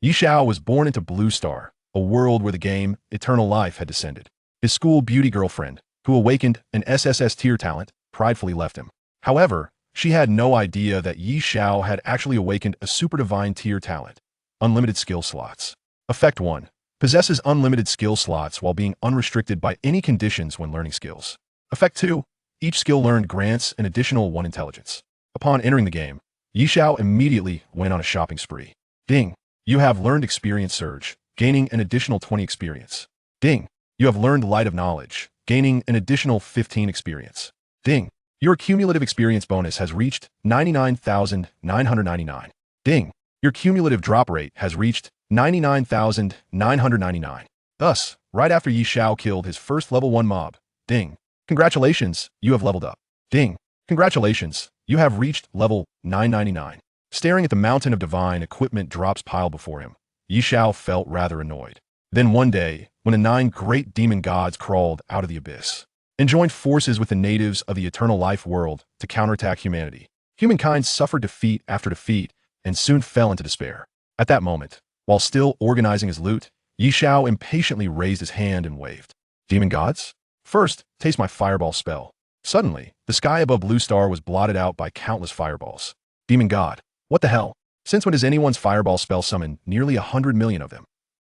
Yi Xiao was born into Blue Star, a world where the game, Eternal Life, had descended. His school beauty girlfriend, who awakened an SSS-tier talent, pridefully left him. However, she had no idea that Yi Xiao had actually awakened a super divine tier talent. Unlimited skill slots. Effect 1. Possesses unlimited skill slots while being unrestricted by any conditions when learning skills. Effect 2. Each skill learned grants an additional 1 intelligence. Upon entering the game, Yi Xiao immediately went on a shopping spree. Ding! You have learned experience surge, gaining an additional 20 experience. Ding! You have learned light of knowledge, gaining an additional 15 experience. Ding! Your cumulative experience bonus has reached 99,999. Ding! Your cumulative drop rate has reached 99,999. Thus, right after Yi Xiao killed his first level 1 mob, ding! Congratulations, you have leveled up. Ding! Congratulations, you have reached level 999. Staring at the mountain of divine equipment drops piled before him, Yi Xiao felt rather annoyed. Then one day, when the 9 great demon gods crawled out of the abyss and joined forces with the natives of the Eternal Life world to counterattack humanity, humankind suffered defeat after defeat and soon fell into despair. At that moment, while still organizing his loot, Yi Xiao impatiently raised his hand and waved. Demon gods? First, taste my fireball spell. Suddenly, the sky above Blue Star was blotted out by countless fireballs. Demon god, what the hell? Since when does anyone's fireball spell summon nearly 100 million of them?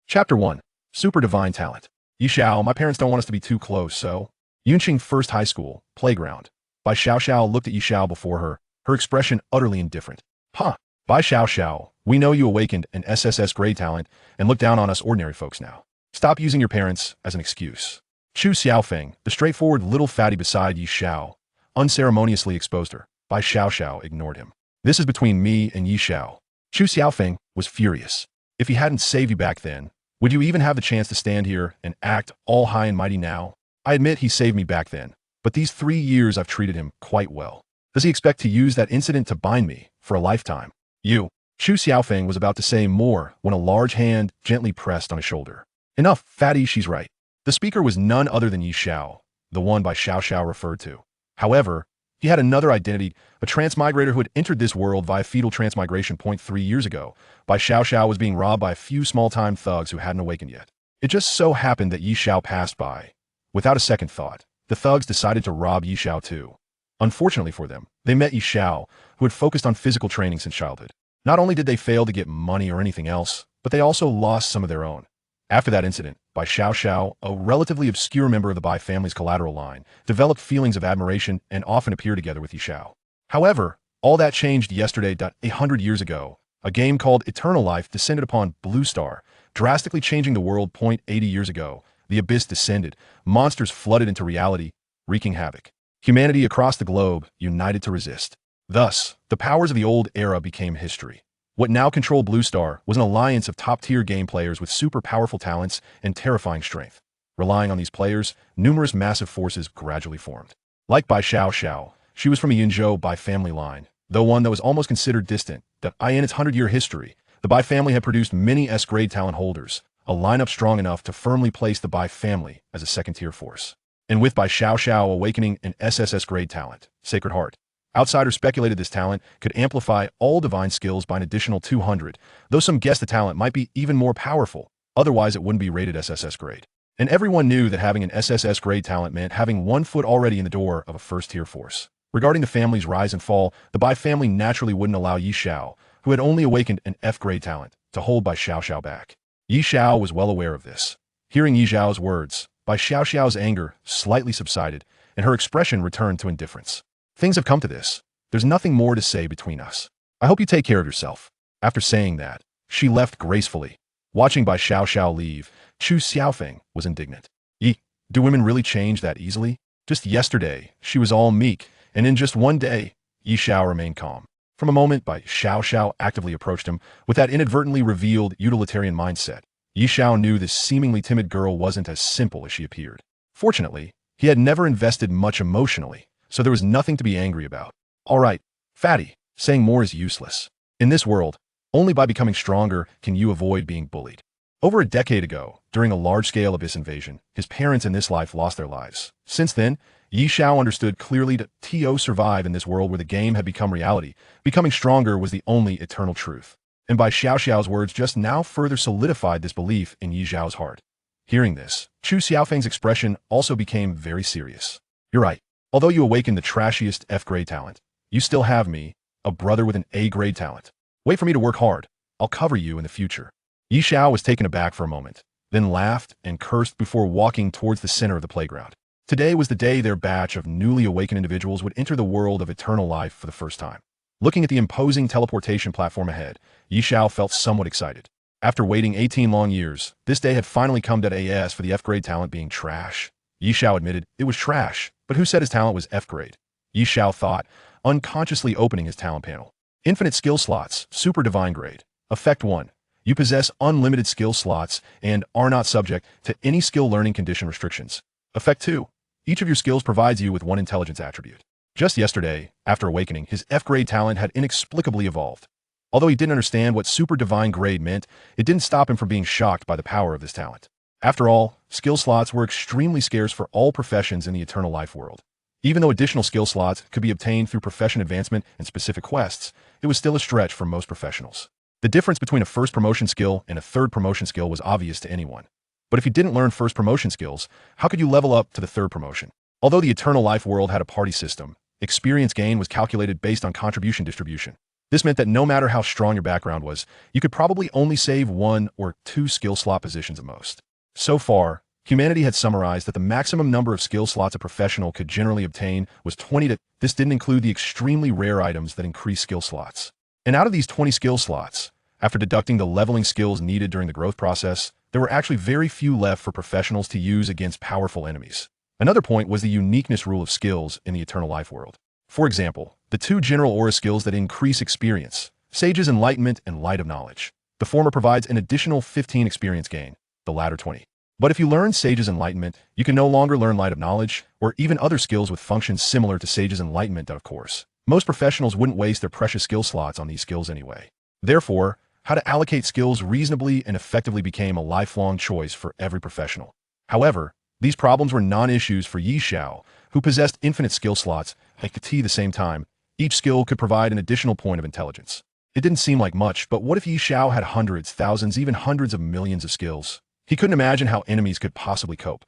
Chapter 1. Super Divine Talent. Yi Xiao, my parents don't want us to be too close, so... Yunqing First High School, Playground. Bai Xiao looked at Yi Xiao before her, her expression utterly indifferent. Huh. Bai Xiao, we know you awakened an SSS grade talent and look down on us ordinary folks now. Stop using your parents as an excuse. Chu Xiaofeng, the straightforward little fatty beside Yi Xiao, unceremoniously exposed her. Bai Xiao ignored him. This is between me and Yi Xiao. Chu Xiaofeng was furious. If he hadn't saved you back then, would you even have the chance to stand here and act all high and mighty now? I admit he saved me back then, but these 3 years I've treated him quite well. Does he expect to use that incident to bind me for a lifetime? You. Chu Xiaofeng was about to say more when a large hand gently pressed on his shoulder. Enough, fatty, she's right. The speaker was none other than Yi Xiao, the one Bai Xiao referred to. However, he had another identity, a transmigrator who had entered this world via fetal transmigration 3 years ago. Bai Xiao was being robbed by a few small-time thugs who hadn't awakened yet. It just so happened that Yi Xiao passed by. Without a second thought, the thugs decided to rob Yi Xiao too. Unfortunately for them, they met Yi Xiao, who had focused on physical training since childhood. Not only did they fail to get money or anything else, but they also lost some of their own. After that incident, Bai Xiao, a relatively obscure member of the Bai family's collateral line, developed feelings of admiration and often appeared together with Yi Xiao. However, all that changed yesterday. 100 years ago, a game called Eternal Life descended upon Blue Star, drastically changing the world. 80 years ago, the abyss descended, monsters flooded into reality, wreaking havoc. Humanity across the globe united to resist. Thus, the powers of the old era became history. What now controlled Blue Star was an alliance of top-tier game players with super powerful talents and terrifying strength. Relying on these players, numerous massive forces gradually formed. Like Bai Xiao, she was from a Yunzhou Bai family line, though one that was almost considered distant. In its 100-year history, the Bai family had produced many S-grade talent holders, a lineup strong enough to firmly place the Bai family as a second-tier force. And with Bai Xiao awakening an SSS-grade talent, Sacred Heart, outsiders speculated this talent could amplify all divine skills by an additional 200, though some guessed the talent might be even more powerful, otherwise it wouldn't be rated SSS grade. And everyone knew that having an SSS grade talent meant having 1 foot already in the door of a first-tier force. Regarding the family's rise and fall, the Bai family naturally wouldn't allow Yi Xiao, who had only awakened an F-grade talent, to hold Bai Xiao back. Yi Xiao was well aware of this. Hearing Yi Xiao's words, Bai Xiao's anger slightly subsided, and her expression returned to indifference. Things have come to this. There's nothing more to say between us. I hope you take care of yourself. After saying that, she left gracefully. Watching Bai Xiao leave, Chu Xiaofeng was indignant. Yi, do women really change that easily? Just yesterday, she was all meek, and in just one day, Yi Xiao remained calm. From a moment, Bai Xiao actively approached him with that inadvertently revealed utilitarian mindset. Yi Xiao knew this seemingly timid girl wasn't as simple as she appeared. Fortunately, he had never invested much emotionally, so there was nothing to be angry about. All right, fatty, saying more is useless. In this world, only by becoming stronger can you avoid being bullied. Over a decade ago, during a large-scale abyss invasion, his parents in this life lost their lives. Since then, Yi Xiao understood clearly that to survive in this world where the game had become reality, becoming stronger was the only eternal truth. And by Xiao's words just now further solidified this belief in Yi Zhao's heart. Hearing this, Chu Xiaofeng's expression also became very serious. You're right. Although you awakened the trashiest F-grade talent, you still have me, a brother with an A-grade talent. Wait for me to work hard. I'll cover you in the future. Yi Zhao was taken aback for a moment, then laughed and cursed before walking towards the center of the playground. Today was the day their batch of newly awakened individuals would enter the world of eternal life for the first time. Looking at the imposing teleportation platform ahead, Yi Zhao felt somewhat excited. After waiting 18 long years, this day had finally come to AS for the F-grade talent being trash. Yi Zhao admitted it was trash, but who said his talent was F-grade? Yi Zhao thought, unconsciously opening his talent panel. Infinite skill slots, super divine grade. Effect 1. You possess unlimited skill slots and are not subject to any skill learning condition restrictions. Effect 2. Each of your skills provides you with one intelligence attribute. Just yesterday, after awakening, his F-grade talent had inexplicably evolved. Although he didn't understand what super divine grade meant, it didn't stop him from being shocked by the power of this talent. After all, skill slots were extremely scarce for all professions in the eternal life world. Even though additional skill slots could be obtained through profession advancement and specific quests, it was still a stretch for most professionals. The difference between a first promotion skill and a third promotion skill was obvious to anyone. But if you didn't learn first promotion skills, how could you level up to the third promotion? Although the eternal life world had a party system, experience gain was calculated based on contribution distribution. This meant that no matter how strong your background was, you could probably only save 1 or 2 skill slot positions at most. So far, humanity had summarized that the maximum number of skill slots a professional could generally obtain was 20. This didn't include the extremely rare items that increase skill slots. And out of these 20 skill slots, after deducting the leveling skills needed during the growth process, there were actually very few left for professionals to use against powerful enemies. Another point was the uniqueness rule of skills in the eternal life world. For example, the 2 general aura skills that increase experience, Sage's Enlightenment and Light of Knowledge. The former provides an additional 15 experience gain, the latter 20. But if you learn Sage's Enlightenment, you can no longer learn Light of Knowledge, or even other skills with functions similar to Sage's Enlightenment, of course. Most professionals wouldn't waste their precious skill slots on these skills anyway. Therefore, how to allocate skills reasonably and effectively became a lifelong choice for every professional. However, these problems were non-issues for Yi Zhao, who possessed infinite skill slots at the same time. Each skill could provide an additional point of intelligence. It didn't seem like much, but what if Yi Zhao had hundreds, thousands, even hundreds of millions of skills? He couldn't imagine how enemies could possibly cope.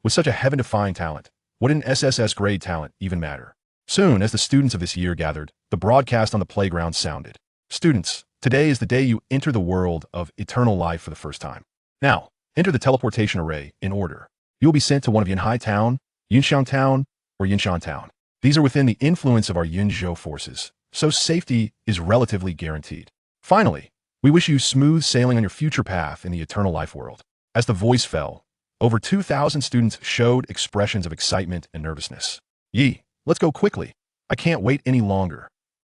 With such a heaven-defying talent, would an SSS grade talent even matter? Soon, as the students of this year gathered, the broadcast on the playground sounded. Students, today is the day you enter the world of eternal life for the first time. Now, enter the teleportation array in order. You will be sent to one of Yunhai Town, Yunxiang Town, or Yinshan Town. These are within the influence of our Yunzhou forces, so safety is relatively guaranteed. Finally, we wish you smooth sailing on your future path in the eternal life world. As the voice fell, over 2,000 students showed expressions of excitement and nervousness. Yi, let's go quickly. I can't wait any longer.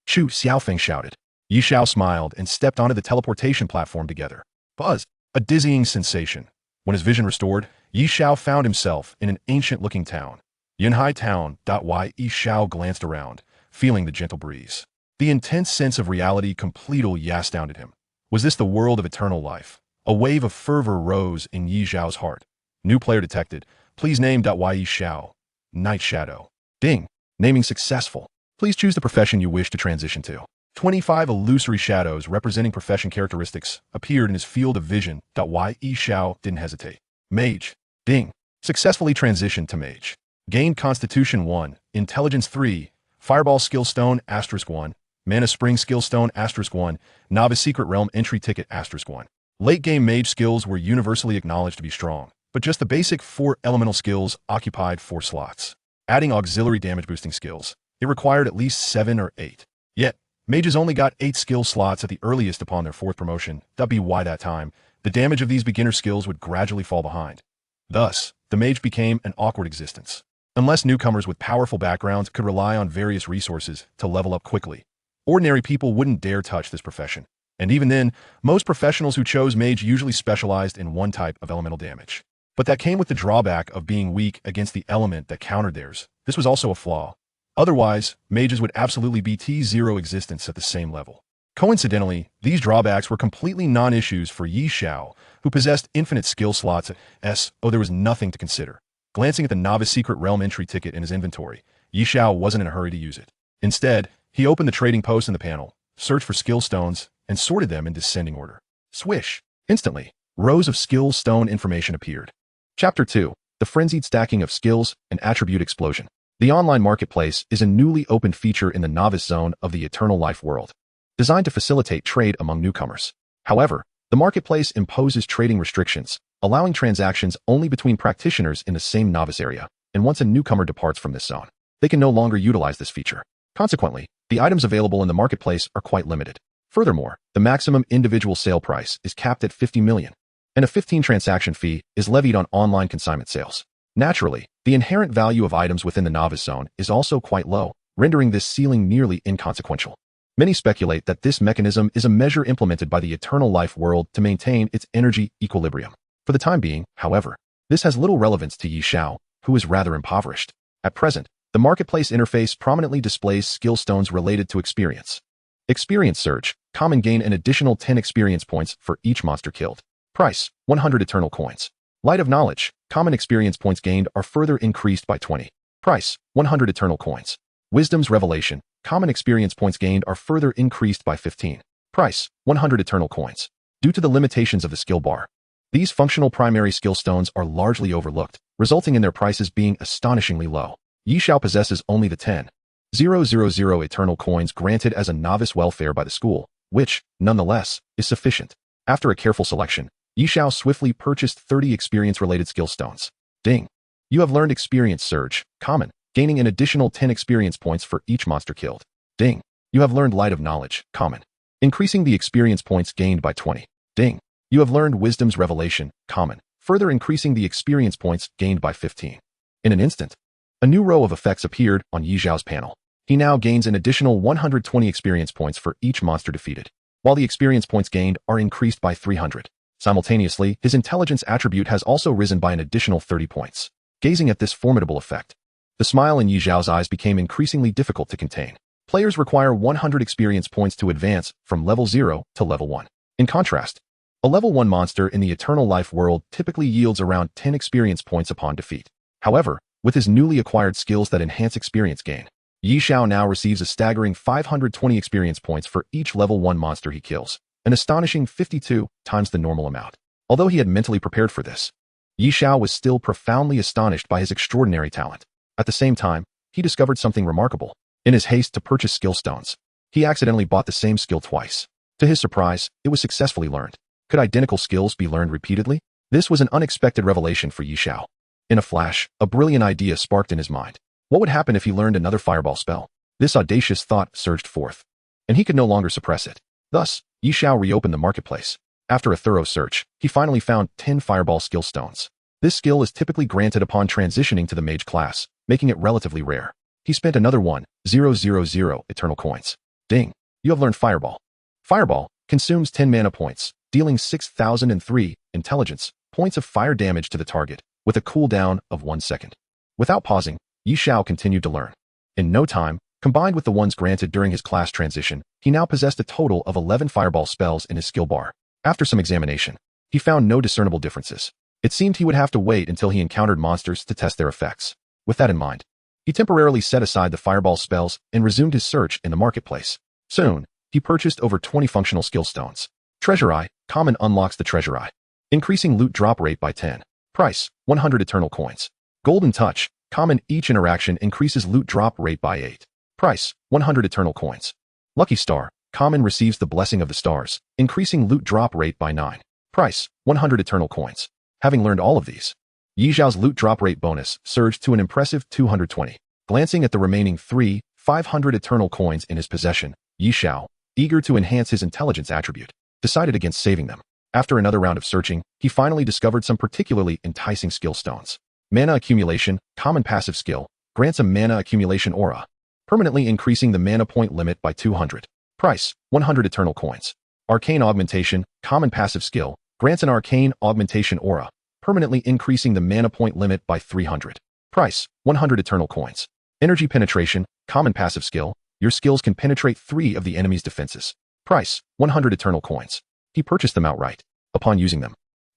Chu Xiaofeng shouted. Yi Zhao smiled and stepped onto the teleportation platform together. Buzz, a dizzying sensation. When his vision restored, Yi Zhao found himself in an ancient-looking town. Yunhai Town. Yi Zhao glanced around, feeling the gentle breeze. The intense sense of reality completely astounded him. Was this the world of eternal life? A wave of fervor rose in Yi Zhao's heart. New player detected. Please name Yi Zhao. Night Shadow. Ding. Naming successful. Please choose the profession you wish to transition to. 25 illusory shadows representing profession characteristics appeared in his field of vision. Yi Zhao didn't hesitate. Mage. Ding. Successfully transitioned to Mage. Gained Constitution 1, Intelligence 3, Fireball Skill Stone *1, Mana Spring Skill Stone *1, Novice Secret Realm Entry Ticket *1. Late game Mage skills were universally acknowledged to be strong, but just the basic 4 elemental skills occupied 4 slots. Adding auxiliary damage boosting skills, it required at least 7 or 8. Yet, Mages only got 8 skill slots at the earliest upon their 4th promotion. By that time, the damage of these beginner skills would gradually fall behind. Thus, the Mage became an awkward existence. Unless newcomers with powerful backgrounds could rely on various resources to level up quickly, ordinary people wouldn't dare touch this profession. And even then, most professionals who chose Mage usually specialized in one type of elemental damage. But that came with the drawback of being weak against the element that countered theirs. This was also a flaw. Otherwise, Mages would absolutely be T0 existence at the same level. Coincidentally, these drawbacks were completely non-issues for Yi Zhao, who possessed infinite skill slots at S. There was nothing to consider. Glancing at the Novice Secret Realm entry ticket in his inventory, Yi Zhao wasn't in a hurry to use it. Instead, he opened the trading post in the panel, searched for skill stones, and sorted them in descending order. Swish! Instantly, rows of skill stone information appeared. Chapter 2. The Frenzied Stacking of Skills and Attribute Explosion. The online marketplace is a newly opened feature in the novice zone of the Eternal Life world, designed to facilitate trade among newcomers. However, the marketplace imposes trading restrictions, allowing transactions only between practitioners in the same novice area, and once a newcomer departs from this zone, they can no longer utilize this feature. Consequently, the items available in the marketplace are quite limited. Furthermore, the maximum individual sale price is capped at 50 million, and a 15 transaction fee is levied on online consignment sales. Naturally, the inherent value of items within the novice zone is also quite low, rendering this ceiling nearly inconsequential. Many speculate that this mechanism is a measure implemented by the Eternal Life world to maintain its energy equilibrium. For the time being, however, this has little relevance to Xiao, who is rather impoverished. At present, the marketplace interface prominently displays skill stones related to experience. Experience Surge. Common gain an additional 10 experience points for each monster killed. Price, 100 eternal coins. Light of Knowledge. Common experience points gained are further increased by 20. Price, 100 eternal coins. Wisdom's Revelation. Common experience points gained are further increased by 15. Price, 100 eternal coins. Due to the limitations of the skill bar, these functional primary skill stones are largely overlooked, resulting in their prices being astonishingly low. Xiao possesses only the 10,000 eternal coins granted as a novice welfare by the school, which, nonetheless, is sufficient. After a careful selection, Xiao swiftly purchased 30 experience-related skill stones. Ding! You have learned Experience Surge, common, gaining an additional 10 experience points for each monster killed. Ding! You have learned Light of Knowledge, common, increasing the experience points gained by 20. Ding! You have learned Wisdom's Revelation, common, further increasing the experience points gained by 15. In an instant, a new row of effects appeared on Xiao's panel. He now gains an additional 120 experience points for each monster defeated, while the experience points gained are increased by 300. Simultaneously, his intelligence attribute has also risen by an additional 30 points. Gazing at this formidable effect, the smile in Xiao's eyes became increasingly difficult to contain. Players require 100 experience points to advance from level 0 to level 1. In contrast, a level 1 monster in the Eternal Life world typically yields around 10 experience points upon defeat. However, with his newly acquired skills that enhance experience gain, Xiao now receives a staggering 520 experience points for each level 1 monster he kills, an astonishing 52 times the normal amount. Although he had mentally prepared for this, Xiao was still profoundly astonished by his extraordinary talent. At the same time, he discovered something remarkable. In his haste to purchase skill stones, he accidentally bought the same skill twice. To his surprise, it was successfully learned. Could identical skills be learned repeatedly? This was an unexpected revelation for Xiao. In a flash, a brilliant idea sparked in his mind. What would happen if he learned another fireball spell? This audacious thought surged forth, and he could no longer suppress it. Thus, Xiao reopened the marketplace. After a thorough search, he finally found 10 fireball skill stones. This skill is typically granted upon transitioning to the mage class, making it relatively rare. He spent another 1,000 eternal coins. Ding! You have learned Fireball. Fireball consumes 10 mana points, dealing 6,003 intelligence points of fire damage to the target, with a cooldown of 1 second. Without pausing, Xiao continued to learn. In no time, combined with the ones granted during his class transition, he now possessed a total of 11 fireball spells in his skill bar. After some examination, he found no discernible differences. It seemed he would have to wait until he encountered monsters to test their effects. With that in mind, he temporarily set aside the fireball spells and resumed his search in the marketplace. Soon, he purchased over 20 functional skill stones. Treasure Eye, common, unlocks the Treasure Eye, increasing loot drop rate by 10. Price, 100 eternal coins. Golden Touch, common, each interaction increases loot drop rate by 8. Price, 100 eternal coins. Lucky Star, common, receives the Blessing of the Stars, increasing loot drop rate by 9. Price, 100 eternal coins. Having learned all of these, Xiao's loot drop rate bonus surged to an impressive 220. Glancing at the remaining 500 eternal coins in his possession, Xiao, eager to enhance his intelligence attribute, decided against saving them. After another round of searching, he finally discovered some particularly enticing skill stones. Mana Accumulation, common passive skill, grants a mana accumulation aura, permanently increasing the mana point limit by 200. Price, 100 eternal coins. Arcane Augmentation, common passive skill, grants an arcane augmentation aura, permanently increasing the mana point limit by 300. Price, 100 eternal coins. Energy Penetration, common passive skill, your skills can penetrate 3 of the enemy's defenses. Price, 100 eternal coins. He purchased them outright. Upon using them,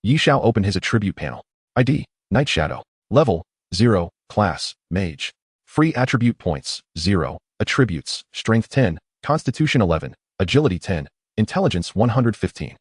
Xiao opened his attribute panel. ID, Night Shadow. Level, 0. Class, Mage. Free attribute points, 0. Attributes, Strength 10, Constitution 11, Agility 10, intelligence 115,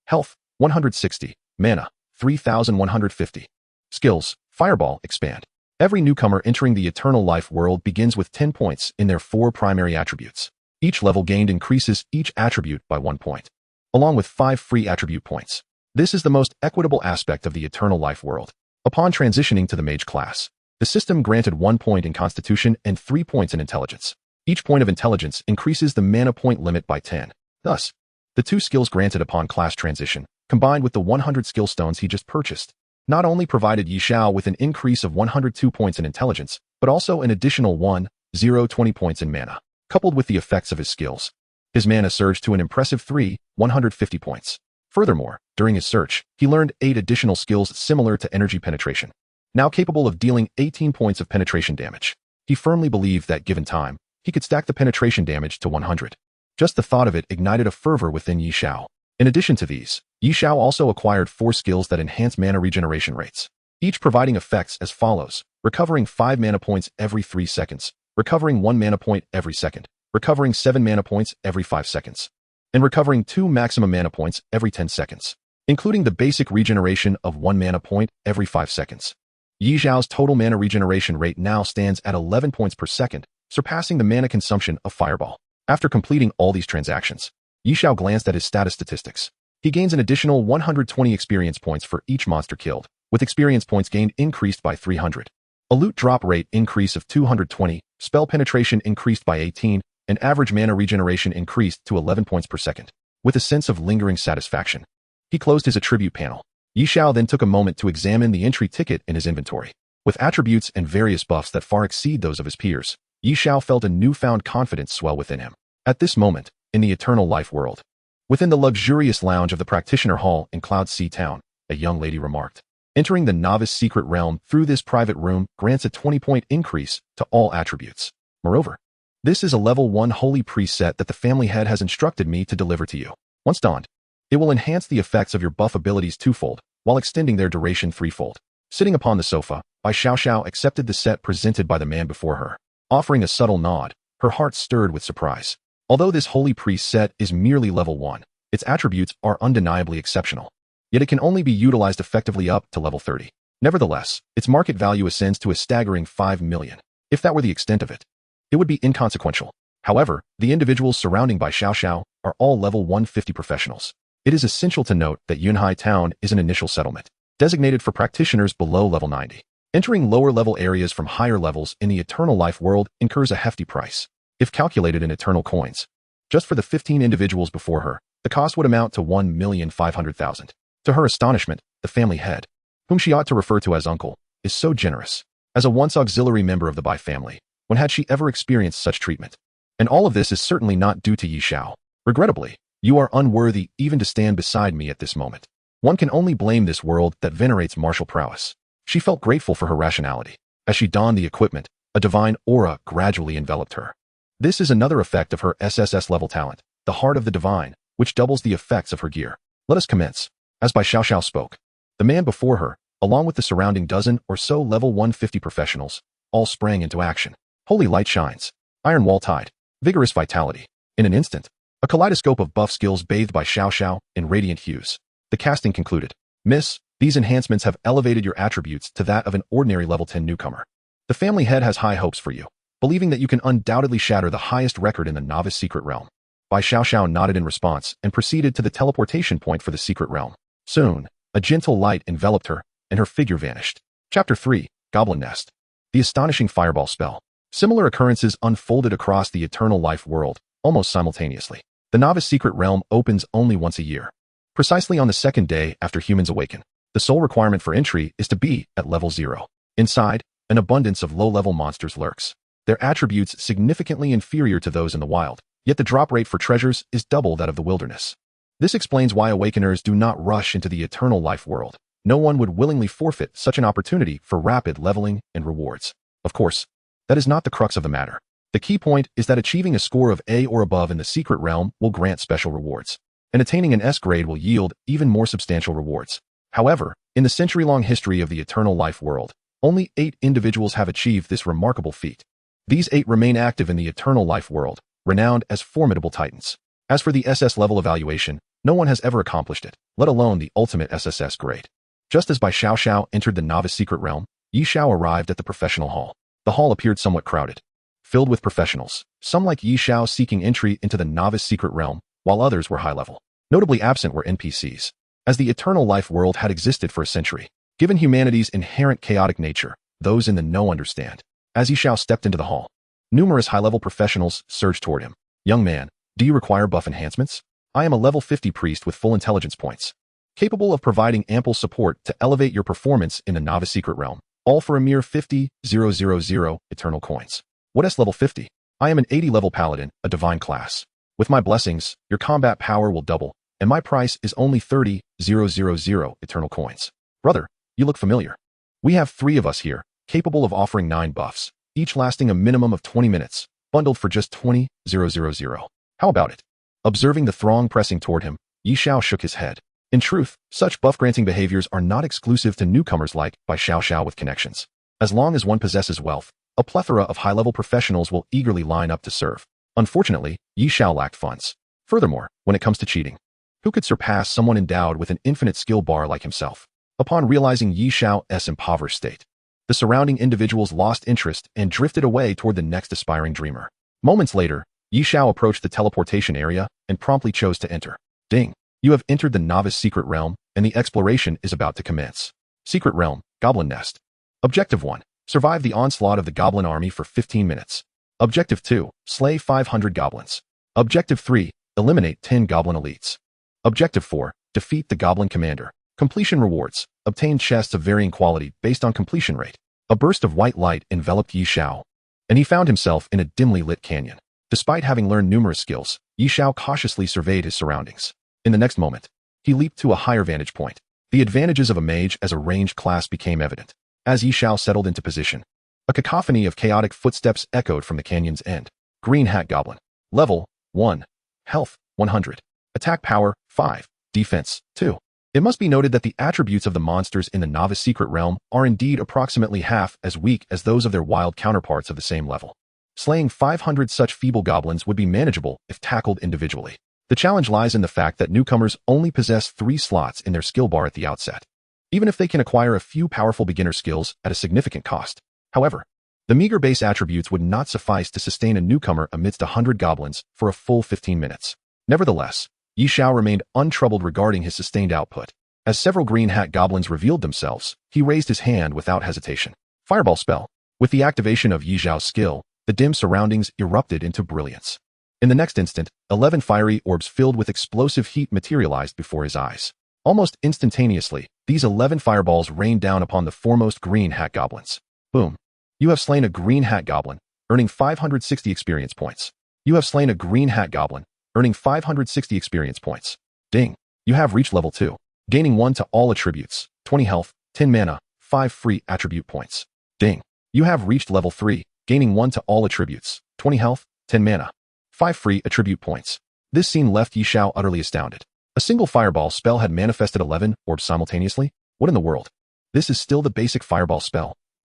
health 160, mana 3150. Skills, fireball, expand. Every newcomer entering the Eternal Life world begins with 10 points in their 4 primary attributes. Each level gained increases each attribute by 1 point, along with 5 free attribute points. This is the most equitable aspect of the Eternal Life world. Upon transitioning to the mage class, the system granted 1 point in constitution and 3 points in intelligence. Each point of intelligence increases the mana point limit by 10. Thus, the 2 skills granted upon class transition, combined with the 100 skill stones he just purchased, not only provided Xiao with an increase of 102 points in intelligence, but also an additional 20 points in mana. Coupled with the effects of his skills, his mana surged to an impressive 150 points. Furthermore, during his search, he learned 8 additional skills similar to energy penetration, now capable of dealing 18 points of penetration damage. He firmly believed that, given time, he could stack the penetration damage to 100. Just the thought of it ignited a fervor within Xiao. In addition to these, Xiao also acquired 4 skills that enhance mana regeneration rates, each providing effects as follows: recovering 5 mana points every 3 seconds, recovering 1 mana point every second, recovering 7 mana points every 5 seconds, and recovering 2 maximum mana points every 10 seconds, including the basic regeneration of 1 mana point every 5 seconds. Xiao's total mana regeneration rate now stands at 11 points per second, surpassing the mana consumption of Fireball. After completing all these transactions, Xiao glanced at his status statistics. He gains an additional 120 experience points for each monster killed, with experience points gained increased by 300. A loot drop rate increase of 220, spell penetration increased by 18, and average mana regeneration increased to 11 points per second. With a sense of lingering satisfaction, he closed his attribute panel. Xiao then took a moment to examine the entry ticket in his inventory. With attributes and various buffs that far exceed those of his peers, Xiao felt a newfound confidence swell within him. At this moment, in the Eternal Life world, within the luxurious lounge of the Practitioner Hall in Cloud Sea Town, a young lady remarked, "Entering the Novice Secret Realm through this private room grants a 20-point increase to all attributes. Moreover, this is a level 1 holy preset that the family head has instructed me to deliver to you. Once donned, it will enhance the effects of your buff abilities twofold, while extending their duration threefold." Sitting upon the sofa, Xiao accepted the set presented by the man before her. Offering a subtle nod, her heart stirred with surprise. Although this holy priest set is merely level 1, its attributes are undeniably exceptional. Yet it can only be utilized effectively up to level 30. Nevertheless, its market value ascends to a staggering 5 million. If that were the extent of it, it would be inconsequential. However, the individuals surrounding Xiao are all level 150 professionals. It is essential to note that Yunhai Town is an initial settlement, designated for practitioners below level 90. Entering lower-level areas from higher levels in the Eternal Life world incurs a hefty price. If calculated in eternal coins, just for the 15 individuals before her, the cost would amount to 1,500,000. To her astonishment, the family head, whom she ought to refer to as uncle, is so generous. As a once auxiliary member of the Bai family, when had she ever experienced such treatment? And all of this is certainly not due to Xiao. Regrettably, you are unworthy even to stand beside me at this moment. One can only blame this world that venerates martial prowess. She felt grateful for her rationality. As she donned the equipment, a divine aura gradually enveloped her. This is another effect of her SSS level talent, the Heart of the Divine, which doubles the effects of her gear. Let us commence. As Xiao spoke, the man before her, along with the surrounding dozen or so level 150 professionals, all sprang into action. Holy light shines. Iron wall tide. Vigorous vitality. In an instant, a kaleidoscope of buff skills bathed Xiao in radiant hues. The casting concluded. Miss, these enhancements have elevated your attributes to that of an ordinary level 10 newcomer. The family head has high hopes for you, believing that you can undoubtedly shatter the highest record in the Novice Secret Realm. Xiao nodded in response and proceeded to the teleportation point for the Secret Realm. Soon, a gentle light enveloped her, and her figure vanished. Chapter 3, Goblin Nest. The astonishing fireball spell. Similar occurrences unfolded across the Eternal Life world, almost simultaneously. The Novice Secret Realm opens only once a year, precisely on the 2nd day after humans awaken. The sole requirement for entry is to be at level 0. Inside, an abundance of low-level monsters lurks, their attributes significantly inferior to those in the wild, yet the drop rate for treasures is double that of the wilderness. This explains why awakeners do not rush into the Eternal Life world. No one would willingly forfeit such an opportunity for rapid leveling and rewards. Of course, that is not the crux of the matter. The key point is that achieving a score of A or above in the Secret Realm will grant special rewards, and attaining an S grade will yield even more substantial rewards. However, in the century-long history of the Eternal Life world, only 8 individuals have achieved this remarkable feat. These 8 remain active in the Eternal Life world, renowned as formidable titans. As for the SS level evaluation, no one has ever accomplished it, let alone the ultimate SSS grade. Just as Xiao entered the novice secret realm, Xiao arrived at the professional hall. The hall appeared somewhat crowded, filled with professionals, some like Xiao seeking entry into the novice secret realm, while others were high level. Notably absent were NPCs, as the eternal life world had existed for a century. Given humanity's inherent chaotic nature, those in the know understand. As Xiao stepped into the hall, numerous high-level professionals surged toward him. Young man, do you require buff enhancements? I am a level 50 priest with full intelligence points, capable of providing ample support to elevate your performance in the novice secret realm, all for a mere 50,000 eternal coins. What is level 50? I am an 80 level paladin, a divine class. With my blessings, your combat power will double, and my price is only 30,000 eternal coins. Brother, you look familiar. We have 3 of us here, capable of offering 9 buffs, each lasting a minimum of 20 minutes, bundled for just 20,000. How about it? Observing the throng pressing toward him, Xiao shook his head. In truth, such buff-granting behaviors are not exclusive to newcomers like Xiao with connections. As long as one possesses wealth, a plethora of high-level professionals will eagerly line up to serve. Unfortunately, Xiao lacked funds. Furthermore, when it comes to cheating, who could surpass someone endowed with an infinite skill bar like himself? Upon realizing Xiao's impoverished state, the surrounding individuals lost interest and drifted away toward the next aspiring dreamer. Moments later, Xiao approached the teleportation area and promptly chose to enter. Ding! You have entered the novice secret realm, and the exploration is about to commence. Secret realm, Goblin Nest. Objective 1. Survive the onslaught of the goblin army for 15 minutes. Objective 2. Slay 500 goblins. Objective 3. Eliminate 10 goblin elites. Objective 4. Defeat the goblin commander. Completion rewards. Obtain chests of varying quality based on completion rate. A burst of white light enveloped Xiao, and he found himself in a dimly lit canyon. Despite having learned numerous skills, Xiao cautiously surveyed his surroundings. In the next moment, he leaped to a higher vantage point. The advantages of a mage as a ranged class became evident. As Xiao settled into position, a cacophony of chaotic footsteps echoed from the canyon's end. Green Hat Goblin. Level 1. Health 100. Attack power 5. Defense 2. It must be noted that the attributes of the monsters in the novice secret realm are indeed approximately half as weak as those of their wild counterparts of the same level. Slaying 500 such feeble goblins would be manageable if tackled individually. The challenge lies in the fact that newcomers only possess 3 slots in their skill bar at the outset, even if they can acquire a few powerful beginner skills at a significant cost. However, the meager base attributes would not suffice to sustain a newcomer amidst 100 goblins for a full 15 minutes. Nevertheless, Xiao remained untroubled regarding his sustained output. As several green hat goblins revealed themselves, he raised his hand without hesitation. Fireball spell. With the activation of Xiao's skill, the dim surroundings erupted into brilliance. In the next instant, 11 fiery orbs filled with explosive heat materialized before his eyes. Almost instantaneously, these 11 fireballs rained down upon the foremost green hat goblins. Boom. You have slain a green hat goblin, earning 560 experience points. You have slain a green hat goblin, earning 560 experience points. Ding. You have reached level 2, gaining 1 to all attributes, 20 health, 10 mana, 5 free attribute points. Ding. You have reached level 3, gaining 1 to all attributes, 20 health, 10 mana, 5 free attribute points. This scene left Xiao utterly astounded. A single fireball spell had manifested 11 orbs simultaneously? What in the world? This is still the basic fireball spell.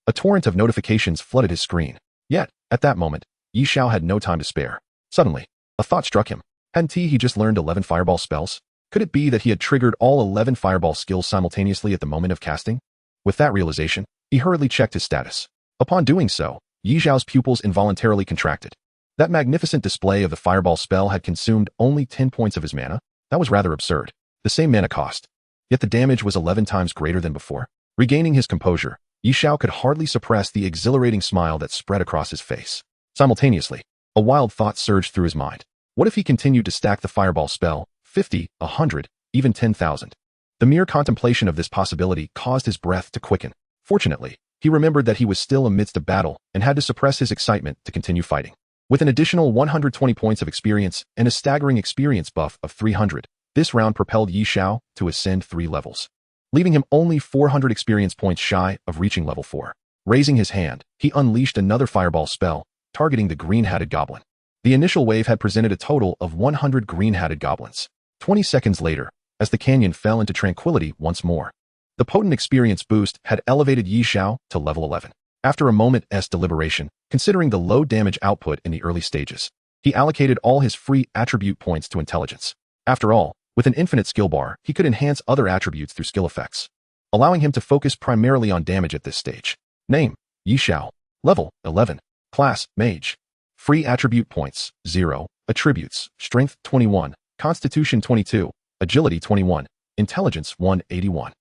A torrent of notifications flooded his screen. Yet, at that moment, Xiao had no time to spare. Suddenly, a thought struck him. Hadn't he just learned 11 fireball spells? Could it be that he had triggered all 11 fireball skills simultaneously at the moment of casting? With that realization, he hurriedly checked his status. Upon doing so, Xiao's pupils involuntarily contracted. That magnificent display of the fireball spell had consumed only 10 points of his mana. That was rather absurd. The same mana cost. Yet the damage was 11 times greater than before. Regaining his composure, Xiao could hardly suppress the exhilarating smile that spread across his face. Simultaneously, a wild thought surged through his mind. What if he continued to stack the fireball spell, 50, 100, even 10,000? The mere contemplation of this possibility caused his breath to quicken. Fortunately, he remembered that he was still amidst a battle and had to suppress his excitement to continue fighting. With an additional 120 points of experience and a staggering experience buff of 300, this round propelled Xiao to ascend 3 levels, leaving him only 400 experience points shy of reaching level 4. Raising his hand, he unleashed another fireball spell, targeting the green-hatted goblin. The initial wave had presented a total of 100 green-hatted goblins. 20 seconds later, as the canyon fell into tranquility once more, the potent experience boost had elevated Xiao to level 11. After a moment's deliberation, considering the low damage output in the early stages, He allocated all his free attribute points to intelligence. After all, with an infinite skill bar, he could enhance other attributes through skill effects, allowing him to focus primarily on damage at this stage. Name: Xiao. Level: 11. Class: Mage. Free attribute points: 0. Attributes: Strength 21, Constitution 22, Agility 21, Intelligence 181.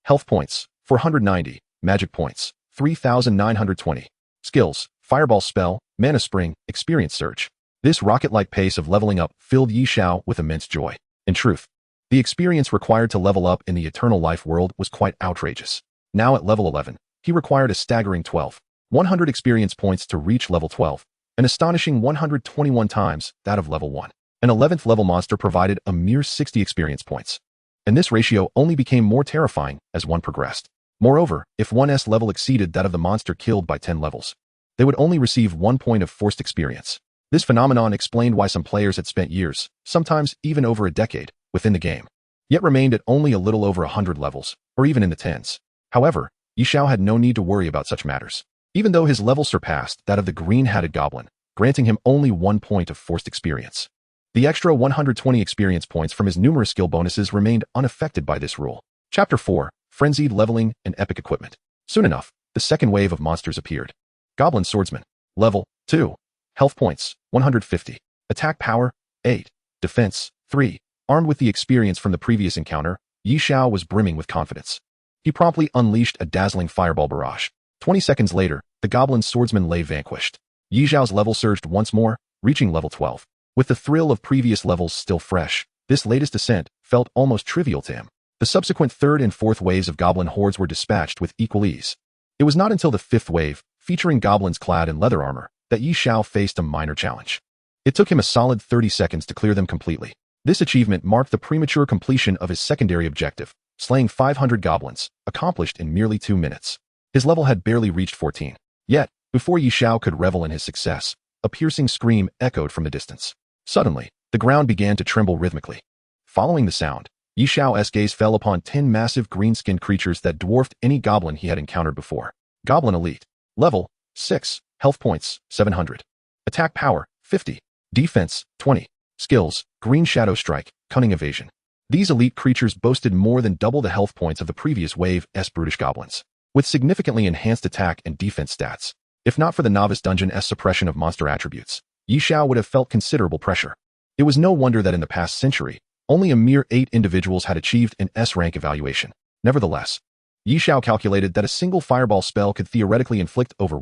Health points: 490. Magic points: 3,920. Skills: Fireball Spell, Mana Spring, Experience Surge. This rocket-like pace of leveling up filled Xiao with immense joy. In truth, the experience required to level up in the Eternal Life world was quite outrageous. Now at level 11, he required a staggering 1,100 experience points to reach level 12, an astonishing 121 times that of level 1. An 11th level monster provided a mere 60 experience points, and this ratio only became more terrifying as one progressed. Moreover, if one's level exceeded that of the monster killed by 10 levels, they would only receive 1 point of forced experience. This phenomenon explained why some players had spent years, sometimes even over a decade, within the game, yet remained at only a little over 100 levels, or even in the tens. However, Xiao had no need to worry about such matters, even though his level surpassed that of the green-hatted goblin, granting him only 1 point of forced experience. The extra 120 experience points from his numerous skill bonuses remained unaffected by this rule. Chapter 4: Frenzied Leveling and Epic Equipment. Soon enough, the second wave of monsters appeared. Goblin Swordsman. Level: 2. Health points: 150. Attack power: 8. Defense: 3. Armed with the experience from the previous encounter, Xiao was brimming with confidence. He promptly unleashed a dazzling fireball barrage. 20 seconds later, the Goblin Swordsman lay vanquished. Xiao's level surged once more, reaching level 12. With the thrill of previous levels still fresh, this latest ascent felt almost trivial to him. The subsequent third and fourth waves of goblin hordes were dispatched with equal ease. It was not until the fifth wave, featuring goblins clad in leather armor, that Xiao faced a minor challenge. It took him a solid 30 seconds to clear them completely. This achievement marked the premature completion of his secondary objective, slaying 500 goblins, accomplished in merely 2 minutes. His level had barely reached 14. Yet, before Xiao could revel in his success, a piercing scream echoed from the distance. Suddenly, the ground began to tremble rhythmically. Following the sound, Xiao's gaze fell upon 10 massive green-skinned creatures that dwarfed any goblin he had encountered before. Goblin Elite. Level: 6. Health points: 700. Attack power: 50. Defense: 20. Skills: Green Shadow Strike, Cunning Evasion. These elite creatures boasted more than double the health points of the previous wave's brutish goblins, with significantly enhanced attack and defense stats. If not for the novice dungeon's suppression of monster attributes, Xiao would have felt considerable pressure. It was no wonder that in the past century, only a mere 8 individuals had achieved an S-rank evaluation. Nevertheless, Xiao calculated that a single fireball spell could theoretically inflict over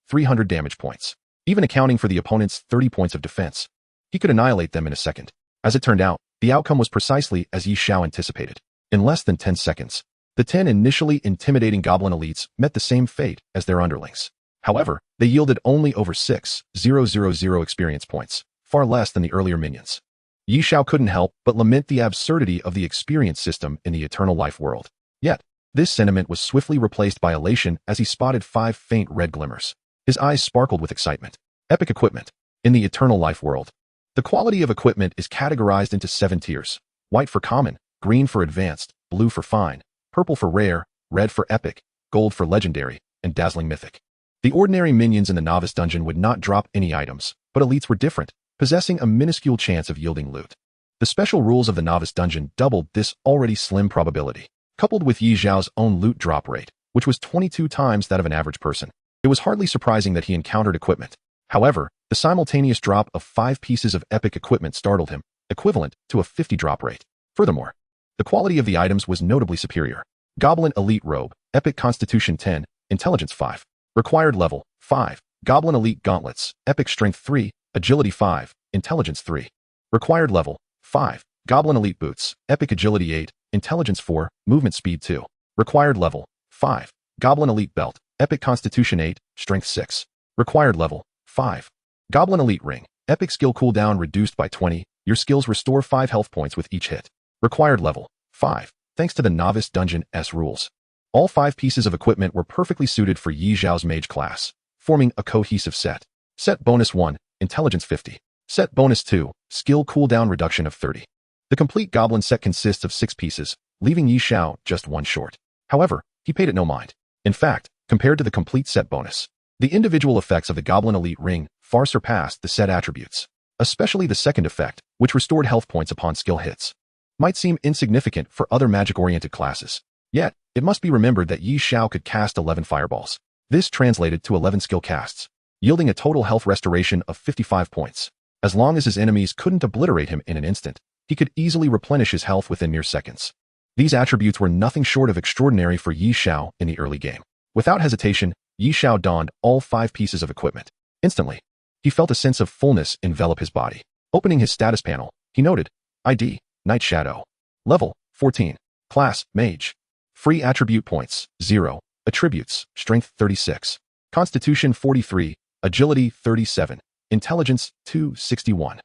300 damage points. Even accounting for the opponent's 30 points of defense, he could annihilate them in a second. As it turned out, the outcome was precisely as Xiao anticipated. In less than 10 seconds, the 10 initially intimidating goblin elites met the same fate as their underlings. However, they yielded only over 6,000 experience points, far less than the earlier minions. Xiao couldn't help but lament the absurdity of the experience system in the Eternal Life world. Yet, this sentiment was swiftly replaced by elation as he spotted 5 faint red glimmers. His eyes sparkled with excitement. Epic Equipment. In the Eternal Life world, the quality of equipment is categorized into 7 tiers: white for common, green for advanced, blue for fine, purple for rare, red for epic, gold for legendary, and dazzling mythic. The ordinary minions in the novice dungeon would not drop any items, but elites were different, possessing a minuscule chance of yielding loot. The special rules of the novice dungeon doubled this already slim probability. Coupled with Xiao's own loot drop rate, which was 22 times that of an average person, it was hardly surprising that he encountered equipment. However, the simultaneous drop of 5 pieces of epic equipment startled him, equivalent to a 50 drop rate. Furthermore, the quality of the items was notably superior. Goblin Elite Robe, Epic Constitution 10, Intelligence 5. Required level: 5. Goblin Elite Gauntlets, Epic Strength 3, Agility 5, Intelligence 3. Required level: 5. Goblin Elite Boots, Epic Agility 8, Intelligence 4, Movement Speed 2. Required level: 5. Goblin Elite Belt, Epic Constitution 8, Strength 6. Required level: 5. Goblin Elite Ring, Epic Skill Cooldown reduced by 20, your skills restore 5 health points with each hit. Required level: 5. Thanks to the Novice Dungeon rules, all 5 pieces of equipment were perfectly suited for Xiao's mage class, forming a cohesive set. Set bonus 1, Intelligence 50. Set bonus 2, Skill Cooldown reduction of 30. The complete goblin set consists of 6 pieces, leaving Xiao just 1 short. However, he paid it no mind. In fact, compared to the complete set bonus, the individual effects of the Goblin Elite Ring far surpassed the set attributes. especially the second effect, which restored health points upon skill hits. Might seem insignificant for other magic-oriented classes. Yet, it must be remembered that Xiao could cast 11 fireballs. This translated to 11 skill casts, yielding a total health restoration of 55 points. As long as his enemies couldn't obliterate him in an instant, he could easily replenish his health within mere seconds. These attributes were nothing short of extraordinary for Xiao in the early game. Without hesitation, Xiao donned all 5 pieces of equipment. Instantly, he felt a sense of fullness envelop his body. Opening his status panel, he noted, ID, Night Shadow. Level, 14. Class, Mage. Free attribute points, 0. Attributes, Strength 36. Constitution 43. Agility 37. Intelligence 261.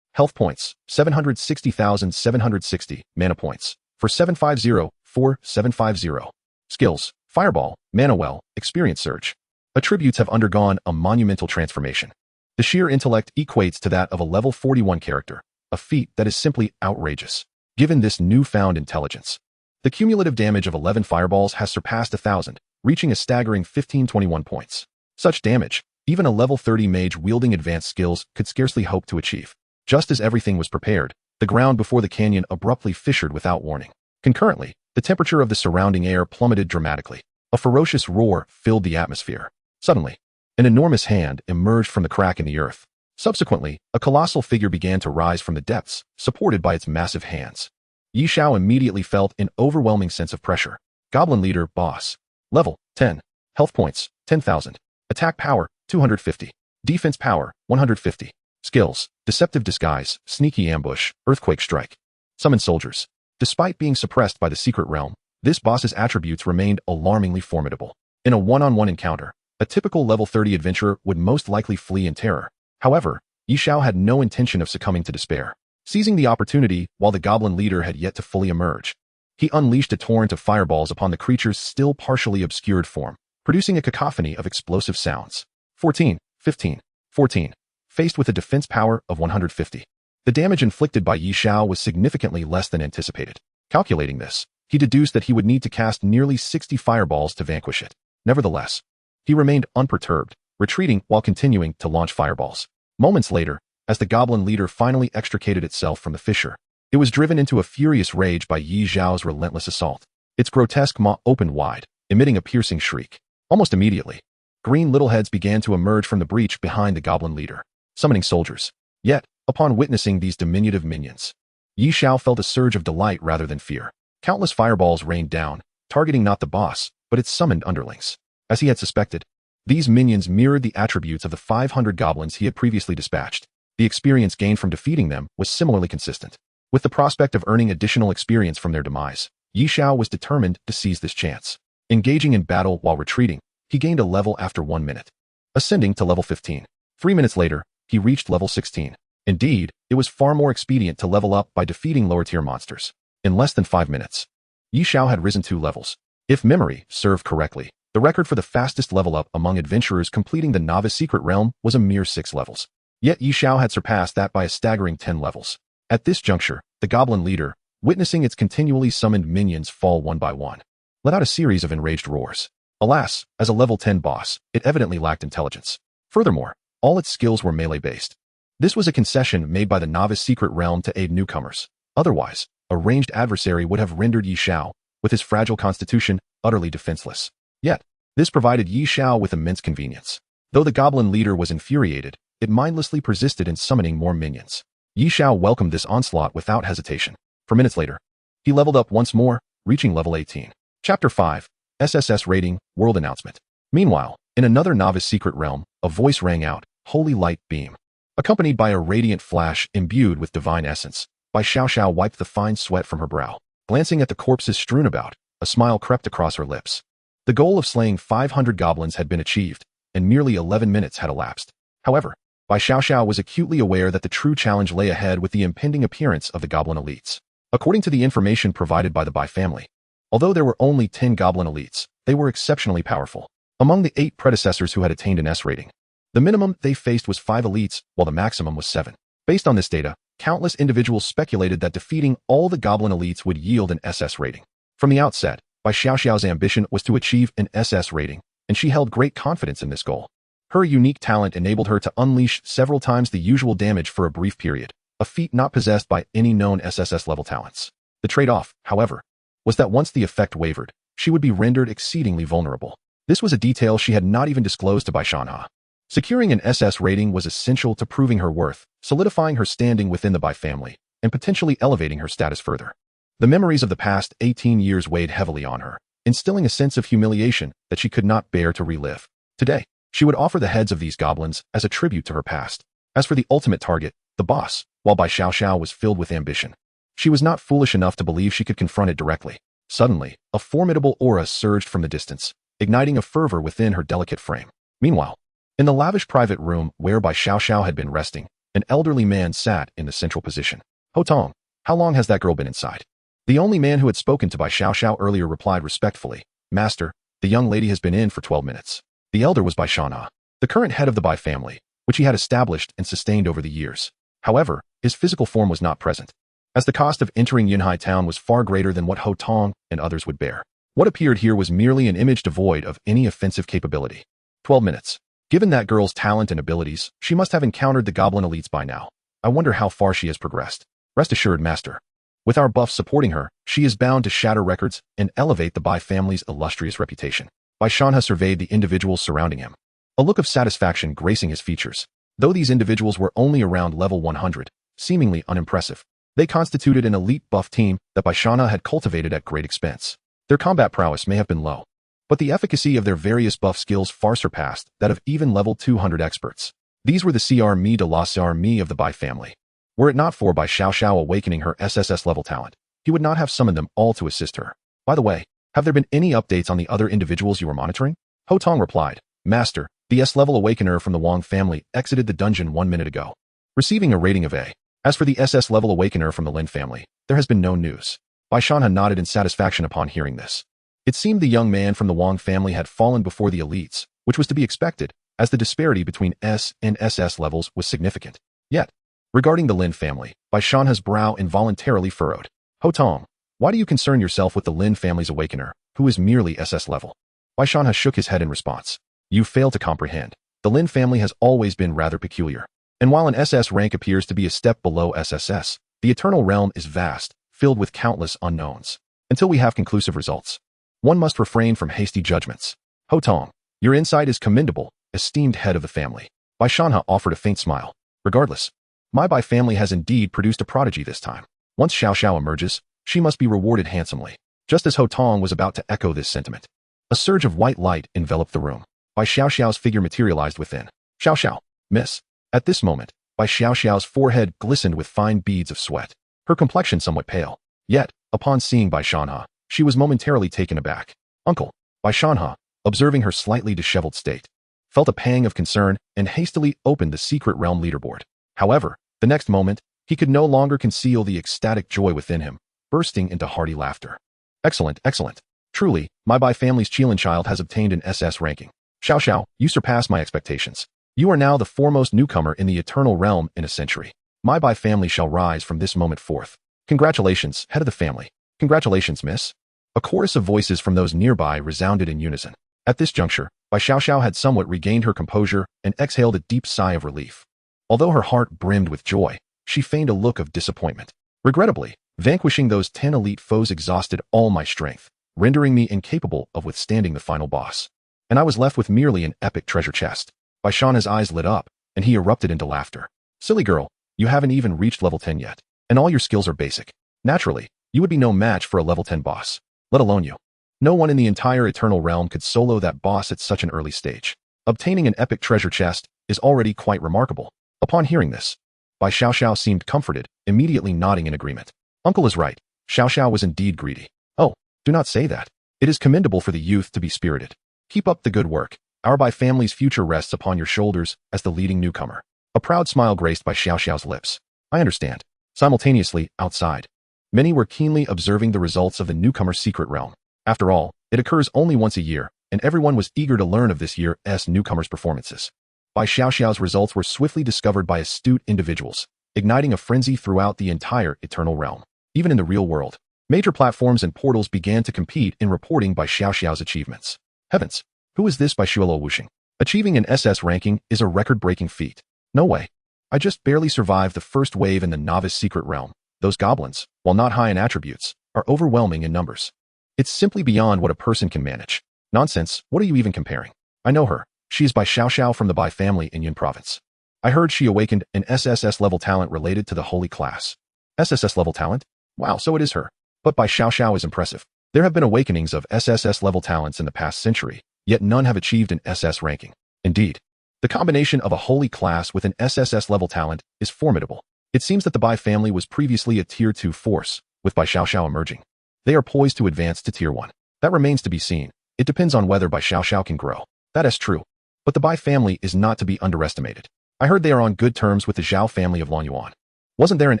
Health points, 760,760. Mana points, for 750,4750. Skills, Fireball, Manhwaedit, Experience Surge. Attributes have undergone a monumental transformation. The sheer intellect equates to that of a level 41 character, a feat that is simply outrageous, given this newfound intelligence. The cumulative damage of 11 fireballs has surpassed 1,000, reaching a staggering 1521 points. Such damage, even a level 30 mage wielding advanced skills could scarcely hope to achieve. Just as everything was prepared, the ground before the canyon abruptly fissured without warning. Concurrently, the temperature of the surrounding air plummeted dramatically. A ferocious roar filled the atmosphere. Suddenly, an enormous hand emerged from the crack in the earth. Subsequently, a colossal figure began to rise from the depths, supported by its massive hands. Xiao immediately felt an overwhelming sense of pressure. Goblin Leader, Boss. Level, 10. Health points, 10,000. Attack power, 250. Defense power, 150. Skills, Deceptive Disguise, Sneaky Ambush, Earthquake Strike. Summon Soldiers. Despite being suppressed by the secret realm, this boss's attributes remained alarmingly formidable. In a one-on-one encounter, a typical level 30 adventurer would most likely flee in terror. However, Xiao had no intention of succumbing to despair. Seizing the opportunity while the goblin leader had yet to fully emerge, he unleashed a torrent of fireballs upon the creature's still partially obscured form, producing a cacophony of explosive sounds. 14, 15, 14. Faced with a defense power of 150. The damage inflicted by Xiao was significantly less than anticipated. Calculating this, he deduced that he would need to cast nearly 60 fireballs to vanquish it. Nevertheless, he remained unperturbed, retreating while continuing to launch fireballs. Moments later, as the goblin leader finally extricated itself from the fissure, it was driven into a furious rage by Xiao's relentless assault. Its grotesque maw opened wide, emitting a piercing shriek. Almost immediately, green little heads began to emerge from the breach behind the goblin leader, summoning soldiers. Yet, upon witnessing these diminutive minions, Xiao felt a surge of delight rather than fear. Countless fireballs rained down, targeting not the boss, but its summoned underlings. As he had suspected, these minions mirrored the attributes of the 500 goblins he had previously dispatched. The experience gained from defeating them was similarly consistent. With the prospect of earning additional experience from their demise, Xiao was determined to seize this chance. Engaging in battle while retreating, he gained a level after 1 minute, ascending to level 15. 3 minutes later, he reached level 16. Indeed, it was far more expedient to level up by defeating lower-tier monsters. In less than 5 minutes, Xiao had risen 2 levels. If memory served correctly, the record for the fastest level up among adventurers completing the novice secret realm was a mere 6 levels. Yet Xiao had surpassed that by a staggering 10 levels. At this juncture, the goblin leader, witnessing its continually summoned minions fall one by one, let out a series of enraged roars. Alas, as a level 10 boss, it evidently lacked intelligence. Furthermore, all its skills were melee-based. This was a concession made by the novice secret realm to aid newcomers. Otherwise, a ranged adversary would have rendered Xiao, with his fragile constitution, utterly defenseless. Yet, this provided Xiao with immense convenience. Though the goblin leader was infuriated, it mindlessly persisted in summoning more minions. Xiao welcomed this onslaught without hesitation. 4 minutes later, he leveled up once more, reaching level 18. Chapter 5. SSS Rating, World Announcement. Meanwhile, in another novice secret realm, a voice rang out, Holy Light Beam. Accompanied by a radiant flash imbued with divine essence, Xiao wiped the fine sweat from her brow. Glancing at the corpses strewn about, a smile crept across her lips. The goal of slaying 500 goblins had been achieved, and merely 11 minutes had elapsed. However, Xiao was acutely aware that the true challenge lay ahead with the impending appearance of the goblin elites. According to the information provided by the Bai family, although there were only 10 goblin elites, they were exceptionally powerful. Among the 8 predecessors who had attained an S rating, the minimum they faced was 5 elites, while the maximum was 7. Based on this data, countless individuals speculated that defeating all the goblin elites would yield an SS rating. From the outset, Xiao's ambition was to achieve an SS rating, and she held great confidence in this goal. Her unique talent enabled her to unleash several times the usual damage for a brief period, a feat not possessed by any known SSS-level talents. The trade-off, however, was that once the effect wavered, she would be rendered exceedingly vulnerable. This was a detail she had not even disclosed to Baishanha. Securing an SS rating was essential to proving her worth, solidifying her standing within the Bai family, and potentially elevating her status further. The memories of the past 18 years weighed heavily on her, instilling a sense of humiliation that she could not bear to relive. Today, she would offer the heads of these goblins as a tribute to her past. As for the ultimate target, the boss, while Bai Xiao was filled with ambition, she was not foolish enough to believe she could confront it directly. Suddenly, a formidable aura surged from the distance, igniting a fervor within her delicate frame. Meanwhile, in the lavish private room where Bai Xiao had been resting, an elderly man sat in the central position. Ho Tong, how long has that girl been inside? The only man who had spoken to Bai Xiao earlier replied respectfully, Master, the young lady has been in for 12 minutes. The elder was Bai Shanha, the current head of the Bai family, which he had established and sustained over the years. However, his physical form was not present, as the cost of entering Yunhai town was far greater than what Ho Tong and others would bear. What appeared here was merely an image devoid of any offensive capability. 12 minutes. Given that girl's talent and abilities, she must have encountered the goblin elites by now. I wonder how far she has progressed. Rest assured, Master. With our buffs supporting her, she is bound to shatter records and elevate the Bai family's illustrious reputation. Bai Shanha surveyed the individuals surrounding him, a look of satisfaction gracing his features. Though these individuals were only around level 100, seemingly unimpressive, they constituted an elite buff team that Bai Shanha had cultivated at great expense. Their combat prowess may have been low, but the efficacy of their various buff skills far surpassed that of even level 200 experts. These were the CR de la CR of the Bai family. Were it not for Bai Xiao awakening her SSS level talent, he would not have summoned them all to assist her. By the way, have there been any updates on the other individuals you were monitoring? Ho Tong replied, Master, the S-level awakener from the Wang family exited the dungeon 1 minute ago, receiving a rating of A. As for the SS-level awakener from the Lin family, there has been no news. Bai Shanha nodded in satisfaction upon hearing this. It seemed the young man from the Wang family had fallen before the elites, which was to be expected, as the disparity between S and SS levels was significant. Yet, regarding the Lin family, Bai Shanha's brow involuntarily furrowed. Ho Tong, why do you concern yourself with the Lin family's awakener, who is merely SS level? Bai Shanha shook his head in response. You fail to comprehend. The Lin family has always been rather peculiar. And while an SS rank appears to be a step below SSS, the eternal realm is vast, filled with countless unknowns. Until we have conclusive results, one must refrain from hasty judgments. Ho Tong, your insight is commendable, esteemed head of the family. Bai Shanha offered a faint smile. Regardless, my Bai family has indeed produced a prodigy this time. Once Xiao emerges, she must be rewarded handsomely. Just as Ho Tong was about to echo this sentiment, a surge of white light enveloped the room. Bai Xiao's figure materialized within. Xiao, miss. At this moment, Bai Xiao's forehead glistened with fine beads of sweat, her complexion somewhat pale. Yet, upon seeing Bai Shanha, she was momentarily taken aback. Uncle, Bai Shanha, observing her slightly disheveled state, felt a pang of concern and hastily opened the secret realm leaderboard. However, the next moment, he could no longer conceal the ecstatic joy within him, bursting into hearty laughter. Excellent. Truly, my Bai family's Qilin child has obtained an SS ranking. Xiao, you surpass my expectations. You are now the foremost newcomer in the eternal realm in a century. My Bai family shall rise from this moment forth. Congratulations, head of the family. Congratulations, miss. A chorus of voices from those nearby resounded in unison. At this juncture, Bai Xiao had somewhat regained her composure and exhaled a deep sigh of relief. Although her heart brimmed with joy, she feigned a look of disappointment. Regrettably, vanquishing those 10 elite foes exhausted all my strength, rendering me incapable of withstanding the final boss. And I was left with merely an epic treasure chest. Bai Shanha's eyes lit up, and he erupted into laughter. Silly girl, you haven't even reached level 10 yet, and all your skills are basic. Naturally, you would be no match for a level 10 boss, let alone you. No one in the entire Eternal Realm could solo that boss at such an early stage. Obtaining an epic treasure chest is already quite remarkable. Upon hearing this, Bai Xiao seemed comforted, immediately nodding in agreement. Uncle is right. Xiao was indeed greedy. Oh, do not say that. It is commendable for the youth to be spirited. Keep up the good work. Our Bai family's future rests upon your shoulders as the leading newcomer. A proud smile graced Bai Xiao's lips. I understand. Simultaneously, outside, many were keenly observing the results of the newcomer's secret realm. After all, it occurs only once a year, and everyone was eager to learn of this year's newcomer's performances. Bai Xiao's results were swiftly discovered by astute individuals, igniting a frenzy throughout the entire Eternal Realm. Even in the real world, major platforms and portals began to compete in reporting Bai Xiao's achievements. Heavens! Who is this Bai Xiao wuxing? Achieving an SS ranking is a record-breaking feat. No way. I just barely survived the first wave in the novice secret realm. Those goblins, while not high in attributes, are overwhelming in numbers. It's simply beyond what a person can manage. Nonsense, what are you even comparing? I know her. She is by Xiao from the Bai family in Yun province. I heard she awakened an SSS level talent related to the holy class. SSS level talent? Wow, so it is her. But Bai Xiao is impressive. There have been awakenings of SSS level talents in the past century, yet none have achieved an SS ranking. Indeed, the combination of a holy class with an SSS level talent is formidable. It seems that the Bai family was previously a tier 2 force, with Bai Xiao emerging. They are poised to advance to tier 1. That remains to be seen. It depends on whether Bai Xiao can grow. That is true. But the Bai family is not to be underestimated. I heard they are on good terms with the Xiao family of Longyuan. Wasn't there an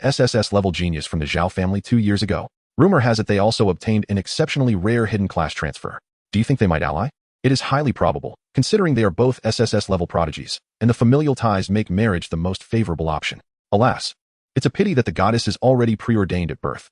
SSS level genius from the Xiao family 2 years ago? Rumor has it they also obtained an exceptionally rare hidden class transfer. Do you think they might ally? It is highly probable, considering they are both SSS level prodigies, and the familial ties make marriage the most favorable option. Alas, it's a pity that the goddess is already preordained at birth.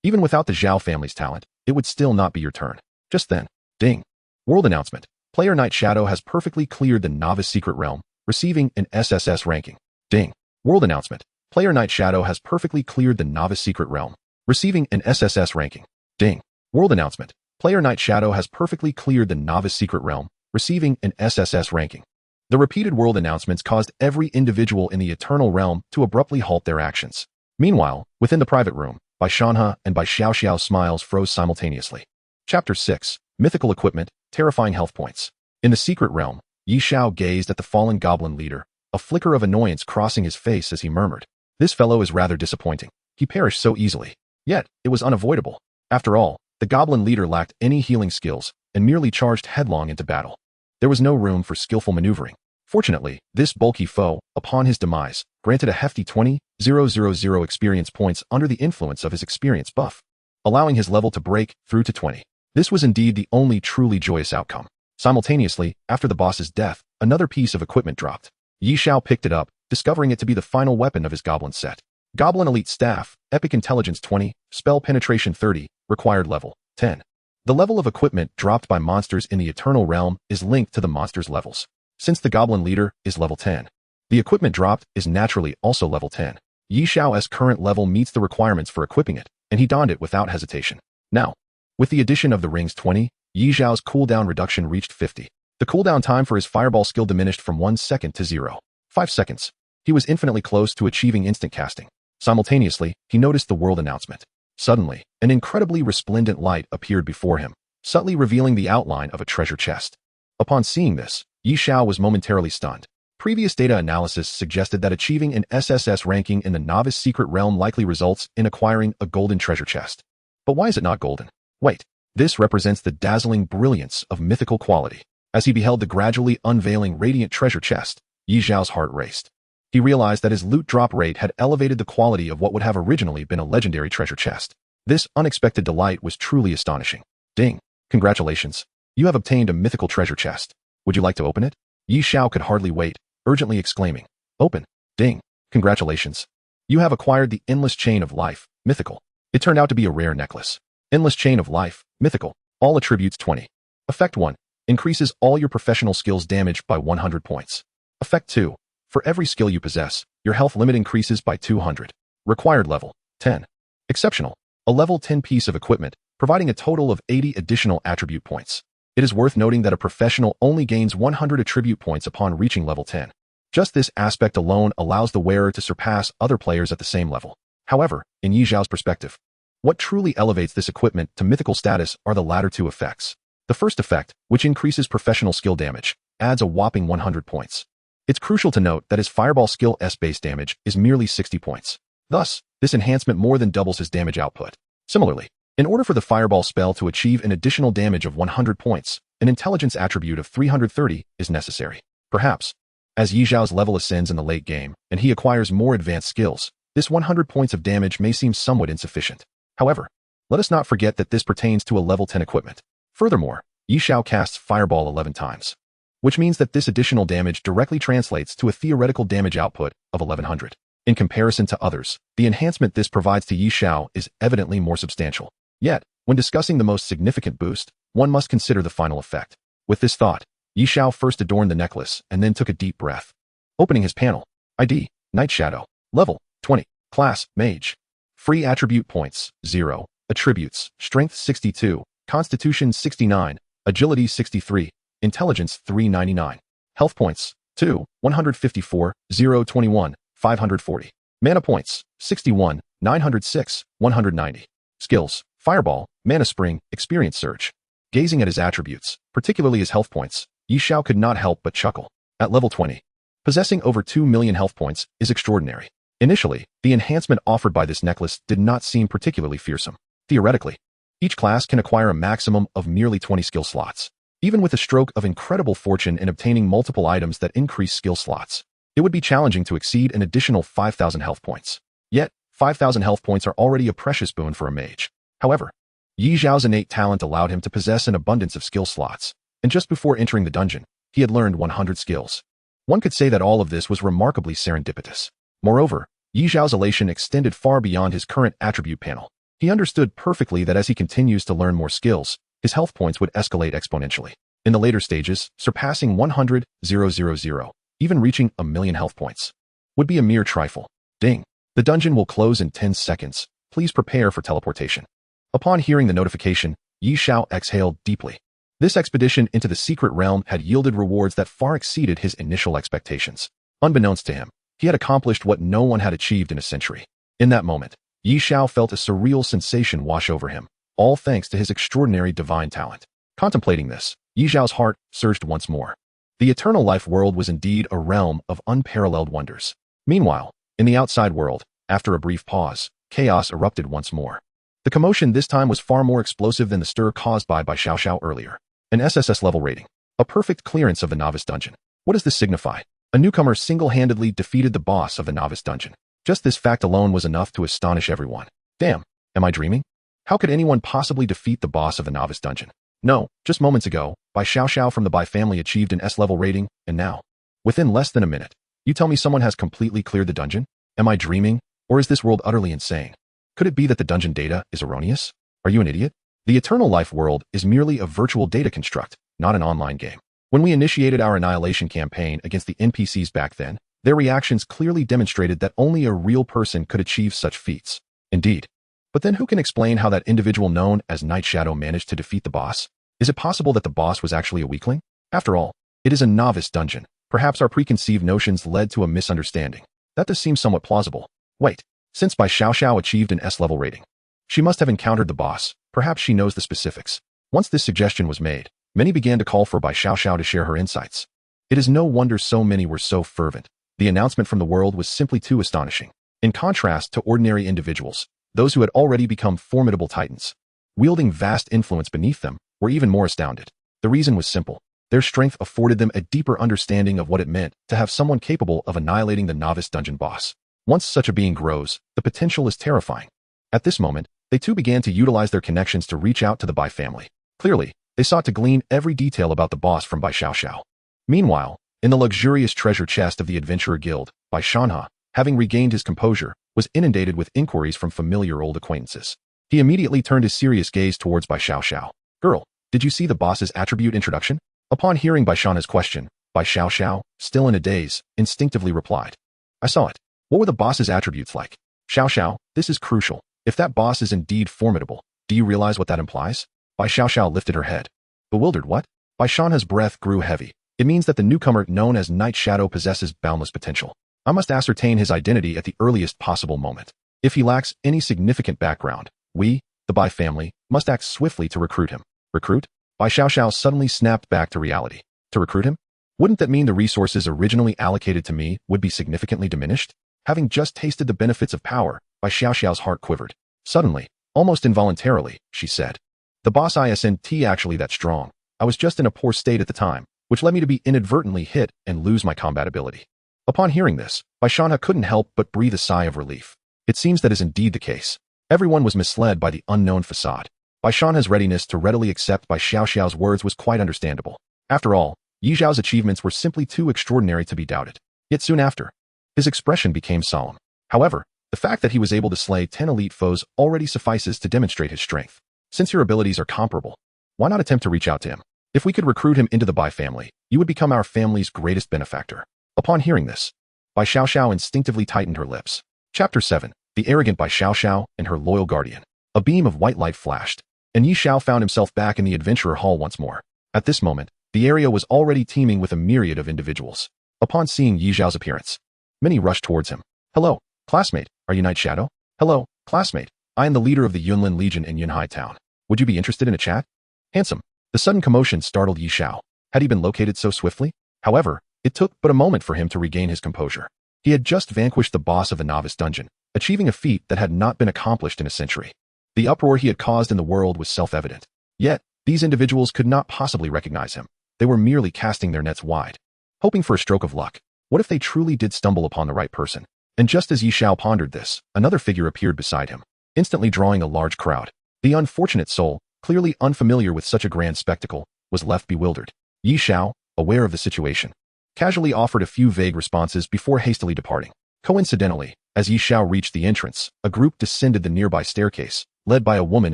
Even without the Xiao family's talent, it would still not be your turn. Just then, ding. World announcement. Player Knight Shadow has perfectly cleared the novice secret realm, receiving an SSS ranking. Ding. World announcement. Player Knight Shadow has perfectly cleared the novice secret realm, receiving an SSS ranking. Ding. World announcement. Player Knight Shadow has perfectly cleared the novice secret realm, receiving an SSS ranking. The repeated world announcements caused every individual in the Eternal Realm to abruptly halt their actions. Meanwhile, within the private room, Bai Shanhe and Bai Xiao smiles froze simultaneously. Chapter 6. Mythical Equipment, Terrifying Health Points. In the secret realm, Xiao gazed at the fallen goblin leader, a flicker of annoyance crossing his face as he murmured, "This fellow is rather disappointing. He perished so easily. Yet, it was unavoidable. After all, the goblin leader lacked any healing skills and merely charged headlong into battle. There was no room for skillful maneuvering. Fortunately, this bulky foe, upon his demise, granted a hefty 20,000 experience points under the influence of his experience buff, allowing his level to break through to 20. This was indeed the only truly joyous outcome. Simultaneously, after the boss's death, another piece of equipment dropped. Xiao picked it up, discovering it to be the final weapon of his goblin set. Goblin Elite Staff, Epic Intelligence 20, Spell Penetration 30, Required Level 10. The level of equipment dropped by monsters in the Eternal Realm is linked to the monster's levels. Since the Goblin Leader is level 10, the equipment dropped is naturally also level 10. Xiao's current level meets the requirements for equipping it, and he donned it without hesitation. Now, with the addition of the rings 20, Xiao's cooldown reduction reached 50. The cooldown time for his fireball skill diminished from 1 second to 0.5 seconds. He was infinitely close to achieving instant casting. Simultaneously, he noticed the world announcement. Suddenly, an incredibly resplendent light appeared before him, subtly revealing the outline of a treasure chest. Upon seeing this, Xiao was momentarily stunned. Previous data analysis suggested that achieving an SSS ranking in the novice secret realm likely results in acquiring a golden treasure chest. But why is it not golden? Wait, this represents the dazzling brilliance of mythical quality. As he beheld the gradually unveiling radiant treasure chest, Xiao's heart raced. He realized that his loot drop rate had elevated the quality of what would have originally been a legendary treasure chest. This unexpected delight was truly astonishing. Ding! Congratulations! You have obtained a mythical treasure chest. Would you like to open it? Xiao could hardly wait, urgently exclaiming, "Open!" Ding! Congratulations! You have acquired the Endless Chain of Life, mythical. It turned out to be a rare necklace. Endless Chain of Life, mythical. All attributes 20. Effect 1. Increases all your professional skills damage by 100 points. Effect 2. For every skill you possess, your health limit increases by 200. Required level 10. Exceptional. A level 10 piece of equipment, providing a total of 80 additional attribute points. It is worth noting that a professional only gains 100 attribute points upon reaching level 10. Just this aspect alone allows the wearer to surpass other players at the same level. However, in Xiao's perspective, what truly elevates this equipment to mythical status are the latter two effects. The first effect, which increases professional skill damage, adds a whopping 100 points. It's crucial to note that his fireball skill S base damage is merely 60 points. Thus, this enhancement more than doubles his damage output. Similarly, in order for the fireball spell to achieve an additional damage of 100 points, an intelligence attribute of 330 is necessary. Perhaps, as Xiao's level ascends in the late game and he acquires more advanced skills, this 100 points of damage may seem somewhat insufficient. However, let us not forget that this pertains to a level 10 equipment. Furthermore, Xiao casts Fireball 11 times, which means that this additional damage directly translates to a theoretical damage output of 1100. In comparison to others, the enhancement this provides to Xiao is evidently more substantial. Yet, when discussing the most significant boost, one must consider the final effect. With this thought, Yi Xiao first adorned the necklace and then took a deep breath. Opening his panel. ID, Night Shadow. Level, 20. Class, Mage. Free attribute points, 0. Attributes, Strength 62, Constitution 69, Agility 63, Intelligence 399. Health points, 2, 154, 021, 540. Mana points, 61, 906, 190. Skills, Fireball, Mana Spring, Experience Surge. Gazing at his attributes, particularly his health points, Yi Xiao could not help but chuckle. At level 20, possessing over 2 million health points is extraordinary. Initially, the enhancement offered by this necklace did not seem particularly fearsome. Theoretically, each class can acquire a maximum of merely 20 skill slots. Even with a stroke of incredible fortune in obtaining multiple items that increase skill slots, it would be challenging to exceed an additional 5,000 health points. Yet, 5,000 health points are already a precious boon for a mage. However, Yi Xiao's innate talent allowed him to possess an abundance of skill slots, and just before entering the dungeon, he had learned 100 skills. One could say that all of this was remarkably serendipitous. Moreover, Yi Xiao's elation extended far beyond his current attribute panel. He understood perfectly that as he continues to learn more skills, his health points would escalate exponentially. In the later stages, surpassing 100,000, even reaching 1,000,000 health points, would be a mere trifle. Ding. The dungeon will close in 10 seconds. Please prepare for teleportation. Upon hearing the notification, Yi Xiao exhaled deeply. This expedition into the secret realm had yielded rewards that far exceeded his initial expectations. Unbeknownst to him, he had accomplished what no one had achieved in a century. In that moment, Yi Xiao felt a surreal sensation wash over him, all thanks to his extraordinary divine talent. Contemplating this, Yi Xiao's heart surged once more. The eternal life world was indeed a realm of unparalleled wonders. Meanwhile, in the outside world, after a brief pause, chaos erupted once more. The commotion this time was far more explosive than the stir caused by Xiao earlier. An SSS level rating. A perfect clearance of the novice dungeon. What does this signify? A newcomer single-handedly defeated the boss of the novice dungeon. Just this fact alone was enough to astonish everyone. Damn, am I dreaming? How could anyone possibly defeat the boss of the novice dungeon? No, just moments ago, Xiao from the Bai family achieved an S-level rating, and now, within less than a minute, you tell me someone has completely cleared the dungeon? Am I dreaming, or is this world utterly insane? Could it be that the dungeon data is erroneous? Are you an idiot? The eternal life world is merely a virtual data construct, not an online game. When we initiated our annihilation campaign against the NPCs back then, their reactions clearly demonstrated that only a real person could achieve such feats. Indeed. But then who can explain how that individual known as Night Shadow managed to defeat the boss? Is it possible that the boss was actually a weakling? After all, it is a novice dungeon. Perhaps our preconceived notions led to a misunderstanding. That does seem somewhat plausible. Wait, since Xiao achieved an S-level rating, she must have encountered the boss. Perhaps she knows the specifics. Once this suggestion was made, many began to call for Xiao to share her insights. It is no wonder so many were so fervent. The announcement from the world was simply too astonishing. In contrast to ordinary individuals, those who had already become formidable titans, wielding vast influence beneath them, were even more astounded. The reason was simple. Their strength afforded them a deeper understanding of what it meant to have someone capable of annihilating the novice dungeon boss. Once such a being grows, the potential is terrifying. At this moment, they too began to utilize their connections to reach out to the Bai family. Clearly, they sought to glean every detail about the boss from Xiao. Meanwhile, in the luxurious treasure chest of the Adventurer Guild, Shanha, having regained his composure, was inundated with inquiries from familiar old acquaintances. He immediately turned his serious gaze towards Xiao. Girl, did you see the boss's attribute introduction? Upon hearing Shanha's question, Xiao, still in a daze, instinctively replied. I saw it. What were the boss's attributes like? Xiao, this is crucial. If that boss is indeed formidable, do you realize what that implies? Xiao lifted her head. Bewildered what? Shanha's breath grew heavy. It means that the newcomer known as Night Shadow possesses boundless potential. I must ascertain his identity at the earliest possible moment. If he lacks any significant background, we, the Bai family, must act swiftly to recruit him. Recruit? Xiao suddenly snapped back to reality. To recruit him? Wouldn't that mean the resources originally allocated to me would be significantly diminished? Having just tasted the benefits of power, Xiao's heart quivered. Suddenly, almost involuntarily, she said, the boss isn't actually that strong. I was just in a poor state at the time, which led me to be inadvertently hit and lose my combat ability. Upon hearing this, Shanha couldn't help but breathe a sigh of relief. It seems that is indeed the case. Everyone was misled by the unknown facade. Shanha's readiness to readily accept Xiao's words was quite understandable. After all, Yi Xiao's achievements were simply too extraordinary to be doubted. Yet soon after, his expression became solemn. However, the fact that he was able to slay 10 elite foes already suffices to demonstrate his strength. Since your abilities are comparable, why not attempt to reach out to him? If we could recruit him into the Bai family, you would become our family's greatest benefactor. Upon hearing this, Bai Xiao instinctively tightened her lips. Chapter 7. The arrogant Bai Xiao and her loyal guardian. A beam of white light flashed, and Yi Xiao found himself back in the adventurer hall once more. At this moment, the area was already teeming with a myriad of individuals. Upon seeing Yi Xiao's appearance, many rushed towards him. Hello, classmate, are you Night Shadow? Hello, classmate, I am the leader of the Yunlin Legion in Yunhai Town. Would you be interested in a chat? Handsome. The sudden commotion startled Yi Xiao. Had he been located so swiftly? However, it took but a moment for him to regain his composure. He had just vanquished the boss of a novice dungeon, achieving a feat that had not been accomplished in a century. The uproar he had caused in the world was self-evident. Yet, these individuals could not possibly recognize him. They were merely casting their nets wide, hoping for a stroke of luck. What if they truly did stumble upon the right person? And just as Yi Xiao pondered this, another figure appeared beside him, instantly drawing a large crowd. The unfortunate soul, clearly unfamiliar with such a grand spectacle, was left bewildered. Yi Xiao, aware of the situation, casually offered a few vague responses before hastily departing. Coincidentally, as Yi Xiao reached the entrance, a group descended the nearby staircase, led by a woman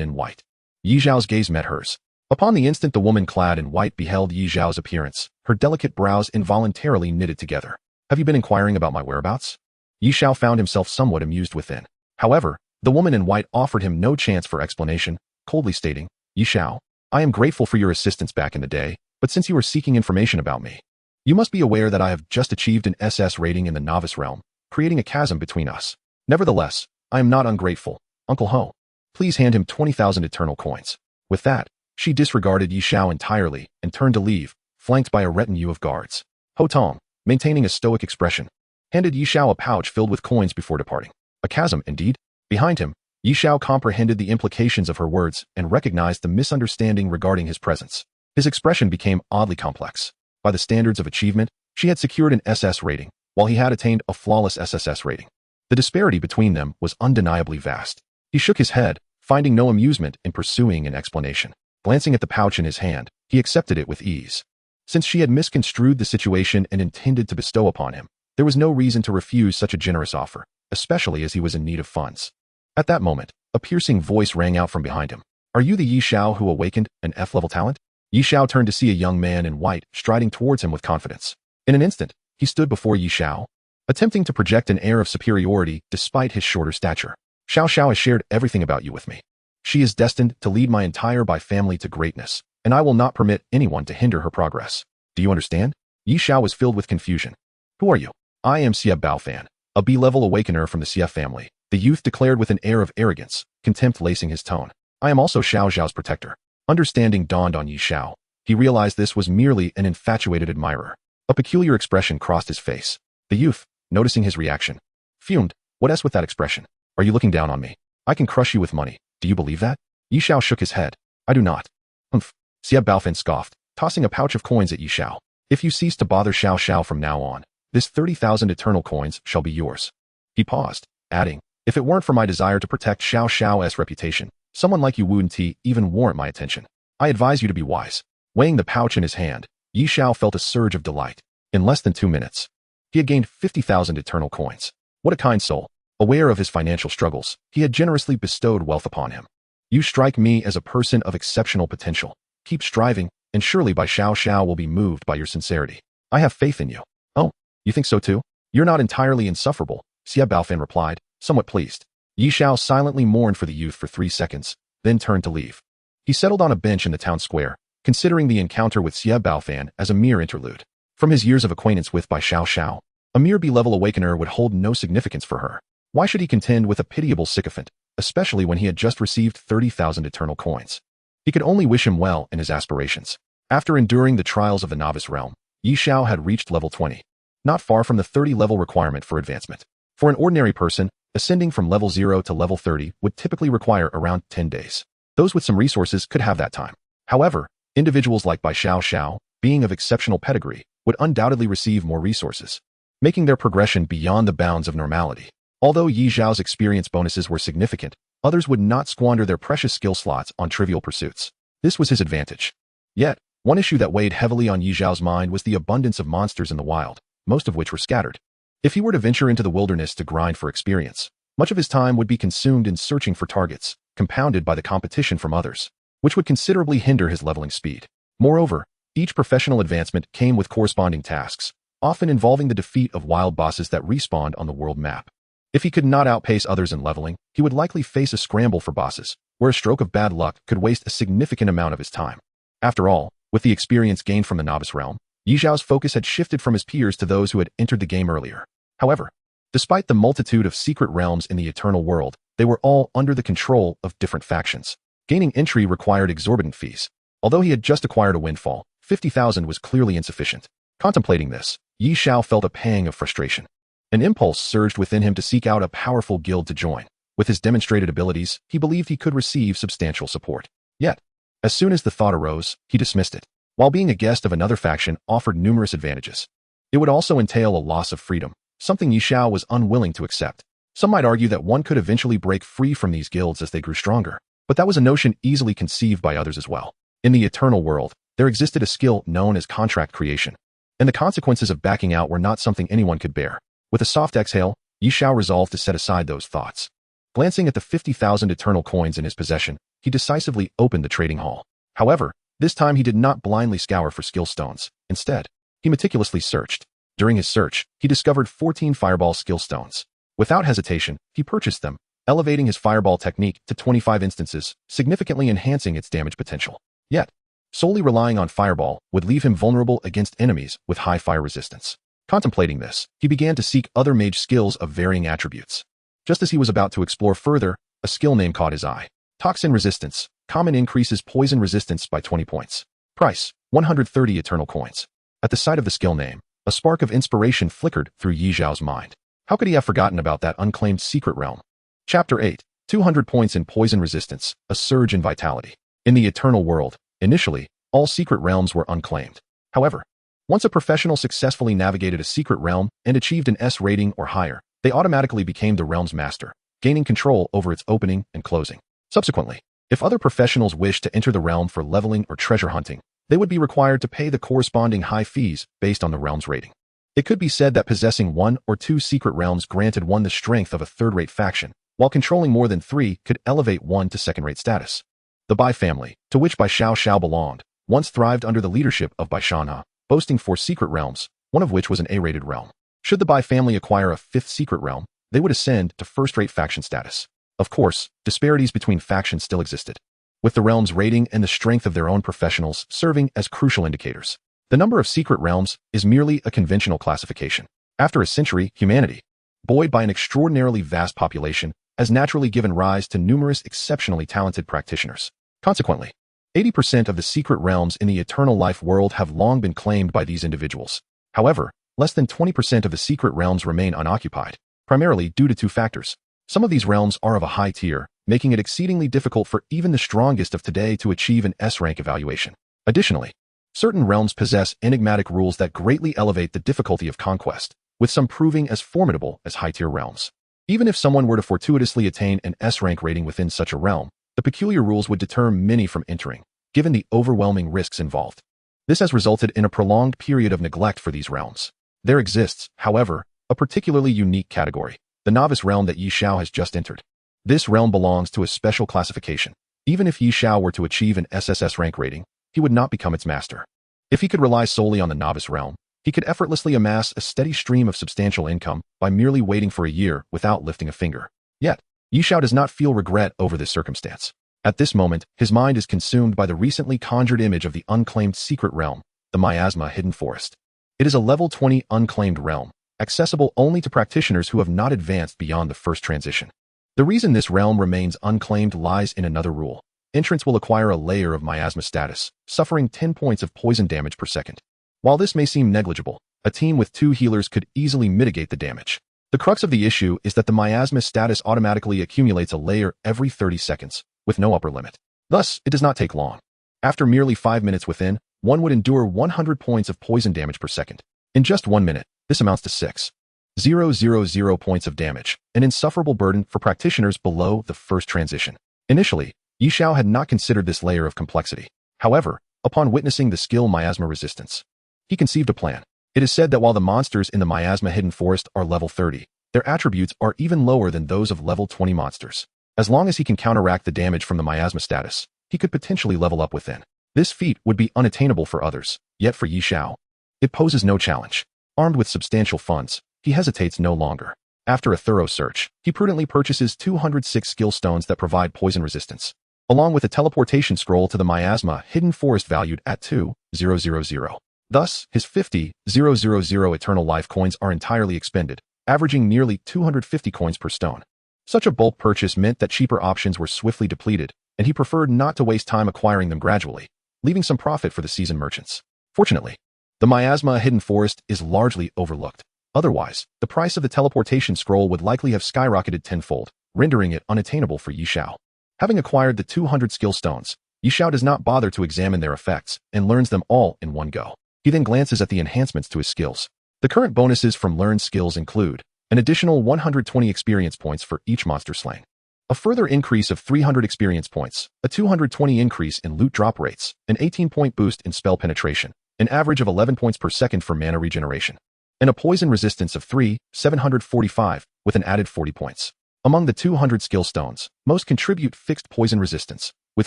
in white. Yi Xiao's gaze met hers. Upon the instant the woman clad in white beheld Yi Xiao's appearance, her delicate brows involuntarily knitted together. Have you been inquiring about my whereabouts? Yi Xiao found himself somewhat amused within. However, the woman in white offered him no chance for explanation, coldly stating, Yi Xiao, I am grateful for your assistance back in the day, but since you are seeking information about me, you must be aware that I have just achieved an SS rating in the novice realm, creating a chasm between us. Nevertheless, I am not ungrateful. Uncle Ho, please hand him 20,000 eternal coins. With that, she disregarded Yi Xiao entirely and turned to leave, flanked by a retinue of guards. Ho Tong, maintaining a stoic expression, handed Yi Xiao a pouch filled with coins before departing. A chasm, indeed. Behind him, Yi Xiao comprehended the implications of her words and recognized the misunderstanding regarding his presence. His expression became oddly complex. By the standards of achievement, she had secured an SS rating, while he had attained a flawless SSS rating. The disparity between them was undeniably vast. He shook his head, finding no amusement in pursuing an explanation. Glancing at the pouch in his hand, he accepted it with ease. Since she had misconstrued the situation and intended to bestow upon him, there was no reason to refuse such a generous offer, especially as he was in need of funds. At that moment, a piercing voice rang out from behind him. Are you the Yi Xiao who awakened an F-level talent? Yi Xiao turned to see a young man in white striding towards him with confidence. In an instant, he stood before Yi Xiao, attempting to project an air of superiority despite his shorter stature. Xiao has shared everything about you with me. She is destined to lead my entire Bai family to greatness, and I will not permit anyone to hinder her progress. Do you understand? Yi Xiao was filled with confusion. Who are you? I am Xie Baofan, a B-level awakener from the Xie family, the youth declared with an air of arrogance, contempt lacing his tone. I am also Xiao Xiao's protector. Understanding dawned on Yi Xiao. He realized this was merely an infatuated admirer. A peculiar expression crossed his face. The youth, noticing his reaction, fumed. What else with that expression? Are you looking down on me? I can crush you with money. Do you believe that? Yi Xiao shook his head. I do not. Humph. Xie Baofan scoffed, tossing a pouch of coins at Yi Xiao. If you cease to bother Xiao from now on, this 30,000 eternal coins shall be yours. He paused, adding, if it weren't for my desire to protect Xiao's reputation, someone like you wouldn't even warrant my attention. I advise you to be wise. Weighing the pouch in his hand, Yi Xiao felt a surge of delight. In less than 2 minutes, he had gained 50,000 eternal coins. What a kind soul. Aware of his financial struggles, he had generously bestowed wealth upon him. You strike me as a person of exceptional potential. Keep striving, and surely Bai Xiao will be moved by your sincerity. I have faith in you. Oh, you think so too? You're not entirely insufferable, Xie Baofan replied, somewhat pleased. Yi Xiao silently mourned for the youth for 3 seconds, then turned to leave. He settled on a bench in the town square, considering the encounter with Xie Baofan as a mere interlude. From his years of acquaintance with Bai Xiao, a mere B-level awakener would hold no significance for her. Why should he contend with a pitiable sycophant, especially when he had just received 30,000 eternal coins? He could only wish him well in his aspirations. After enduring the trials of the novice realm, Yi Xiao had reached level 20, not far from the 30-level requirement for advancement. For an ordinary person, ascending from level 0 to level 30 would typically require around 10 days. Those with some resources could have that time. However, individuals like Bai Xiao, being of exceptional pedigree, would undoubtedly receive more resources, making their progression beyond the bounds of normality. Although Yi Xiao's experience bonuses were significant, others would not squander their precious skill slots on trivial pursuits. This was his advantage. Yet, one issue that weighed heavily on Yi Xiao's mind was the abundance of monsters in the wild, most of which were scattered. If he were to venture into the wilderness to grind for experience, much of his time would be consumed in searching for targets, compounded by the competition from others, which would considerably hinder his leveling speed. Moreover, each professional advancement came with corresponding tasks, often involving the defeat of wild bosses that respawned on the world map. If he could not outpace others in leveling, he would likely face a scramble for bosses, where a stroke of bad luck could waste a significant amount of his time. After all, with the experience gained from the novice realm, Xiao's focus had shifted from his peers to those who had entered the game earlier. However, despite the multitude of secret realms in the eternal world, they were all under the control of different factions. Gaining entry required exorbitant fees. Although he had just acquired a windfall, 50,000 was clearly insufficient. Contemplating this, Xiao felt a pang of frustration. An impulse surged within him to seek out a powerful guild to join. With his demonstrated abilities, he believed he could receive substantial support. Yet, as soon as the thought arose, he dismissed it. While being a guest of another faction offered numerous advantages, it would also entail a loss of freedom, something Xiao was unwilling to accept. Some might argue that one could eventually break free from these guilds as they grew stronger, but that was a notion easily conceived by others as well. In the eternal world, there existed a skill known as contract creation, and the consequences of backing out were not something anyone could bear. With a soft exhale, Xiao resolved to set aside those thoughts. Glancing at the 50,000 eternal coins in his possession, he decisively opened the trading hall. However, this time he did not blindly scour for skill stones. Instead, he meticulously searched. During his search, he discovered 14 fireball skill stones. Without hesitation, he purchased them, elevating his fireball technique to 25 instances, significantly enhancing its damage potential. Yet, solely relying on fireball would leave him vulnerable against enemies with high fire resistance. Contemplating this, he began to seek other mage skills of varying attributes. Just as he was about to explore further, a skill name caught his eye. Toxin resistance. Common increases poison resistance by 20 points. Price, 130 eternal coins. At the sight of the skill name, a spark of inspiration flickered through Xiao's mind. How could he have forgotten about that unclaimed secret realm? Chapter 8. 200 points in poison resistance, a surge in vitality. In the eternal world, initially, all secret realms were unclaimed. However, once a professional successfully navigated a secret realm and achieved an S rating or higher, they automatically became the realm's master, gaining control over its opening and closing. Subsequently, if other professionals wished to enter the realm for leveling or treasure hunting, they would be required to pay the corresponding high fees based on the realm's rating. It could be said that possessing one or two secret realms granted one the strength of a third-rate faction, while controlling more than three could elevate one to second-rate status. The Bai family, to which Bai Xiao belonged, once thrived under the leadership of Bai Shanha, boasting 4 secret realms, one of which was an A-rated realm. Should the Bai family acquire a 5th secret realm, they would ascend to first-rate faction status. Of course, disparities between factions still existed, with the realm's rating and the strength of their own professionals serving as crucial indicators. The number of secret realms is merely a conventional classification. After a century, humanity, buoyed by an extraordinarily vast population, has naturally given rise to numerous exceptionally talented practitioners. Consequently, 80% of the secret realms in the eternal life world have long been claimed by these individuals. However, less than 20% of the secret realms remain unoccupied, primarily due to 2 factors. Some of these realms are of a high tier, making it exceedingly difficult for even the strongest of today to achieve an S-rank evaluation. Additionally, certain realms possess enigmatic rules that greatly elevate the difficulty of conquest, with some proving as formidable as high-tier realms. Even if someone were to fortuitously attain an S-rank rating within such a realm, the peculiar rules would deter many from entering, given the overwhelming risks involved. This has resulted in a prolonged period of neglect for these realms. There exists, however, a particularly unique category, the novice realm that Xiao has just entered. This realm belongs to a special classification. Even if Xiao were to achieve an SSS rank rating, he would not become its master. If he could rely solely on the novice realm, he could effortlessly amass a steady stream of substantial income by merely waiting for a year without lifting a finger. Yet, Xiao does not feel regret over this circumstance. At this moment, his mind is consumed by the recently conjured image of the unclaimed secret realm, the miasma hidden forest. It is a level 20 unclaimed realm, accessible only to practitioners who have not advanced beyond the first transition. The reason this realm remains unclaimed lies in another rule. Entrants will acquire a layer of miasma status, suffering 10 points of poison damage per second. While this may seem negligible, a team with 2 healers could easily mitigate the damage. The crux of the issue is that the miasma status automatically accumulates a layer every 30 seconds, with no upper limit. Thus, it does not take long. After merely 5 minutes within, one would endure 100 points of poison damage per second. In just 1 minute, this amounts to 6,000 points of damage, an insufferable burden for practitioners below the first transition. Initially, Xiao had not considered this layer of complexity. However, upon witnessing the skill miasma resistance, he conceived a plan. It is said that while the monsters in the miasma hidden forest are level 30, their attributes are even lower than those of level 20 monsters. As long as he can counteract the damage from the miasma status, he could potentially level up within. This feat would be unattainable for others, yet for Xiao, it poses no challenge. Armed with substantial funds, he hesitates no longer. After a thorough search, he prudently purchases 206 skill stones that provide poison resistance, along with a teleportation scroll to the miasma hidden forest valued at 2,000. Thus, his 50,000 eternal life coins are entirely expended, averaging nearly 250 coins per stone. Such a bulk purchase meant that cheaper options were swiftly depleted, and he preferred not to waste time acquiring them gradually, leaving some profit for the seasoned merchants. Fortunately, the miasma hidden forest is largely overlooked. Otherwise, the price of the teleportation scroll would likely have skyrocketed tenfold, rendering it unattainable for Xiao. Having acquired the 200 skill stones, Xiao does not bother to examine their effects and learns them all in one go. He then glances at the enhancements to his skills. The current bonuses from learned skills include an additional 120 experience points for each monster slain, a further increase of 300 experience points, a 220 increase in loot drop rates, an 18-point boost in spell penetration, an average of 11 points per second for mana regeneration, and a poison resistance of 745 with an added 40 points. Among the 200 skill stones, most contribute fixed poison resistance, with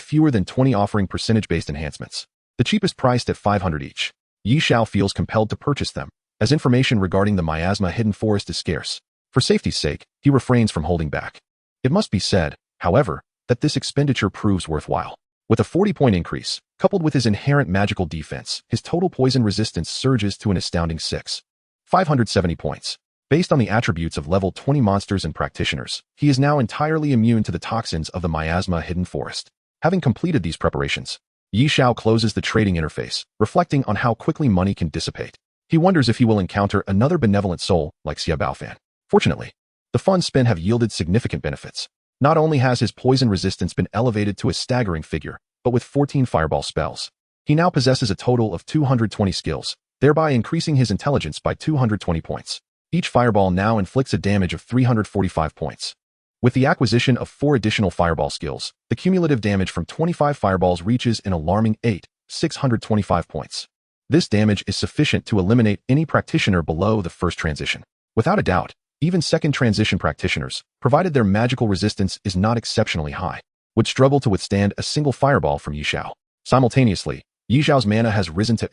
fewer than 20 offering percentage-based enhancements. The cheapest priced at 500 each. Xiao feels compelled to purchase them, as information regarding the miasma hidden forest is scarce. For safety's sake, he refrains from holding back. It must be said, however, that this expenditure proves worthwhile. With a 40-point increase, coupled with his inherent magical defense, his total poison resistance surges to an astounding 570 points. Based on the attributes of level 20 monsters and practitioners, he is now entirely immune to the toxins of the miasma hidden forest. Having completed these preparations, Xiao closes the trading interface, reflecting on how quickly money can dissipate. He wonders if he will encounter another benevolent soul like Xiao. Fortunately, the funds spent have yielded significant benefits. Not only has his poison resistance been elevated to a staggering figure, but with 14 fireball spells, he now possesses a total of 220 skills, thereby increasing his intelligence by 220 points. Each fireball now inflicts a damage of 345 points. With the acquisition of 4 additional fireball skills, the cumulative damage from 25 fireballs reaches an alarming 625 points. This damage is sufficient to eliminate any practitioner below the first transition. Without a doubt, even second transition practitioners, provided their magical resistance is not exceptionally high, would struggle to withstand a single fireball from Xiao. Simultaneously, Xiao's mana has risen to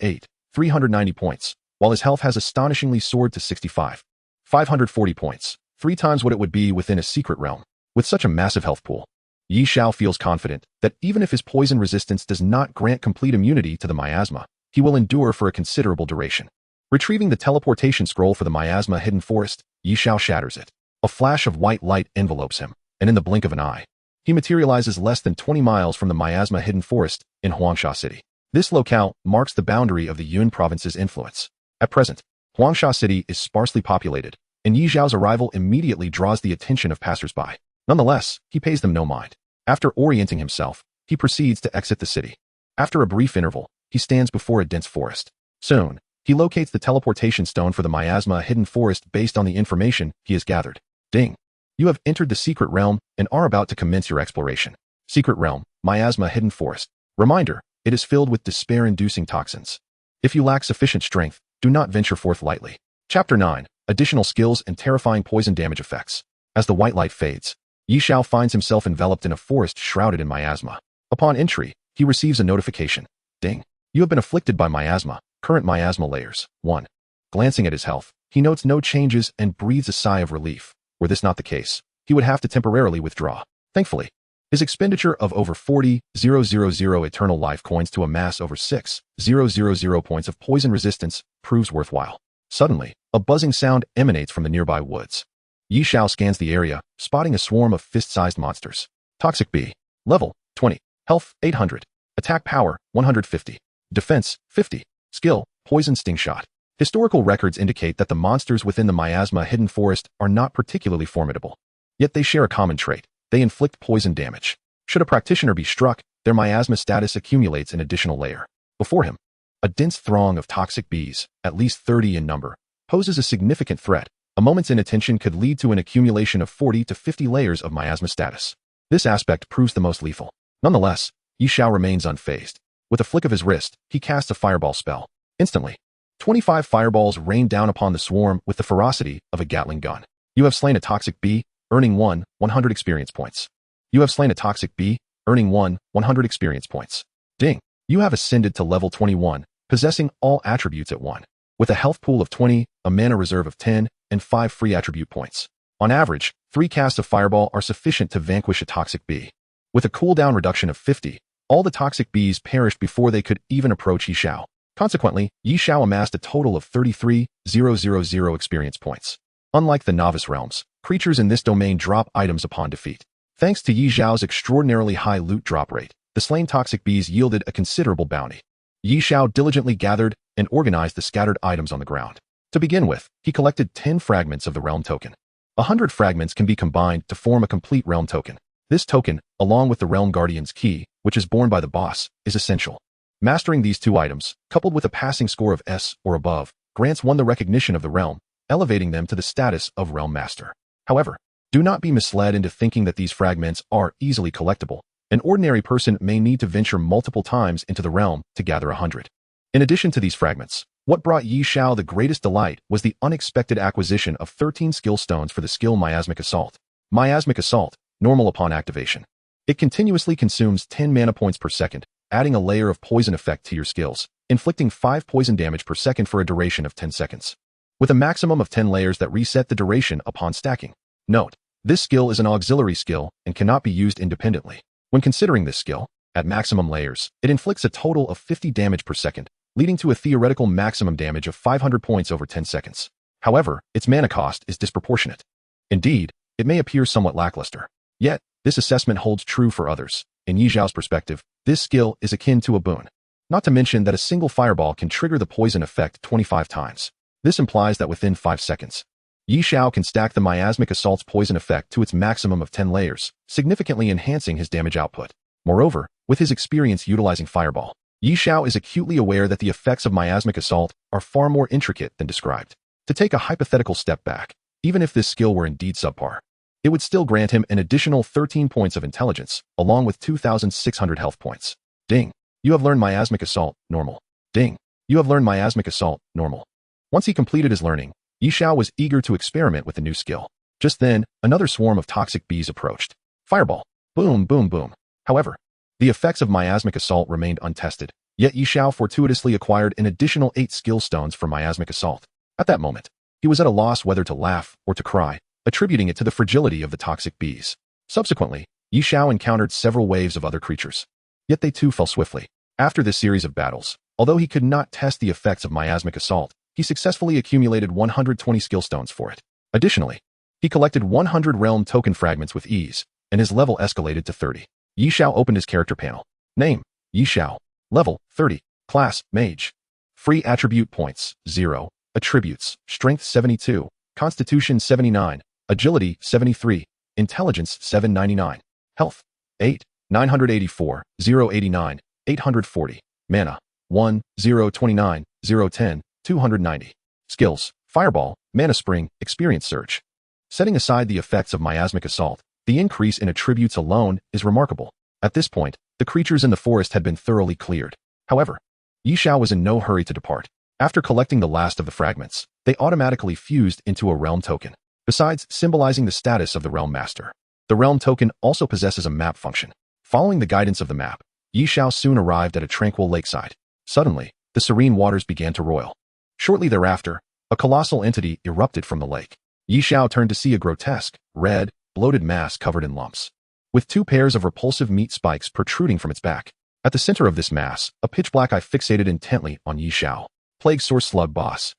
390 points, while his health has astonishingly soared to 540 points, 3 times what it would be within a secret realm. With such a massive health pool, Xiao feels confident that even if his poison resistance does not grant complete immunity to the miasma, he will endure for a considerable duration. Retrieving the teleportation scroll for the miasma hidden forest, Xiao shatters it. A flash of white light envelopes him, and in the blink of an eye, he materializes less than 20 miles from the miasma hidden forest in Huangsha City. This locale marks the boundary of the Yun province's influence. At present, Huangsha City is sparsely populated, and Xiao's arrival immediately draws the attention of passersby. Nonetheless, he pays them no mind. After orienting himself, he proceeds to exit the city. After a brief interval, he stands before a dense forest. Soon, he locates the teleportation stone for the miasma hidden forest based on the information he has gathered. Ding! You have entered the secret realm and are about to commence your exploration. Secret realm, miasma hidden forest. Reminder, it is filled with despair-inducing toxins. If you lack sufficient strength, do not venture forth lightly. Chapter 9, Additional Skills and Terrifying Poison Damage Effects. As the white light fades, Xiao finds himself enveloped in a forest shrouded in miasma. Upon entry, he receives a notification. Ding! You have been afflicted by miasma. Current miasma layers. 1. Glancing at his health, he notes no changes and breathes a sigh of relief. Were this not the case, he would have to temporarily withdraw. Thankfully, his expenditure of over 40,000 eternal life coins to amass over 6,000 points of poison resistance proves worthwhile. Suddenly, a buzzing sound emanates from the nearby woods. Xiao scans the area, spotting a swarm of fist-sized monsters. Toxic B. Level, 20. Health, 800. Attack power, 150. Defense, 50. Skill, Poison Sting Shot. Historical records indicate that the monsters within the miasma hidden forest are not particularly formidable. Yet they share a common trait. They inflict poison damage. Should a practitioner be struck, their miasma status accumulates an additional layer. Before him, a dense throng of toxic bees, at least 30 in number, poses a significant threat. A moment's inattention could lead to an accumulation of 40 to 50 layers of miasma status. This aspect proves the most lethal. Nonetheless, Xiao remains unfazed. With a flick of his wrist, he casts a fireball spell. Instantly, 25 fireballs rain down upon the swarm with the ferocity of a Gatling gun. You have slain a toxic bee, earning 100 experience points. You have slain a toxic bee, earning 100 experience points. Ding! You have ascended to level 21, possessing all attributes at 1, with a health pool of 20, a mana reserve of 10, and 5 free attribute points. On average, 3 casts of Fireball are sufficient to vanquish a toxic bee. With a cooldown reduction of 50, all the toxic bees perished before they could even approach Xiao. Consequently, Xiao amassed a total of 33,000 experience points. Unlike the novice realms, creatures in this domain drop items upon defeat. Thanks to Xiao's extraordinarily high loot drop rate, the slain toxic bees yielded a considerable bounty. Xiao diligently gathered and organized the scattered items on the ground. To begin with, he collected 10 fragments of the realm token. 100 fragments can be combined to form a complete realm token. This token, along with the realm guardian's key, which is borne by the boss, is essential. Mastering these 2 items, coupled with a passing score of S or above, grants one the recognition of the realm, elevating them to the status of realm master. However, do not be misled into thinking that these fragments are easily collectible. An ordinary person may need to venture multiple times into the realm to gather 100. In addition to these fragments, what brought Xiao the greatest delight was the unexpected acquisition of 13 skill stones for the skill Miasmic Assault. Miasmic Assault, normal upon activation. It continuously consumes 10 mana points per second, adding a layer of poison effect to your skills, inflicting 5 poison damage per second for a duration of 10 seconds. With a maximum of 10 layers that reset the duration upon stacking. Note, this skill is an auxiliary skill and cannot be used independently. When considering this skill, at maximum layers, it inflicts a total of 50 damage per second, leading to a theoretical maximum damage of 500 points over 10 seconds. However, its mana cost is disproportionate. Indeed, it may appear somewhat lackluster. Yet, this assessment holds true for others. In Xiao's perspective, this skill is akin to a boon. Not to mention that a single fireball can trigger the poison effect 25 times. This implies that within 5 seconds, Xiao can stack the Miasmic Assault's poison effect to its maximum of 10 layers, significantly enhancing his damage output. Moreover, with his experience utilizing Fireball, Xiao is acutely aware that the effects of Miasmic Assault are far more intricate than described. To take a hypothetical step back, even if this skill were indeed subpar, it would still grant him an additional 13 points of intelligence, along with 2,600 health points. Ding. You have learned Miasmic Assault, normal. Ding. You have learned Miasmic Assault, normal. Once he completed his learning, Xiao was eager to experiment with the new skill. Just then, another swarm of toxic bees approached. Fireball. Boom, boom, boom. However, the effects of Miasmic Assault remained untested, yet Xiao fortuitously acquired an additional 8 skill stones for Miasmic Assault. At that moment, he was at a loss whether to laugh or to cry, attributing it to the fragility of the toxic bees. Subsequently, Xiao encountered several waves of other creatures. Yet they too fell swiftly. After this series of battles, although he could not test the effects of Miasmic Assault, he successfully accumulated 120 skill stones for it. Additionally, he collected 100 realm token fragments with ease, and his level escalated to 30. Xiao opened his character panel. Name, Xiao. Level, 30. Class, Mage. Free attribute points, 0. Attributes, Strength 72, Constitution 79, Agility 73, Intelligence 799, Health 8, 984, 089, 840, Mana 1, 029, 010, 290. Skills, Fireball, Mana Spring, Experience Surge. Setting aside the effects of Miasmic Assault, the increase in attributes alone is remarkable. At this point, the creatures in the forest had been thoroughly cleared. However, Xiao was in no hurry to depart. After collecting the last of the fragments, they automatically fused into a realm token. Besides symbolizing the status of the realm master, the realm token also possesses a map function. Following the guidance of the map, Xiao soon arrived at a tranquil lakeside. Suddenly, the serene waters began to roil. Shortly thereafter, a colossal entity erupted from the lake. Xiao turned to see a grotesque, red, bloated mass covered in lumps, with 2 pairs of repulsive meat spikes protruding from its back. At the center of this mass, a pitch-black eye fixated intently on Xiao. Plague Source Slug Boss.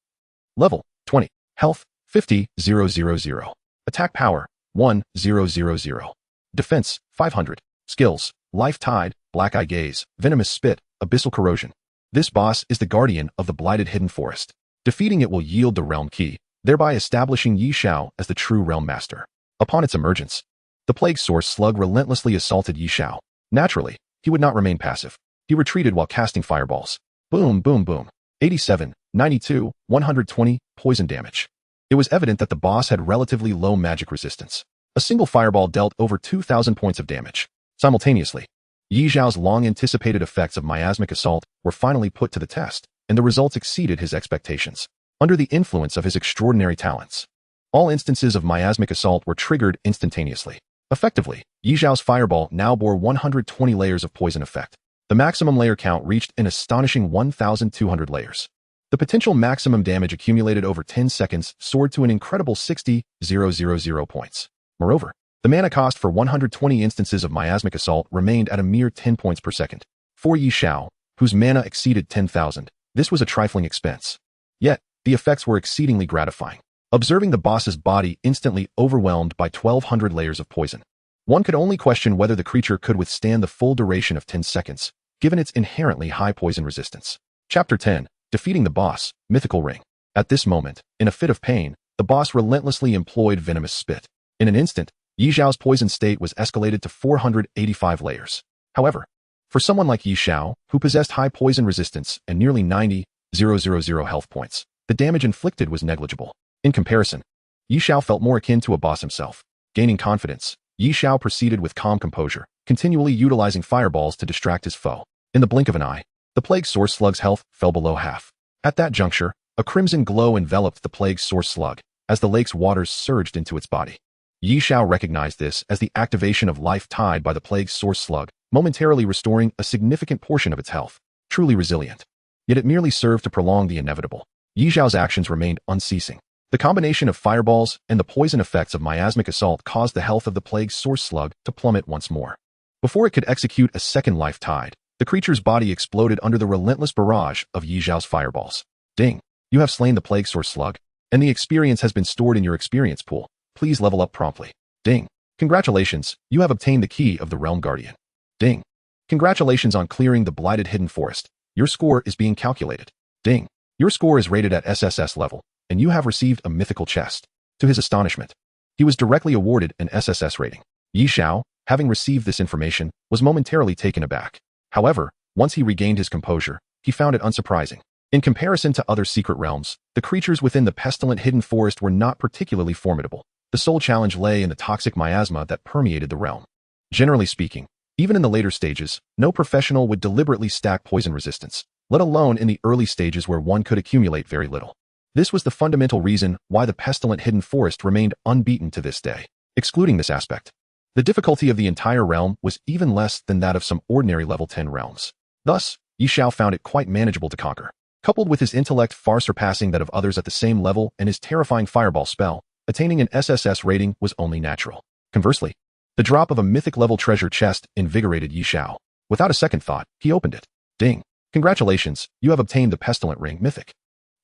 Level, 20. Health, 50,000. Attack Power, 1,000. Defense, 500. Skills, Life Tide, Black Eye Gaze, Venomous Spit, Abyssal Corrosion. This boss is the guardian of the blighted hidden forest. Defeating it will yield the realm key, thereby establishing Xiao as the true realm master. Upon its emergence, the Plague Source Slug relentlessly assaulted Xiao. Naturally, he would not remain passive. He retreated while casting fireballs. Boom, boom, boom. 87, 92, 120, poison damage. It was evident that the boss had relatively low magic resistance. A single fireball dealt over 2,000 points of damage. Simultaneously, Xiao's long-anticipated effects of Miasmic Assault were finally put to the test, and the results exceeded his expectations. Under the influence of his extraordinary talents, all instances of Miasmic Assault were triggered instantaneously. Effectively, Xiao's fireball now bore 120 layers of poison effect. The maximum layer count reached an astonishing 1,200 layers. The potential maximum damage accumulated over 10 seconds soared to an incredible 60,000 points. Moreover, the mana cost for 120 instances of miasmic assault remained at a mere 10 points per second. For Xiao, whose mana exceeded 10,000, this was a trifling expense. Yet, the effects were exceedingly gratifying. Observing the boss's body instantly overwhelmed by 1,200 layers of poison, one could only question whether the creature could withstand the full duration of 10 seconds, given its inherently high poison resistance. Chapter 10. Defeating the boss, Mythical Ring. At this moment, in a fit of pain, the boss relentlessly employed venomous spit. In an instant, Xiao's poison state was escalated to 485 layers. However, for someone like Xiao, who possessed high poison resistance and nearly 90,000 health points, the damage inflicted was negligible. In comparison, Xiao felt more akin to a boss himself. Gaining confidence, Xiao proceeded with calm composure, continually utilizing fireballs to distract his foe. In the blink of an eye, the Plague Source Slug's health fell below half. At that juncture, a crimson glow enveloped the Plague Source Slug as the lake's waters surged into its body. Xiao recognized this as the activation of Life Tide by the Plague Source Slug, momentarily restoring a significant portion of its health. Truly resilient. Yet it merely served to prolong the inevitable. Xiao's actions remained unceasing. The combination of fireballs and the poison effects of miasmic assault caused the health of the Plague Source Slug to plummet once more. Before it could execute a second Life Tide, the creature's body exploded under the relentless barrage of Xiao's fireballs. Ding! You have slain the Plague Source Slug, and the experience has been stored in your experience pool. Please level up promptly. Ding! Congratulations, you have obtained the key of the Realm Guardian. Ding! Congratulations on clearing the blighted hidden forest. Your score is being calculated. Ding! Your score is rated at SSS level, and you have received a mythical chest. To his astonishment, he was directly awarded an SSS rating. Xiao, having received this information, was momentarily taken aback. However, once he regained his composure, he found it unsurprising. In comparison to other secret realms, the creatures within the pestilent hidden forest were not particularly formidable. The sole challenge lay in the toxic miasma that permeated the realm. Generally speaking, even in the later stages, no professional would deliberately stack poison resistance, let alone in the early stages where one could accumulate very little. This was the fundamental reason why the pestilent hidden forest remained unbeaten to this day. Excluding this aspect, the difficulty of the entire realm was even less than that of some ordinary level 10 realms. Thus, Xiao found it quite manageable to conquer. Coupled with his intellect far surpassing that of others at the same level and his terrifying fireball spell, attaining an SSS rating was only natural. Conversely, the drop of a mythic level treasure chest invigorated Xiao. Without a second thought, he opened it. Ding! Congratulations, you have obtained the Pestilent Ring Mythic.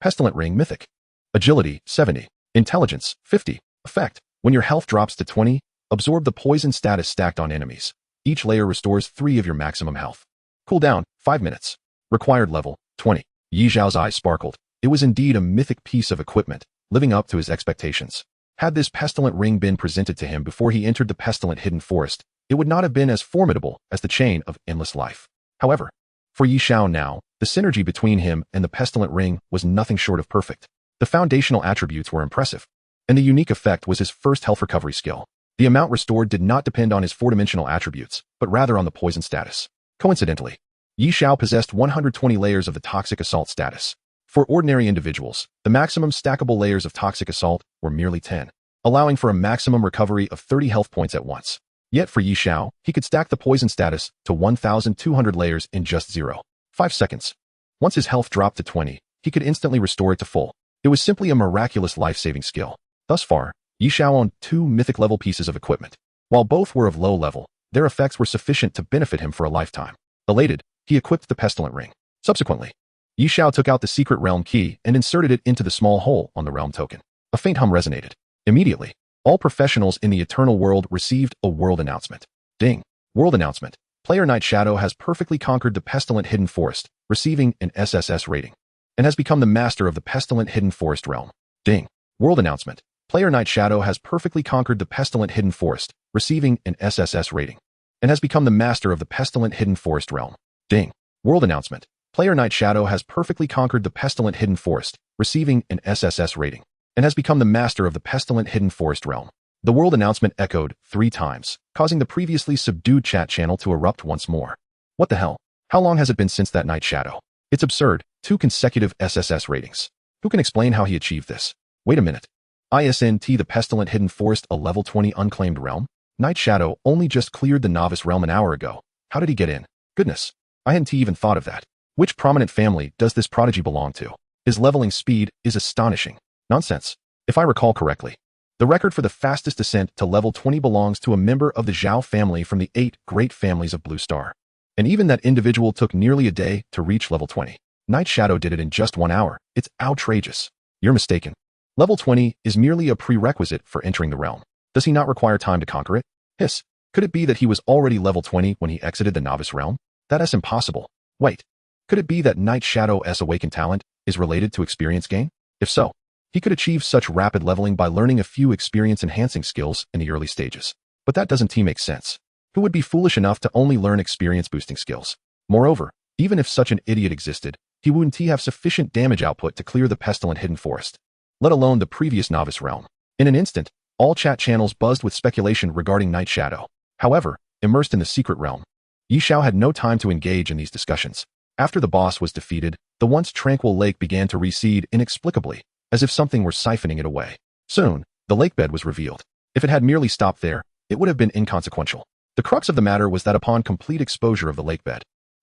Pestilent Ring Mythic. Agility, 70. Intelligence, 50. Effect. When your health drops to 20, absorb the poison status stacked on enemies. Each layer restores 3 of your maximum health. Cooldown, 5 minutes. Required level, 20. Xiao's eyes sparkled. It was indeed a mythic piece of equipment, living up to his expectations. Had this pestilent ring been presented to him before he entered the pestilent hidden forest, it would not have been as formidable as the chain of endless life. However, for Xiao now, the synergy between him and the pestilent ring was nothing short of perfect. The foundational attributes were impressive, and the unique effect was his first health recovery skill. The amount restored did not depend on his 4-dimensional attributes, but rather on the poison status. Coincidentally, Xiao possessed 120 layers of the toxic assault status. For ordinary individuals, the maximum stackable layers of toxic assault were merely 10, allowing for a maximum recovery of 30 health points at once. Yet for Xiao, he could stack the poison status to 1,200 layers in just 0.5 seconds. Once his health dropped to 20, he could instantly restore it to full. It was simply a miraculous life-saving skill. Thus far, Xiao owned 2 mythic-level pieces of equipment. While both were of low level, their effects were sufficient to benefit him for a lifetime. Elated, he equipped the pestilent ring. Subsequently, Xiao took out the secret realm key and inserted it into the small hole on the realm token. A faint hum resonated. Immediately, all professionals in the eternal world received a world announcement. Ding! World announcement. Player Night Shadow has perfectly conquered the pestilent hidden forest, receiving an SSS rating, and has become the master of the pestilent hidden forest realm. Ding! World announcement. Player Night Shadow has perfectly conquered the pestilent hidden forest, receiving an SSS rating, and has become the master of the pestilent hidden forest realm. Ding! World announcement. Player Night Shadow has perfectly conquered the pestilent hidden forest, receiving an SSS rating, and has become the master of the pestilent hidden forest realm. The world announcement echoed 3 times, causing the previously subdued chat channel to erupt once more. What the hell? How long has it been since that Night Shadow? It's absurd. 2 consecutive SSS ratings. Who can explain how he achieved this? Wait a minute. Isn't the pestilent hidden forest a level 20 unclaimed realm? Night Shadow only just cleared the novice realm an hour ago. How did he get in? Goodness. I hadn't even thought of that. Which prominent family does this prodigy belong to? His leveling speed is astonishing. Nonsense. If I recall correctly, the record for the fastest ascent to level 20 belongs to a member of the Xiao family from the 8 great families of Blue Star. And even that individual took nearly a day to reach level 20. Night Shadow did it in just 1 hour. It's outrageous. You're mistaken. Level 20 is merely a prerequisite for entering the realm. Does he not require time to conquer it? Hiss. Could it be that he was already level 20 when he exited the novice realm? That's impossible. Wait. Could it be that Night Shadow's awaken talent is related to experience gain? If so, he could achieve such rapid leveling by learning a few experience-enhancing skills in the early stages. But that doesn't make sense. Who would be foolish enough to only learn experience-boosting skills? Moreover, even if such an idiot existed, he wouldn't have sufficient damage output to clear the pestilent hidden forest, let alone the previous novice realm. In an instant, all chat channels buzzed with speculation regarding Night Shadow. However, immersed in the secret realm, Xiao had no time to engage in these discussions. After the boss was defeated, the once tranquil lake began to recede inexplicably, as if something were siphoning it away. Soon, the lakebed was revealed. If it had merely stopped there, it would have been inconsequential. The crux of the matter was that upon complete exposure of the lakebed,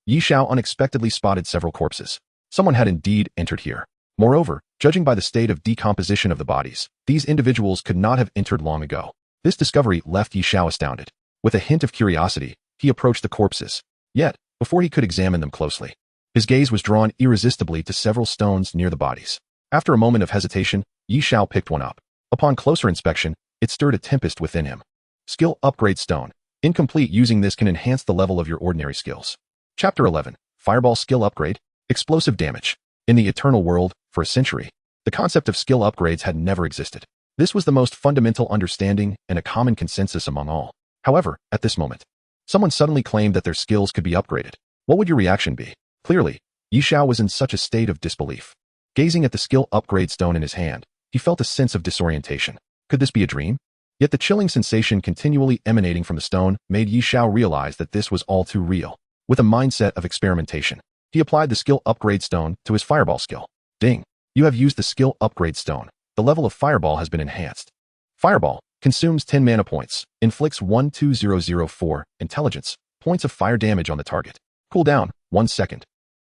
Xiao unexpectedly spotted several corpses. Someone had indeed entered here. Moreover, judging by the state of decomposition of the bodies, these individuals could not have entered long ago. This discovery left Xiao astounded. With a hint of curiosity, he approached the corpses. Yet, before he could examine them closely, his gaze was drawn irresistibly to several stones near the bodies. After a moment of hesitation, Xiao picked one up. Upon closer inspection, it stirred a tempest within him. Skill Upgrade Stone. Incomplete. Using this can enhance the level of your ordinary skills. Chapter 11. Fireball Skill Upgrade. Explosive Damage. In the eternal world, for a century, the concept of skill upgrades had never existed. This was the most fundamental understanding and a common consensus among all. However, at this moment, someone suddenly claimed that their skills could be upgraded. What would your reaction be? Clearly, Xiao was in such a state of disbelief. Gazing at the skill upgrade stone in his hand, he felt a sense of disorientation. Could this be a dream? Yet the chilling sensation continually emanating from the stone made Xiao realize that this was all too real. With a mindset of experimentation, he applied the skill upgrade stone to his fireball skill. Ding! You have used the skill upgrade stone. The level of fireball has been enhanced. Fireball consumes 10 mana points, inflicts 12004 intelligence points of fire damage on the target. Cooldown, 1 second.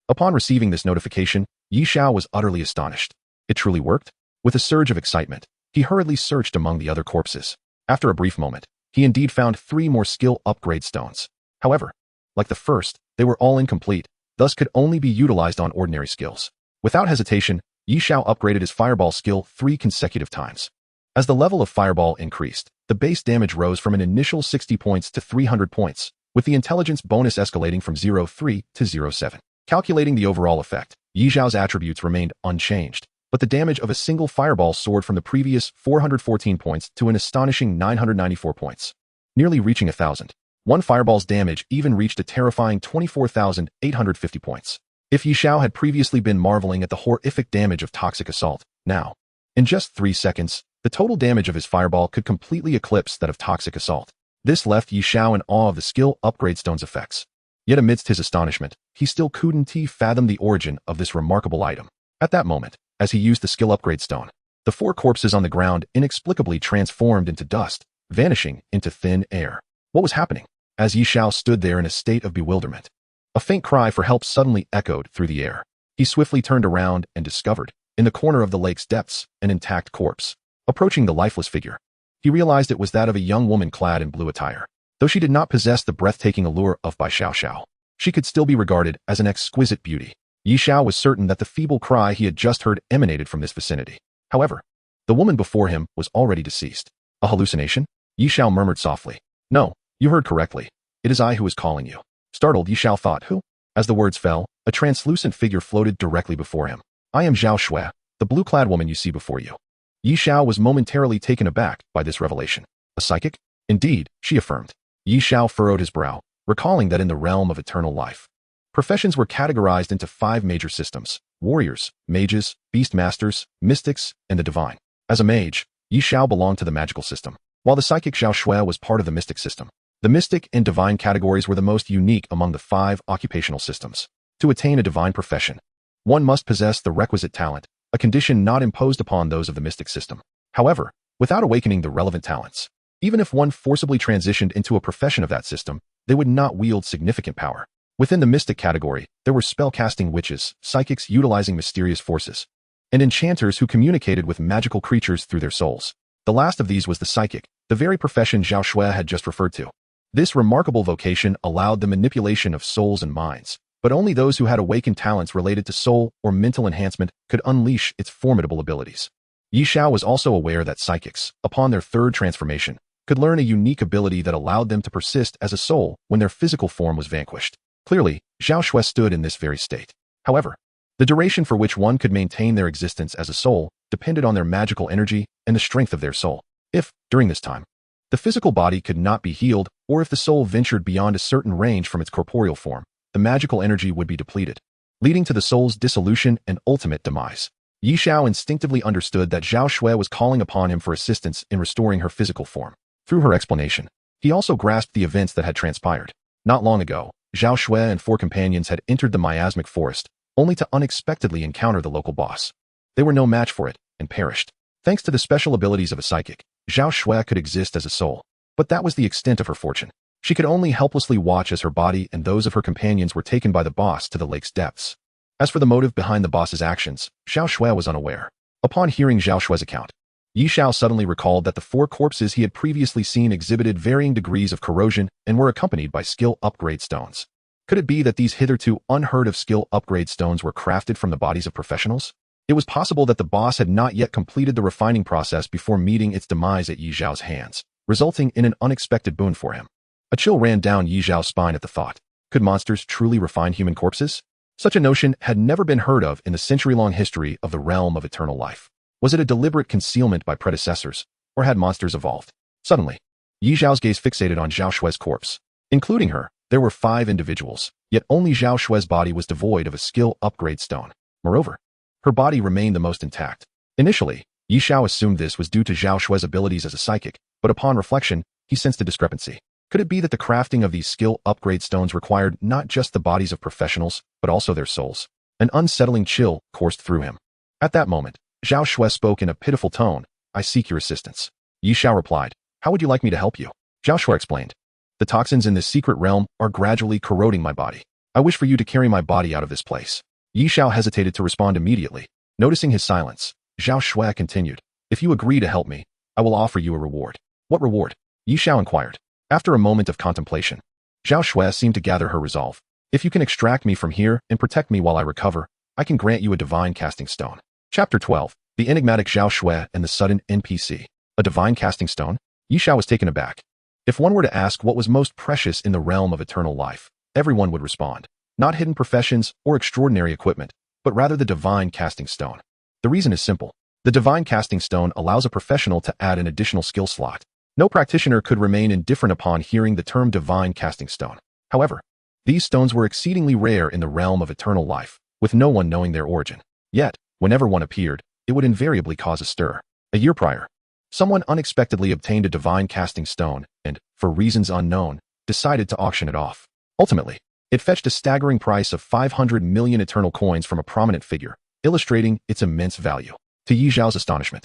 Upon receiving this notification, Xiao was utterly astonished. It truly worked? With a surge of excitement, he hurriedly searched among the other corpses. After a brief moment, he indeed found 3 more skill upgrade stones. However, like the first, they were all incomplete, thus could only be utilized on ordinary skills. Without hesitation, Xiao upgraded his fireball skill 3 consecutive times. As the level of fireball increased, the base damage rose from an initial 60 points to 300 points, with the intelligence bonus escalating from 0.3 to 0.7. Calculating the overall effect, Xiao's attributes remained unchanged, but the damage of a single fireball soared from the previous 414 points to an astonishing 994 points, nearly reaching 1,000. One fireball's damage even reached a terrifying 24,850 points. If Xiao had previously been marveling at the horrific damage of toxic assault, now, in just 3 seconds, the total damage of his fireball could completely eclipse that of toxic assault. This left Xiao in awe of the skill upgrade stone's effects. Yet amidst his astonishment, he still couldn't fathom the origin of this remarkable item. At that moment, as he used the skill upgrade stone, the 4 corpses on the ground inexplicably transformed into dust, vanishing into thin air. What was happening? As Xiao stood there in a state of bewilderment, a faint cry for help suddenly echoed through the air. He swiftly turned around and discovered, in the corner of the lake's depths, an intact corpse. Approaching the lifeless figure, he realized it was that of a young woman clad in blue attire. Though she did not possess the breathtaking allure of Bai Xiao, she could still be regarded as an exquisite beauty. Xiao was certain that the feeble cry he had just heard emanated from this vicinity. However, the woman before him was already deceased. A hallucination? Xiao murmured softly. No, you heard correctly. It is I who is calling you. Startled, Xiao thought, who? As the words fell, a translucent figure floated directly before him. I am Xiao Shui, the blue-clad woman you see before you. Xiao was momentarily taken aback by this revelation. A psychic? Indeed, she affirmed. Xiao furrowed his brow, recalling that in the realm of eternal life, professions were categorized into 5 major systems: warriors, mages, beastmasters, mystics, and the divine. As a mage, Xiao belonged to the magical system, while the psychic Xiao Shui was part of the mystic system. The mystic and divine categories were the most unique among the 5 occupational systems. To attain a divine profession, one must possess the requisite talent, a condition not imposed upon those of the mystic system. However, without awakening the relevant talents, even if one forcibly transitioned into a profession of that system, they would not wield significant power. Within the mystic category, there were spell-casting witches, psychics utilizing mysterious forces, and enchanters who communicated with magical creatures through their souls. The last of these was the psychic, the very profession Xiao Shui had just referred to. This remarkable vocation allowed the manipulation of souls and minds, but only those who had awakened talents related to soul or mental enhancement could unleash its formidable abilities. Yi Xiao was also aware that psychics, upon their third transformation, could learn a unique ability that allowed them to persist as a soul when their physical form was vanquished. Clearly, Xiao Shui stood in this very state. However, the duration for which one could maintain their existence as a soul depended on their magical energy and the strength of their soul. If, during this time, the physical body could not be healed, or if the soul ventured beyond a certain range from its corporeal form, the magical energy would be depleted, leading to the soul's dissolution and ultimate demise. Yi Xiao instinctively understood that Xiao Shui was calling upon him for assistance in restoring her physical form. Through her explanation, he also grasped the events that had transpired. Not long ago, Xiao Shui and 4 companions had entered the miasmic forest, only to unexpectedly encounter the local boss. They were no match for it, and perished. Thanks to the special abilities of a psychic, Xiao Shui could exist as a soul. But that was the extent of her fortune. She could only helplessly watch as her body and those of her companions were taken by the boss to the lake's depths. As for the motive behind the boss's actions, Xiao Shui was unaware. Upon hearing Xiao Shui's account, Yi Xiao suddenly recalled that the 4 corpses he had previously seen exhibited varying degrees of corrosion and were accompanied by skill upgrade stones. Could it be that these hitherto unheard-of skill upgrade stones were crafted from the bodies of professionals? It was possible that the boss had not yet completed the refining process before meeting its demise at Yi Xiao's hands, resulting in an unexpected boon for him. A chill ran down Yi Xiao's spine at the thought. Could monsters truly refine human corpses? Such a notion had never been heard of in the century-long history of the realm of eternal life. Was it a deliberate concealment by predecessors, or had monsters evolved? Suddenly, Yi Xiao's gaze fixated on Xiao Shui's corpse. Including her, there were 5 individuals, yet only Xiao Shui's body was devoid of a skill upgrade stone. Moreover, her body remained the most intact. Initially, Yi Xiao assumed this was due to Xiao Shui's abilities as a psychic, but upon reflection, he sensed a discrepancy. Could it be that the crafting of these skill upgrade stones required not just the bodies of professionals, but also their souls? An unsettling chill coursed through him. At that moment, Xiao Shui spoke in a pitiful tone. I seek your assistance. Yi Xiao replied, how would you like me to help you? Xiao Shui explained, the toxins in this secret realm are gradually corroding my body. I wish for you to carry my body out of this place. Yi Xiao hesitated to respond immediately. Noticing his silence, Xiao Shui continued, if you agree to help me, I will offer you a reward. What reward? Yi Xiao inquired. After a moment of contemplation, Xiao Shui seemed to gather her resolve. If you can extract me from here and protect me while I recover, I can grant you a divine casting stone. Chapter 12. The enigmatic Xiao Shui and the sudden NPC. A divine casting stone? Yi Xiao was taken aback. If one were to ask what was most precious in the realm of eternal life, everyone would respond. Not hidden professions or extraordinary equipment, but rather the divine casting stone. The reason is simple. The divine casting stone allows a professional to add an additional skill slot. No practitioner could remain indifferent upon hearing the term divine casting stone. However, these stones were exceedingly rare in the realm of eternal life, with no one knowing their origin. Yet, whenever one appeared, it would invariably cause a stir. A year prior, someone unexpectedly obtained a divine casting stone and, for reasons unknown, decided to auction it off. Ultimately, it fetched a staggering price of 500 million eternal coins from a prominent figure, illustrating its immense value. To Yi Xiao's astonishment,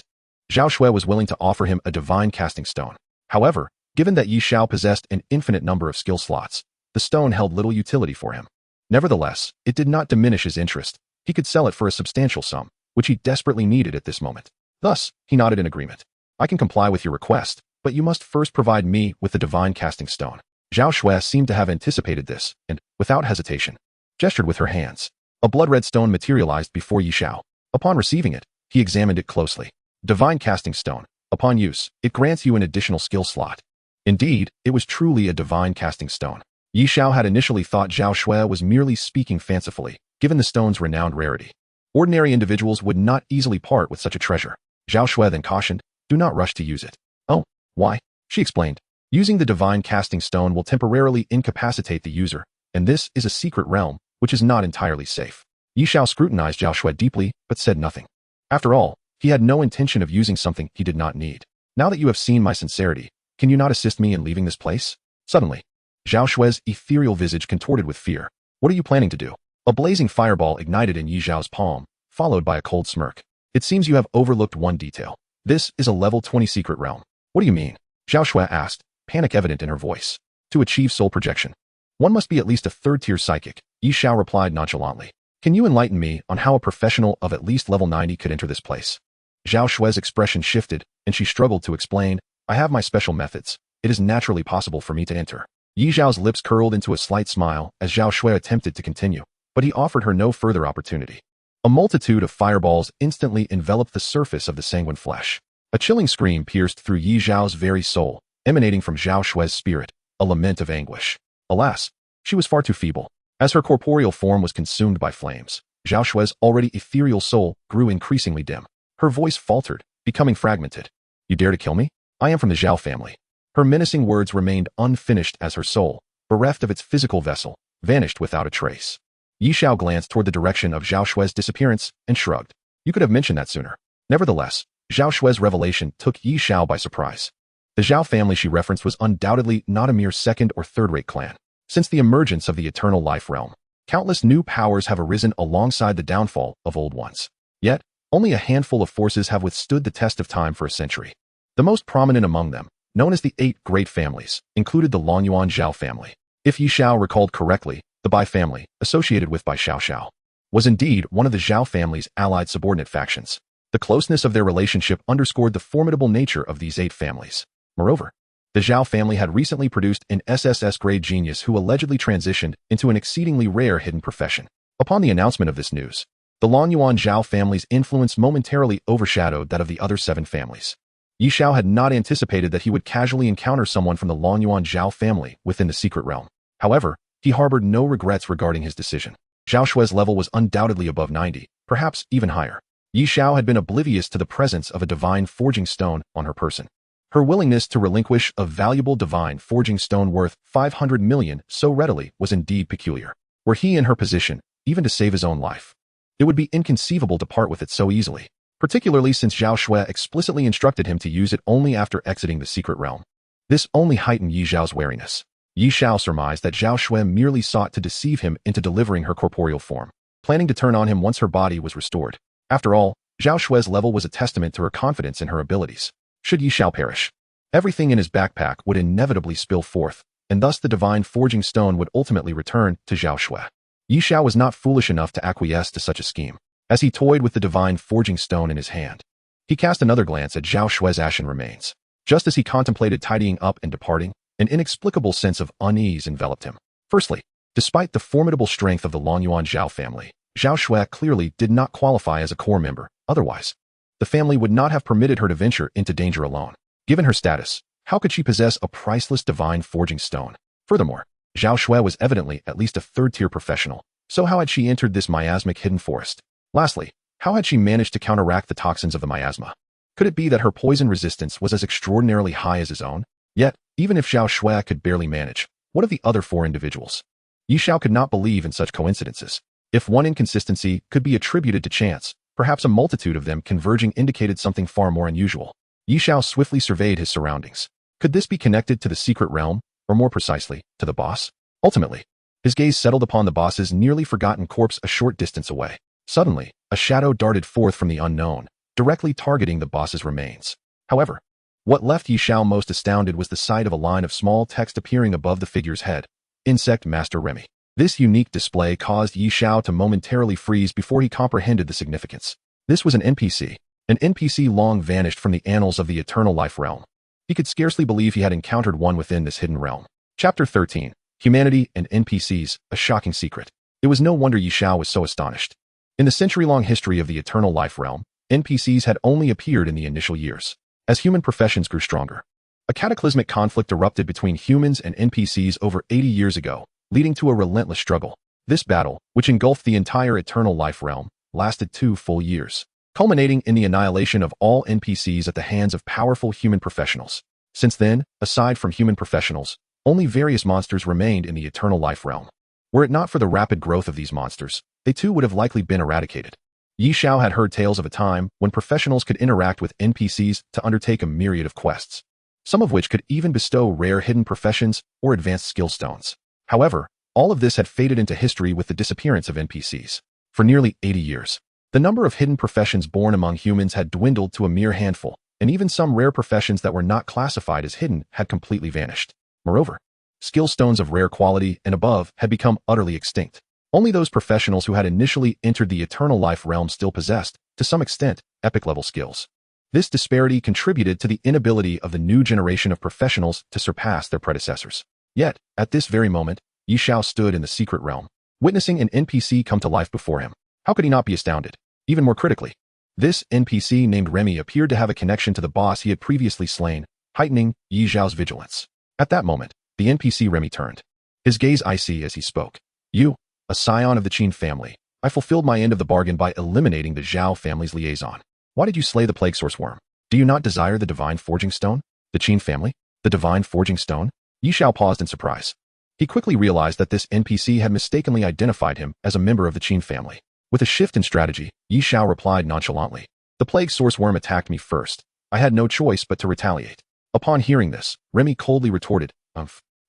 Xiao Shui was willing to offer him a divine casting stone. However, given that Yi Xiao possessed an infinite number of skill slots, the stone held little utility for him. Nevertheless, it did not diminish his interest. He could sell it for a substantial sum, which he desperately needed at this moment. Thus, he nodded in agreement. I can comply with your request, but you must first provide me with the divine casting stone. Xiao Shui seemed to have anticipated this, and, without hesitation, gestured with her hands. A blood-red stone materialized before Yi Xiao. Upon receiving it, he examined it closely. Divine casting stone. Upon use, it grants you an additional skill slot. Indeed, it was truly a divine casting stone. Yi Xiao had initially thought Xiao Shui was merely speaking fancifully, given the stone's renowned rarity. Ordinary individuals would not easily part with such a treasure. Xiao Shui then cautioned, do not rush to use it. Oh, why? She explained. Using the divine casting stone will temporarily incapacitate the user, and this is a secret realm, which is not entirely safe. Yi Xiao scrutinized Xiao Shui deeply, but said nothing. After all, he had no intention of using something he did not need. Now that you have seen my sincerity, can you not assist me in leaving this place? Suddenly, Xiao Shui's ethereal visage contorted with fear. What are you planning to do? A blazing fireball ignited in Yi Xiao's palm, followed by a cold smirk. It seems you have overlooked one detail. This is a level 20 secret realm. What do you mean? Xiao Shui asked, panic evident in her voice. To achieve soul projection, One must be at least a third-tier psychic, Xiao replied nonchalantly. Can you enlighten me on how a professional of at least level 90 could enter this place? Zhao Shue's expression shifted, and she struggled to explain, I have my special methods. It is naturally possible for me to enter. Yi Zhao's lips curled into a slight smile as Zhao Shui attempted to continue, but he offered her no further opportunity. A multitude of fireballs instantly enveloped the surface of the sanguine flesh. A chilling scream pierced through Yi Zhao's very soul, emanating from Zhao Shue's spirit, a lament of anguish. Alas, she was far too feeble. As her corporeal form was consumed by flames, Zhao Shue's already ethereal soul grew increasingly dim. Her voice faltered, becoming fragmented. You dare to kill me? I am from the Xiao family. Her menacing words remained unfinished as her soul, bereft of its physical vessel, vanished without a trace. Yi Xiao glanced toward the direction of Zhao Shue's disappearance and shrugged. You could have mentioned that sooner. Nevertheless, Zhao Shue's revelation took Yi Xiao by surprise. The Xiao family she referenced was undoubtedly not a mere second or third-rate clan. Since the emergence of the eternal life realm, countless new powers have arisen alongside the downfall of old ones. Yet, only a handful of forces have withstood the test of time for a century. The most prominent among them, known as the 8 Great Families, included the Longyuan Zhao family. If Yi Xiao recalled correctly, the Bai family, associated with Bai Xiao, was indeed one of the Zhao family's allied subordinate factions. The closeness of their relationship underscored the formidable nature of these 8 families. Moreover, the Xiao family had recently produced an SSS-grade genius who allegedly transitioned into an exceedingly rare hidden profession. Upon the announcement of this news, the Longyuan Zhao family's influence momentarily overshadowed that of the other 7 families. Yi Xiao had not anticipated that he would casually encounter someone from the Longyuan Zhao family within the secret realm. However, he harbored no regrets regarding his decision. Zhao Shue's level was undoubtedly above 90, perhaps even higher. Yi Xiao had been oblivious to the presence of a divine forging stone on her person. Her willingness to relinquish a valuable divine forging stone worth 500 million so readily was indeed peculiar. Were he in her position, even to save his own life, it would be inconceivable to part with it so easily, particularly since Zhao Shui explicitly instructed him to use it only after exiting the secret realm. This only heightened Yi Zhao's wariness. Yi Xiao surmised that Zhao Shui merely sought to deceive him into delivering her corporeal form, planning to turn on him once her body was restored. After all, Zhao Shue's level was a testament to her confidence in her abilities. Should Yi Xiao perish, everything in his backpack would inevitably spill forth, and thus the divine forging stone would ultimately return to Zhao Shui. Yi Xiao was not foolish enough to acquiesce to such a scheme. As he toyed with the divine forging stone in his hand, he cast another glance at Zhao Shue's ashen remains. Just as he contemplated tidying up and departing, an inexplicable sense of unease enveloped him. Firstly, despite the formidable strength of the Longyuan Zhao family, Zhao Shui clearly did not qualify as a core member. Otherwise, the family would not have permitted her to venture into danger alone. Given her status, how could she possess a priceless divine forging stone? Furthermore, Zhao Shui was evidently at least a third-tier professional, so how had she entered this miasmic hidden forest? Lastly, how had she managed to counteract the toxins of the miasma? Could it be that her poison resistance was as extraordinarily high as his own? Yet, even if Zhao Shui could barely manage, what of the other 4 individuals? Yi Xiao could not believe in such coincidences. If one inconsistency could be attributed to chance, perhaps a multitude of them converging indicated something far more unusual. Yi Xiao swiftly surveyed his surroundings. Could this be connected to the secret realm, or more precisely, to the boss? Ultimately, his gaze settled upon the boss's nearly forgotten corpse a short distance away. Suddenly, a shadow darted forth from the unknown, directly targeting the boss's remains. However, what left Yi Xiao most astounded was the sight of a line of small text appearing above the figure's head. Insect Master Remy. This unique display caused Yi Xiao to momentarily freeze before he comprehended the significance. This was an NPC long vanished from the annals of the eternal life realm. He could scarcely believe he had encountered one within this hidden realm. Chapter 13. Humanity and NPCs, a shocking secret. It was no wonder Yi Xiao was so astonished. In the century-long history of the eternal life realm, NPCs had only appeared in the initial years. As human professions grew stronger, a cataclysmic conflict erupted between humans and NPCs over 80 years ago, leading to a relentless struggle. This battle, which engulfed the entire eternal life realm, lasted 2 full years, culminating in the annihilation of all NPCs at the hands of powerful human professionals. Since then, aside from human professionals, only various monsters remained in the eternal life realm. Were it not for the rapid growth of these monsters, they too would have likely been eradicated. Yi Xiao had heard tales of a time when professionals could interact with NPCs to undertake a myriad of quests, some of which could even bestow rare hidden professions or advanced skill stones. However, all of this had faded into history with the disappearance of NPCs. For nearly 80 years, the number of hidden professions born among humans had dwindled to a mere handful, and even some rare professions that were not classified as hidden had completely vanished. Moreover, skill stones of rare quality and above had become utterly extinct. Only those professionals who had initially entered the eternal life realm still possessed, to some extent, epic-level skills. This disparity contributed to the inability of the new generation of professionals to surpass their predecessors. Yet, at this very moment, Xiao stood in the secret realm, witnessing an NPC come to life before him. How could he not be astounded? Even more critically, this NPC named Remy appeared to have a connection to the boss he had previously slain, heightening Xiao's vigilance. At that moment, the NPC Remy turned, his gaze icy as he spoke. You, a scion of the Qin family, I fulfilled my end of the bargain by eliminating the Xiao family's liaison. Why did you slay the plague source worm? Do you not desire the divine forging stone? The Qin family? The divine forging stone? Xiao paused in surprise. He quickly realized that this NPC had mistakenly identified him as a member of the Qin family. With a shift in strategy, Xiao replied nonchalantly, the plague source worm attacked me first. I had no choice but to retaliate. Upon hearing this, Remy coldly retorted,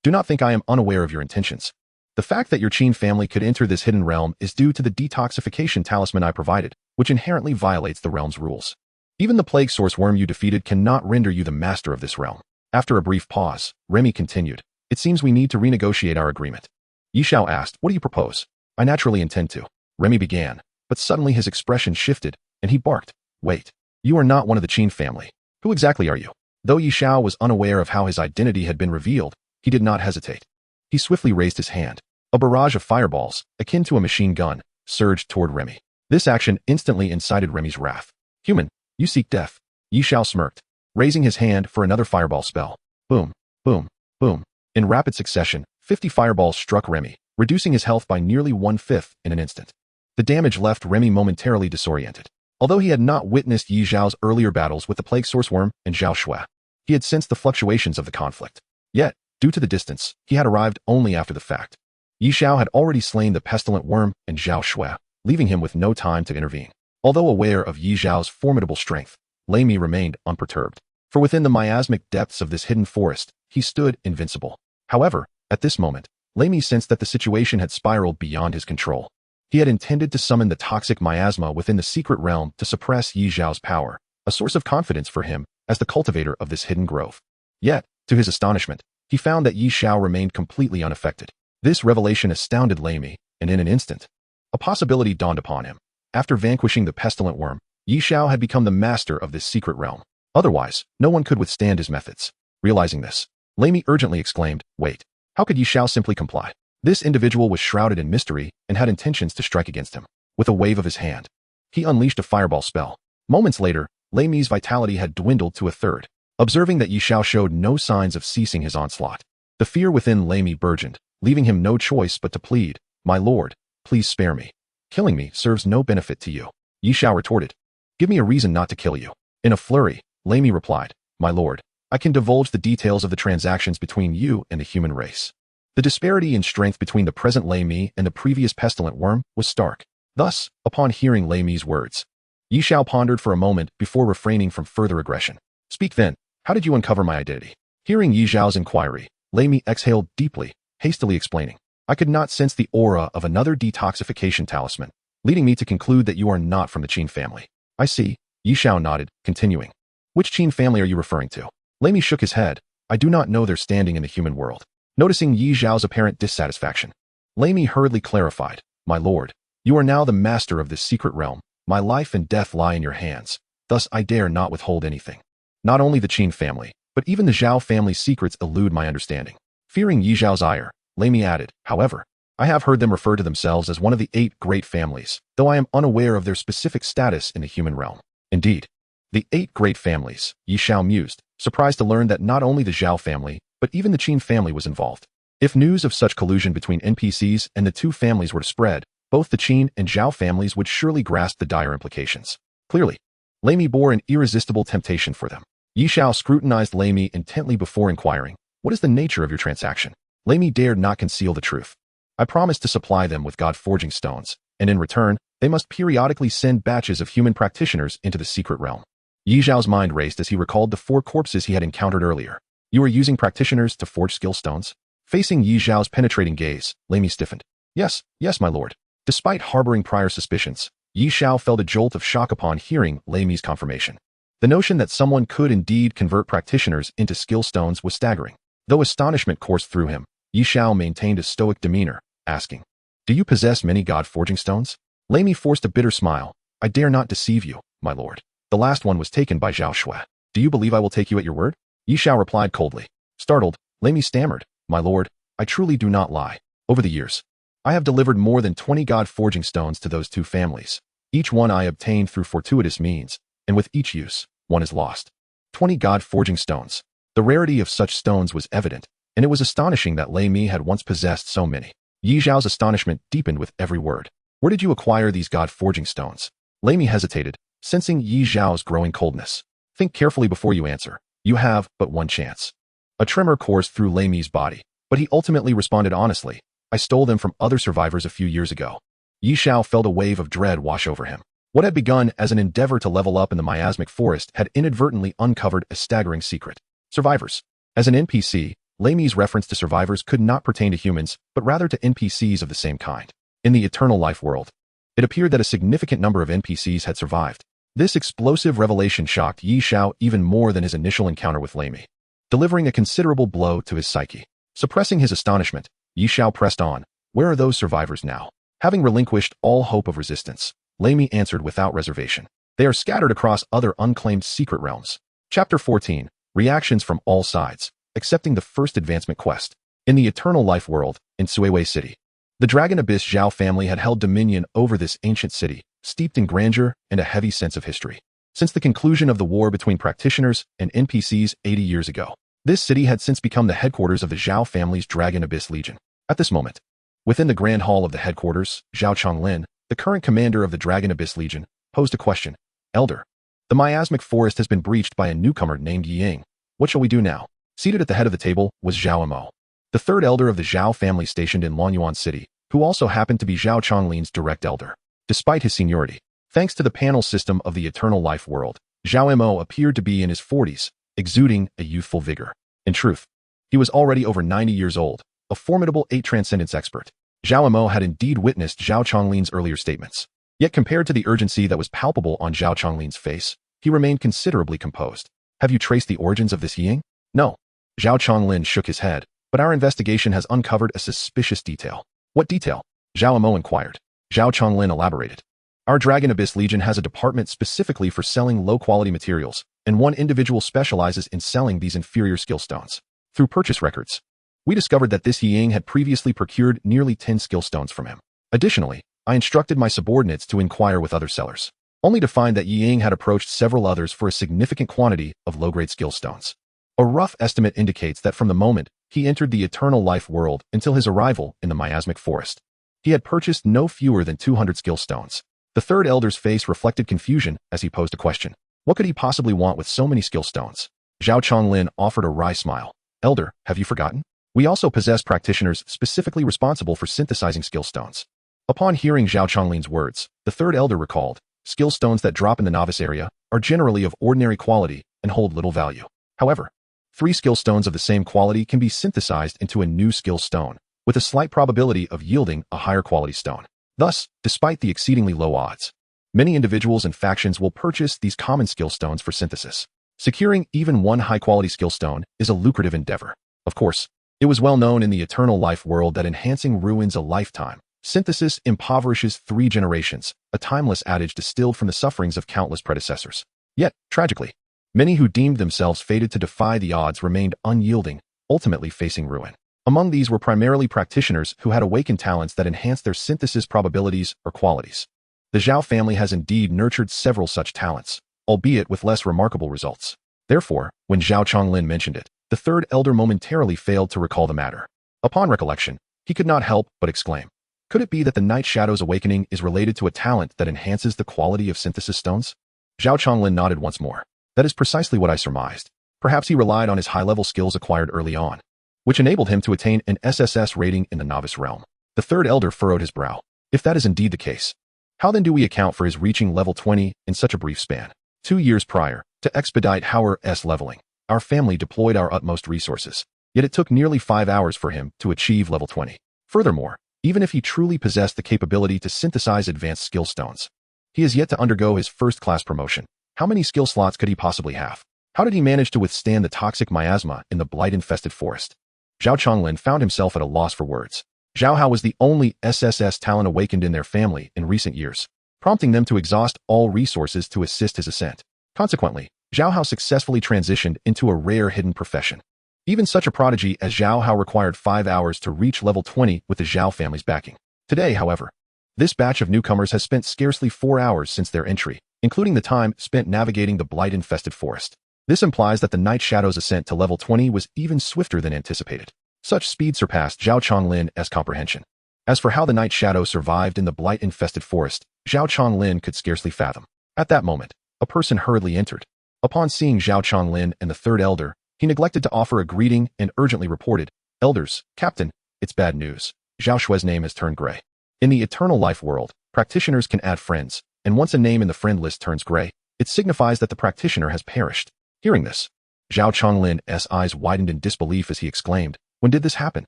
do not think I am unaware of your intentions. The fact that your Qin family could enter this hidden realm is due to the detoxification talisman I provided, which inherently violates the realm's rules. Even the plague source worm you defeated cannot render you the master of this realm. After a brief pause, Remy continued, it seems we need to renegotiate our agreement. Xiao asked, what do you propose? I naturally intend to. Remy began, but suddenly his expression shifted, and he barked, wait, you are not one of the Qin family. Who exactly are you? Though Xiao was unaware of how his identity had been revealed, he did not hesitate. He swiftly raised his hand. A barrage of fireballs, akin to a machine gun, surged toward Remy. This action instantly incited Remy's wrath. Human, you seek death. Xiao smirked, raising his hand for another fireball spell. Boom, boom, boom. In rapid succession, 50 fireballs struck Remy, reducing his health by nearly 1/5 in an instant. The damage left Remy momentarily disoriented. Although he had not witnessed Xiao's earlier battles with the plague source worm and Xiao Shui, he had sensed the fluctuations of the conflict. Yet, due to the distance, he had arrived only after the fact. Xiao had already slain the pestilent worm and Xiao Shui, leaving him with no time to intervene. Although aware of Xiao's formidable strength, Lei Mi remained unperturbed. For within the miasmic depths of this hidden forest, he stood invincible. However, at this moment, Lei Mi sensed that the situation had spiraled beyond his control. He had intended to summon the toxic miasma within the secret realm to suppress Xiao's power, a source of confidence for him as the cultivator of this hidden grove. Yet, to his astonishment, he found that Xiao remained completely unaffected. This revelation astounded Lei Mi, and in an instant, a possibility dawned upon him. After vanquishing the pestilent worm, Xiao had become the master of this secret realm. Otherwise, no one could withstand his methods. Realizing this, Lei Mi urgently exclaimed, wait, how could Xiao simply comply? This individual was shrouded in mystery and had intentions to strike against him. With a wave of his hand, he unleashed a fireball spell. Moments later, Lei Mi's vitality had dwindled to a third. Observing that Xiao showed no signs of ceasing his onslaught, the fear within Lei Mi burgeoned, leaving him no choice but to plead, my lord, please spare me. Killing me serves no benefit to you. Xiao retorted, give me a reason not to kill you. In a flurry, Lei Mi replied, my lord, I can divulge the details of the transactions between you and the human race. The disparity in strength between the present Lei Mi and the previous pestilent worm was stark. Thus, upon hearing Lei Mi's words, Xiao pondered for a moment before refraining from further aggression. Speak then, how did you uncover my identity? Hearing Xiao's inquiry, Lei Mi exhaled deeply, hastily explaining, I could not sense the aura of another detoxification talisman, leading me to conclude that you are not from the Qin family. I see, Xiao nodded, continuing. Which Qin family are you referring to? Lei Mi shook his head. I do not know their standing in the human world. Noticing Xiao's apparent dissatisfaction, Lei Mi hurriedly clarified, my lord, you are now the master of this secret realm. My life and death lie in your hands. Thus I dare not withhold anything. Not only the Qin family, but even the Xiao family's secrets elude my understanding. Fearing Xiao's ire, Lei Mi added, however, I have heard them refer to themselves as one of the 8 great families, though I am unaware of their specific status in the human realm. Indeed, the 8 great families, Xiao mused, surprised to learn that not only the Xiao family, but even the Qin family was involved. If news of such collusion between NPCs and the 2 families were to spread, both the Qin and Xiao families would surely grasp the dire implications. Clearly, Lei Mi bore an irresistible temptation for them. Xiao scrutinized Lei Mi intently before inquiring, what is the nature of your transaction? Lei Mi dared not conceal the truth. I promised to supply them with God-forging stones, and in return, they must periodically send batches of human practitioners into the secret realm. Xiao's mind raced as he recalled the 4 corpses he had encountered earlier. You are using practitioners to forge skill stones? Facing Xiao's penetrating gaze, Lei Mi stiffened. Yes, my lord. Despite harboring prior suspicions, Xiao felt a jolt of shock upon hearing Lei Mi's confirmation. The notion that someone could indeed convert practitioners into skill stones was staggering. Though astonishment coursed through him, Yi Xiao maintained a stoic demeanor, asking, "Do you possess many god-forging stones?" Lei Mi forced a bitter smile. "I dare not deceive you, my lord. The last one was taken by Zhao Shui. Do you believe I will take you at your word?" Yi Xiao replied coldly. Startled, Lei Mi stammered, "My lord, I truly do not lie. Over the years, I have delivered more than 20 god-forging stones to those two families. Each one I obtained through fortuitous means, and with each use, one is lost. 20 god-forging stones. The rarity of such stones was evident, and it was astonishing that Lei Mi had once possessed so many. Yi Zhao's astonishment deepened with every word. "Where did you acquire these god-forging stones?" Lei Mi hesitated, sensing Yi Zhao's growing coldness. "Think carefully before you answer. You have but one chance." A tremor coursed through Lei Mi's body, but he ultimately responded honestly, "I stole them from other survivors a few years ago." Yi Xiao felt a wave of dread wash over him. What had begun as an endeavor to level up in the miasmic forest had inadvertently uncovered a staggering secret. Survivors. As an NPC, Lei Mi's reference to survivors could not pertain to humans, but rather to NPCs of the same kind. In the eternal life world, it appeared that a significant number of NPCs had survived. This explosive revelation shocked Yi Xiao even more than his initial encounter with Lei Mi, delivering a considerable blow to his psyche. Suppressing his astonishment, Yi Xiao pressed on, "Where are those survivors now?" Having relinquished all hope of resistance, Lei Mi answered without reservation, "They are scattered across other unclaimed secret realms." Chapter 14. Reactions from all sides, accepting the first advancement quest. In the eternal life world, in Suiwei City, the Dragon Abyss Xiao family had held dominion over this ancient city, steeped in grandeur and a heavy sense of history. Since the conclusion of the war between practitioners and NPCs 80 years ago, this city had since become the headquarters of the Xiao family's Dragon Abyss Legion. At this moment, within the grand hall of the headquarters, Zhao Chonglin, the current commander of the Dragon Abyss Legion, posed a question. "Elder, the miasmic forest has been breached by a newcomer named Ying. What shall we do now?" Seated at the head of the table was Zhao Mo, the third elder of the Zhao family stationed in Luanyuan City, who also happened to be Zhao Chonglin's direct elder. Despite his seniority, thanks to the panel system of the eternal life world, Zhao Mo appeared to be in his 40s, exuding a youthful vigor. In truth, he was already over 90 years old, a formidable 8 transcendence expert. Zhao Mo had indeed witnessed Zhao Chonglin's earlier statements. Yet compared to the urgency that was palpable on Zhao Chonglin's face, he remained considerably composed. "Have you traced the origins of this Ying?" "No." Zhao Chonglin shook his head, "But our investigation has uncovered a suspicious detail." "What detail?" Zhao Mo inquired. Zhao Chonglin elaborated. "Our Dragon Abyss Legion has a department specifically for selling low-quality materials, and one individual specializes in selling these inferior skill stones. Through purchase records, we discovered that this Ying had previously procured nearly 10 skill stones from him. Additionally, I instructed my subordinates to inquire with other sellers, only to find that Ying had approached several others for a significant quantity of low-grade skill stones. A rough estimate indicates that from the moment he entered the eternal life world until his arrival in the miasmic forest, he had purchased no fewer than 200 skill stones." The third elder's face reflected confusion as he posed a question. What could he possibly want with so many skill stones? Zhao Chonglin offered a wry smile. "Elder, have you forgotten? We also possess practitioners specifically responsible for synthesizing skill stones." Upon hearing Zhao Chonglin's words, the third elder recalled, "Skill stones that drop in the novice area are generally of ordinary quality and hold little value. However, 3 skill stones of the same quality can be synthesized into a new skill stone, with a slight probability of yielding a higher quality stone. Thus, despite the exceedingly low odds, many individuals and factions will purchase these common skill stones for synthesis. Securing even one high-quality skill stone is a lucrative endeavor. Of course, it was well known in the eternal life world that enhancing ruins a lifetime. Synthesis impoverishes 3 generations, a timeless adage distilled from the sufferings of countless predecessors. Yet, tragically, many who deemed themselves fated to defy the odds remained unyielding, ultimately facing ruin. Among these were primarily practitioners who had awakened talents that enhanced their synthesis probabilities or qualities. The Xiao family has indeed nurtured several such talents, albeit with less remarkable results. Therefore, when Zhao Chonglin mentioned it, the third elder momentarily failed to recall the matter. Upon recollection, he could not help but exclaim, "Could it be that the Night Shadow's awakening is related to a talent that enhances the quality of synthesis stones?" Zhao Chonglin nodded once more. "That is precisely what I surmised. Perhaps he relied on his high-level skills acquired early on, which enabled him to attain an SSS rating in the novice realm." The third elder furrowed his brow. "If that is indeed the case, how then do we account for his reaching level 20 in such a brief span? 2 years prior, to expedite Hauer's leveling, our family deployed our utmost resources, yet it took nearly 5 hours for him to achieve level 20. Furthermore, even if he truly possessed the capability to synthesize advanced skill stones, he has yet to undergo his first-class promotion. How many skill slots could he possibly have? How did he manage to withstand the toxic miasma in the blight-infested forest?" Zhao Chonglin found himself at a loss for words. Zhao Hao was the only SSS talent awakened in their family in recent years, prompting them to exhaust all resources to assist his ascent. Consequently, Zhao Hao successfully transitioned into a rare hidden profession. Even such a prodigy as Zhao Hao required 5 hours to reach level 20 with the Xiao family's backing. Today, however, this batch of newcomers has spent scarcely 4 hours since their entry, including the time spent navigating the blight-infested forest. This implies that the Night Shadow's ascent to level 20 was even swifter than anticipated. Such speed surpassed Zhao Chonglin's comprehension. As for how the Night Shadow survived in the blight-infested forest, Zhao Chonglin could scarcely fathom. At that moment, a person hurriedly entered. Upon seeing Zhao Chonglin and the third elder, he neglected to offer a greeting and urgently reported, "Elders, Captain, it's bad news. Zhao Shui's name has turned gray." In the eternal life world, practitioners can add friends, and once a name in the friend list turns gray, it signifies that the practitioner has perished. Hearing this, Zhao Chonglin's eyes widened in disbelief as he exclaimed, "When did this happen?"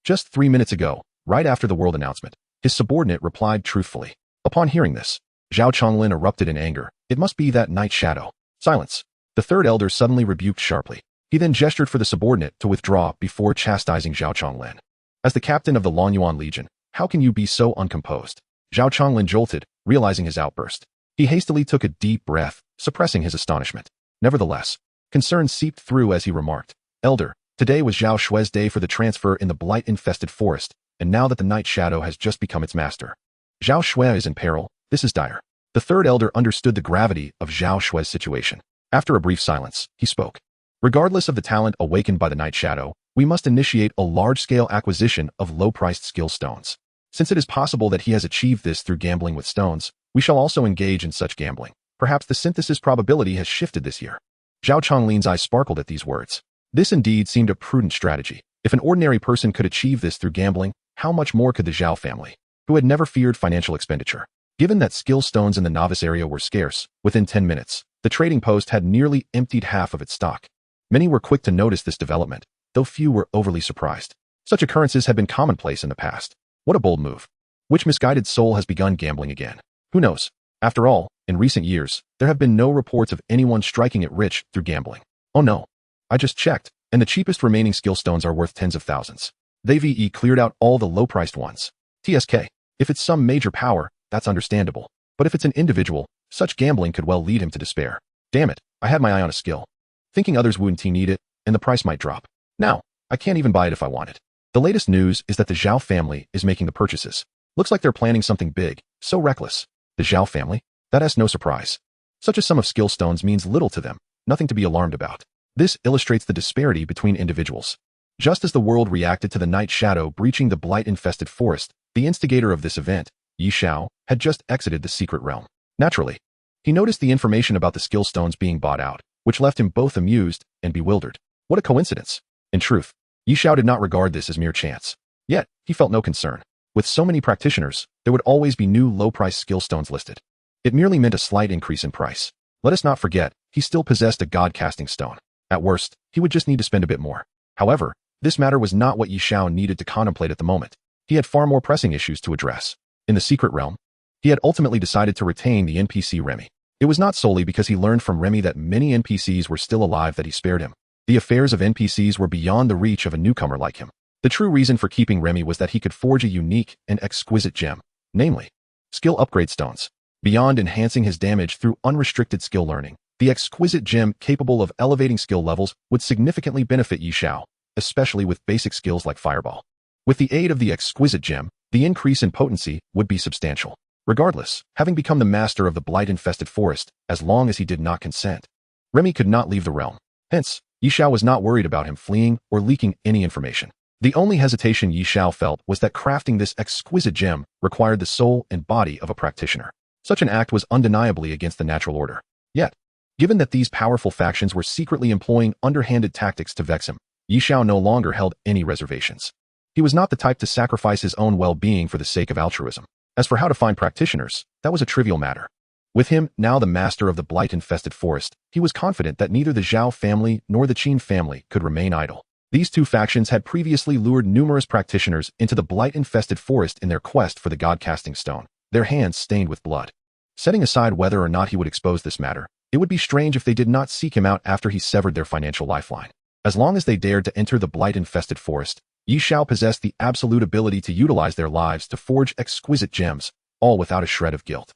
"Just 3 minutes ago, right after the world announcement," his subordinate replied truthfully. Upon hearing this, Zhao Chonglin erupted in anger. "It must be that Night Shadow." "Silence!" The third elder suddenly rebuked sharply. He then gestured for the subordinate to withdraw before chastising Zhao Chonglin. "As the captain of the Lonyuan Legion, how can you be so uncomposed?" Zhao Chonglin jolted, realizing his outburst. He hastily took a deep breath, suppressing his astonishment. Nevertheless, concern seeped through as he remarked, "Elder, today was Zhao Shui's day for the transfer in the blight-infested forest, and now that the Night Shadow has just become its master. Zhao Shui is in peril. This is dire." The third elder understood the gravity of Zhao Shui's situation. After a brief silence, he spoke. "Regardless of the talent awakened by the Night Shadow, we must initiate a large-scale acquisition of low-priced skill stones. Since it is possible that he has achieved this through gambling with stones, we shall also engage in such gambling. Perhaps the synthesis probability has shifted this year." Zhao Chonglin's eyes sparkled at these words. This indeed seemed a prudent strategy. If an ordinary person could achieve this through gambling, how much more could the Xiao family, who had never feared financial expenditure? Given that skill stones in the novice area were scarce, within 10 minutes, the trading post had nearly emptied half of its stock. Many were quick to notice this development, though few were overly surprised. Such occurrences had been commonplace in the past. What a bold move. Which misguided soul has begun gambling again? Who knows? After all, in recent years, there have been no reports of anyone striking it rich through gambling. Oh no. I just checked, and the cheapest remaining skill stones are worth tens of thousands. They've cleared out all the low-priced ones. TSK. If it's some major power, that's understandable. But if it's an individual, such gambling could well lead him to despair. Damn it, I had my eye on a skill. Thinking others wouldn't need it, and the price might drop. Now, I can't even buy it if I want it. The latest news is that the Xiao family is making the purchases. Looks like they're planning something big, so reckless. The Xiao family? That has no surprise. Such a sum of skill stones means little to them, nothing to be alarmed about. This illustrates the disparity between individuals. Just as the world reacted to the Night Shadow breaching the blight-infested forest, the instigator of this event, Xiao, had just exited the secret realm. Naturally, he noticed the information about the skill stones being bought out, which left him both amused and bewildered. What a coincidence. In truth, Xiao did not regard this as mere chance. Yet, he felt no concern. With so many practitioners, there would always be new low-priced skill stones listed. It merely meant a slight increase in price. Let us not forget, he still possessed a god-casting stone. At worst, he would just need to spend a bit more. However, this matter was not what Xiao needed to contemplate at the moment. He had far more pressing issues to address. In the secret realm, he had ultimately decided to retain the NPC Remy. It was not solely because he learned from Remy that many NPCs were still alive that he spared him. The affairs of NPCs were beyond the reach of a newcomer like him. The true reason for keeping Remy was that he could forge a unique and exquisite gem, namely, skill upgrade stones. Beyond enhancing his damage through unrestricted skill learning, the exquisite gem capable of elevating skill levels would significantly benefit Xiao, especially with basic skills like Fireball. With the aid of the exquisite gem, the increase in potency would be substantial. Regardless, having become the master of the blight-infested forest, as long as he did not consent, Remy could not leave the realm. Hence, Xiao was not worried about him fleeing or leaking any information. The only hesitation Xiao felt was that crafting this exquisite gem required the soul and body of a practitioner. Such an act was undeniably against the natural order. Yet, given that these powerful factions were secretly employing underhanded tactics to vex him, Xiao no longer held any reservations. He was not the type to sacrifice his own well-being for the sake of altruism. As for how to find practitioners, that was a trivial matter. With him, now the master of the blight-infested forest, he was confident that neither the Xiao family nor the Qin family could remain idle. These two factions had previously lured numerous practitioners into the blight-infested forest in their quest for the god-casting stone, their hands stained with blood. Setting aside whether or not he would expose this matter, it would be strange if they did not seek him out after he severed their financial lifeline. As long as they dared to enter the blight-infested forest, Yi Xiao possessed the absolute ability to utilize their lives to forge exquisite gems, all without a shred of guilt.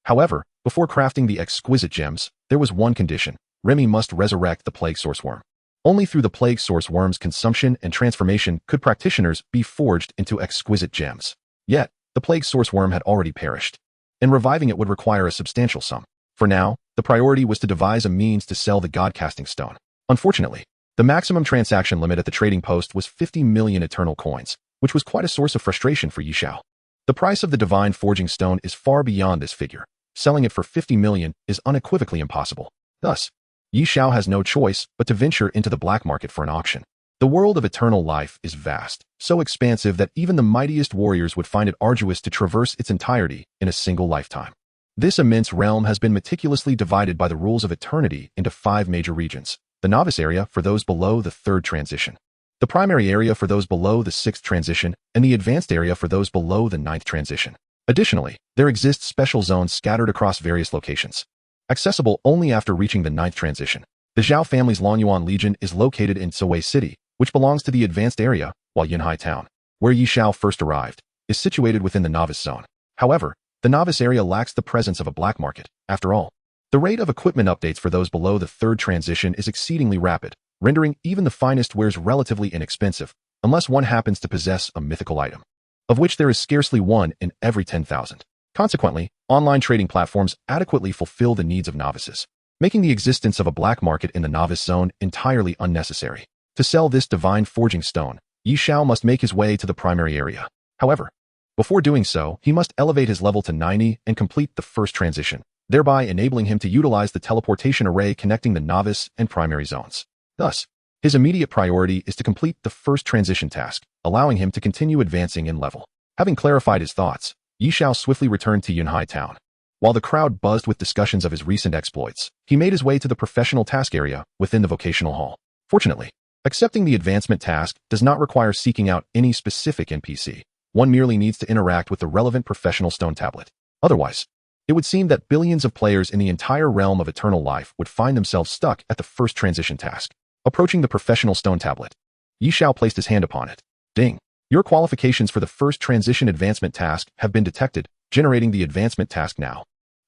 However, before crafting the exquisite gems, there was one condition. Remy must resurrect the plague source worm. Only through the plague source worm's consumption and transformation could practitioners be forged into exquisite gems. Yet, the plague source worm had already perished, and reviving it would require a substantial sum. For now, the priority was to devise a means to sell the god-casting stone. Unfortunately, the maximum transaction limit at the trading post was 50 million eternal coins, which was quite a source of frustration for Yi Xiao. The price of the divine forging stone is far beyond this figure. Selling it for 50 million is unequivocally impossible. Thus, Yi Xiao has no choice but to venture into the black market for an auction. The world of eternal life is vast, so expansive that even the mightiest warriors would find it arduous to traverse its entirety in a single lifetime. This immense realm has been meticulously divided by the rules of eternity into 5 major regions: the novice area for those below the 3rd transition, the primary area for those below the 6th transition, and the advanced area for those below the 9th transition. Additionally, there exist special zones scattered across various locations, accessible only after reaching the 9th transition. The Xiao family's Longyuan Legion is located in Siwei City, which belongs to the advanced area, while Yunhai Town, where Yi Xiao first arrived, is situated within the novice zone. However, the novice area lacks the presence of a black market. After all, the rate of equipment updates for those below the 3rd transition is exceedingly rapid, rendering even the finest wares relatively inexpensive, unless one happens to possess a mythical item, of which there is scarcely one in every 10,000. Consequently, online trading platforms adequately fulfill the needs of novices, making the existence of a black market in the novice zone entirely unnecessary. To sell this divine forging stone, Yi Xiao must make his way to the primary area. However, before doing so, he must elevate his level to 90 and complete the 1st transition, thereby enabling him to utilize the teleportation array connecting the novice and primary zones. Thus, his immediate priority is to complete the 1st transition task, allowing him to continue advancing in level. Having clarified his thoughts, Yi Xiao swiftly returned to Yunhai Town. While the crowd buzzed with discussions of his recent exploits, he made his way to the professional task area within the vocational hall. Fortunately, accepting the advancement task does not require seeking out any specific NPC. One merely needs to interact with the relevant professional stone tablet. Otherwise, it would seem that billions of players in the entire realm of eternal life would find themselves stuck at the 1st transition task. Approaching the professional stone tablet, Yi Xiao placed his hand upon it. Ding! Your qualifications for the 1st transition advancement task have been detected, generating the advancement task now.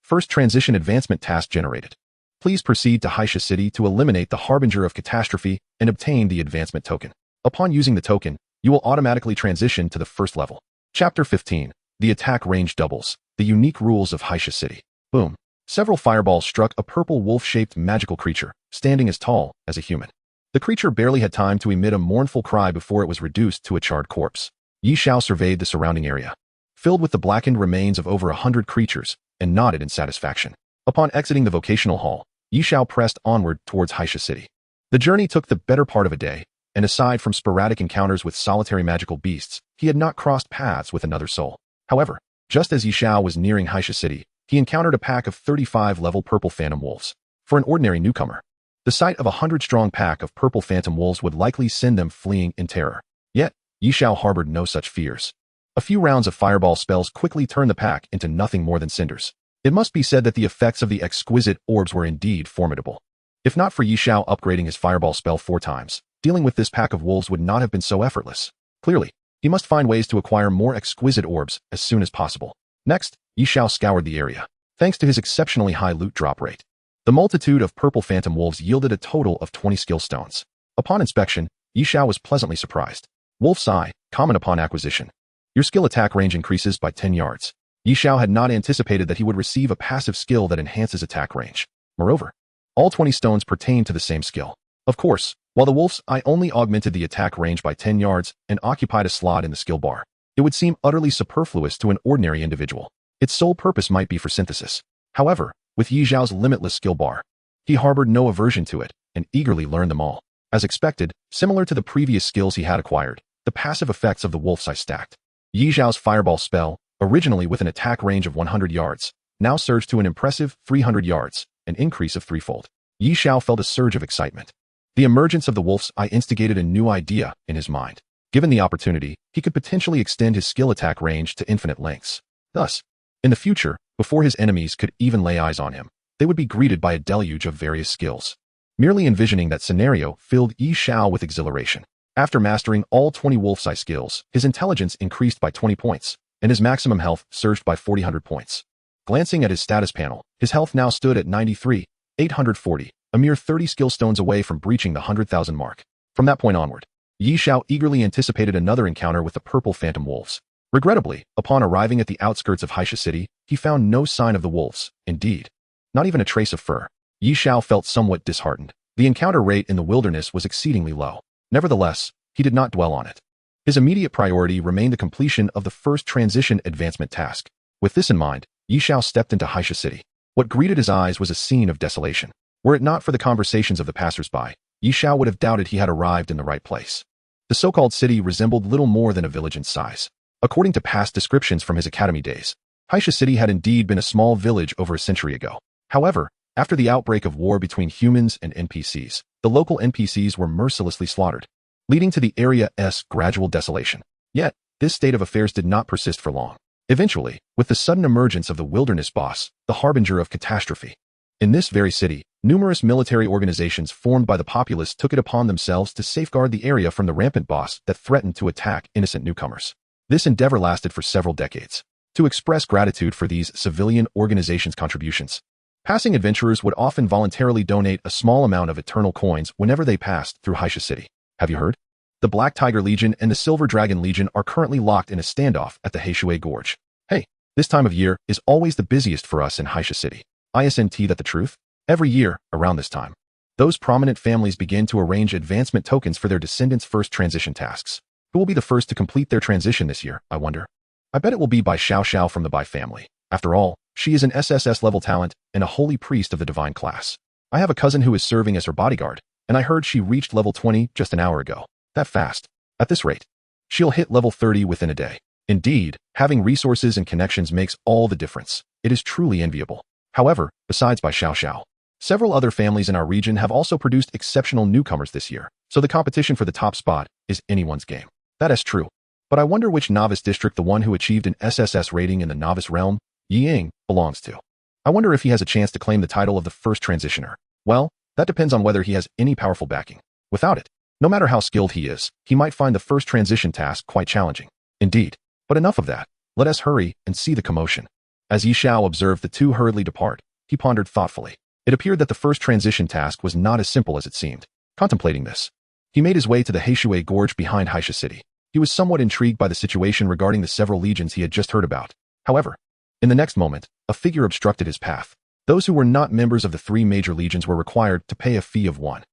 1st transition advancement task generated. Please proceed to Haisha City to eliminate the harbinger of catastrophe and obtain the advancement token. Upon using the token, you will automatically transition to the 1st level. Chapter 15. The attack range doubles. The unique rules of Haisha City. Boom. Several fireballs struck a purple wolf-shaped magical creature, standing as tall as a human. The creature barely had time to emit a mournful cry before it was reduced to a charred corpse. Yi Xiao surveyed the surrounding area, filled with the blackened remains of over 100 creatures, and nodded in satisfaction. Upon exiting the vocational hall, Yi Xiao pressed onward towards Haisha City. The journey took the better part of a day, and aside from sporadic encounters with solitary magical beasts, he had not crossed paths with another soul. However, just as Yi Xiao was nearing Haisha City, he encountered a pack of 35-level purple phantom wolves. For an ordinary newcomer, the sight of a 100-strong pack of purple phantom wolves would likely send them fleeing in terror. Yet, Yi Xiao harbored no such fears. A few rounds of fireball spells quickly turned the pack into nothing more than cinders. It must be said that the effects of the exquisite orbs were indeed formidable. If not for Yi Xiao upgrading his fireball spell 4 times, dealing with this pack of wolves would not have been so effortless. Clearly, he must find ways to acquire more exquisite orbs as soon as possible. Next, Yi Xiao scoured the area. Thanks to his exceptionally high loot drop rate, the multitude of purple phantom wolves yielded a total of 20 skill stones. Upon inspection, Yi Xiao was pleasantly surprised. Wolf's Eye, common upon acquisition. Your skill attack range increases by 10 yards. Yi Xiao had not anticipated that he would receive a passive skill that enhances attack range. Moreover, all 20 stones pertain to the same skill. Of course, while the Wolf's Eye only augmented the attack range by 10 yards and occupied a slot in the skill bar, it would seem utterly superfluous to an ordinary individual. Its sole purpose might be for synthesis. However, with Yi Xiao's limitless skill bar, he harbored no aversion to it and eagerly learned them all. As expected, similar to the previous skills he had acquired, the passive effects of the Wolf's Eye stacked. Yi Xiao's fireball spell, originally with an attack range of 100 yards, now surged to an impressive 300 yards, an increase of threefold. Yi Xiao felt a surge of excitement. The emergence of the Wolf's Eye instigated a new idea in his mind. Given the opportunity, he could potentially extend his skill attack range to infinite lengths. Thus, in the future, before his enemies could even lay eyes on him, they would be greeted by a deluge of various skills. Merely envisioning that scenario filled Yi Xiao with exhilaration. After mastering all 20 wolf-size skills, his intelligence increased by 20 points, and his maximum health surged by 400 points. Glancing at his status panel, his health now stood at 93,840, a mere 30 skill stones away from breaching the 100,000 mark. From that point onward, Xiao eagerly anticipated another encounter with the purple phantom wolves. Regrettably, upon arriving at the outskirts of Xiao City, he found no sign of the wolves, indeed, not even a trace of fur. Xiao felt somewhat disheartened. The encounter rate in the wilderness was exceedingly low. Nevertheless, he did not dwell on it. His immediate priority remained the completion of the first transition advancement task. With this in mind, Xiao stepped into Xiao City. What greeted his eyes was a scene of desolation. Were it not for the conversations of the passers-by, Xiao would have doubted he had arrived in the right place. The so-called city resembled little more than a village in size. According to past descriptions from his academy days, Xiao City had indeed been a small village over a century ago. However, after the outbreak of war between humans and NPCs, the local NPCs were mercilessly slaughtered, leading to the area's gradual desolation. Yet, this state of affairs did not persist for long. Eventually, with the sudden emergence of the wilderness boss, the harbinger of catastrophe. In this very city, numerous military organizations formed by the populace took it upon themselves to safeguard the area from the rampant boss that threatened to attack innocent newcomers. This endeavor lasted for several decades. To express gratitude for these civilian organizations' contributions, passing adventurers would often voluntarily donate a small amount of eternal coins whenever they passed through Xiao City. Have you heard? The Black Tiger Legion and the Silver Dragon Legion are currently locked in a standoff at the Xiao Gorge. Hey, this time of year is always the busiest for us in Xiao City. Isn't that the truth? Every year, around this time, those prominent families begin to arrange advancement tokens for their descendants' first transition tasks. Who will be the first to complete their transition this year, I wonder? I bet it will be Bai Xiao from the Bai family. After all, she is an SSS level talent and a holy priest of the divine class. I have a cousin who is serving as her bodyguard, and I heard she reached level 20 just an hour ago. That fast. At this rate, she'll hit level 30 within a day. Indeed, having resources and connections makes all the difference. It is truly enviable. However, besides Bai Xiao, several other families in our region have also produced exceptional newcomers this year, so the competition for the top spot is anyone's game. That is true. But I wonder which novice district the one who achieved an SSS rating in the novice realm, Ying, belongs to. I wonder if he has a chance to claim the title of the first transitioner. Well, that depends on whether he has any powerful backing. Without it, no matter how skilled he is, he might find the first transition task quite challenging. Indeed. But enough of that. Let us hurry and see the commotion. As Xiao observed the two hurriedly depart, he pondered thoughtfully. It appeared that the first transition task was not as simple as it seemed. Contemplating this, he made his way to the Xiao Gorge behind Xiao City. He was somewhat intrigued by the situation regarding the several legions he had just heard about. However, in the next moment, a figure obstructed his path. Those who were not members of the three major legions were required to pay a fee of 1,000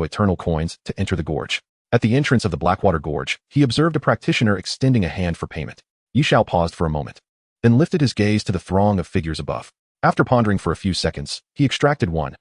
eternal coins to enter the gorge. At the entrance of the Blackwater Gorge, he observed a practitioner extending a hand for payment. Xiao paused for a moment, then lifted his gaze to the throng of figures above. After pondering for a few seconds, he extracted 1,000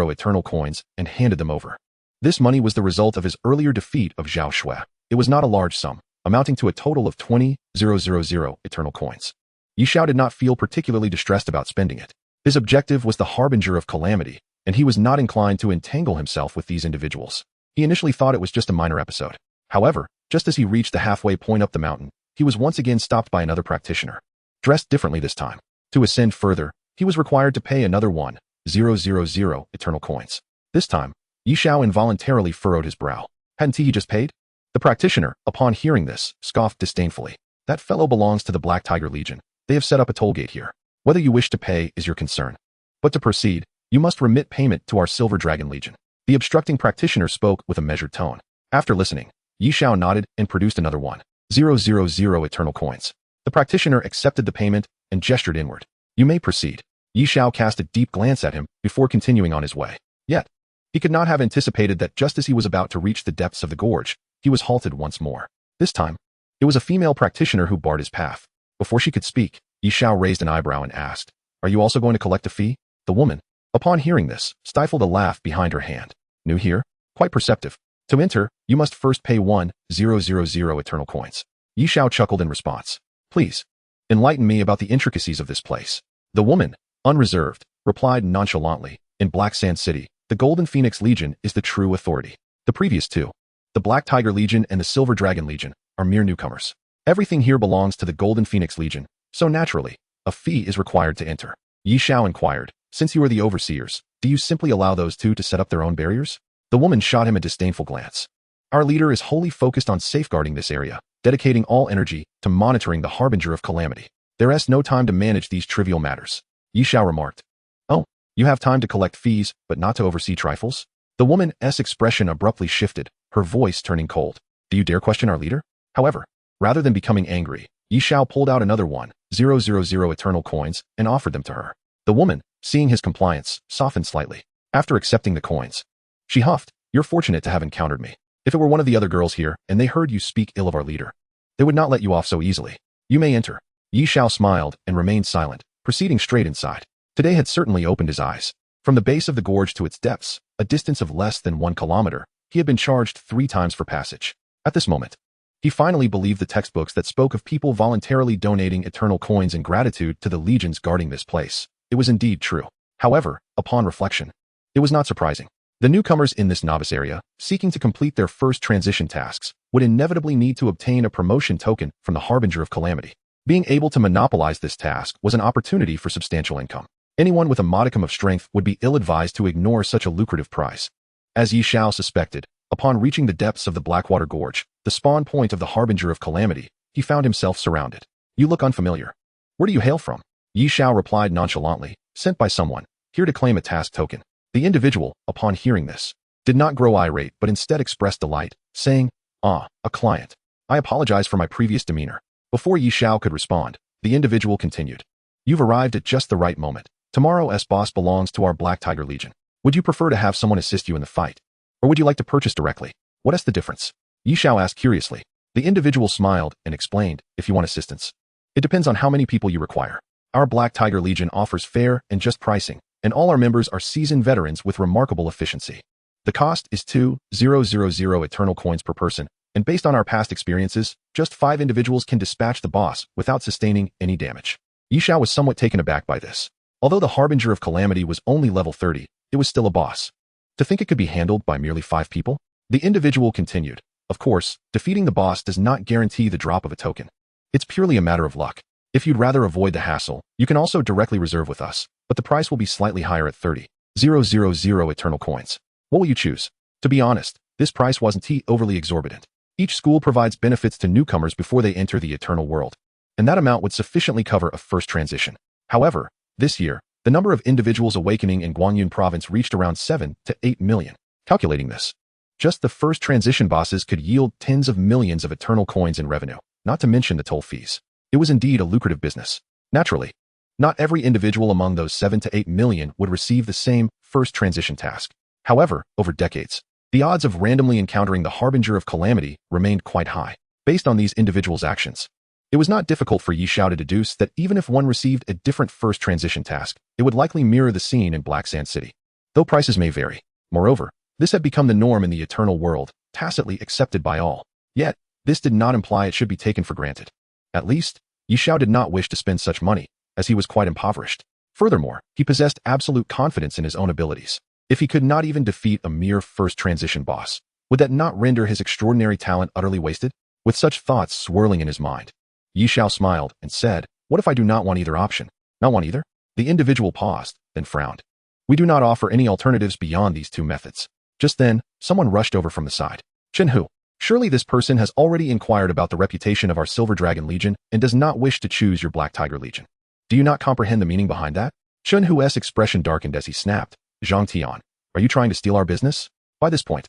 eternal coins and handed them over. This money was the result of his earlier defeat of Xiao Shui. It was not a large sum, amounting to a total of 20,000 eternal coins. Xiao did not feel particularly distressed about spending it. His objective was the harbinger of calamity, and he was not inclined to entangle himself with these individuals. He initially thought it was just a minor episode. However, just as he reached the halfway point up the mountain, he was once again stopped by another practitioner. Dressed differently this time. To ascend further, he was required to pay another 1,000 eternal coins. This time, Xiao involuntarily furrowed his brow. Hadn't he just paid? The practitioner, upon hearing this, scoffed disdainfully. That fellow belongs to the Black Tiger Legion. They have set up a toll gate here. Whether you wish to pay is your concern. But to proceed, you must remit payment to our Silver Dragon Legion. The obstructing practitioner spoke with a measured tone. After listening, Xiao nodded and produced another 1,000 eternal coins. The practitioner accepted the payment and gestured inward. You may proceed. Xiao cast a deep glance at him before continuing on his way. Yet, he could not have anticipated that just as he was about to reach the depths of the gorge, he was halted once more. This time, it was a female practitioner who barred his path. Before she could speak, Xiao raised an eyebrow and asked, "Are you also going to collect a fee?" The woman, upon hearing this, stifled a laugh behind her hand. New here? Quite perceptive. To enter, you must first pay 1,000 eternal coins. Xiao chuckled in response. Please, enlighten me about the intricacies of this place. The woman, unreserved, replied nonchalantly, in Black Sand City, the Golden Phoenix Legion is the true authority. The previous two, the Black Tiger Legion and the Silver Dragon Legion, are mere newcomers. Everything here belongs to the Golden Phoenix Legion, so naturally, a fee is required to enter. Xiao inquired, since you are the overseers, do you simply allow those two to set up their own barriers? The woman shot him a disdainful glance. Our leader is wholly focused on safeguarding this area, dedicating all energy to monitoring the harbinger of calamity. There is no time to manage these trivial matters. Xiao remarked. Oh, you have time to collect fees, but not to oversee trifles? The woman's expression abruptly shifted, her voice turning cold. Do you dare question our leader? However, rather than becoming angry, Xiao pulled out another 1,000 eternal coins and offered them to her. The woman, seeing his compliance, softened slightly. After accepting the coins, she huffed, "You're fortunate to have encountered me. If it were one of the other girls here and they heard you speak ill of our leader, they would not let you off so easily. You may enter." Xiao smiled and remained silent, proceeding straight inside. Today had certainly opened his eyes. From the base of the gorge to its depths, a distance of less than 1 kilometer, he had been charged 3 times for passage. At this moment, he finally believed the textbooks that spoke of people voluntarily donating eternal coins in gratitude to the legions guarding this place. It was indeed true. However, upon reflection, it was not surprising. The newcomers in this novice area, seeking to complete their first transition tasks, would inevitably need to obtain a promotion token from the harbinger of calamity. Being able to monopolize this task was an opportunity for substantial income. Anyone with a modicum of strength would be ill-advised to ignore such a lucrative prize. As Xiao suspected, upon reaching the depths of the Blackwater Gorge, the spawn point of the harbinger of calamity, he found himself surrounded. "You look unfamiliar. Where do you hail from?" Xiao replied nonchalantly, "Sent by someone, here to claim a task token." The individual, upon hearing this, did not grow irate but instead expressed delight, saying, "Ah, a client. I apologize for my previous demeanor." Before Xiao could respond, the individual continued, "You've arrived at just the right moment. Tomorrow's boss belongs to our Black Tiger Legion. Would you prefer to have someone assist you in the fight? Or would you like to purchase directly? What is the difference?" Xiao asked curiously. The individual smiled and explained, "If you want assistance, it depends on how many people you require. Our Black Tiger Legion offers fair and just pricing, and all our members are seasoned veterans with remarkable efficiency. The cost is 2,000 eternal coins per person, and based on our past experiences, just 5 individuals can dispatch the boss without sustaining any damage." Xiao was somewhat taken aback by this. Although the harbinger of calamity was only level 30, it was still a boss. To think it could be handled by merely 5 people? The individual continued, "Of course, defeating the boss does not guarantee the drop of a token. It's purely a matter of luck. If you'd rather avoid the hassle, you can also directly reserve with us, but the price will be slightly higher at 30,000 eternal coins. What will you choose?" To be honest, this price wasn't overly exorbitant. Each school provides benefits to newcomers before they enter the eternal world, and that amount would sufficiently cover a first transition. However, this year, the number of individuals awakening in Guanyun province reached around 7 to 8 million. Calculating this, just the first transition bosses could yield tens of millions of eternal coins in revenue, not to mention the toll fees. It was indeed a lucrative business. Naturally, not every individual among those 7 to 8 million would receive the same first transition task. However, over decades, the odds of randomly encountering the harbinger of calamity remained quite high. Based on these individuals' actions, it was not difficult for Xiao to deduce that even if one received a different first transition task, it would likely mirror the scene in Black Sand City, though prices may vary. Moreover, this had become the norm in the eternal world, tacitly accepted by all. Yet, this did not imply it should be taken for granted. At least, Xiao did not wish to spend such money, as he was quite impoverished. Furthermore, he possessed absolute confidence in his own abilities. If he could not even defeat a mere first transition boss, would that not render his extraordinary talent utterly wasted? With such thoughts swirling in his mind, Xiao smiled and said, "What if I do not want either option?" "Not want either?" The individual paused, then frowned. "We do not offer any alternatives beyond these 2 methods." Just then, someone rushed over from the side. "Shenhu, surely this person has already inquired about the reputation of our Silver Dragon Legion and does not wish to choose your Black Tiger Legion. Do you not comprehend the meaning behind that?" Shenhu's expression darkened as he snapped, "Zhang Tian, are you trying to steal our business?" By this point,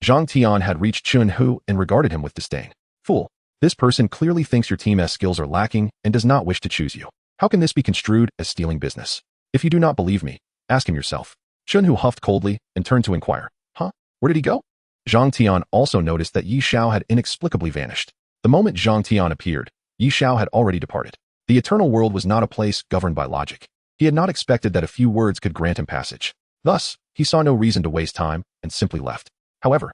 Zhang Tian had reached Shenhu and regarded him with disdain. "Fool, this person clearly thinks your team's skills are lacking and does not wish to choose you. How can this be construed as stealing business? If you do not believe me, ask him yourself." Shenhu huffed coldly and turned to inquire, "Huh? Where did he go?" Zhang Tian also noticed that Xiao had inexplicably vanished. The moment Zhang Tian appeared, Xiao had already departed. The eternal world was not a place governed by logic. He had not expected that a few words could grant him passage. Thus, he saw no reason to waste time and simply left. However,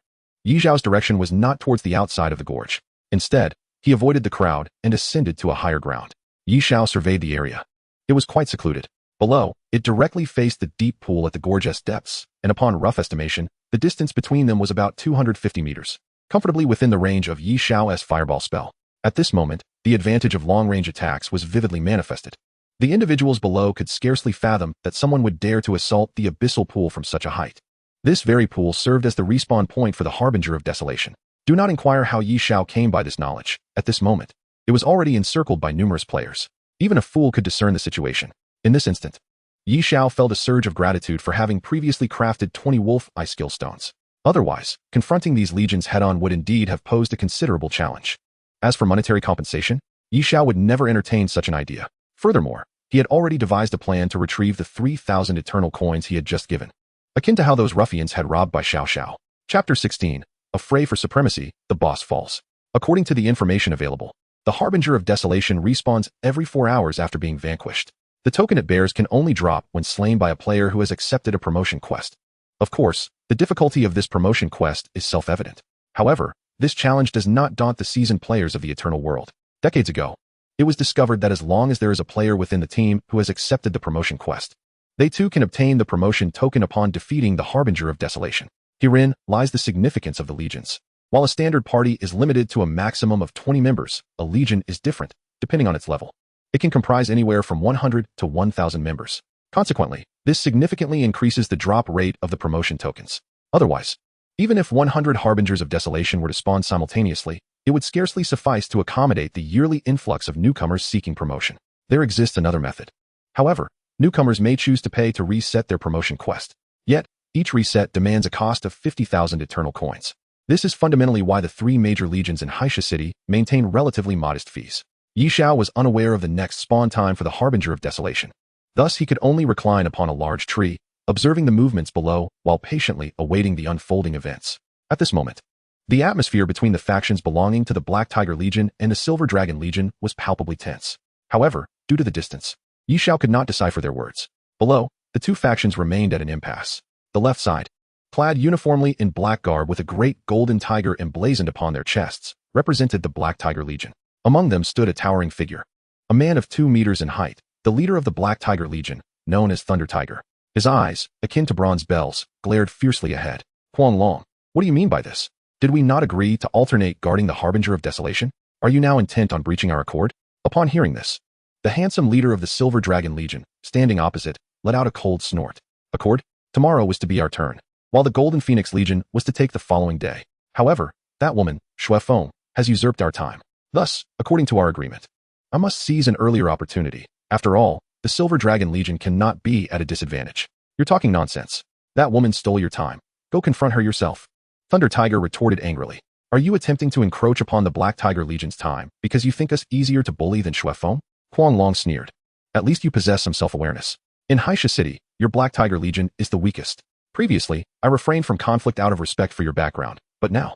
Xiao's direction was not towards the outside of the gorge. Instead, he avoided the crowd and ascended to a higher ground. Xiao surveyed the area. It was quite secluded. Below, it directly faced the deep pool at the gorge's depths, and upon rough estimation, the distance between them was about 250 meters, comfortably within the range of Xiao's fireball spell. At this moment, the advantage of long-range attacks was vividly manifested. The individuals below could scarcely fathom that someone would dare to assault the abyssal pool from such a height. This very pool served as the respawn point for the harbinger of desolation. Do not inquire how Yi Xiao came by this knowledge. At this moment, it was already encircled by numerous players. Even a fool could discern the situation. In this instant, Yi Xiao felt a surge of gratitude for having previously crafted 20 wolf eye skill stones. Otherwise, confronting these legions head-on would indeed have posed a considerable challenge. As for monetary compensation, Yi Xiao would never entertain such an idea. Furthermore, he had already devised a plan to retrieve the 3,000 eternal coins he had just given, akin to how those ruffians had robbed by Xiao. Chapter 16. A fray for supremacy, the boss falls. According to the information available, the Harbinger of Desolation respawns every 4 hours after being vanquished. The token it bears can only drop when slain by a player who has accepted a promotion quest. Of course, the difficulty of this promotion quest is self-evident. However, this challenge does not daunt the seasoned players of the Eternal World. Decades ago, it was discovered that as long as there is a player within the team who has accepted the promotion quest, they too can obtain the promotion token upon defeating the Harbinger of Desolation. Herein lies the significance of the legions. While a standard party is limited to a maximum of 20 members, a legion is different, depending on its level. It can comprise anywhere from 100 to 1,000 members. Consequently, this significantly increases the drop rate of the promotion tokens. Otherwise, even if 100 Harbingers of Desolation were to spawn simultaneously, it would scarcely suffice to accommodate the yearly influx of newcomers seeking promotion. There exists another method. However, newcomers may choose to pay to reset their promotion quest. Yet, each reset demands a cost of 50,000 eternal coins. This is fundamentally why the 3 major legions in Xiao City maintain relatively modest fees. Yi Xiao was unaware of the next spawn time for the Harbinger of Desolation. Thus, he could only recline upon a large tree, observing the movements below while patiently awaiting the unfolding events. At this moment, the atmosphere between the factions belonging to the Black Tiger Legion and the Silver Dragon Legion was palpably tense. However, due to the distance, Yi Xiao could not decipher their words. Below, the two factions remained at an impasse. The left side, clad uniformly in black garb with a great golden tiger emblazoned upon their chests, represented the Black Tiger Legion. Among them stood a towering figure, a man of 2 meters in height, the leader of the Black Tiger Legion, known as Thunder Tiger. His eyes, akin to bronze bells, glared fiercely ahead. Huang Long, what do you mean by this? Did we not agree to alternate guarding the Harbinger of Desolation? Are you now intent on breaching our accord? Upon hearing this, the handsome leader of the Silver Dragon Legion, standing opposite, let out a cold snort. Accord? Tomorrow was to be our turn, while the Golden Phoenix Legion was to take the following day. However, that woman, Shui Feng, has usurped our time. Thus, according to our agreement, I must seize an earlier opportunity. After all, the Silver Dragon Legion cannot be at a disadvantage. You're talking nonsense. That woman stole your time. Go confront her yourself. Thunder Tiger retorted angrily. Are you attempting to encroach upon the Black Tiger Legion's time because you think us easier to bully than Shui Feng? Huang Long sneered. At least you possess some self-awareness. In Xiao City, your Black Tiger Legion is the weakest. Previously, I refrained from conflict out of respect for your background, but now.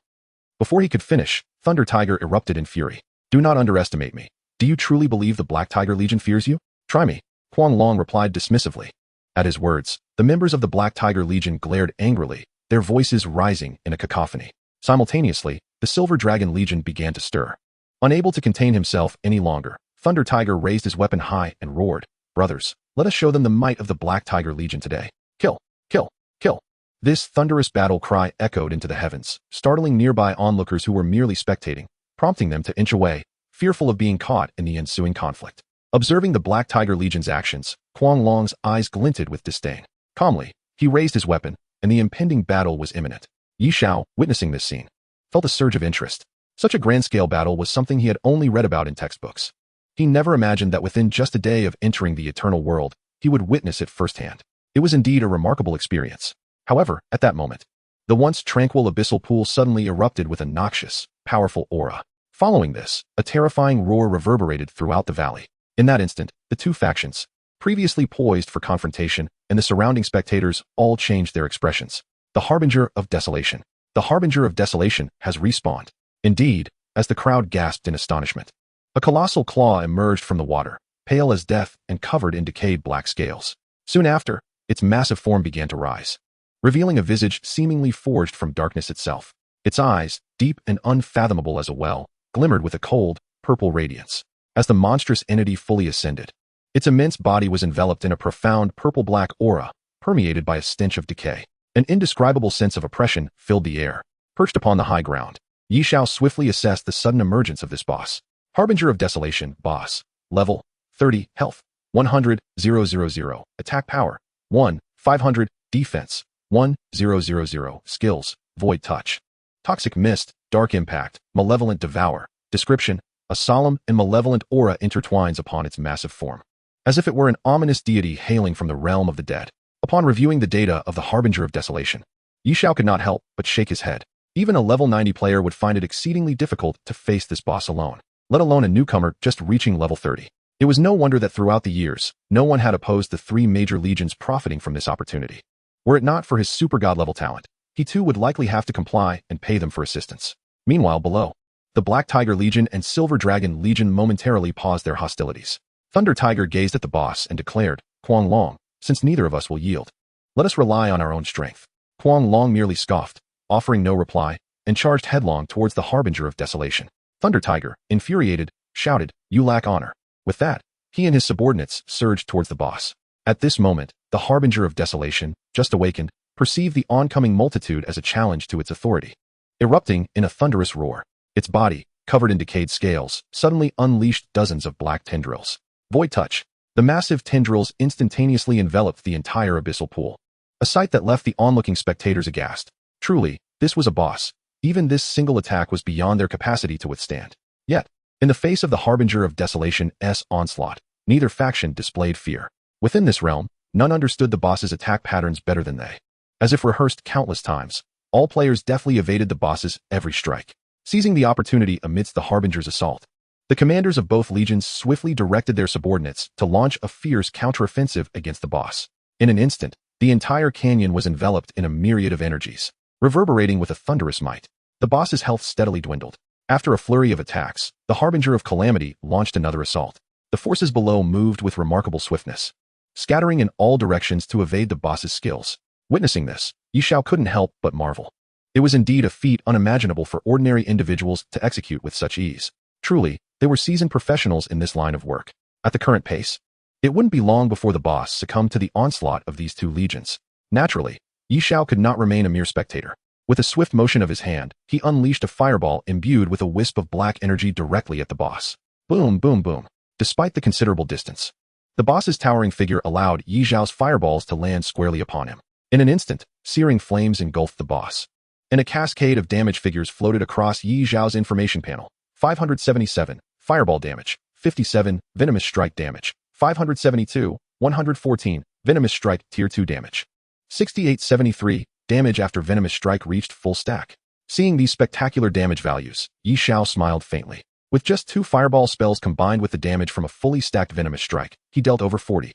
Before he could finish, Thunder Tiger erupted in fury. Do not underestimate me. Do you truly believe the Black Tiger Legion fears you? Try me. Huang Long replied dismissively. At his words, the members of the Black Tiger Legion glared angrily, their voices rising in a cacophony. Simultaneously, the Silver Dragon Legion began to stir. Unable to contain himself any longer, Thunder Tiger raised his weapon high and roared, Brothers, let us show them the might of the Black Tiger Legion today. Kill! Kill! Kill! This thunderous battle cry echoed into the heavens, startling nearby onlookers who were merely spectating, prompting them to inch away, fearful of being caught in the ensuing conflict. Observing the Black Tiger Legion's actions, Huang Long's eyes glinted with disdain. Calmly, he raised his weapon, and the impending battle was imminent. Yi Xiao, witnessing this scene, felt a surge of interest. Such a grand-scale battle was something he had only read about in textbooks. He never imagined that within just a day of entering the Eternal World, he would witness it firsthand. It was indeed a remarkable experience. However, at that moment, the once tranquil abyssal pool suddenly erupted with a noxious, powerful aura. Following this, a terrifying roar reverberated throughout the valley. In that instant, the two factions, previously poised for confrontation, and the surrounding spectators all changed their expressions. The Harbinger of Desolation. The Harbinger of Desolation has respawned. Indeed, as the crowd gasped in astonishment, a colossal claw emerged from the water, pale as death and covered in decayed black scales. Soon after, its massive form began to rise, revealing a visage seemingly forged from darkness itself. Its eyes, deep and unfathomable as a well, glimmered with a cold, purple radiance. As the monstrous entity fully ascended, its immense body was enveloped in a profound purple-black aura, permeated by a stench of decay. An indescribable sense of oppression filled the air. Perched upon the high ground, Yi Xiao swiftly assessed the sudden emergence of this boss. Harbinger of Desolation, boss. Level, 30, health, 100,000, attack power, 1, 500, defense, 1,000, skills, void touch. Toxic mist, Dark impact, malevolent devour. Description: a solemn and malevolent aura intertwines upon its massive form, as if it were an ominous deity hailing from the realm of the dead. Upon reviewing the data of the Harbinger of Desolation, Xiao could not help but shake his head. Even a level 90 player would find it exceedingly difficult to face this boss alone, let alone a newcomer just reaching level 30. It was no wonder that throughout the years, no one had opposed the three major legions profiting from this opportunity. Were it not for his super god level talent, he too would likely have to comply and pay them for assistance. Meanwhile, below, the Black Tiger Legion and Silver Dragon Legion momentarily paused their hostilities. Thunder Tiger gazed at the boss and declared, "Kuang Long, since neither of us will yield, let us rely on our own strength." Kuang Long merely scoffed, offering no reply, and charged headlong towards the Harbinger of Desolation. Thunder Tiger, infuriated, shouted, "You lack honor." With that, he and his subordinates surged towards the boss. At this moment, the Harbinger of Desolation, just awakened, perceived the oncoming multitude as a challenge to its authority. Erupting in a thunderous roar, its body, covered in decayed scales, suddenly unleashed dozens of black tendrils. Void touch. The massive tendrils instantaneously enveloped the entire abyssal pool, a sight that left the onlooking spectators aghast. Truly, this was a boss. Even this single attack was beyond their capacity to withstand. Yet, in the face of the Harbinger of Desolation's onslaught, neither faction displayed fear. Within this realm, none understood the boss's attack patterns better than they. As if rehearsed countless times, all players deftly evaded the boss's every strike, seizing the opportunity amidst the Harbinger's assault. The commanders of both legions swiftly directed their subordinates to launch a fierce counteroffensive against the boss. In an instant, the entire canyon was enveloped in a myriad of energies, reverberating with a thunderous might. The boss's health steadily dwindled. After a flurry of attacks, the Harbinger of Calamity launched another assault. The forces below moved with remarkable swiftness, scattering in all directions to evade the boss's skills. Witnessing this, Xiao couldn't help but marvel. It was indeed a feat unimaginable for ordinary individuals to execute with such ease. Truly, they were seasoned professionals in this line of work. At the current pace, it wouldn't be long before the boss succumbed to the onslaught of these two legions. Naturally, Xiao could not remain a mere spectator. With a swift motion of his hand, he unleashed a fireball imbued with a wisp of black energy directly at the boss. Boom, boom, boom. Despite the considerable distance, the boss's towering figure allowed Xiao's fireballs to land squarely upon him. In an instant, searing flames engulfed the boss, and a cascade of damage figures floated across Xiao's information panel. 577, fireball damage. 57, venomous strike damage. 572, 114, venomous strike tier 2 damage. 6873, damage after venomous strike reached full stack. Seeing these spectacular damage values, Xiao smiled faintly. With just 2 fireball spells combined with the damage from a fully stacked venomous strike, he dealt over 40,000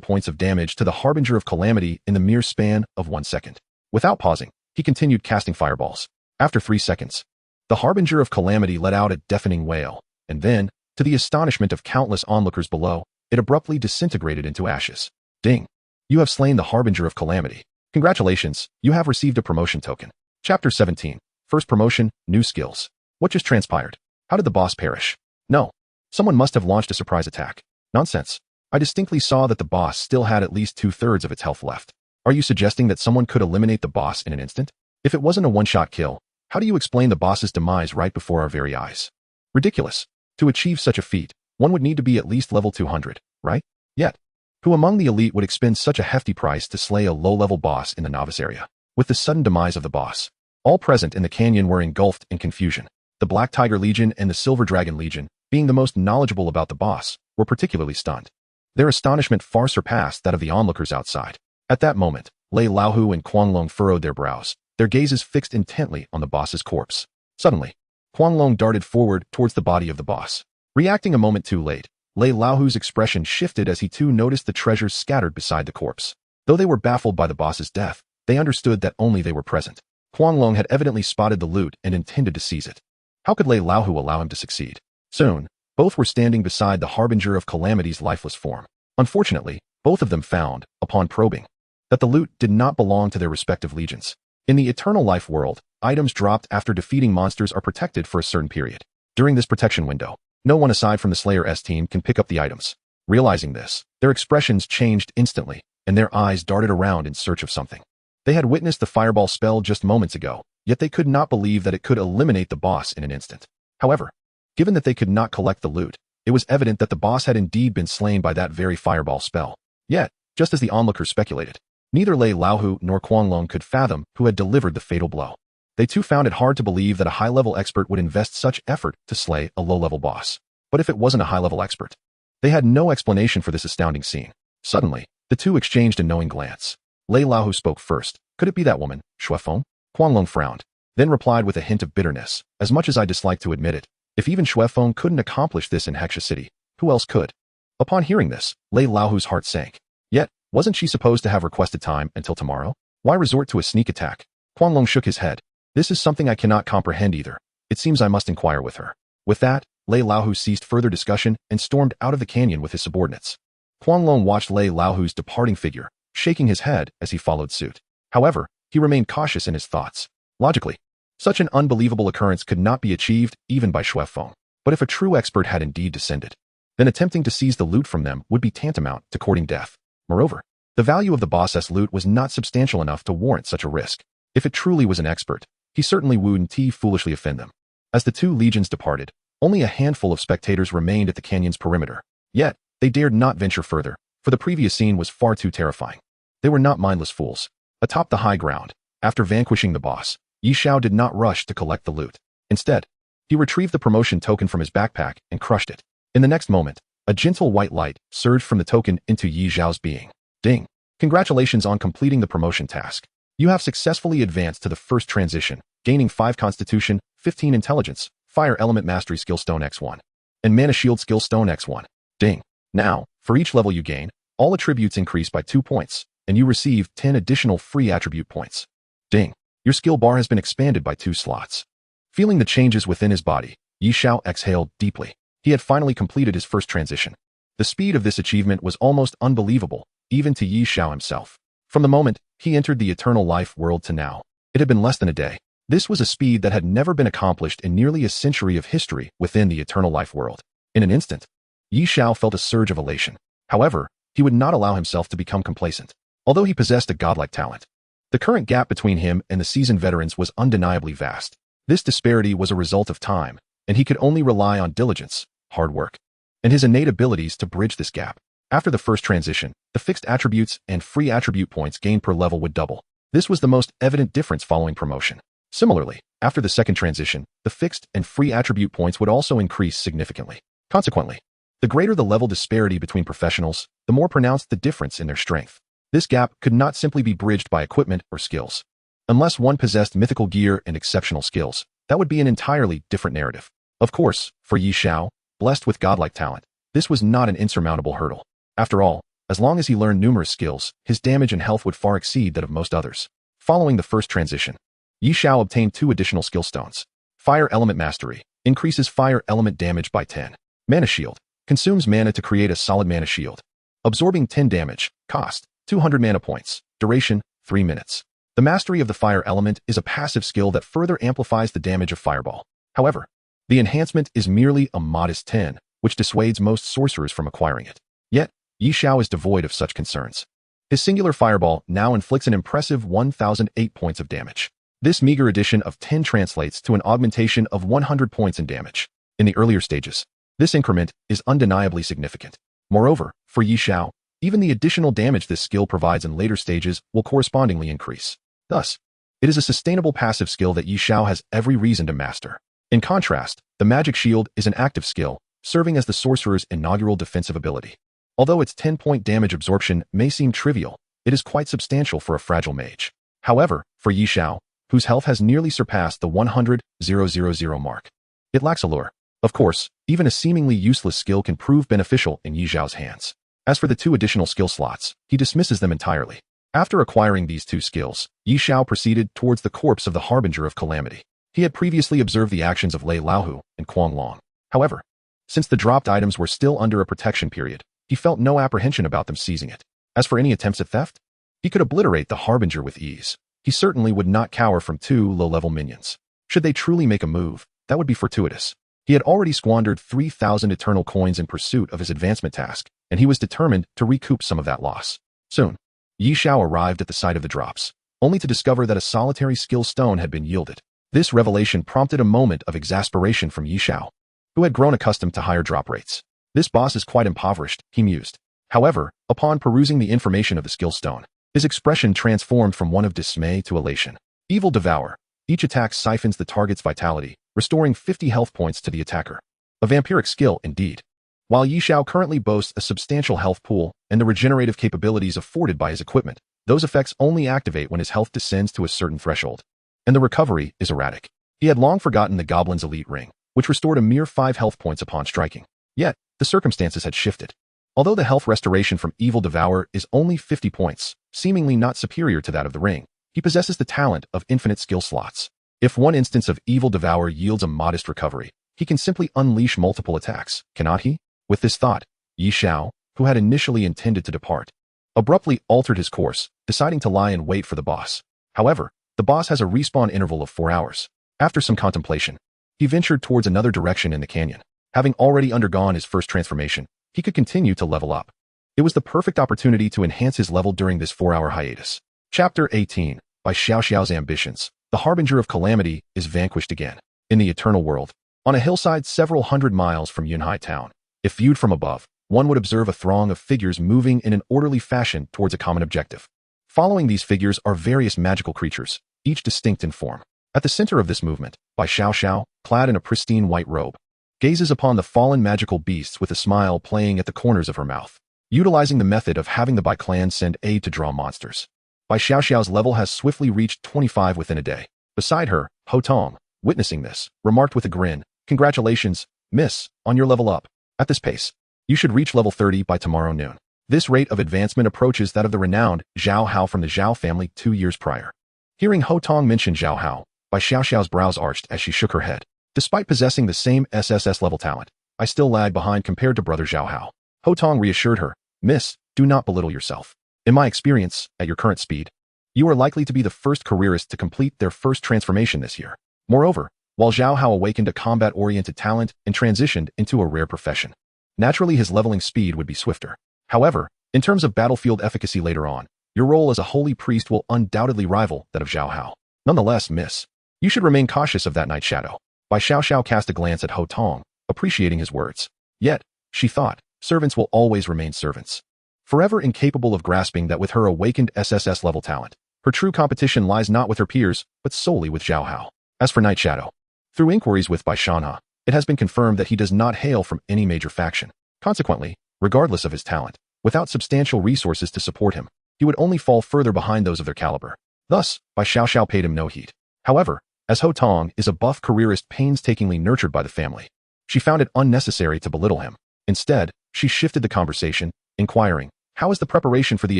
points of damage to the Harbinger of Calamity in the mere span of 1 second. Without pausing, he continued casting fireballs. After 3 seconds, the Harbinger of Calamity let out a deafening wail, and then, to the astonishment of countless onlookers below, it abruptly disintegrated into ashes. Ding! You have slain the Harbinger of Calamity. Congratulations, you have received a promotion token. Chapter 17. First promotion, new skills. What just transpired? How did the boss perish? No. Someone must have launched a surprise attack. Nonsense. I distinctly saw that the boss still had at least 2/3 of its health left. Are you suggesting that someone could eliminate the boss in an instant? If it wasn't a one-shot kill, how do you explain the boss's demise right before our very eyes? Ridiculous. To achieve such a feat, one would need to be at least level 200, right? Yet, who among the elite would expend such a hefty price to slay a low-level boss in the novice area? With the sudden demise of the boss, all present in the canyon were engulfed in confusion. The Black Tiger Legion and the Silver Dragon Legion, being the most knowledgeable about the boss, were particularly stunned. Their astonishment far surpassed that of the onlookers outside. At that moment, Lei Laohu and Kuanglong furrowed their brows, their gazes fixed intently on the boss's corpse. Suddenly, Kuanglong darted forward towards the body of the boss. Reacting a moment too late, Lei Laohu's expression shifted as he too noticed the treasures scattered beside the corpse. Though they were baffled by the boss's death, they understood that only they were present. Kuanglong had evidently spotted the loot and intended to seize it. How could Lei Laohu allow him to succeed? Soon, both were standing beside the Harbinger of Calamity's lifeless form. Unfortunately, both of them found, upon probing, that the loot did not belong to their respective legions. In the Eternal Life world, items dropped after defeating monsters are protected for a certain period. During this protection window, no one aside from the Slayer's team can pick up the items. Realizing this, their expressions changed instantly, and their eyes darted around in search of something. They had witnessed the fireball spell just moments ago, yet they could not believe that it could eliminate the boss in an instant. However, given that they could not collect the loot, it was evident that the boss had indeed been slain by that very fireball spell. Yet, just as the onlookers speculated, neither Lei Laohu nor Kuanglong could fathom who had delivered the fatal blow. They too found it hard to believe that a high-level expert would invest such effort to slay a low-level boss. But if it wasn't a high-level expert? They had no explanation for this astounding scene. Suddenly, the two exchanged a knowing glance. Lei Laohu spoke first. Could it be that woman, Xuefeng? Guanglong frowned, then replied with a hint of bitterness. As much as I dislike to admit it, if even Xuefeng couldn't accomplish this in Hexa City, who else could? Upon hearing this, Lei Laohu's heart sank. Yet, wasn't she supposed to have requested time until tomorrow? Why resort to a sneak attack? Guanglong shook his head. This is something I cannot comprehend either. It seems I must inquire with her. With that, Lei Laohu ceased further discussion and stormed out of the canyon with his subordinates. Guanglong watched Lei Laohu's departing figure, shaking his head as he followed suit. However, he remained cautious in his thoughts. Logically, such an unbelievable occurrence could not be achieved even by Xuefeng. But if a true expert had indeed descended, then attempting to seize the loot from them would be tantamount to courting death. Moreover, the value of the boss's loot was not substantial enough to warrant such a risk. If it truly was an expert, he certainly wouldn't foolishly offend them. As the two legions departed, only a handful of spectators remained at the canyon's perimeter. Yet, they dared not venture further, for the previous scene was far too terrifying. They were not mindless fools. Atop the high ground, after vanquishing the boss, Xiao did not rush to collect the loot. Instead, he retrieved the promotion token from his backpack and crushed it. In the next moment, a gentle white light surged from the token into Xiao's being. Ding! Congratulations on completing the promotion task. You have successfully advanced to the first transition, gaining 5 Constitution, 15 Intelligence, Fire Element Mastery Skill Stone X1, and Mana Shield Skill Stone X1. Ding! Now, for each level you gain, all attributes increase by 2 points, and you receive 10 additional free attribute points. Ding! Your skill bar has been expanded by 2 slots. Feeling the changes within his body, Xiao exhaled deeply. He had finally completed his first transition. The speed of this achievement was almost unbelievable, even to Xiao himself. From the moment he entered the Eternal Life world to now, it had been less than a day. This was a speed that had never been accomplished in nearly a century of history within the Eternal Life world. In an instant, Xiao felt a surge of elation. However, he would not allow himself to become complacent. Although he possessed a godlike talent, the current gap between him and the seasoned veterans was undeniably vast. This disparity was a result of time, and he could only rely on diligence, hard work, and his innate abilities to bridge this gap. After the first transition, the fixed attributes and free attribute points gained per level would double. This was the most evident difference following promotion. Similarly, after the second transition, the fixed and free attribute points would also increase significantly. Consequently, the greater the level disparity between professionals, the more pronounced the difference in their strength. This gap could not simply be bridged by equipment or skills. Unless one possessed mythical gear and exceptional skills, that would be an entirely different narrative. Of course, for Xiao, blessed with godlike talent, this was not an insurmountable hurdle. After all, as long as he learned numerous skills, his damage and health would far exceed that of most others. Following the first transition, Xiao obtained 2 additional skill stones. Fire Element Mastery increases fire element damage by 10. Mana Shield consumes mana to create a solid mana shield, absorbing 10 damage. Cost 200 mana points. Duration 3 minutes. The mastery of the fire element is a passive skill that further amplifies the damage of fireball. However, the enhancement is merely a modest 10, which dissuades most sorcerers from acquiring it. Yet, Xiao is devoid of such concerns. His singular fireball now inflicts an impressive 1008 points of damage. This meager addition of 10 translates to an augmentation of 100 points in damage. In the earlier stages, this increment is undeniably significant. Moreover, for Xiao, even the additional damage this skill provides in later stages will correspondingly increase. Thus, it is a sustainable passive skill that Xiao has every reason to master. In contrast, the Magic Shield is an active skill, serving as the sorcerer's inaugural defensive ability. Although its 10-point damage absorption may seem trivial, it is quite substantial for a fragile mage. However, for Xiao, whose health has nearly surpassed the 100,000 mark, it lacks allure. Of course, even a seemingly useless skill can prove beneficial in Xiao's hands. As for the 2 additional skill slots, he dismisses them entirely. After acquiring these 2 skills, Xiao proceeded towards the corpse of the Harbinger of Calamity. He had previously observed the actions of Lei Laohu and Guanglong. However, since the dropped items were still under a protection period, he felt no apprehension about them seizing it. As for any attempts at theft, he could obliterate the Harbinger with ease. He certainly would not cower from 2 low-level minions. Should they truly make a move, that would be fortuitous. He had already squandered 3,000 eternal coins in pursuit of his advancement task, and he was determined to recoup some of that loss. Soon, Xiao arrived at the site of the drops, only to discover that a solitary skill stone had been yielded. This revelation prompted a moment of exasperation from Xiao, who had grown accustomed to higher drop rates. This boss is quite impoverished, he mused. However, upon perusing the information of the skill stone, his expression transformed from one of dismay to elation. Evil Devour. Each attack siphons the target's vitality, restoring 50 health points to the attacker. A vampiric skill, indeed. While Xiao currently boasts a substantial health pool and the regenerative capabilities afforded by his equipment, those effects only activate when his health descends to a certain threshold. And the recovery is erratic. He had long forgotten the Goblin's elite ring, which restored a mere 5 health points upon striking. Yet, the circumstances had shifted. Although the health restoration from Evil Devourer is only 50 points, seemingly not superior to that of the ring, he possesses the talent of infinite skill slots. If one instance of Evil Devourer yields a modest recovery, he can simply unleash multiple attacks, cannot he? With this thought, Xiao, who had initially intended to depart, abruptly altered his course, deciding to lie in wait for the boss. However, the boss has a respawn interval of 4 hours. After some contemplation, he ventured towards another direction in the canyon. Having already undergone his first transformation, he could continue to level up. It was the perfect opportunity to enhance his level during this 4-hour hiatus. Chapter 18. By Xiao's ambitions, the harbinger of calamity is vanquished again. In the eternal world, on a hillside several hundred miles from Yunhai town, if viewed from above, one would observe a throng of figures moving in an orderly fashion towards a common objective. Following these figures are various magical creatures, each distinct in form. At the center of this movement, Bai Xiao, clad in a pristine white robe, gazes upon the fallen magical beasts with a smile playing at the corners of her mouth. Utilizing the method of having the Bai clan send aid to draw monsters, Bai Xiao's level has swiftly reached 25 within a day. Beside her, Ho Tong, witnessing this, remarked with a grin, "Congratulations, miss, on your level up. At this pace, you should reach level 30 by tomorrow noon." This rate of advancement approaches that of the renowned Xiao Hao from the Xiao family 2 years prior. Hearing Ho Tong mention Xiao Hao, Bai Xiao's brows arched as she shook her head. Despite possessing the same SSS level talent, I still lag behind compared to brother Xiao Hao. Ho Tong reassured her, "Miss, do not belittle yourself. In my experience, at your current speed, you are likely to be the first careerist to complete their first transformation this year." Moreover, while Xiao Hao awakened a combat-oriented talent and transitioned into a rare profession, naturally his leveling speed would be swifter. However, in terms of battlefield efficacy later on, your role as a holy priest will undoubtedly rival that of Xiao Hao. Nonetheless, miss, you should remain cautious of that night shadow. Bai Xiao cast a glance at Ho Tong, appreciating his words. Yet, she thought, servants will always remain servants. Forever incapable of grasping that with her awakened SSS level talent, her true competition lies not with her peers, but solely with Xiao Hao. As for Night Shadow, through inquiries with Bai Shanha, it has been confirmed that he does not hail from any major faction. Consequently, regardless of his talent, without substantial resources to support him, he would only fall further behind those of their caliber. Thus, Bai Xiao paid him no heed. However, as Ho Tong is a buff careerist painstakingly nurtured by the family, she found it unnecessary to belittle him. Instead, she shifted the conversation, inquiring, "How is the preparation for the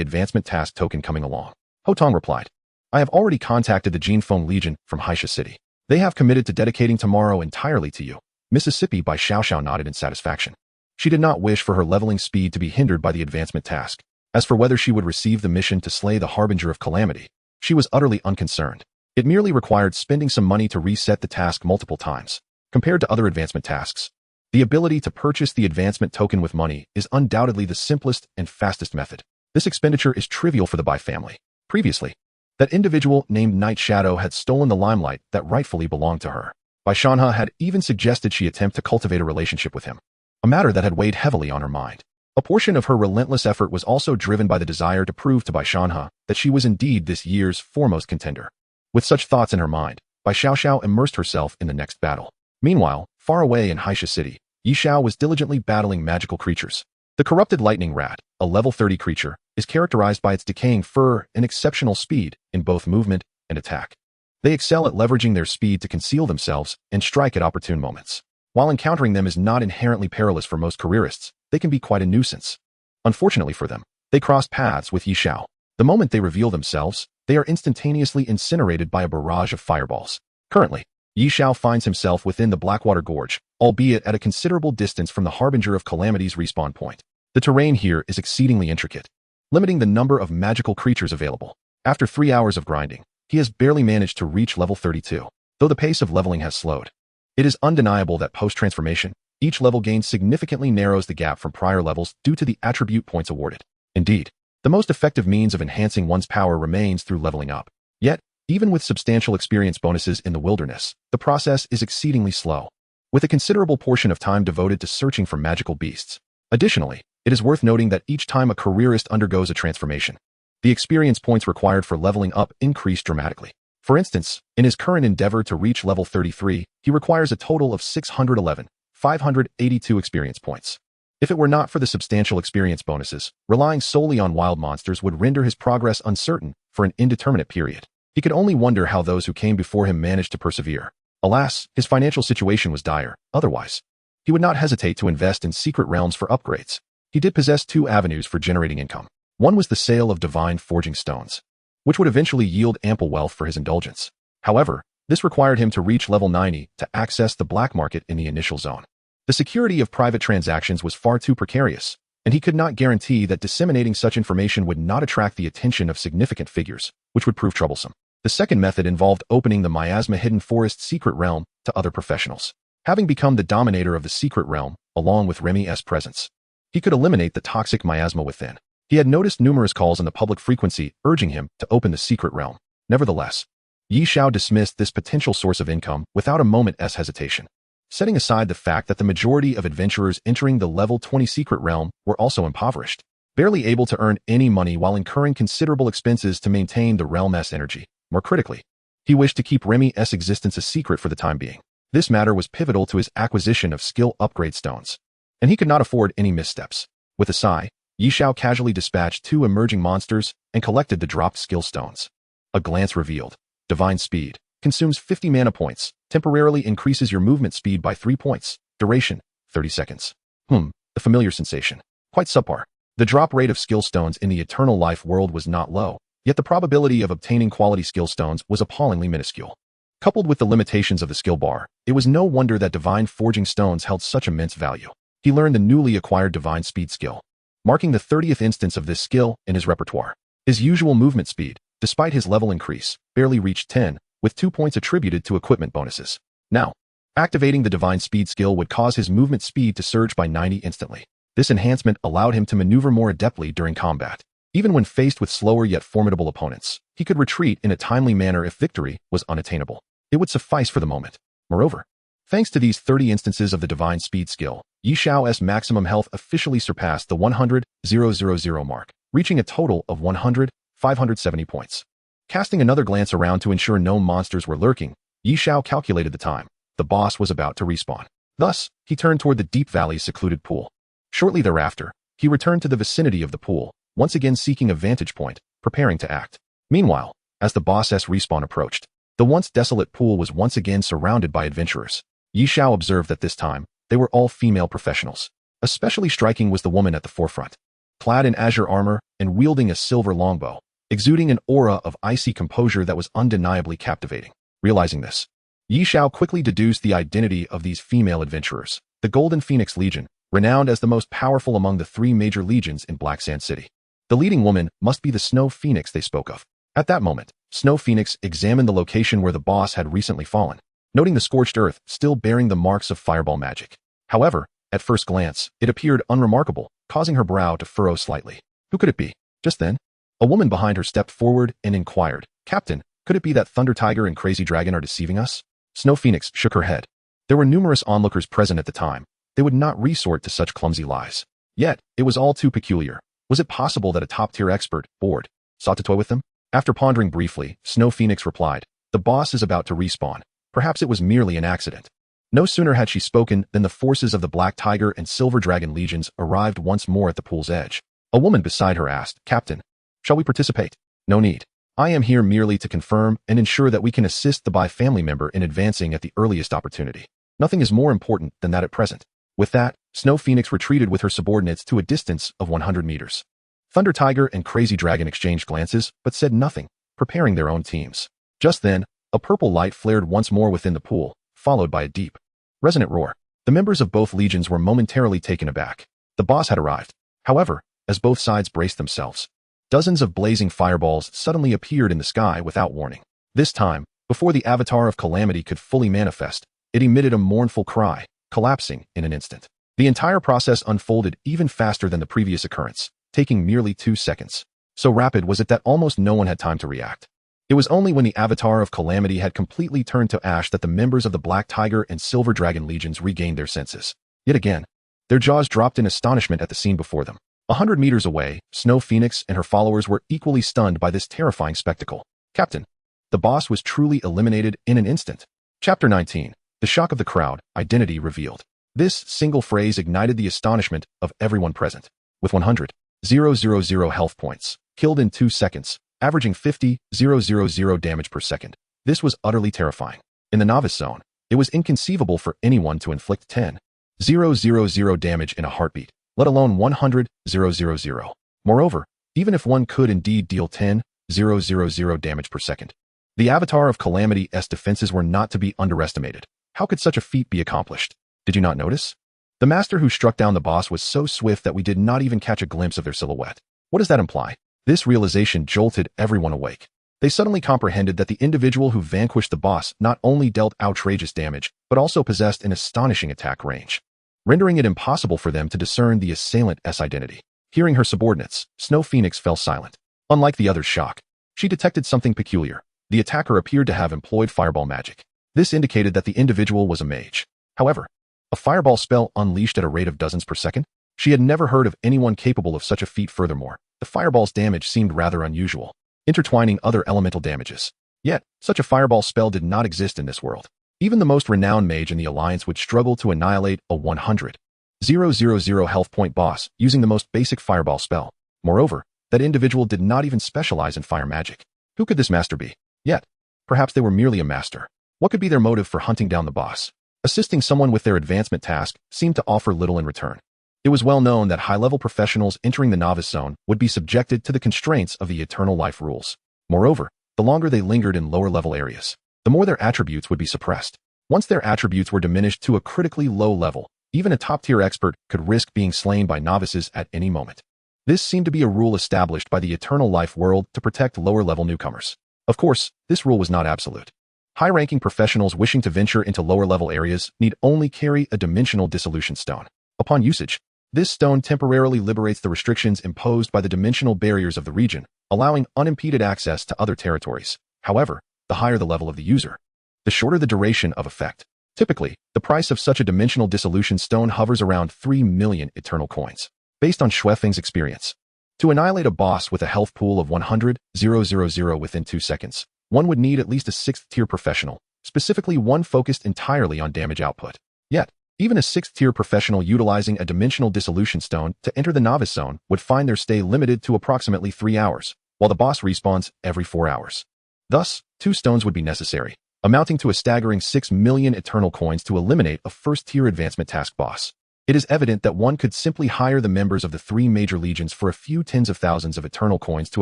advancement task token coming along?" Ho Tong replied, "I have already contacted the Jinfeng Legion from Haisha City. They have committed to dedicating tomorrow entirely to you." Mississippi Bai Xiao nodded in satisfaction. She did not wish for her leveling speed to be hindered by the advancement task. As for whether she would receive the mission to slay the harbinger of calamity, she was utterly unconcerned. It merely required spending some money to reset the task multiple times. Compared to other advancement tasks, the ability to purchase the advancement token with money is undoubtedly the simplest and fastest method. This expenditure is trivial for the Bai family. Previously, that individual named Night Shadow had stolen the limelight that rightfully belonged to her. Bai Shanha had even suggested she attempt to cultivate a relationship with him, a matter that had weighed heavily on her mind. A portion of her relentless effort was also driven by the desire to prove to Bai Shanha that she was indeed this year's foremost contender. With such thoughts in her mind, Bai Xiao immersed herself in the next battle. Meanwhile, far away in Haisha City, Xiao was diligently battling magical creatures. The corrupted lightning rat, a level 30 creature, is characterized by its decaying fur and exceptional speed in both movement and attack. They excel at leveraging their speed to conceal themselves and strike at opportune moments. While encountering them is not inherently perilous for most careerists, they can be quite a nuisance. Unfortunately for them, they crossed paths with Xiao. The moment they reveal themselves, they are instantaneously incinerated by a barrage of fireballs. Currently, Xiao finds himself within the Blackwater Gorge, albeit at a considerable distance from the Harbinger of Calamity's respawn point. The terrain here is exceedingly intricate, limiting the number of magical creatures available. After 3 hours of grinding, he has barely managed to reach level 32, though the pace of leveling has slowed. It is undeniable that post-transformation, each level gain significantly narrows the gap from prior levels due to the attribute points awarded. Indeed, the most effective means of enhancing one's power remains through leveling up. Yet, even with substantial experience bonuses in the wilderness, the process is exceedingly slow, with a considerable portion of time devoted to searching for magical beasts. Additionally, it is worth noting that each time a careerist undergoes a transformation, the experience points required for leveling up increase dramatically. For instance, in his current endeavor to reach level 33, he requires a total of 611,582 experience points. If it were not for the substantial experience bonuses, relying solely on wild monsters would render his progress uncertain for an indeterminate period. He could only wonder how those who came before him managed to persevere. Alas, his financial situation was dire. Otherwise, he would not hesitate to invest in secret realms for upgrades. He did possess two avenues for generating income. One was the sale of divine forging stones, which would eventually yield ample wealth for his indulgence. However, this required him to reach level 90 to access the black market in the initial zone. The security of private transactions was far too precarious, and he could not guarantee that disseminating such information would not attract the attention of significant figures, which would prove troublesome. The second method involved opening the miasma hidden forest secret realm to other professionals. Having become the dominator of the secret realm, along with Remy's presence, he could eliminate the toxic miasma within. He had noticed numerous calls on the public frequency urging him to open the secret realm. Nevertheless, Xiao dismissed this potential source of income without a moment's hesitation. Setting aside the fact that the majority of adventurers entering the level 20 secret realm were also impoverished, barely able to earn any money while incurring considerable expenses to maintain the realm's energy. More critically, he wished to keep Remy's existence a secret for the time being. This matter was pivotal to his acquisition of skill upgrade stones, and he could not afford any missteps. With a sigh, Xiao casually dispatched two emerging monsters and collected the dropped skill stones. A glance revealed. Divine Speed. Consumes 50 mana points. Temporarily increases your movement speed by 3 points. Duration, 30 seconds. The familiar sensation. Quite subpar. The drop rate of skill stones in the Eternal Life world was not low, yet the probability of obtaining quality skill stones was appallingly minuscule. Coupled with the limitations of the skill bar, it was no wonder that divine forging stones held such immense value. He learned the newly acquired Divine Speed skill, marking the 30th instance of this skill in his repertoire. His usual movement speed, despite his level increase, barely reached 10, with 2 points attributed to equipment bonuses. Now, activating the Divine Speed skill would cause his movement speed to surge by 90 instantly. This enhancement allowed him to maneuver more adeptly during combat. Even when faced with slower yet formidable opponents, he could retreat in a timely manner if victory was unattainable. It would suffice for the moment. Moreover, thanks to these 30 instances of the Divine Speed skill, Xiao's maximum health officially surpassed the 100,000 mark, reaching a total of 100,570 points. Casting another glance around to ensure no monsters were lurking, Xiao calculated the time. The boss was about to respawn. Thus, he turned toward the Deep Valley's secluded pool. Shortly thereafter, he returned to the vicinity of the pool, once again seeking a vantage point, preparing to act. Meanwhile, as the boss's respawn approached, the once desolate pool was once again surrounded by adventurers. Xiao observed that this time, they were all female professionals. Especially striking was the woman at the forefront. Clad in azure armor and wielding a silver longbow, exuding an aura of icy composure that was undeniably captivating. Realizing this, Xiao quickly deduced the identity of these female adventurers, the Golden Phoenix Legion, renowned as the most powerful among the 3 major legions in Black Sand City. The leading woman must be the Snow Phoenix they spoke of. At that moment, Snow Phoenix examined the location where the boss had recently fallen, noting the scorched earth still bearing the marks of fireball magic. However, at first glance, it appeared unremarkable, causing her brow to furrow slightly. Who could it be? Just then, a woman behind her stepped forward and inquired, "Captain, could it be that Thunder Tiger and Crazy Dragon are deceiving us?" Snow Phoenix shook her head. There were numerous onlookers present at the time. They would not resort to such clumsy lies. Yet, it was all too peculiar. Was it possible that a top-tier expert, bored, sought to toy with them? After pondering briefly, Snow Phoenix replied, "The boss is about to respawn. Perhaps it was merely an accident." No sooner had she spoken than the forces of the Black Tiger and Silver Dragon legions arrived once more at the pool's edge. A woman beside her asked, "Captain, shall we participate?" "No need. I am here merely to confirm and ensure that we can assist the Bai family member in advancing at the earliest opportunity. Nothing is more important than that at present." With that, Snow Phoenix retreated with her subordinates to a distance of 100 meters. Thunder Tiger and Crazy Dragon exchanged glances, but said nothing, preparing their own teams. Just then, a purple light flared once more within the pool, followed by a deep, resonant roar. The members of both legions were momentarily taken aback. The boss had arrived. However, as both sides braced themselves, dozens of blazing fireballs suddenly appeared in the sky without warning. This time, before the avatar of Calamity could fully manifest, it emitted a mournful cry, collapsing in an instant. The entire process unfolded even faster than the previous occurrence, taking merely 2 seconds. So rapid was it that almost no one had time to react. It was only when the avatar of Calamity had completely turned to ash that the members of the Black Tiger and Silver Dragon legions regained their senses. Yet again, their jaws dropped in astonishment at the scene before them. 100 meters away, Snow Phoenix and her followers were equally stunned by this terrifying spectacle. "Captain, the boss was truly eliminated in an instant. Chapter 19. The shock of the crowd, identity revealed. This single phrase ignited the astonishment of everyone present. With 100,000 health points, killed in 2 seconds, averaging 50,000 damage per second. This was utterly terrifying. In the novice zone, it was inconceivable for anyone to inflict 10,000 damage in a heartbeat, let alone 100,000. Moreover, even if one could indeed deal 10,000 damage per second, the avatar of Calamity's defenses were not to be underestimated. How could such a feat be accomplished? Did you not notice? The master who struck down the boss was so swift that we did not even catch a glimpse of their silhouette. What does that imply? This realization jolted everyone awake. They suddenly comprehended that the individual who vanquished the boss not only dealt outrageous damage, but also possessed an astonishing attack range, rendering it impossible for them to discern the assailant's identity. Hearing her subordinates, Snow Phoenix fell silent. Unlike the other's shock, she detected something peculiar. The attacker appeared to have employed fireball magic. This indicated that the individual was a mage. However, a fireball spell unleashed at a rate of dozens per second? She had never heard of anyone capable of such a feat. Furthermore, the fireball's damage seemed rather unusual, intertwining other elemental damages. Yet, such a fireball spell did not exist in this world. Even the most renowned mage in the Alliance would struggle to annihilate a 100,000 health point boss using the most basic fireball spell. Moreover, that individual did not even specialize in fire magic. Who could this master be? Yet, perhaps they were merely a master. What could be their motive for hunting down the boss? Assisting someone with their advancement task seemed to offer little in return. It was well known that high-level professionals entering the novice zone would be subjected to the constraints of the eternal life rules. Moreover, the longer they lingered in lower-level areas, the more their attributes would be suppressed. Once their attributes were diminished to a critically low level, even a top-tier expert could risk being slain by novices at any moment. This seemed to be a rule established by the eternal life world to protect lower-level newcomers. Of course, this rule was not absolute. High-ranking professionals wishing to venture into lower-level areas need only carry a dimensional dissolution stone. Upon usage, this stone temporarily liberates the restrictions imposed by the dimensional barriers of the region, allowing unimpeded access to other territories. However, the higher the level of the user, the shorter the duration of effect. Typically, the price of such a dimensional dissolution stone hovers around 3 million eternal coins. Based on Xuefeng's experience, to annihilate a boss with a health pool of 100,000 within 2 seconds, one would need at least a 6th-tier professional, specifically one focused entirely on damage output. Yet, even a 6th-tier professional utilizing a dimensional dissolution stone to enter the novice zone would find their stay limited to approximately 3 hours, while the boss respawns every 4 hours. Thus, 2 stones would be necessary, amounting to a staggering 6 million eternal coins to eliminate a 1st-tier advancement task boss. It is evident that one could simply hire the members of the 3 major legions for a few tens of thousands of eternal coins to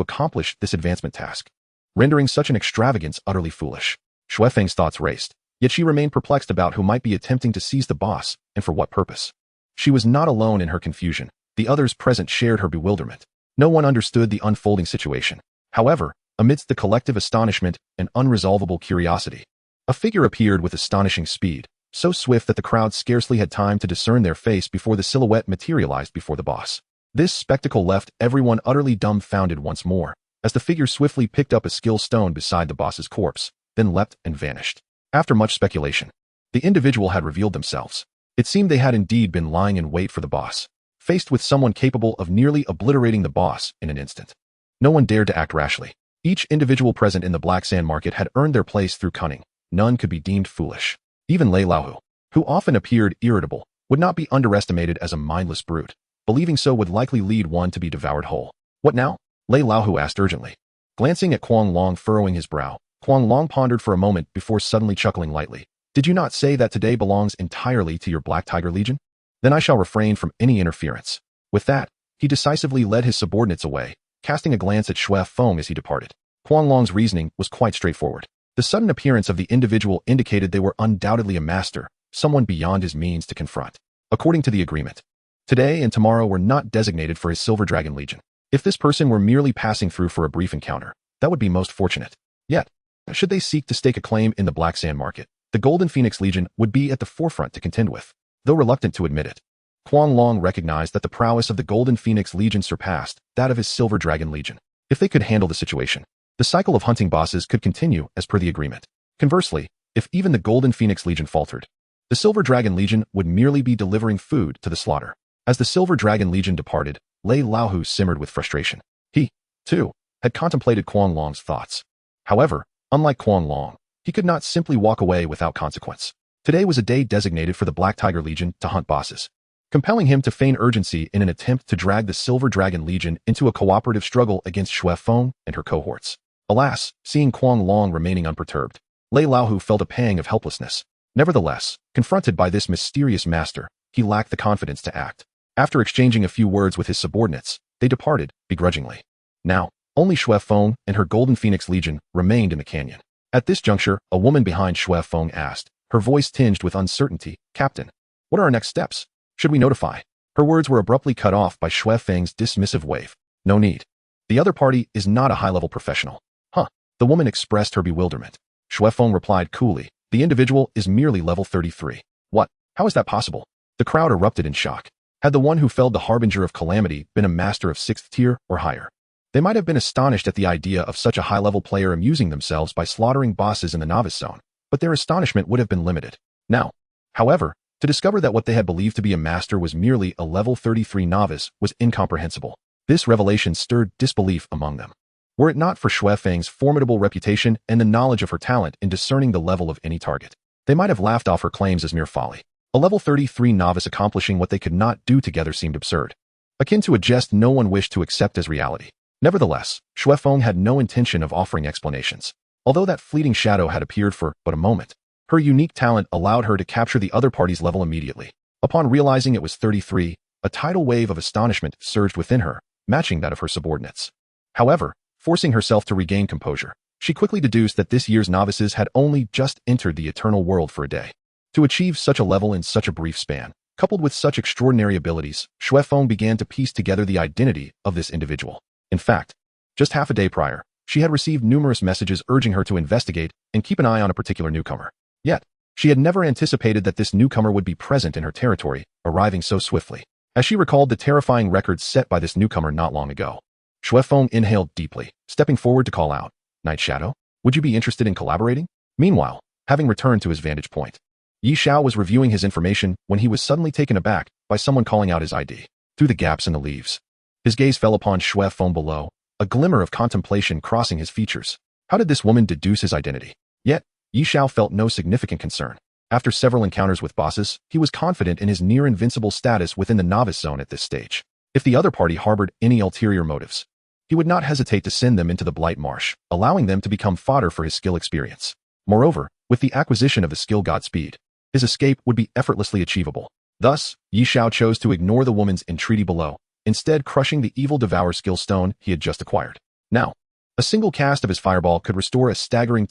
accomplish this advancement task, rendering such an extravagance utterly foolish. Xuefeng's thoughts raced, yet she remained perplexed about who might be attempting to seize the boss, and for what purpose. She was not alone in her confusion. The others present shared her bewilderment. No one understood the unfolding situation. However, amidst the collective astonishment and unresolvable curiosity, a figure appeared with astonishing speed, so swift that the crowd scarcely had time to discern their face before the silhouette materialized before the boss. This spectacle left everyone utterly dumbfounded once more, as the figure swiftly picked up a skill stone beside the boss's corpse, then leapt and vanished. After much speculation, the individual had revealed themselves. It seemed they had indeed been lying in wait for the boss, faced with someone capable of nearly obliterating the boss in an instant. No one dared to act rashly. Each individual present in the Black Sand Market had earned their place through cunning. None could be deemed foolish. Even Lei Laohu, who often appeared irritable, would not be underestimated as a mindless brute. Believing so would likely lead one to be devoured whole. What now? Lei Laohu asked urgently. Glancing at Kuang Long furrowing his brow, Kuang Long pondered for a moment before suddenly chuckling lightly. Did you not say that today belongs entirely to your Black Tiger Legion? Then I shall refrain from any interference. With that, he decisively led his subordinates away, casting a glance at Xuefeng as he departed. Kuang Long's reasoning was quite straightforward. The sudden appearance of the individual indicated they were undoubtedly a master, someone beyond his means to confront. According to the agreement, today and tomorrow were not designated for his Silver Dragon Legion. If this person were merely passing through for a brief encounter, that would be most fortunate. Yet, should they seek to stake a claim in the Black Sand Market, the Golden Phoenix Legion would be at the forefront to contend with. Though reluctant to admit it, Kuang Long recognized that the prowess of the Golden Phoenix Legion surpassed that of his Silver Dragon Legion. If they could handle the situation, the cycle of hunting bosses could continue as per the agreement. Conversely, if even the Golden Phoenix Legion faltered, the Silver Dragon Legion would merely be delivering food to the slaughter. As the Silver Dragon Legion departed, Lei Laohu simmered with frustration. He, too, had contemplated Kuang Long's thoughts. However, Unlike Quan Long, he could not simply walk away without consequence. Today was a day designated for the Black Tiger Legion to hunt bosses, compelling him to feign urgency in an attempt to drag the Silver Dragon Legion into a cooperative struggle against Xue Feng and her cohorts. Alas, seeing Quan Long remaining unperturbed, Lei Laohu felt a pang of helplessness. Nevertheless, confronted by this mysterious master, he lacked the confidence to act. After exchanging a few words with his subordinates, they departed, begrudgingly. Now, only Xue Feng and her Golden Phoenix Legion remained in the canyon. At this juncture, a woman behind Xue Feng asked, her voice tinged with uncertainty, "Captain, what are our next steps? Should we notify?" Her words were abruptly cut off by Xue Feng's dismissive wave. "No need. The other party is not a high-level professional." "Huh?" The woman expressed her bewilderment. Xue Feng replied coolly, "The individual is merely level 33. What? How is that possible?" The crowd erupted in shock. Had the one who felled the Harbinger of Calamity been a master of 6th tier or higher, they might have been astonished at the idea of such a high-level player amusing themselves by slaughtering bosses in the novice zone, but their astonishment would have been limited. Now, however, to discover that what they had believed to be a master was merely a level 33 novice was incomprehensible. This revelation stirred disbelief among them. Were it not for Xue Feng's formidable reputation and the knowledge of her talent in discerning the level of any target, they might have laughed off her claims as mere folly. A level 33 novice accomplishing what they could not do together seemed absurd, akin to a jest no one wished to accept as reality. Nevertheless, Xue Feng had no intention of offering explanations. Although that fleeting shadow had appeared for but a moment, her unique talent allowed her to capture the other party's level immediately. Upon realizing it was 33, a tidal wave of astonishment surged within her, matching that of her subordinates. However, forcing herself to regain composure, she quickly deduced that this year's novices had only just entered the eternal world for a day. To achieve such a level in such a brief span, coupled with such extraordinary abilities, Xue Feng began to piece together the identity of this individual. In fact, just half a day prior, she had received numerous messages urging her to investigate and keep an eye on a particular newcomer. Yet, she had never anticipated that this newcomer would be present in her territory, arriving so swiftly. As she recalled the terrifying records set by this newcomer not long ago, Xue Feng inhaled deeply, stepping forward to call out, "Night Shadow, would you be interested in collaborating?" Meanwhile, having returned to his vantage point, Xiao was reviewing his information when he was suddenly taken aback by someone calling out his ID. Through the gaps in the leaves, his gaze fell upon Xue Feng below, a glimmer of contemplation crossing his features. How did this woman deduce his identity? Yet, Xiao felt no significant concern. After several encounters with bosses, he was confident in his near-invincible status within the novice zone at this stage. If the other party harbored any ulterior motives, he would not hesitate to send them into the Blight Marsh, allowing them to become fodder for his skill experience. Moreover, with the acquisition of the skill Godspeed, his escape would be effortlessly achievable. Thus, Xiao chose to ignore the woman's entreaty below, instead crushing the evil devour skill stone he had just acquired. Now, a single cast of his fireball could restore a staggering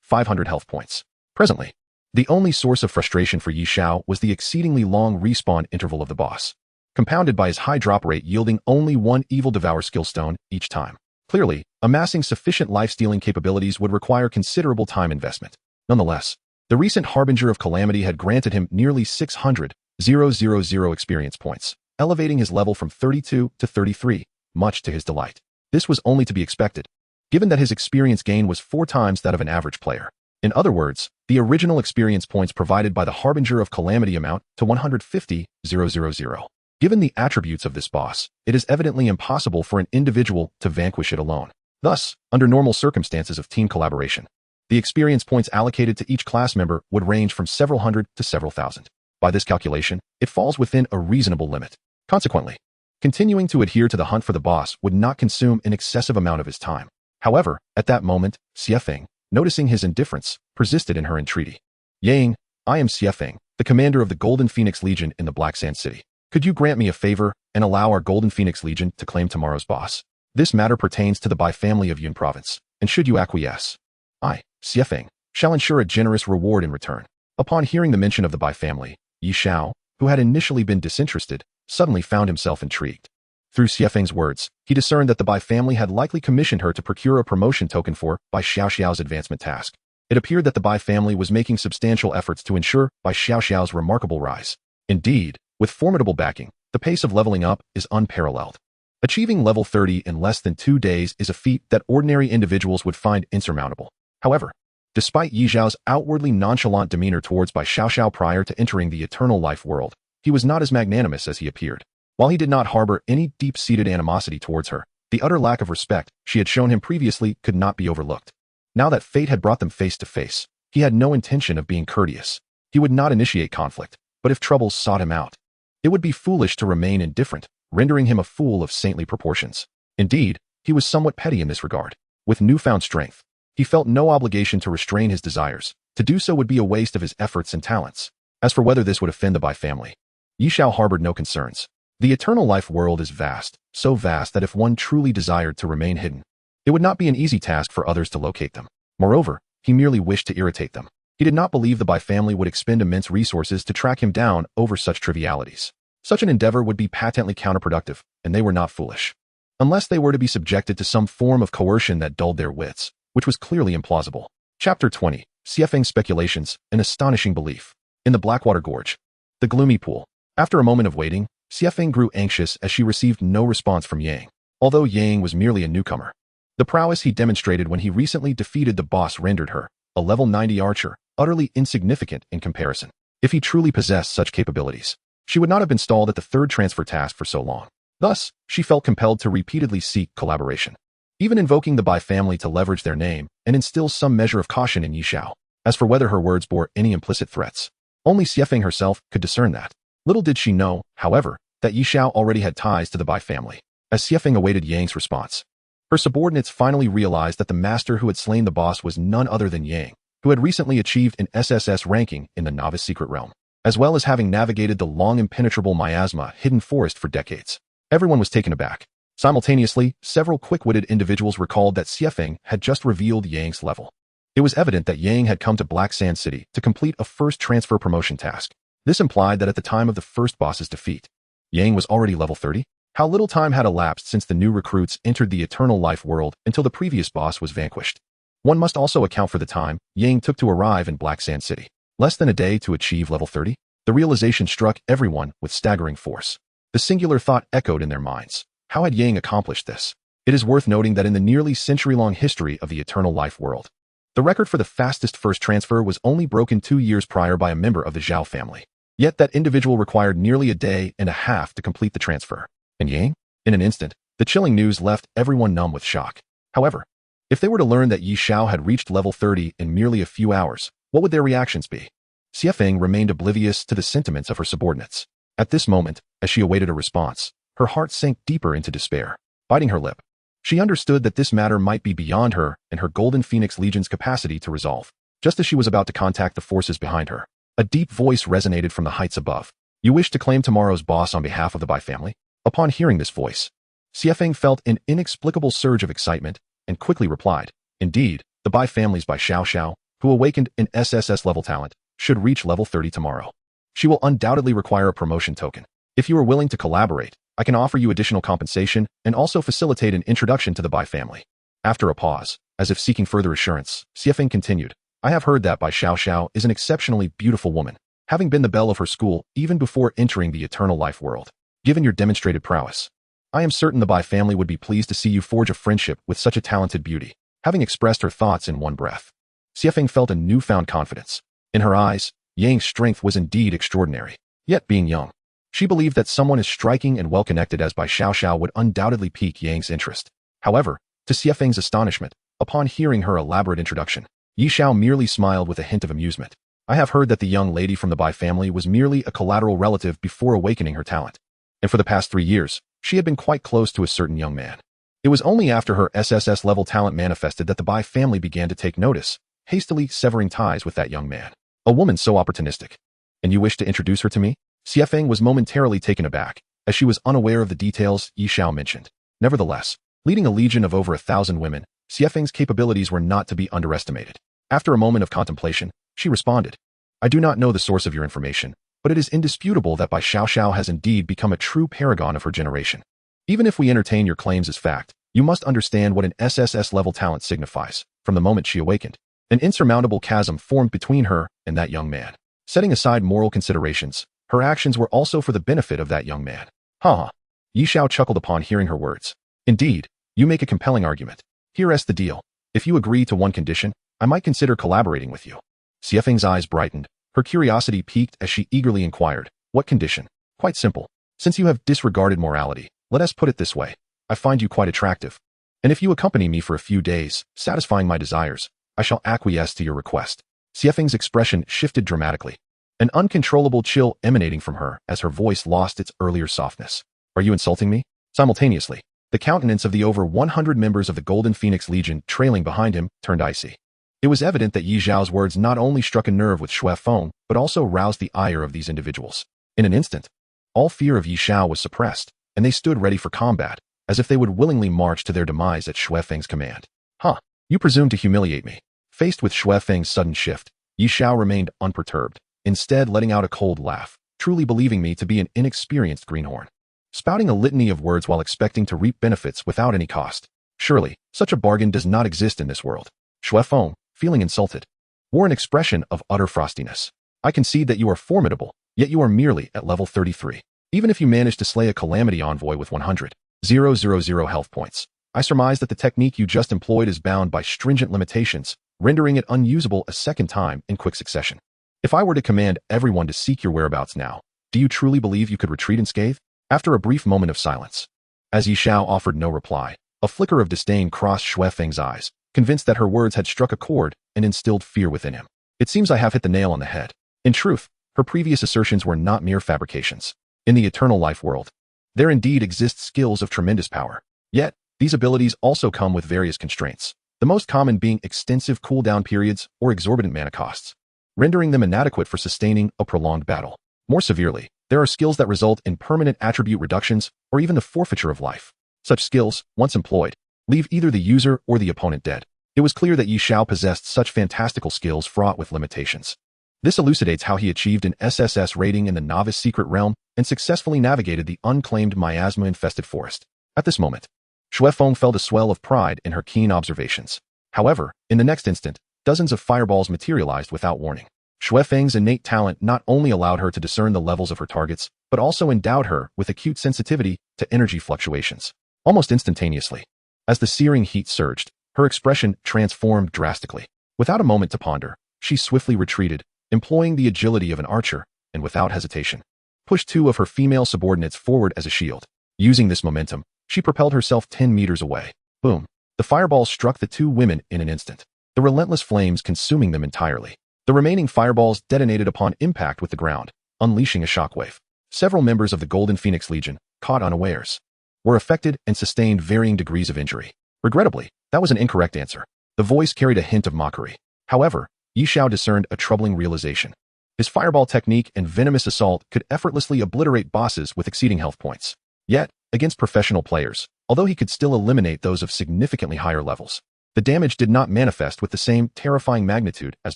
500 health points. Presently, the only source of frustration for Xiao was the exceedingly long respawn interval of the boss, compounded by his high drop rate yielding only one evil devour skill stone each time. Clearly, amassing sufficient life-stealing capabilities would require considerable time investment. Nonetheless, the recent Harbinger of Calamity had granted him nearly 600,000 experience points, elevating his level from 32 to 33, much to his delight. This was only to be expected, given that his experience gain was 4 times that of an average player. In other words, the original experience points provided by the Harbinger of Calamity amount to 150,000. Given the attributes of this boss, it is evidently impossible for an individual to vanquish it alone. Thus, under normal circumstances of team collaboration, the experience points allocated to each class member would range from several hundred to several thousand. By this calculation, it falls within a reasonable limit. Consequently, continuing to adhere to the hunt for the boss would not consume an excessive amount of his time. However, at that moment, Xie Feng, noticing his indifference, persisted in her entreaty. "Yang, I am Xie Feng, the commander of the Golden Phoenix Legion in the Black Sand City. Could you grant me a favor and allow our Golden Phoenix Legion to claim tomorrow's boss? This matter pertains to the Bai family of Yun Province, and should you acquiesce, I, Xie Feng, shall ensure a generous reward in return." Upon hearing the mention of the Bai family, Xiao, who had initially been disinterested, suddenly found himself intrigued. Through Xie Feng's words, he discerned that the Bai family had likely commissioned her to procure a promotion token for Bai Xiao's advancement task. It appeared that the Bai family was making substantial efforts to ensure Bai Xiao's remarkable rise. Indeed, with formidable backing, the pace of leveling up is unparalleled. Achieving level 30 in less than 2 days is a feat that ordinary individuals would find insurmountable. However, despite Yi Zhao's outwardly nonchalant demeanor towards Bai Xiao prior to entering the eternal life world, he was not as magnanimous as he appeared. While he did not harbor any deep-seated animosity towards her, the utter lack of respect she had shown him previously could not be overlooked. Now that fate had brought them face to face, he had no intention of being courteous. He would not initiate conflict, but if troubles sought him out, it would be foolish to remain indifferent, rendering him a fool of saintly proportions. Indeed, he was somewhat petty in this regard. With newfound strength, he felt no obligation to restrain his desires. To do so would be a waste of his efforts and talents. As for whether this would offend the Bai family, Xiao harbored no concerns. The eternal life world is vast, so vast that if one truly desired to remain hidden, it would not be an easy task for others to locate them. Moreover, he merely wished to irritate them. He did not believe the Bai family would expend immense resources to track him down over such trivialities. Such an endeavor would be patently counterproductive, and they were not foolish. Unless they were to be subjected to some form of coercion that dulled their wits, which was clearly implausible. Chapter 20. Xiefeng's Speculations, an Astonishing Belief. In the Blackwater Gorge. The gloomy pool. After a moment of waiting, Xiefeng grew anxious as she received no response from Yang, although Yang was merely a newcomer. The prowess he demonstrated when he recently defeated the boss rendered her, a level 90 archer, utterly insignificant in comparison. If he truly possessed such capabilities, she would not have been stalled at the third transfer task for so long. Thus, she felt compelled to repeatedly seek collaboration, even invoking the Bai family to leverage their name and instill some measure of caution in Xiao. As for whether her words bore any implicit threats, only Xiefeng herself could discern that. Little did she know, however, that Xiao already had ties to the Bai family. As Xiefeng awaited Yang's response, her subordinates finally realized that the master who had slain the boss was none other than Yang, who had recently achieved an SSS ranking in the novice secret realm, as well as having navigated the long impenetrable miasma hidden forest for decades. Everyone was taken aback. Simultaneously, several quick-witted individuals recalled that Xiefeng had just revealed Yang's level. It was evident that Yang had come to Black Sand City to complete a first transfer promotion task. This implied that at the time of the first boss's defeat, Yang was already level 30? How little time had elapsed since the new recruits entered the eternal life world until the previous boss was vanquished. One must also account for the time Yang took to arrive in Black Sand City. Less than a day to achieve level 30? The realization struck everyone with staggering force. The singular thought echoed in their minds. How had Yang accomplished this? It is worth noting that in the nearly century-long history of the eternal life world, the record for the fastest first transfer was only broken 2 years prior by a member of the Xiao family. Yet that individual required nearly a day and a half to complete the transfer. And Yang? In an instant, the chilling news left everyone numb with shock. However, if they were to learn that Xiao had reached level 30 in merely a few hours, what would their reactions be? Xiefeng remained oblivious to the sentiments of her subordinates. At this moment, as she awaited a response, her heart sank deeper into despair. Biting her lip, she understood that this matter might be beyond her and her Golden Phoenix Legion's capacity to resolve. Just as she was about to contact the forces behind her, a deep voice resonated from the heights above. You wish to claim tomorrow's boss on behalf of the Bai family? Upon hearing this voice, Xiefeng felt an inexplicable surge of excitement and quickly replied, Indeed, the Bai family's Bai Xiao, who awakened an SSS level talent, should reach level 30 tomorrow. She will undoubtedly require a promotion token. If you are willing to collaborate, I can offer you additional compensation and also facilitate an introduction to the Bai family. After a pause, as if seeking further assurance, Xiefeng continued, I have heard that Bai Xiao is an exceptionally beautiful woman, having been the belle of her school even before entering the eternal life world. Given your demonstrated prowess, I am certain the Bai family would be pleased to see you forge a friendship with such a talented beauty. Having expressed her thoughts in one breath, Xiefeng felt a newfound confidence. In her eyes, Yang's strength was indeed extraordinary. Yet being young, she believed that someone as striking and well-connected as Bai Xiao would undoubtedly pique Yang's interest. However, to Xiefeng's astonishment, upon hearing her elaborate introduction, Xiao merely smiled with a hint of amusement. I have heard that the young lady from the Bai family was merely a collateral relative before awakening her talent. And for the past 3 years, she had been quite close to a certain young man. It was only after her SSS level talent manifested that the Bai family began to take notice, hastily severing ties with that young man. A woman so opportunistic. And you wish to introduce her to me? Xiefeng was momentarily taken aback, as she was unaware of the details Xiao mentioned. Nevertheless, leading a legion of over 1,000 women, Xiefeng's capabilities were not to be underestimated. After a moment of contemplation, she responded, I do not know the source of your information, but it is indisputable that Bai Xiao has indeed become a true paragon of her generation. Even if we entertain your claims as fact, you must understand what an SSS level talent signifies. From the moment she awakened, an insurmountable chasm formed between her and that young man. Setting aside moral considerations, her actions were also for the benefit of that young man. Ha! Xiao chuckled upon hearing her words. Indeed, you make a compelling argument. Here's the deal. If you agree to one condition, I might consider collaborating with you. Xiefeng's eyes brightened. Her curiosity piqued as she eagerly inquired, what condition? Quite simple. Since you have disregarded morality, let us put it this way. I find you quite attractive. And if you accompany me for a few days, satisfying my desires, I shall acquiesce to your request. Xiefeng's expression shifted dramatically, an uncontrollable chill emanating from her as her voice lost its earlier softness. Are you insulting me? Simultaneously, the countenance of the over 100 members of the Golden Phoenix Legion trailing behind him turned icy. It was evident that Yi Xiao's words not only struck a nerve with Xue Feng, but also roused the ire of these individuals. In an instant, all fear of Yi Xiao was suppressed, and they stood ready for combat, as if they would willingly march to their demise at Xue Feng's command. Huh, you presume to humiliate me. Faced with Xue Feng's sudden shift, Yi Xiao remained unperturbed, instead letting out a cold laugh, truly believing me to be an inexperienced greenhorn. Spouting a litany of words while expecting to reap benefits without any cost. Surely, such a bargain does not exist in this world. Xue Feng, feeling insulted, wore an expression of utter frostiness. I concede that you are formidable, yet you are merely at level 33. Even if you manage to slay a calamity envoy with 100,000 health points, I surmise that the technique you just employed is bound by stringent limitations, rendering it unusable a second time in quick succession. If I were to command everyone to seek your whereabouts now, do you truly believe you could retreat unscathed? After a brief moment of silence, as Yi Xiao offered no reply, a flicker of disdain crossed Xue Feng's eyes, convinced that her words had struck a chord and instilled fear within him. It seems I have hit the nail on the head. In truth, her previous assertions were not mere fabrications. In the eternal life world, there indeed exist skills of tremendous power. Yet, these abilities also come with various constraints, the most common being extensive cooldown periods or exorbitant mana costs, rendering them inadequate for sustaining a prolonged battle. More severely, there are skills that result in permanent attribute reductions or even the forfeiture of life. Such skills, once employed, leave either the user or the opponent dead. It was clear that Yi Xiao possessed such fantastical skills fraught with limitations. This elucidates how he achieved an SSS rating in the novice secret realm and successfully navigated the unclaimed miasma-infested forest. At this moment, Xue Feng felt a swell of pride in her keen observations. However, in the next instant, dozens of fireballs materialized without warning. Xue Feng's innate talent not only allowed her to discern the levels of her targets, but also endowed her with acute sensitivity to energy fluctuations. Almost instantaneously, as the searing heat surged, her expression transformed drastically. Without a moment to ponder, she swiftly retreated, employing the agility of an archer, and without hesitation, pushed two of her female subordinates forward as a shield. Using this momentum, she propelled herself 10 meters away. Boom! The fireball struck the two women in an instant, the relentless flames consuming them entirely. The remaining fireballs detonated upon impact with the ground, unleashing a shockwave. Several members of the Golden Phoenix Legion, caught unawares, were affected and sustained varying degrees of injury. Regrettably, that was an incorrect answer. The voice carried a hint of mockery. However, Yi Xiao discerned a troubling realization. His fireball technique and venomous assault could effortlessly obliterate bosses with exceeding health points. Yet, against professional players, although he could still eliminate those of significantly higher levels, the damage did not manifest with the same terrifying magnitude as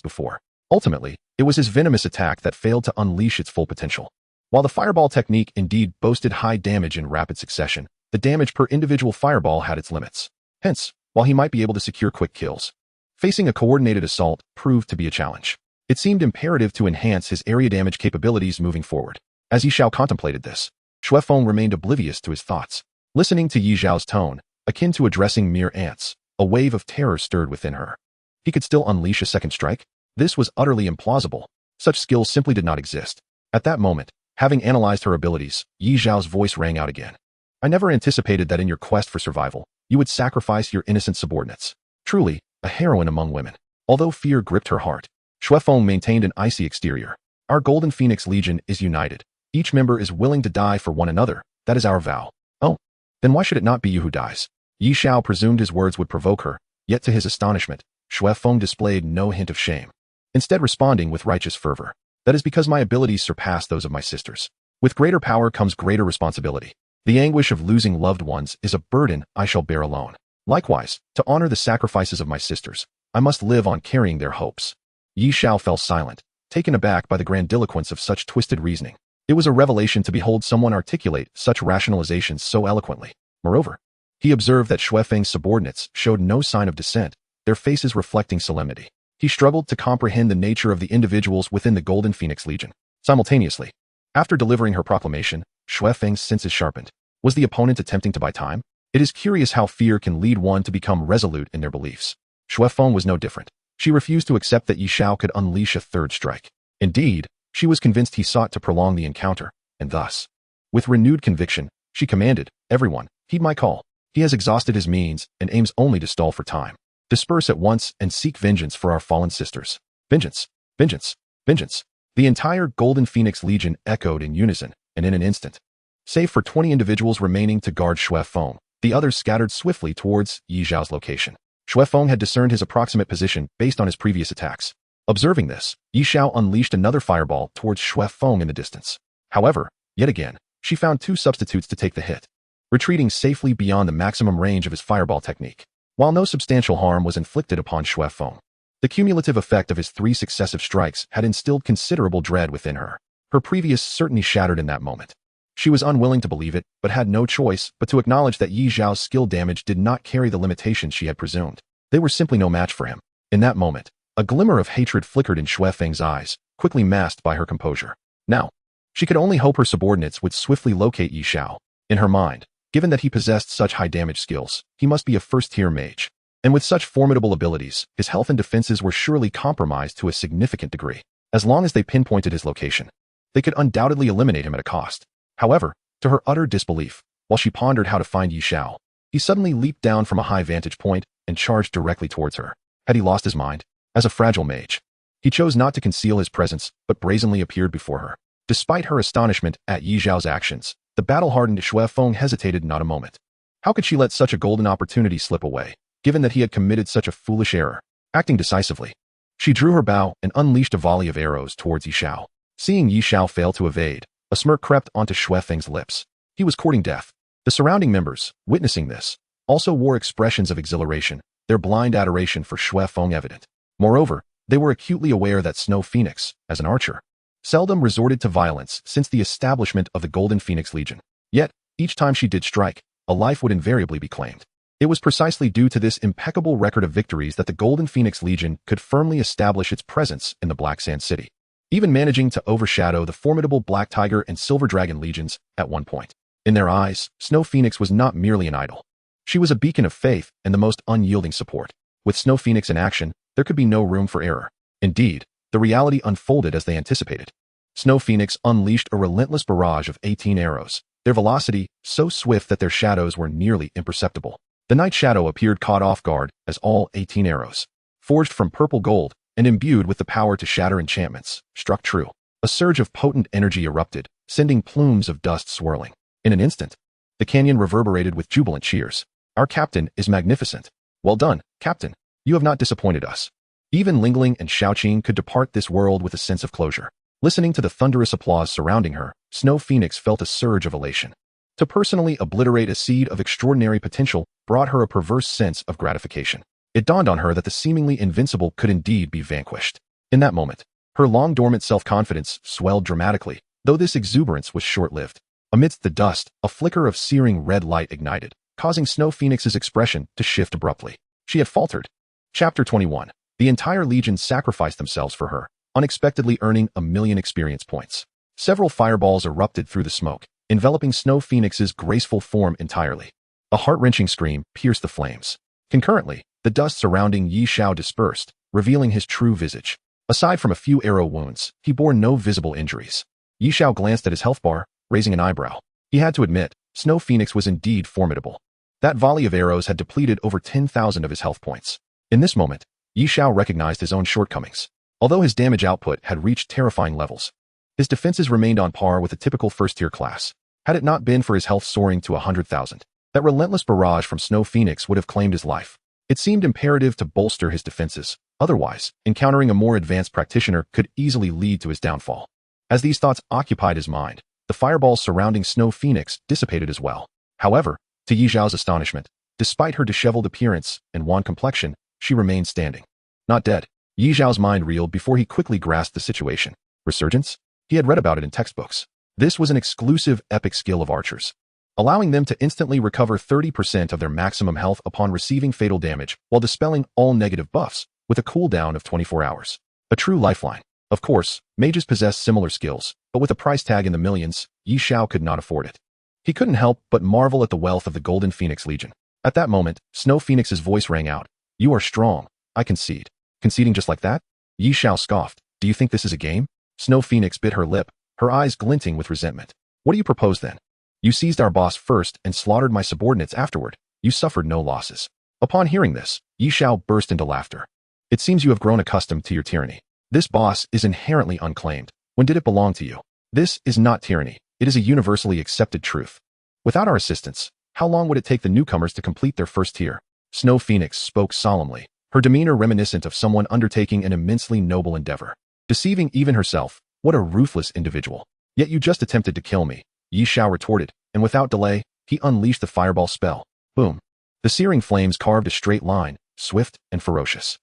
before. Ultimately, it was his venomous attack that failed to unleash its full potential. While the fireball technique indeed boasted high damage in rapid succession, the damage per individual fireball had its limits. Hence, while he might be able to secure quick kills, facing a coordinated assault proved to be a challenge. It seemed imperative to enhance his area damage capabilities moving forward. As Yi Xiao contemplated this, Xue Feng remained oblivious to his thoughts. Listening to Yi Xiao's tone, akin to addressing mere ants, a wave of terror stirred within her. He could still unleash a second strike? This was utterly implausible. Such skills simply did not exist. At that moment, having analyzed her abilities, Yi Xiao's voice rang out again. I never anticipated that in your quest for survival, you would sacrifice your innocent subordinates. Truly, a heroine among women. Although fear gripped her heart, Xue Feng maintained an icy exterior. Our Golden Phoenix Legion is united. Each member is willing to die for one another. That is our vow. Oh, then why should it not be you who dies? Yi Xiao presumed his words would provoke her, yet to his astonishment, Xue Feng displayed no hint of shame, instead responding with righteous fervor. That is because my abilities surpass those of my sisters. With greater power comes greater responsibility. The anguish of losing loved ones is a burden I shall bear alone. Likewise, to honor the sacrifices of my sisters, I must live on carrying their hopes. Yi Xiao fell silent, taken aback by the grandiloquence of such twisted reasoning. It was a revelation to behold someone articulate such rationalizations so eloquently. Moreover, he observed that Xue Feng's subordinates showed no sign of dissent, their faces reflecting solemnity. He struggled to comprehend the nature of the individuals within the Golden Phoenix Legion. Simultaneously, after delivering her proclamation, Xue Feng's senses sharpened. Was the opponent attempting to buy time? It is curious how fear can lead one to become resolute in their beliefs. Xue Feng was no different. She refused to accept that Yi Xiao could unleash a third strike. Indeed, she was convinced he sought to prolong the encounter, and thus, with renewed conviction, she commanded, everyone, heed my call. He has exhausted his means and aims only to stall for time. Disperse at once and seek vengeance for our fallen sisters. Vengeance, vengeance, vengeance. The entire Golden Phoenix Legion echoed in unison, and in an instant. Save for 20 individuals remaining to guard Shui Feng, the others scattered swiftly towards Yi Xiao's location. Shui Feng had discerned his approximate position based on his previous attacks. Observing this, Yi Xiao unleashed another fireball towards Shui Feng in the distance. However, yet again, she found 2 substitutes to take the hit, retreating safely beyond the maximum range of his fireball technique. While no substantial harm was inflicted upon Shui Feng, the cumulative effect of his 3 successive strikes had instilled considerable dread within her. Her previous certainty shattered in that moment. She was unwilling to believe it, but had no choice but to acknowledge that Yi Xiao's skill damage did not carry the limitations she had presumed. They were simply no match for him. In that moment, a glimmer of hatred flickered in Shui Feng's eyes, quickly masked by her composure. Now, she could only hope her subordinates would swiftly locate Yi Xiao. In her mind, given that he possessed such high damage skills, he must be a first-tier mage. And with such formidable abilities, his health and defenses were surely compromised to a significant degree. As long as they pinpointed his location, they could undoubtedly eliminate him at a cost. However, to her utter disbelief, while she pondered how to find Yi Xiao, he suddenly leaped down from a high vantage point and charged directly towards her. Had he lost his mind? As a fragile mage, he chose not to conceal his presence, but brazenly appeared before her. Despite her astonishment at Yi Xiao's actions, the battle-hardened Shui Feng hesitated not a moment. How could she let such a golden opportunity slip away, given that he had committed such a foolish error? Acting decisively, she drew her bow and unleashed a volley of arrows towards Yi Xiao. Seeing Yi Xiao fail to evade, a smirk crept onto Shui Feng's lips. He was courting death. The surrounding members, witnessing this, also wore expressions of exhilaration, their blind adoration for Shui Feng evident. Moreover, they were acutely aware that Snow Phoenix, as an archer, seldom resorted to violence since the establishment of the Golden Phoenix Legion. Yet, each time she did strike, a life would invariably be claimed. It was precisely due to this impeccable record of victories that the Golden Phoenix Legion could firmly establish its presence in the Black Sand City, even managing to overshadow the formidable Black Tiger and Silver Dragon legions at one point. In their eyes, Snow Phoenix was not merely an idol. She was a beacon of faith and the most unyielding support. With Snow Phoenix in action, there could be no room for error. Indeed, the reality unfolded as they anticipated. Snow Phoenix unleashed a relentless barrage of 18 arrows, their velocity so swift that their shadows were nearly imperceptible. The Night Shadow appeared caught off guard as all 18 arrows, forged from purple gold and imbued with the power to shatter enchantments, struck true. A surge of potent energy erupted, sending plumes of dust swirling. In an instant, the canyon reverberated with jubilant cheers. Our captain is magnificent. Well done, Captain. You have not disappointed us. Even Ling Ling and Xiaoqing could depart this world with a sense of closure. Listening to the thunderous applause surrounding her, Snow Phoenix felt a surge of elation. To personally obliterate a seed of extraordinary potential brought her a perverse sense of gratification. It dawned on her that the seemingly invincible could indeed be vanquished. In that moment, her long-dormant self-confidence swelled dramatically, though this exuberance was short-lived. Amidst the dust, a flicker of searing red light ignited, causing Snow Phoenix's expression to shift abruptly. She had faltered. Chapter 21. The entire Legion sacrificed themselves for her, unexpectedly earning 1,000,000 experience points. Several fireballs erupted through the smoke, enveloping Snow Phoenix's graceful form entirely. A heart-wrenching scream pierced the flames. Concurrently, the dust surrounding Yi Xiao dispersed, revealing his true visage. Aside from a few arrow wounds, he bore no visible injuries. Yi Xiao glanced at his health bar, raising an eyebrow. He had to admit, Snow Phoenix was indeed formidable. That volley of arrows had depleted over 10,000 of his health points. In this moment, Yi Xiao recognized his own shortcomings. Although his damage output had reached terrifying levels, his defenses remained on par with a typical first-tier class. Had it not been for his health soaring to 100,000, that relentless barrage from Snow Phoenix would have claimed his life. It seemed imperative to bolster his defenses. Otherwise, encountering a more advanced practitioner could easily lead to his downfall. As these thoughts occupied his mind, the fireballs surrounding Snow Phoenix dissipated as well. However, to Yi Xiao's astonishment, despite her disheveled appearance and wan complexion, she remained standing. Not dead. Yi Xiao's mind reeled before he quickly grasped the situation. Resurgence? He had read about it in textbooks. This was an exclusive epic skill of archers, allowing them to instantly recover 30% of their maximum health upon receiving fatal damage while dispelling all negative buffs with a cooldown of 24 hours. A true lifeline. Of course, mages possess similar skills, but with a price tag in the millions, Yi Xiao could not afford it. He couldn't help but marvel at the wealth of the Golden Phoenix Legion. At that moment, Snow Phoenix's voice rang out. You are strong, I concede. Conceding just like that? Yi Xiao scoffed. Do you think this is a game? Snow Phoenix bit her lip, her eyes glinting with resentment. What do you propose then? You seized our boss first and slaughtered my subordinates afterward. You suffered no losses. Upon hearing this, Xiao burst into laughter. It seems you have grown accustomed to your tyranny. This boss is inherently unclaimed. When did it belong to you? This is not tyranny. It is a universally accepted truth. Without our assistance, how long would it take the newcomers to complete their first tier? Snow Phoenix spoke solemnly, her demeanor reminiscent of someone undertaking an immensely noble endeavor. Deceiving even herself, what a ruthless individual. Yet you just attempted to kill me, Xiao retorted, and without delay, he unleashed the fireball spell. Boom. The searing flames carved a straight line, swift and ferocious.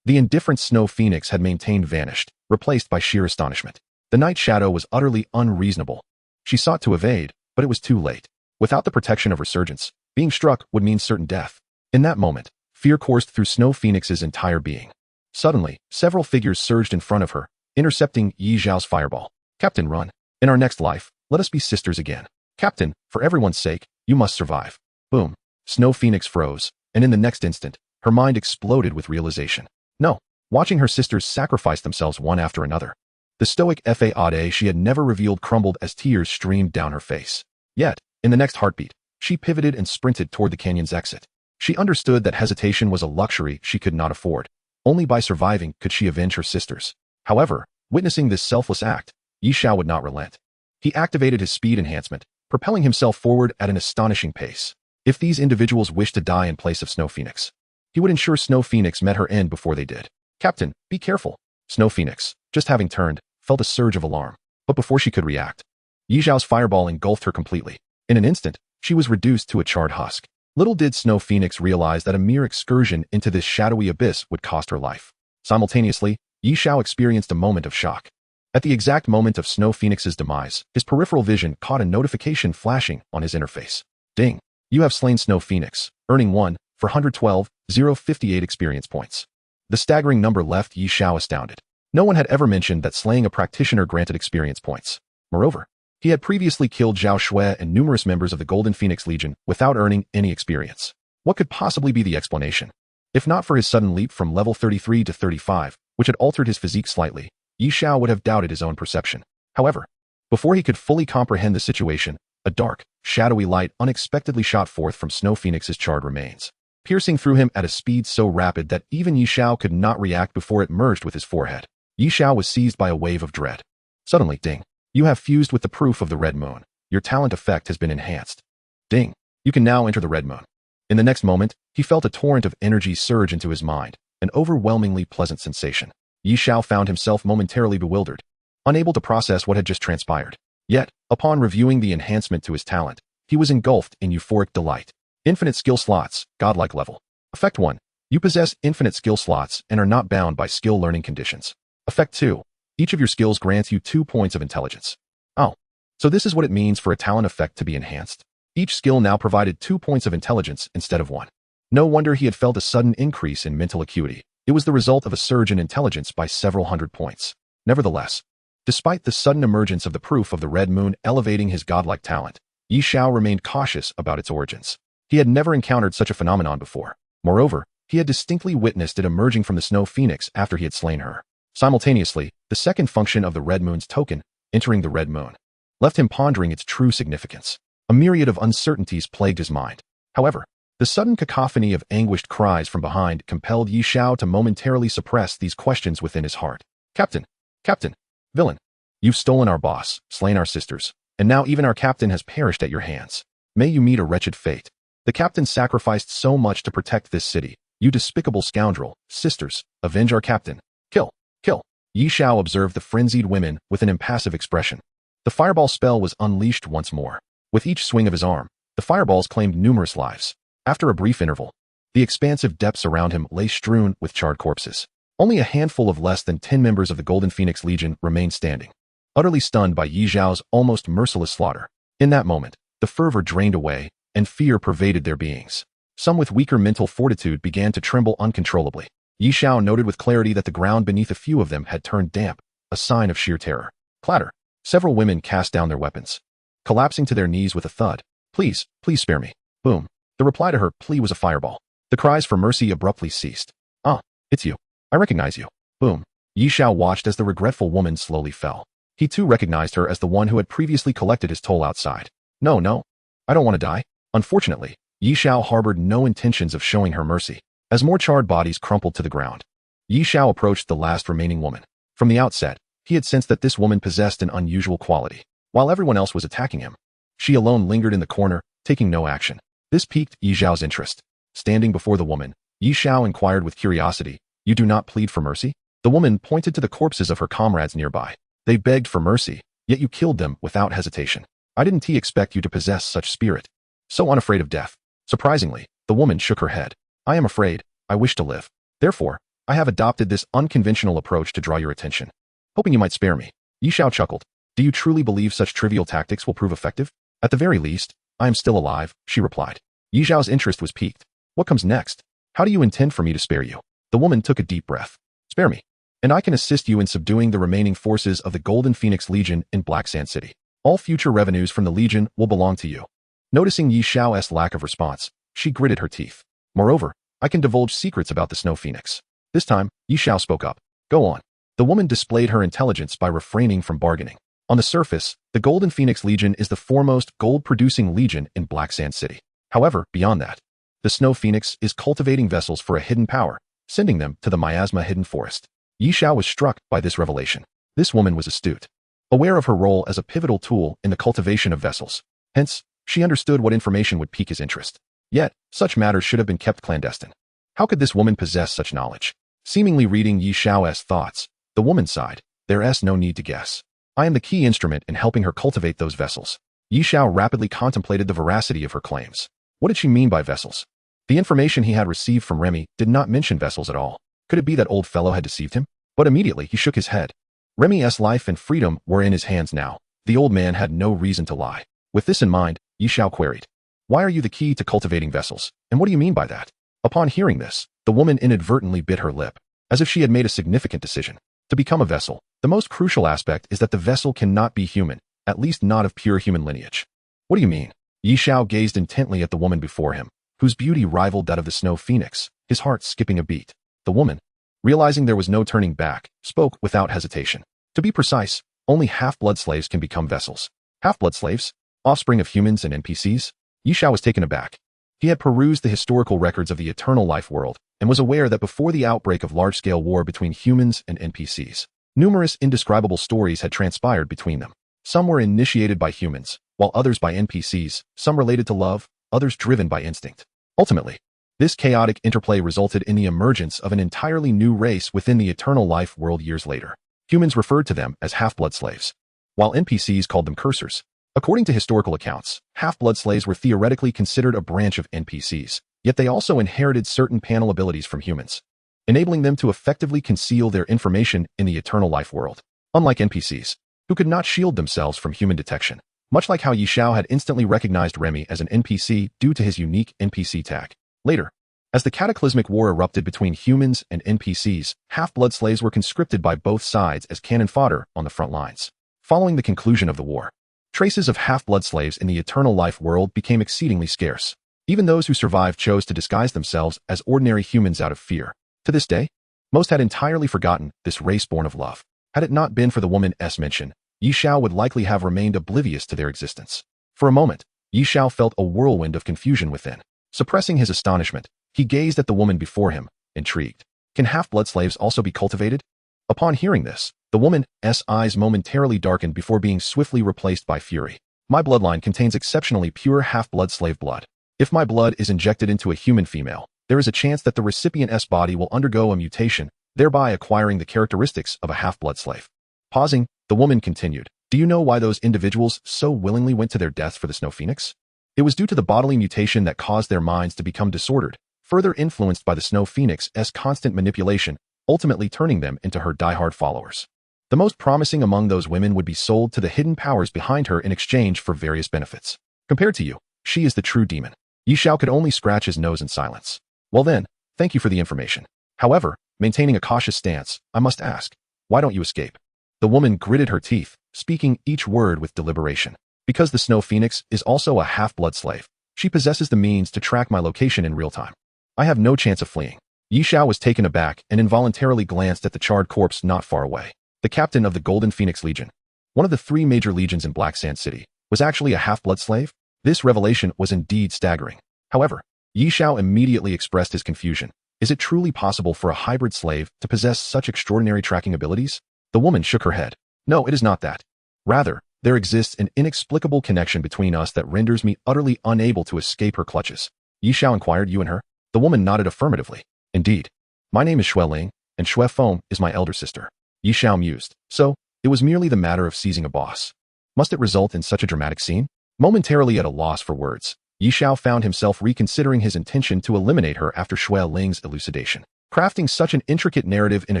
The indifferent Snow Phoenix had maintained vanished, replaced by sheer astonishment. The night shadow was utterly unreasonable. She sought to evade, but it was too late. Without the protection of resurgence, being struck would mean certain death. In that moment, fear coursed through Snow Phoenix's entire being. Suddenly, several figures surged in front of her, intercepting Xiao's fireball. Captain, run. In our next life, let us be sisters again. Captain, for everyone's sake, you must survive. Boom. Snow Phoenix froze, and in the next instant, her mind exploded with realization. No. Watching her sisters sacrifice themselves one after another. The stoic fa she had never revealed crumbled as tears streamed down her face. Yet, in the next heartbeat, she pivoted and sprinted toward the canyon's exit. She understood that hesitation was a luxury she could not afford. Only by surviving could she avenge her sisters. However, witnessing this selfless act, Xiao would not relent. He activated his speed enhancement, propelling himself forward at an astonishing pace. If these individuals wished to die in place of Snow Phoenix, he would ensure Snow Phoenix met her end before they did. Captain, be careful. Snow Phoenix, just having turned, felt a surge of alarm. But before she could react, Xiao's fireball engulfed her completely. In an instant, she was reduced to a charred husk. Little did Snow Phoenix realize that a mere excursion into this shadowy abyss would cost her life. Simultaneously, Xiao experienced a moment of shock. At the exact moment of Snow Phoenix's demise, his peripheral vision caught a notification flashing on his interface. Ding! You have slain Snow Phoenix, earning 1 for 112,058 experience points. The staggering number left Xiao astounded. No one had ever mentioned that slaying a practitioner granted experience points. Moreover, he had previously killed Zhao Shui and numerous members of the Golden Phoenix Legion without earning any experience. What could possibly be the explanation? If not for his sudden leap from level 33 to 35, which had altered his physique slightly, Xiao would have doubted his own perception. However, before he could fully comprehend the situation, a dark, shadowy light unexpectedly shot forth from Snow Phoenix's charred remains, piercing through him at a speed so rapid that even Xiao could not react before it merged with his forehead. Xiao was seized by a wave of dread. Suddenly, ding! You have fused with the proof of the Red Moon. Your talent effect has been enhanced. Ding! You can now enter the Red Moon. In the next moment, he felt a torrent of energy surge into his mind, an overwhelmingly pleasant sensation. Xiao found himself momentarily bewildered, unable to process what had just transpired. Yet, upon reviewing the enhancement to his talent, he was engulfed in euphoric delight. Infinite skill slots, godlike level. Effect 1. You possess infinite skill slots and are not bound by skill learning conditions. Effect 2. Each of your skills grants you 2 points of intelligence. Oh. So this is what it means for a talent effect to be enhanced. Each skill now provided 2 points of intelligence instead of 1. No wonder he had felt a sudden increase in mental acuity. It was the result of a surge in intelligence by several hundred points. Nevertheless, despite the sudden emergence of the proof of the Red Moon elevating his godlike talent, Xiao remained cautious about its origins. He had never encountered such a phenomenon before. Moreover, he had distinctly witnessed it emerging from the Snow Phoenix after he had slain her. Simultaneously, the second function of the Red Moon's token, entering the Red Moon, left him pondering its true significance. A myriad of uncertainties plagued his mind. However, the sudden cacophony of anguished cries from behind compelled Xiao to momentarily suppress these questions within his heart. Captain! Captain! Villain! You've stolen our boss, slain our sisters, and now even our captain has perished at your hands. May you meet a wretched fate. The captain sacrificed so much to protect this city. You despicable scoundrel, sisters, avenge our captain. Kill! Kill! Xiao observed the frenzied women with an impassive expression. The fireball spell was unleashed once more. With each swing of his arm, the fireballs claimed numerous lives. After a brief interval, the expansive depths around him lay strewn with charred corpses. Only a handful of less than 10 members of the Golden Phoenix Legion remained standing, utterly stunned by Xiao's almost merciless slaughter. In that moment, the fervor drained away, and fear pervaded their beings. Some with weaker mental fortitude began to tremble uncontrollably. Xiao noted with clarity that the ground beneath a few of them had turned damp, a sign of sheer terror. Clatter! Several women cast down their weapons, collapsing to their knees with a thud. Please, please spare me. Boom. The reply to her plea was a fireball. The cries for mercy abruptly ceased. Ah, it's you. I recognize you. Boom. Xiao watched as the regretful woman slowly fell. He too recognized her as the one who had previously collected his toll outside. No, I don't want to die. Unfortunately, Yi Xiao harbored no intentions of showing her mercy. As more charred bodies crumpled to the ground, Yi Xiao approached the last remaining woman. From the outset, he had sensed that this woman possessed an unusual quality. While everyone else was attacking him, she alone lingered in the corner, taking no action. This piqued Yi Xiao's interest. Standing before the woman, Yi Xiao inquired with curiosity, "You do not plead for mercy?" The woman pointed to the corpses of her comrades nearby. "They begged for mercy, yet you killed them without hesitation. I didn't expect you to possess such spirit. So unafraid of death." Surprisingly, the woman shook her head. "I am afraid. I wish to live. Therefore, I have adopted this unconventional approach to draw your attention, hoping you might spare me." Yi Xiao chuckled. "Do you truly believe such trivial tactics will prove effective?" "At the very least, I am still alive," she replied. Yi Xiao's interest was piqued. "What comes next? How do you intend for me to spare you?" The woman took a deep breath. "Spare me, and I can assist you in subduing the remaining forces of the Golden Phoenix Legion in Black Sand City. All future revenues from the Legion will belong to you." Noticing Yi Xiao's lack of response, she gritted her teeth. "Moreover, I can divulge secrets about the Snow Phoenix." This time, Yi Xiao spoke up. "Go on." The woman displayed her intelligence by refraining from bargaining. On the surface, the Golden Phoenix Legion is the foremost gold-producing legion in Black Sand City. However, beyond that, the Snow Phoenix is cultivating vessels for a hidden power, sending them to the miasma hidden forest. Yi Xiao was struck by this revelation. This woman was astute, aware of her role as a pivotal tool in the cultivation of vessels. Hence, she understood what information would pique his interest. Yet, such matters should have been kept clandestine. How could this woman possess such knowledge? Seemingly reading Yi Xiao's thoughts, the woman sighed. "There's no need to guess. I am the key instrument in helping her cultivate those vessels." Yi Xiao rapidly contemplated the veracity of her claims. What did she mean by vessels? The information he had received from Remy did not mention vessels at all. Could it be that old fellow had deceived him? But immediately he shook his head. Remy's life and freedom were in his hands now. The old man had no reason to lie. With this in mind, Yi Xiao queried, "Why are you the key to cultivating vessels, and what do you mean by that?" Upon hearing this, the woman inadvertently bit her lip, as if she had made a significant decision. To become a vessel, the most crucial aspect is that the vessel cannot be human, at least not of pure human lineage. "What do you mean?" Yi Xiao gazed intently at the woman before him, whose beauty rivaled that of the Snow Phoenix, his heart skipping a beat. The woman, realizing there was no turning back, spoke without hesitation. "To be precise, only half-blood slaves can become vessels." Half-blood slaves? Offspring of humans and NPCs? Yi Xiao was taken aback. He had perused the historical records of the Eternal Life world, and was aware that before the outbreak of large-scale war between humans and NPCs, numerous indescribable stories had transpired between them. Some were initiated by humans, while others by NPCs, some related to love, others driven by instinct. Ultimately, this chaotic interplay resulted in the emergence of an entirely new race within the Eternal Life world years later. Humans referred to them as half-blood slaves, while NPCs called them cursors. According to historical accounts, half-blood slaves were theoretically considered a branch of NPCs, yet they also inherited certain panel abilities from humans, enabling them to effectively conceal their information in the Eternal Life world. Unlike NPCs, who could not shield themselves from human detection, much like how Yi Xiao had instantly recognized Remy as an NPC due to his unique NPC tag. Later, as the cataclysmic war erupted between humans and NPCs, half-blood slaves were conscripted by both sides as cannon fodder on the front lines. Following the conclusion of the war, traces of half-blood slaves in the Eternal Life world became exceedingly scarce. Even those who survived chose to disguise themselves as ordinary humans out of fear. To this day, most had entirely forgotten this race born of love. Had it not been for the woman's mention, Yi Xiao would likely have remained oblivious to their existence. For a moment, Yi Xiao felt a whirlwind of confusion within. Suppressing his astonishment, he gazed at the woman before him, intrigued. Can half-blood slaves also be cultivated? Upon hearing this, the woman's eyes momentarily darkened before being swiftly replaced by fury. "My bloodline contains exceptionally pure half-blood slave blood. If my blood is injected into a human female, there is a chance that the recipient's body will undergo a mutation, thereby acquiring the characteristics of a half-blood slave." Pausing, the woman continued, "Do you know why those individuals so willingly went to their death for the Snow Phoenix? It was due to the bodily mutation that caused their minds to become disordered, further influenced by the Snow Phoenix's constant manipulation, ultimately turning them into her diehard followers. The most promising among those women would be sold to the hidden powers behind her in exchange for various benefits. Compared to you, she is the true demon." Yi Xiao could only scratch his nose in silence. "Well then, thank you for the information. However, maintaining a cautious stance, I must ask, why don't you escape?" The woman gritted her teeth, speaking each word with deliberation. "Because the Snow Phoenix is also a half-blood slave, she possesses the means to track my location in real time. I have no chance of fleeing." Yi Xiao was taken aback and involuntarily glanced at the charred corpse not far away. The captain of the Golden Phoenix Legion, one of the 3 major legions in Black Sand City, was actually a half-blood slave? This revelation was indeed staggering. However, Yi Xiao immediately expressed his confusion. Is it truly possible for a hybrid slave to possess such extraordinary tracking abilities? The woman shook her head. No, it is not that. Rather, there exists an inexplicable connection between us that renders me utterly unable to escape her clutches. Yi Xiao inquired, you and her? The woman nodded affirmatively. Indeed. My name is Xue Ling, and Xue Feng is my elder sister. Yi Xiao mused. So, it was merely the matter of seizing a boss. Must it result in such a dramatic scene? Momentarily at a loss for words, Yi Xiao found himself reconsidering his intention to eliminate her after Xue Ling's elucidation. Crafting such an intricate narrative in a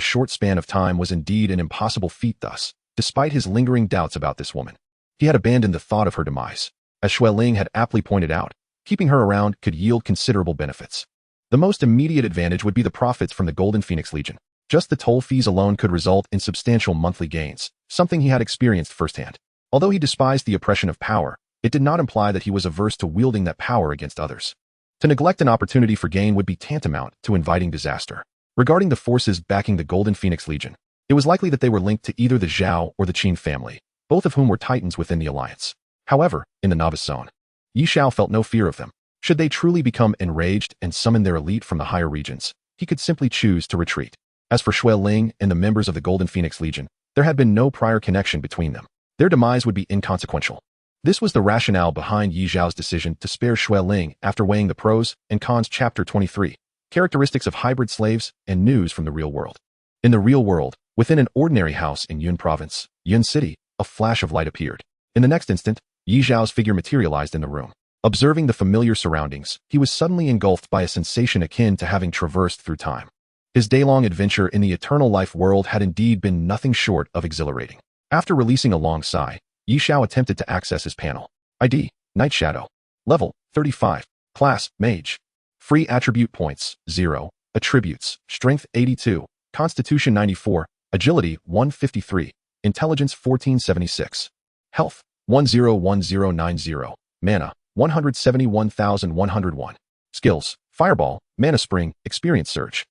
short span of time was indeed an impossible feat thus. Despite his lingering doubts about this woman, he had abandoned the thought of her demise. As Xue Ling had aptly pointed out, keeping her around could yield considerable benefits. The most immediate advantage would be the profits from the Golden Phoenix Legion. Just the toll fees alone could result in substantial monthly gains, something he had experienced firsthand. Although he despised the oppression of power, it did not imply that he was averse to wielding that power against others. To neglect an opportunity for gain would be tantamount to inviting disaster. Regarding the forces backing the Golden Phoenix Legion, it was likely that they were linked to either the Xiao or the Qin family, both of whom were titans within the alliance. However, in the novice zone, Yi Xiao felt no fear of them. Should they truly become enraged and summon their elite from the higher regions, he could simply choose to retreat. As for Xue Ling and the members of the Golden Phoenix Legion, there had been no prior connection between them. Their demise would be inconsequential. This was the rationale behind Yi Xiao's decision to spare Xue Ling after weighing the pros and cons. Chapter 23, Characteristics of Hybrid Slaves and News from the Real World. In the real world, within an ordinary house in Yun Province, Yun City, a flash of light appeared. In the next instant, Yi Xiao's figure materialized in the room. Observing the familiar surroundings, he was suddenly engulfed by a sensation akin to having traversed through time. His day-long adventure in the eternal life world had indeed been nothing short of exhilarating. After releasing a long sigh, Yi Xiao attempted to access his panel. ID, Night Shadow. Level, 35. Class, Mage. Free attribute points, 0. Attributes, Strength 82, Constitution 94, Agility 153, Intelligence 1476. Health, 101090, Mana, 171,101. Skills, Fireball, Mana Spring, Experience Surge.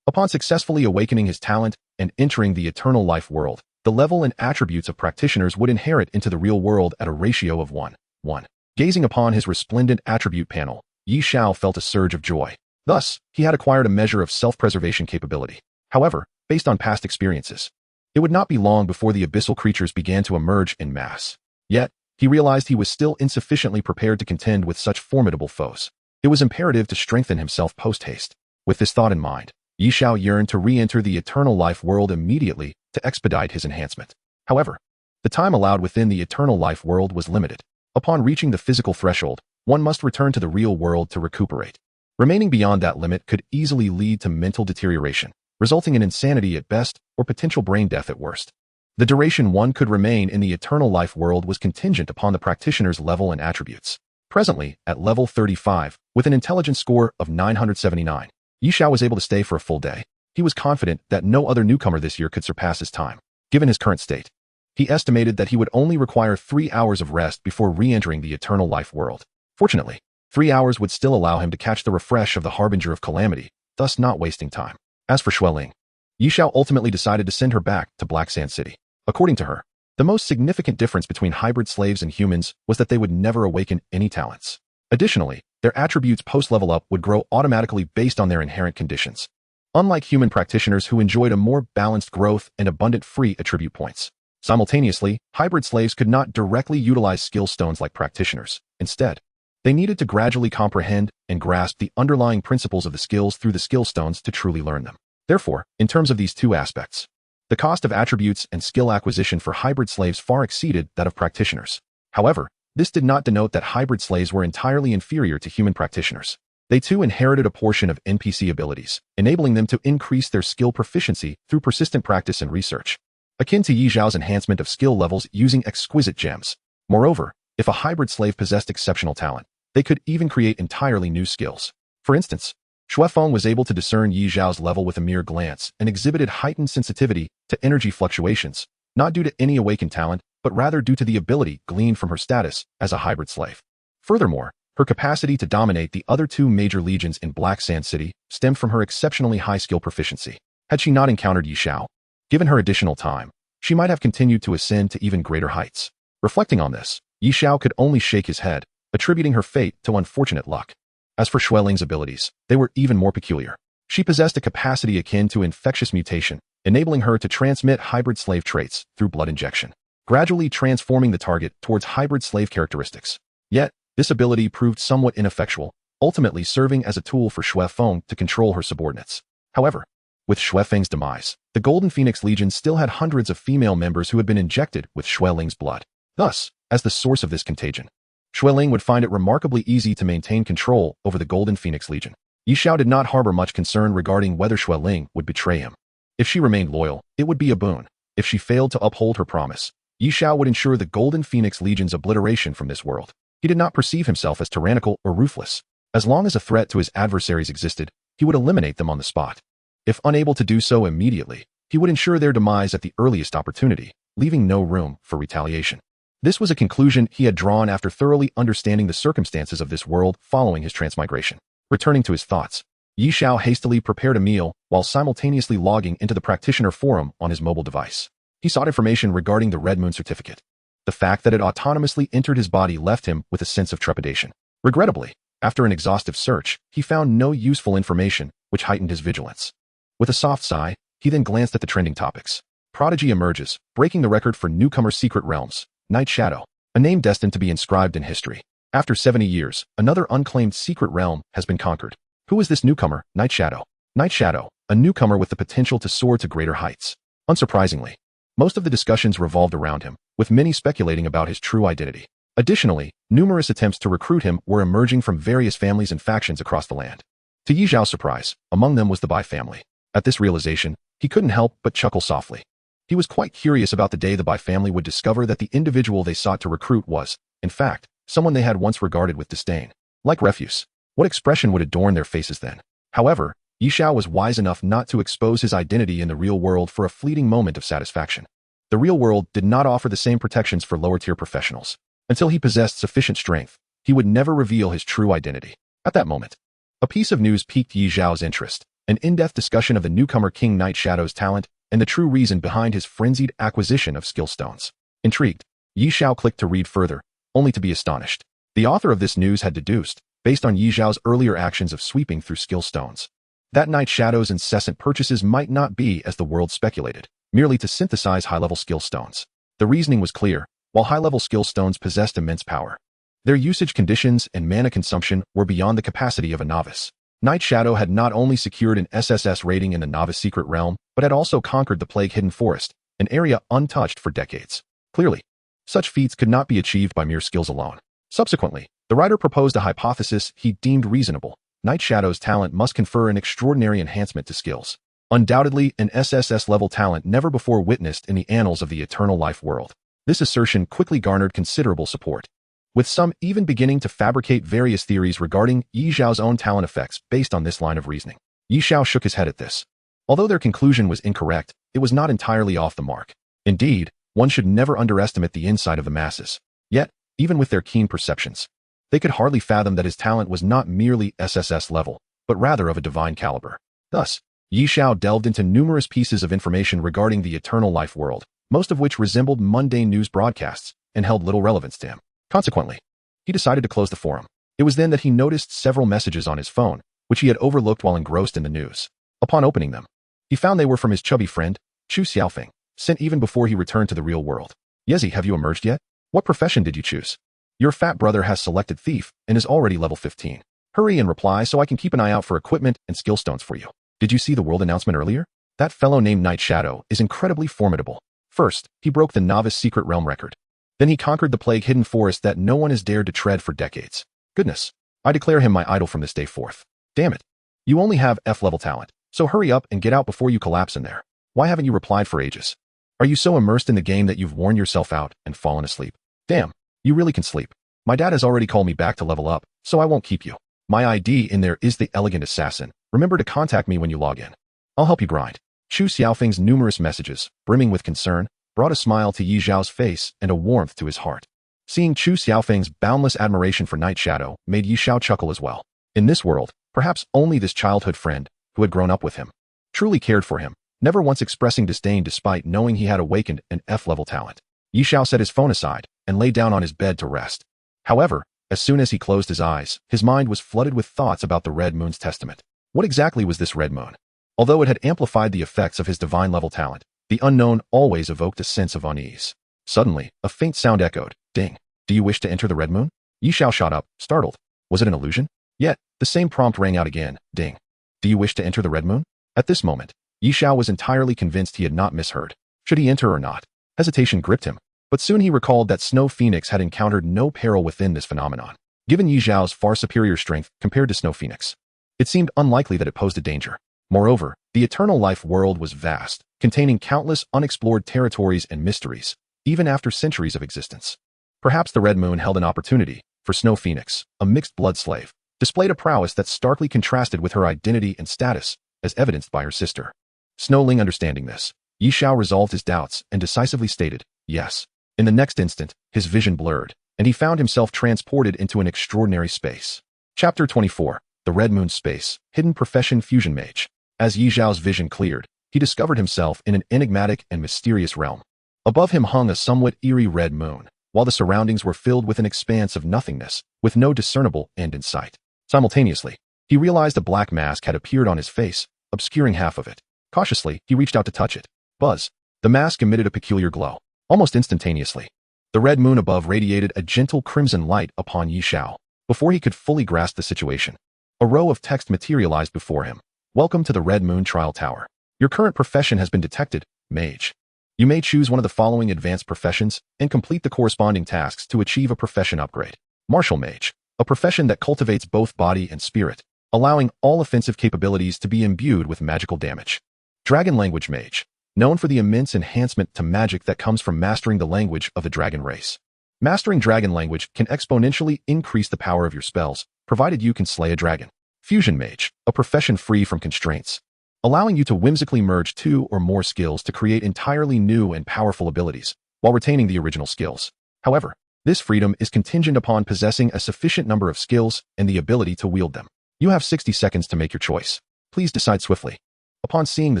Upon successfully awakening his talent and entering the eternal life world, the level and attributes of practitioners would inherit into the real world at a ratio of 1:1. Gazing upon his resplendent attribute panel, Yi Xiao felt a surge of joy. Thus, he had acquired a measure of self-preservation capability. However, based on past experiences, it would not be long before the abyssal creatures began to emerge en masse. Yet, he realized he was still insufficiently prepared to contend with such formidable foes. It was imperative to strengthen himself post-haste. With this thought in mind, Yi Xiao yearned to re-enter the eternal life world immediately to expedite his enhancement. However, the time allowed within the eternal life world was limited. Upon reaching the physical threshold, one must return to the real world to recuperate. Remaining beyond that limit could easily lead to mental deterioration, resulting in insanity at best or potential brain death at worst. The duration one could remain in the eternal life world was contingent upon the practitioner's level and attributes. Presently, at level 35, with an intelligence score of 979, Yi Xiao was able to stay for a full day. He was confident that no other newcomer this year could surpass his time. Given his current state, he estimated that he would only require 3 hours of rest before re-entering the eternal life world. Fortunately, 3 hours would still allow him to catch the refresh of the Harbinger of Calamity, thus not wasting time. As for Xue Ling, Yi Xiao ultimately decided to send her back to Black Sand City. According to her, the most significant difference between hybrid slaves and humans was that they would never awaken any talents. Additionally, their attributes post-level up would grow automatically based on their inherent conditions. Unlike human practitioners who enjoyed a more balanced growth and abundant free attribute points. Simultaneously, hybrid slaves could not directly utilize skill stones like practitioners. Instead, they needed to gradually comprehend and grasp the underlying principles of the skills through the skill stones to truly learn them. Therefore, in terms of these two aspects, the cost of attributes and skill acquisition for hybrid slaves far exceeded that of practitioners. However, this did not denote that hybrid slaves were entirely inferior to human practitioners. They too inherited a portion of NPC abilities, enabling them to increase their skill proficiency through persistent practice and research, akin to Yi Xiao's enhancement of skill levels using exquisite gems. Moreover, if a hybrid slave possessed exceptional talent, they could even create entirely new skills. For instance, Xue Feng was able to discern Yi Xiao's level with a mere glance and exhibited heightened sensitivity to energy fluctuations, not due to any awakened talent, but rather due to the ability gleaned from her status as a hybrid slave. Furthermore, her capacity to dominate the other two major legions in Black Sand City stemmed from her exceptionally high skill proficiency. Had she not encountered Yi Xiao, given her additional time, she might have continued to ascend to even greater heights. Reflecting on this, Yi Xiao could only shake his head, attributing her fate to unfortunate luck. As for Xueling's abilities, they were even more peculiar. She possessed a capacity akin to infectious mutation, enabling her to transmit hybrid slave traits through blood injection, gradually transforming the target towards hybrid slave characteristics. Yet, this ability proved somewhat ineffectual, ultimately serving as a tool for Xue Feng to control her subordinates. However, with Xue Feng's demise, the Golden Phoenix Legion still had hundreds of female members who had been injected with Xueling's blood. Thus, as the source of this contagion, Xueling would find it remarkably easy to maintain control over the Golden Phoenix Legion. Xiao did not harbor much concern regarding whether Xueling would betray him. If she remained loyal, it would be a boon. If she failed to uphold her promise, Xiao would ensure the Golden Phoenix Legion's obliteration from this world. He did not perceive himself as tyrannical or ruthless. As long as a threat to his adversaries existed, he would eliminate them on the spot. If unable to do so immediately, he would ensure their demise at the earliest opportunity, leaving no room for retaliation. This was a conclusion he had drawn after thoroughly understanding the circumstances of this world following his transmigration. Returning to his thoughts, Xiao hastily prepared a meal while simultaneously logging into the practitioner forum on his mobile device. He sought information regarding the Red Moon certificate. The fact that it autonomously entered his body left him with a sense of trepidation. Regrettably, after an exhaustive search, he found no useful information, which heightened his vigilance. With a soft sigh, he then glanced at the trending topics. Prodigy emerges, breaking the record for newcomer secret realms. Night Shadow, a name destined to be inscribed in history. After 70 years, another unclaimed secret realm has been conquered. Who is this newcomer, Night Shadow? Night Shadow, a newcomer with the potential to soar to greater heights. Unsurprisingly, most of the discussions revolved around him, with many speculating about his true identity. Additionally, numerous attempts to recruit him were emerging from various families and factions across the land. To Xiao's surprise, among them was the Bai family. At this realization, he couldn't help but chuckle softly. He was quite curious about the day the Bai family would discover that the individual they sought to recruit was, in fact, someone they had once regarded with disdain. Like refuse. What expression would adorn their faces then? However, Xiao was wise enough not to expose his identity in the real world for a fleeting moment of satisfaction. The real world did not offer the same protections for lower-tier professionals. Until he possessed sufficient strength, he would never reveal his true identity. At that moment, a piece of news piqued Xiao's interest, an in-depth discussion of the newcomer King Night Shadow's talent and the true reason behind his frenzied acquisition of skill stones. Intrigued, Xiao clicked to read further, only to be astonished. The author of this news had deduced, based on Xiao's earlier actions of sweeping through skill stones, that Night Shadow's incessant purchases might not be as the world speculated, merely to synthesize high-level skill stones. The reasoning was clear. While high-level skill stones possessed immense power, their usage conditions and mana consumption were beyond the capacity of a novice. Night Shadow had not only secured an SSS rating in the Novice Secret Realm, but had also conquered the Plague-Hidden Forest, an area untouched for decades. Clearly, such feats could not be achieved by mere skills alone. Subsequently, the writer proposed a hypothesis he deemed reasonable. Night Shadow's talent must confer an extraordinary enhancement to skills. Undoubtedly, an SSS-level talent never before witnessed in the annals of the Eternal Life world. This assertion quickly garnered considerable support, with some even beginning to fabricate various theories regarding Xiao's own talent effects based on this line of reasoning. Xiao shook his head at this. Although their conclusion was incorrect, it was not entirely off the mark. Indeed, one should never underestimate the insight of the masses. Yet, even with their keen perceptions, they could hardly fathom that his talent was not merely SSS level, but rather of a divine caliber. Thus, Xiao delved into numerous pieces of information regarding the Eternal Life world, most of which resembled mundane news broadcasts and held little relevance to him. Consequently, he decided to close the forum. It was then that he noticed several messages on his phone, which he had overlooked while engrossed in the news. Upon opening them, he found they were from his chubby friend, Chu Xiaofeng, sent even before he returned to the real world. Yezi, have you emerged yet? What profession did you choose? Your fat brother has selected thief and is already level 15. Hurry and reply so I can keep an eye out for equipment and skill stones for you. Did you see the world announcement earlier? That fellow named Night Shadow is incredibly formidable. First, he broke the Novice Secret Realm record. Then he conquered the Plague-Hidden Forest that no one has dared to tread for decades. Goodness, I declare him my idol from this day forth. Damn it. You only have F-level talent, so hurry up and get out before you collapse in there. Why haven't you replied for ages? Are you so immersed in the game that you've worn yourself out and fallen asleep? Damn, you really can sleep. My dad has already called me back to level up, so I won't keep you. My ID in there is the Elegant Assassin. Remember to contact me when you log in. I'll help you grind. Chu Xiaofeng's numerous messages, brimming with concern, brought a smile to Yi Zhao's face and a warmth to his heart. Seeing Chu Xiaofeng's boundless admiration for Night Shadow made Yi Zhao chuckle as well. In this world, perhaps only this childhood friend, who had grown up with him, truly cared for him, never once expressing disdain despite knowing he had awakened an F-level talent. Yi Zhao set his phone aside and lay down on his bed to rest. However, As soon as he closed his eyes, his mind was flooded with thoughts about the Red Moon's testament. What exactly was this Red Moon? Although it had amplified the effects of his divine-level talent, the unknown always evoked a sense of unease. Suddenly, a faint sound echoed. Ding. Do you wish to enter the Red Moon? Xiao shot up, startled. Was it an illusion? Yet, the same prompt rang out again. Ding. Do you wish to enter the Red Moon? At this moment, Xiao was entirely convinced he had not misheard. Should he enter or not? Hesitation gripped him, but soon he recalled that Snow Phoenix had encountered no peril within this phenomenon. Given Xiao's far superior strength compared to Snow Phoenix, it seemed unlikely that it posed a danger. Moreover, the Eternal Life world was vast, containing countless unexplored territories and mysteries, even after centuries of existence. Perhaps the Red Moon held an opportunity, for Snow Phoenix, a mixed-blood slave, displayed a prowess that starkly contrasted with her identity and status, as evidenced by her sister. Snowling understanding this, Xiao resolved his doubts and decisively stated, yes. In the next instant, his vision blurred, and he found himself transported into an extraordinary space. Chapter 24, The Red Moon Space, Hidden Profession Fusion Mage. As Xiao's vision cleared, he discovered himself in an enigmatic and mysterious realm. Above him hung a somewhat eerie red moon, while the surroundings were filled with an expanse of nothingness, with no discernible end in sight. Simultaneously, he realized a black mask had appeared on his face, obscuring half of it. Cautiously, he reached out to touch it. Buzz. The mask emitted a peculiar glow. Almost instantaneously, the red moon above radiated a gentle crimson light upon Xiao. Before he could fully grasp the situation, a row of text materialized before him. Welcome to the Red Moon Trial Tower. Your current profession has been detected, Mage. You may choose one of the following advanced professions and complete the corresponding tasks to achieve a profession upgrade. Martial Mage, a profession that cultivates both body and spirit, allowing all offensive capabilities to be imbued with magical damage. Dragon Language Mage, known for the immense enhancement to magic that comes from mastering the language of the dragon race. Mastering dragon language can exponentially increase the power of your spells, provided you can slay a dragon. Fusion Mage, a profession free from constraints, allowing you to whimsically merge two or more skills to create entirely new and powerful abilities, while retaining the original skills. However, this freedom is contingent upon possessing a sufficient number of skills and the ability to wield them. You have 60 seconds to make your choice. Please decide swiftly. Upon seeing the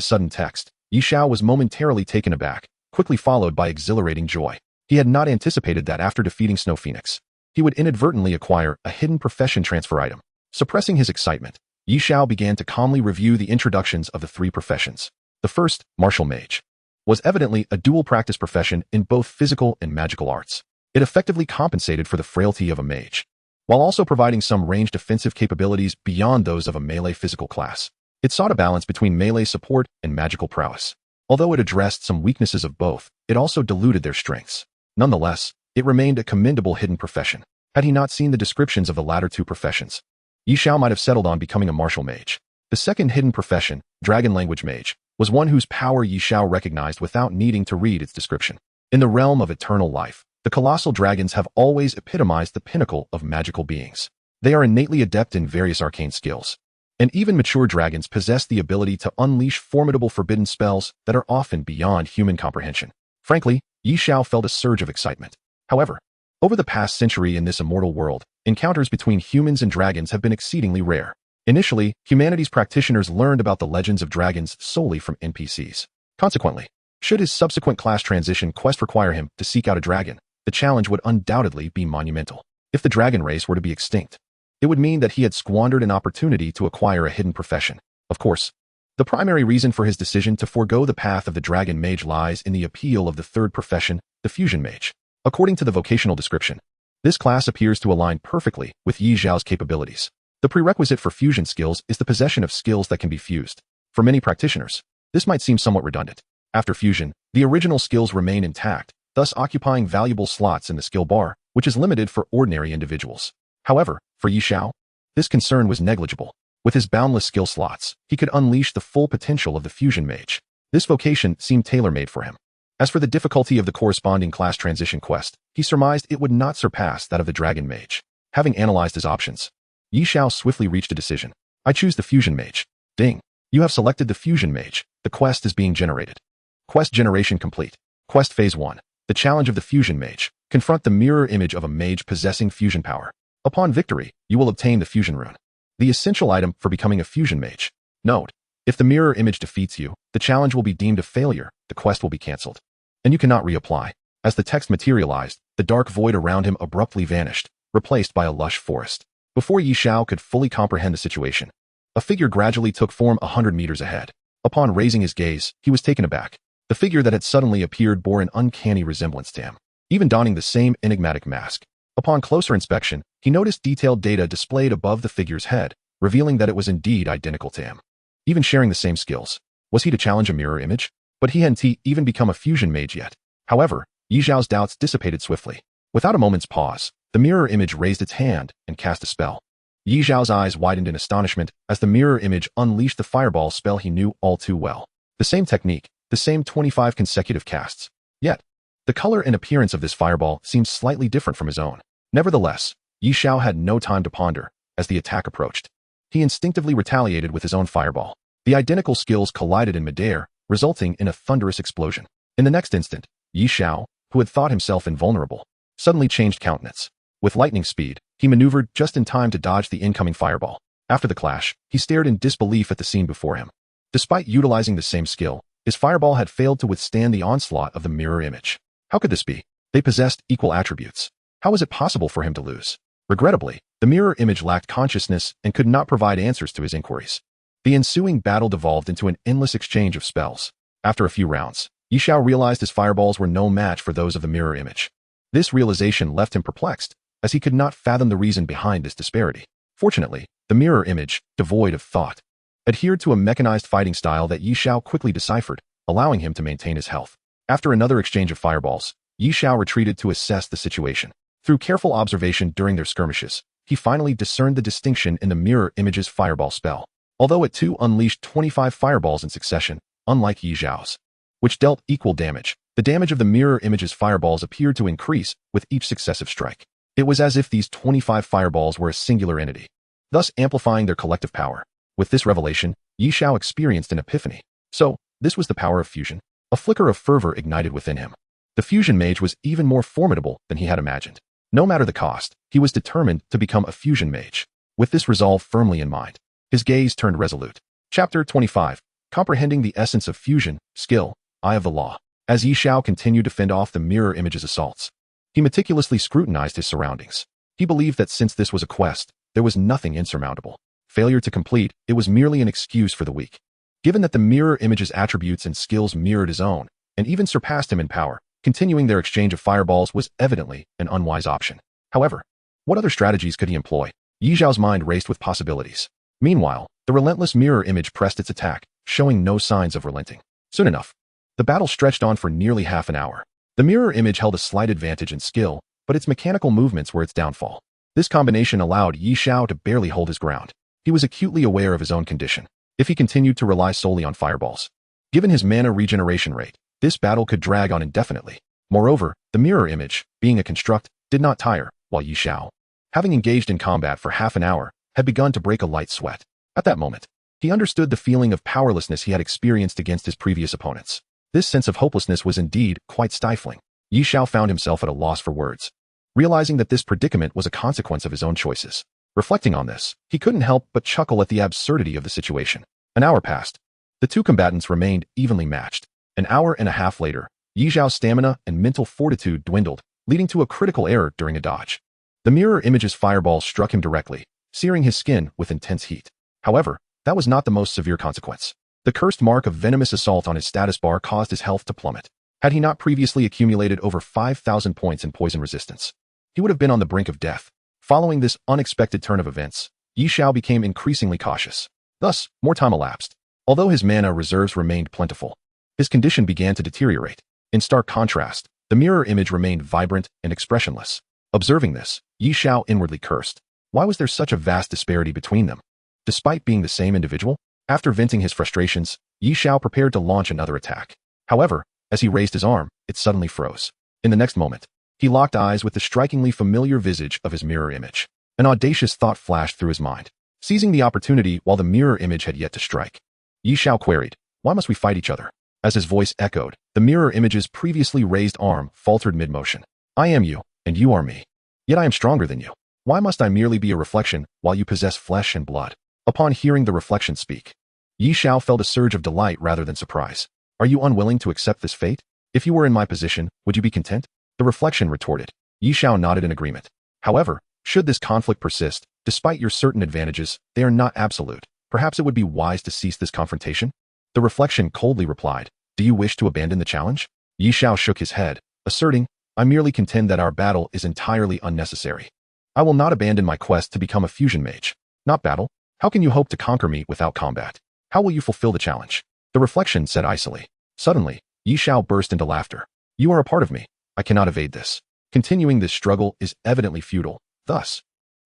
sudden text, Xiao was momentarily taken aback, quickly followed by exhilarating joy. He had not anticipated that after defeating Snow Phoenix, he would inadvertently acquire a hidden profession transfer item. Suppressing his excitement, Xiao began to calmly review the introductions of the three professions. The first, Martial Mage, was evidently a dual practice profession in both physical and magical arts. It effectively compensated for the frailty of a mage, while also providing some ranged offensive capabilities beyond those of a melee physical class. It sought a balance between melee support and magical prowess. Although it addressed some weaknesses of both, it also diluted their strengths. Nonetheless, it remained a commendable hidden profession. Had he not seen the descriptions of the latter two professions, Xiao might have settled on becoming a martial mage. The second hidden profession, Dragon Language Mage, was one whose power Xiao recognized without needing to read its description. In the realm of eternal life, the colossal dragons have always epitomized the pinnacle of magical beings. They are innately adept in various arcane skills, and even mature dragons possess the ability to unleash formidable forbidden spells that are often beyond human comprehension. Frankly, Xiao felt a surge of excitement. However, over the past century in this immortal world, encounters between humans and dragons have been exceedingly rare. Initially, humanity's practitioners learned about the legends of dragons solely from NPCs. Consequently, should his subsequent class transition quest require him to seek out a dragon, the challenge would undoubtedly be monumental. If the dragon race were to be extinct, it would mean that he had squandered an opportunity to acquire a hidden profession. Of course, the primary reason for his decision to forego the path of the dragon mage lies in the appeal of the third profession, the fusion mage. According to the vocational description, this class appears to align perfectly with Xiao's capabilities. The prerequisite for fusion skills is the possession of skills that can be fused. For many practitioners, this might seem somewhat redundant. After fusion, the original skills remain intact, thus occupying valuable slots in the skill bar, which is limited for ordinary individuals. However, for Xiao, this concern was negligible. With his boundless skill slots, he could unleash the full potential of the fusion mage. This vocation seemed tailor-made for him. As for the difficulty of the corresponding class transition quest, he surmised it would not surpass that of the dragon mage. Having analyzed his options, Xiao swiftly reached a decision. I choose the fusion mage. Ding. You have selected the fusion mage. The quest is being generated. Quest generation complete. Quest phase 1. The challenge of the fusion mage. Confront the mirror image of a mage possessing fusion power. Upon victory, you will obtain the fusion rune, the essential item for becoming a fusion mage. Note, if the mirror image defeats you, the challenge will be deemed a failure, the quest will be cancelled, and you cannot reapply. As the text materialized, the dark void around him abruptly vanished, replaced by a lush forest. Before Xiao could fully comprehend the situation, a figure gradually took form 100 meters ahead. Upon raising his gaze, he was taken aback. The figure that had suddenly appeared bore an uncanny resemblance to him, even donning the same enigmatic mask. Upon closer inspection, he noticed detailed data displayed above the figure's head, revealing that it was indeed identical to him. Even sharing the same skills. Was he to challenge a mirror image? But he hadn't even become a fusion mage yet. However, Xiao's doubts dissipated swiftly. Without a moment's pause, the mirror image raised its hand and cast a spell. Xiao's eyes widened in astonishment as the mirror image unleashed the fireball spell he knew all too well. The same technique, the same 25 consecutive casts. Yet, the color and appearance of this fireball seemed slightly different from his own. Nevertheless, Xiao had no time to ponder as the attack approached. He instinctively retaliated with his own fireball. The identical skills collided in midair, resulting in a thunderous explosion. In the next instant, Xiao, who had thought himself invulnerable, suddenly changed countenance. With lightning speed, he maneuvered just in time to dodge the incoming fireball. After the clash, he stared in disbelief at the scene before him. Despite utilizing the same skill, his fireball had failed to withstand the onslaught of the mirror image. How could this be? They possessed equal attributes. How was it possible for him to lose? Regrettably, the mirror image lacked consciousness and could not provide answers to his inquiries. The ensuing battle devolved into an endless exchange of spells. After a few rounds, Xiao realized his fireballs were no match for those of the mirror image. This realization left him perplexed, as he could not fathom the reason behind this disparity. Fortunately, the mirror image, devoid of thought, adhered to a mechanized fighting style that Xiao quickly deciphered, allowing him to maintain his health. After another exchange of fireballs, Xiao retreated to assess the situation. Through careful observation during their skirmishes, he finally discerned the distinction in the mirror image's fireball spell. Although it too unleashed 25 fireballs in succession, unlike Xiao's, which dealt equal damage, the damage of the mirror image's fireballs appeared to increase with each successive strike. It was as if these 25 fireballs were a singular entity, thus amplifying their collective power. With this revelation, Xiao experienced an epiphany. So, this was the power of fusion. A flicker of fervor ignited within him. The fusion mage was even more formidable than he had imagined. No matter the cost, he was determined to become a fusion mage. With this resolve firmly in mind, his gaze turned resolute. Chapter 25. Comprehending the essence of fusion, skill, eye of the law. As Xiao continued to fend off the mirror image's assaults, he meticulously scrutinized his surroundings. He believed that since this was a quest, there was nothing insurmountable. Failure to complete, it was merely an excuse for the weak. Given that the mirror image's attributes and skills mirrored his own, and even surpassed him in power, continuing their exchange of fireballs was evidently an unwise option. However, what other strategies could he employ? Xiao's mind raced with possibilities. Meanwhile, the relentless mirror image pressed its attack, showing no signs of relenting. Soon enough, the battle stretched on for nearly half an hour. The mirror image held a slight advantage in skill, but its mechanical movements were its downfall. This combination allowed Xiao to barely hold his ground. He was acutely aware of his own condition. If he continued to rely solely on fireballs, given his mana regeneration rate, this battle could drag on indefinitely. Moreover, the mirror image, being a construct, did not tire, while Xiao, having engaged in combat for half an hour, had begun to break a light sweat. At that moment, he understood the feeling of powerlessness he had experienced against his previous opponents. This sense of hopelessness was indeed quite stifling. Xiao found himself at a loss for words, realizing that this predicament was a consequence of his own choices. Reflecting on this, he couldn't help but chuckle at the absurdity of the situation. An hour passed. The two combatants remained evenly matched. An hour and a half later, Xiao's stamina and mental fortitude dwindled, leading to a critical error during a dodge. The mirror image's fireball struck him directly, searing his skin with intense heat. However, that was not the most severe consequence. The cursed mark of venomous assault on his status bar caused his health to plummet. Had he not previously accumulated over 5,000 points in poison resistance, he would have been on the brink of death. Following this unexpected turn of events, Xiao became increasingly cautious. Thus, more time elapsed. Although his mana reserves remained plentiful, his condition began to deteriorate. In stark contrast, the mirror image remained vibrant and expressionless. Observing this, Xiao inwardly cursed. Why was there such a vast disparity between them? Despite being the same individual? After venting his frustrations, Xiao prepared to launch another attack. However, as he raised his arm, it suddenly froze. In the next moment, he locked eyes with the strikingly familiar visage of his mirror image. An audacious thought flashed through his mind. Seizing the opportunity while the mirror image had yet to strike, Xiao queried, "Why must we fight each other?" As his voice echoed, the mirror image's previously raised arm faltered mid-motion. "I am you, and you are me. Yet I am stronger than you. Why must I merely be a reflection while you possess flesh and blood?" Upon hearing the reflection speak, Xiao felt a surge of delight rather than surprise. "Are you unwilling to accept this fate? If you were in my position, would you be content?" The reflection retorted. Xiao nodded in agreement. However, Should this conflict persist, despite your certain advantages, they are not absolute. Perhaps it would be wise to cease this confrontation? The reflection coldly replied, do you wish to abandon the challenge? Xiao shook his head, asserting, I merely contend that our battle is entirely unnecessary. I will not abandon my quest to become a fusion mage. Not battle? How can you hope to conquer me without combat? How will you fulfill the challenge? The reflection said icily. Suddenly, Xiao burst into laughter. You are a part of me. I cannot evade this. Continuing this struggle is evidently futile. Thus,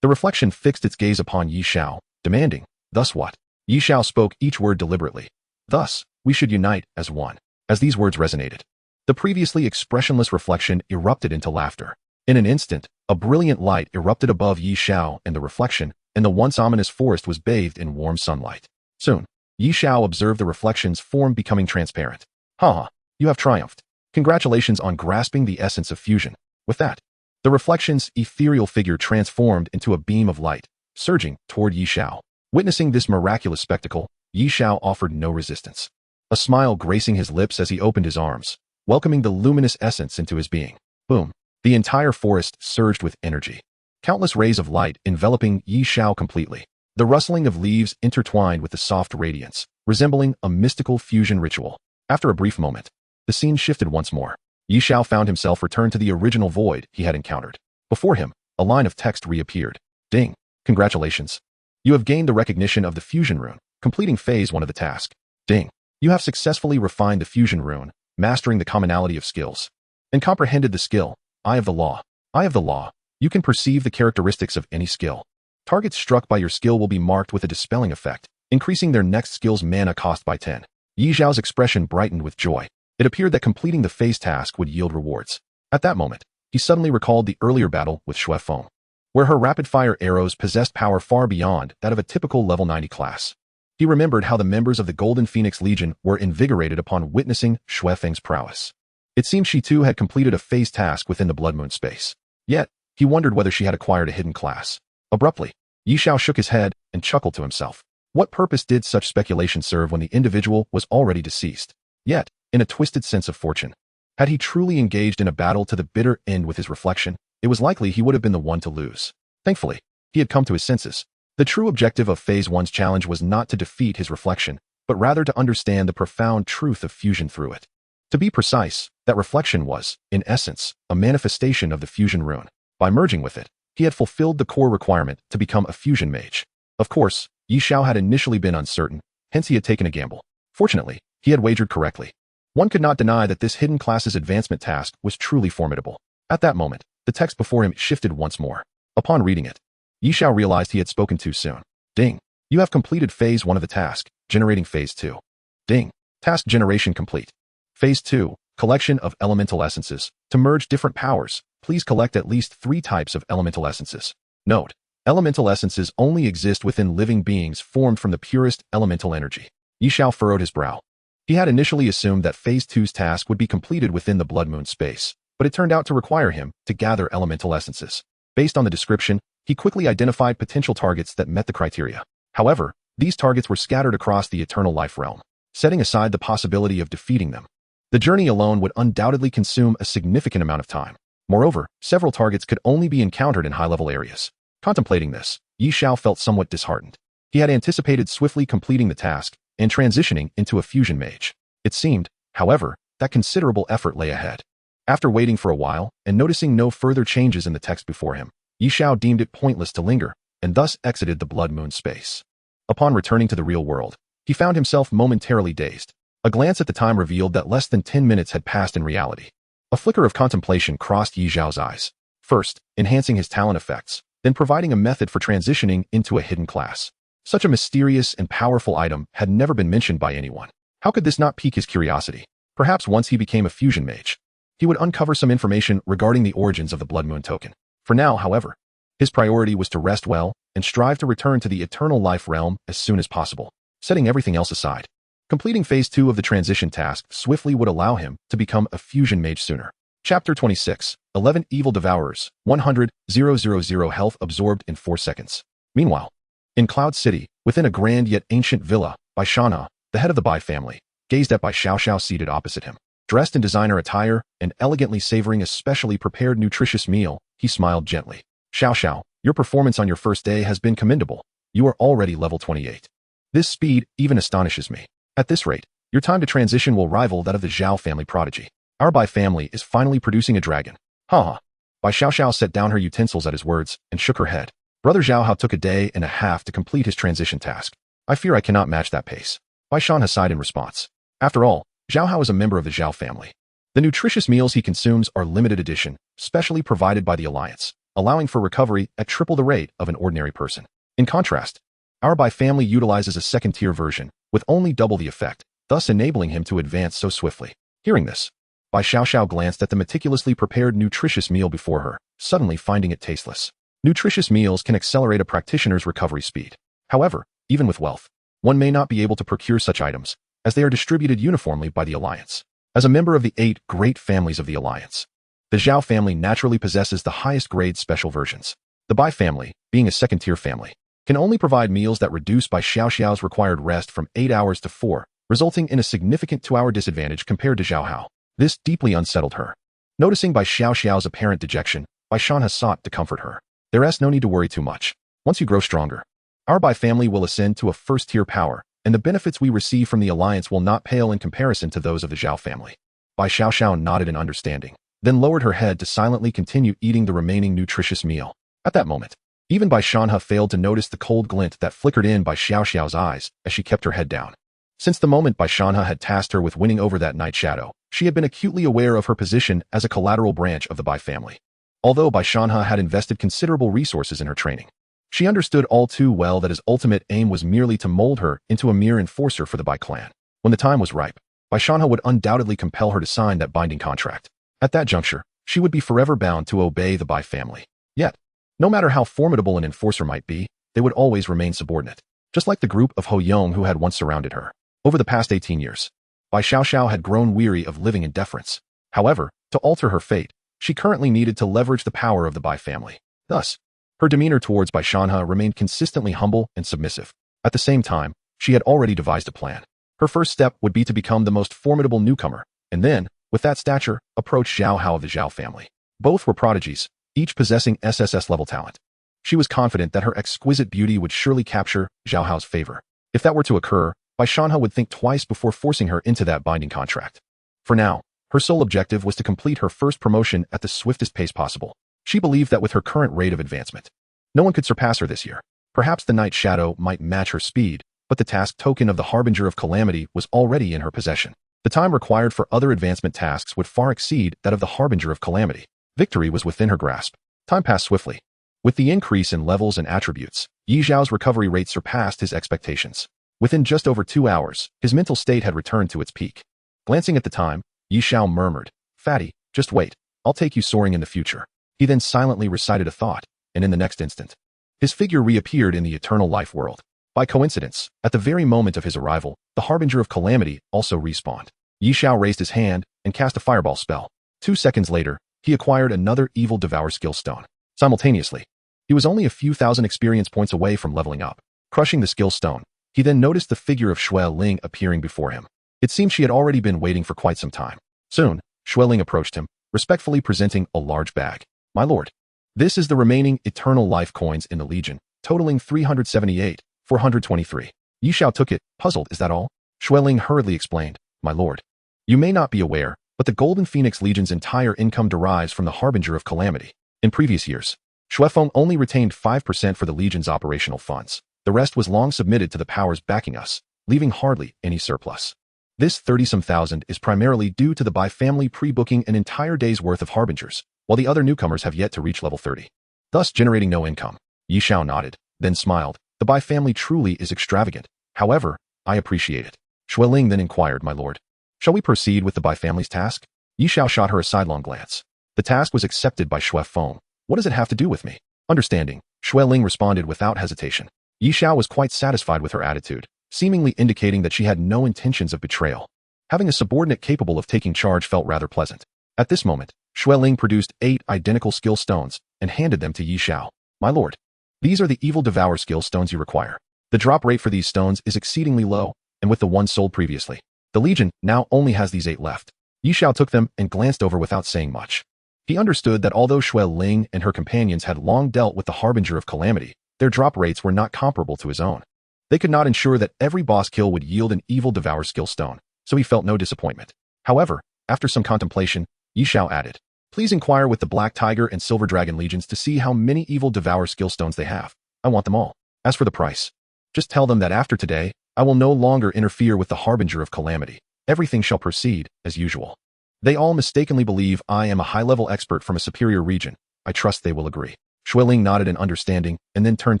the reflection fixed its gaze upon Xiao, demanding, thus what? Xiao spoke each word deliberately. Thus, we should unite as one. As these words resonated, the previously expressionless reflection erupted into laughter. In an instant, a brilliant light erupted above Xiao and the reflection, and the once ominous forest was bathed in warm sunlight. Soon, Xiao observed the reflection's form becoming transparent. Haha, you have triumphed. Congratulations on grasping the essence of fusion. With that, the reflection's ethereal figure transformed into a beam of light, surging toward Xiao. Witnessing this miraculous spectacle, Xiao offered no resistance. A smile gracing his lips as he opened his arms, welcoming the luminous essence into his being. Boom. The entire forest surged with energy. Countless rays of light enveloping Xiao completely. The rustling of leaves intertwined with the soft radiance, resembling a mystical fusion ritual. After a brief moment, the scene shifted once more. Xiao found himself returned to the original void he had encountered. Before him, a line of text reappeared. Ding. Congratulations. You have gained the recognition of the fusion rune, completing phase 1 of the task. Ding. You have successfully refined the fusion rune, mastering the commonality of skills, and comprehended the skill, Eye of the Law. Eye of the Law. You can perceive the characteristics of any skill. Targets struck by your skill will be marked with a dispelling effect, increasing their next skill's mana cost by 10. Xiao's expression brightened with joy. It appeared that completing the phase task would yield rewards. At that moment, he suddenly recalled the earlier battle with Shui Feng, where her rapid-fire arrows possessed power far beyond that of a typical level 90 class. He remembered how the members of the Golden Phoenix Legion were invigorated upon witnessing Shui Feng's prowess. It seemed she too had completed a phase task within the Blood Moon space. Yet, he wondered whether she had acquired a hidden class. Abruptly, Xiao shook his head and chuckled to himself. What purpose did such speculation serve when the individual was already deceased? Yet, in a twisted sense of fortune, had he truly engaged in a battle to the bitter end with his reflection, it was likely he would have been the one to lose. Thankfully, he had come to his senses. The true objective of Phase 1's challenge was not to defeat his reflection, but rather to understand the profound truth of fusion through it. To be precise, that reflection was, in essence, a manifestation of the fusion rune. By merging with it, he had fulfilled the core requirement to become a fusion mage. Of course, Xiao had initially been uncertain, hence he had taken a gamble. Fortunately, he had wagered correctly. One could not deny that this hidden class's advancement task was truly formidable. At that moment, the text before him shifted once more. Upon reading it, Xiao realized he had spoken too soon. Ding. You have completed phase 1 of the task, generating phase 2. Ding. Task generation complete. Phase 2, collection of elemental essences. To merge different powers, please collect at least 3 types of elemental essences. Note, elemental essences only exist within living beings formed from the purest elemental energy. Xiao furrowed his brow. He had initially assumed that Phase 2's task would be completed within the Blood Moon space, but it turned out to require him to gather elemental essences. Based on the description, he quickly identified potential targets that met the criteria. However, these targets were scattered across the Eternal Life realm, setting aside the possibility of defeating them. The journey alone would undoubtedly consume a significant amount of time. Moreover, several targets could only be encountered in high-level areas. Contemplating this, Xiao felt somewhat disheartened. He had anticipated swiftly completing the task and transitioning into a fusion mage. It seemed, however, that considerable effort lay ahead. After waiting for a while and noticing no further changes in the text before him, Xiao deemed it pointless to linger and thus exited the Blood Moon space. Upon returning to the real world, he found himself momentarily dazed. A glance at the time revealed that less than 10 minutes had passed in reality. A flicker of contemplation crossed Xiao's eyes. First, enhancing his talent effects, then providing a method for transitioning into a hidden class. Such a mysterious and powerful item had never been mentioned by anyone. How could this not pique his curiosity? Perhaps once he became a fusion mage, he would uncover some information regarding the origins of the Blood Moon token. For now, however, his priority was to rest well and strive to return to the Eternal Life realm as soon as possible, setting everything else aside. Completing Phase 2 of the transition task swiftly would allow him to become a fusion mage sooner. Chapter 26, 11 Evil Devourers, 100,000 health absorbed in 4 seconds. Meanwhile, in Cloud City, within a grand yet ancient villa, Bai Shana, the head of the Bai family, gazed at Bai Xiao seated opposite him. Dressed in designer attire and elegantly savoring a specially prepared nutritious meal, he smiled gently. Xiao, Your performance on your first day has been commendable. You are already level 28. This speed even astonishes me. At this rate, your time to transition will rival that of the Xiao family prodigy. Our Bai family is finally producing a dragon. Haha. Bai Xiao set down her utensils at his words and shook her head. Brother Xiao took a day and a half to complete his transition task. I fear I cannot match that pace. Bai Shan sighed in response. After all, Xiao is a member of the Xiao family. The nutritious meals he consumes are limited edition, specially provided by the Alliance, allowing for recovery at triple the rate of an ordinary person. In contrast, our Bai family utilizes a second-tier version, with only double the effect, thus enabling him to advance so swiftly. Hearing this, Bai Xiao glanced at the meticulously prepared nutritious meal before her, suddenly finding it tasteless. Nutritious meals can accelerate a practitioner's recovery speed. However, even with wealth, one may not be able to procure such items, as they are distributed uniformly by the Alliance. As a member of the 8 great families of the Alliance, the Xiao family naturally possesses the highest grade special versions. The Bai family, being a second-tier family, can only provide meals that reduce Bai Xiao's required rest from 8 hours to 4, resulting in a significant 2-hour disadvantage compared to Xiao. This deeply unsettled her. Noticing Bai Xiao's apparent dejection, Bai Shan sought to comfort her. There is no need to worry too much. Once you grow stronger, our Bai family will ascend to a first-tier power, and the benefits we receive from the Alliance will not pale in comparison to those of the Xiao family. Bai Xiao nodded in understanding, then lowered her head to silently continue eating the remaining nutritious meal. At that moment, even Bai Shan failed to notice the cold glint that flickered in Bai Xiao's eyes as she kept her head down. Since the moment Bai Shan had tasked her with winning over that night shadow, she had been acutely aware of her position as a collateral branch of the Bai family. Although Bai Shan had invested considerable resources in her training, she understood all too well that his ultimate aim was merely to mold her into a mere enforcer for the Bai clan. When the time was ripe, Bai Shan would undoubtedly compel her to sign that binding contract. At that juncture, she would be forever bound to obey the Bai family. Yet, no matter how formidable an enforcer might be, they would always remain subordinate, just like the group of Ho Yong who had once surrounded her. Over the past 18 years, Bai Xiao had grown weary of living in deference. However, to alter her fate, she currently needed to leverage the power of the Bai family. Thus, her demeanor towards Bai Shan remained consistently humble and submissive. At the same time, she had already devised a plan. Her first step would be to become the most formidable newcomer, and then, with that stature, approach Xiao of the Xiao family. Both were prodigies, each possessing SSS-level talent. She was confident that her exquisite beauty would surely capture Xiao's favor. If that were to occur, Bai Shan would think twice before forcing her into that binding contract. For now, her sole objective was to complete her first promotion at the swiftest pace possible. She believed that with her current rate of advancement, no one could surpass her this year. Perhaps the Night Shadow might match her speed, but the task token of the Harbinger of Calamity was already in her possession. The time required for other advancement tasks would far exceed that of the Harbinger of Calamity. Victory was within her grasp. Time passed swiftly. With the increase in levels and attributes, Yi Zhao's recovery rate surpassed his expectations. Within just over 2 hours, his mental state had returned to its peak. Glancing at the time, Yi Zhao murmured, "Fatty, just wait. I'll take you soaring in the future." He then silently recited a thought, and in the next instant, his figure reappeared in the eternal life world. By coincidence, at the very moment of his arrival, the Harbinger of Calamity also respawned. Yi Zhao raised his hand and cast a fireball spell. 2 seconds later, he acquired another Evil Devour skill stone. Simultaneously, he was only a few thousand experience points away from leveling up. Crushing the skill stone, he then noticed the figure of Xue Ling appearing before him. It seemed she had already been waiting for quite some time. Soon, Xue Ling approached him, respectfully presenting a large bag. "My lord, this is the remaining eternal life coins in the Legion, totaling 378,423. Yi Zhao took it, puzzled. "Is that all?" Xue Ling hurriedly explained, "My lord, you may not be aware, but the Golden Phoenix Legion's entire income derives from the Harbinger of Calamity. In previous years, Xuefeng only retained 5% for the Legion's operational funds. The rest was long submitted to the powers backing us, leaving hardly any surplus. This 30-some thousand is primarily due to the Bai family pre-booking an entire day's worth of Harbingers, while the other newcomers have yet to reach level 30, thus generating no income." Yi Zhao nodded, then smiled. "The Bai family truly is extravagant. However, I appreciate it." Xue Ling then inquired, "My lord, shall we proceed with the Bai family's task?" Yi Zhao shot her a sidelong glance. The task was accepted by Xuefeng. "What does it have to do with me?" Understanding, Xue Ling responded without hesitation. Yi Zhao was quite satisfied with her attitude, seemingly indicating that she had no intentions of betrayal. Having a subordinate capable of taking charge felt rather pleasant. At this moment, Xue Ling produced 8 identical skill stones and handed them to Yi Zhao. "My lord, these are the Evil Devour skill stones you require. The drop rate for these stones is exceedingly low, and with the one sold previously, the Legion now only has these 8 left." Yi Zhao took them and glanced over without saying much. He understood that although Xue Ling and her companions had long dealt with the harbinger of calamity, their drop rates were not comparable to his own. They could not ensure that every boss kill would yield an evil devour skill stone, so he felt no disappointment. However, after some contemplation, Xiao added, "Please inquire with the Black Tiger and Silver Dragon legions to see how many evil devour skill stones they have. I want them all. As for the price, just tell them that after today, I will no longer interfere with the harbinger of calamity. Everything shall proceed as usual. They all mistakenly believe I am a high-level expert from a superior region. I trust they will agree." Xue Ling nodded in understanding and then turned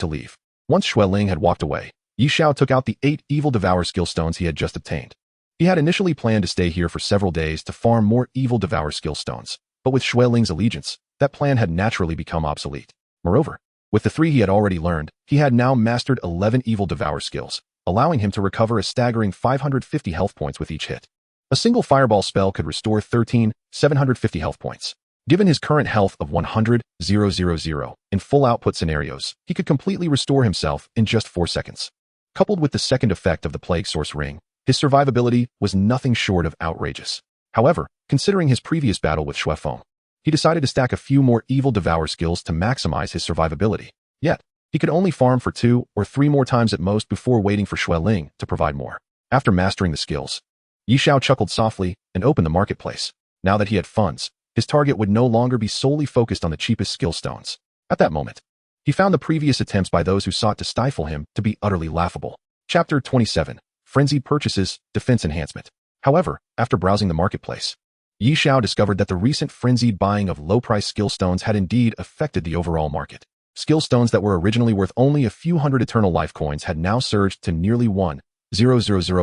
to leave. Once Xue Ling had walked away, Xiao took out the 8 evil devour skill stones he had just obtained. He had initially planned to stay here for several days to farm more evil devour skill stones, but with Xue Ling's allegiance, that plan had naturally become obsolete. Moreover, with the 3 he had already learned, he had now mastered 11 evil devour skills, allowing him to recover a staggering 550 health points with each hit. A single fireball spell could restore 750 health points. Given his current health of 100,000 in full output scenarios, he could completely restore himself in just 4 seconds. Coupled with the second effect of the Plague Source Ring, his survivability was nothing short of outrageous. However, considering his previous battle with Xue Feng, he decided to stack a few more evil devour skills to maximize his survivability. Yet, he could only farm for 2 or 3 more times at most before waiting for Xue Ling to provide more. After mastering the skills, Xiao chuckled softly and opened the marketplace. Now that he had funds, his target would no longer be solely focused on the cheapest skill stones. At that moment, he found the previous attempts by those who sought to stifle him to be utterly laughable. Chapter 27. Frenzied Purchases, Defense Enhancement. However, after browsing the marketplace, Xiao discovered that the recent frenzied buying of low-price skill stones had indeed affected the overall market. Skill stones that were originally worth only a few hundred eternal life coins had now surged to nearly 1,000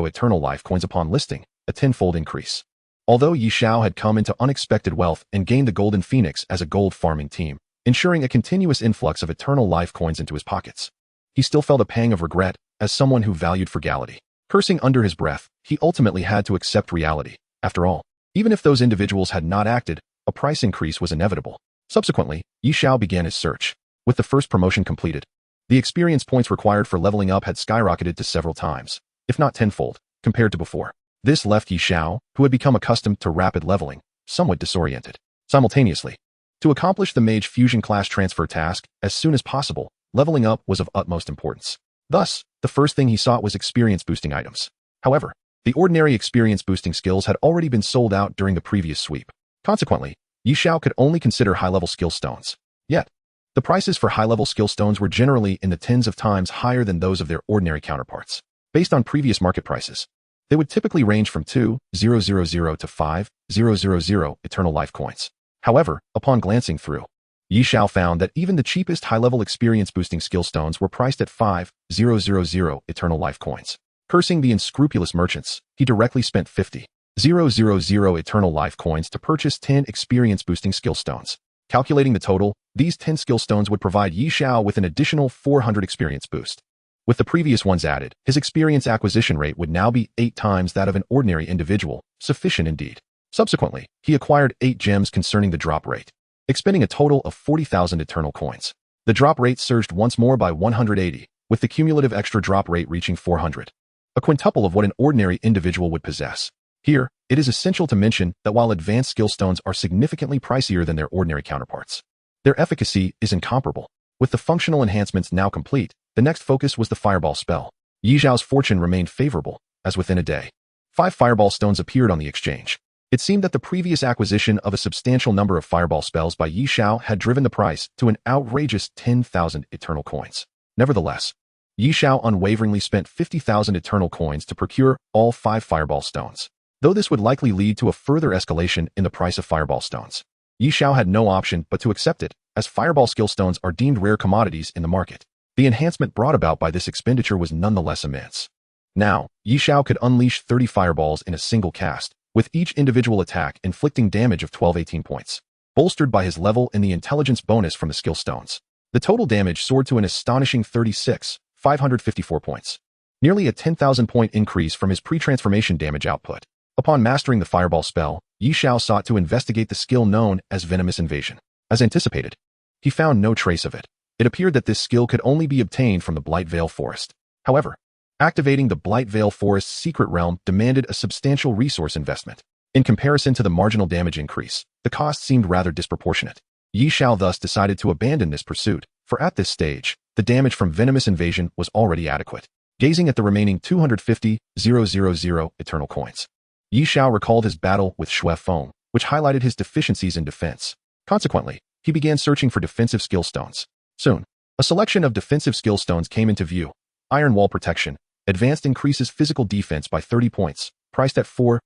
eternal life coins upon listing, a tenfold increase. Although Xiao had come into unexpected wealth and gained the Golden Phoenix as a gold farming team, ensuring a continuous influx of eternal life coins into his pockets, he still felt a pang of regret as someone who valued frugality. Cursing under his breath, he ultimately had to accept reality. After all, even if those individuals had not acted, a price increase was inevitable. Subsequently, Xiao began his search. With the first promotion completed, the experience points required for leveling up had skyrocketed to several times, if not tenfold, compared to before. This left Xiao, who had become accustomed to rapid leveling, somewhat disoriented. Simultaneously, to accomplish the Mage Fusion class transfer task as soon as possible, leveling up was of utmost importance. Thus, the first thing he sought was experience-boosting items. However, the ordinary experience-boosting skills had already been sold out during the previous sweep. Consequently, Xiao could only consider high-level skill stones. Yet, the prices for high-level skill stones were generally in the tens of times higher than those of their ordinary counterparts. Based on previous market prices, they would typically range from 2,000 to 5,000 eternal life coins. However, upon glancing through, Xiao found that even the cheapest high-level experience-boosting skill stones were priced at 5,000 eternal life coins. Cursing the unscrupulous merchants, he directly spent 50,000 eternal life coins to purchase 10 experience-boosting skill stones. Calculating the total, these 10 skill stones would provide Xiao with an additional 400 experience boost. With the previous ones added, his experience acquisition rate would now be 8 times that of an ordinary individual, sufficient indeed. Subsequently, he acquired 8 gems concerning the drop rate, expending a total of 40,000 eternal coins. The drop rate surged once more by 180, with the cumulative extra drop rate reaching 400, a quintuple of what an ordinary individual would possess. Here, it is essential to mention that while advanced skill stones are significantly pricier than their ordinary counterparts, their efficacy is incomparable. With the functional enhancements now complete, the next focus was the fireball spell. Xiao's fortune remained favorable, as within a day, 5 fireball stones appeared on the exchange. It seemed that the previous acquisition of a substantial number of fireball spells by Xiao had driven the price to an outrageous 10,000 eternal coins. Nevertheless, Xiao unwaveringly spent 50,000 eternal coins to procure all 5 fireball stones. Though this would likely lead to a further escalation in the price of fireball stones, Xiao had no option but to accept it, as fireball skill stones are deemed rare commodities in the market. The enhancement brought about by this expenditure was nonetheless immense. Now, Xiao could unleash 30 fireballs in a single cast, with each individual attack inflicting damage of 12-18 points. Bolstered by his level and the intelligence bonus from the skill stones, the total damage soared to an astonishing 36,554 points. Nearly a 10,000 point increase from his pre-transformation damage output. Upon mastering the fireball spell, Xiao sought to investigate the skill known as Venomous Invasion. As anticipated, he found no trace of it. It appeared that this skill could only be obtained from the Blight Veil Forest. However, activating the Blight Veil Forest's secret realm demanded a substantial resource investment. In comparison to the marginal damage increase, the cost seemed rather disproportionate. Xiao thus decided to abandon this pursuit, for at this stage, the damage from venomous invasion was already adequate. Gazing at the remaining 250,000 eternal coins, Xiao recalled his battle with Shui Feng, which highlighted his deficiencies in defense. Consequently, he began searching for defensive skill stones. Soon, a selection of defensive skill stones came into view. Iron Wall Protection, advanced increases physical defense by 30 points, priced at 4,000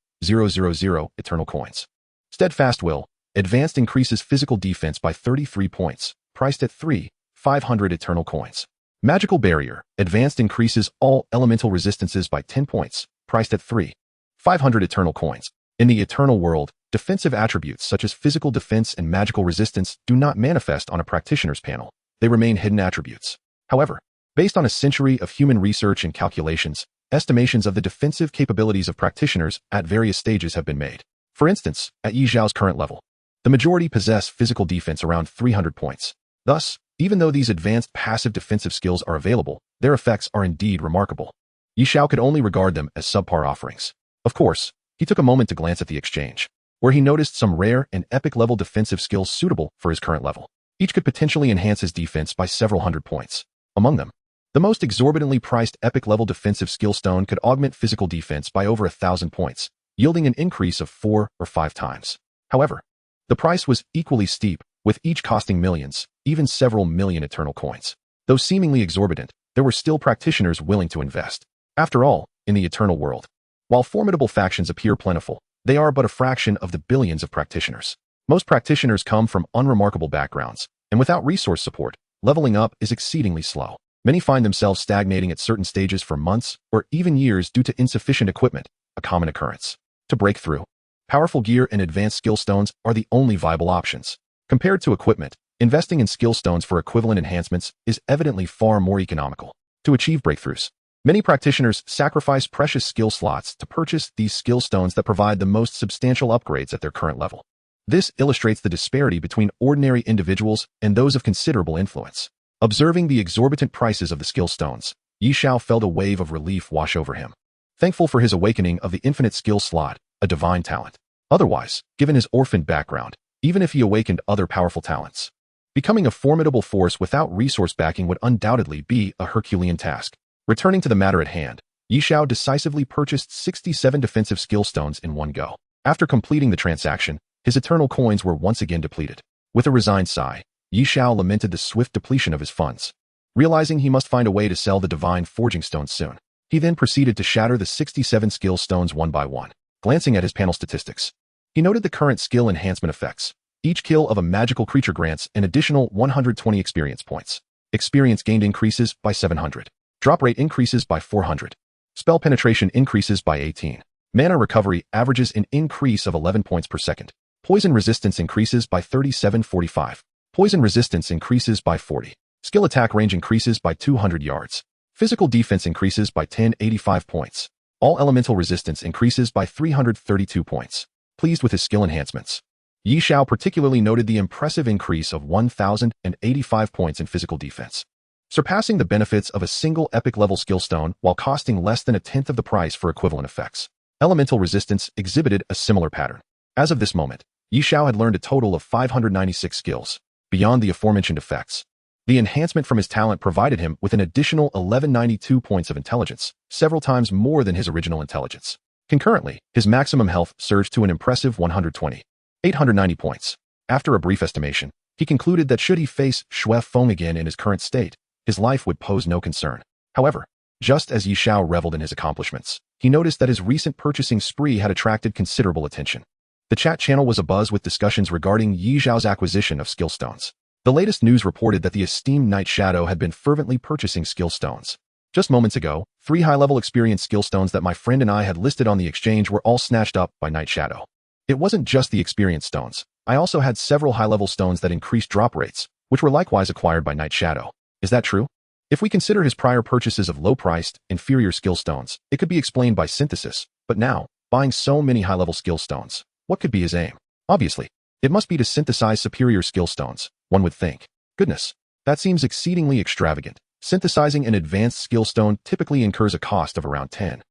eternal coins. Steadfast Will, advanced increases physical defense by 33 points, priced at 3,500 eternal coins. Magical Barrier, advanced increases all elemental resistances by 10 points, priced at 3,500 eternal coins. In the eternal world, defensive attributes such as physical defense and magical resistance do not manifest on a practitioner's panel. They remain hidden attributes. However, based on a century of human research and calculations, estimations of the defensive capabilities of practitioners at various stages have been made. For instance, at Xiao's current level, the majority possess physical defense around 300 points. Thus, even though these advanced passive defensive skills are available, their effects are indeed remarkable. Xiao could only regard them as subpar offerings. Of course, he took a moment to glance at the exchange, where he noticed some rare and epic-level defensive skills suitable for his current level. Each could potentially enhance his defense by several hundred points. Among them, the most exorbitantly priced epic-level defensive skill stone could augment physical defense by over 1,000 points, yielding an increase of 4 or 5 times. However, the price was equally steep, with each costing millions, even several million eternal coins. Though seemingly exorbitant, there were still practitioners willing to invest. After all, in the eternal world, while formidable factions appear plentiful, they are but a fraction of the billions of practitioners. Most practitioners come from unremarkable backgrounds, and without resource support, leveling up is exceedingly slow. Many find themselves stagnating at certain stages for months or even years due to insufficient equipment, a common occurrence. To break through, powerful gear and advanced skill stones are the only viable options. Compared to equipment, investing in skill stones for equivalent enhancements is evidently far more economical. To achieve breakthroughs, many practitioners sacrifice precious skill slots to purchase these skill stones that provide the most substantial upgrades at their current level. This illustrates the disparity between ordinary individuals and those of considerable influence. Observing the exorbitant prices of the skill stones, Xiao felt a wave of relief wash over him. Thankful for his awakening of the infinite skill slot, a divine talent. Otherwise, given his orphaned background, even if he awakened other powerful talents, becoming a formidable force without resource backing would undoubtedly be a Herculean task. Returning to the matter at hand, Xiao decisively purchased 67 defensive skill stones in one go. After completing the transaction, his eternal coins were once again depleted. With a resigned sigh, Xiao lamented the swift depletion of his funds. Realizing he must find a way to sell the divine forging stones soon, he then proceeded to shatter the 67 skill stones one by one. Glancing at his panel statistics, he noted the current skill enhancement effects. Each kill of a magical creature grants an additional 120 experience points. Experience gained increases by 700. Drop rate increases by 400. Spell penetration increases by 18. Mana recovery averages an increase of 11 points per second. Poison resistance increases by 3745. Poison resistance increases by 40. Skill attack range increases by 200 yards. Physical defense increases by 1085 points. All elemental resistance increases by 332 points. Pleased with his skill enhancements, Xiao particularly noted the impressive increase of 1,085 points in physical defense, surpassing the benefits of a single epic-level skill stone while costing less than a tenth of the price for equivalent effects. Elemental resistance exhibited a similar pattern. As of this moment, Xiao had learned a total of 596 skills. Beyond the aforementioned effects, the enhancement from his talent provided him with an additional 1192 points of intelligence, several times more than his original intelligence. Concurrently, his maximum health surged to an impressive 890 points. After a brief estimation, he concluded that should he face Shui Feng again in his current state, his life would pose no concern. However, just as Xiao reveled in his accomplishments, he noticed that his recent purchasing spree had attracted considerable attention. The chat channel was abuzz with discussions regarding Xiao's acquisition of skill stones. The latest news reported that the esteemed Knight Shadow had been fervently purchasing skill stones. Just moments ago, 3 high-level experience skill stones that my friend and I had listed on the exchange were all snatched up by Knight Shadow. It wasn't just the experience stones. I also had several high-level stones that increased drop rates, which were likewise acquired by Knight Shadow. Is that true? If we consider his prior purchases of low-priced, inferior skill stones, it could be explained by synthesis. But now, buying so many high-level skill stones, what could be his aim? Obviously, it must be to synthesize superior skill stones, one would think. Goodness, that seems exceedingly extravagant. Synthesizing an advanced skill stone typically incurs a cost of around 10,000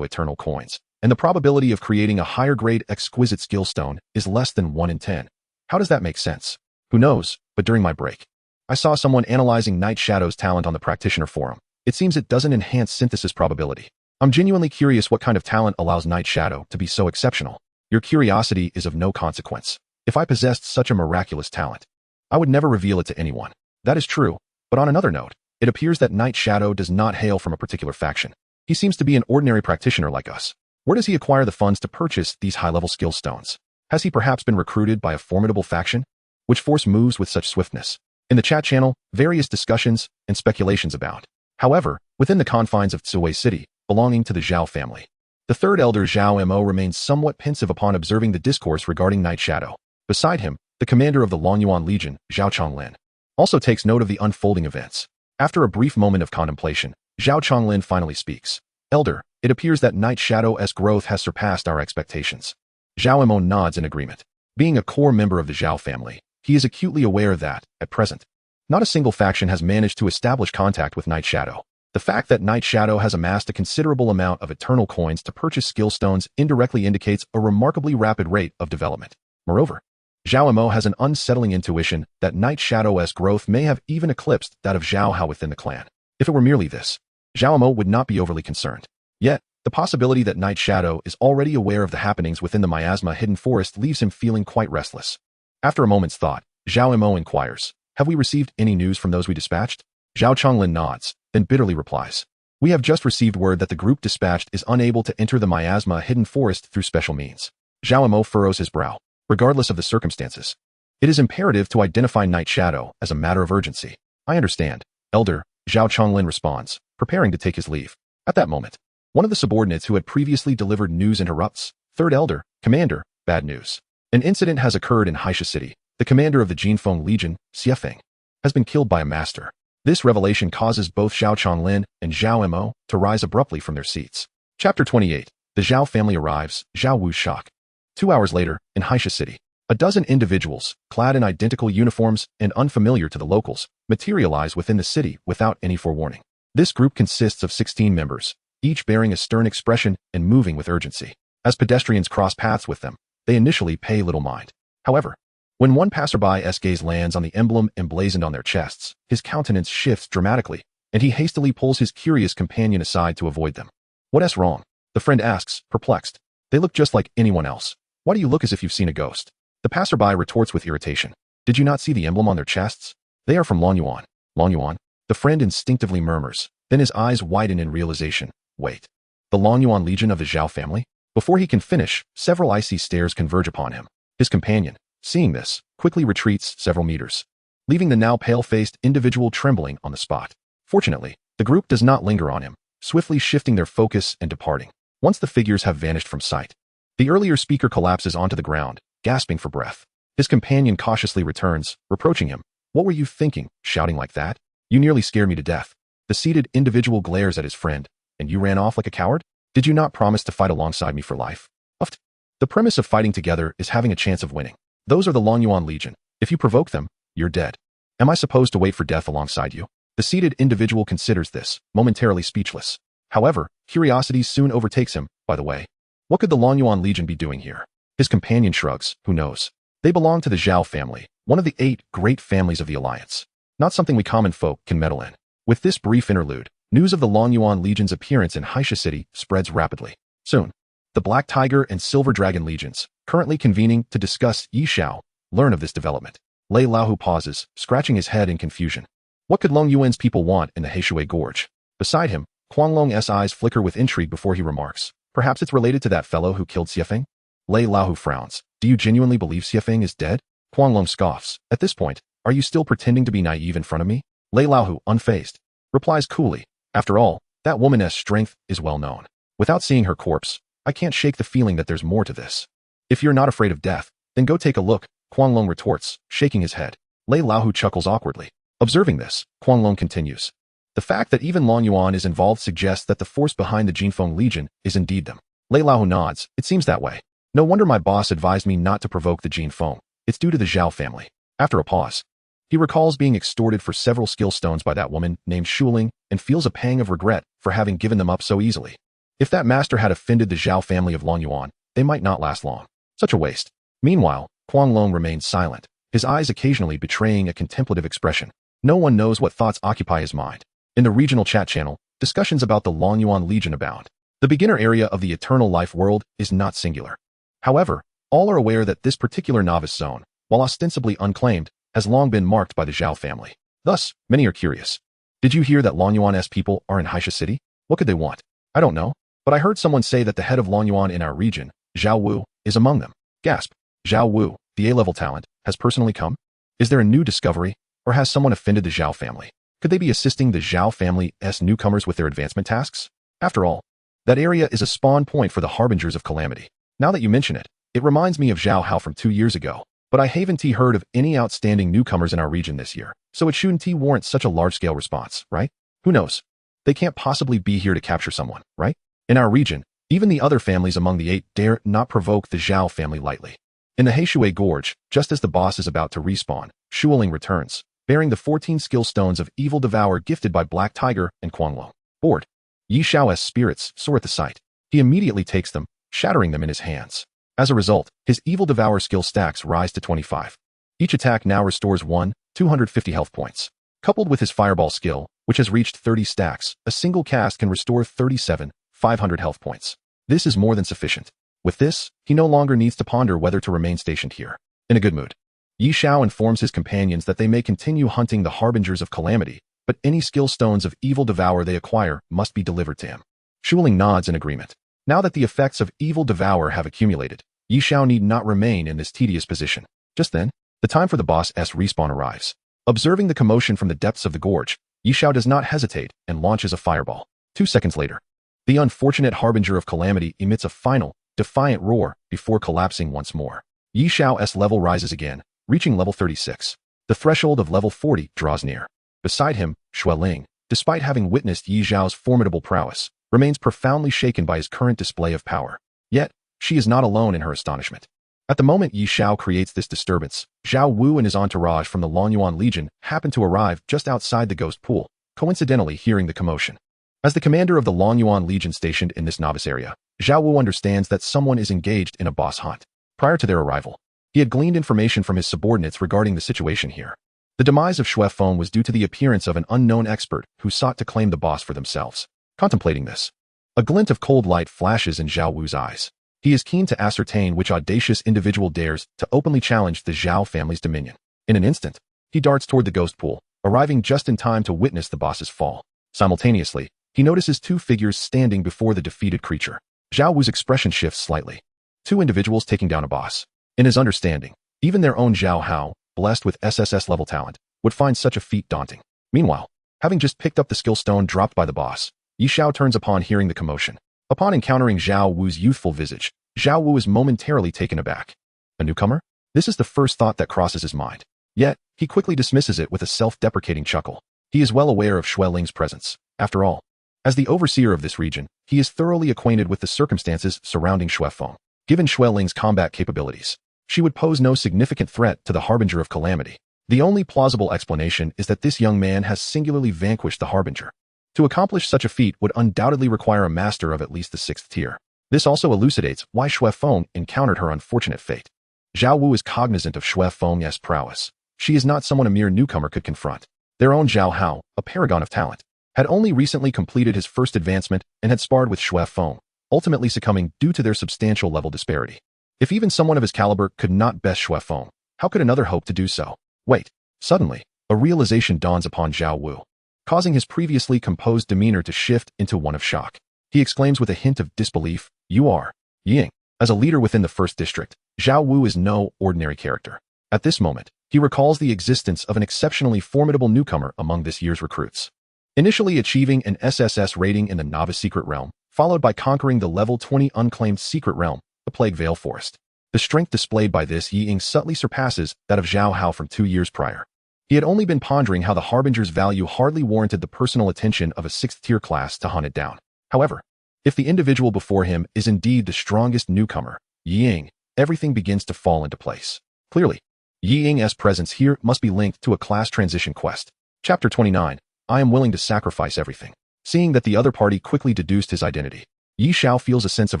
eternal coins. and the probability of creating a higher-grade exquisite skill stone is less than 1 in 10. How does that make sense? Who knows, but during my break, I saw someone analyzing Night Shadow's talent on the practitioner forum. It seems it doesn't enhance synthesis probability. I'm genuinely curious what kind of talent allows Night Shadow to be so exceptional. Your curiosity is of no consequence. If I possessed such a miraculous talent, I would never reveal it to anyone. That is true, but on another note, it appears that Night Shadow does not hail from a particular faction. He seems to be an ordinary practitioner like us. Where does he acquire the funds to purchase these high-level skill stones? Has he perhaps been recruited by a formidable faction? Which force moves with such swiftness? In the chat channel, various discussions and speculations abound. However, within the confines of Tsui City, belonging to the Xiao family, the third elder Xiao Mo remains somewhat pensive upon observing the discourse regarding Night Shadow. Beside him, the commander of the Longyuan Legion, Zhao Chonglin, also takes note of the unfolding events. After a brief moment of contemplation, Zhao Chonglin finally speaks. Elder, it appears that Night Shadow's growth has surpassed our expectations. Xiao Mo nods in agreement. Being a core member of the Xiao family, he is acutely aware that, at present, not a single faction has managed to establish contact with Night Shadow. The fact that Night Shadow has amassed a considerable amount of eternal coins to purchase skill stones indirectly indicates a remarkably rapid rate of development. Moreover, Xiao Mo has an unsettling intuition that Night Shadow's growth may have even eclipsed that of Xiao Hao within the clan. If it were merely this, Xiao Mo would not be overly concerned. Yet, the possibility that Night Shadow is already aware of the happenings within the miasma hidden forest leaves him feeling quite restless. After a moment's thought, Xiao Mo inquires, have we received any news from those we dispatched? Zhao Chonglin nods, then bitterly replies, we have just received word that the group dispatched is unable to enter the miasma hidden forest through special means. Xiao Mo furrows his brow. Regardless of the circumstances, it is imperative to identify Night Shadow as a matter of urgency. I understand, Elder, Zhao Chonglin responds, preparing to take his leave. At that moment, one of the subordinates who had previously delivered news interrupts. Third Elder, Commander, bad news. An incident has occurred in Haisha City. The commander of the Jinfeng Legion, Xiefeng, has been killed by a master. This revelation causes both Zhao Chonglin and Xiao Mo to rise abruptly from their seats. Chapter 28. The Xiao family arrives. Zhao Wu's shock. 2 hours later, in Haisha City, a dozen individuals, clad in identical uniforms and unfamiliar to the locals, materialize within the city without any forewarning. This group consists of 16 members, each bearing a stern expression and moving with urgency. As pedestrians cross paths with them, they initially pay little mind. However, when one passerby's gaze lands on the emblem emblazoned on their chests, his countenance shifts dramatically, and he hastily pulls his curious companion aside to avoid them. What's wrong? The friend asks, perplexed. They look just like anyone else. Why do you look as if you've seen a ghost? The passerby retorts with irritation. Did you not see the emblem on their chests? They are from Longyuan. Longyuan? The friend instinctively murmurs, then his eyes widen in realization. Wait. The Longyuan Legion of the Xiao family? Before he can finish, several icy stares converge upon him. His companion, seeing this, quickly retreats several meters, leaving the now pale-faced individual trembling on the spot. Fortunately, the group does not linger on him, swiftly shifting their focus and departing. Once the figures have vanished from sight, the earlier speaker collapses onto the ground, gasping for breath. His companion cautiously returns, reproaching him. What were you thinking, shouting like that? You nearly scared me to death. The seated individual glares at his friend. And you ran off like a coward? Did you not promise to fight alongside me for life? Uft. The premise of fighting together is having a chance of winning. Those are the Longyuan Legion. If you provoke them, you're dead. Am I supposed to wait for death alongside you? The seated individual considers this, momentarily speechless. However, curiosity soon overtakes him. By the way, what could the Longyuan Legion be doing here? His companion shrugs. Who knows? They belong to the Xiao family, one of the 8 great families of the Alliance. Not something we common folk can meddle in. With this brief interlude, news of the Longyuan Legion's appearance in Haisha City spreads rapidly. Soon, the Black Tiger and Silver Dragon Legions, currently convening to discuss Xiao, learn of this development. Lei Laohu pauses, scratching his head in confusion. What could Long Yuan's people want in the Heishui Gorge? Beside him, Huanglong's eyes flicker with intrigue before he remarks. Perhaps it's related to that fellow who killed Xiefeng? Lei Laohu frowns. Do you genuinely believe Xiefeng is dead? Huanglong scoffs. At this point, are you still pretending to be naive in front of me? Lei Laohu, unfazed, replies coolly. After all, that woman's strength is well known. Without seeing her corpse, I can't shake the feeling that there's more to this. If you're not afraid of death, then go take a look, Huanglong retorts, shaking his head. Lei Laohu chuckles awkwardly. Observing this, Huanglong continues. The fact that even Long Yuan is involved suggests that the force behind the Jinfeng Legion is indeed them. Lei Laohu nods. It seems that way. No wonder my boss advised me not to provoke the Jinfeng. It's due to the Xiao family. After a pause, he recalls being extorted for several skill stones by that woman named Shuling and feels a pang of regret for having given them up so easily. If that master had offended the Xiao family of Longyuan, they might not last long. Such a waste. Meanwhile, Huanglong remained silent, his eyes occasionally betraying a contemplative expression. No one knows what thoughts occupy his mind. In the regional chat channel, discussions about the Longyuan Legion abound. The beginner area of the Eternal Life world is not singular. However, all are aware that this particular novice zone, while ostensibly unclaimed, has long been marked by the Xiao family. Thus, many are curious. Did you hear that Longyuan's people are in Haisha City? What could they want? I don't know, but I heard someone say that the head of Longyuan in our region, Xiao Wu, is among them. Gasp. Xiao Wu, the A-level talent, has personally come? Is there a new discovery, or has someone offended the Xiao family? Could they be assisting the Xiao family's newcomers with their advancement tasks? After all, that area is a spawn point for the harbingers of calamity. Now that you mention it, it reminds me of Xiao Hao from 2 years ago, but I haven't heard of any outstanding newcomers in our region this year, so it shouldn't warrant such a large-scale response, right? Who knows? They can't possibly be here to capture someone, right? In our region, even the other families among the 8 dare not provoke the Xiao family lightly. In the Heishui Gorge, just as the boss is about to respawn, Shuoling returns, bearing the 14 skill stones of Evil Devour gifted by Black Tiger and Kuanglong. Bored, Yi Xiao's spirits soar at the sight. He immediately takes them, shattering them in his hands. As a result, his Evil Devour skill stacks rise to 25. Each attack now restores 250 health points. Coupled with his Fireball skill, which has reached 30 stacks, a single cast can restore 500 health points. This is more than sufficient. With this, he no longer needs to ponder whether to remain stationed here. In a good mood, Yi Xiao informs his companions that they may continue hunting the harbingers of calamity, but any skill stones of Evil Devour they acquire must be delivered to him. Shuling nods in agreement. Now that the effects of Evil Devour have accumulated, Yi Xiao need not remain in this tedious position. Just then, the time for the boss's respawn arrives. Observing the commotion from the depths of the gorge, Yi Xiao does not hesitate and launches a fireball. 2 seconds later, the unfortunate harbinger of calamity emits a final, defiant roar before collapsing once more. Yi Xiao's level rises again, reaching level 36. The threshold of level 40 draws near. Beside him, Xueling, despite having witnessed Yi Xiao's formidable prowess, remains profoundly shaken by his current display of power. Yet, she is not alone in her astonishment. At the moment Yi Xiao creates this disturbance, Xiao Wu and his entourage from the Longyuan Legion happen to arrive just outside the ghost pool, coincidentally hearing the commotion. As the commander of the Longyuan Legion stationed in this novice area, Xiao Wu understands that someone is engaged in a boss hunt. Prior to their arrival, he had gleaned information from his subordinates regarding the situation here. The demise of Xue Feng was due to the appearance of an unknown expert who sought to claim the boss for themselves. Contemplating this, a glint of cold light flashes in Xiao Wu's eyes. He is keen to ascertain which audacious individual dares to openly challenge the Xiao family's dominion. In an instant, he darts toward the ghost pool, arriving just in time to witness the boss's fall. Simultaneously, he notices 2 figures standing before the defeated creature. Xiao Wu's expression shifts slightly. 2 individuals taking down a boss. In his understanding, even their own Xiao Hao, blessed with SSS-level talent, would find such a feat daunting. Meanwhile, having just picked up the skill stone dropped by the boss, Yi Xiao turns upon hearing the commotion. Upon encountering Xiao Wu's youthful visage, Xiao Wu is momentarily taken aback. A newcomer? This is the first thought that crosses his mind. Yet, he quickly dismisses it with a self-deprecating chuckle. He is well aware of Xueling's presence. After all, as the overseer of this region, he is thoroughly acquainted with the circumstances surrounding Xue Feng. Given Xueling's combat capabilities, she would pose no significant threat to the harbinger of calamity. The only plausible explanation is that this young man has singularly vanquished the harbinger. To accomplish such a feat would undoubtedly require a master of at least the 6th tier. This also elucidates why Xue Feng encountered her unfortunate fate. Xiao Wu is cognizant of Xue Feng's prowess. She is not someone a mere newcomer could confront. Their own Xiao Hao, a paragon of talent, had only recently completed his first advancement and had sparred with Xue Feng, ultimately succumbing due to their substantial level disparity. If even someone of his caliber could not best Xue Feng, how could another hope to do so? Wait. Suddenly, a realization dawns upon Xiao Wu, causing his previously composed demeanor to shift into one of shock. He exclaims with a hint of disbelief, "You are Ying." As a leader within the first district, Xiao Wu is no ordinary character. At this moment, he recalls the existence of an exceptionally formidable newcomer among this year's recruits. Initially achieving an SSS rating in the Novice Secret Realm, followed by conquering the level 20 unclaimed Secret Realm, the Plague Veil Forest. The strength displayed by this Ying subtly surpasses that of Xiao Hao from 2 years prior. He had only been pondering how the Harbinger's value hardly warranted the personal attention of a 6th tier class to hunt it down. However, if the individual before him is indeed the strongest newcomer, Ying, everything begins to fall into place. Clearly, Ying's presence here must be linked to a class transition quest. Chapter 29, I am willing to sacrifice everything. Seeing that the other party quickly deduced his identity, Yi Xiao feels a sense of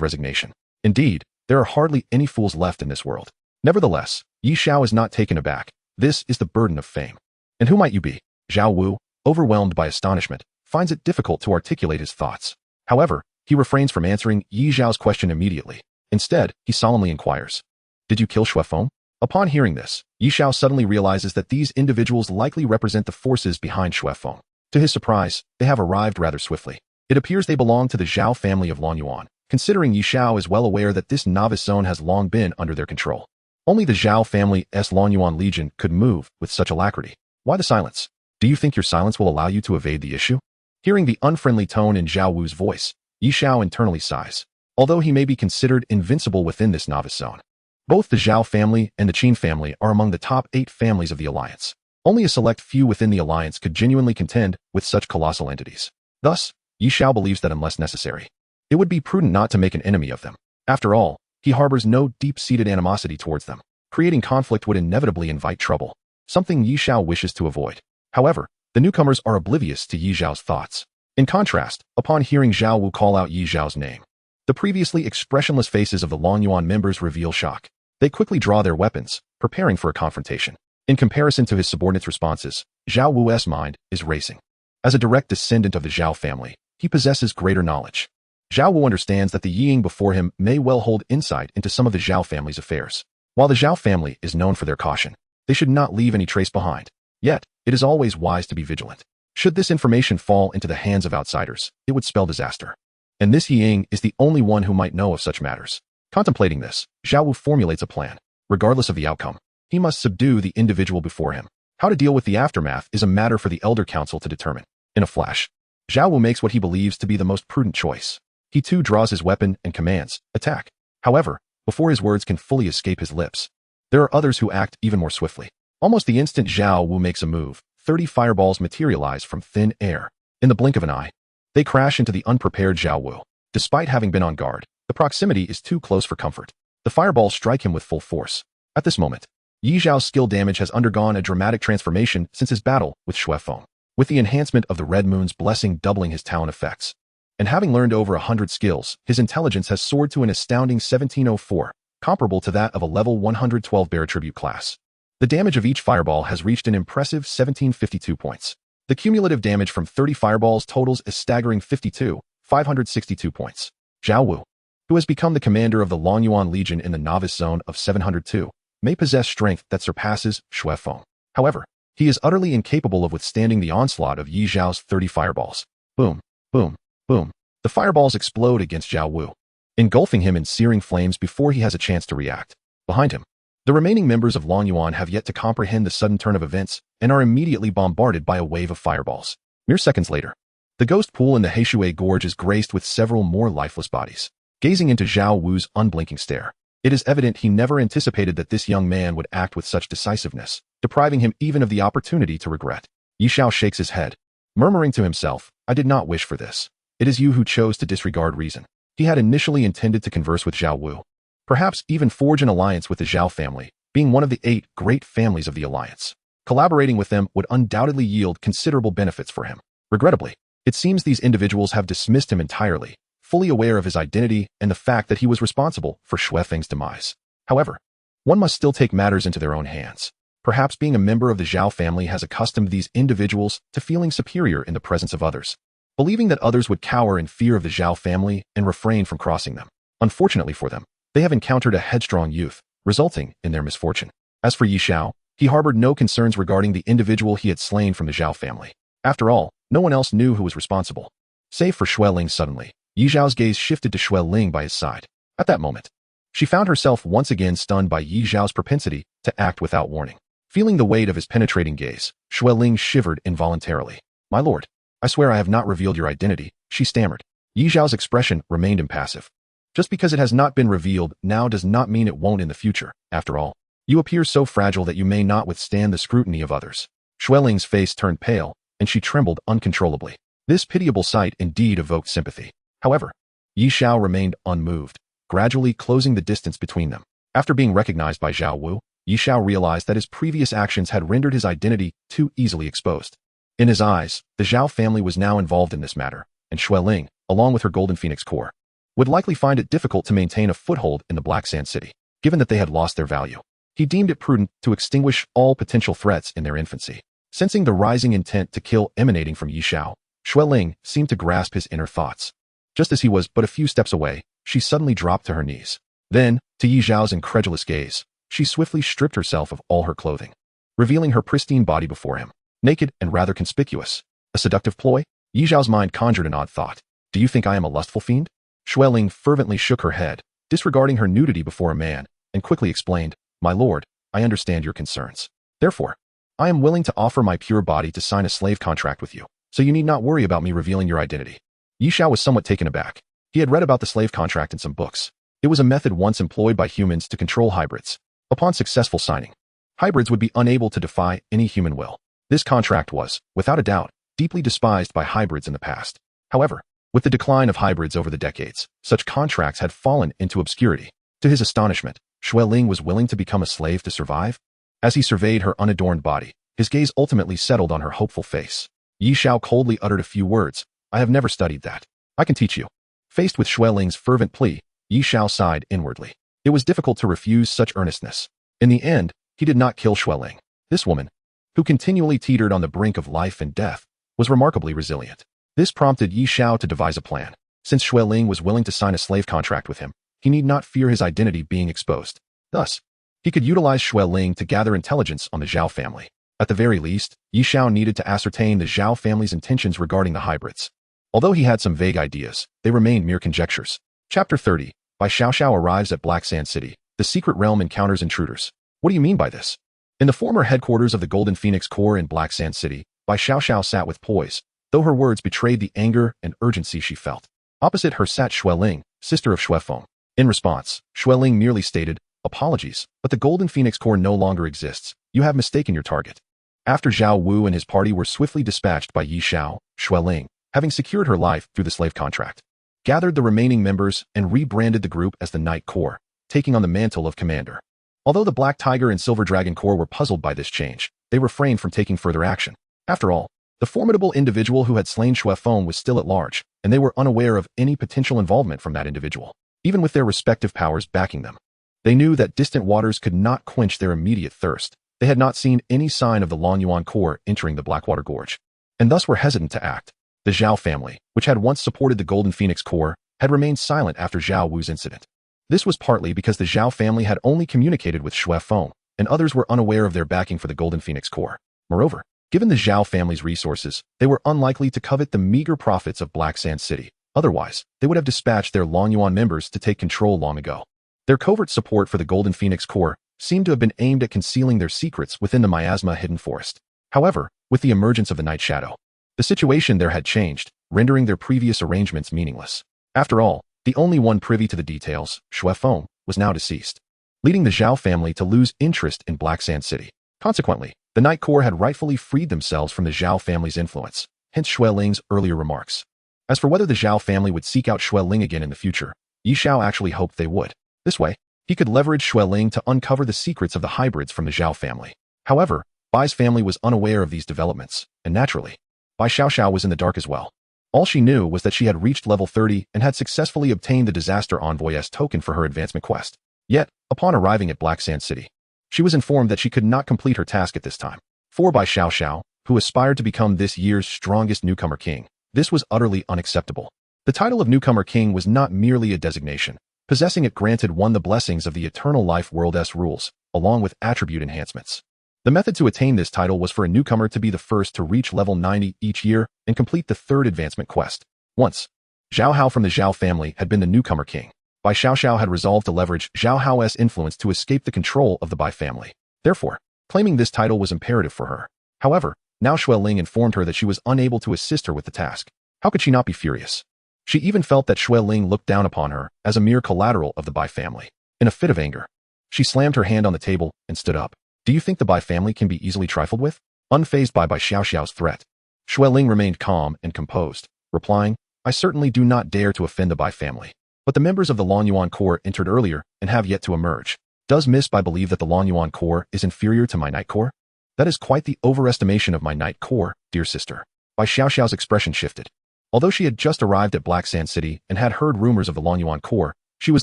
resignation. Indeed, there are hardly any fools left in this world. Nevertheless, Yi Xiao is not taken aback. This is the burden of fame. And who might you be? Zhao Wu, overwhelmed by astonishment, finds it difficult to articulate his thoughts. However, he refrains from answering Yi Xiao's question immediately. Instead, he solemnly inquires, "Did you kill Xuefeng?" Upon hearing this, Yi Xiao suddenly realizes that these individuals likely represent the forces behind Xuefeng. To his surprise, they have arrived rather swiftly. It appears they belong to the Xiao family of Lonyuan, considering Yi Xiao is well aware that this novice zone has long been under their control. Only the Xiao family's Lonyuan legion could move with such alacrity. Why the silence? Do you think your silence will allow you to evade the issue? Hearing the unfriendly tone in Zhao Wu's voice, Yi Xiao internally sighs. Although he may be considered invincible within this novice zone, both the Xiao family and the Qin family are among the top 8 families of the alliance. Only a select few within the alliance could genuinely contend with such colossal entities. Thus, Yi Xiao believes that unless necessary, it would be prudent not to make an enemy of them. After all, he harbors no deep-seated animosity towards them. Creating conflict would inevitably invite trouble, something Yi Xiao wishes to avoid. However, the newcomers are oblivious to Yi Xiao's thoughts. In contrast, upon hearing Zhao Wu call out Yi Xiao's name, the previously expressionless faces of the Lonyuan members reveal shock. They quickly draw their weapons, preparing for a confrontation. In comparison to his subordinates' responses, Zhao Wu's mind is racing. As a direct descendant of the Zhao family, he possesses greater knowledge. Zhao Wu understands that the Ying before him may well hold insight into some of the Zhao family's affairs. While the Zhao family is known for their caution, they should not leave any trace behind. Yet, it is always wise to be vigilant. Should this information fall into the hands of outsiders, it would spell disaster. And this Ying is the only one who might know of such matters. Contemplating this, Zhao Wu formulates a plan. Regardless of the outcome, he must subdue the individual before him. How to deal with the aftermath is a matter for the Elder Council to determine. In a flash, Zhao Wu makes what he believes to be the most prudent choice. He too draws his weapon and commands, "Attack." However, before his words can fully escape his lips, there are others who act even more swiftly. Almost the instant Zhao Wu makes a move, 30 fireballs materialize from thin air. In the blink of an eye, they crash into the unprepared Zhao Wu. Despite having been on guard, the proximity is too close for comfort. The fireballs strike him with full force. At this moment, Yi Xiao's skill damage has undergone a dramatic transformation since his battle with Xuefeng, with the enhancement of the Red Moon's blessing doubling his talent effects. And having learned over 100 skills, his intelligence has soared to an astounding 1704, comparable to that of a level 112 bearer tribute class. The damage of each fireball has reached an impressive 1752 points. The cumulative damage from 30 fireballs totals a staggering 562 points. Zhao Wu, who has become the commander of the Lonyuan Legion in the novice zone of 702, may possess strength that surpasses Xuefeng. However, he is utterly incapable of withstanding the onslaught of Yi Xiao's 30 fireballs. Boom, boom, boom. The fireballs explode against Zhao Wu, engulfing him in searing flames before he has a chance to react. Behind him, the remaining members of Lonyuan have yet to comprehend the sudden turn of events and are immediately bombarded by a wave of fireballs. Mere seconds later, the ghost pool in the Heishui Gorge is graced with several more lifeless bodies. Gazing into Zhao Wu's unblinking stare, it is evident he never anticipated that this young man would act with such decisiveness, depriving him even of the opportunity to regret. Yi Xiao shakes his head, murmuring to himself, "I did not wish for this. It is you who chose to disregard reason." He had initially intended to converse with Zhao Wu, perhaps even forge an alliance with the Zhao family, being one of the 8 great families of the alliance. Collaborating with them would undoubtedly yield considerable benefits for him. Regrettably, it seems these individuals have dismissed him entirely, fully aware of his identity and the fact that he was responsible for Xuefeng's demise. However, one must still take matters into their own hands. Perhaps being a member of the Zhao family has accustomed these individuals to feeling superior in the presence of others, believing that others would cower in fear of the Xiao family and refrain from crossing them. Unfortunately for them, they have encountered a headstrong youth, resulting in their misfortune. As for Yi Xiao, he harbored no concerns regarding the individual he had slain from the Xiao family. After all, no one else knew who was responsible. Save for Xueling. Suddenly, Yi Xiao's gaze shifted to Xueling by his side. At that moment, she found herself once again stunned by Yi Xiao's propensity to act without warning. Feeling the weight of his penetrating gaze, Xueling shivered involuntarily. "My lord, I swear I have not revealed your identity," she stammered. Yi Xiao's expression remained impassive. "Just because it has not been revealed now does not mean it won't in the future. After all, you appear so fragile that you may not withstand the scrutiny of others." Xueling's face turned pale, and she trembled uncontrollably. This pitiable sight indeed evoked sympathy. However, Yi Xiao remained unmoved, gradually closing the distance between them. After being recognized by Zhao Wu, Yi Xiao realized that his previous actions had rendered his identity too easily exposed. In his eyes, the Zhao family was now involved in this matter, and Xueling, along with her Golden Phoenix Corps, would likely find it difficult to maintain a foothold in the Black Sand City, given that they had lost their value. He deemed it prudent to extinguish all potential threats in their infancy. Sensing the rising intent to kill emanating from Xiao, Xueling seemed to grasp his inner thoughts. Just as he was but a few steps away, she suddenly dropped to her knees. Then, to Xiao's incredulous gaze, she swiftly stripped herself of all her clothing, revealing her pristine body before him, naked and rather conspicuous. A seductive ploy? Xiao's mind conjured an odd thought. Do you think I am a lustful fiend? Xueling fervently shook her head, disregarding her nudity before a man, and quickly explained, My lord, I understand your concerns. Therefore, I am willing to offer my pure body to sign a slave contract with you, so you need not worry about me revealing your identity. Xiao was somewhat taken aback. He had read about the slave contract in some books. It was a method once employed by humans to control hybrids. Upon successful signing, hybrids would be unable to defy any human will. This contract was, without a doubt, deeply despised by hybrids in the past. However, with the decline of hybrids over the decades, such contracts had fallen into obscurity. To his astonishment, Xueling was willing to become a slave to survive. As he surveyed her unadorned body, his gaze ultimately settled on her hopeful face. Xiao coldly uttered a few words. I have never studied that. I can teach you. Faced with Xueling's fervent plea, Xiao sighed inwardly. It was difficult to refuse such earnestness. In the end, he did not kill Xueling. This woman, who continually teetered on the brink of life and death, was remarkably resilient. This prompted Xiao to devise a plan. Since Xueling was willing to sign a slave contract with him, he need not fear his identity being exposed. Thus, he could utilize Xueling to gather intelligence on the Xiao family. At the very least, Xiao needed to ascertain the Xiao family's intentions regarding the hybrids. Although he had some vague ideas, they remained mere conjectures. Chapter 30. By Xiao arrives at Black Sand City. The secret realm encounters intruders. What do you mean by this? In the former headquarters of the Golden Phoenix Corps in Black Sand City, Bai Xiao sat with poise, though her words betrayed the anger and urgency she felt. Opposite her sat Xueling, sister of Xuefeng. In response, Xueling merely stated, Apologies, but the Golden Phoenix Corps no longer exists. You have mistaken your target. After Zhao Wu and his party were swiftly dispatched by Xiao, Xueling, having secured her life through the slave contract, gathered the remaining members and rebranded the group as the Night Corps, taking on the mantle of commander. Although the Black Tiger and Silver Dragon Corps were puzzled by this change, they refrained from taking further action. After all, the formidable individual who had slain Xuefeng was still at large, and they were unaware of any potential involvement from that individual, even with their respective powers backing them. They knew that distant waters could not quench their immediate thirst. They had not seen any sign of the Longyuan Corps entering the Blackwater Gorge, and thus were hesitant to act. The Xiao family, which had once supported the Golden Phoenix Corps, had remained silent after Zhao Wu's incident. This was partly because the Xiao family had only communicated with Xuefeng, and others were unaware of their backing for the Golden Phoenix Corps. Moreover, given the Xiao family's resources, they were unlikely to covet the meager profits of Black Sand City. Otherwise, they would have dispatched their Longyuan members to take control long ago. Their covert support for the Golden Phoenix Corps seemed to have been aimed at concealing their secrets within the miasma hidden forest. However, with the emergence of the Night Shadow, the situation there had changed, rendering their previous arrangements meaningless. After all, the only one privy to the details, Xuefeng, was now deceased, leading the Zhao family to lose interest in Black Sand City. Consequently, the Night Corps had rightfully freed themselves from the Zhao family's influence, hence Xueling's earlier remarks. As for whether the Zhao family would seek out Xueling again in the future, Xiao actually hoped they would. This way, he could leverage Xueling to uncover the secrets of the hybrids from the Xiao family. However, Bai's family was unaware of these developments, and naturally, Bai Xiao was in the dark as well. All she knew was that she had reached level 30 and had successfully obtained the Disaster Envoy's token for her advancement quest. Yet, upon arriving at Black Sand City, she was informed that she could not complete her task at this time. For Bai Xiao, who aspired to become this year's strongest newcomer king, this was utterly unacceptable. The title of newcomer king was not merely a designation. Possessing it granted one the blessings of the Eternal Life World's rules, along with attribute enhancements. The method to attain this title was for a newcomer to be the first to reach level 90 each year and complete the third advancement quest. Once, Zhao Hao from the Zhao family had been the newcomer king. Bai Xiao had resolved to leverage Zhao Hao's influence to escape the control of the Bai family. Therefore, claiming this title was imperative for her. However, now Xueling informed her that she was unable to assist her with the task. How could she not be furious? She even felt that Xueling looked down upon her as a mere collateral of the Bai family. In a fit of anger, she slammed her hand on the table and stood up. Do you think the Bai family can be easily trifled with? Unfazed by Bai Xiao's threat, Xueling remained calm and composed, replying, I certainly do not dare to offend the Bai family. But the members of the Longyuan Corps entered earlier and have yet to emerge. Does Miss Bai believe that the Longyuan Corps is inferior to my Night Corps? That is quite the overestimation of my Night Corps, dear sister. Bai Xiao's expression shifted. Although she had just arrived at Black Sand City and had heard rumors of the Longyuan Corps, she was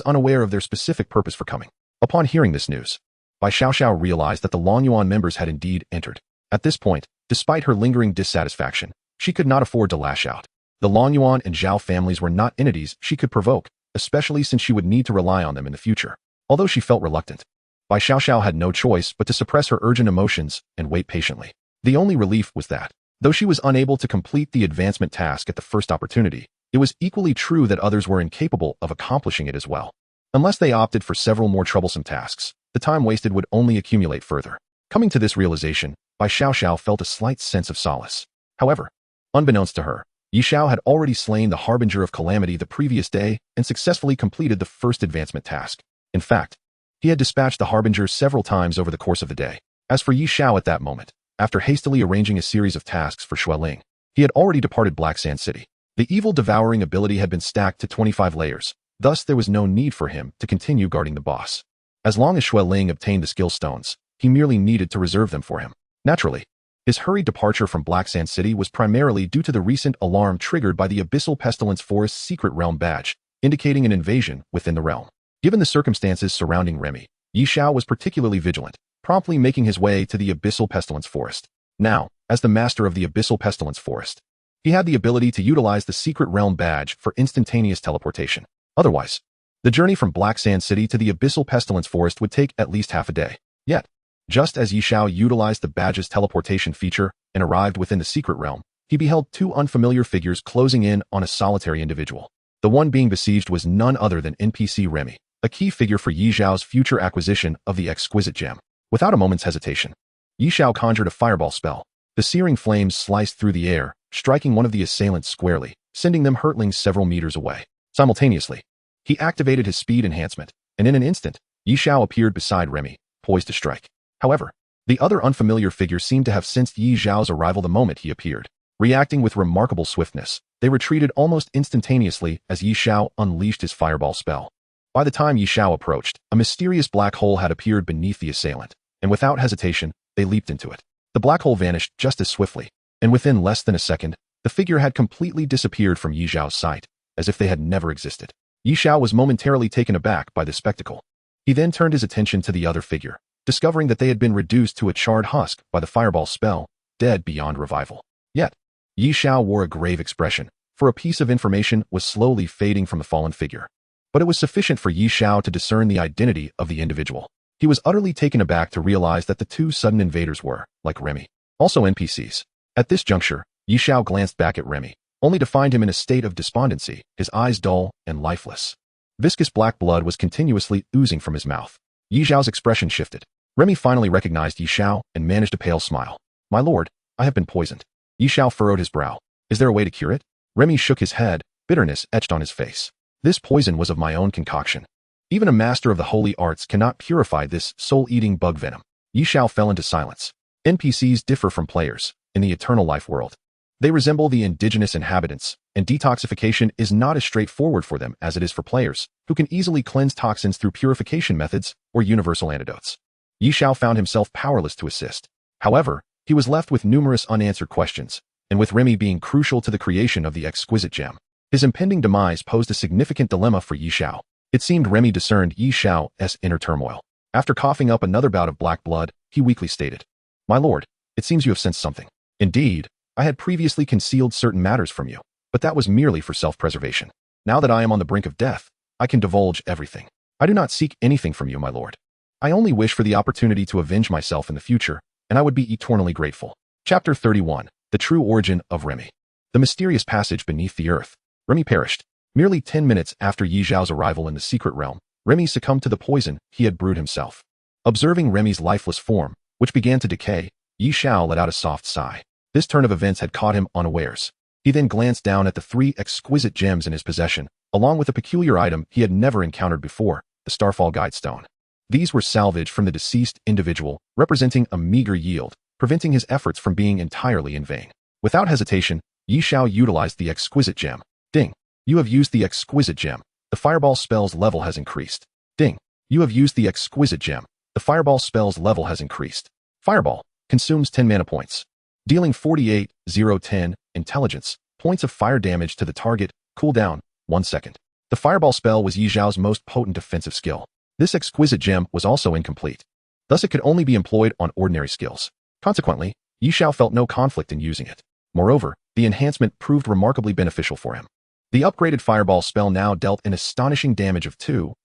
unaware of their specific purpose for coming. Upon hearing this news, Xiao realized that the Longyuan members had indeed entered. At this point, despite her lingering dissatisfaction, she could not afford to lash out. The Longyuan and Xiao families were not entities she could provoke, especially since she would need to rely on them in the future. Although she felt reluctant, Xiao had no choice but to suppress her urgent emotions and wait patiently. The only relief was that, though she was unable to complete the advancement task at the first opportunity, it was equally true that others were incapable of accomplishing it as well. Unless they opted for several more troublesome tasks, the time wasted would only accumulate further. Coming to this realization, Xiao felt a slight sense of solace. However, unbeknownst to her, Xiao had already slain the Harbinger of Calamity the previous day and successfully completed the first advancement task. In fact, he had dispatched the Harbinger several times over the course of the day. As for Xiao at that moment, after hastily arranging a series of tasks for Xueling, he had already departed Black Sand City. The evil devouring ability had been stacked to 25 layers, thus there was no need for him to continue guarding the boss. As long as Xueling obtained the skill stones, he merely needed to reserve them for him. Naturally, his hurried departure from Black Sand City was primarily due to the recent alarm triggered by the Abyssal Pestilence Forest's secret realm badge, indicating an invasion within the realm. Given the circumstances surrounding Remy, Xiao was particularly vigilant, promptly making his way to the Abyssal Pestilence Forest. Now, as the master of the Abyssal Pestilence Forest, he had the ability to utilize the secret realm badge for instantaneous teleportation. Otherwise, the journey from Black Sand City to the Abyssal Pestilence Forest would take at least half a day. Yet, just as Xiao utilized the badge's teleportation feature and arrived within the secret realm, he beheld two unfamiliar figures closing in on a solitary individual. The one being besieged was none other than NPC Remy, a key figure for Xiao's future acquisition of the exquisite gem. Without a moment's hesitation, Xiao conjured a fireball spell. The searing flames sliced through the air, striking one of the assailants squarely, sending them hurtling several meters away. Simultaneously, he activated his speed enhancement, and in an instant, Xiao appeared beside Remy, poised to strike. However, the other unfamiliar figure seemed to have sensed Xiao's arrival the moment he appeared. Reacting with remarkable swiftness, they retreated almost instantaneously as Xiao unleashed his fireball spell. By the time Xiao approached, a mysterious black hole had appeared beneath the assailant, and without hesitation, they leaped into it. The black hole vanished just as swiftly, and within less than a second, the figure had completely disappeared from Xiao's sight, as if they had never existed. Xiao was momentarily taken aback by this spectacle. He then turned his attention to the other figure, discovering that they had been reduced to a charred husk by the fireball spell, dead beyond revival. Yet, Xiao wore a grave expression, for a piece of information was slowly fading from the fallen figure. But it was sufficient for Xiao to discern the identity of the individual. He was utterly taken aback to realize that the two sudden invaders were, like Remy, also NPCs. At this juncture, Xiao glanced back at Remy, only to find him in a state of despondency, his eyes dull and lifeless. Viscous black blood was continuously oozing from his mouth. Xiao's expression shifted. Remy finally recognized Xiao and managed a pale smile. "My lord, I have been poisoned." Xiao furrowed his brow. "Is there a way to cure it?" Remy shook his head, bitterness etched on his face. "This poison was of my own concoction. Even a master of the holy arts cannot purify this soul-eating bug venom." Xiao fell into silence. NPCs differ from players in the eternal life world. They resemble the indigenous inhabitants, and detoxification is not as straightforward for them as it is for players, who can easily cleanse toxins through purification methods or universal antidotes. Xiao found himself powerless to assist. However, he was left with numerous unanswered questions, and with Remy being crucial to the creation of the exquisite gem, his impending demise posed a significant dilemma for Xiao. It seemed Remy discerned Xiao's inner turmoil. After coughing up another bout of black blood, he weakly stated, "My lord, it seems you have sensed something. Indeed, I had previously concealed certain matters from you, but that was merely for self-preservation. Now that I am on the brink of death, I can divulge everything. I do not seek anything from you, my lord. I only wish for the opportunity to avenge myself in the future, and I would be eternally grateful." Chapter 31. The True Origin of Remy. The mysterious passage beneath the earth. Remy perished. Merely 10 minutes after Xiao's arrival in the secret realm, Remy succumbed to the poison he had brewed himself. Observing Remy's lifeless form, which began to decay, Xiao let out a soft sigh. This turn of events had caught him unawares. He then glanced down at the 3 exquisite gems in his possession, along with a peculiar item he had never encountered before, the Starfall Guide Stone. These were salvaged from the deceased individual, representing a meager yield, preventing his efforts from being entirely in vain. Without hesitation, Xiao utilized the exquisite gem. Ding. You have used the exquisite gem. The fireball spell's level has increased. Ding. You have used the exquisite gem. The fireball spell's level has increased. Fireball consumes 10 mana points, dealing 48,010 intelligence, points of fire damage to the target, cooldown, 1 second. The fireball spell was Yi Xiao's most potent defensive skill. This exquisite gem was also incomplete. Thus it could only be employed on ordinary skills. Consequently, Yi Xiao felt no conflict in using it. Moreover, the enhancement proved remarkably beneficial for him. The upgraded fireball spell now dealt an astonishing damage of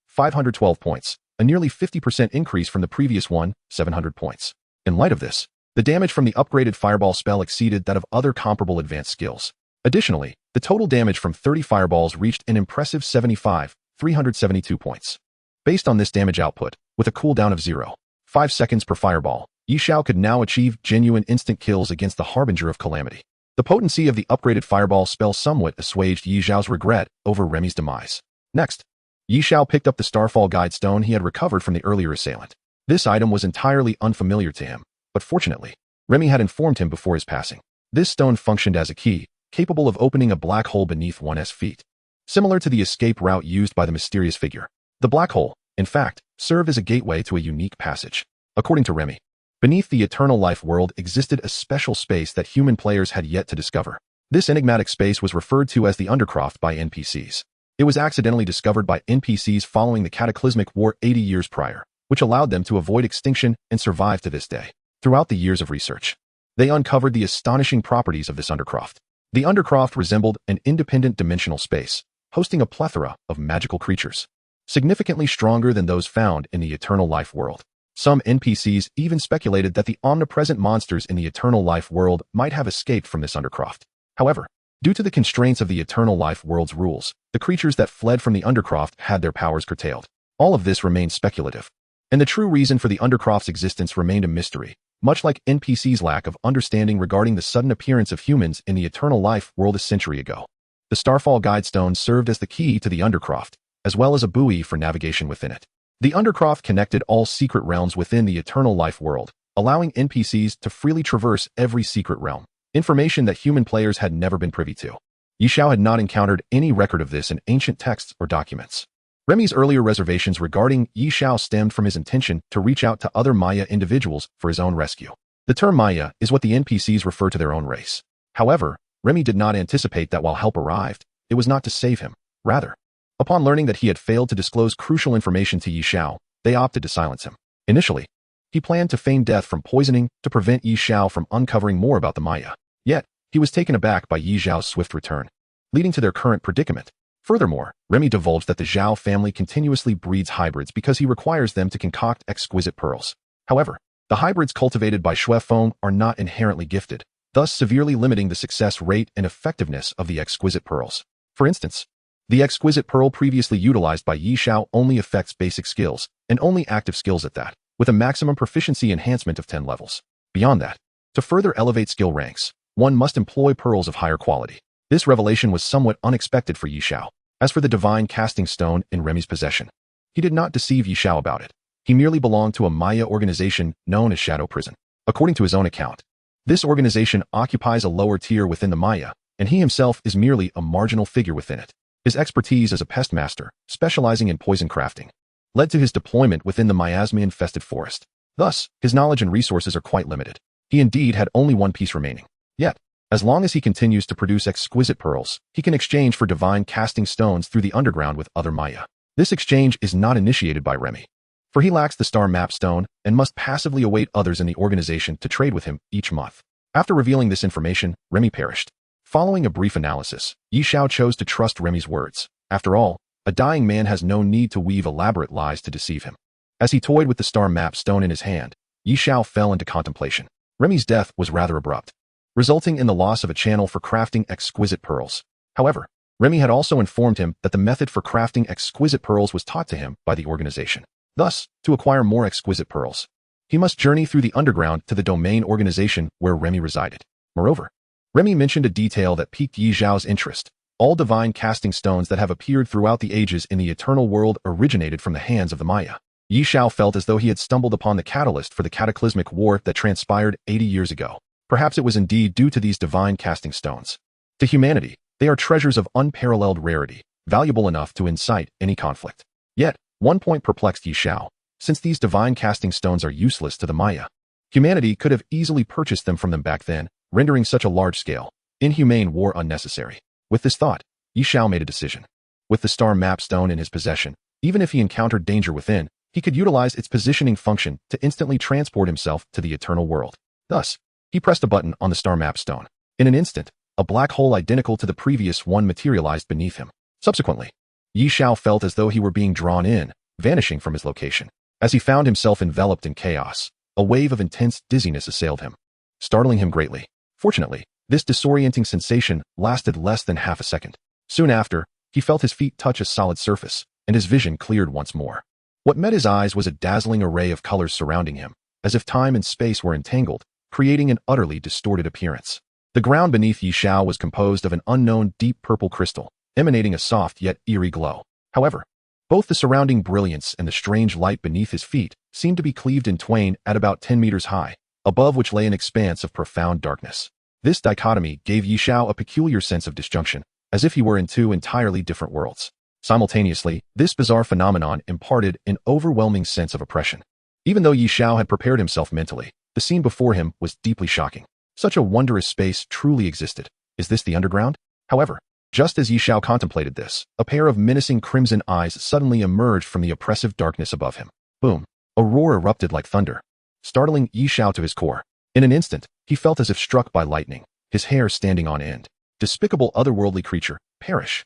512 points, a nearly 50% increase from the previous one, 700 points. In light of this, the damage from the upgraded fireball spell exceeded that of other comparable advanced skills. Additionally, the total damage from 30 fireballs reached an impressive 372 points. Based on this damage output, with a cooldown of 0.5 seconds per fireball, Yi Xiao could now achieve genuine instant kills against the Harbinger of Calamity. The potency of the upgraded fireball spell somewhat assuaged Yi Xiao's regret over Remy's demise. Next, Yi Xiao picked up the Starfall Guide Stone he had recovered from the earlier assailant. This item was entirely unfamiliar to him, but fortunately, Remy had informed him before his passing. This stone functioned as a key, capable of opening a black hole beneath one's feet. Similar to the escape route used by the mysterious figure, the black hole, in fact, served as a gateway to a unique passage. According to Remy, beneath the eternal life world existed a special space that human players had yet to discover. This enigmatic space was referred to as the Undercroft by NPCs. It was accidentally discovered by NPCs following the cataclysmic war 80 years prior, which allowed them to avoid extinction and survive to this day. Throughout the years of research, they uncovered the astonishing properties of this Undercroft. The Undercroft resembled an independent dimensional space, hosting a plethora of magical creatures, significantly stronger than those found in the eternal life world. Some NPCs even speculated that the omnipresent monsters in the eternal life world might have escaped from this Undercroft. However, due to the constraints of the eternal life world's rules, the creatures that fled from the Undercroft had their powers curtailed. All of this remained speculative, and the true reason for the Undercroft's existence remained a mystery, much like NPCs' lack of understanding regarding the sudden appearance of humans in the eternal life world a century ago. The Starfall Guide Stone served as the key to the Undercroft, as well as a buoy for navigation within it. The Undercroft connected all secret realms within the eternal life world, allowing NPCs to freely traverse every secret realm, information that human players had never been privy to. Yi Xiao had not encountered any record of this in ancient texts or documents. Remy's earlier reservations regarding Yi Xiao stemmed from his intention to reach out to other Maya individuals for his own rescue. The term Maya is what the NPCs refer to their own race. However, Remy did not anticipate that while help arrived, it was not to save him. Rather, upon learning that he had failed to disclose crucial information to Yi Xiao, they opted to silence him. Initially, he planned to feign death from poisoning to prevent Yi Xiao from uncovering more about the Maya. Yet, he was taken aback by Yi Xiao's swift return, leading to their current predicament. Furthermore, Remy divulged that the Xiao family continuously breeds hybrids because he requires them to concoct exquisite pearls. However, the hybrids cultivated by Shui Feng are not inherently gifted, thus severely limiting the success rate and effectiveness of the exquisite pearls. For instance, the exquisite pearl previously utilized by Yi Xiao only affects basic skills, and only active skills at that, with a maximum proficiency enhancement of 10 levels. Beyond that, to further elevate skill ranks, one must employ pearls of higher quality. This revelation was somewhat unexpected for Yi Xiao. As for the divine casting stone in Remy's possession, he did not deceive Yi Xiao about it. He merely belonged to a Maya organization known as Shadow Prison. According to his own account, this organization occupies a lower tier within the Maya, and he himself is merely a marginal figure within it. His expertise as a pest master, specializing in poison crafting, led to his deployment within the miasma-infested forest. Thus, his knowledge and resources are quite limited. He indeed had only one piece remaining. Yet, as long as he continues to produce exquisite pearls, he can exchange for divine casting stones through the underground with other Maya. This exchange is not initiated by Remy, for he lacks the star map stone and must passively await others in the organization to trade with him each month. After revealing this information, Remy perished. Following a brief analysis, Yi Xiao chose to trust Remy's words. After all, a dying man has no need to weave elaborate lies to deceive him. As he toyed with the star map stone in his hand, Yi Xiao fell into contemplation. Remy's death was rather abrupt, resulting in the loss of a channel for crafting exquisite pearls. However, Remy had also informed him that the method for crafting exquisite pearls was taught to him by the organization. Thus, to acquire more exquisite pearls, he must journey through the underground to the domain organization where Remy resided. Moreover, Remy mentioned a detail that piqued Yi Xiao's interest. All divine casting stones that have appeared throughout the ages in the eternal world originated from the hands of the Maya. Yi Xiao felt as though he had stumbled upon the catalyst for the cataclysmic war that transpired 80 years ago. Perhaps it was indeed due to these divine casting stones. To humanity, they are treasures of unparalleled rarity, valuable enough to incite any conflict. Yet, one point perplexed Yi Xiao. Since these divine casting stones are useless to the Maya, humanity could have easily purchased them from them back then, rendering such a large scale, Inhumane war unnecessary. With this thought, Xiao made a decision. With the star map stone in his possession, even if he encountered danger within, he could utilize its positioning function to instantly transport himself to the eternal world. Thus, he pressed a button on the star map stone. In an instant, a black hole identical to the previous one materialized beneath him. Subsequently, Xiao felt as though he were being drawn in, vanishing from his location. As he found himself enveloped in chaos, a wave of intense dizziness assailed him, startling him greatly. Fortunately, this disorienting sensation lasted less than half a second. Soon after, he felt his feet touch a solid surface, and his vision cleared once more. What met his eyes was a dazzling array of colors surrounding him, as if time and space were entangled, creating an utterly distorted appearance. The ground beneath Xiao was composed of an unknown deep purple crystal, emanating a soft yet eerie glow. However, both the surrounding brilliance and the strange light beneath his feet seemed to be cleaved in twain at about 10 meters high, above which lay an expanse of profound darkness. This dichotomy gave Xiao a peculiar sense of disjunction, as if he were in two entirely different worlds. Simultaneously, this bizarre phenomenon imparted an overwhelming sense of oppression. Even though Xiao had prepared himself mentally, the scene before him was deeply shocking. Such a wondrous space truly existed. Is this the underground? However, just as Xiao contemplated this, a pair of menacing crimson eyes suddenly emerged from the oppressive darkness above him. Boom! A roar erupted like thunder, startling Xiao to his core. In an instant, he felt as if struck by lightning, his hair standing on end. Despicable otherworldly creature, perish.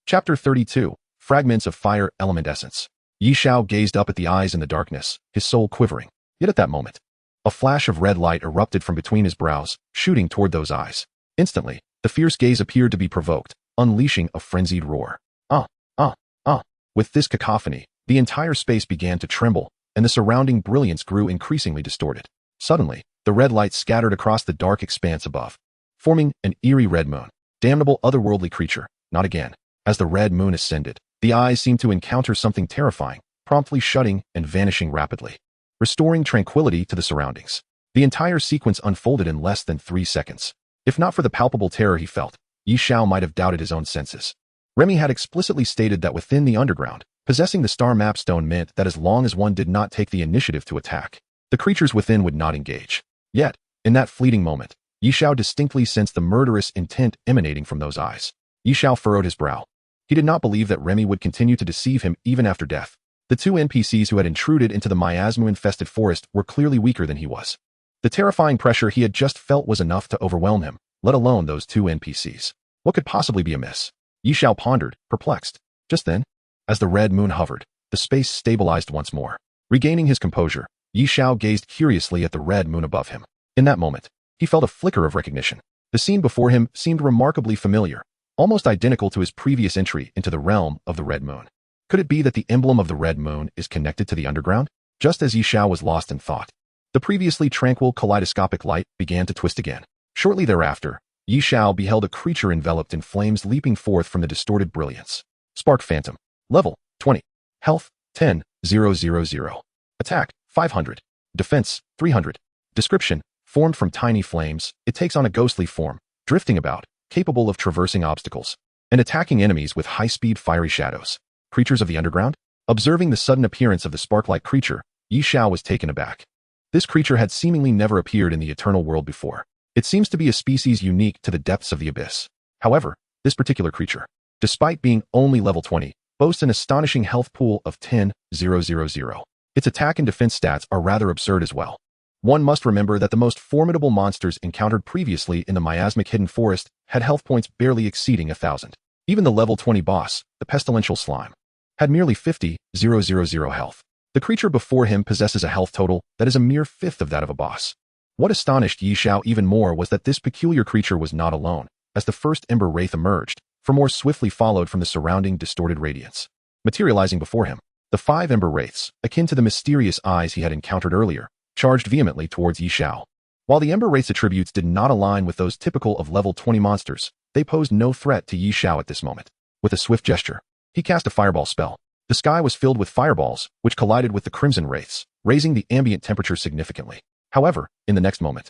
Chapter 32, Fragments of Fire Element Essence. Xiao gazed up at the eyes in the darkness, his soul quivering. Yet at that moment, a flash of red light erupted from between his brows, shooting toward those eyes. Instantly, the fierce gaze appeared to be provoked, unleashing a frenzied roar. With this cacophony, the entire space began to tremble, and the surrounding brilliance grew increasingly distorted. Suddenly, the red light scattered across the dark expanse above, forming an eerie red moon. Damnable otherworldly creature, not again. As the red moon ascended, the eyes seemed to encounter something terrifying, promptly shutting and vanishing rapidly, restoring tranquility to the surroundings. The entire sequence unfolded in less than 3 seconds. If not for the palpable terror he felt, Xiao might have doubted his own senses. Remy had explicitly stated that within the underground, possessing the star map stone meant that as long as one did not take the initiative to attack, the creatures within would not engage. Yet, in that fleeting moment, Xiao distinctly sensed the murderous intent emanating from those eyes. Xiao furrowed his brow. He did not believe that Remy would continue to deceive him even after death. The two NPCs who had intruded into the miasma-infested forest were clearly weaker than he was. The terrifying pressure he had just felt was enough to overwhelm him, let alone those two NPCs. What could possibly be amiss? Xiao pondered, perplexed. Just then, as the red moon hovered, the space stabilized once more. Regaining his composure, Xiao gazed curiously at the red moon above him. In that moment, he felt a flicker of recognition. The scene before him seemed remarkably familiar, almost identical to his previous entry into the realm of the red moon. Could it be that the emblem of the red moon is connected to the underground? Just as Xiao was lost in thought, the previously tranquil kaleidoscopic light began to twist again. Shortly thereafter, Xiao beheld a creature enveloped in flames leaping forth from the distorted brilliance. Spark Phantom. Level 20. Health 10,000. Attack 500. Defense 300. Description: formed from tiny flames, it takes on a ghostly form, drifting about, capable of traversing obstacles, and attacking enemies with high-speed fiery shadows. Creatures of the underground? Observing the sudden appearance of the spark-like creature, Xiao was taken aback. This creature had seemingly never appeared in the eternal world before. It seems to be a species unique to the depths of the abyss. However, this particular creature, despite being only level 20, boasts an astonishing health pool of 10,000. Its attack and defense stats are rather absurd as well. One must remember that the most formidable monsters encountered previously in the miasmic hidden forest had health points barely exceeding 1,000. Even the level 20 boss, the pestilential slime, had merely 50,000 health. The creature before him possesses a health total that is a mere fifth of that of a boss. What astonished Xiao even more was that this peculiar creature was not alone, as the first Ember Wraith emerged, for more swiftly followed from the surrounding distorted radiance. Materializing before him, the 5 Ember Wraiths, akin to the mysterious eyes he had encountered earlier, charged vehemently towards Xiao. While the Ember Wraith's attributes did not align with those typical of level 20 monsters, they posed no threat to Xiao at this moment. With a swift gesture, he cast a fireball spell. The sky was filled with fireballs, which collided with the Crimson Wraiths, raising the ambient temperature significantly. However, in the next moment,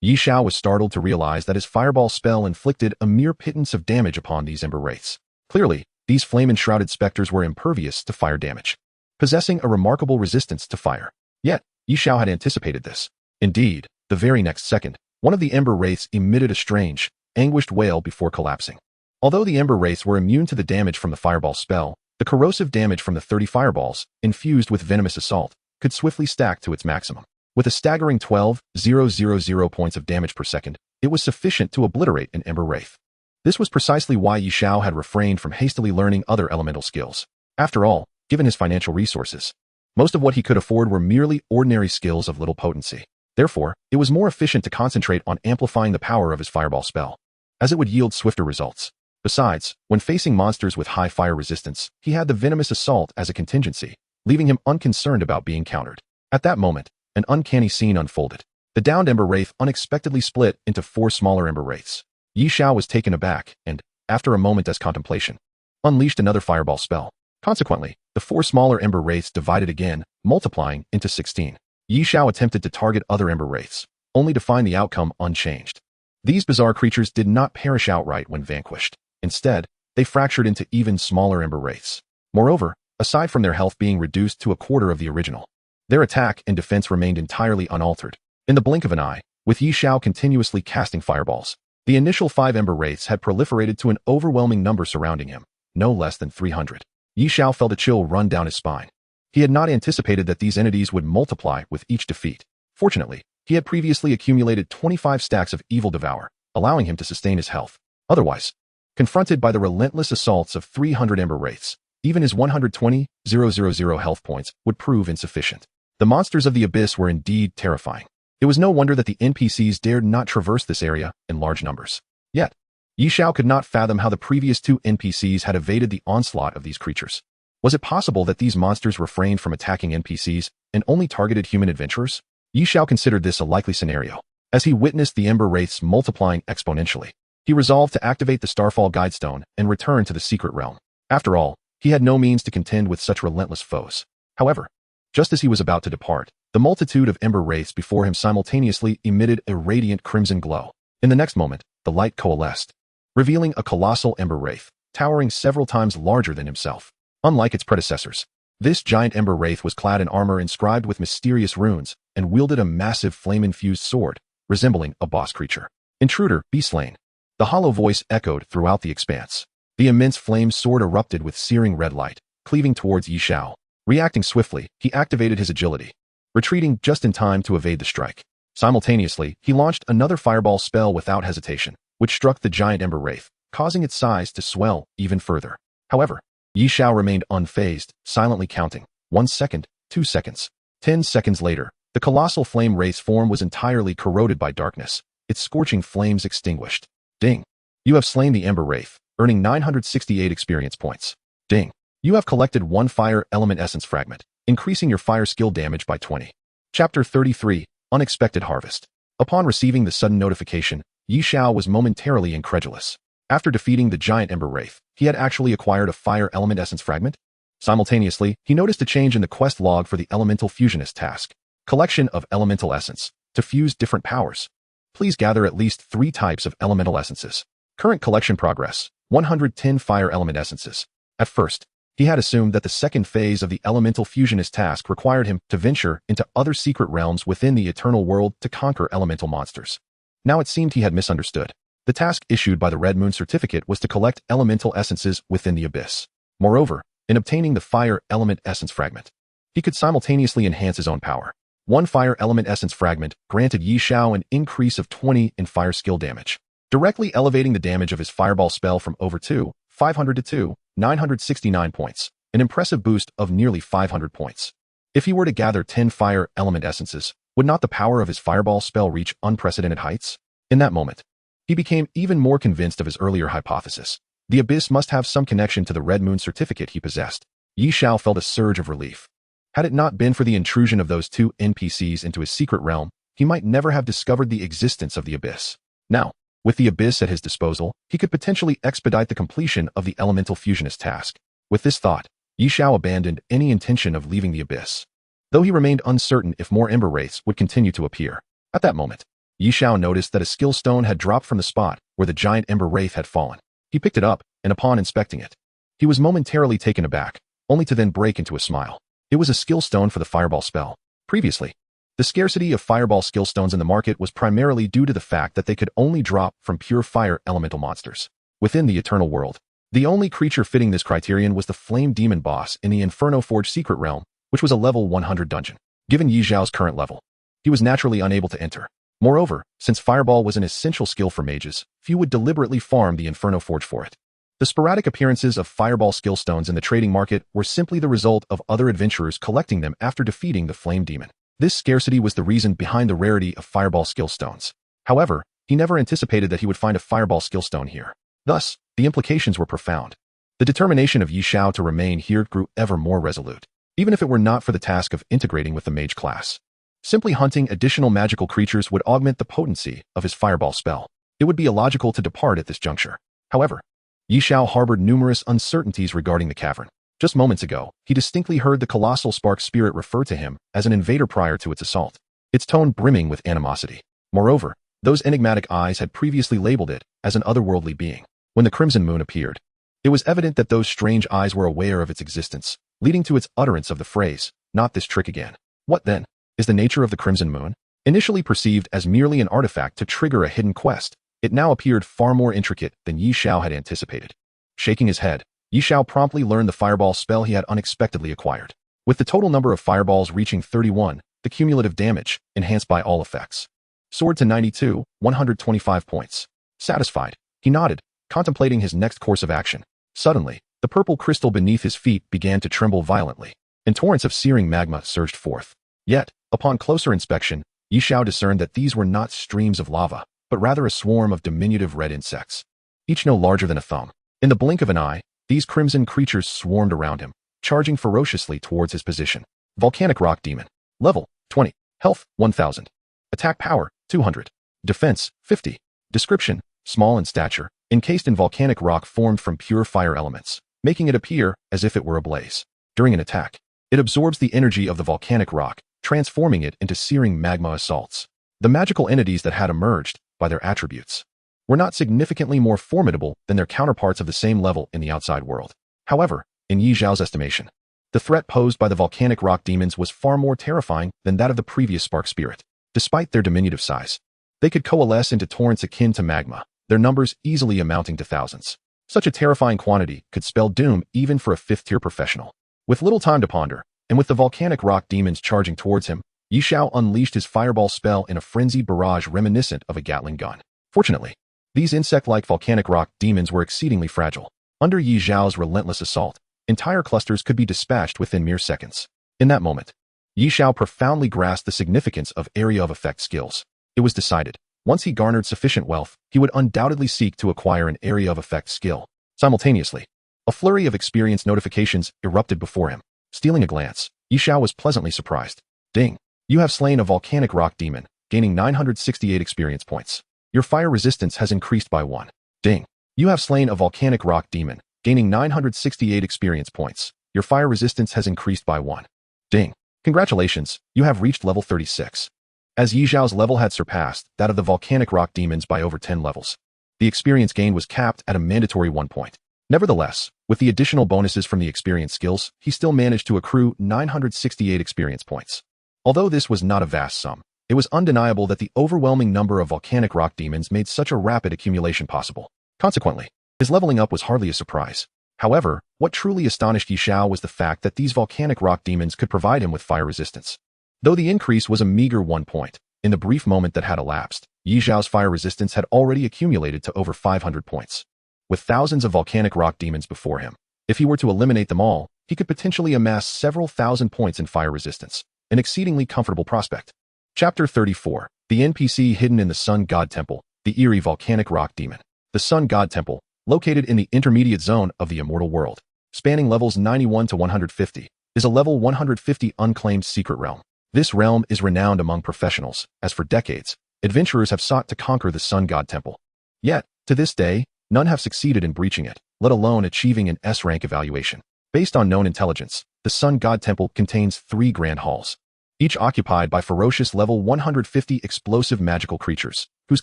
Xiao was startled to realize that his fireball spell inflicted a mere pittance of damage upon these Ember Wraiths. Clearly, these flame-enshrouded specters were impervious to fire damage, possessing a remarkable resistance to fire. Yet, Xiao had anticipated this. Indeed, the very next second, one of the Ember Wraiths emitted a strange, anguished wail before collapsing. Although the Ember Wraiths were immune to the damage from the fireball spell, the corrosive damage from the 30 fireballs, infused with venomous assault, could swiftly stack to its maximum. With a staggering 12,000 points of damage per second, it was sufficient to obliterate an Ember Wraith. This was precisely why Xiao had refrained from hastily learning other elemental skills. After all, given his financial resources, most of what he could afford were merely ordinary skills of little potency. Therefore, it was more efficient to concentrate on amplifying the power of his fireball spell, as it would yield swifter results. Besides, when facing monsters with high fire resistance, he had the venomous assault as a contingency, leaving him unconcerned about being countered. At that moment, an uncanny scene unfolded. The downed Ember Wraith unexpectedly split into 4 smaller Ember Wraiths. Xiao was taken aback and, after a moment's contemplation, unleashed another fireball spell. Consequently, the 4 smaller Ember Wraiths divided again, multiplying into 16. Xiao attempted to target other Ember Wraiths, only to find the outcome unchanged. These bizarre creatures did not perish outright when vanquished. Instead, they fractured into even smaller Ember Wraiths. Moreover, aside from their health being reduced to a quarter of the original, their attack and defense remained entirely unaltered. In the blink of an eye, with Xiao continuously casting fireballs, the initial 5 Ember Wraiths had proliferated to an overwhelming number surrounding him, no less than 300. Xiao felt a chill run down his spine. He had not anticipated that these entities would multiply with each defeat. Fortunately, he had previously accumulated 25 stacks of Evil Devour, allowing him to sustain his health. Otherwise, confronted by the relentless assaults of 300 Ember Wraiths, even his 120,000 health points would prove insufficient. The monsters of the abyss were indeed terrifying. It was no wonder that the NPCs dared not traverse this area in large numbers. Yet, Xiao could not fathom how the previous 2 NPCs had evaded the onslaught of these creatures. Was it possible that these monsters refrained from attacking NPCs and only targeted human adventurers? Xiao considered this a likely scenario. As he witnessed the Ember Wraiths multiplying exponentially, he resolved to activate the Starfall Guidestone and return to the secret realm. After all, he had no means to contend with such relentless foes. However, just as he was about to depart, the multitude of Ember Wraiths before him simultaneously emitted a radiant crimson glow. In the next moment, the light coalesced, revealing a colossal Ember Wraith, towering several times larger than himself. Unlike its predecessors, this giant Ember Wraith was clad in armor inscribed with mysterious runes and wielded a massive flame-infused sword, resembling a boss creature. "Intruder, be slain." The hollow voice echoed throughout the expanse. The immense flame sword erupted with searing red light, cleaving towards Xiao. Reacting swiftly, he activated his agility, retreating just in time to evade the strike. Simultaneously, he launched another fireball spell without hesitation, which struck the giant Ember Wraith, causing its size to swell even further. However, Xiao remained unfazed, silently counting. 1 second, 2 seconds. 10 seconds later, the colossal flame wraith's form was entirely corroded by darkness, its scorching flames extinguished. Ding. You have slain the Ember Wraith, earning 968 experience points. Ding. You have collected 1 fire element essence fragment, increasing your fire skill damage by 20. Chapter 33, Unexpected Harvest. Upon receiving the sudden notification, Xiao was momentarily incredulous. After defeating the giant Ember Wraith, he had actually acquired a fire element essence fragment. Simultaneously, he noticed a change in the quest log for the Elemental Fusionist task. Collection of elemental essence to fuse different powers. Please gather at least 3 types of elemental essences. Current collection progress, 110 fire element essences. At first, he had assumed that the second phase of the Elemental Fusionist task required him to venture into other secret realms within the Eternal World to conquer elemental monsters. Now it seemed he had misunderstood. The task issued by the Red Moon Certificate was to collect elemental essences within the abyss. Moreover, in obtaining the fire element essence fragment, he could simultaneously enhance his own power. 1 fire element essence fragment granted Xiao an increase of 20 in fire skill damage, directly elevating the damage of his fireball spell from over 500 to 969 points, an impressive boost of nearly 500 points. If he were to gather 10 fire element essences, would not the power of his fireball spell reach unprecedented heights? In that moment, he became even more convinced of his earlier hypothesis. The abyss must have some connection to the Red Moon Certificate he possessed. Xiao felt a surge of relief. Had it not been for the intrusion of those 2 NPCs into his secret realm, he might never have discovered the existence of the abyss. Now, with the abyss at his disposal, he could potentially expedite the completion of the Elemental Fusionist task. With this thought, Xiao abandoned any intention of leaving the abyss, though he remained uncertain if more Ember Wraiths would continue to appear. At that moment, Xiao noticed that a skill stone had dropped from the spot where the giant Ember Wraith had fallen. He picked it up, and upon inspecting it, he was momentarily taken aback, only to then break into a smile. It was a skill stone for the fireball spell. Previously, The scarcity of fireball skill stones in the market was primarily due to the fact that they could only drop from pure fire elemental monsters. Within the Eternal World, the only creature fitting this criterion was the Flame Demon boss in the Inferno Forge Secret Realm, which was a level 100 dungeon. Given Yi Xiao's current level, he was naturally unable to enter. Moreover, since fireball was an essential skill for mages, few would deliberately farm the Inferno Forge for it. The sporadic appearances of fireball skill stones in the trading market were simply the result of other adventurers collecting them after defeating the Flame Demon. This scarcity was the reason behind the rarity of fireball skill stones. However, he never anticipated that he would find a fireball skill stone here. Thus, the implications were profound. The determination of Yi Xiao to remain here grew ever more resolute, even if it were not for the task of integrating with the mage class. Simply hunting additional magical creatures would augment the potency of his fireball spell. It would be illogical to depart at this juncture. However, Yi Xiao harbored numerous uncertainties regarding the cavern. Just moments ago, he distinctly heard the colossal spark spirit refer to him as an invader prior to its assault, its tone brimming with animosity. Moreover, those enigmatic eyes had previously labeled it as an otherworldly being. When the Crimson Moon appeared, it was evident that those strange eyes were aware of its existence, leading to its utterance of the phrase, "Not this trick again." What then is the nature of the Crimson Moon? Initially perceived as merely an artifact to trigger a hidden quest, it now appeared far more intricate than Yi Xiao had anticipated. Shaking his head, Yi Xiao promptly learned the fireball spell he had unexpectedly acquired. With the total number of fireballs reaching 31, the cumulative damage, enhanced by all effects, soared to 92, 125 points. Satisfied, he nodded, contemplating his next course of action. Suddenly, the purple crystal beneath his feet began to tremble violently, and torrents of searing magma surged forth. Yet, upon closer inspection, Yi Xiao discerned that these were not streams of lava, but rather a swarm of diminutive red insects, each no larger than a thumb. In the blink of an eye, these crimson creatures swarmed around him, charging ferociously towards his position. Volcanic Rock Demon. Level, 20. Health, 1000. Attack power, 200. Defense, 50. Description, small in stature, encased in volcanic rock formed from pure fire elements, making it appear as if it were ablaze. During an attack, it absorbs the energy of the volcanic rock, transforming it into searing magma assaults. The magical entities that had emerged, by their attributes, were not significantly more formidable than their counterparts of the same level in the outside world. However, in Yi Xiao's estimation, the threat posed by the volcanic rock demons was far more terrifying than that of the previous spark spirit. Despite their diminutive size, they could coalesce into torrents akin to magma, their numbers easily amounting to thousands. Such a terrifying quantity could spell doom even for a fifth-tier professional. With little time to ponder, and with the volcanic rock demons charging towards him, Yi Xiao unleashed his fireball spell in a frenzied barrage reminiscent of a Gatling gun. Fortunately, these insect-like volcanic rock demons were exceedingly fragile. Under Yi Xiao's relentless assault, entire clusters could be dispatched within mere seconds. In that moment, Yi Xiao profoundly grasped the significance of area of effect skills. It was decided, once he garnered sufficient wealth, he would undoubtedly seek to acquire an area of effect skill. Simultaneously, a flurry of experience notifications erupted before him. Stealing a glance, Yi Xiao was pleasantly surprised. Ding! You have slain a volcanic rock demon, gaining 968 experience points. Your fire resistance has increased by 1. Ding! You have slain a volcanic rock demon, gaining 968 experience points. Your fire resistance has increased by 1. Ding! Congratulations, you have reached level 36. As Yi Xiao's level had surpassed that of the volcanic rock demons by over 10 levels, the experience gain was capped at a mandatory 1 point. Nevertheless, with the additional bonuses from the experience skills, he still managed to accrue 968 experience points. Although this was not a vast sum, it was undeniable that the overwhelming number of volcanic rock demons made such a rapid accumulation possible. Consequently, his leveling up was hardly a surprise. However, what truly astonished Yi Xiao was the fact that these volcanic rock demons could provide him with fire resistance. Though the increase was a meager 1 point, in the brief moment that had elapsed, Yi Xiao's fire resistance had already accumulated to over 500 points. With thousands of volcanic rock demons before him, if he were to eliminate them all, he could potentially amass several thousand points in fire resistance, an exceedingly comfortable prospect. Chapter 34. The NPC hidden in the Sun God Temple, the eerie volcanic rock demon. The Sun God Temple, located in the intermediate zone of the Immortal World, spanning levels 91 to 150, is a level 150 unclaimed secret realm. This realm is renowned among professionals, as for decades, adventurers have sought to conquer the Sun God Temple. Yet, to this day, none have succeeded in breaching it, let alone achieving an S-rank evaluation. Based on known intelligence, the Sun God Temple contains 3 grand halls, each occupied by ferocious level 150 explosive magical creatures, whose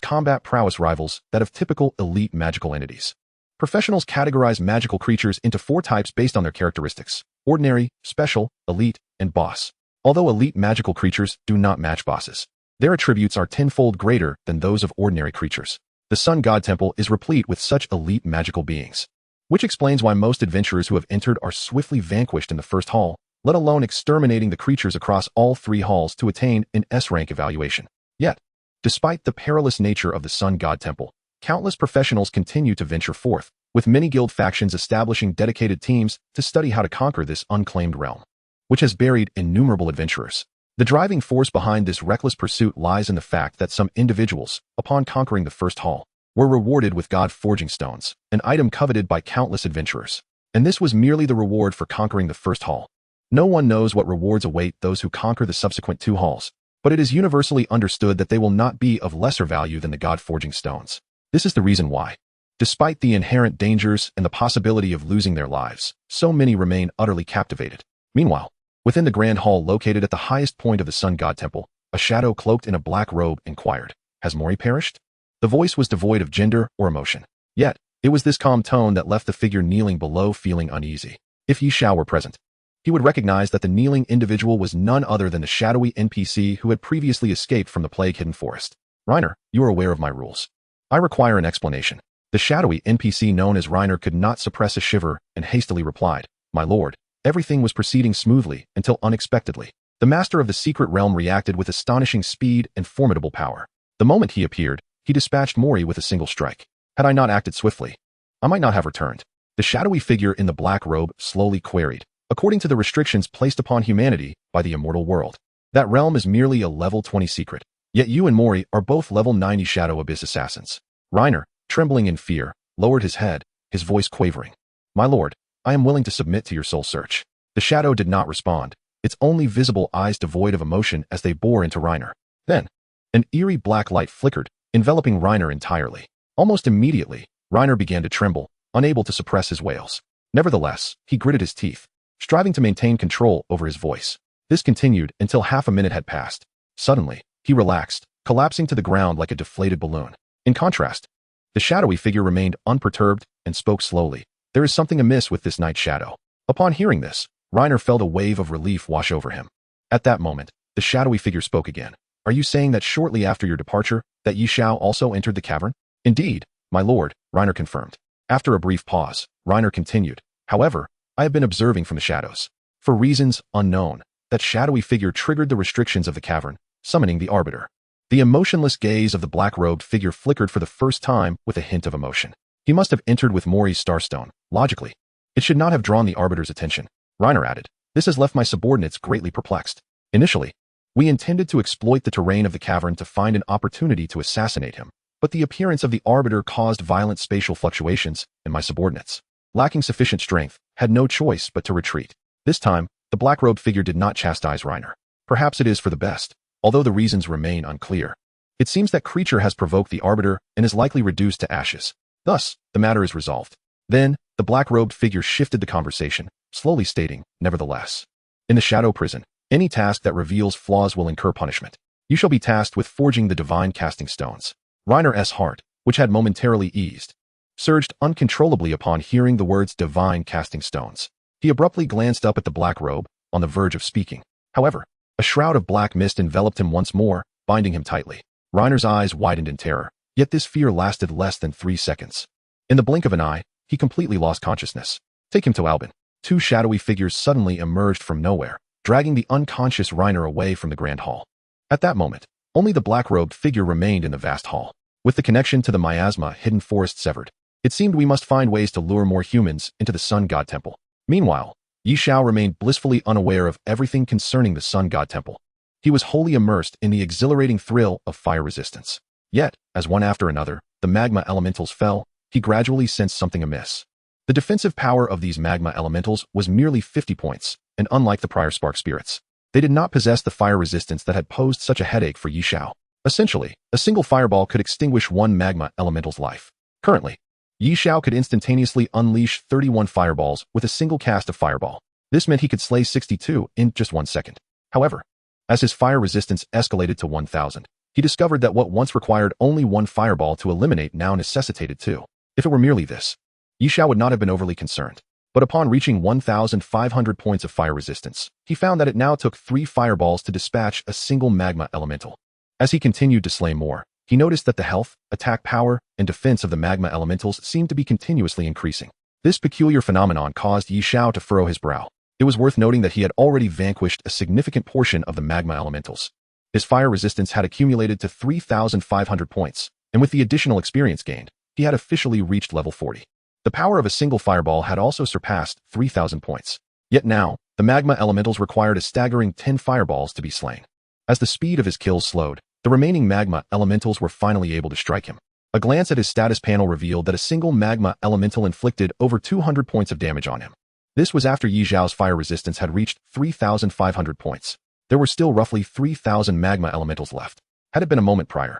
combat prowess rivals that of typical elite magical entities. Professionals categorize magical creatures into 4 types based on their characteristics: ordinary, special, elite, and boss. Although elite magical creatures do not match bosses, their attributes are tenfold greater than those of ordinary creatures. The Sun God Temple is replete with such elite magical beings, which explains why most adventurers who have entered are swiftly vanquished in the first hall, let alone exterminating the creatures across all 3 halls to attain an S-rank evaluation. Yet, despite the perilous nature of the Sun God Temple, countless professionals continue to venture forth, with many guild factions establishing dedicated teams to study how to conquer this unclaimed realm, which has buried innumerable adventurers. The driving force behind this reckless pursuit lies in the fact that some individuals, upon conquering the first hall, were rewarded with God-forging stones, an item coveted by countless adventurers. And this was merely the reward for conquering the first hall. No one knows what rewards await those who conquer the subsequent 2 halls, but it is universally understood that they will not be of lesser value than the God-forging stones. This is the reason why, despite the inherent dangers and the possibility of losing their lives, so many remain utterly captivated. Meanwhile, within the grand hall located at the highest point of the Sun God Temple, a shadow cloaked in a black robe inquired, "Has Mori perished?" The voice was devoid of gender or emotion. Yet, it was this calm tone that left the figure kneeling below feeling uneasy. If Xiao were present, he would recognize that the kneeling individual was none other than the shadowy NPC who had previously escaped from the plague-hidden forest. "Reiner, you are aware of my rules. I require an explanation." The shadowy NPC known as Reiner could not suppress a shiver and hastily replied, "My lord, everything was proceeding smoothly until unexpectedly. The master of the secret realm reacted with astonishing speed and formidable power. The moment he appeared, he dispatched Mori with a single strike. Had I not acted swiftly, I might not have returned." The shadowy figure in the black robe slowly queried, "According to the restrictions placed upon humanity by the immortal world, that realm is merely a level 20 secret. Yet you and Mori are both level 90 Shadow Abyss assassins." Reiner, trembling in fear, lowered his head, his voice quavering. "My lord, I am willing to submit to your soul search." The shadow did not respond, its only visible eyes devoid of emotion as they bore into Reiner. Then, an eerie black light flickered, enveloping Reiner entirely. Almost immediately, Reiner began to tremble, unable to suppress his wails. Nevertheless, he gritted his teeth, striving to maintain control over his voice. This continued until half a minute had passed. Suddenly, he relaxed, collapsing to the ground like a deflated balloon. In contrast, the shadowy figure remained unperturbed and spoke slowly. "There is something amiss with this night shadow." Upon hearing this, Reiner felt a wave of relief wash over him. At that moment, the shadowy figure spoke again. "Are you saying that shortly after your departure, that Xiao also entered the cavern?" "Indeed, my lord," Reiner confirmed. After a brief pause, Reiner continued, "However, I have been observing from the shadows. For reasons unknown, that shadowy figure triggered the restrictions of the cavern, summoning the Arbiter." The emotionless gaze of the black-robed figure flickered for the first time with a hint of emotion. "He must have entered with Mori's starstone, logically. It should not have drawn the Arbiter's attention." Reiner added, "This has left my subordinates greatly perplexed. Initially, we intended to exploit the terrain of the cavern to find an opportunity to assassinate him, but the appearance of the Arbiter caused violent spatial fluctuations, and my subordinates, lacking sufficient strength, had no choice but to retreat." This time, the black-robed figure did not chastise Reiner. "Perhaps it is for the best, although the reasons remain unclear. It seems that creature has provoked the Arbiter and is likely reduced to ashes. Thus, the matter is resolved." Then, the black-robed figure shifted the conversation, slowly stating, "Nevertheless, in the shadow prison, any task that reveals flaws will incur punishment. You shall be tasked with forging the divine casting stones." Reiner's heart, which had momentarily eased, surged uncontrollably upon hearing the words divine casting stones. He abruptly glanced up at the black robe, on the verge of speaking. However, a shroud of black mist enveloped him once more, binding him tightly. Reiner's eyes widened in terror, yet this fear lasted less than 3 seconds. In the blink of an eye, he completely lost consciousness. "Take him to Albin." 2 shadowy figures suddenly emerged from nowhere, dragging the unconscious Reiner away from the grand hall. At that moment, only the black-robed figure remained in the vast hall. With the connection to the miasma hidden forest severed, it seemed we must find ways to lure more humans into the Sun God Temple. Meanwhile, Xiao remained blissfully unaware of everything concerning the Sun God Temple. He was wholly immersed in the exhilarating thrill of fire resistance. Yet, as one after another, the magma elementals fell, he gradually sensed something amiss. The defensive power of these magma elementals was merely 50 points, and unlike the prior spark spirits, they did not possess the fire resistance that had posed such a headache for Xiao. Essentially, a single fireball could extinguish one magma elemental's life. Currently, Xiao could instantaneously unleash 31 fireballs with a single cast of fireball. This meant he could slay 62 in just 1 second. However, as his fire resistance escalated to 1,000, he discovered that what once required only 1 fireball to eliminate now necessitated 2. If it were merely this, Xiao would not have been overly concerned. But upon reaching 1,500 points of fire resistance, he found that it now took 3 fireballs to dispatch a single magma elemental. As he continued to slay more, he noticed that the health, attack power, and defense of the magma elementals seemed to be continuously increasing. This peculiar phenomenon caused Xiao to furrow his brow. It was worth noting that he had already vanquished a significant portion of the magma elementals. His fire resistance had accumulated to 3,500 points, and with the additional experience gained, he had officially reached level 40. The power of a single fireball had also surpassed 3,000 points. Yet now, the magma elementals required a staggering 10 fireballs to be slain. As the speed of his kills slowed, the remaining magma elementals were finally able to strike him. A glance at his status panel revealed that a single magma elemental inflicted over 200 points of damage on him. This was after Xiao's fire resistance had reached 3,500 points. There were still roughly 3,000 magma elementals left. Had it been a moment prior,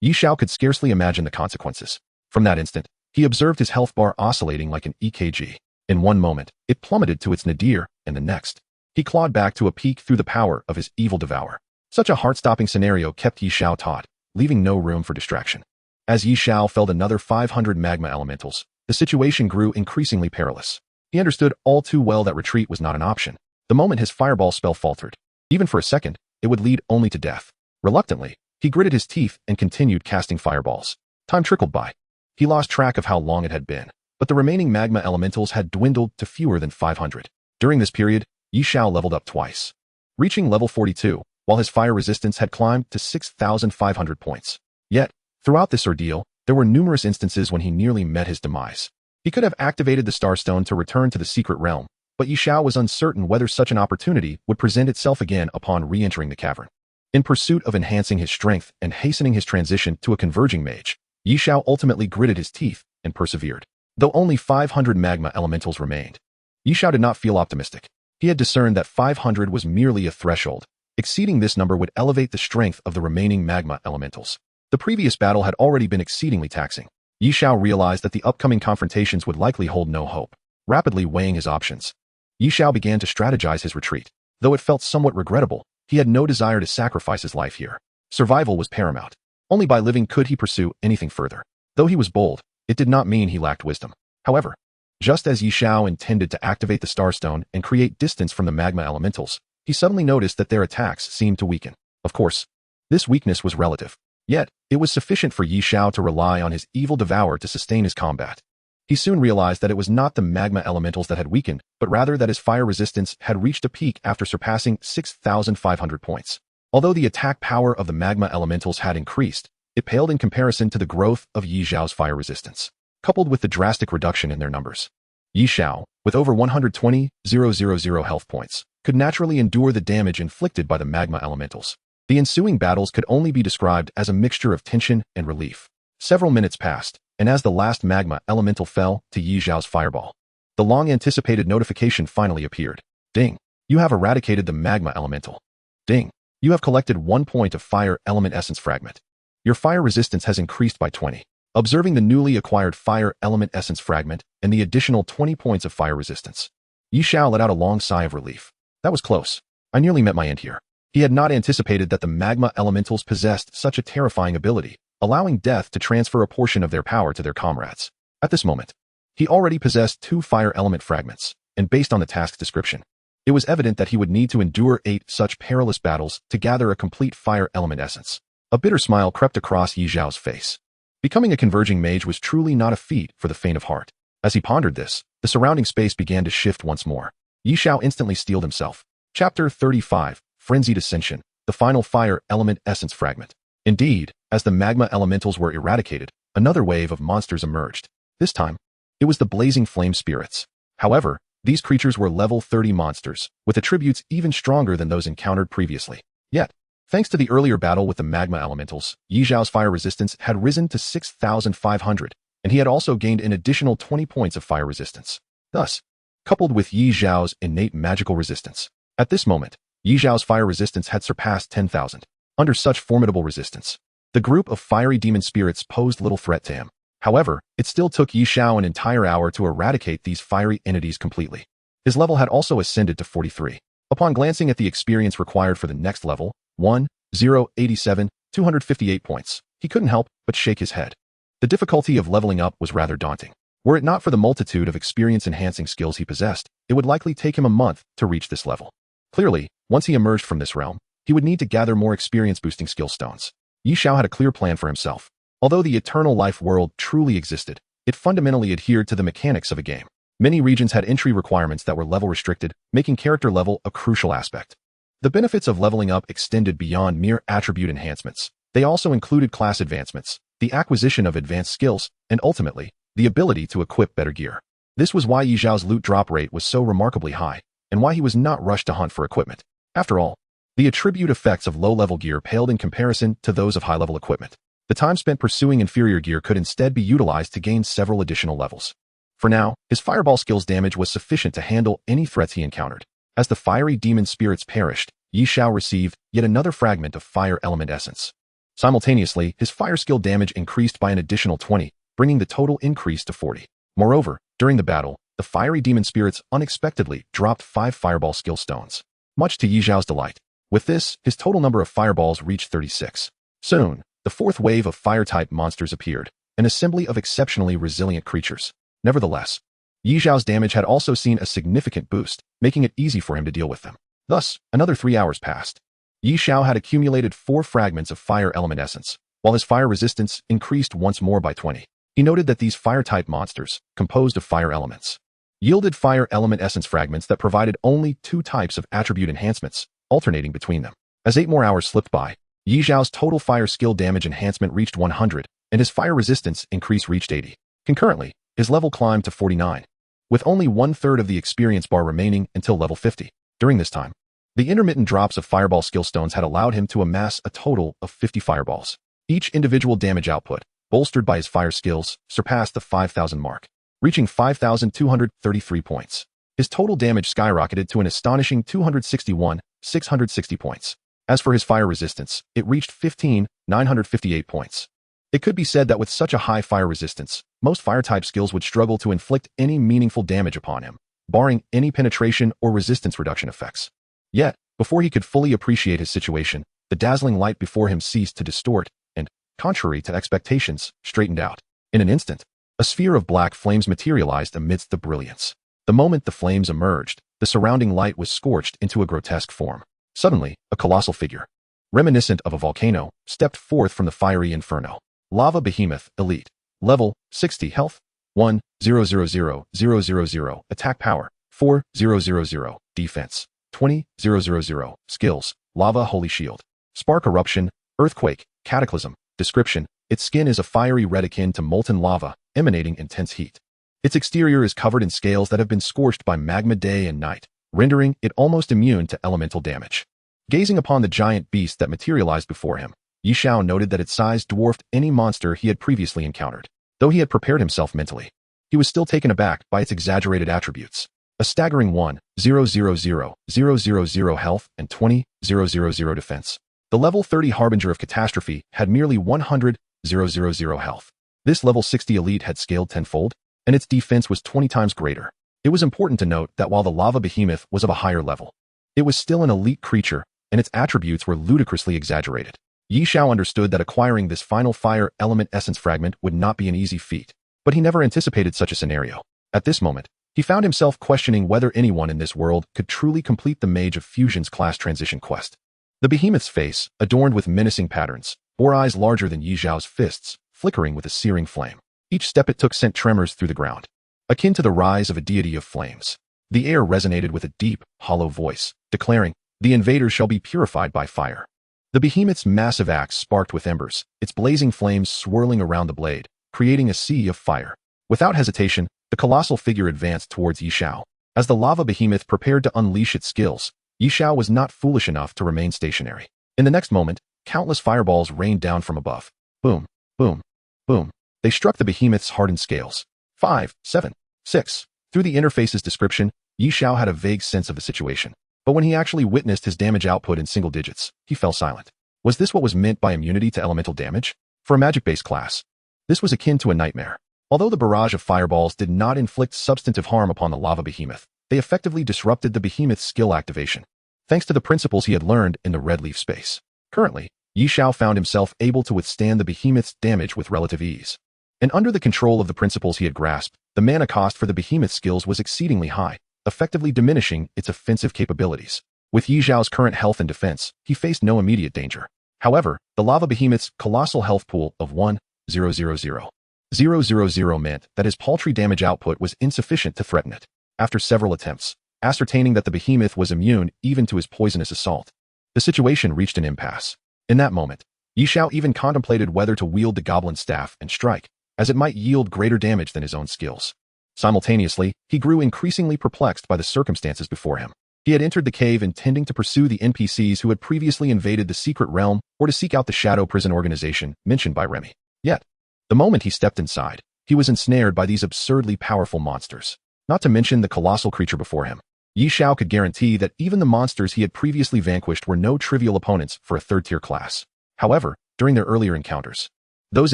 Xiao could scarcely imagine the consequences. From that instant, he observed his health bar oscillating like an EKG. In one moment, it plummeted to its nadir, and the next, he clawed back to a peak through the power of his evil devour. Such a heart-stopping scenario kept Xiao taut, leaving no room for distraction. As Xiao felled another 500 magma elementals, the situation grew increasingly perilous. He understood all too well that retreat was not an option. The moment his fireball spell faltered, even for a second, it would lead only to death. Reluctantly, he gritted his teeth and continued casting fireballs. Time trickled by. He lost track of how long it had been, but the remaining magma elementals had dwindled to fewer than 500. During this period, Xiao leveled up twice, reaching level 42, while his fire resistance had climbed to 6,500 points. Yet, throughout this ordeal, there were numerous instances when he nearly met his demise. He could have activated the Starstone to return to the secret realm, but Xiao was uncertain whether such an opportunity would present itself again upon re-entering the cavern. In pursuit of enhancing his strength and hastening his transition to a converging mage, Xiao ultimately gritted his teeth and persevered. Though only 500 magma elementals remained, Xiao did not feel optimistic. He had discerned that 500 was merely a threshold. Exceeding this number would elevate the strength of the remaining magma elementals. The previous battle had already been exceedingly taxing. Xiao realized that the upcoming confrontations would likely hold no hope. Rapidly weighing his options, Xiao began to strategize his retreat. Though it felt somewhat regrettable, he had no desire to sacrifice his life here. Survival was paramount. Only by living could he pursue anything further. Though he was bold, it did not mean he lacked wisdom. However, just as Xiao intended to activate the Starstone and create distance from the magma elementals, he suddenly noticed that their attacks seemed to weaken. Of course, this weakness was relative. Yet, it was sufficient for Xiao to rely on his evil devour to sustain his combat. He soon realized that it was not the magma elementals that had weakened, but rather that his fire resistance had reached a peak after surpassing 6,500 points. Although the attack power of the magma elementals had increased, it paled in comparison to the growth of Xiao's fire resistance. Coupled with the drastic reduction in their numbers, Xiao, with over 120,000 health points, could naturally endure the damage inflicted by the magma elementals. The ensuing battles could only be described as a mixture of tension and relief. Several minutes passed, and as the last magma elemental fell to Xiao's fireball, the long-anticipated notification finally appeared. Ding! You have eradicated the magma elemental. Ding! You have collected 1 point of fire element essence fragment. Your fire resistance has increased by 20. Observing the newly acquired fire element essence fragment and the additional 20 points of fire resistance, Xiao let out a long sigh of relief. That was close. I nearly met my end here. He had not anticipated that the magma elementals possessed such a terrifying ability, allowing death to transfer a portion of their power to their comrades. At this moment, he already possessed 2 fire element fragments, and based on the task description, it was evident that he would need to endure 8 such perilous battles to gather a complete fire element essence. A bitter smile crept across Xiao's face. Becoming a converging mage was truly not a feat for the faint of heart. As he pondered this, the surrounding space began to shift once more. Xiao instantly steeled himself. Chapter 35, Frenzied Ascension, the final fire element essence fragment. Indeed, as the magma elementals were eradicated, another wave of monsters emerged. This time, it was the blazing flame spirits. However, these creatures were level 30 monsters, with attributes even stronger than those encountered previously. Yet, thanks to the earlier battle with the magma elementals, Xiao's fire resistance had risen to 6,500, and he had also gained an additional 20 points of fire resistance. Thus, coupled with Xiao's innate magical resistance, at this moment, Xiao's fire resistance had surpassed 10,000. Under such formidable resistance, the group of fiery demon spirits posed little threat to him. However, it still took Xiao an entire hour to eradicate these fiery entities completely. His level had also ascended to 43. Upon glancing at the experience required for the next level, 1,087, 258 points, he couldn't help but shake his head. The difficulty of leveling up was rather daunting. Were it not for the multitude of experience-enhancing skills he possessed, it would likely take him a month to reach this level. Clearly, once he emerged from this realm, he would need to gather more experience-boosting skill stones. Xiao had a clear plan for himself. Although the eternal life world truly existed, it fundamentally adhered to the mechanics of a game. Many regions had entry requirements that were level-restricted, making character level a crucial aspect. The benefits of leveling up extended beyond mere attribute enhancements. They also included class advancements, the acquisition of advanced skills, and ultimately, the ability to equip better gear. This was why Xiao's loot drop rate was so remarkably high, and why he was not rushed to hunt for equipment. After all, the attribute effects of low-level gear paled in comparison to those of high-level equipment. The time spent pursuing inferior gear could instead be utilized to gain several additional levels. For now, his fireball skill's damage was sufficient to handle any threats he encountered. As the fiery demon spirits perished, Xiao received yet another fragment of fire element essence. Simultaneously, his fire skill damage increased by an additional 20, bringing the total increase to 40. Moreover, during the battle, the fiery demon spirits unexpectedly dropped 5 fireball skill stones, much to Xiao's delight. With this, his total number of fireballs reached 36. Soon, the fourth wave of fire-type monsters appeared, an assembly of exceptionally resilient creatures. Nevertheless, Xiao's damage had also seen a significant boost, making it easy for him to deal with them. Thus, another 3 hours passed. Xiao had accumulated 4 fragments of fire element essence, while his fire resistance increased once more by 20. He noted that these fire-type monsters, composed of fire elements, yielded fire element essence fragments that provided only 2 types of attribute enhancements, alternating between them. As 8 more hours slipped by, Xiao's total fire skill damage enhancement reached 100, and his fire resistance increase reached 80. Concurrently, his level climbed to 49, with only 1/3 of the experience bar remaining until level 50. During this time, the intermittent drops of fireball skill stones had allowed him to amass a total of 50 fireballs. Each individual damage output, bolstered by his fire skills, surpassed the 5,000 mark, reaching 5,233 points. His total damage skyrocketed to an astonishing 261,660 points. As for his fire resistance, it reached 15,958 points. It could be said that with such a high fire resistance, most fire-type skills would struggle to inflict any meaningful damage upon him, barring any penetration or resistance reduction effects. Yet, before he could fully appreciate his situation, the dazzling light before him ceased to distort and, contrary to expectations, straightened out. In an instant, a sphere of black flames materialized amidst the brilliance. The moment the flames emerged, the surrounding light was scorched into a grotesque form. Suddenly, a colossal figure, reminiscent of a volcano, stepped forth from the fiery inferno. Lava Behemoth, Elite. Level, 60 Health, 1,000,000, Attack Power, 4,000, Defense, 20,000, Skills, Lava Holy Shield. Spark Eruption, Earthquake, Cataclysm. Description: its skin is a fiery red akin to molten lava, emanating intense heat. Its exterior is covered in scales that have been scorched by magma day and night, rendering it almost immune to elemental damage. Gazing upon the giant beast that materialized before him, Xiao noted that its size dwarfed any monster he had previously encountered. Though he had prepared himself mentally, he was still taken aback by its exaggerated attributes. A staggering 1,000,000 health and 20,000 defense. The level 30 Harbinger of Catastrophe had merely 100,000 health. This level 60 Elite had scaled tenfold, and its defense was 20 times greater. It was important to note that while the Lava Behemoth was of a higher level, it was still an elite creature, and its attributes were ludicrously exaggerated. Xiao understood that acquiring this final fire element essence fragment would not be an easy feat, but he never anticipated such a scenario. At this moment, he found himself questioning whether anyone in this world could truly complete the Mage of Fusion's class transition quest. The behemoth's face, adorned with menacing patterns, bore eyes larger than Xiao's fists, flickering with a searing flame. Each step it took sent tremors through the ground, akin to the rise of a deity of flames. The air resonated with a deep, hollow voice, declaring, "The invaders shall be purified by fire." The behemoth's massive axe sparked with embers, its blazing flames swirling around the blade, creating a sea of fire. Without hesitation, the colossal figure advanced towards Xiao. As the lava behemoth prepared to unleash its skills, Xiao was not foolish enough to remain stationary. In the next moment, countless fireballs rained down from above. Boom, boom, boom. They struck the behemoth's hardened scales. 5, 7, 6. Through the interface's description, Xiao had a vague sense of the situation. But when he actually witnessed his damage output in single digits, he fell silent. Was this what was meant by immunity to elemental damage? For a magic-based class, this was akin to a nightmare. Although the barrage of fireballs did not inflict substantive harm upon the lava behemoth, they effectively disrupted the behemoth's skill activation, thanks to the principles he had learned in the red leaf space. Currently, Xiao found himself able to withstand the behemoth's damage with relative ease. And under the control of the principles he had grasped, the mana cost for the behemoth's skills was exceedingly high, effectively diminishing its offensive capabilities. With Yi Xiao's current health and defense, he faced no immediate danger. However, the lava behemoth's colossal health pool of 1,000,000 meant that his paltry damage output was insufficient to threaten it. After several attempts, ascertaining that the behemoth was immune even to his poisonous assault, the situation reached an impasse. In that moment, Yi Xiao even contemplated whether to wield the goblin staff and strike, as it might yield greater damage than his own skills. Simultaneously, he grew increasingly perplexed by the circumstances before him. He had entered the cave intending to pursue the NPCs who had previously invaded the secret realm or to seek out the shadow prison organization mentioned by Remy. Yet, the moment he stepped inside, he was ensnared by these absurdly powerful monsters. Not to mention the colossal creature before him. Yi Xiao could guarantee that even the monsters he had previously vanquished were no trivial opponents for a third-tier class. However, during their earlier encounters, those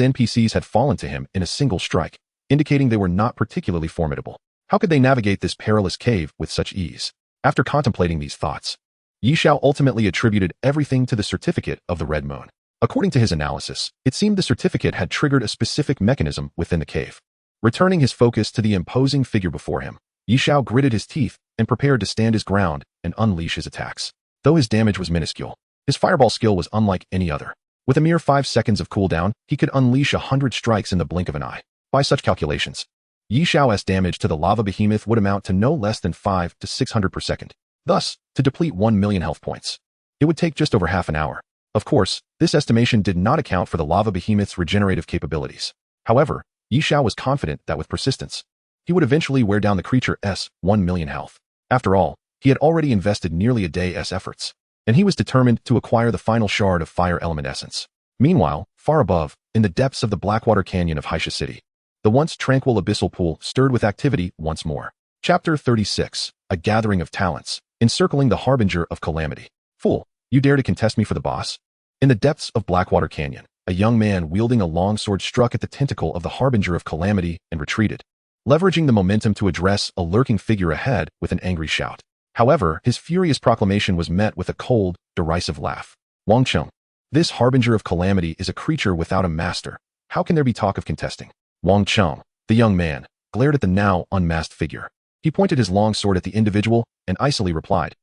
NPCs had fallen to him in a single strike, indicating they were not particularly formidable. How could they navigate this perilous cave with such ease? After contemplating these thoughts, Yi Xiao ultimately attributed everything to the certificate of the Red Moon. According to his analysis, it seemed the certificate had triggered a specific mechanism within the cave. Returning his focus to the imposing figure before him, Yi Xiao gritted his teeth and prepared to stand his ground and unleash his attacks. Though his damage was minuscule, his fireball skill was unlike any other. With a mere 5 seconds of cooldown, he could unleash 100 strikes in the blink of an eye. By such calculations, Yi Xiao's damage to the lava behemoth would amount to no less than 5 to 600 per second. Thus, to deplete 1 million health points, it would take just over half an hour. Of course, this estimation did not account for the lava behemoth's regenerative capabilities. However, Yi Xiao was confident that with persistence, he would eventually wear down the creature's 1 million health. After all, he had already invested nearly a day's efforts, and he was determined to acquire the final shard of fire element essence. Meanwhile, far above, in the depths of the Blackwater Canyon of Haisha City, the once tranquil abyssal pool stirred with activity once more. Chapter 36, A Gathering of Talents, Encircling the Harbinger of Calamity. Fool, you dare to contest me for the boss? In the depths of Blackwater Canyon, a young man wielding a long sword struck at the tentacle of the Harbinger of Calamity and retreated, leveraging the momentum to address a lurking figure ahead with an angry shout. However, his furious proclamation was met with a cold, derisive laugh. Wang Cheng, this Harbinger of Calamity is a creature without a master. How can there be talk of contesting? Wang Cheng, the young man, glared at the now unmasked figure. He pointed his long sword at the individual and icily replied,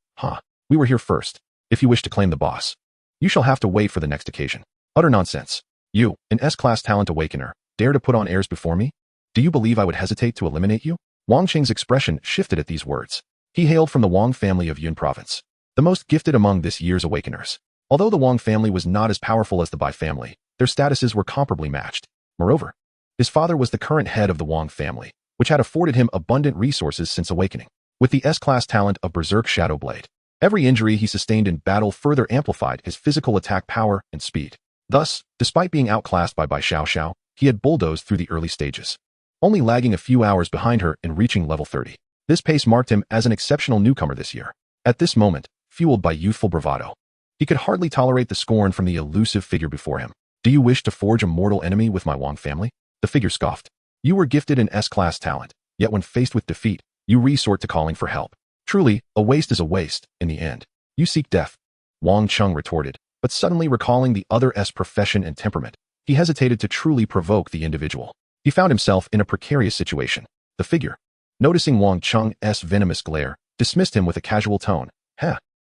we were here first. If you wish to claim the boss, you shall have to wait for the next occasion. Utter nonsense. You, an S-class talent awakener, dare to put on airs before me? Do you believe I would hesitate to eliminate you? Wang Cheng's expression shifted at these words. He hailed from the Wang family of Yun province, the most gifted among this year's awakeners. Although the Wang family was not as powerful as the Bai family, their statuses were comparably matched. Moreover, his father was the current head of the Wang family, which had afforded him abundant resources since awakening. With the S-class talent of Berserk Shadow Blade, every injury he sustained in battle further amplified his physical attack power and speed. Thus, despite being outclassed by Bai Xiao, he had bulldozed through the early stages, only lagging a few hours behind her in reaching level 30. This pace marked him as an exceptional newcomer this year. At this moment, fueled by youthful bravado, he could hardly tolerate the scorn from the elusive figure before him. Do you wish to forge a mortal enemy with my Wang family? The figure scoffed. You were gifted an S-class talent, yet when faced with defeat, you resort to calling for help. Truly, a waste is a waste, in the end. You seek death. Wang Cheng retorted, but suddenly recalling the other's profession and temperament, he hesitated to truly provoke the individual. He found himself in a precarious situation. The figure, noticing Wang Cheng's venomous glare, dismissed him with a casual tone.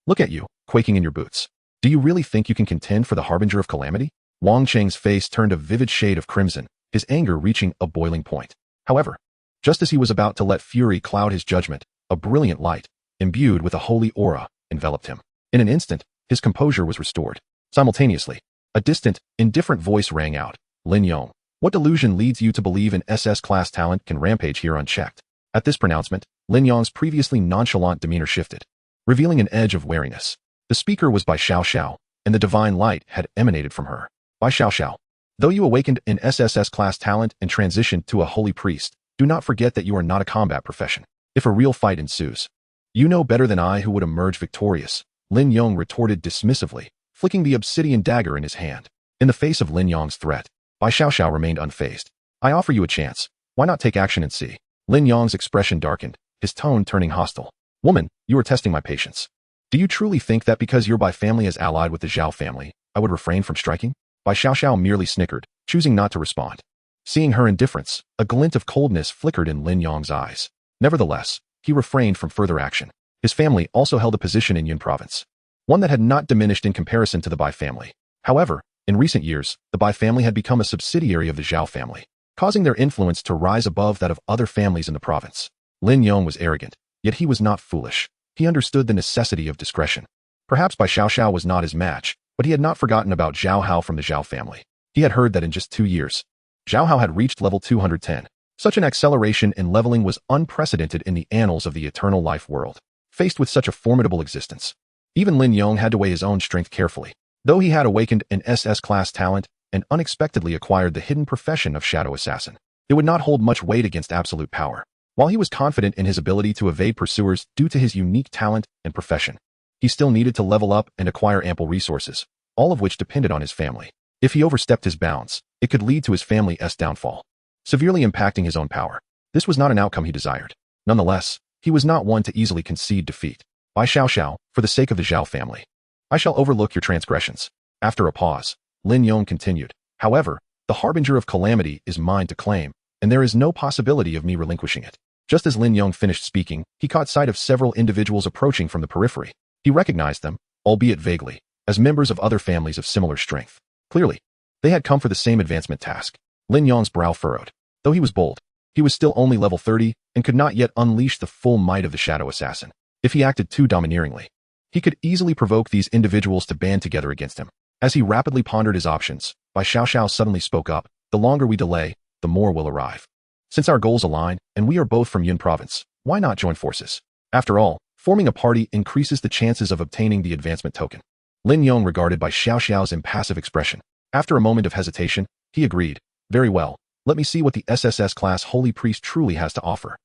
Look at you, quaking in your boots. Do you really think you can contend for the Harbinger of Calamity? Wang Cheng's face turned a vivid shade of crimson, his anger reaching a boiling point. However, just as he was about to let fury cloud his judgment, a brilliant light, imbued with a holy aura, enveloped him. In an instant, his composure was restored. Simultaneously, a distant, indifferent voice rang out. Lin Yong, what delusion leads you to believe an SS-class talent can rampage here unchecked? At this pronouncement, Lin Yong's previously nonchalant demeanor shifted, revealing an edge of wariness. The speaker was Bai Xiao, and the divine light had emanated from her. Bai Xiao, though you awakened an SSS-class talent and transitioned to a holy priest, do not forget that you are not a combat profession. If a real fight ensues, you know better than I who would emerge victorious, Lin Yong retorted dismissively, flicking the obsidian dagger in his hand. In the face of Lin Yong's threat, Bai Xiao remained unfazed. I offer you a chance. Why not take action and see? Lin Yong's expression darkened, his tone turning hostile. Woman, you are testing my patience. Do you truly think that because your Bai family is allied with the Xiao family, I would refrain from striking? Bai Xiao merely snickered, choosing not to respond. Seeing her indifference, a glint of coldness flickered in Lin Yong's eyes. Nevertheless, he refrained from further action. His family also held a position in Yun province, one that had not diminished in comparison to the Bai family. However, in recent years, the Bai family had become a subsidiary of the Xiao family, causing their influence to rise above that of other families in the province. Lin Yong was arrogant, yet he was not foolish. He understood the necessity of discretion. Perhaps Bai Xiao was not his match, but he had not forgotten about Zhao Hao from the Xiao family. He had heard that in just 2 years, Zhao Hao had reached level 210. Such an acceleration in leveling was unprecedented in the annals of the eternal life world. Faced with such a formidable existence, even Lin Yong had to weigh his own strength carefully. Though he had awakened an SS-class talent and unexpectedly acquired the hidden profession of shadow assassin, it would not hold much weight against absolute power. While he was confident in his ability to evade pursuers due to his unique talent and profession, he still needed to level up and acquire ample resources, all of which depended on his family. If he overstepped his bounds, it could lead to his family's downfall, severely impacting his own power. This was not an outcome he desired. Nonetheless, he was not one to easily concede defeat. Bai Xiao, for the sake of the Xiao family, I shall overlook your transgressions. After a pause, Lin Yong continued. However, the harbinger of calamity is mine to claim, and there is no possibility of me relinquishing it. Just as Lin Yong finished speaking, he caught sight of several individuals approaching from the periphery. He recognized them, albeit vaguely, as members of other families of similar strength. Clearly, they had come for the same advancement task. Lin Yong's brow furrowed. Though he was bold, he was still only level 30 and could not yet unleash the full might of the shadow assassin. If he acted too domineeringly, he could easily provoke these individuals to band together against him. As he rapidly pondered his options, Bai Xiao suddenly spoke up. The longer we delay, the more will arrive. Since our goals align, and we are both from Yun province, why not join forces? After all, forming a party increases the chances of obtaining the advancement token. Lin Yong regarded Bai Xiao's impassive expression. After a moment of hesitation, he agreed. Very well, let me see what the SSS class holy priest truly has to offer.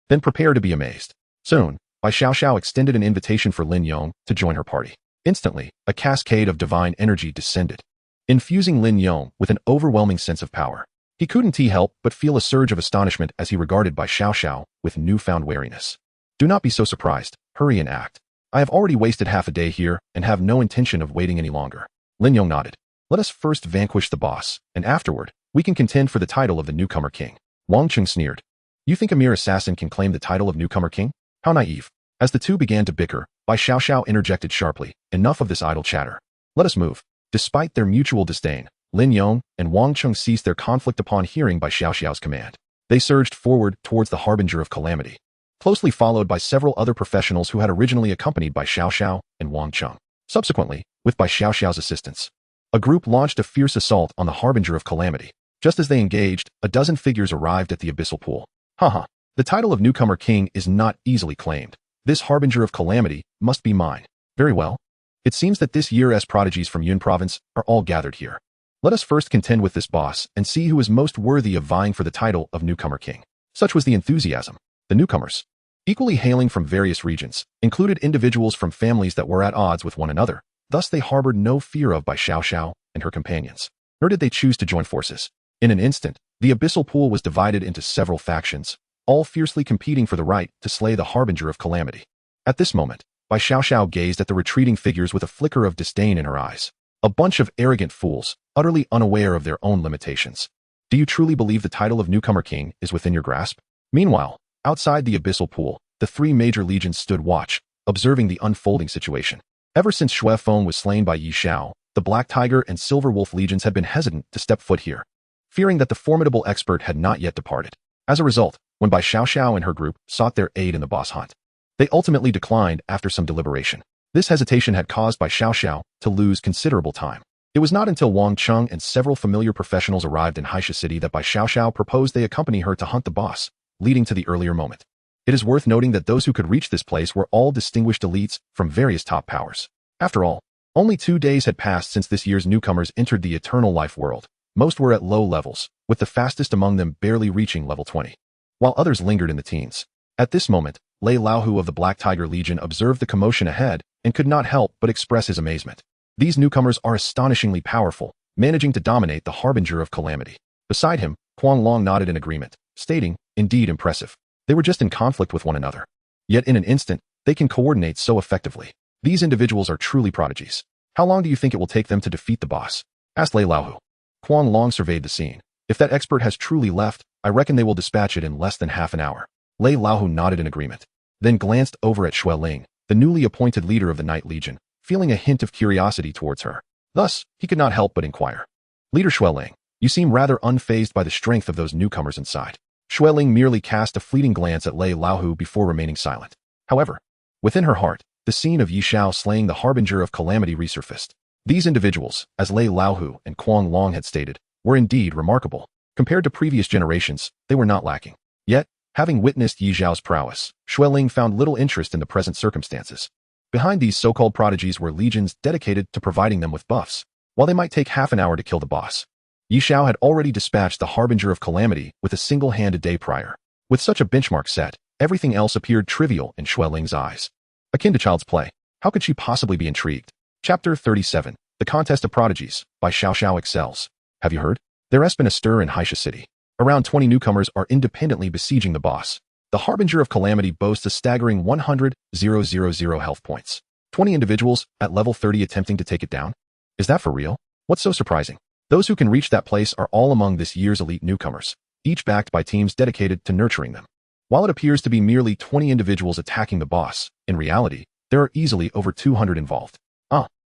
Then prepare to be amazed. Soon, Bai Xiao extended an invitation for Lin Yong to join her party. Instantly, a cascade of divine energy descended, infusing Lin Yong with an overwhelming sense of power. He couldn't help but feel a surge of astonishment as he regarded Bai Xiao with newfound wariness. Do not be so surprised, hurry and act. I have already wasted half a day here and have no intention of waiting any longer. Lin Yong nodded. Let us first vanquish the boss, and afterward, we can contend for the title of the newcomer king. Wang Cheng sneered. You think a mere assassin can claim the title of newcomer king? How naive. As the two began to bicker, Bai Xiao interjected sharply. Enough of this idle chatter. Let us move. Despite their mutual disdain, Lin Yong and Wang Cheng ceased their conflict upon hearing Bai Xiao's command. They surged forward towards the harbinger of calamity, closely followed by several other professionals who had originally accompanied Bai Xiao and Wang Cheng. Subsequently, with Bai Xiao's assistance, a group launched a fierce assault on the harbinger of calamity. Just as they engaged, a dozen figures arrived at the abyssal pool. Haha, the title of newcomer king is not easily claimed. This harbinger of calamity must be mine. Very well. It seems that this year's prodigies from Yun province are all gathered here. Let us first contend with this boss and see who is most worthy of vying for the title of newcomer king. Such was the enthusiasm. The newcomers, equally hailing from various regions, included individuals from families that were at odds with one another. Thus they harbored no fear of Bai Xiao and her companions, nor did they choose to join forces. In an instant, the abyssal pool was divided into several factions, all fiercely competing for the right to slay the harbinger of calamity. At this moment, Bai Xiao gazed at the retreating figures with a flicker of disdain in her eyes. A bunch of arrogant fools, utterly unaware of their own limitations. Do you truly believe the title of newcomer king is within your grasp? Meanwhile, outside the abyssal pool, the three major legions stood watch, observing the unfolding situation. Ever since Shui Feng was slain by Yi Xiao, the Black Tiger and Silver Wolf legions had been hesitant to step foot here, fearing that the formidable expert had not yet departed. As a result, when Bai Xiao and her group sought their aid in the boss hunt, they ultimately declined after some deliberation. This hesitation had caused Bai Xiao to lose considerable time. It was not until Wang Cheng and several familiar professionals arrived in Haisha City that Bai Xiao proposed they accompany her to hunt the boss, leading to the earlier moment. It is worth noting that those who could reach this place were all distinguished elites from various top powers. After all, only 2 days had passed since this year's newcomers entered the eternal life world. Most were at low levels, with the fastest among them barely reaching level 20, while others lingered in the teens. At this moment, Lei Laohu of the Black Tiger Legion observed the commotion ahead and could not help but express his amazement. These newcomers are astonishingly powerful, managing to dominate the harbinger of calamity. Beside him, Huang Long nodded in agreement, stating, indeed impressive. They were just in conflict with one another. Yet in an instant, they can coordinate so effectively. These individuals are truly prodigies. How long do you think it will take them to defeat the boss? Asked Lei Laohu. Huang Long surveyed the scene. If that expert has truly left, I reckon they will dispatch it in less than half an hour. Lei Laohu nodded in agreement, then glanced over at Xue Ling, the newly appointed leader of the Night Legion, feeling a hint of curiosity towards her. Thus, he could not help but inquire. Leader Xue Ling, you seem rather unfazed by the strength of those newcomers inside. Xue Ling merely cast a fleeting glance at Lei Laohu before remaining silent. However, within her heart, the scene of Xiao slaying the harbinger of calamity resurfaced. These individuals, as Lei Laohu and Quang Long had stated, were indeed remarkable. Compared to previous generations, they were not lacking. Yet, having witnessed Yi Zhao's prowess, Xue Ling found little interest in the present circumstances. Behind these so-called prodigies were legions dedicated to providing them with buffs. While they might take half an hour to kill the boss, Yi Zhao had already dispatched the harbinger of calamity with a single-handed day prior. With such a benchmark set, everything else appeared trivial in Xue Ling's eyes. Akin to child's play, how could she possibly be intrigued? Chapter 37, The Contest of Prodigies, by Xiao excels. Have you heard? There has been a stir in Haisha City. Around 20 newcomers are independently besieging the boss. The harbinger of calamity boasts a staggering 100,000 health points. 20 individuals at level 30 attempting to take it down? Is that for real? What's so surprising? Those who can reach that place are all among this year's elite newcomers, each backed by teams dedicated to nurturing them. While it appears to be merely 20 individuals attacking the boss, in reality, there are easily over 200 involved.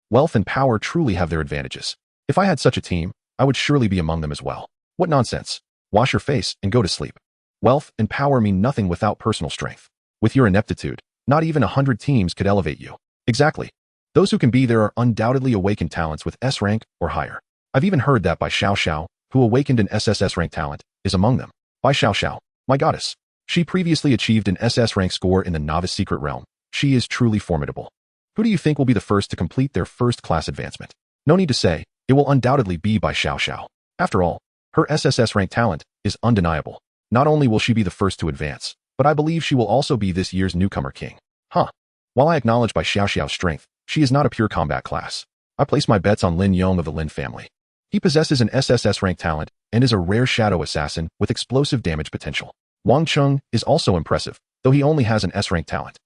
Wealth and power truly have their advantages. If I had such a team, I would surely be among them as well. What nonsense. Wash your face and go to sleep. Wealth and power mean nothing without personal strength. With your ineptitude, not even 100 teams could elevate you. Exactly. Those who can be there are undoubtedly awakened talents with S rank or higher. I've even heard that Bai Xiao, who awakened an SSS rank talent, is among them. Bai Xiao, my goddess. She previously achieved an SS rank score in the novice secret realm. She is truly formidable. Who do you think will be the first to complete their first class advancement? No need to say, it will undoubtedly be Bai Xiao. After all, her SSS rank talent is undeniable. Not only will she be the first to advance, but I believe she will also be this year's newcomer king. While I acknowledge Bai Xiao's strength, she is not a pure combat class. I place my bets on Lin Yong of the Lin family. He possesses an SSS rank talent and is a rare shadow assassin with explosive damage potential. Wang Cheng is also impressive, though he only has an S rank talent.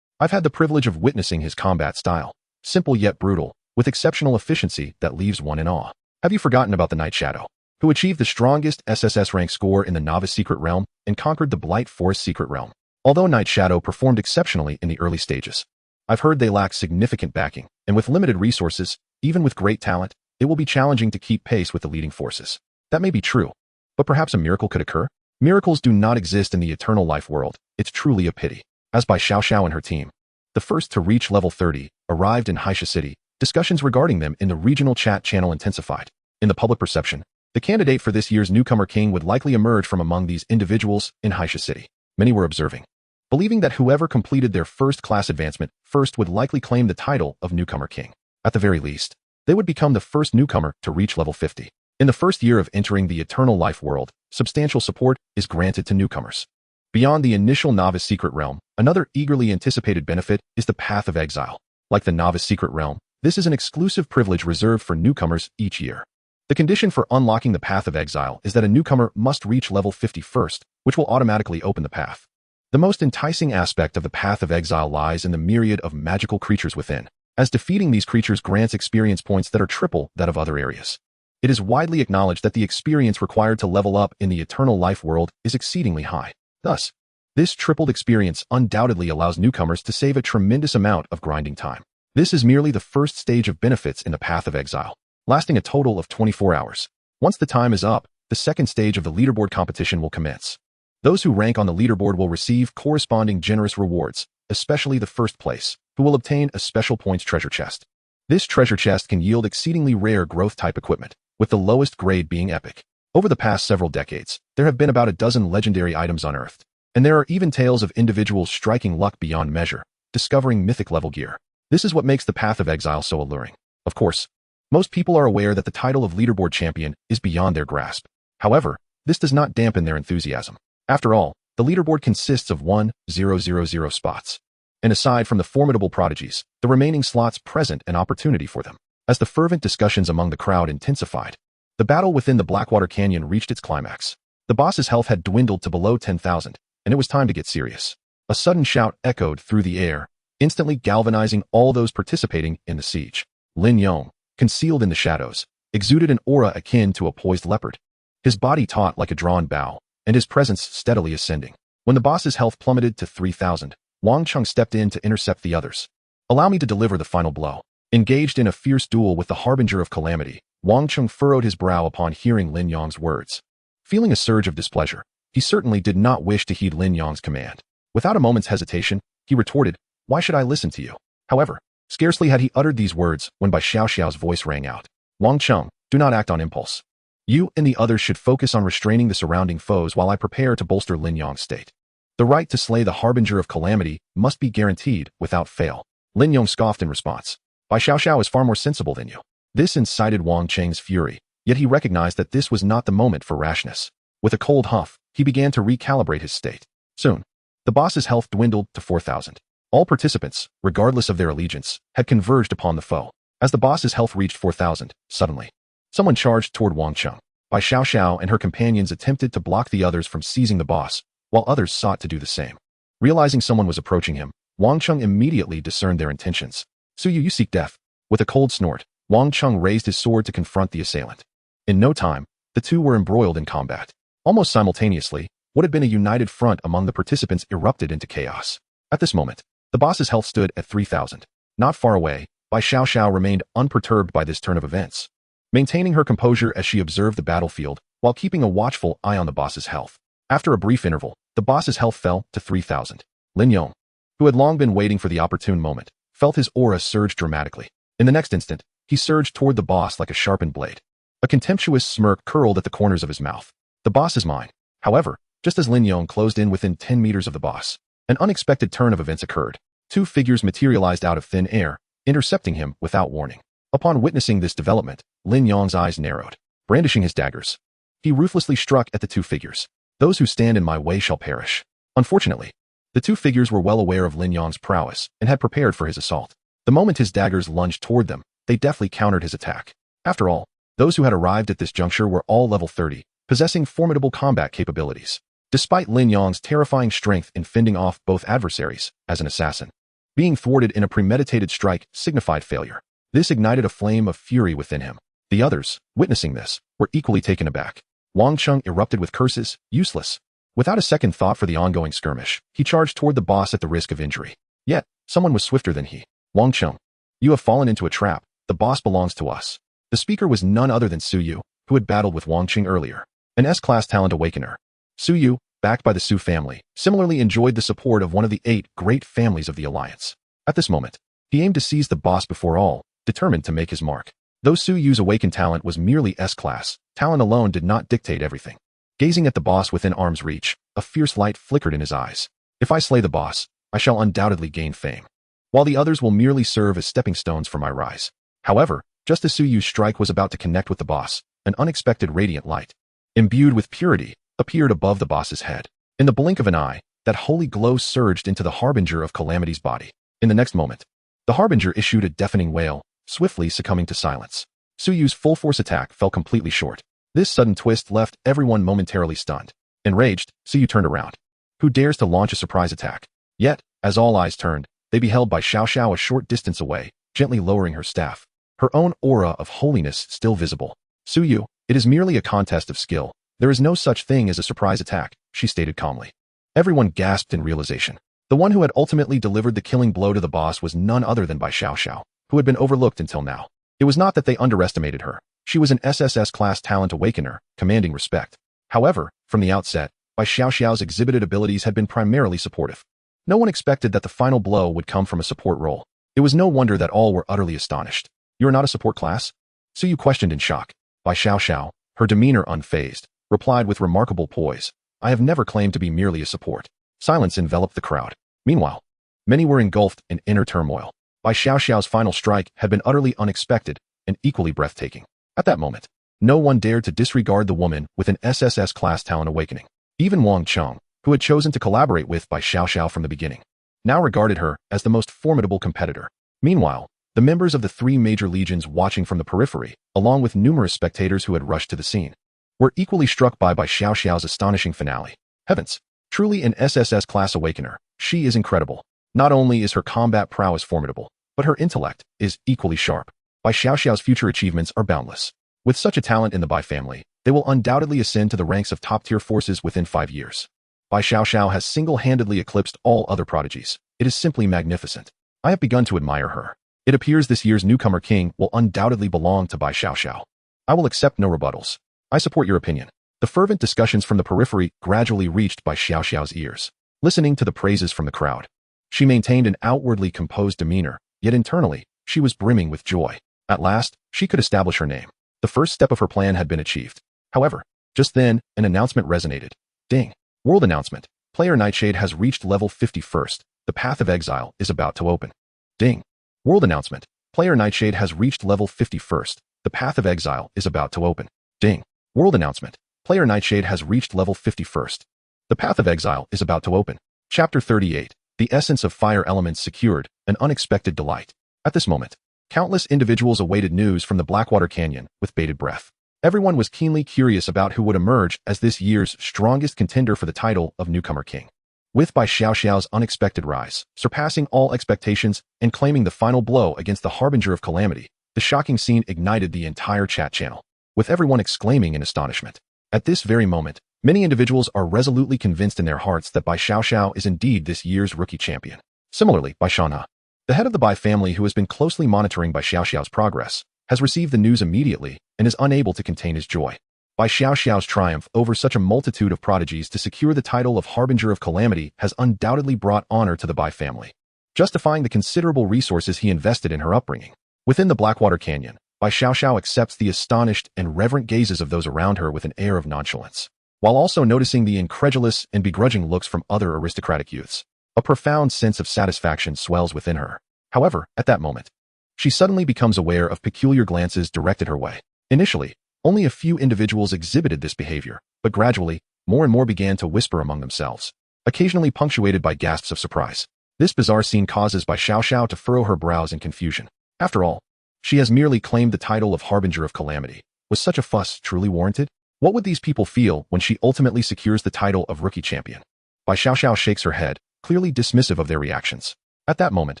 I've had the privilege of witnessing his combat style, simple yet brutal, with exceptional efficiency that leaves one in awe. Have you forgotten about the Night Shadow, who achieved the strongest SSS rank score in the Novice Secret Realm and conquered the Blight Forest Secret Realm? Although Night Shadow performed exceptionally in the early stages, I've heard they lack significant backing, and with limited resources, even with great talent, it will be challenging to keep pace with the leading forces. That may be true, but perhaps a miracle could occur? Miracles do not exist in the eternal life world. It's truly a pity. As by Xiao and her team, the first to reach level 30, arrived in Haisha City, discussions regarding them in the regional chat channel intensified. In the public perception, the candidate for this year's newcomer king would likely emerge from among these individuals in Haisha City. Many were observing, believing that whoever completed their first class advancement first would likely claim the title of newcomer king. At the very least, they would become the first newcomer to reach level 50. In the first year of entering the eternal life world, substantial support is granted to newcomers. Beyond the initial novice secret realm, another eagerly anticipated benefit is the Path of Exile. Like the novice secret realm, this is an exclusive privilege reserved for newcomers each year. The condition for unlocking the Path of Exile is that a newcomer must reach level 50 first, which will automatically open the path. The most enticing aspect of the Path of Exile lies in the myriad of magical creatures within, as defeating these creatures grants experience points that are triple that of other areas. It is widely acknowledged that the experience required to level up in the eternal life world is exceedingly high. Thus, this tripled experience undoubtedly allows newcomers to save a tremendous amount of grinding time. This is merely the first stage of benefits in the Path of Exile, lasting a total of 24 hours. Once the time is up, the second stage of the leaderboard competition will commence. Those who rank on the leaderboard will receive corresponding generous rewards, especially the first place, who will obtain a special points treasure chest. This treasure chest can yield exceedingly rare growth-type equipment, with the lowest grade being epic. Over the past several decades, there have been about a dozen legendary items unearthed, and there are even tales of individuals striking luck beyond measure, discovering mythic-level gear. This is what makes the Path of Exile so alluring. Of course, most people are aware that the title of leaderboard champion is beyond their grasp. However, this does not dampen their enthusiasm. After all, the leaderboard consists of 1,000 spots. And aside from the formidable prodigies, the remaining slots present an opportunity for them. As the fervent discussions among the crowd intensified, the battle within the Blackwater Canyon reached its climax. The boss's health had dwindled to below 10,000, and it was time to get serious. A sudden shout echoed through the air, instantly galvanizing all those participating in the siege. Lin Yong, concealed in the shadows, exuded an aura akin to a poised leopard. his body taut like a drawn bow, and his presence steadily ascending. When the boss's health plummeted to 3,000, Wang Cheng stepped in to intercept the others. Allow me to deliver the final blow. Engaged in a fierce duel with the harbinger of calamity, Wang Cheng furrowed his brow upon hearing Lin Yang's words. Feeling a surge of displeasure, he certainly did not wish to heed Lin Yang's command. Without a moment's hesitation, he retorted, "Why should I listen to you?" However, scarcely had he uttered these words when Bai Xiao's voice rang out. "Wang Cheng, do not act on impulse. You and the others should focus on restraining the surrounding foes while I prepare to bolster Lin Yang's state. The right to slay the harbinger of calamity must be guaranteed without fail." Lin Yang scoffed in response. "Bai Xiao is far more sensible than you." This incited Wang Cheng's fury, yet he recognized that this was not the moment for rashness. With a cold huff, he began to recalibrate his state. Soon, the boss's health dwindled to 4,000. All participants, regardless of their allegiance, had converged upon the foe. As the boss's health reached 4,000, suddenly, someone charged toward Wang Cheng. Bai Xiao and her companions attempted to block the others from seizing the boss, while others sought to do the same. Realizing someone was approaching him, Wang Cheng immediately discerned their intentions. "You seek death." With a cold snort, Wang Cheng raised his sword to confront the assailant. In no time, the two were embroiled in combat. Almost simultaneously, what had been a united front among the participants erupted into chaos. At this moment, the boss's health stood at 3,000. Not far away, Bai Xiao remained unperturbed by this turn of events, maintaining her composure as she observed the battlefield while keeping a watchful eye on the boss's health. After a brief interval, the boss's health fell to 3,000. Lin Yong, who had long been waiting for the opportune moment, felt his aura surge dramatically. In the next instant, he surged toward the boss like a sharpened blade. A contemptuous smirk curled at the corners of his mouth. "The boss is mine." However, just as Lin Yong closed in within 10 meters of the boss, an unexpected turn of events occurred. Two figures materialized out of thin air, intercepting him without warning. Upon witnessing this development, Lin Yong's eyes narrowed. Brandishing his daggers, he ruthlessly struck at the two figures. "Those who stand in my way shall perish." Unfortunately, the two figures were well aware of Lin Yong's prowess and had prepared for his assault. The moment his daggers lunged toward them, they deftly countered his attack. After all, those who had arrived at this juncture were all level 30, possessing formidable combat capabilities. Despite Lin Yong's terrifying strength in fending off both adversaries, as an assassin, being thwarted in a premeditated strike signified failure. This ignited a flame of fury within him. The others, witnessing this, were equally taken aback. Wang Cheng erupted with curses, useless. Without a second thought for the ongoing skirmish, he charged toward the boss at the risk of injury. Yet, someone was swifter than he. "Wang Cheng, you have fallen into a trap. The boss belongs to us." The speaker was none other than Su Yu, who had battled with Wang Cheng earlier. An S-class talent awakener. Su Yu, backed by the Su family, similarly enjoyed the support of one of the 8 great families of the Alliance. At this moment, he aimed to seize the boss before all, determined to make his mark. Though Su Yu's awakened talent was merely S-class, talent alone did not dictate everything. Gazing at the boss within arm's reach, a fierce light flickered in his eyes. "If I slay the boss, I shall undoubtedly gain fame, while the others will merely serve as stepping stones for my rise." However, just as Su Yu's strike was about to connect with the boss, an unexpected radiant light, imbued with purity, appeared above the boss's head. In the blink of an eye, that holy glow surged into the harbinger of calamity's body. In the next moment, the harbinger issued a deafening wail, swiftly succumbing to silence. Su Yu's full-force attack fell completely short. This sudden twist left everyone momentarily stunned. Enraged, Su Yu turned around. Who dares to launch a surprise attack? Yet, as all eyes turned, they beheld Bai Xiao a short distance away, gently lowering her staff. Her own aura of holiness still visible. "Su Yu, it is merely a contest of skill. There is no such thing as a surprise attack," she stated calmly. Everyone gasped in realization. The one who had ultimately delivered the killing blow to the boss was none other than Bai Xiao, who had been overlooked until now. It was not that they underestimated her. She was an SSS-class talent awakener, commanding respect. However, from the outset, Bai Xiao's exhibited abilities had been primarily supportive. No one expected that the final blow would come from a support role. It was no wonder that all were utterly astonished. "You are not a support class?" Su Yu questioned in shock. Bai Xiao, her demeanor unfazed, replied with remarkable poise, "I have never claimed to be merely a support." Silence enveloped the crowd. Meanwhile, many were engulfed in inner turmoil. Bai Xiao's final strike had been utterly unexpected and equally breathtaking. At that moment, no one dared to disregard the woman with an SSS-class talent awakening. Even Wang Cheng, who had chosen to collaborate with Bai Xiao from the beginning, now regarded her as the most formidable competitor. Meanwhile, the members of the 3 major legions watching from the periphery, along with numerous spectators who had rushed to the scene, were equally struck by Bai Xiao's astonishing finale. Heavens! Truly an SSS-class awakener, she is incredible. Not only is her combat prowess formidable, but her intellect is equally sharp. Bai Xiao's future achievements are boundless. With such a talent in the Bai family, They will undoubtedly ascend to the ranks of top-tier forces within 5 years. Bai Xiao has single-handedly eclipsed all other prodigies. It is simply magnificent. I have begun to admire her. It appears this year's newcomer king will undoubtedly belong to Bai Xiao. I will accept no rebuttals. I support your opinion. The fervent discussions from the periphery gradually reached Bai Xiao's ears. Listening to the praises from the crowd, she maintained an outwardly composed demeanor, yet internally, she was brimming with joy. At last, she could establish her name. The first step of her plan had been achieved. However, just then, an announcement resonated. Ding! World announcement. Player Nightshade has reached level 51st. The path of exile is about to open. Ding! World announcement. Player Nightshade has reached level 51st. The path of exile is about to open. Ding! World announcement. Player Nightshade has reached level 51st. The path of exile is about to open. Chapter 38. The essence of fire elements secured, an unexpected delight. At this moment, countless individuals awaited news from the Blackwater Canyon with bated breath. Everyone was keenly curious about who would emerge as this year's strongest contender for the title of Newcomer King. With Bai Xiao's unexpected rise, surpassing all expectations and claiming the final blow against the harbinger of calamity, the shocking scene ignited the entire chat channel, with everyone exclaiming in astonishment. At this very moment, many individuals are resolutely convinced in their hearts that Bai Xiao is indeed this year's rookie champion. Similarly, Bai Shanna, the head of the Bai family who has been closely monitoring Bai Xiao's progress, has received the news immediately and is unable to contain his joy. Bai Xiao's triumph over such a multitude of prodigies to secure the title of Harbinger of Calamity has undoubtedly brought honor to the Bai family, justifying the considerable resources he invested in her upbringing. Within the Blackwater Canyon, Bai Xiao accepts the astonished and reverent gazes of those around her with an air of nonchalance, while also noticing the incredulous and begrudging looks from other aristocratic youths. A profound sense of satisfaction swells within her. However, at that moment, she suddenly becomes aware of peculiar glances directed her way. Initially, only a few individuals exhibited this behavior, but gradually, more and more began to whisper among themselves, occasionally punctuated by gasps of surprise. This bizarre scene causes Bai Xiao to furrow her brows in confusion. After all, she has merely claimed the title of Harbinger of Calamity. Was such a fuss truly warranted? What would these people feel when she ultimately secures the title of Rookie Champion? Bai Xiao shakes her head, clearly dismissive of their reactions. At that moment,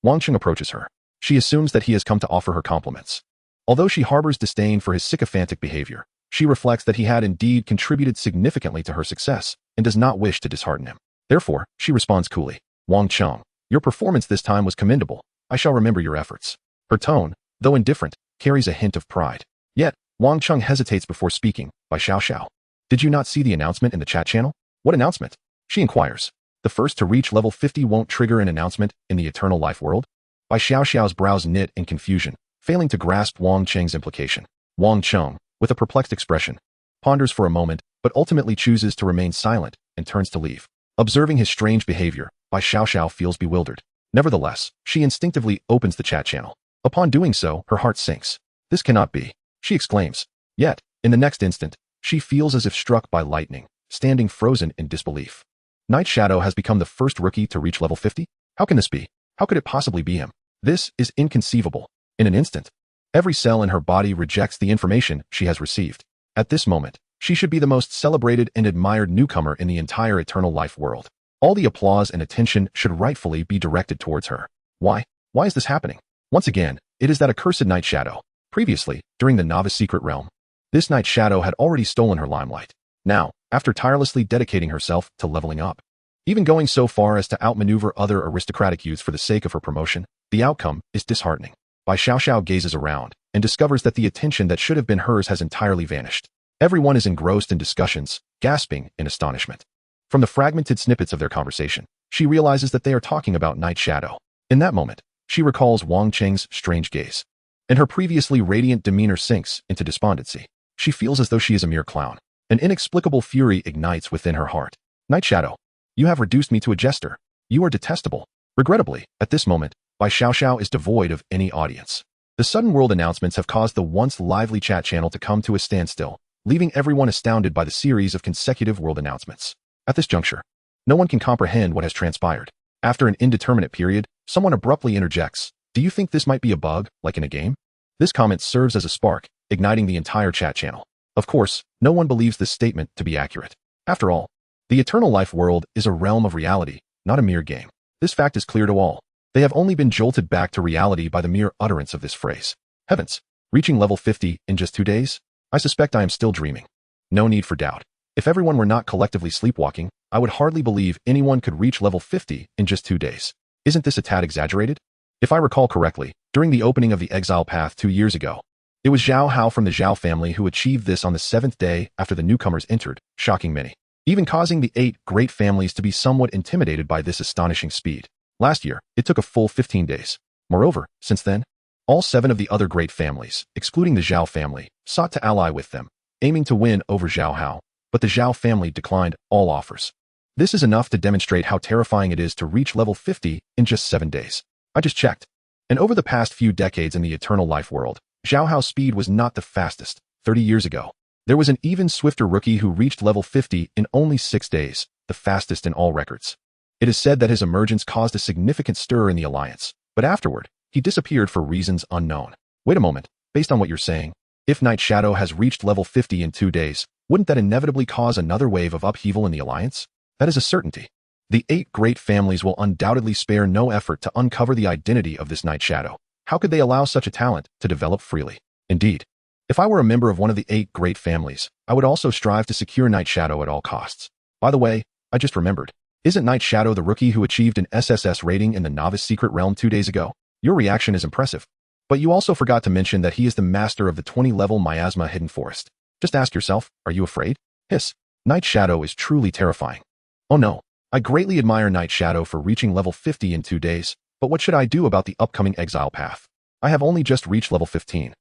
Wang Cheng approaches her. She assumes that he has come to offer her compliments. Although she harbors disdain for his sycophantic behavior, she reflects that he had indeed contributed significantly to her success and does not wish to dishearten him. Therefore, she responds coolly, Wang Cheng, your performance this time was commendable. I shall remember your efforts. Her tone, though indifferent, carries a hint of pride. Yet, Wang Cheng hesitates before speaking. Bai Xiao. Did you not see the announcement in the chat channel? What announcement? She inquires. The first to reach level 50 won't trigger an announcement in the eternal life world? Bai Xiao's brows knit in confusion, failing to grasp Wang Cheng's implication. Wang Cheng, with a perplexed expression, ponders for a moment, but ultimately chooses to remain silent and turns to leave. Observing his strange behavior, Bai Xiao feels bewildered. Nevertheless, she instinctively opens the chat channel. Upon doing so, her heart sinks. This cannot be, she exclaims. Yet, in the next instant, she feels as if struck by lightning, standing frozen in disbelief. Night Shadow has become the first rookie to reach level 50? How can this be? How could it possibly be him? This is inconceivable. In an instant, every cell in her body rejects the information she has received. At this moment, she should be the most celebrated and admired newcomer in the entire eternal life world. All the applause and attention should rightfully be directed towards her. Why? Why is this happening? Once again, it is that accursed Night Shadow. Previously, during the Novice Secret Realm, this Night Shadow had already stolen her limelight. Now, after tirelessly dedicating herself to leveling up, even going so far as to outmaneuver other aristocratic youths for the sake of her promotion, the outcome is disheartening. Bai Xiao gazes around and discovers that the attention that should have been hers has entirely vanished. Everyone is engrossed in discussions, gasping in astonishment. From the fragmented snippets of their conversation, she realizes that they are talking about Night Shadow. In that moment, she recalls Wang Cheng's strange gaze, and her previously radiant demeanor sinks into despondency. She feels as though she is a mere clown. An inexplicable fury ignites within her heart. Night Shadow, you have reduced me to a jester. You are detestable. Regrettably, at this moment, Bai Xiao is devoid of any audience. The sudden world announcements have caused the once lively chat channel to come to a standstill, leaving everyone astounded by the series of consecutive world announcements. At this juncture, no one can comprehend what has transpired. After an indeterminate period, someone abruptly interjects, "Do you think this might be a bug, like in a game?" This comment serves as a spark, igniting the entire chat channel. Of course, no one believes this statement to be accurate. After all, the eternal life world is a realm of reality, not a mere game. This fact is clear to all. They have only been jolted back to reality by the mere utterance of this phrase. Heavens, reaching level 50 in just 2 days? I suspect I am still dreaming. No need for doubt. If everyone were not collectively sleepwalking, I would hardly believe anyone could reach level 50 in just 2 days. Isn't this a tad exaggerated? If I recall correctly, during the opening of the Exile Path 2 years ago, it was Xiao Hao from the Xiao family who achieved this on the 7th day after the newcomers entered, shocking many, even causing the 8 great families to be somewhat intimidated by this astonishing speed. Last year, it took a full 15 days. Moreover, since then, all 7 of the other great families, excluding the Xiao family, sought to ally with them, aiming to win over Xiao Hao, but the Xiao family declined all offers. This is enough to demonstrate how terrifying it is to reach level 50 in just 7 days. I just checked. And over the past few decades in the Eternal Life world, Xiao Hao's speed was not the fastest. 30 years ago, there was an even swifter rookie who reached level 50 in only 6 days, the fastest in all records. It is said that his emergence caused a significant stir in the alliance, but afterward, he disappeared for reasons unknown. Wait a moment, based on what you're saying, if Night Shadow has reached level 50 in 2 days, wouldn't that inevitably cause another wave of upheaval in the alliance? That is a certainty. The 8 great families will undoubtedly spare no effort to uncover the identity of this Night Shadow. How could they allow such a talent to develop freely? Indeed, if I were a member of one of the 8 great families, I would also strive to secure Night Shadow at all costs. By the way, I just remembered. Isn't Night Shadow the rookie who achieved an SSS rating in the Novice Secret Realm 2 days ago? Your reaction is impressive. But you also forgot to mention that he is the master of the 20-level miasma hidden forest. Just ask yourself, are you afraid? Hiss. Night Shadow is truly terrifying. Oh no. I greatly admire Night Shadow for reaching level 50 in 2 days, but what should I do about the upcoming Exile Path? I have only just reached level 15.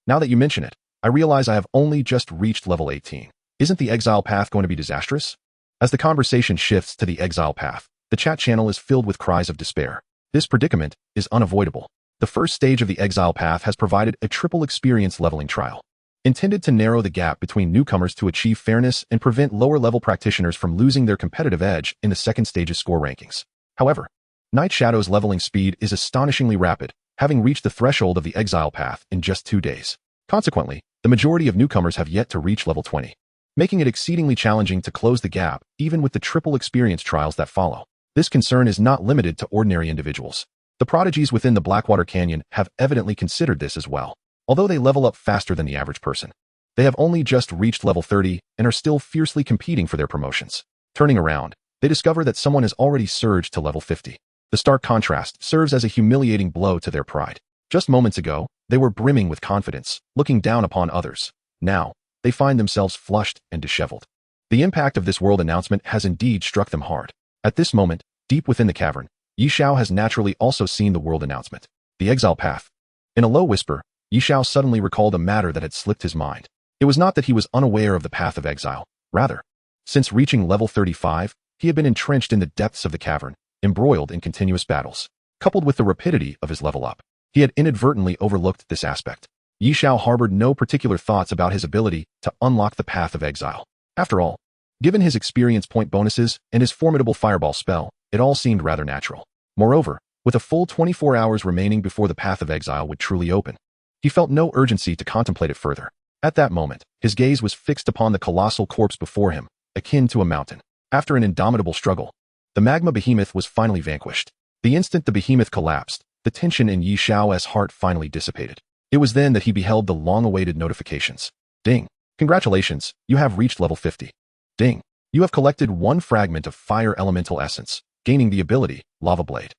Now that you mention it, I realize I have only just reached level 18. Isn't the Exile Path going to be disastrous? As the conversation shifts to the Exile Path, the chat channel is filled with cries of despair. This predicament is unavoidable. The first stage of the Exile Path has provided a triple experience leveling trial, intended to narrow the gap between newcomers to achieve fairness and prevent lower-level practitioners from losing their competitive edge in the second stage's score rankings. However, Night Shadow's leveling speed is astonishingly rapid, having reached the threshold of the Exile Path in just 2 days. Consequently, the majority of newcomers have yet to reach level 20, making it exceedingly challenging to close the gap even with the triple experience trials that follow. This concern is not limited to ordinary individuals. The prodigies within the Blackwater Canyon have evidently considered this as well. Although they level up faster than the average person, they have only just reached level 30 and are still fiercely competing for their promotions. Turning around, they discover that someone has already surged to level 50. The stark contrast serves as a humiliating blow to their pride. Just moments ago, they were brimming with confidence, looking down upon others. Now, they find themselves flushed and disheveled. The impact of this world announcement has indeed struck them hard. At this moment, deep within the cavern, Xiao has naturally also seen the world announcement. The Exile Path. In a low whisper, Xiao suddenly recalled a matter that had slipped his mind. It was not that he was unaware of the path of exile. Rather, since reaching level 35, he had been entrenched in the depths of the cavern, embroiled in continuous battles. Coupled with the rapidity of his level up, he had inadvertently overlooked this aspect. Xiao harbored no particular thoughts about his ability to unlock the path of exile. After all, given his experience point bonuses and his formidable fireball spell, it all seemed rather natural. Moreover, with a full 24 hours remaining before the path of exile would truly open, he felt no urgency to contemplate it further. At that moment, his gaze was fixed upon the colossal corpse before him, akin to a mountain. After an indomitable struggle, the magma behemoth was finally vanquished. The instant the behemoth collapsed, the tension in Xiao's heart finally dissipated. It was then that he beheld the long-awaited notifications. Ding! Congratulations, you have reached level 50. Ding! You have collected 1 fragment of fire elemental essence, gaining the ability, Lava Blade.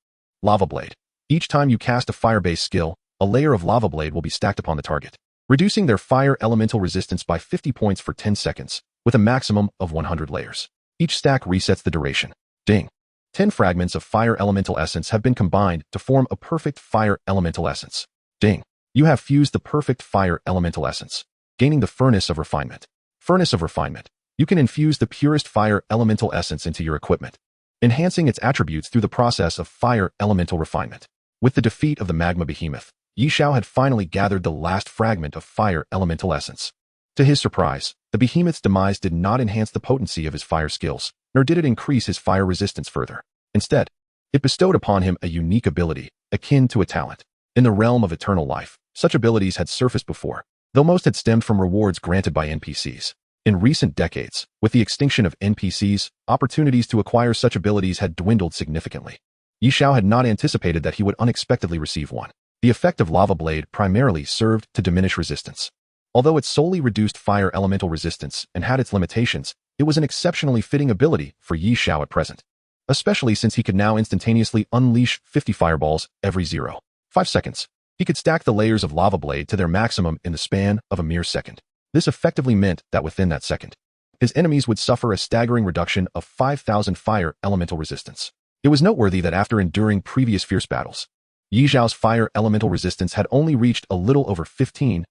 Lava Blade. Each time you cast a fire-based skill, a layer of Lava Blade will be stacked upon the target, reducing their fire elemental resistance by 50 points for 10 seconds, with a maximum of 100 layers. Each stack resets the duration. Ding! 10 fragments of fire elemental essence have been combined to form a perfect fire elemental essence. Ding! You have fused the perfect fire elemental essence, gaining the Furnace of Refinement. Furnace of Refinement. You can infuse the purest fire elemental essence into your equipment, enhancing its attributes through the process of fire elemental refinement. With the defeat of the magma behemoth, Xiao had finally gathered the last fragment of fire elemental essence. To his surprise, the behemoth's demise did not enhance the potency of his fire skills, nor did it increase his fire resistance further. Instead, it bestowed upon him a unique ability, akin to a talent. In the realm of eternal life, such abilities had surfaced before, though most had stemmed from rewards granted by NPCs. In recent decades, with the extinction of NPCs, opportunities to acquire such abilities had dwindled significantly. Xiao had not anticipated that he would unexpectedly receive one. The effect of Lava Blade primarily served to diminish resistance. Although it solely reduced fire elemental resistance and had its limitations, it was an exceptionally fitting ability for Xiao at present, especially since he could now instantaneously unleash 50 fireballs every 0.5 seconds. He could stack the layers of lava blade to their maximum in the span of a mere second. This effectively meant that within that second, his enemies would suffer a staggering reduction of 5,000 fire elemental resistance. It was noteworthy that after enduring previous fierce battles, Xiao's fire elemental resistance had only reached a little over 15,000.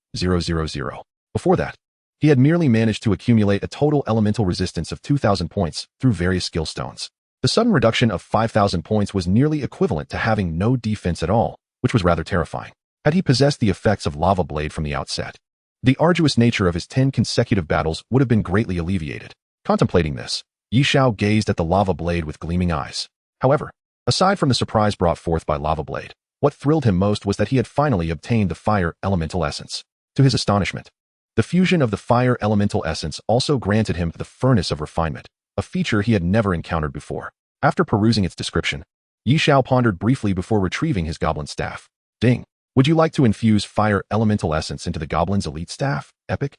Before that, he had merely managed to accumulate a total elemental resistance of 2,000 points through various skill stones. The sudden reduction of 5,000 points was nearly equivalent to having no defense at all, which was rather terrifying. Had he possessed the effects of Lava Blade from the outset, the arduous nature of his 10 consecutive battles would have been greatly alleviated. Contemplating this, Xiao gazed at the Lava Blade with gleaming eyes. However, aside from the surprise brought forth by Lava Blade, what thrilled him most was that he had finally obtained the Fire Elemental Essence. To his astonishment, the fusion of the Fire Elemental Essence also granted him the Furnace of Refinement, a feature he had never encountered before. After perusing its description, Xiao pondered briefly before retrieving his goblin staff. Ding. Would you like to infuse Fire Elemental Essence into the goblin's elite staff, Epic?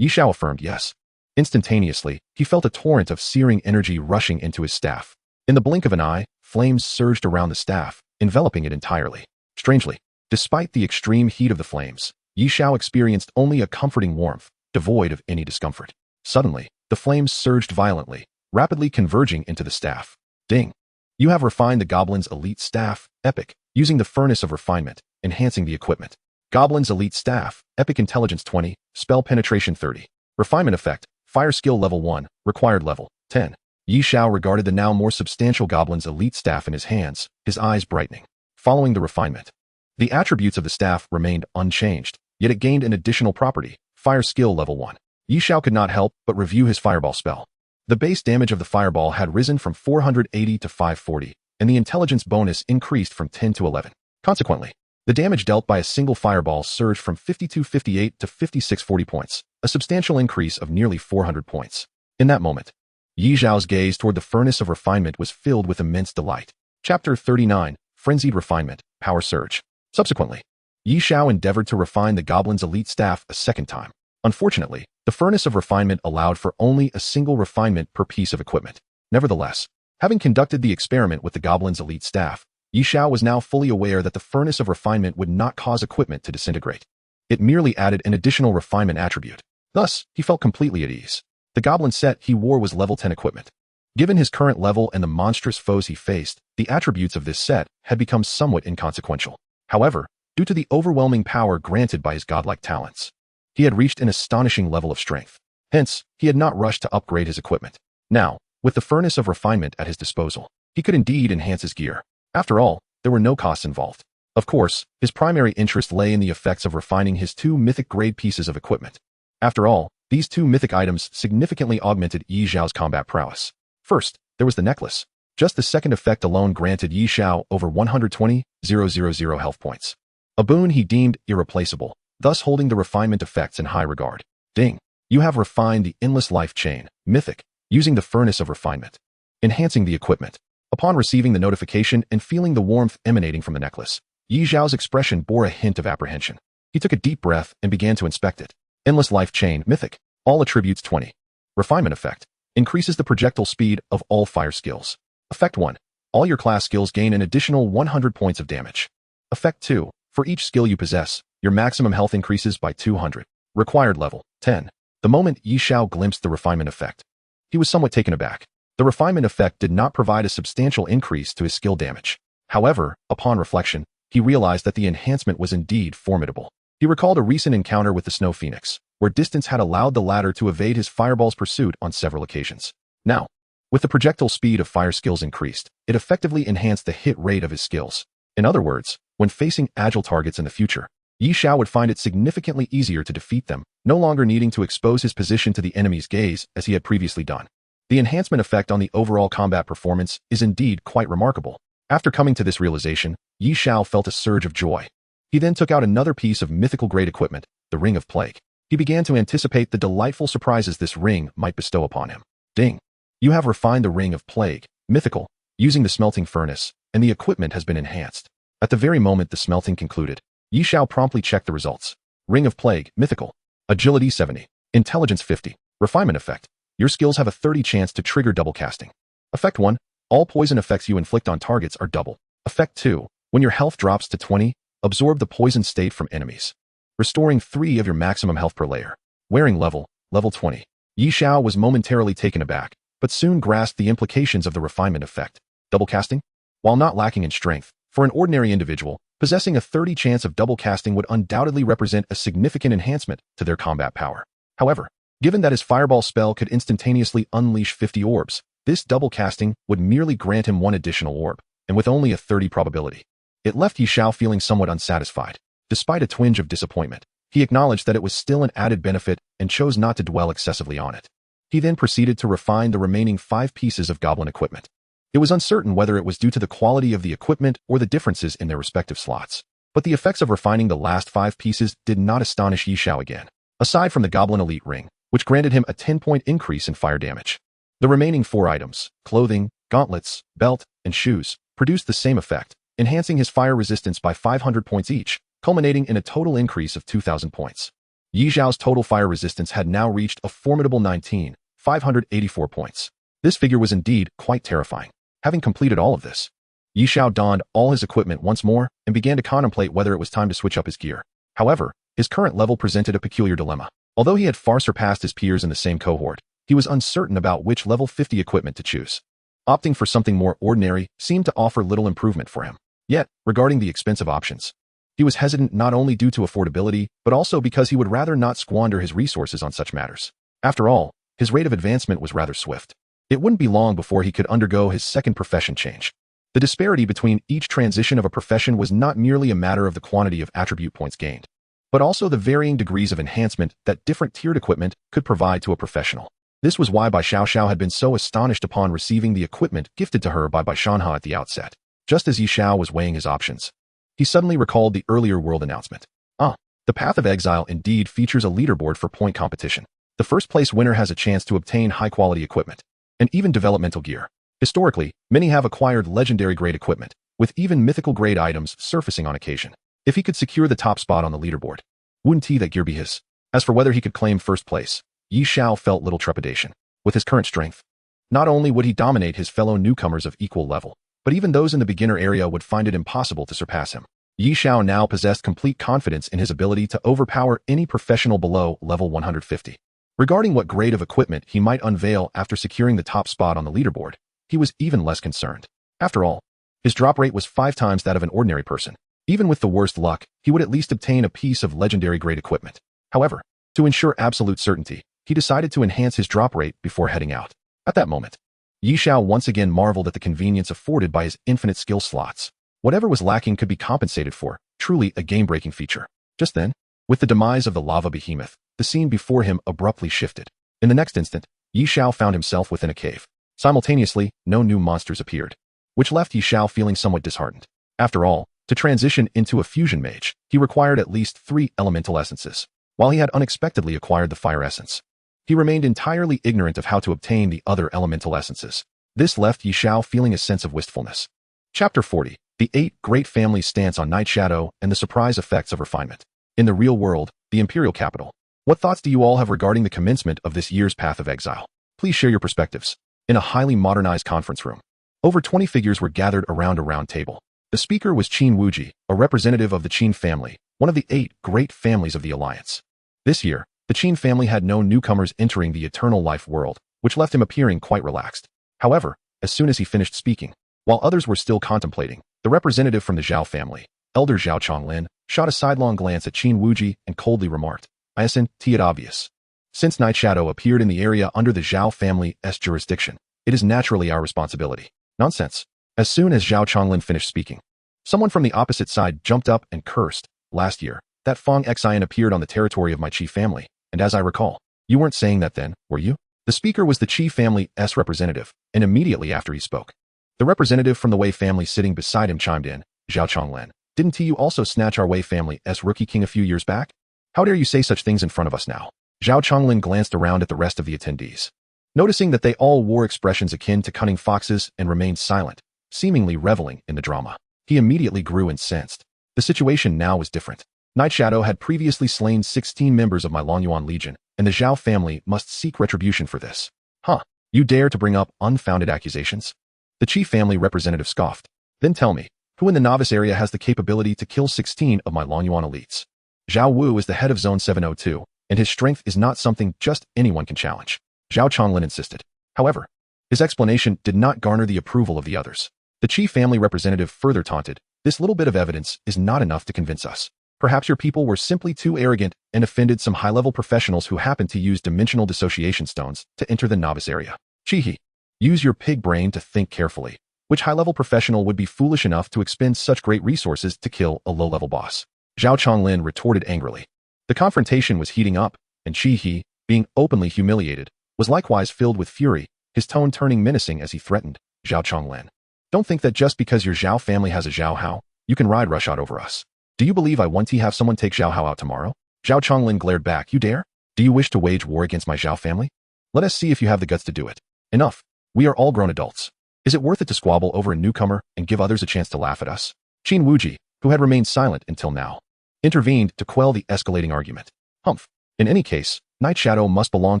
Xiao affirmed yes. Instantaneously, he felt a torrent of searing energy rushing into his staff. In the blink of an eye, flames surged around the staff, enveloping it entirely. Strangely, despite the extreme heat of the flames, Xiao experienced only a comforting warmth, devoid of any discomfort. Suddenly, the flames surged violently, rapidly converging into the staff. Ding. You have refined the goblin's elite staff, Epic, using the Furnace of Refinement, enhancing the equipment. Goblin's elite staff, Epic Intelligence 20, Spell Penetration 30. Refinement effect, Fire Skill Level 1, Required Level 10. Xiao regarded the now more substantial goblin's elite staff in his hands, his eyes brightening. Following the refinement, the attributes of the staff remained unchanged, yet it gained an additional property, Fire Skill Level 1. Xiao could not help but review his fireball spell. The base damage of the fireball had risen from 480 to 540, and the intelligence bonus increased from 10 to 11. Consequently, the damage dealt by a single fireball surged from 5258 to 5640 points, a substantial increase of nearly 400 points. In that moment, Xiao's gaze toward the Furnace of Refinement was filled with immense delight. Chapter 39, Frenzied Refinement, Power Surge. Subsequently, Xiao endeavored to refine the goblin's elite staff a second time. Unfortunately, the Furnace of Refinement allowed for only a single refinement per piece of equipment. Nevertheless, having conducted the experiment with the goblin's elite staff, Xiao was now fully aware that the Furnace of Refinement would not cause equipment to disintegrate. It merely added an additional refinement attribute. Thus, he felt completely at ease. The goblin set he wore was level 10 equipment. Given his current level and the monstrous foes he faced, the attributes of this set had become somewhat inconsequential. However, due to the overwhelming power granted by his godlike talents, he had reached an astonishing level of strength. Hence, he had not rushed to upgrade his equipment. Now, with the Furnace of Refinement at his disposal, he could indeed enhance his gear. After all, there were no costs involved. Of course, his primary interest lay in the effects of refining his 2 mythic-grade pieces of equipment. After all, these 2 mythic items significantly augmented Xiao's combat prowess. First, there was the necklace. Just the second effect alone granted Xiao over 120,000 health points. A boon he deemed irreplaceable, thus holding the refinement effects in high regard. Ding. You have refined the Endless Life Chain, Mythic, using the Furnace of Refinement, enhancing the equipment. Upon receiving the notification and feeling the warmth emanating from the necklace, Xiao's expression bore a hint of apprehension. He took a deep breath and began to inspect it. Endless Life Chain, Mythic. All attributes 20. Refinement effect. Increases the projectile speed of all fire skills. Effect 1. All your class skills gain an additional 100 points of damage. Effect 2. For each skill you possess, your maximum health increases by 200. Required level 10. The moment Xiao glimpsed the refinement effect, he was somewhat taken aback. The refinement effect did not provide a substantial increase to his skill damage. However, upon reflection, he realized that the enhancement was indeed formidable. He recalled a recent encounter with the Snow Phoenix, where distance had allowed the latter to evade his fireball's pursuit on several occasions. Now, with the projectile speed of fire skills increased, it effectively enhanced the hit rate of his skills. In other words, when facing agile targets in the future, Xiao would find it significantly easier to defeat them, no longer needing to expose his position to the enemy's gaze as he had previously done. The enhancement effect on the overall combat performance is indeed quite remarkable. After coming to this realization, Xiao felt a surge of joy. He then took out another piece of mythical-grade equipment, the Ring of Plague. He began to anticipate the delightful surprises this ring might bestow upon him. Ding. You have refined the Ring of Plague, mythical, using the smelting furnace, and the equipment has been enhanced. At the very moment the smelting concluded, Xiao promptly checked the results. Ring of Plague, mythical. Agility 70. Intelligence 50. Refinement effect. Your skills have a 30 chance to trigger double casting. Effect 1. All poison effects you inflict on targets are double. Effect 2. When your health drops to 20, absorb the poison state from enemies, restoring 3 of your maximum health per layer. Wearing level 20. Xiao was momentarily taken aback, but soon grasped the implications of the refinement effect. Double casting? While not lacking in strength, for an ordinary individual, possessing a 30 chance of double casting would undoubtedly represent a significant enhancement to their combat power. However, given that his fireball spell could instantaneously unleash 50 orbs, this double casting would merely grant him 1 additional orb, and with only a 30 probability. It left Xiao feeling somewhat unsatisfied. Despite a twinge of disappointment, he acknowledged that it was still an added benefit and chose not to dwell excessively on it. He then proceeded to refine the remaining 5 pieces of goblin equipment. It was uncertain whether it was due to the quality of the equipment or the differences in their respective slots. But the effects of refining the last 5 pieces did not astonish Xiao again, aside from the Goblin Elite Ring, which granted him a 10-point increase in fire damage. The remaining 4 items, clothing, gauntlets, belt, and shoes, produced the same effect, enhancing his fire resistance by 500 points each, culminating in a total increase of 2,000 points. Xiao's total fire resistance had now reached a formidable 19,584 points. This figure was indeed quite terrifying. Having completed all of this, Xiao donned all his equipment once more and began to contemplate whether it was time to switch up his gear. However, his current level presented a peculiar dilemma. Although he had far surpassed his peers in the same cohort, he was uncertain about which level 50 equipment to choose. Opting for something more ordinary seemed to offer little improvement for him. Yet, regarding the expensive options, he was hesitant not only due to affordability, but also because he would rather not squander his resources on such matters. After all, his rate of advancement was rather swift. It wouldn't be long before he could undergo his second profession change. The disparity between each transition of a profession was not merely a matter of the quantity of attribute points gained, but also the varying degrees of enhancement that different tiered equipment could provide to a professional. This was why Bai Xiao had been so astonished upon receiving the equipment gifted to her by Bai Shanha at the outset. Just as Xiao was weighing his options, he suddenly recalled the earlier world announcement. The Path of Exile indeed features a leaderboard for point competition. The first place winner has a chance to obtain high-quality equipment, and even developmental gear. Historically, many have acquired legendary-grade equipment, with even mythical-grade items surfacing on occasion. If he could secure the top spot on the leaderboard, wouldn't that gear be his? As for whether he could claim first place, Xiao felt little trepidation. With his current strength, not only would he dominate his fellow newcomers of equal level, but even those in the beginner area would find it impossible to surpass him. Xiao now possessed complete confidence in his ability to overpower any professional below level 150. Regarding what grade of equipment he might unveil after securing the top spot on the leaderboard, he was even less concerned. After all, his drop rate was 5 times that of an ordinary person. Even with the worst luck, he would at least obtain a piece of legendary-grade equipment. However, to ensure absolute certainty, he decided to enhance his drop rate before heading out. At that moment, Xiao once again marveled at the convenience afforded by his infinite skill slots. Whatever was lacking could be compensated for, truly a game-breaking feature. Just then, with the demise of the lava behemoth, the scene before him abruptly shifted. In the next instant, Xiao found himself within a cave. Simultaneously, no new monsters appeared, which left Xiao feeling somewhat disheartened. After all, to transition into a fusion mage, he required at least 3 elemental essences. While he had unexpectedly acquired the fire essence, he remained entirely ignorant of how to obtain the other elemental essences. This left Xiao feeling a sense of wistfulness. Chapter 40. The 8 Great Families' Stance on Night Shadow and the Surprise Effects of Refinement. In the real world, the Imperial Capital. What thoughts do you all have regarding the commencement of this year's Path of Exile? Please share your perspectives. In a highly modernized conference room, over 20 figures were gathered around a round table. The speaker was Qin Wuji, a representative of the Qin family, one of the 8 great families of the Alliance. This year, the Qin family had no newcomers entering the eternal life world, which left him appearing quite relaxed. However, as soon as he finished speaking, while others were still contemplating, the representative from the Xiao family, Elder Zhao Chonglin, shot a sidelong glance at Qin Wuji and coldly remarked, "Isn't it obvious? Since Night Shadow appeared in the area under the Xiao family's jurisdiction, it is naturally our responsibility." Nonsense. As soon as Zhao Chonglin finished speaking, someone from the opposite side jumped up and cursed. "Last year, that Fong Xian appeared on the territory of my Qi family, and as I recall, you weren't saying that then, were you?" The speaker was the Qi family's representative, and immediately after he spoke, the representative from the Wei family sitting beside him chimed in, "Zhao Chonglin, didn't you also snatch our Wei family's rookie king a few years back? How dare you say such things in front of us now?" Zhao Chonglin glanced around at the rest of the attendees, noticing that they all wore expressions akin to cunning foxes and remained silent, seemingly reveling in the drama. He immediately grew incensed. The situation now was different. Night Shadow had previously slain 16 members of my Longyuan Legion, and the Xiao family must seek retribution for this. Huh? You dare to bring up unfounded accusations? The chief family representative scoffed. Then tell me, who in the novice area has the capability to kill 16 of my Longyuan elites? Zhao Wu is the head of Zone 702, and his strength is not something just anyone can challenge. Zhao Chonglin insisted. However, his explanation did not garner the approval of the others. The chief family representative further taunted, this little bit of evidence is not enough to convince us. Perhaps your people were simply too arrogant and offended some high-level professionals who happened to use dimensional dissociation stones to enter the novice area. Chihi, use your pig brain to think carefully. Which high-level professional would be foolish enough to expend such great resources to kill a low-level boss? Zhao Chonglin retorted angrily. The confrontation was heating up, and Chihi, being openly humiliated, was likewise filled with fury, his tone turning menacing as he threatened, Zhao Chonglin. Don't think that just because your Xiao family has a Xiao Hao, you can ride roughshod over us. Do you believe I want to have someone take Xiao Hao out tomorrow? Zhao Chonglin glared back. You dare? Do you wish to wage war against my Xiao family? Let us see if you have the guts to do it. Enough. We are all grown adults. Is it worth it to squabble over a newcomer and give others a chance to laugh at us? Qin Wuji, who had remained silent until now, intervened to quell the escalating argument. Humph. In any case, Night Shadow must belong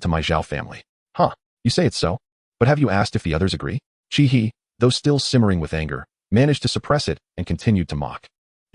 to my Xiao family. Huh. You say it's so? But have you asked if the others agree? Chihi, though still simmering with anger, managed to suppress it and continued to mock.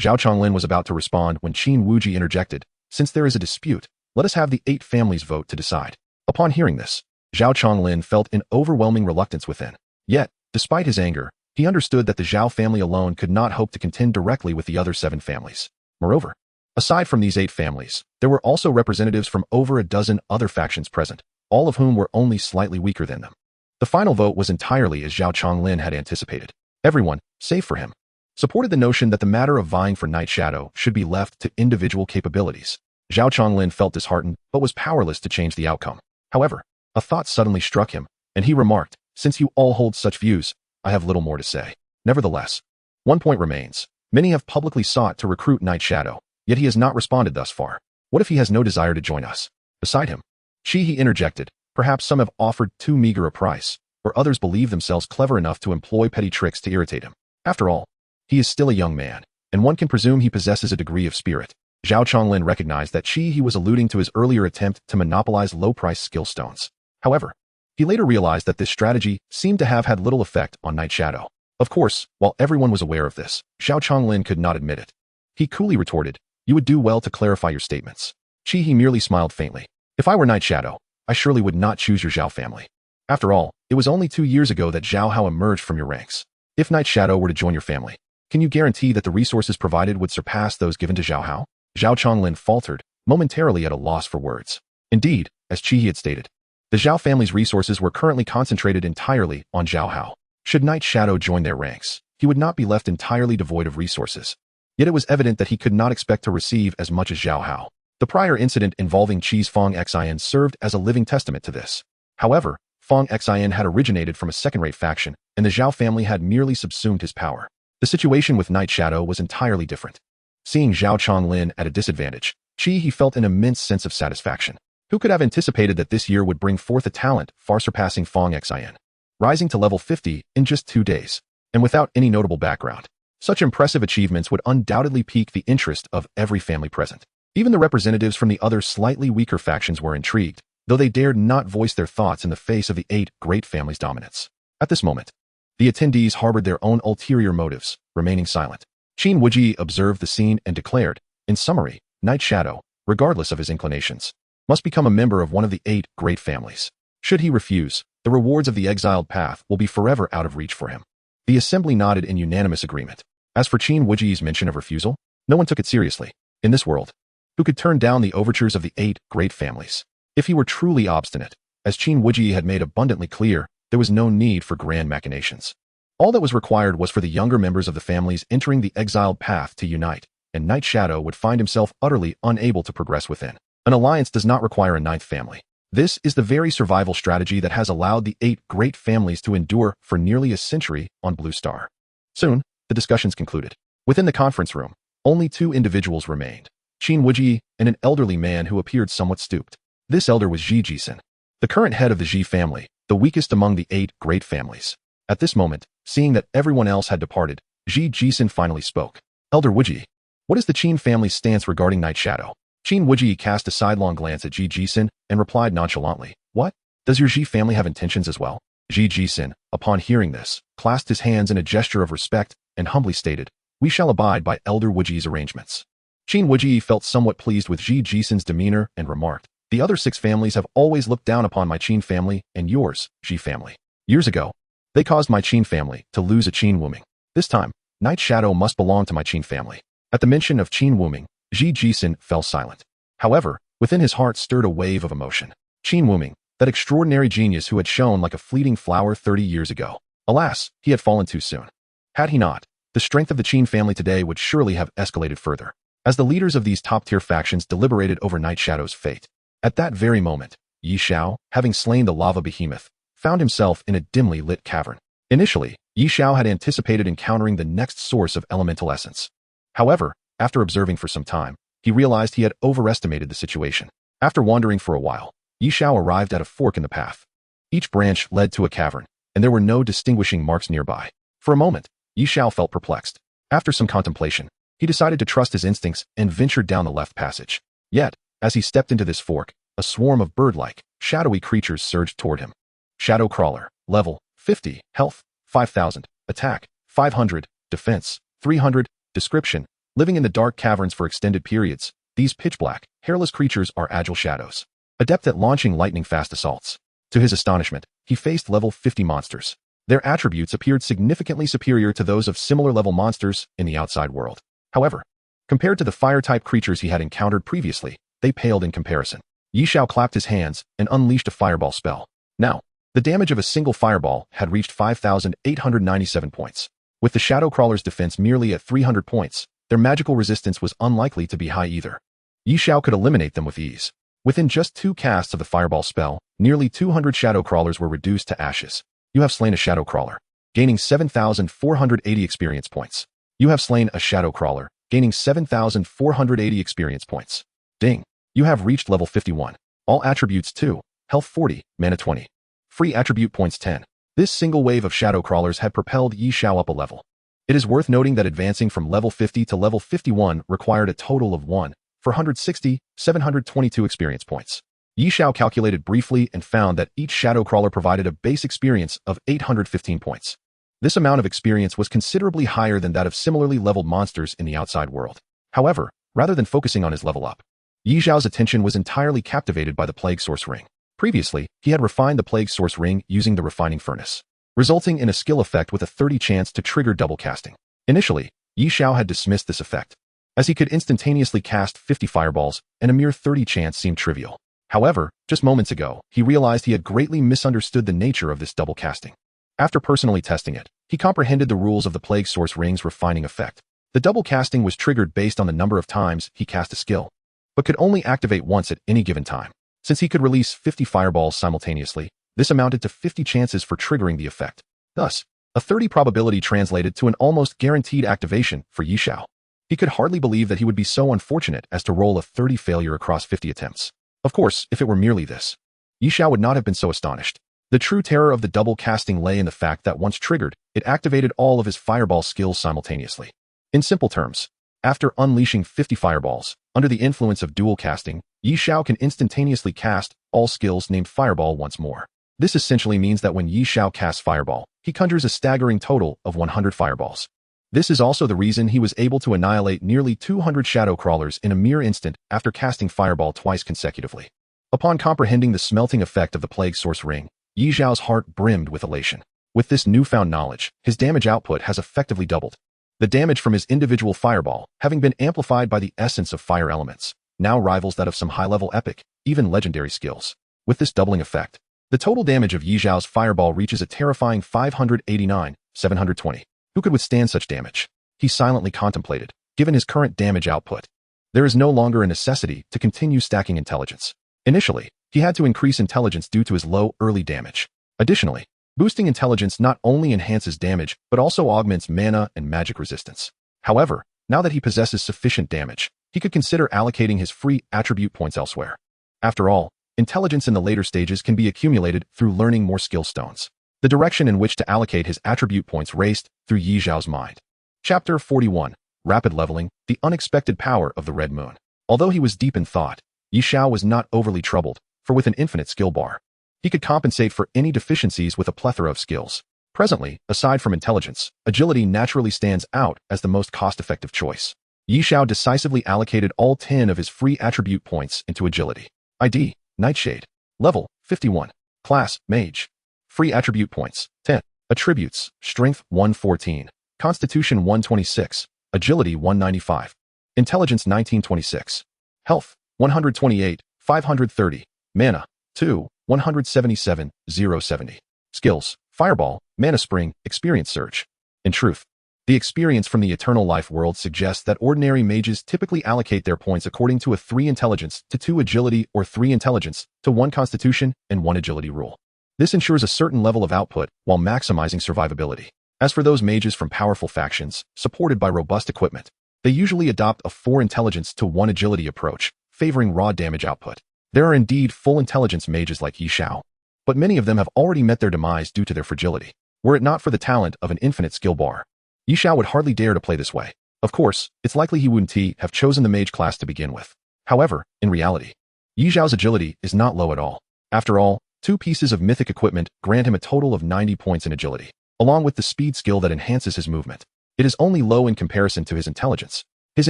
Zhao Chonglin was about to respond when Qin Wuji interjected, since there is a dispute, let us have the 8 families vote to decide. Upon hearing this, Zhao Chonglin felt an overwhelming reluctance within. Yet, despite his anger, he understood that the Xiao family alone could not hope to contend directly with the other 7 families. Moreover, aside from these 8 families, there were also representatives from over a dozen other factions present, all of whom were only slightly weaker than them. The final vote was entirely as Zhao Chonglin had anticipated. Everyone, save for him, supported the notion that the matter of vying for Night Shadow should be left to individual capabilities. Zhao Chonglin felt disheartened but was powerless to change the outcome. However, a thought suddenly struck him, and he remarked, since you all hold such views, I have little more to say. Nevertheless, one point remains. Many have publicly sought to recruit Night Shadow, yet he has not responded thus far. What if he has no desire to join us? Beside him, Chihi interjected, perhaps some have offered too meager a price, or others believe themselves clever enough to employ petty tricks to irritate him. After all, he is still a young man, and one can presume he possesses a degree of spirit. Zhao Chonglin recognized that Chihi was alluding to his earlier attempt to monopolize low-price skill stones. However, he later realized that this strategy seemed to have had little effect on Night Shadow. Of course, while everyone was aware of this, Zhao Chonglin could not admit it. He coolly retorted, you would do well to clarify your statements. Chihi merely smiled faintly. If I were Night Shadow, I surely would not choose your Xiao family. After all, it was only 2 years ago that Xiao Hao emerged from your ranks. If Night Shadow were to join your family, can you guarantee that the resources provided would surpass those given to Xiao Hao? Zhao Chonglin faltered, momentarily at a loss for words. Indeed, as Chihi had stated, the Xiao family's resources were currently concentrated entirely on Xiao Hao. Should Night Shadow join their ranks, he would not be left entirely devoid of resources. Yet it was evident that he could not expect to receive as much as Xiao Hao. The prior incident involving Chi's Fong Xin served as a living testament to this. However, Fong Xin had originated from a second-rate faction, and the Xiao family had merely subsumed his power. The situation with Night Shadow was entirely different. Seeing Zhao Chonglin at a disadvantage, Chi felt an immense sense of satisfaction. Who could have anticipated that this year would bring forth a talent far surpassing Fong Xin, rising to level 50 in just 2 days, and without any notable background? Such impressive achievements would undoubtedly pique the interest of every family present. Even the representatives from the other slightly weaker factions were intrigued, though they dared not voice their thoughts in the face of the 8 great families' dominance. At this moment, the attendees harbored their own ulterior motives, remaining silent. Qin Wuji observed the scene and declared, in summary, Night Shadow, regardless of his inclinations, must become a member of one of the 8 great families. Should he refuse, the rewards of the exiled path will be forever out of reach for him. The assembly nodded in unanimous agreement. As for Qin Wuji's mention of refusal, no one took it seriously. In this world, who could turn down the overtures of the 8 great families? If he were truly obstinate, as Qin Wuji had made abundantly clear, there was no need for grand machinations. All that was required was for the younger members of the families entering the exiled path to unite, and Night Shadow would find himself utterly unable to progress within. An alliance does not require a 9th family. This is the very survival strategy that has allowed the 8 great families to endure for nearly a century on Blue Star. Soon, the discussions concluded. Within the conference room, only 2 individuals remained, Qin Wuji and an elderly man who appeared somewhat stooped. This elder was Ji Jisun, the current head of the Ji family, the weakest among the 8 great families. At this moment, seeing that everyone else had departed, Ji Jisun finally spoke. Elder Wuji, What is the Qin family's stance regarding Night Shadow? Qin Wuji cast a sidelong glance at Ji Jisun and replied nonchalantly, "What? Does your Ji family have intentions as well?" Ji Jisun, upon hearing this, clasped his hands in a gesture of respect and humbly stated, "We shall abide by Elder Wuji's arrangements." Qin Wuji felt somewhat pleased with Ji Jisun's demeanor and remarked, "The other 6 families have always looked down upon my Qin family and yours, Ji family. Years ago, they caused my Qin family to lose a Qin Wuming. This time, Night Shadow must belong to my Qin family." At the mention of Qin Wuming, Ji Jisun fell silent. However, within his heart stirred a wave of emotion. Qin Wuming, that extraordinary genius who had shone like a fleeting flower 30 years ago. Alas, he had fallen too soon. Had he not, the strength of the Qin family today would surely have escalated further, as the leaders of these top-tier factions deliberated over Night Shadow's fate. At that very moment, Xiao, having slain the lava behemoth, found himself in a dimly lit cavern. Initially, Xiao had anticipated encountering the next source of elemental essence. However, after observing for some time, he realized he had overestimated the situation. After wandering for a while, Xiao arrived at a fork in the path. Each branch led to a cavern, and there were no distinguishing marks nearby. For a moment, Xiao felt perplexed. After some contemplation, he decided to trust his instincts and ventured down the left passage. Yet, as he stepped into this fork, a swarm of bird-like, shadowy creatures surged toward him. Shadow Crawler, level 50, health 5,000, attack 500, defense 300, description: living in the dark caverns for extended periods, these pitch-black, hairless creatures are agile shadows, adept at launching lightning-fast assaults. To his astonishment, he faced level 50 monsters. Their attributes appeared significantly superior to those of similar level monsters in the outside world. However, compared to the fire-type creatures he had encountered previously, they paled in comparison. Xiao clapped his hands and unleashed a fireball spell. Now, the damage of a single fireball had reached 5,897 points. With the Shadow Crawler's defense merely at 300 points, their magical resistance was unlikely to be high either. Xiao could eliminate them with ease. Within just 2 casts of the fireball spell, nearly 200 Shadow Crawlers were reduced to ashes. You have slain a Shadow Crawler, gaining 7,480 experience points. You have slain a Shadow Crawler, gaining 7,480 experience points. Ding. You have reached level 51. All attributes 2, health 40, mana 20. Free attribute points 10. This single wave of Shadow Crawlers had propelled Xiao up a level. It is worth noting that advancing from level 50 to level 51 required a total of 722 experience points. Xiao calculated briefly and found that each Shadow Crawler provided a base experience of 815 points. This amount of experience was considerably higher than that of similarly leveled monsters in the outside world. However, rather than focusing on his level up, Xiao's attention was entirely captivated by the Plague Source Ring. Previously, he had refined the Plague Source Ring using the refining furnace, resulting in a skill effect with a 30 chance to trigger double casting. Initially, Xiao had dismissed this effect, as he could instantaneously cast 50 fireballs, and a mere 30 chance seemed trivial. However, just moments ago, he realized he had greatly misunderstood the nature of this double casting. After personally testing it, he comprehended the rules of the Plague Source Ring's refining effect. The double casting was triggered based on the number of times he cast a skill, but could only activate once at any given time. Since he could release 50 fireballs simultaneously, this amounted to 50 chances for triggering the effect. Thus, a 30 probability translated to an almost guaranteed activation for Xiao. He could hardly believe that he would be so unfortunate as to roll a 30 failure across 50 attempts. Of course, if it were merely this, Xiao would not have been so astonished. The true terror of the double casting lay in the fact that once triggered, it activated all of his fireball skills simultaneously. In simple terms, after unleashing 50 fireballs, under the influence of dual casting, Xiao can instantaneously cast all skills named Fireball once more. This essentially means that when Xiao casts Fireball, he conjures a staggering total of 100 fireballs. This is also the reason he was able to annihilate nearly 200 Shadow Crawlers in a mere instant after casting Fireball twice consecutively. Upon comprehending the smelting effect of the Plague Source Ring, Xiao's heart brimmed with elation. With this newfound knowledge, his damage output has effectively doubled. The damage from his individual Fireball, having been amplified by the essence of fire elements, now rivals that of some high-level epic, even legendary skills. With this doubling effect, the total damage of Xiao's Fireball reaches a terrifying 589,720. Who could withstand such damage? He silently contemplated. Given his current damage output, there is no longer a necessity to continue stacking intelligence. Initially, he had to increase intelligence due to his low early damage. Additionally, boosting intelligence not only enhances damage, but also augments mana and magic resistance. However, now that he possesses sufficient damage, he could consider allocating his free attribute points elsewhere. After all, intelligence in the later stages can be accumulated through learning more skill stones. The direction in which to allocate his attribute points raced through Xiao's mind. Chapter 41. rapid leveling, the unexpected power of the red moon. Although he was deep in thought, Xiao was not overly troubled, for with an infinite skill bar, he could compensate for any deficiencies with a plethora of skills. Presently, aside from intelligence, agility naturally stands out as the most cost-effective choice. Xiao decisively allocated all 10 of his free attribute points into agility. ID, Nightshade. Level, 51. Class, Mage. Free attribute points, 10. Attributes, Strength, 114. Constitution, 126. Agility, 195. Intelligence, 1926. Health, 128, 530. Mana, 2, 177, 070. Skills, Fireball, Mana Spring, Experience Surge. In truth, the experience from the Eternal Life world suggests that ordinary mages typically allocate their points according to a 3 intelligence to 2 agility or 3 intelligence to 1 constitution and 1 agility rule. This ensures a certain level of output while maximizing survivability. As for those mages from powerful factions, supported by robust equipment, they usually adopt a 4 intelligence to 1 agility approach, favoring raw damage output. There are indeed full intelligence mages like Xiao, but many of them have already met their demise due to their fragility. Were it not for the talent of an infinite skill bar, Xiao would hardly dare to play this way. Of course, it's likely he wouldn't have chosen the mage class to begin with. However, in reality, Xiao's agility is not low at all. After all, 2 pieces of mythic equipment grant him a total of 90 points in agility, along with the speed skill that enhances his movement. It is only low in comparison to his intelligence. His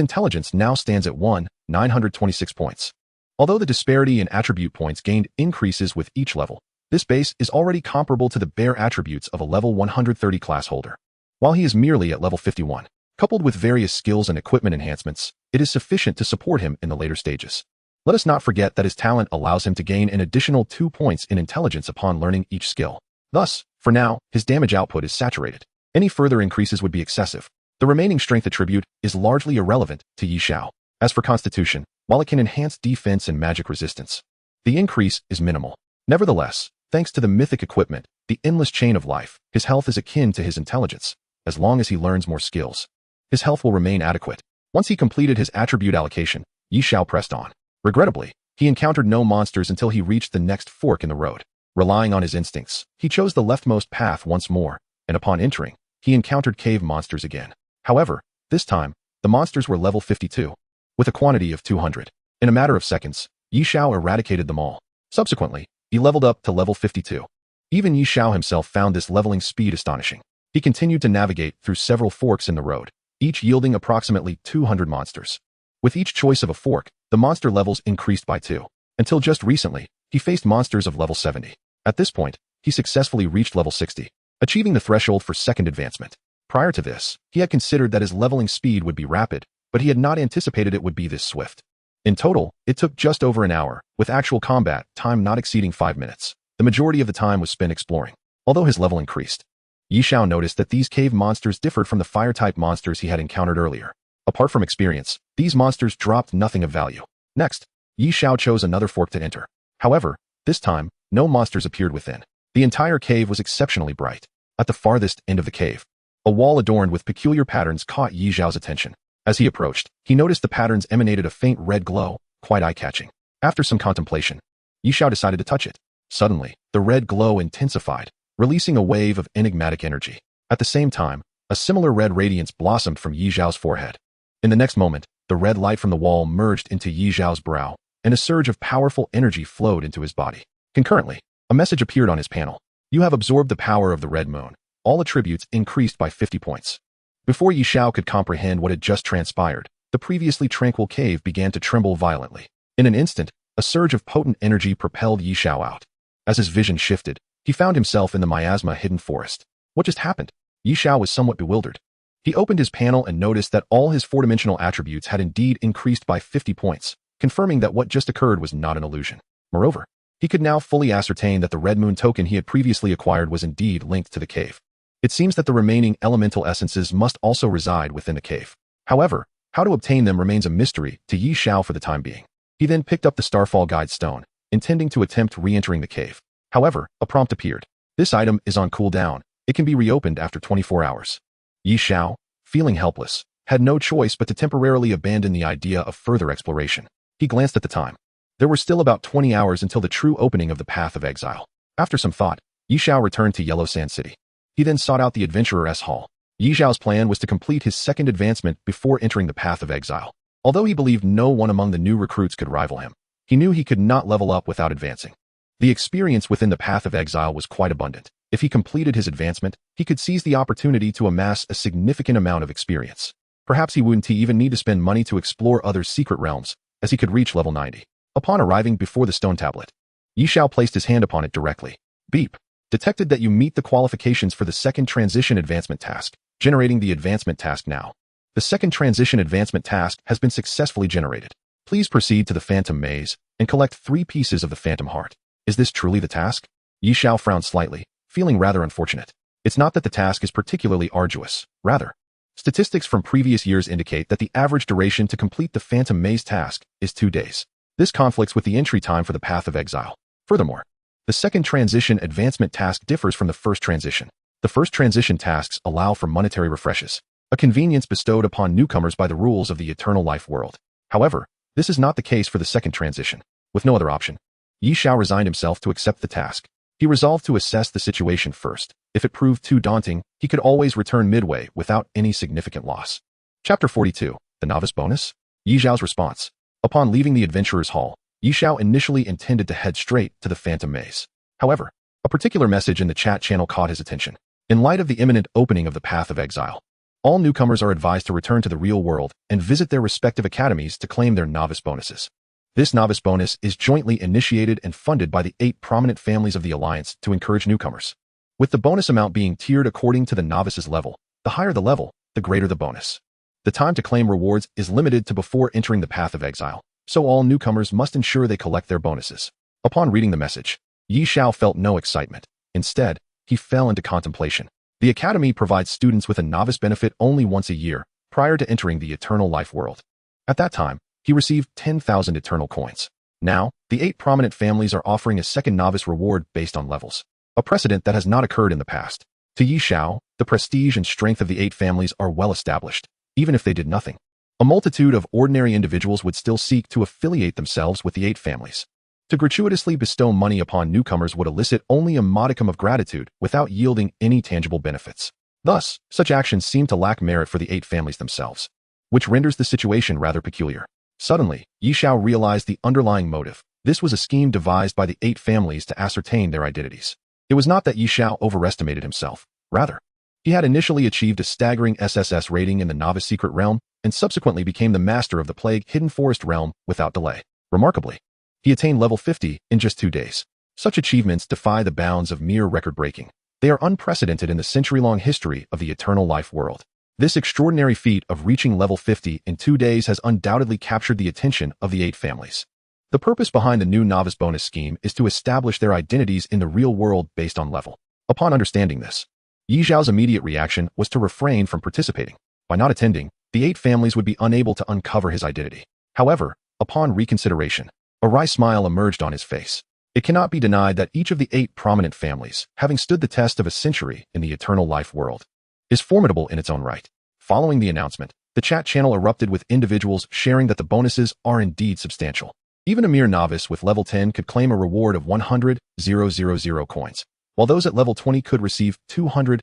intelligence now stands at 926 points. Although the disparity in attribute points gained increases with each level, this base is already comparable to the bare attributes of a level 130 class holder. While he is merely at level 51, coupled with various skills and equipment enhancements, it is sufficient to support him in the later stages. Let us not forget that his talent allows him to gain an additional 2 points in intelligence upon learning each skill. Thus, for now, his damage output is saturated. Any further increases would be excessive. The remaining strength attribute is largely irrelevant to Xiao. As for constitution, while it can enhance defense and magic resistance, the increase is minimal. Nevertheless, thanks to the mythic equipment, the endless chain of life, his health is akin to his intelligence. As long as he learns more skills, his health will remain adequate. Once he completed his attribute allocation, Xiao pressed on. Regrettably, he encountered no monsters until he reached the next fork in the road. Relying on his instincts, he chose the leftmost path once more, and upon entering, he encountered cave monsters again. However, this time, the monsters were level 52, with a quantity of 200. In a matter of seconds, Xiao eradicated them all. Subsequently, he leveled up to level 52. Even Xiao himself found this leveling speed astonishing. He continued to navigate through several forks in the road, each yielding approximately 200 monsters. With each choice of a fork, the monster levels increased by 2. Until just recently, he faced monsters of level 70. At this point, he successfully reached level 60, achieving the threshold for second advancement. Prior to this, he had considered that his leveling speed would be rapid, but he had not anticipated it would be this swift. In total, it took just over an hour, with actual combat time not exceeding 5 minutes. The majority of the time was spent exploring. Although his level increased, Xiao noticed that these cave monsters differed from the fire-type monsters he had encountered earlier. Apart from experience, these monsters dropped nothing of value. Next, Xiao chose another fork to enter. However, this time, no monsters appeared within. The entire cave was exceptionally bright. At the farthest end of the cave, a wall adorned with peculiar patterns caught Xiao's attention. As he approached, he noticed the patterns emanated a faint red glow, quite eye-catching. After some contemplation, Xiao decided to touch it. Suddenly, the red glow intensified, releasing a wave of enigmatic energy. At the same time, a similar red radiance blossomed from Xiao's forehead. In the next moment, the red light from the wall merged into Xiao's brow, and a surge of powerful energy flowed into his body. Concurrently, a message appeared on his panel. You have absorbed the power of the red moon. All attributes increased by 50 points. Before Xiao could comprehend what had just transpired, the previously tranquil cave began to tremble violently. In an instant, a surge of potent energy propelled Xiao out. As his vision shifted, he found himself in the miasma hidden forest. What just happened? Xiao was somewhat bewildered. He opened his panel and noticed that all his 4-dimensional attributes had indeed increased by 50 points, confirming that what just occurred was not an illusion. Moreover, he could now fully ascertain that the red moon token he had previously acquired was indeed linked to the cave. It seems that the remaining elemental essences must also reside within the cave. However, how to obtain them remains a mystery to Xiao for the time being. He then picked up the Starfall Guide Stone, intending to attempt re-entering the cave. However, a prompt appeared. This item is on cooldown. It can be reopened after 24 hours. Xiao, feeling helpless, had no choice but to temporarily abandon the idea of further exploration. He glanced at the time. There were still about 20 hours until the true opening of the Path of Exile. After some thought, Xiao returned to Yellow Sand City. He then sought out the Adventurer's Hall. Yi Xiao's plan was to complete his second advancement before entering the path of exile. Although he believed no one among the new recruits could rival him, he knew he could not level up without advancing. The experience within the path of exile was quite abundant. If he completed his advancement, he could seize the opportunity to amass a significant amount of experience. Perhaps he wouldn't even need to spend money to explore other secret realms, as he could reach level 90. Upon arriving before the stone tablet, Yi Xiao placed his hand upon it directly. Beep. Detected that you meet the qualifications for the second transition advancement task. Generating the advancement task now. The second transition advancement task has been successfully generated. Please proceed to the Phantom Maze and collect 3 pieces of the Phantom Heart. Is this truly the task? Yi Xiao frowned slightly, feeling rather unfortunate. It's not that the task is particularly arduous. Rather, statistics from previous years indicate that the average duration to complete the Phantom Maze task is 2 days. This conflicts with the entry time for the Path of Exile. Furthermore, the second transition advancement task differs from the first transition. The first transition tasks allow for monetary refreshes, a convenience bestowed upon newcomers by the rules of the eternal life world. However, this is not the case for the second transition. With no other option, Yi Xiao resigned himself to accept the task. He resolved to assess the situation first. If it proved too daunting, he could always return midway without any significant loss. Chapter 42. The Novice Bonus? Yi Xiao's response. Upon leaving the Adventurer's Hall, Yi Xiao initially intended to head straight to the Phantom Maze. However, a particular message in the chat channel caught his attention. In light of the imminent opening of the Path of Exile, all newcomers are advised to return to the real world and visit their respective academies to claim their novice bonuses. This novice bonus is jointly initiated and funded by the 8 prominent families of the Alliance to encourage newcomers. With the bonus amount being tiered according to the novice's level, the higher the level, the greater the bonus. The time to claim rewards is limited to before entering the Path of Exile, so all newcomers must ensure they collect their bonuses. Upon reading the message, Yi Xiao felt no excitement. Instead, he fell into contemplation. The Academy provides students with a novice benefit only once a year, prior to entering the Eternal Life world. At that time, he received 10,000 Eternal Coins. Now, the 8 prominent families are offering a second novice reward based on levels, a precedent that has not occurred in the past. To Yi Xiao, the prestige and strength of the 8 families are well established, even if they did nothing. A multitude of ordinary individuals would still seek to affiliate themselves with the 8 families. To gratuitously bestow money upon newcomers would elicit only a modicum of gratitude without yielding any tangible benefits. Thus, such actions seem to lack merit for the 8 families themselves, which renders the situation rather peculiar. Suddenly, Yi Xiao realized the underlying motive. This was a scheme devised by the 8 families to ascertain their identities. It was not that Yi Xiao overestimated himself. Rather, he had initially achieved a staggering SSS rating in the Novice Secret Realm and subsequently became the master of the Plague Hidden Forest Realm without delay. Remarkably, he attained level 50 in just 2 days. Such achievements defy the bounds of mere record-breaking. They are unprecedented in the century-long history of the Eternal Life world. This extraordinary feat of reaching level 50 in 2 days has undoubtedly captured the attention of the 8 families. The purpose behind the new novice bonus scheme is to establish their identities in the real world based on level. Upon understanding this, Yi Xiao's immediate reaction was to refrain from participating. By not attending, the 8 families would be unable to uncover his identity. However, upon reconsideration, a wry smile emerged on his face. It cannot be denied that each of the 8 prominent families, having stood the test of a century in the Eternal Life world, is formidable in its own right. Following the announcement, the chat channel erupted with individuals sharing that the bonuses are indeed substantial. Even a mere novice with level 10 could claim a reward of 100,000 coins, while those at level 20 could receive 200,000.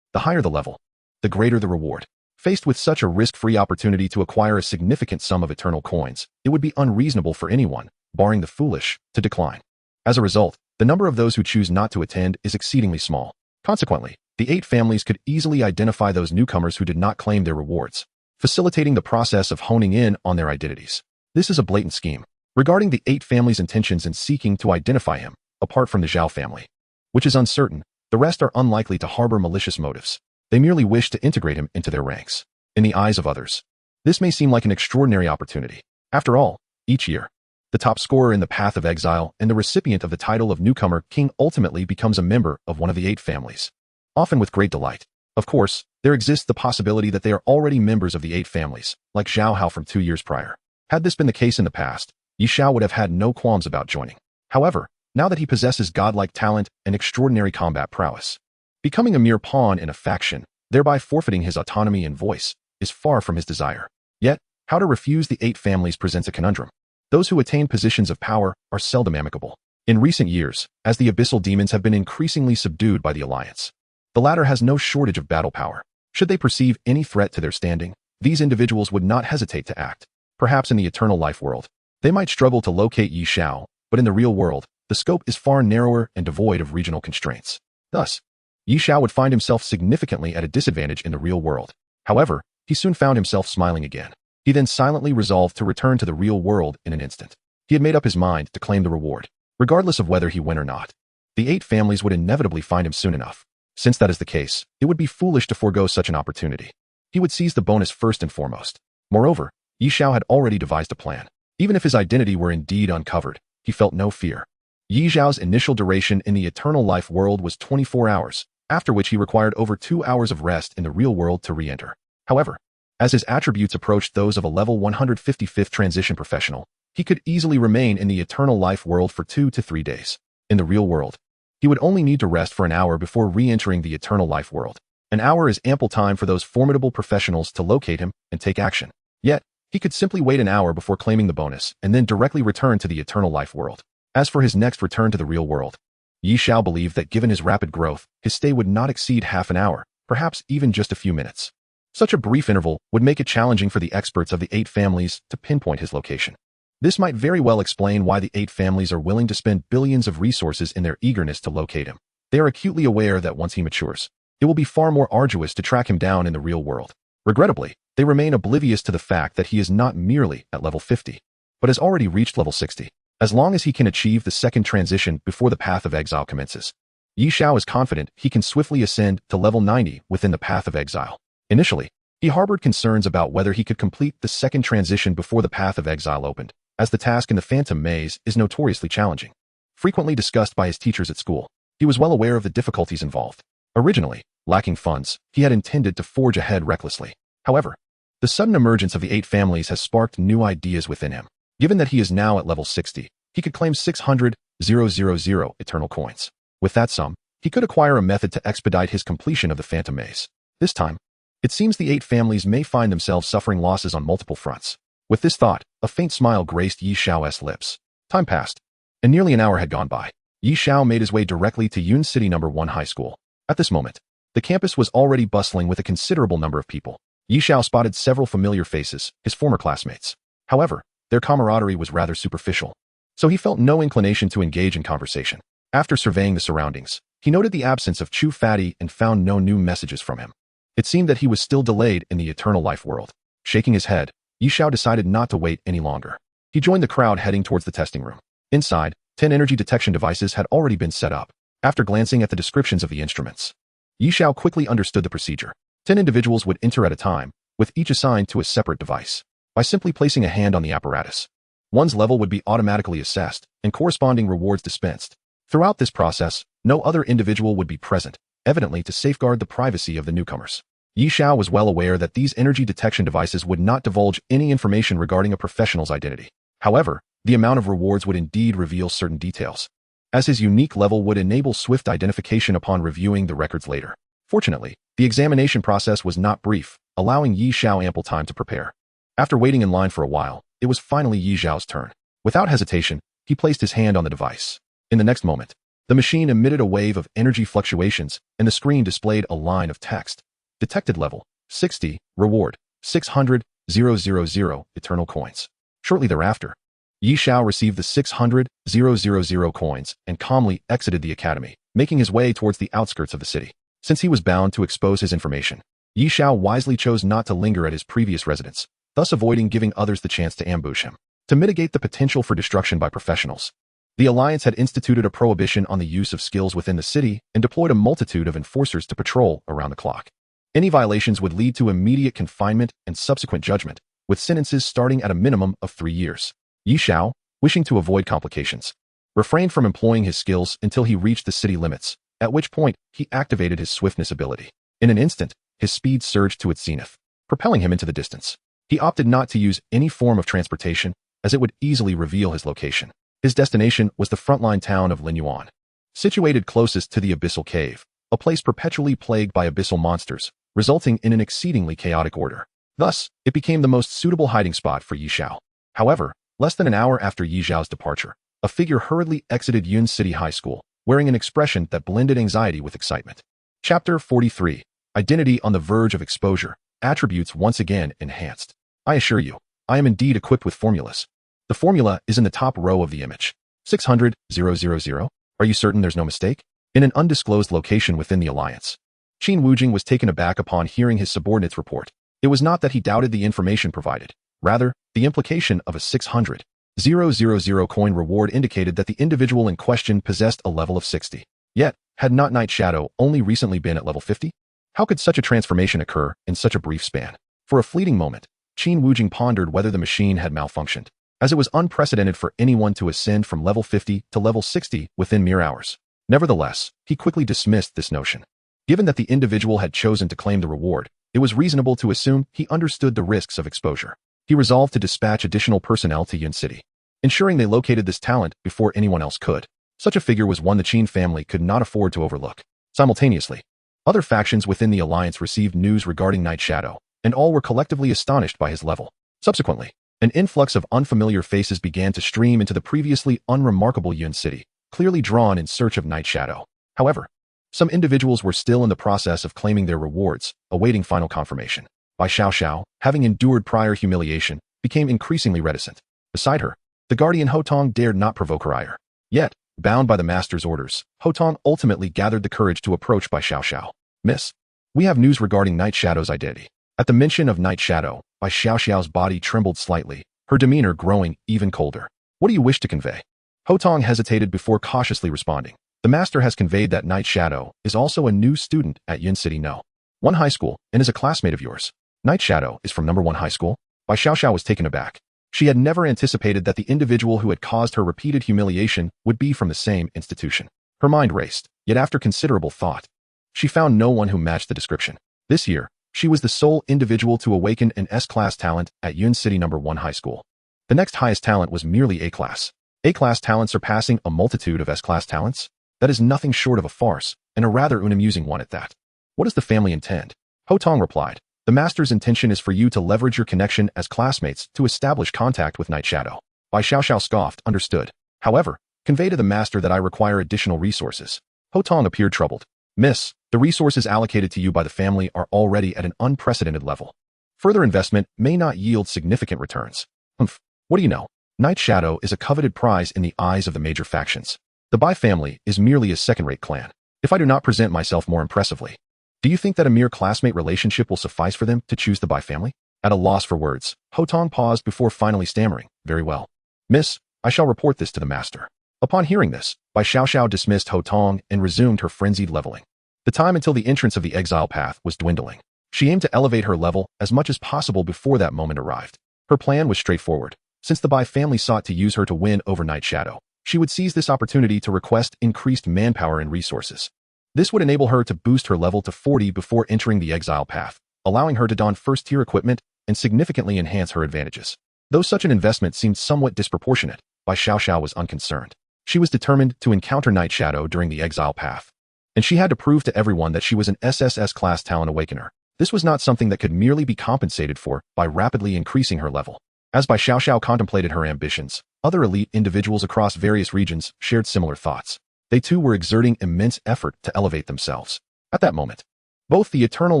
The higher the level, the greater the reward. Faced with such a risk-free opportunity to acquire a significant sum of eternal coins, it would be unreasonable for anyone, barring the foolish, to decline. As a result, the number of those who choose not to attend is exceedingly small. Consequently, the 8 families could easily identify those newcomers who did not claim their rewards, facilitating the process of honing in on their identities. This is a blatant scheme. Regarding the 8 families' intentions in seeking to identify him, apart from the Xiao family, which is uncertain, the rest are unlikely to harbor malicious motives. They merely wish to integrate him into their ranks. In the eyes of others, this may seem like an extraordinary opportunity. After all, each year, the top scorer in the Path of Exile and the recipient of the title of Newcomer King ultimately becomes a member of one of the 8 families, often with great delight. Of course, there exists the possibility that they are already members of the 8 families, like Xiao from 2 years prior. Had this been the case in the past, Yi Xiao would have had no qualms about joining. However, now that he possesses godlike talent and extraordinary combat prowess, becoming a mere pawn in a faction, thereby forfeiting his autonomy and voice, is far from his desire. Yet, how to refuse the 8 families presents a conundrum. Those who attain positions of power are seldom amicable. In recent years, as the abyssal demons have been increasingly subdued by the Alliance, The latter has no shortage of battle power. Should they perceive any threat to their standing, these individuals would not hesitate to act. Perhaps in the eternal life world, they might struggle to locate Xiao, but in the real world, the scope is far narrower and devoid of regional constraints. Thus, Xiao would find himself significantly at a disadvantage in the real world. However, he soon found himself smiling again. He then silently resolved to return to the real world in an instant. He had made up his mind to claim the reward, regardless of whether he win or not. The 8 families would inevitably find him soon enough. Since that is the case, it would be foolish to forego such an opportunity. He would seize the bonus first and foremost. Moreover, Xiao had already devised a plan. Even if his identity were indeed uncovered, he felt no fear. Xiao's initial duration in the eternal life world was 24 hours, after which he required over 2 hours of rest in the real world to re-enter. However, as his attributes approached those of a level 155th transition professional, he could easily remain in the eternal life world for 2 to 3 days. In the real world, he would only need to rest for an hour before re-entering the eternal life world. An hour is ample time for those formidable professionals to locate him and take action. Yet, he could simply wait an hour before claiming the bonus and then directly return to the eternal life world. As for his next return to the real world, Xiao believed that given his rapid growth, his stay would not exceed half an hour, perhaps even just a few minutes. Such a brief interval would make it challenging for the experts of the 8 families to pinpoint his location. This might very well explain why the 8 families are willing to spend billions of resources in their eagerness to locate him. They are acutely aware that once he matures, it will be far more arduous to track him down in the real world. Regrettably, they remain oblivious to the fact that he is not merely at level 50, but has already reached level 60. As long as he can achieve the second transition before the path of exile commences, Xiao is confident he can swiftly ascend to level 90 within the path of exile. Initially, he harbored concerns about whether he could complete the second transition before the path of exile opened, as the task in the Phantom Maze is notoriously challenging. Frequently discussed by his teachers at school, he was well aware of the difficulties involved. Originally, lacking funds, he had intended to forge ahead recklessly. However, the sudden emergence of the 8 families has sparked new ideas within him. Given that he is now at level 60, he could claim 600,000 eternal coins. With that sum, he could acquire a method to expedite his completion of the Phantom Maze. This time, it seems the 8 families may find themselves suffering losses on multiple fronts. With this thought, a faint smile graced Xiao's lips. Time passed, and nearly an hour had gone by. Xiao made his way directly to Yun City No. 1 High School. At this moment, the campus was already bustling with a considerable number of people. Xiao spotted several familiar faces, his former classmates. However, their camaraderie was rather superficial, so he felt no inclination to engage in conversation. After surveying the surroundings, he noted the absence of Chu Fatty and found no new messages from him. It seemed that he was still delayed in the eternal life world. Shaking his head, Xiao decided not to wait any longer. He joined the crowd heading towards the testing room. Inside, 10 energy detection devices had already been set up. After glancing at the descriptions of the instruments, Xiao quickly understood the procedure. 10 individuals would enter at a time, with each assigned to a separate device. By simply placing a hand on the apparatus, one's level would be automatically assessed and corresponding rewards dispensed. Throughout this process, no other individual would be present, evidently to safeguard the privacy of the newcomers. Xiao was well aware that these energy detection devices would not divulge any information regarding a professional's identity. However, the amount of rewards would indeed reveal certain details, as his unique level would enable swift identification upon reviewing the records later. Fortunately, the examination process was not brief, allowing Xiao ample time to prepare. After waiting in line for a while, it was finally Xiao's turn. Without hesitation, he placed his hand on the device. In the next moment, the machine emitted a wave of energy fluctuations, and the screen displayed a line of text. Detected level 60, reward 600,000 eternal coins. Shortly thereafter, Xiao received the 600,000 coins and calmly exited the academy, making his way towards the outskirts of the city. Since he was bound to expose his information, Xiao wisely chose not to linger at his previous residence, thus avoiding giving others the chance to ambush him. To mitigate the potential for destruction by professionals, the Alliance had instituted a prohibition on the use of skills within the city and deployed a multitude of enforcers to patrol around the clock. Any violations would lead to immediate confinement and subsequent judgment, with sentences starting at a minimum of 3 years. Xiao, wishing to avoid complications, refrained from employing his skills until he reached the city limits, at which point he activated his swiftness ability. In an instant, his speed surged to its zenith, propelling him into the distance. He opted not to use any form of transportation, as it would easily reveal his location. His destination was the frontline town of Linyuan, situated closest to the Abyssal Cave, a place perpetually plagued by abyssal monsters, resulting in an exceedingly chaotic order. Thus, it became the most suitable hiding spot for Xiao. However, less than an hour after Xiao's departure, a figure hurriedly exited Yun City High School, wearing an expression that blended anxiety with excitement. Chapter 43. Identity on the verge of exposure. Attributes once again enhanced. I assure you, I am indeed equipped with formulas. The formula is in the top row of the image. 600,000. Are you certain there's no mistake? In an undisclosed location within the Alliance. Qin Wujing was taken aback upon hearing his subordinate's report. It was not that he doubted the information provided. Rather, the implication of a 600,000 coin reward indicated that the individual in question possessed a level of 60. Yet, had not Night Shadow only recently been at level 50? How could such a transformation occur in such a brief span? For a fleeting moment, Qin Wujing pondered whether the machine had malfunctioned, as it was unprecedented for anyone to ascend from level 50 to level 60 within mere hours. Nevertheless, he quickly dismissed this notion. Given that the individual had chosen to claim the reward, it was reasonable to assume he understood the risks of exposure. He resolved to dispatch additional personnel to Yun City, ensuring they located this talent before anyone else could. Such a figure was one the Qin family could not afford to overlook. Simultaneously, other factions within the Alliance received news regarding Night Shadow, and all were collectively astonished by his level. Subsequently, an influx of unfamiliar faces began to stream into the previously unremarkable Yun City, clearly drawn in search of Night Shadow. However, some individuals were still in the process of claiming their rewards, awaiting final confirmation. Xiao, having endured prior humiliation, became increasingly reticent. Beside her, the guardian Hotong dared not provoke her ire. Yet, bound by the master's orders, Hotong ultimately gathered the courage to approach Xiao. Miss, we have news regarding Night Shadow's identity. At the mention of Night Shadow, Xiao's body trembled slightly, her demeanor growing even colder. What do you wish to convey? Hotong hesitated before cautiously responding. The master has conveyed that Night Shadow is also a new student at Yun City No. 1 High School and is a classmate of yours. Night Shadow is from number 1 High School? Xiao was taken aback. She had never anticipated that the individual who had caused her repeated humiliation would be from the same institution. Her mind raced, yet after considerable thought, she found no one who matched the description. This year, she was the sole individual to awaken an S-class talent at Yun City number 1 High School. The next highest talent was merely A-class. A-class talent surpassing a multitude of S-class talents? That is nothing short of a farce, and a rather unamusing one at that. What does the family intend? Hotong replied. The master's intention is for you to leverage your connection as classmates to establish contact with Night Shadow. Xiao scoffed, understood. However, convey to the master that I require additional resources. Hotong appeared troubled. Miss, the resources allocated to you by the family are already at an unprecedented level. Further investment may not yield significant returns. What do you know? Night Shadow is a coveted prize in the eyes of the major factions. The Bai family is merely a second-rate clan. If I do not present myself more impressively, do you think that a mere classmate relationship will suffice for them to choose the Bai family? At a loss for words, Hotong paused before finally stammering. Very well. Miss, I shall report this to the master. Upon hearing this, Xiao dismissed Hotong and resumed her frenzied leveling. The time until the entrance of the exile path was dwindling. She aimed to elevate her level as much as possible before that moment arrived. Her plan was straightforward. Since the Bai family sought to use her to win over Night Shadow, she would seize this opportunity to request increased manpower and resources. This would enable her to boost her level to 40 before entering the exile path, allowing her to don first-tier equipment and significantly enhance her advantages. Though such an investment seemed somewhat disproportionate, Xiao was unconcerned. She was determined to encounter Night Shadow during the exile path, and she had to prove to everyone that she was an SSS-class talent awakener. This was not something that could merely be compensated for by rapidly increasing her level. As Xiao contemplated her ambitions, other elite individuals across various regions shared similar thoughts. They too were exerting immense effort to elevate themselves. At that moment, both the Eternal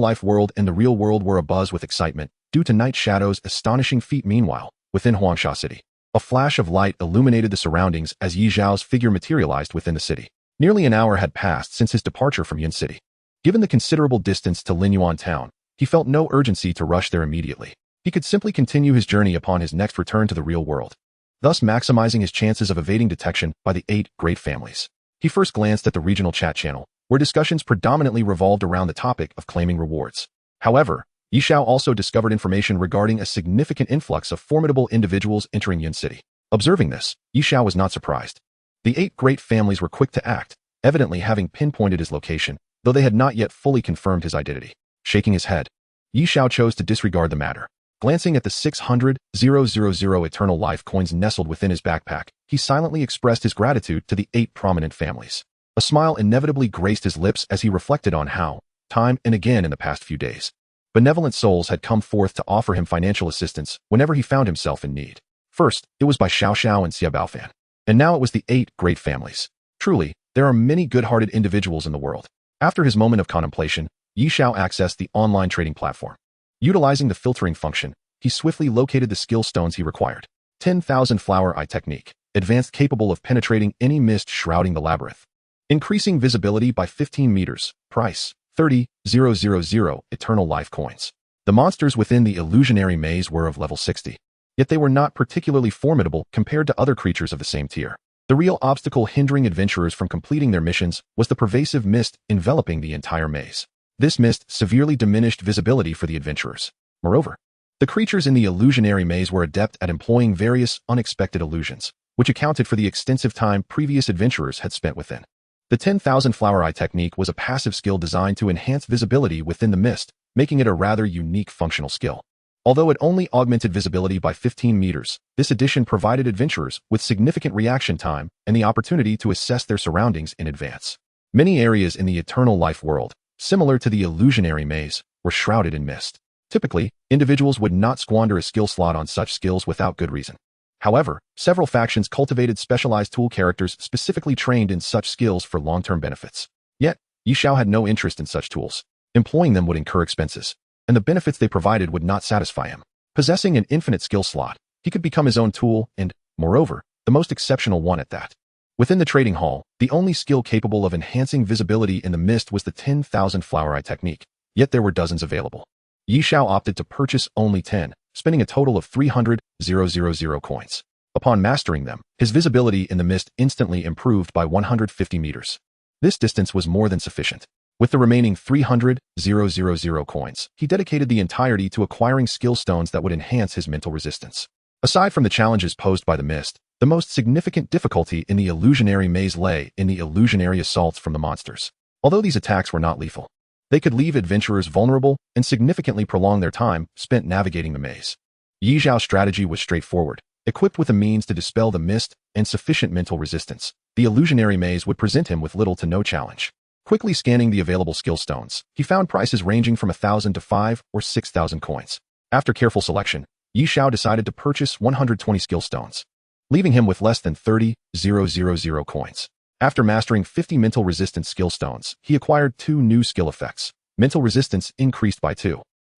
Life world and the real world were abuzz with excitement due to Night Shadow's astonishing feat. Meanwhile, within Huangsha City, a flash of light illuminated the surroundings as Yi Zhao's figure materialized within the city. Nearly an hour had passed since his departure from Yun City. Given the considerable distance to Linyuan town, he felt no urgency to rush there immediately. He could simply continue his journey upon his next return to the real world, thus maximizing his chances of evading detection by the 8 great families. He first glanced at the regional chat channel, where discussions predominantly revolved around the topic of claiming rewards. However, Yi Xiao also discovered information regarding a significant influx of formidable individuals entering Yun City. Observing this, Yi Xiao was not surprised. The 8 great families were quick to act, evidently having pinpointed his location, though they had not yet fully confirmed his identity. Shaking his head, Yi Xiao chose to disregard the matter. Glancing at the 600,000 Eternal Life coins nestled within his backpack, he silently expressed his gratitude to the 8 prominent families. A smile inevitably graced his lips as he reflected on how, time and again in the past few days, benevolent souls had come forth to offer him financial assistance whenever he found himself in need. First, it was by Xiao and Xia Baofan, and now it was the 8 great families. Truly, there are many good-hearted individuals in the world. After his moment of contemplation, Xiao accessed the online trading platform. Utilizing the filtering function, he swiftly located the skill stones he required. 10,000 Flower Eye Technique, advanced capable of penetrating any mist shrouding the labyrinth. Increasing visibility by 15 meters, price, 30,000 Eternal Life Coins. The monsters within the illusionary maze were of level 60. Yet they were not particularly formidable compared to other creatures of the same tier. The real obstacle hindering adventurers from completing their missions was the pervasive mist enveloping the entire maze. This mist severely diminished visibility for the adventurers. Moreover, the creatures in the illusionary maze were adept at employing various unexpected illusions, which accounted for the extensive time previous adventurers had spent within. The 10,000 Flower Eye Technique was a passive skill designed to enhance visibility within the mist, making it a rather unique functional skill. Although it only augmented visibility by 15 meters, this addition provided adventurers with significant reaction time and the opportunity to assess their surroundings in advance. Many areas in the Eternal Life world, similar to the illusionary maze, were shrouded in mist. Typically, individuals would not squander a skill slot on such skills without good reason. However, several factions cultivated specialized tool characters specifically trained in such skills for long-term benefits. Yet, Xiao had no interest in such tools. Employing them would incur expenses, and the benefits they provided would not satisfy him. Possessing an infinite skill slot, he could become his own tool and, moreover, the most exceptional one at that. Within the trading hall, the only skill capable of enhancing visibility in the mist was the 10,000 Flower Eye Technique, yet there were dozens available. Xiao opted to purchase only 10, spending a total of 300,000 coins. Upon mastering them, his visibility in the mist instantly improved by 150 meters. This distance was more than sufficient. With the remaining 300,000 coins, he dedicated the entirety to acquiring skill stones that would enhance his mental resistance. Aside from the challenges posed by the mist, the most significant difficulty in the illusionary maze lay in the illusionary assaults from the monsters. Although these attacks were not lethal, they could leave adventurers vulnerable and significantly prolong their time spent navigating the maze. Xiao's strategy was straightforward. Equipped with a means to dispel the mist and sufficient mental resistance, the illusionary maze would present him with little to no challenge. Quickly scanning the available skill stones, he found prices ranging from 1,000 to 5 or 6,000 coins. After careful selection, Xiao decided to purchase 120 skill stones, leaving him with less than 30,000 coins. After mastering 50 mental resistance skill stones, he acquired 2 new skill effects. Mental resistance increased by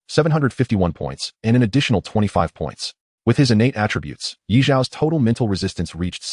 751 points, and an additional 25 points. With his innate attributes, Xiao's total mental resistance reached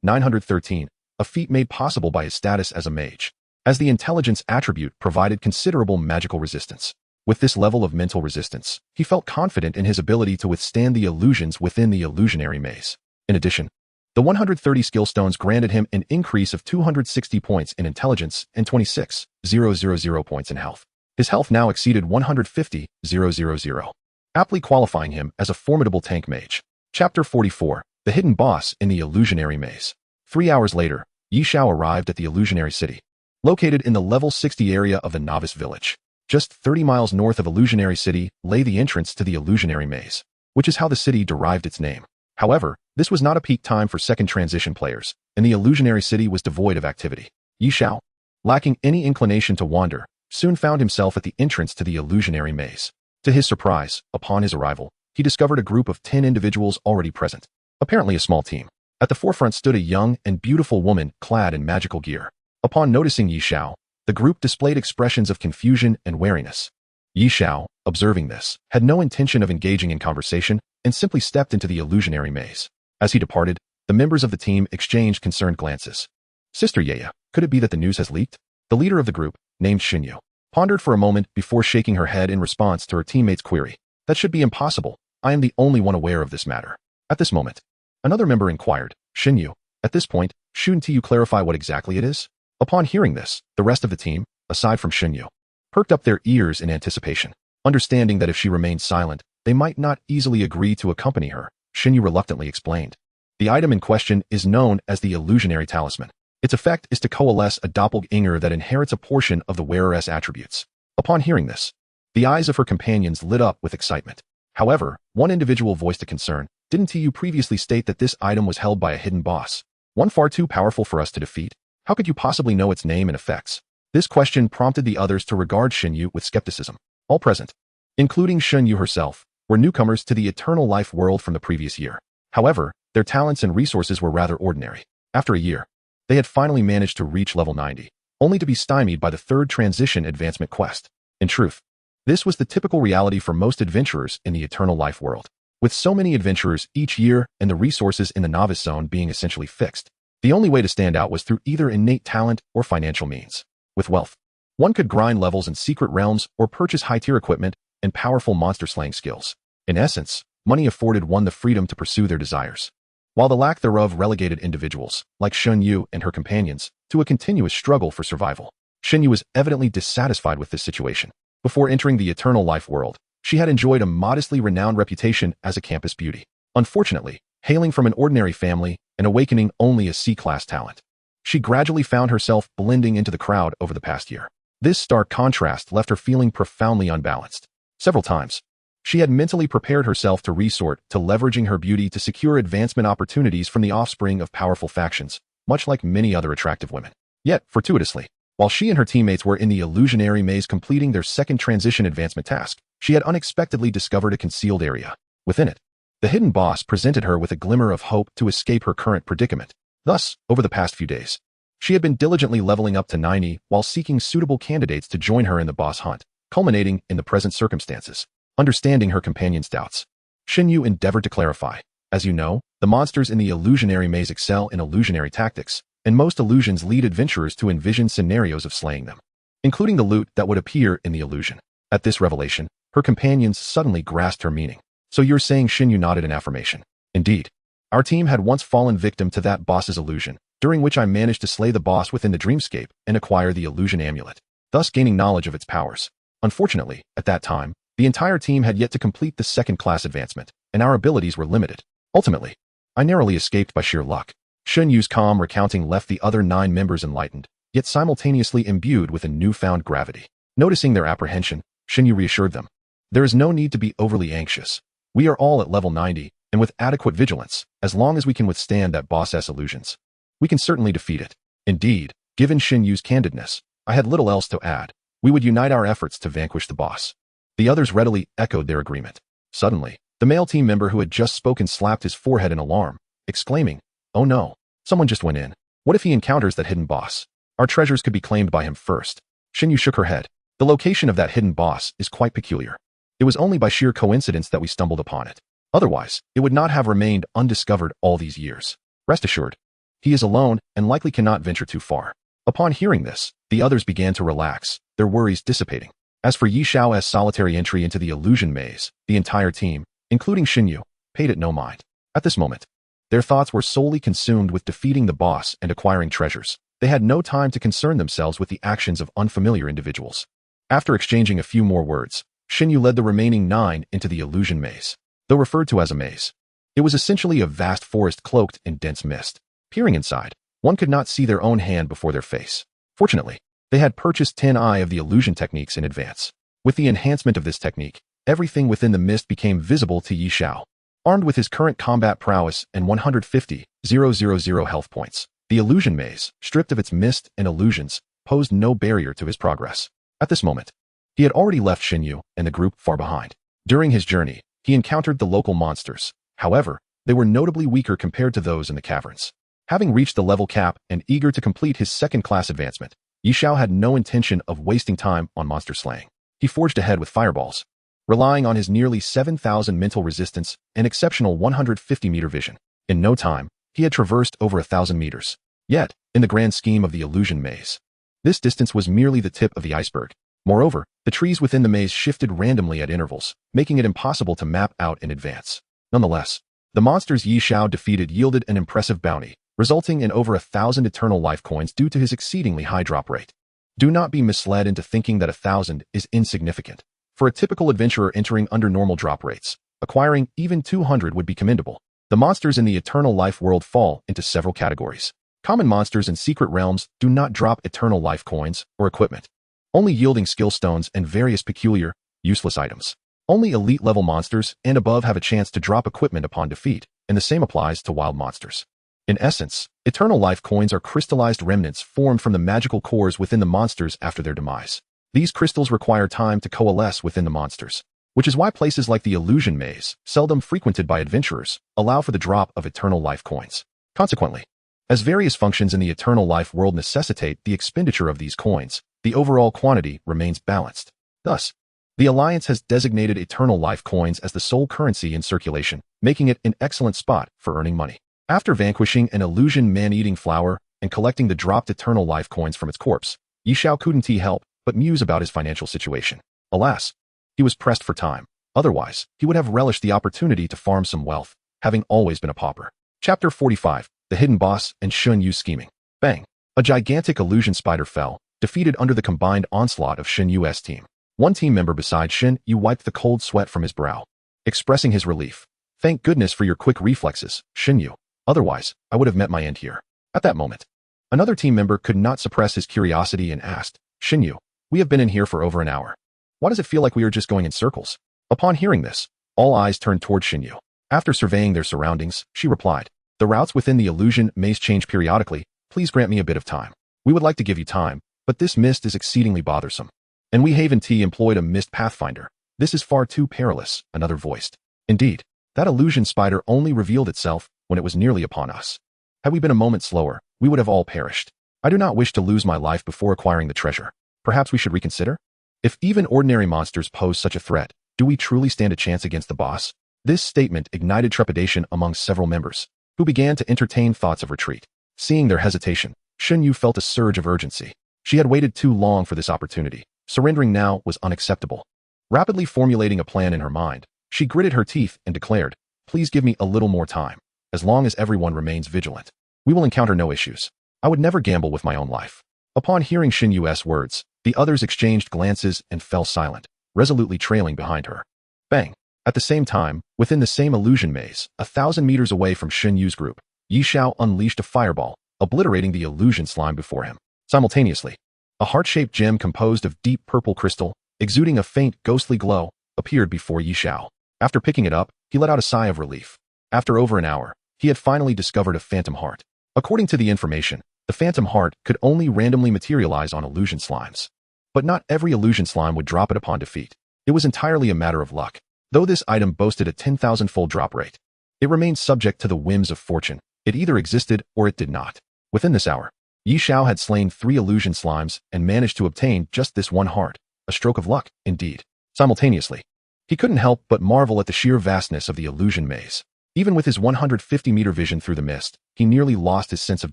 913, a feat made possible by his status as a mage, as the intelligence attribute provided considerable magical resistance. With this level of mental resistance, he felt confident in his ability to withstand the illusions within the illusionary maze. In addition, the 130 skill stones granted him an increase of 260 points in intelligence and 26,000 points in health. His health now exceeded 150,000, aptly qualifying him as a formidable tank mage. Chapter 44, The Hidden Boss in the Illusionary Maze. 3 hours later, Xiao arrived at the illusionary city, located in the level 60 area of the Novice Village. Just 30 miles north of Illusionary City lay the entrance to the illusionary maze, which is how the city derived its name. However, this was not a peak time for second transition players, and the illusionary city was devoid of activity. Xiao, lacking any inclination to wander, soon found himself at the entrance to the illusionary maze. To his surprise, upon his arrival, he discovered a group of 10 individuals already present, apparently a small team. At the forefront stood a young and beautiful woman clad in magical gear. Upon noticing Xiao, the group displayed expressions of confusion and wariness. Xiao, observing this, had no intention of engaging in conversation and simply stepped into the illusionary maze. As he departed, the members of the team exchanged concerned glances. Sister Yaya, could it be that the news has leaked? The leader of the group, named Xiao, pondered for a moment before shaking her head in response to her teammate's query. That should be impossible. I am the only one aware of this matter. At this moment, another member inquired, Xiao, at this point, shouldn't you clarify what exactly it is? Upon hearing this, the rest of the team, aside from Xiao, perked up their ears in anticipation. Understanding that if she remained silent, they might not easily agree to accompany her, Xiao reluctantly explained. The item in question is known as the illusionary talisman. Its effect is to coalesce a doppelganger that inherits a portion of the wearer's attributes. Upon hearing this, the eyes of her companions lit up with excitement. However, one individual voiced a concern. Didn't you previously state that this item was held by a hidden boss? One far too powerful for us to defeat? How could you possibly know its name and effects? This question prompted the others to regard Xiao with skepticism. All present, including Xiao herself, were newcomers to the Eternal Life world from the previous year. However, their talents and resources were rather ordinary. After a year, they had finally managed to reach level 90. only to be stymied by the third transition advancement quest. In truth, this was the typical reality for most adventurers in the eternal life world. With so many adventurers each year and the resources in the novice zone being essentially fixed, the only way to stand out was through either innate talent or financial means. With wealth, one could grind levels in secret realms or purchase high-tier equipment and powerful monster-slaying skills. In essence, money afforded one the freedom to pursue their desires, while the lack thereof relegated individuals, like Xiao and her companions, to a continuous struggle for survival. Xiao was evidently dissatisfied with this situation. Before entering the eternal life world, she had enjoyed a modestly renowned reputation as a campus beauty. Unfortunately, hailing from an ordinary family and awakening only a C-class talent, she gradually found herself blending into the crowd over the past year. This stark contrast left her feeling profoundly unbalanced. Several times, she had mentally prepared herself to resort to leveraging her beauty to secure advancement opportunities from the offspring of powerful factions, much like many other attractive women. Yet, fortuitously, while she and her teammates were in the illusionary maze completing their second transition advancement task, she had unexpectedly discovered a concealed area. Within it, the hidden boss presented her with a glimmer of hope to escape her current predicament. Thus, over the past few days, she had been diligently leveling up to 90 while seeking suitable candidates to join her in the boss hunt, culminating in the present circumstances. Understanding her companion's doubts, Xiao endeavored to clarify. As you know, the monsters in the illusionary maze excel in illusionary tactics, and most illusions lead adventurers to envision scenarios of slaying them, including the loot that would appear in the illusion. At this revelation, her companions suddenly grasped her meaning. So you're saying? Xiao nodded in affirmation. Indeed. Our team had once fallen victim to that boss's illusion, during which I managed to slay the boss within the dreamscape and acquire the illusion amulet, thus gaining knowledge of its powers. Unfortunately, at that time, the entire team had yet to complete the second-class advancement, and our abilities were limited. Ultimately, I narrowly escaped by sheer luck. Xiao's calm recounting left the other 9 members enlightened, yet simultaneously imbued with a newfound gravity. Noticing their apprehension, Xiao reassured them. There is no need to be overly anxious. We are all at level 90, and with adequate vigilance, as long as we can withstand that boss's illusions, we can certainly defeat it. Indeed, given Xiao's candidness, I had little else to add. We would unite our efforts to vanquish the boss. The others readily echoed their agreement. Suddenly, the male team member who had just spoken slapped his forehead in alarm, exclaiming, "Oh no, someone just went in. What if he encounters that hidden boss? Our treasures could be claimed by him first." Xiao shook her head. The location of that hidden boss is quite peculiar. It was only by sheer coincidence that we stumbled upon it. Otherwise, it would not have remained undiscovered all these years. Rest assured, he is alone and likely cannot venture too far. Upon hearing this, the others began to relax, their worries dissipating. As for Xiao's solitary entry into the illusion maze, the entire team, including Xiao, paid it no mind. At this moment, their thoughts were solely consumed with defeating the boss and acquiring treasures. They had no time to concern themselves with the actions of unfamiliar individuals. After exchanging a few more words, Xiao led the remaining 9 into the illusion maze. Though referred to as a maze, it was essentially a vast forest cloaked in dense mist. Peering inside, one could not see their own hand before their face. Fortunately, they had purchased 10i of the illusion techniques in advance. With the enhancement of this technique, everything within the mist became visible to Xiao. Armed with his current combat prowess and 150,000 health points, the illusion maze, stripped of its mist and illusions, posed no barrier to his progress. At this moment, he had already left Xiao and the group far behind. During his journey, he encountered the local monsters. However, they were notably weaker compared to those in the caverns. Having reached the level cap and eager to complete his second-class advancement, Xiao had no intention of wasting time on monster slaying. He forged ahead with fireballs, relying on his nearly 7,000 mental resistance and exceptional 150-meter vision. In no time, he had traversed over 1,000 meters. Yet, in the grand scheme of the illusion maze, this distance was merely the tip of the iceberg. Moreover, the trees within the maze shifted randomly at intervals, making it impossible to map out in advance. Nonetheless, the monsters Xiao defeated yielded an impressive bounty, resulting in over 1,000 eternal life coins due to his exceedingly high drop rate. Do not be misled into thinking that 1,000 is insignificant. For a typical adventurer entering under normal drop rates, acquiring even 200 would be commendable. The monsters in the eternal life world fall into several categories. Common monsters in secret realms do not drop eternal life coins or equipment, only yielding skill stones and various peculiar, useless items. Only elite-level monsters and above have a chance to drop equipment upon defeat, and the same applies to wild monsters. In essence, eternal life coins are crystallized remnants formed from the magical cores within the monsters after their demise. These crystals require time to coalesce within the monsters, which is why places like the illusion maze, seldom frequented by adventurers, allow for the drop of eternal life coins. Consequently, As various functions in the eternal life world necessitate the expenditure of these coins, the overall quantity remains balanced. Thus, the Alliance has designated eternal life coins as the sole currency in circulation, making it an excellent spot for earning money. After vanquishing an illusion man-eating flower and collecting the dropped eternal life coins from its corpse, Xiao couldn't help but muse about his financial situation. Alas, he was pressed for time. Otherwise, he would have relished the opportunity to farm some wealth, having always been a pauper. Chapter 45, The Hidden Boss and Shun Yu's Scheming. Bang! A gigantic illusion spider fell, defeated under the combined onslaught of Shun Yu's team. One team member beside Shun Yu wiped the cold sweat from his brow, expressing his relief. Thank goodness for your quick reflexes, Shun Yu. Otherwise, I would have met my end here. At that moment, another team member could not suppress his curiosity and asked, Shun Yu, we have been in here for over an hour. Why does it feel like we are just going in circles? Upon hearing this, all eyes turned toward Shun Yu. After surveying their surroundings, she replied, the routes within the illusion maze change periodically. Please grant me a bit of time. We would like to give you time, but this mist is exceedingly bothersome. And we haven't employed a mist pathfinder. This is far too perilous, another voiced. Indeed, that illusion spider only revealed itself when it was nearly upon us. Had we been a moment slower, we would have all perished. I do not wish to lose my life before acquiring the treasure. Perhaps we should reconsider? If even ordinary monsters pose such a threat, do we truly stand a chance against the boss? This statement ignited trepidation among several members, who began to entertain thoughts of retreat. Seeing their hesitation, Shun Yu felt a surge of urgency. She had waited too long for this opportunity. Surrendering now was unacceptable. Rapidly formulating a plan in her mind, she gritted her teeth and declared, please give me a little more time. As long as everyone remains vigilant, we will encounter no issues. I would never gamble with my own life. Upon hearing Shun Yu's words, the others exchanged glances and fell silent, resolutely trailing behind her. Bang! At the same time, within the same illusion maze, 1,000 meters away from Shun Yu's group, Xiao unleashed a fireball, obliterating the illusion slime before him. Simultaneously, a heart-shaped gem composed of deep purple crystal, exuding a faint ghostly glow, appeared before Xiao. After picking it up, he let out a sigh of relief. After over an hour, he had finally discovered a phantom heart. According to the information, the phantom heart could only randomly materialize on illusion slimes. But not every illusion slime would drop it upon defeat. It was entirely a matter of luck. Though this item boasted a 10,000-fold drop rate, it remained subject to the whims of fortune. It either existed or it did not. Within this hour, Xiao had slain 3 illusion slimes and managed to obtain just this one heart. A stroke of luck, indeed. Simultaneously, he couldn't help but marvel at the sheer vastness of the illusion maze. Even with his 150-meter vision through the mist, he nearly lost his sense of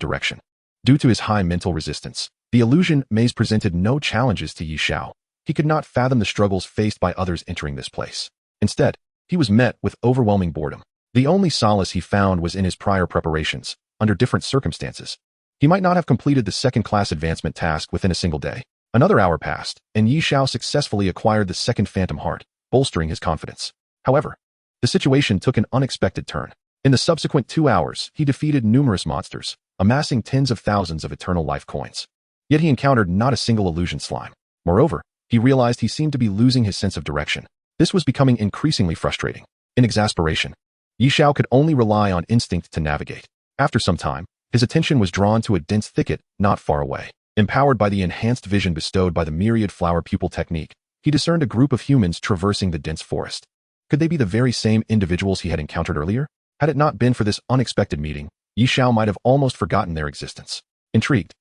direction. Due to his high mental resistance, the illusion maze presented no challenges to Xiao. He could not fathom the struggles faced by others entering this place. Instead, he was met with overwhelming boredom. The only solace he found was in his prior preparations, under different circumstances. He might not have completed the second-class advancement task within a single day. Another hour passed, and Xiao successfully acquired the second phantom heart, bolstering his confidence. However, the situation took an unexpected turn. In the subsequent 2 hours, he defeated numerous monsters, amassing tens of thousands of eternal life coins. Yet he encountered not a single illusion slime. Moreover, he realized he seemed to be losing his sense of direction. This was becoming increasingly frustrating. In exasperation, Xiao could only rely on instinct to navigate. After some time, his attention was drawn to a dense thicket not far away. Empowered by the enhanced vision bestowed by the myriad flower pupil technique, he discerned a group of humans traversing the dense forest. Could they be the very same individuals he had encountered earlier? Had it not been for this unexpected meeting, Xiao might have almost forgotten their existence. Intrigued,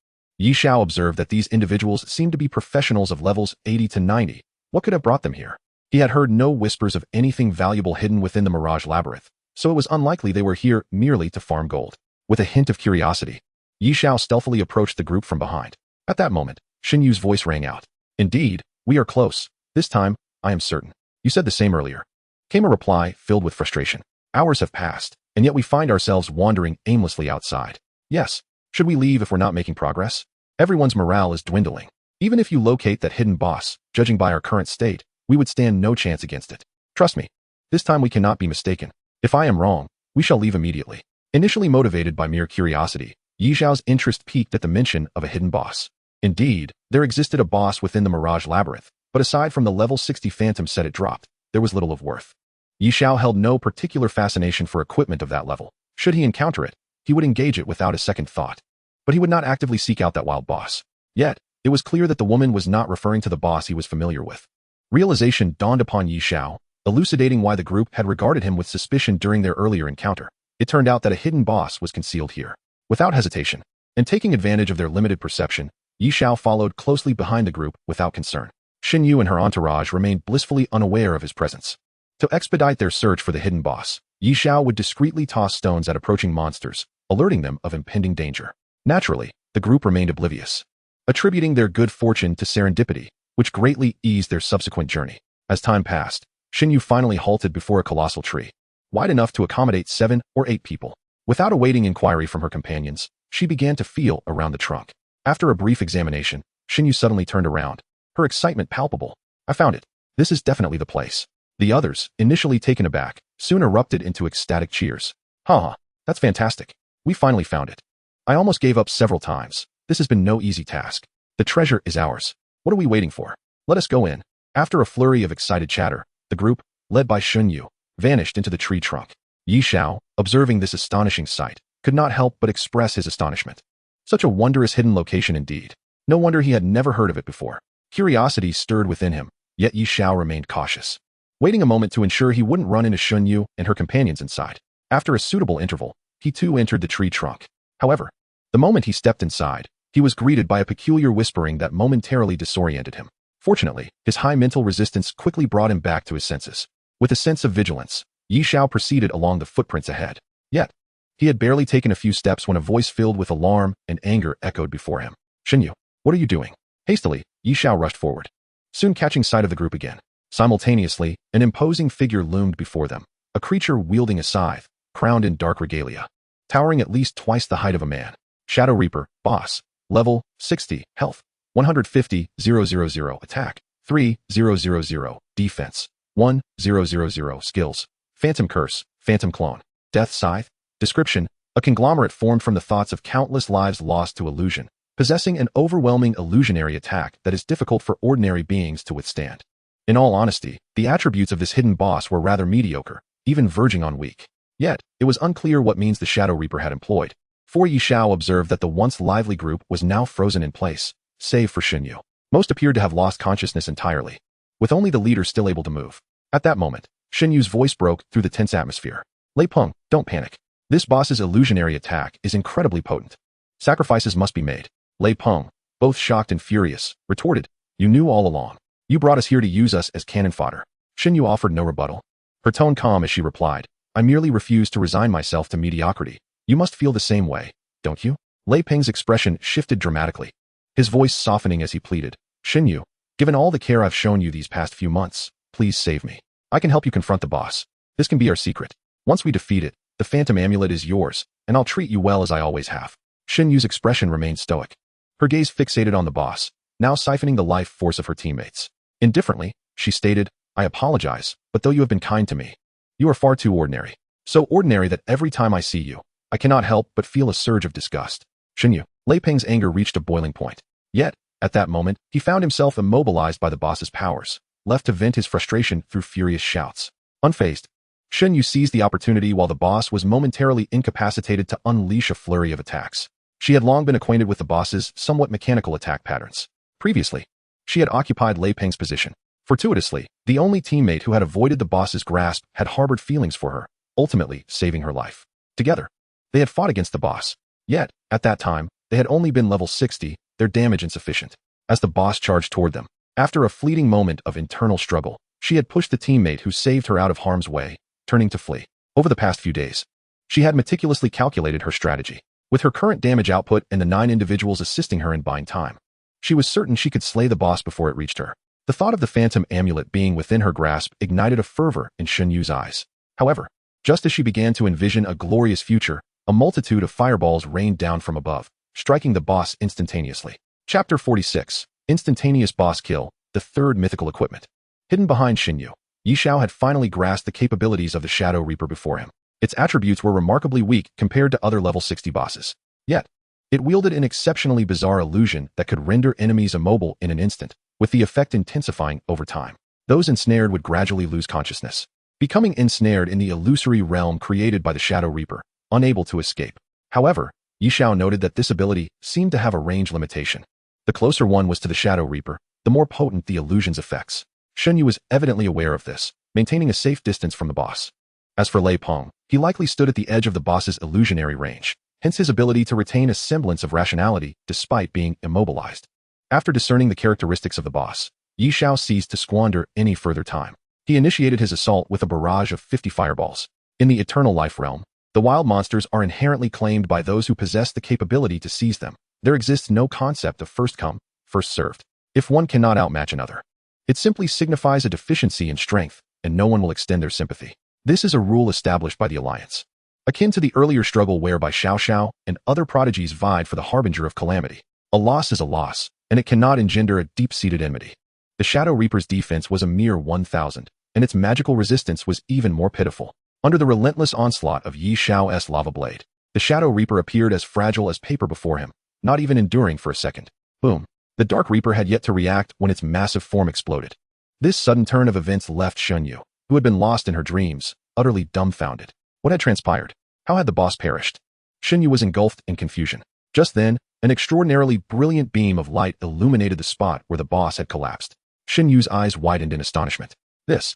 Xiao observed that these individuals seemed to be professionals of levels 80 to 90. What could have brought them here? He had heard no whispers of anything valuable hidden within the Mirage Labyrinth, so it was unlikely they were here merely to farm gold. With a hint of curiosity, Xiao stealthily approached the group from behind. At that moment, Shun Yu's voice rang out. Indeed, we are close. This time, I am certain. You said the same earlier. Came a reply filled with frustration. Hours have passed, and yet we find ourselves wandering aimlessly outside. Yes, should we leave if we're not making progress? Everyone's morale is dwindling. Even if you locate that hidden boss, judging by our current state, we would stand no chance against it. Trust me, this time we cannot be mistaken. If I am wrong, we shall leave immediately. Initially motivated by mere curiosity, Xiao's interest peaked at the mention of a hidden boss. Indeed, there existed a boss within the Mirage Labyrinth, but aside from the level 60 phantom set it dropped, there was little of worth. Xiao held no particular fascination for equipment of that level. Should he encounter it, he would engage it without a second thought. But he would not actively seek out that wild boss. Yet, it was clear that the woman was not referring to the boss he was familiar with. Realization dawned upon Xiao, elucidating why the group had regarded him with suspicion during their earlier encounter. It turned out that a hidden boss was concealed here. Without hesitation, and taking advantage of their limited perception, Xiao followed closely behind the group without concern. Xinyu and her entourage remained blissfully unaware of his presence. To expedite their search for the hidden boss, Xiao would discreetly toss stones at approaching monsters, alerting them of impending danger. Naturally, the group remained oblivious, attributing their good fortune to serendipity, which greatly eased their subsequent journey. As time passed, Xinyu finally halted before a colossal tree, wide enough to accommodate 7 or 8 people. Without awaiting inquiry from her companions, she began to feel around the trunk. After a brief examination, Xinyu suddenly turned around, her excitement palpable. "I found it. This is definitely the place." The others, initially taken aback, soon erupted into ecstatic cheers. "Haha, that's fantastic. We finally found it. I almost gave up several times. This has been no easy task. The treasure is ours. What are we waiting for? Let us go in." After a flurry of excited chatter, the group, led by Xinyu, vanished into the tree trunk. Xiao, observing this astonishing sight, could not help but express his astonishment. Such a wondrous hidden location indeed. No wonder he had never heard of it before. Curiosity stirred within him, yet Xiao remained cautious, waiting a moment to ensure he wouldn't run into Xinyu and her companions inside. After a suitable interval, he too entered the tree trunk. However, the moment he stepped inside, he was greeted by a peculiar whispering that momentarily disoriented him. Fortunately, his high mental resistance quickly brought him back to his senses. With a sense of vigilance, Xiao proceeded along the footprints ahead. Yet, he had barely taken a few steps when a voice filled with alarm and anger echoed before him. "Xinyu, what are you doing?" Hastily, Xiao rushed forward, soon catching sight of the group again. Simultaneously, an imposing figure loomed before them, a creature wielding a scythe, crowned in dark regalia, towering at least twice the height of a man. Shadow Reaper, Boss, Level 60, Health 150,000, Attack 3,000, Defense 1,000, Skills, Phantom Curse, Phantom Clone, Death Scythe. Description: a conglomerate formed from the thoughts of countless lives lost to illusion, possessing an overwhelming illusionary attack that is difficult for ordinary beings to withstand. In all honesty, the attributes of this hidden boss were rather mediocre, even verging on weak. Yet, it was unclear what means the Shadow Reaper had employed. For Xiao observed that the once lively group was now frozen in place, save for Xinyu. Most appeared to have lost consciousness entirely, with only the leader still able to move. At that moment, Xinyu's voice broke through the tense atmosphere. "Lei Peng, don't panic. This boss's illusionary attack is incredibly potent. Sacrifices must be made." Lei Peng, both shocked and furious, retorted, "You knew all along. You brought us here to use us as cannon fodder." Xinyu offered no rebuttal, her tone calm as she replied, "I merely refuse to resign myself to mediocrity. You must feel the same way, don't you?" Lei Peng's expression shifted dramatically, his voice softening as he pleaded, "Xinyu, given all the care I've shown you these past few months, please save me. I can help you confront the boss. This can be our secret. Once we defeat it, the Phantom Amulet is yours, and I'll treat you well as I always have." Xinyu's expression remained stoic, her gaze fixated on the boss, now siphoning the life force of her teammates. Indifferently, she stated, "I apologize, but though you have been kind to me, you are far too ordinary. So ordinary that every time I see you, I cannot help but feel a surge of disgust." Xinyu, Lei Peng's anger reached a boiling point. Yet, at that moment, he found himself immobilized by the boss's powers, left to vent his frustration through furious shouts. Unfazed, Xinyu seized the opportunity while the boss was momentarily incapacitated to unleash a flurry of attacks. She had long been acquainted with the boss's somewhat mechanical attack patterns. Previously, she had occupied Lei Peng's position. Fortuitously, the only teammate who had avoided the boss's grasp had harbored feelings for her, ultimately saving her life. Together, they had fought against the boss. Yet, at that time, they had only been level 60, their damage insufficient. As the boss charged toward them, after a fleeting moment of internal struggle, she had pushed the teammate who saved her out of harm's way, turning to flee. Over the past few days, she had meticulously calculated her strategy. With her current damage output and the 9 individuals assisting her in buying time, she was certain she could slay the boss before it reached her. The thought of the Phantom Amulet being within her grasp ignited a fervor in Xinyu's eyes. However, just as she began to envision a glorious future, a multitude of fireballs rained down from above, striking the boss instantaneously. Chapter 46, Instantaneous Boss Kill, the third mythical equipment. Hidden behind Xinyu, Xiao had finally grasped the capabilities of the Shadow Reaper before him. Its attributes were remarkably weak compared to other level 60 bosses. Yet, it wielded an exceptionally bizarre illusion that could render enemies immobile in an instant, with the effect intensifying over time. Those ensnared would gradually lose consciousness, becoming ensnared in the illusory realm created by the Shadow Reaper, unable to escape. However, Xiao noted that this ability seemed to have a range limitation. The closer one was to the Shadow Reaper, the more potent the illusion's effects. Xinyu was evidently aware of this, maintaining a safe distance from the boss. As for Lei Peng, he likely stood at the edge of the boss's illusionary range, hence his ability to retain a semblance of rationality despite being immobilized. After discerning the characteristics of the boss, Xiao ceased to squander any further time. He initiated his assault with a barrage of 50 fireballs. In the Eternal Life realm, the wild monsters are inherently claimed by those who possess the capability to seize them. There exists no concept of first come, first served. If one cannot outmatch another, it simply signifies a deficiency in strength, and no one will extend their sympathy. This is a rule established by the Alliance, akin to the earlier struggle whereby Xiao and other prodigies vied for the harbinger of calamity. A loss is a loss, and it cannot engender a deep-seated enmity. The Shadow Reaper's defense was a mere 1,000, and its magical resistance was even more pitiful. Under the relentless onslaught of Xiao's lava blade, the Shadow Reaper appeared as fragile as paper before him, not even enduring for a second. Boom. The Dark Reaper had yet to react when its massive form exploded. This sudden turn of events left Xiao, who had been lost in her dreams, utterly dumbfounded. What had transpired? How had the boss perished? Xiao was engulfed in confusion. Just then, an extraordinarily brilliant beam of light illuminated the spot where the boss had collapsed. Xiao's eyes widened in astonishment. This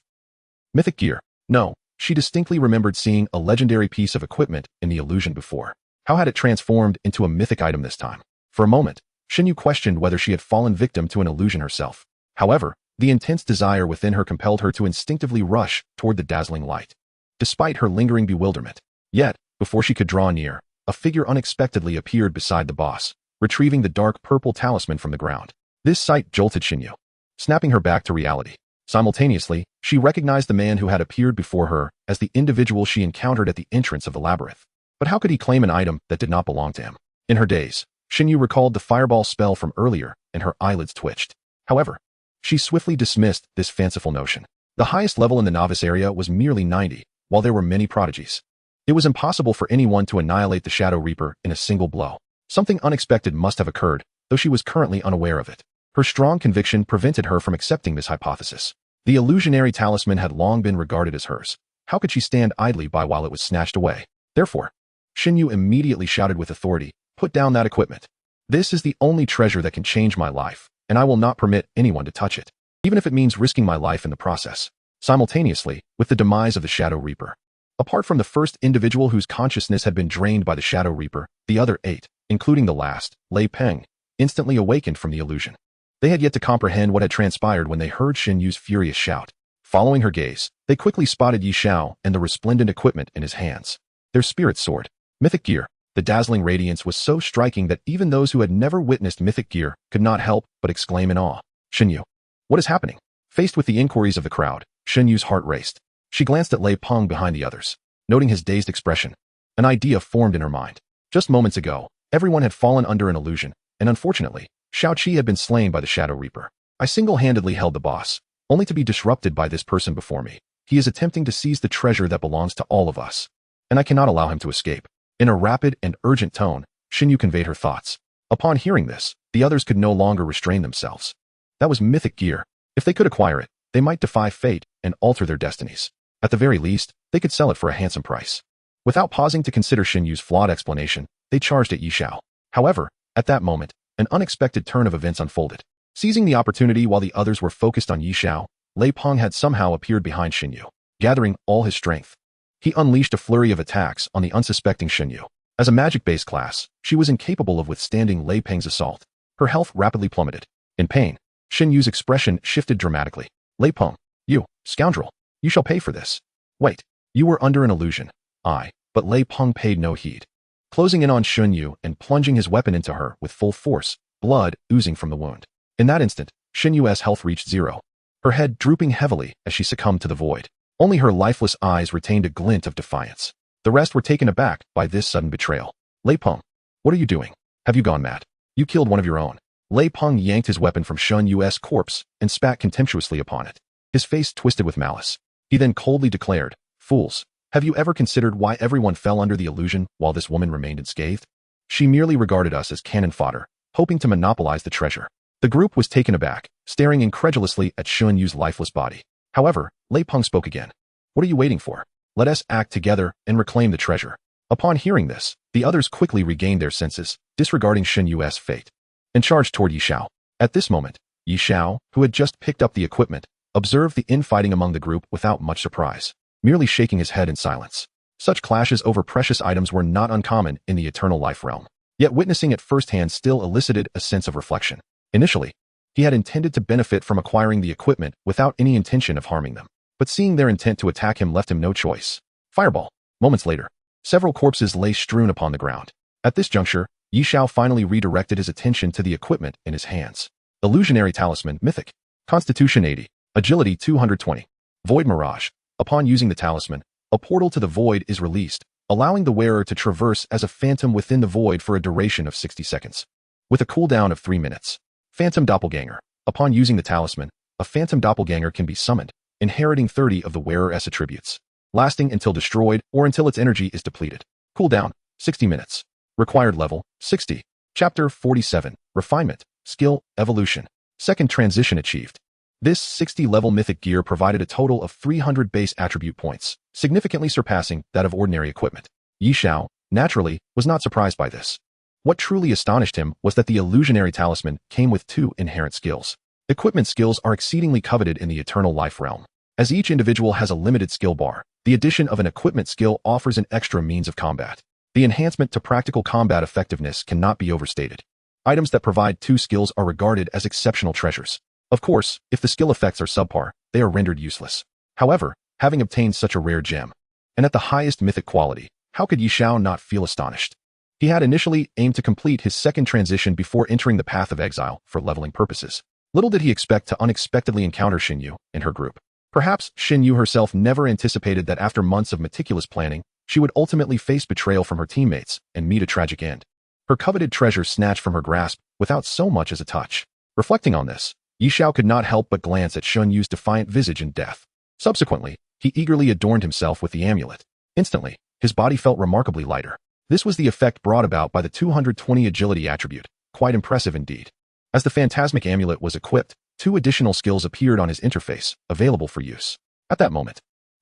mythic gear. No, she distinctly remembered seeing a legendary piece of equipment in the illusion before. How had it transformed into a mythic item this time? For a moment, Xiao questioned whether she had fallen victim to an illusion herself. However, the intense desire within her compelled her to instinctively rush toward the dazzling light, despite her lingering bewilderment. Yet, before she could draw near, a figure unexpectedly appeared beside the boss, retrieving the dark purple talisman from the ground. This sight jolted Xiao, snapping her back to reality. Simultaneously, she recognized the man who had appeared before her as the individual she encountered at the entrance of the labyrinth. But how could he claim an item that did not belong to him? In her daze, Xiao recalled the fireball spell from earlier, and her eyelids twitched. However, she swiftly dismissed this fanciful notion. The highest level in the novice area was merely 90, while there were many prodigies. It was impossible for anyone to annihilate the Shadow Reaper in a single blow. Something unexpected must have occurred, though she was currently unaware of it. Her strong conviction prevented her from accepting this hypothesis. The illusionary talisman had long been regarded as hers. How could she stand idly by while it was snatched away? Therefore, Xiao immediately shouted with authority, "Put down that equipment. This is the only treasure that can change my life, and I will not permit anyone to touch it, even if it means risking my life in the process." Simultaneously, with the demise of the Shadow Reaper, apart from the first individual whose consciousness had been drained by the Shadow Reaper, the other 8, including the last, Lei Peng, instantly awakened from the illusion. They had yet to comprehend what had transpired when they heard Xiao's furious shout. Following her gaze, they quickly spotted Xiao and the resplendent equipment in his hands. Their spirit sword, mythic gear. The dazzling radiance was so striking that even those who had never witnessed mythic gear could not help but exclaim in awe. "Xiao, what is happening?" Faced with the inquiries of the crowd, Xiao's heart raced. She glanced at Lei Peng behind the others. Noting his dazed expression, an idea formed in her mind. Just moments ago, everyone had fallen under an illusion, and unfortunately, Xiao had been slain by the Shadow Reaper. I single-handedly held the boss, only to be disrupted by this person before me. He is attempting to seize the treasure that belongs to all of us, and I cannot allow him to escape. In a rapid and urgent tone, Xiao conveyed her thoughts. Upon hearing this, the others could no longer restrain themselves. That was mythic gear. If they could acquire it, they might defy fate and alter their destinies. At the very least, they could sell it for a handsome price. Without pausing to consider Xiao's flawed explanation, they charged at Xiao. However, at that moment, an unexpected turn of events unfolded. Seizing the opportunity while the others were focused on Xiao, Lei Peng had somehow appeared behind Xiao, gathering all his strength. He unleashed a flurry of attacks on the unsuspecting Xiao. As a magic-based class, she was incapable of withstanding Lei Peng's assault. Her health rapidly plummeted. In pain, Xiao's expression shifted dramatically. "Lei Peng, you, scoundrel, you shall pay for this." "Wait, you were under an illusion." But Lei Peng paid no heed. Closing in on Xiao and plunging his weapon into her with full force, blood oozing from the wound. In that instant, Xiao's health reached 0. Her head drooping heavily as she succumbed to the void. Only her lifeless eyes retained a glint of defiance. The rest were taken aback by this sudden betrayal. "Lei Peng, what are you doing? Have you gone mad? You killed one of your own." Lei Peng yanked his weapon from Xiao's corpse and spat contemptuously upon it. His face twisted with malice. He then coldly declared, "Fools, have you ever considered why everyone fell under the illusion while this woman remained unscathed? She merely regarded us as cannon fodder, hoping to monopolize the treasure." The group was taken aback, staring incredulously at Xiao's lifeless body. However, Lei Peng spoke again. "What are you waiting for? Let us act together and reclaim the treasure." Upon hearing this, the others quickly regained their senses, disregarding Xiao's fate, and charged toward Xiao. At this moment, Xiao, who had just picked up the equipment, observed the infighting among the group without much surprise, merely shaking his head in silence. Such clashes over precious items were not uncommon in the eternal life realm. Yet witnessing it firsthand still elicited a sense of reflection. Initially, he had intended to benefit from acquiring the equipment without any intention of harming them. But seeing their intent to attack him left him no choice. Fireball. Moments later, several corpses lay strewn upon the ground. At this juncture, Xiao finally redirected his attention to the equipment in his hands. Illusionary Talisman, Mythic. Constitution 80. Agility 220. Void Mirage. Upon using the talisman, a portal to the void is released, allowing the wearer to traverse as a phantom within the void for a duration of 60 seconds. With a cooldown of 3 minutes. Phantom Doppelganger. Upon using the talisman, a phantom doppelganger can be summoned, inheriting 30 of the wearer's attributes, lasting until destroyed or until its energy is depleted. Cooldown, 60 minutes. Required level, 60. Chapter 47, Refinement, Skill, Evolution. Second transition achieved. This 60-level mythic gear provided a total of 300 base attribute points, significantly surpassing that of ordinary equipment. Xiao, naturally, was not surprised by this. What truly astonished him was that the illusionary talisman came with 2 inherent skills. Equipment skills are exceedingly coveted in the eternal life realm. As each individual has a limited skill bar, the addition of an equipment skill offers an extra means of combat. The enhancement to practical combat effectiveness cannot be overstated. Items that provide 2 skills are regarded as exceptional treasures. Of course, if the skill effects are subpar, they are rendered useless. However, having obtained such a rare gem, and at the highest mythic quality, how could Xiao not feel astonished? He had initially aimed to complete his second transition before entering the path of exile for leveling purposes. Little did he expect to unexpectedly encounter Xinyu and her group. Perhaps Xinyu herself never anticipated that after months of meticulous planning, she would ultimately face betrayal from her teammates and meet a tragic end. Her coveted treasure snatched from her grasp without so much as a touch. Reflecting on this, Xiao could not help but glance at Xunyu's defiant visage in death. Subsequently, he eagerly adorned himself with the amulet. Instantly, his body felt remarkably lighter. This was the effect brought about by the 220 agility attribute, quite impressive indeed. As the phantasmic amulet was equipped, 2 additional skills appeared on his interface, available for use. At that moment,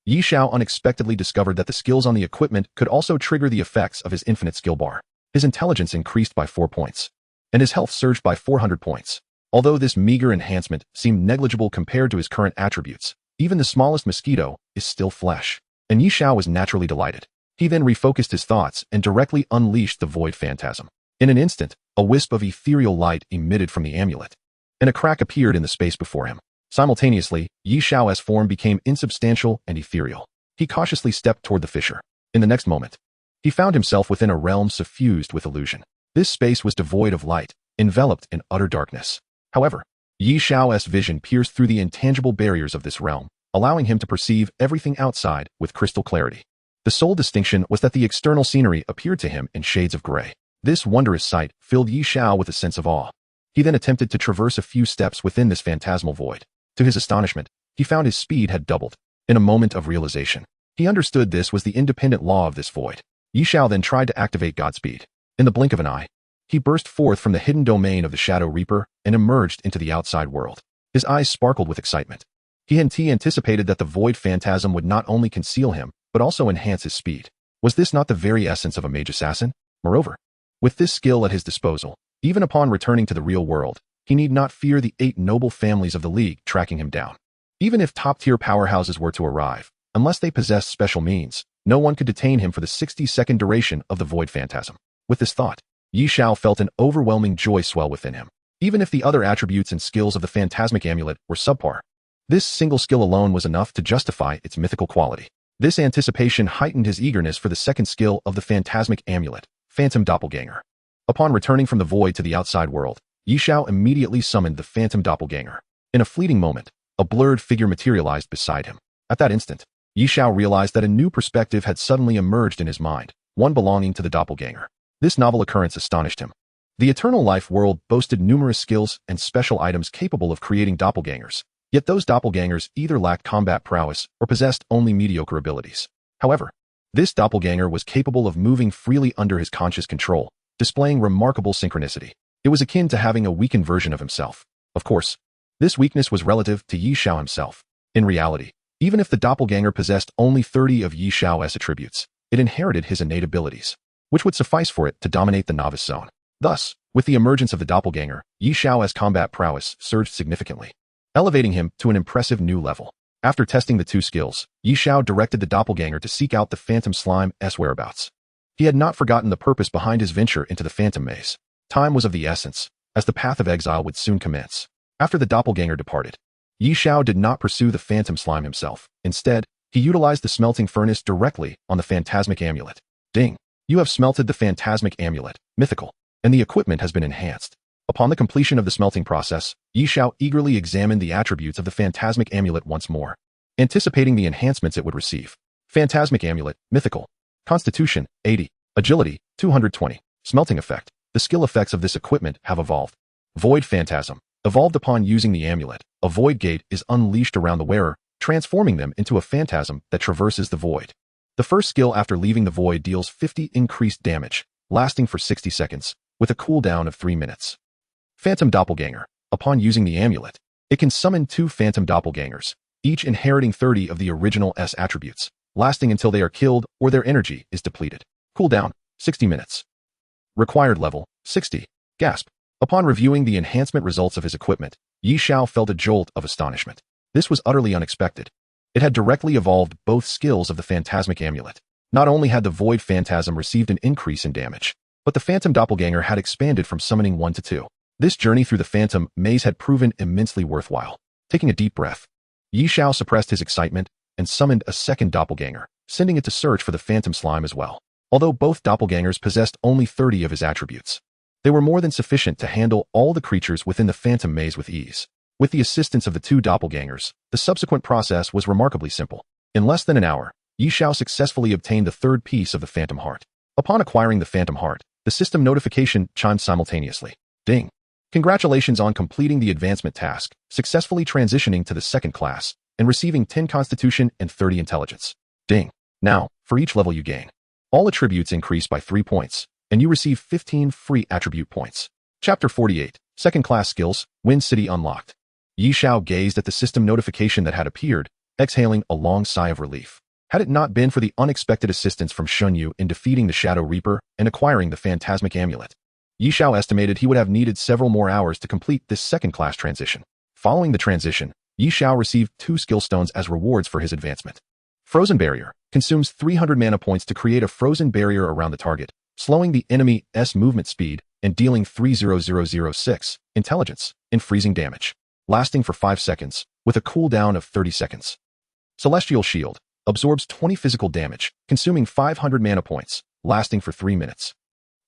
Xiao unexpectedly discovered that the skills on the equipment could also trigger the effects of his infinite skill bar. His intelligence increased by 4 points, and his health surged by 400 points. Although this meager enhancement seemed negligible compared to his current attributes, even the smallest mosquito is still flesh. And Xiao was naturally delighted. He then refocused his thoughts and directly unleashed the void phantasm. In an instant, a wisp of ethereal light emitted from the amulet, and a crack appeared in the space before him. Simultaneously, Xiao's form became insubstantial and ethereal. He cautiously stepped toward the fissure. In the next moment, he found himself within a realm suffused with illusion. This space was devoid of light, enveloped in utter darkness. However, Xiao's vision pierced through the intangible barriers of this realm, allowing him to perceive everything outside with crystal clarity. The sole distinction was that the external scenery appeared to him in shades of gray. This wondrous sight filled Xiao with a sense of awe. He then attempted to traverse a few steps within this phantasmal void. To his astonishment, he found his speed had doubled. In a moment of realization, he understood this was the independent law of this void. Xiao then tried to activate Godspeed. In the blink of an eye, he burst forth from the hidden domain of the Shadow Reaper and emerged into the outside world. His eyes sparkled with excitement. He anticipated that the void phantasm would not only conceal him, but also enhance his speed. Was this not the very essence of a mage assassin? Moreover, with this skill at his disposal, even upon returning to the real world, he need not fear the 8 noble families of the League tracking him down. Even if top-tier powerhouses were to arrive, unless they possessed special means, no one could detain him for the 60-second duration of the void phantasm. With this thought, Xiao felt an overwhelming joy swell within him. Even if the other attributes and skills of the phantasmic amulet were subpar, this single skill alone was enough to justify its mythical quality. This anticipation heightened his eagerness for the second skill of the phantasmic amulet, Phantom Doppelganger. Upon returning from the void to the outside world, Xiao immediately summoned the Phantom Doppelganger. In a fleeting moment, a blurred figure materialized beside him. At that instant, Xiao realized that a new perspective had suddenly emerged in his mind, one belonging to the doppelganger. This novel occurrence astonished him. The Eternal Life world boasted numerous skills and special items capable of creating doppelgangers, yet those doppelgangers either lacked combat prowess or possessed only mediocre abilities. However, this doppelganger was capable of moving freely under his conscious control, displaying remarkable synchronicity. It was akin to having a weakened version of himself. Of course, this weakness was relative to Xiao himself. In reality, even if the doppelganger possessed only 30 of Xiao's attributes, it inherited his innate abilities, which would suffice for it to dominate the novice zone. Thus, with the emergence of the doppelganger, Xiao's combat prowess surged significantly, elevating him to an impressive new level. After testing the two skills, Xiao directed the doppelganger to seek out the phantom slime's whereabouts. He had not forgotten the purpose behind his venture into the phantom maze. Time was of the essence, as the path of exile would soon commence. After the doppelganger departed, Xiao did not pursue the phantom slime himself. Instead, he utilized the smelting furnace directly on the phantasmic amulet. Ding! You have smelted the phantasmic amulet, mythical, and the equipment has been enhanced. Upon the completion of the smelting process, Xiao eagerly examined the attributes of the phantasmic amulet once more, anticipating the enhancements it would receive. Phantasmic amulet, mythical. Constitution, 80. Agility, 220. Smelting effect. The skill effects of this equipment have evolved. Void phantasm. Evolved upon using the amulet, a void gate is unleashed around the wearer, transforming them into a phantasm that traverses the void. The first skill after leaving the void deals 50 increased damage, lasting for 60 seconds, with a cooldown of 3 minutes. Phantom doppelganger. Upon using the amulet, it can summon 2 phantom doppelgangers, each inheriting 30 of the original S attributes, lasting until they are killed or their energy is depleted. Cooldown, 60 minutes. Required level, 60. Gasp. Upon reviewing the enhancement results of his equipment, Xiao felt a jolt of astonishment. This was utterly unexpected. It had directly evolved both skills of the phantasmic amulet. Not only had the void phantasm received an increase in damage, but the phantom doppelganger had expanded from summoning 1 to 2. This journey through the phantom maze had proven immensely worthwhile. Taking a deep breath, Xiao suppressed his excitement and summoned a second doppelganger, sending it to search for the phantom slime as well. Although both doppelgangers possessed only 30 of his attributes, they were more than sufficient to handle all the creatures within the phantom maze with ease. With the assistance of the 2 doppelgangers, the subsequent process was remarkably simple. In less than an hour, Xiao successfully obtained the 3rd piece of the phantom heart. Upon acquiring the phantom heart, the system notification chimed simultaneously. Ding! Congratulations on completing the advancement task, successfully transitioning to the 2nd class, and receiving 10 constitution and 30 intelligence. Ding! Now, for each level you gain, all attributes increase by 3 points, and you receive 15 free attribute points. Chapter 48, 2nd class skills, Wind City unlocked. Xiao gazed at the system notification that had appeared, exhaling a long sigh of relief. Had it not been for the unexpected assistance from Shunyu in defeating the Shadow Reaper and acquiring the phantasmic amulet, Xiao estimated he would have needed several more hours to complete this 2nd class transition. Following the transition, Xiao received 2 skill stones as rewards for his advancement. Frozen Barrier consumes 300 mana points to create a frozen barrier around the target, slowing the enemy's movement speed and dealing 30006 intelligence in freezing damage, lasting for 5 seconds, with a cooldown of 30 seconds. Celestial Shield absorbs 20 physical damage, consuming 500 mana points, lasting for 3 minutes.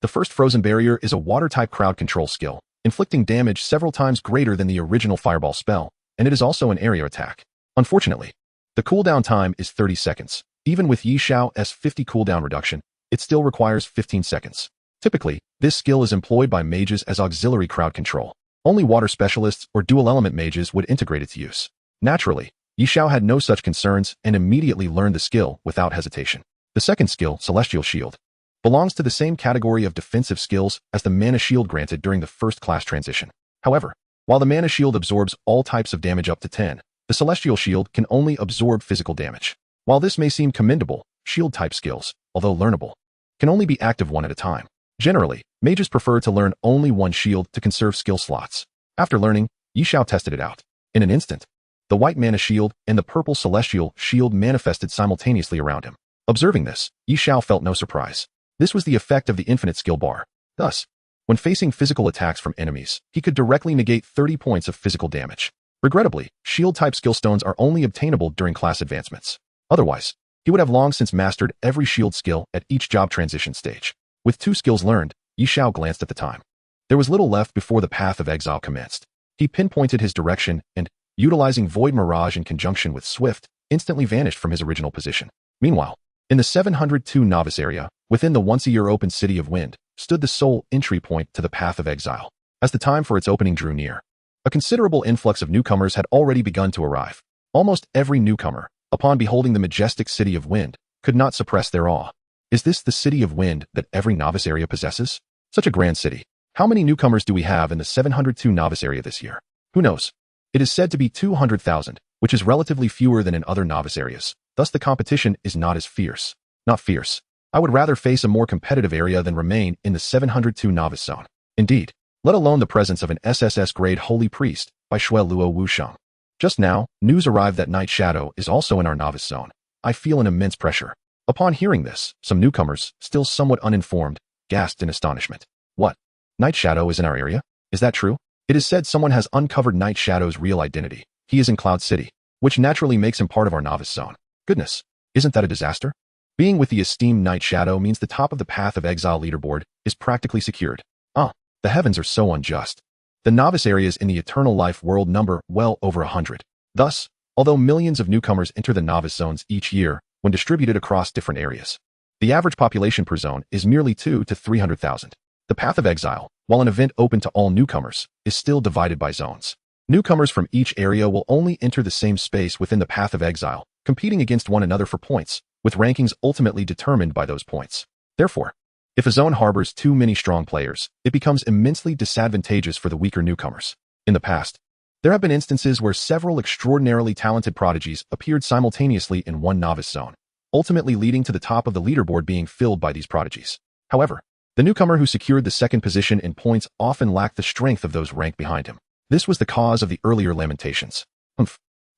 The first Frozen Barrier is a water-type crowd control skill, inflicting damage several times greater than the original Fireball spell, and it is also an area attack. Unfortunately, the cooldown time is 30 seconds. Even with Xiao's 50 cooldown reduction, it still requires 15 seconds. Typically, this skill is employed by mages as auxiliary crowd control. Only water specialists or dual-element mages would integrate its use. Naturally, Xiao had no such concerns and immediately learned the skill without hesitation. The second skill, Celestial Shield, belongs to the same category of defensive skills as the Mana Shield granted during the 1st class transition. However, while the Mana Shield absorbs all types of damage up to 10, the Celestial Shield can only absorb physical damage. While this may seem commendable, shield-type skills, although learnable, can only be active 1 at a time. Generally, mages prefer to learn only 1 shield to conserve skill slots. After learning, Xiao tested it out. In an instant, the white Mana Shield and the purple Celestial Shield manifested simultaneously around him. Observing this, Xiao felt no surprise. This was the effect of the infinite skill bar. Thus, when facing physical attacks from enemies, he could directly negate 30 points of physical damage. Regrettably, shield-type skill stones are only obtainable during class advancements. Otherwise, he would have long since mastered every shield skill at each job transition stage. With 2 skills learned, Xiao glanced at the time. There was little left before the path of exile commenced. He pinpointed his direction and, utilizing Void Mirage in conjunction with Swift, instantly vanished from his original position. Meanwhile, in the 702 novice area, within the once-a-year open City of Wind, stood the sole entry point to the path of exile. As the time for its opening drew near, a considerable influx of newcomers had already begun to arrive. Almost every newcomer, upon beholding the majestic City of Wind, could not suppress their awe. Is this the City of Wind that every novice area possesses? Such a grand city. How many newcomers do we have in the 702 novice area this year? Who knows? It is said to be 200,000, which is relatively fewer than in other novice areas. Thus the competition is not as fierce. Not fierce. I would rather face a more competitive area than remain in the 702 novice zone. Indeed, let alone the presence of an SSS grade Holy Priest by Shui Luo Wushang. Just now, news arrived that Night Shadow is also in our novice zone. I feel an immense pressure. Upon hearing this, some newcomers, still somewhat uninformed, gasped in astonishment. What? Night Shadow is in our area? Is that true? It is said someone has uncovered Night Shadow's real identity. He is in Cloud City, which naturally makes him part of our novice zone. Goodness, isn't that a disaster? Being with the esteemed Night Shadow means the top of the Path of Exile leaderboard is practically secured. The heavens are so unjust. The novice areas in the Eternal Life world number well over 100. Thus, although millions of newcomers enter the novice zones each year when distributed across different areas, the average population per zone is merely 200,000 to 300,000. The Path of Exile, while an event open to all newcomers, is still divided by zones. Newcomers from each area will only enter the same space within the Path of Exile, competing against one another for points, with rankings ultimately determined by those points. Therefore, if a zone harbors too many strong players, it becomes immensely disadvantageous for the weaker newcomers. In the past, there have been instances where several extraordinarily talented prodigies appeared simultaneously in one novice zone, ultimately leading to the top of the leaderboard being filled by these prodigies. However, the newcomer who secured the second position in points often lacked the strength of those ranked behind him. This was the cause of the earlier lamentations.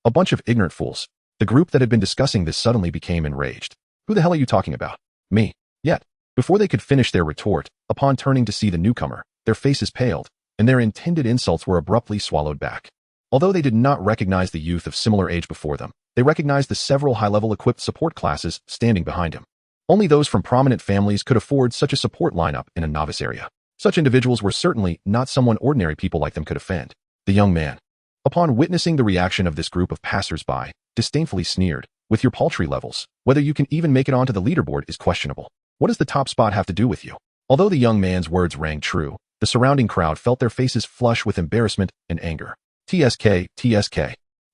A bunch of ignorant fools. The group that had been discussing this suddenly became enraged. Who the hell are you talking about? Me. Yet, before they could finish their retort, upon turning to see the newcomer, their faces paled, and their intended insults were abruptly swallowed back. Although they did not recognize the youth of similar age before them, they recognized the several high-level equipped support classes standing behind him. Only those from prominent families could afford such a support lineup in a novice area. Such individuals were certainly not someone ordinary people like them could offend. The young man, upon witnessing the reaction of this group of passers-by, disdainfully sneered, "With your paltry levels, whether you can even make it onto the leaderboard is questionable. What does the top spot have to do with you?" Although the young man's words rang true, the surrounding crowd felt their faces flush with embarrassment and anger. TSK.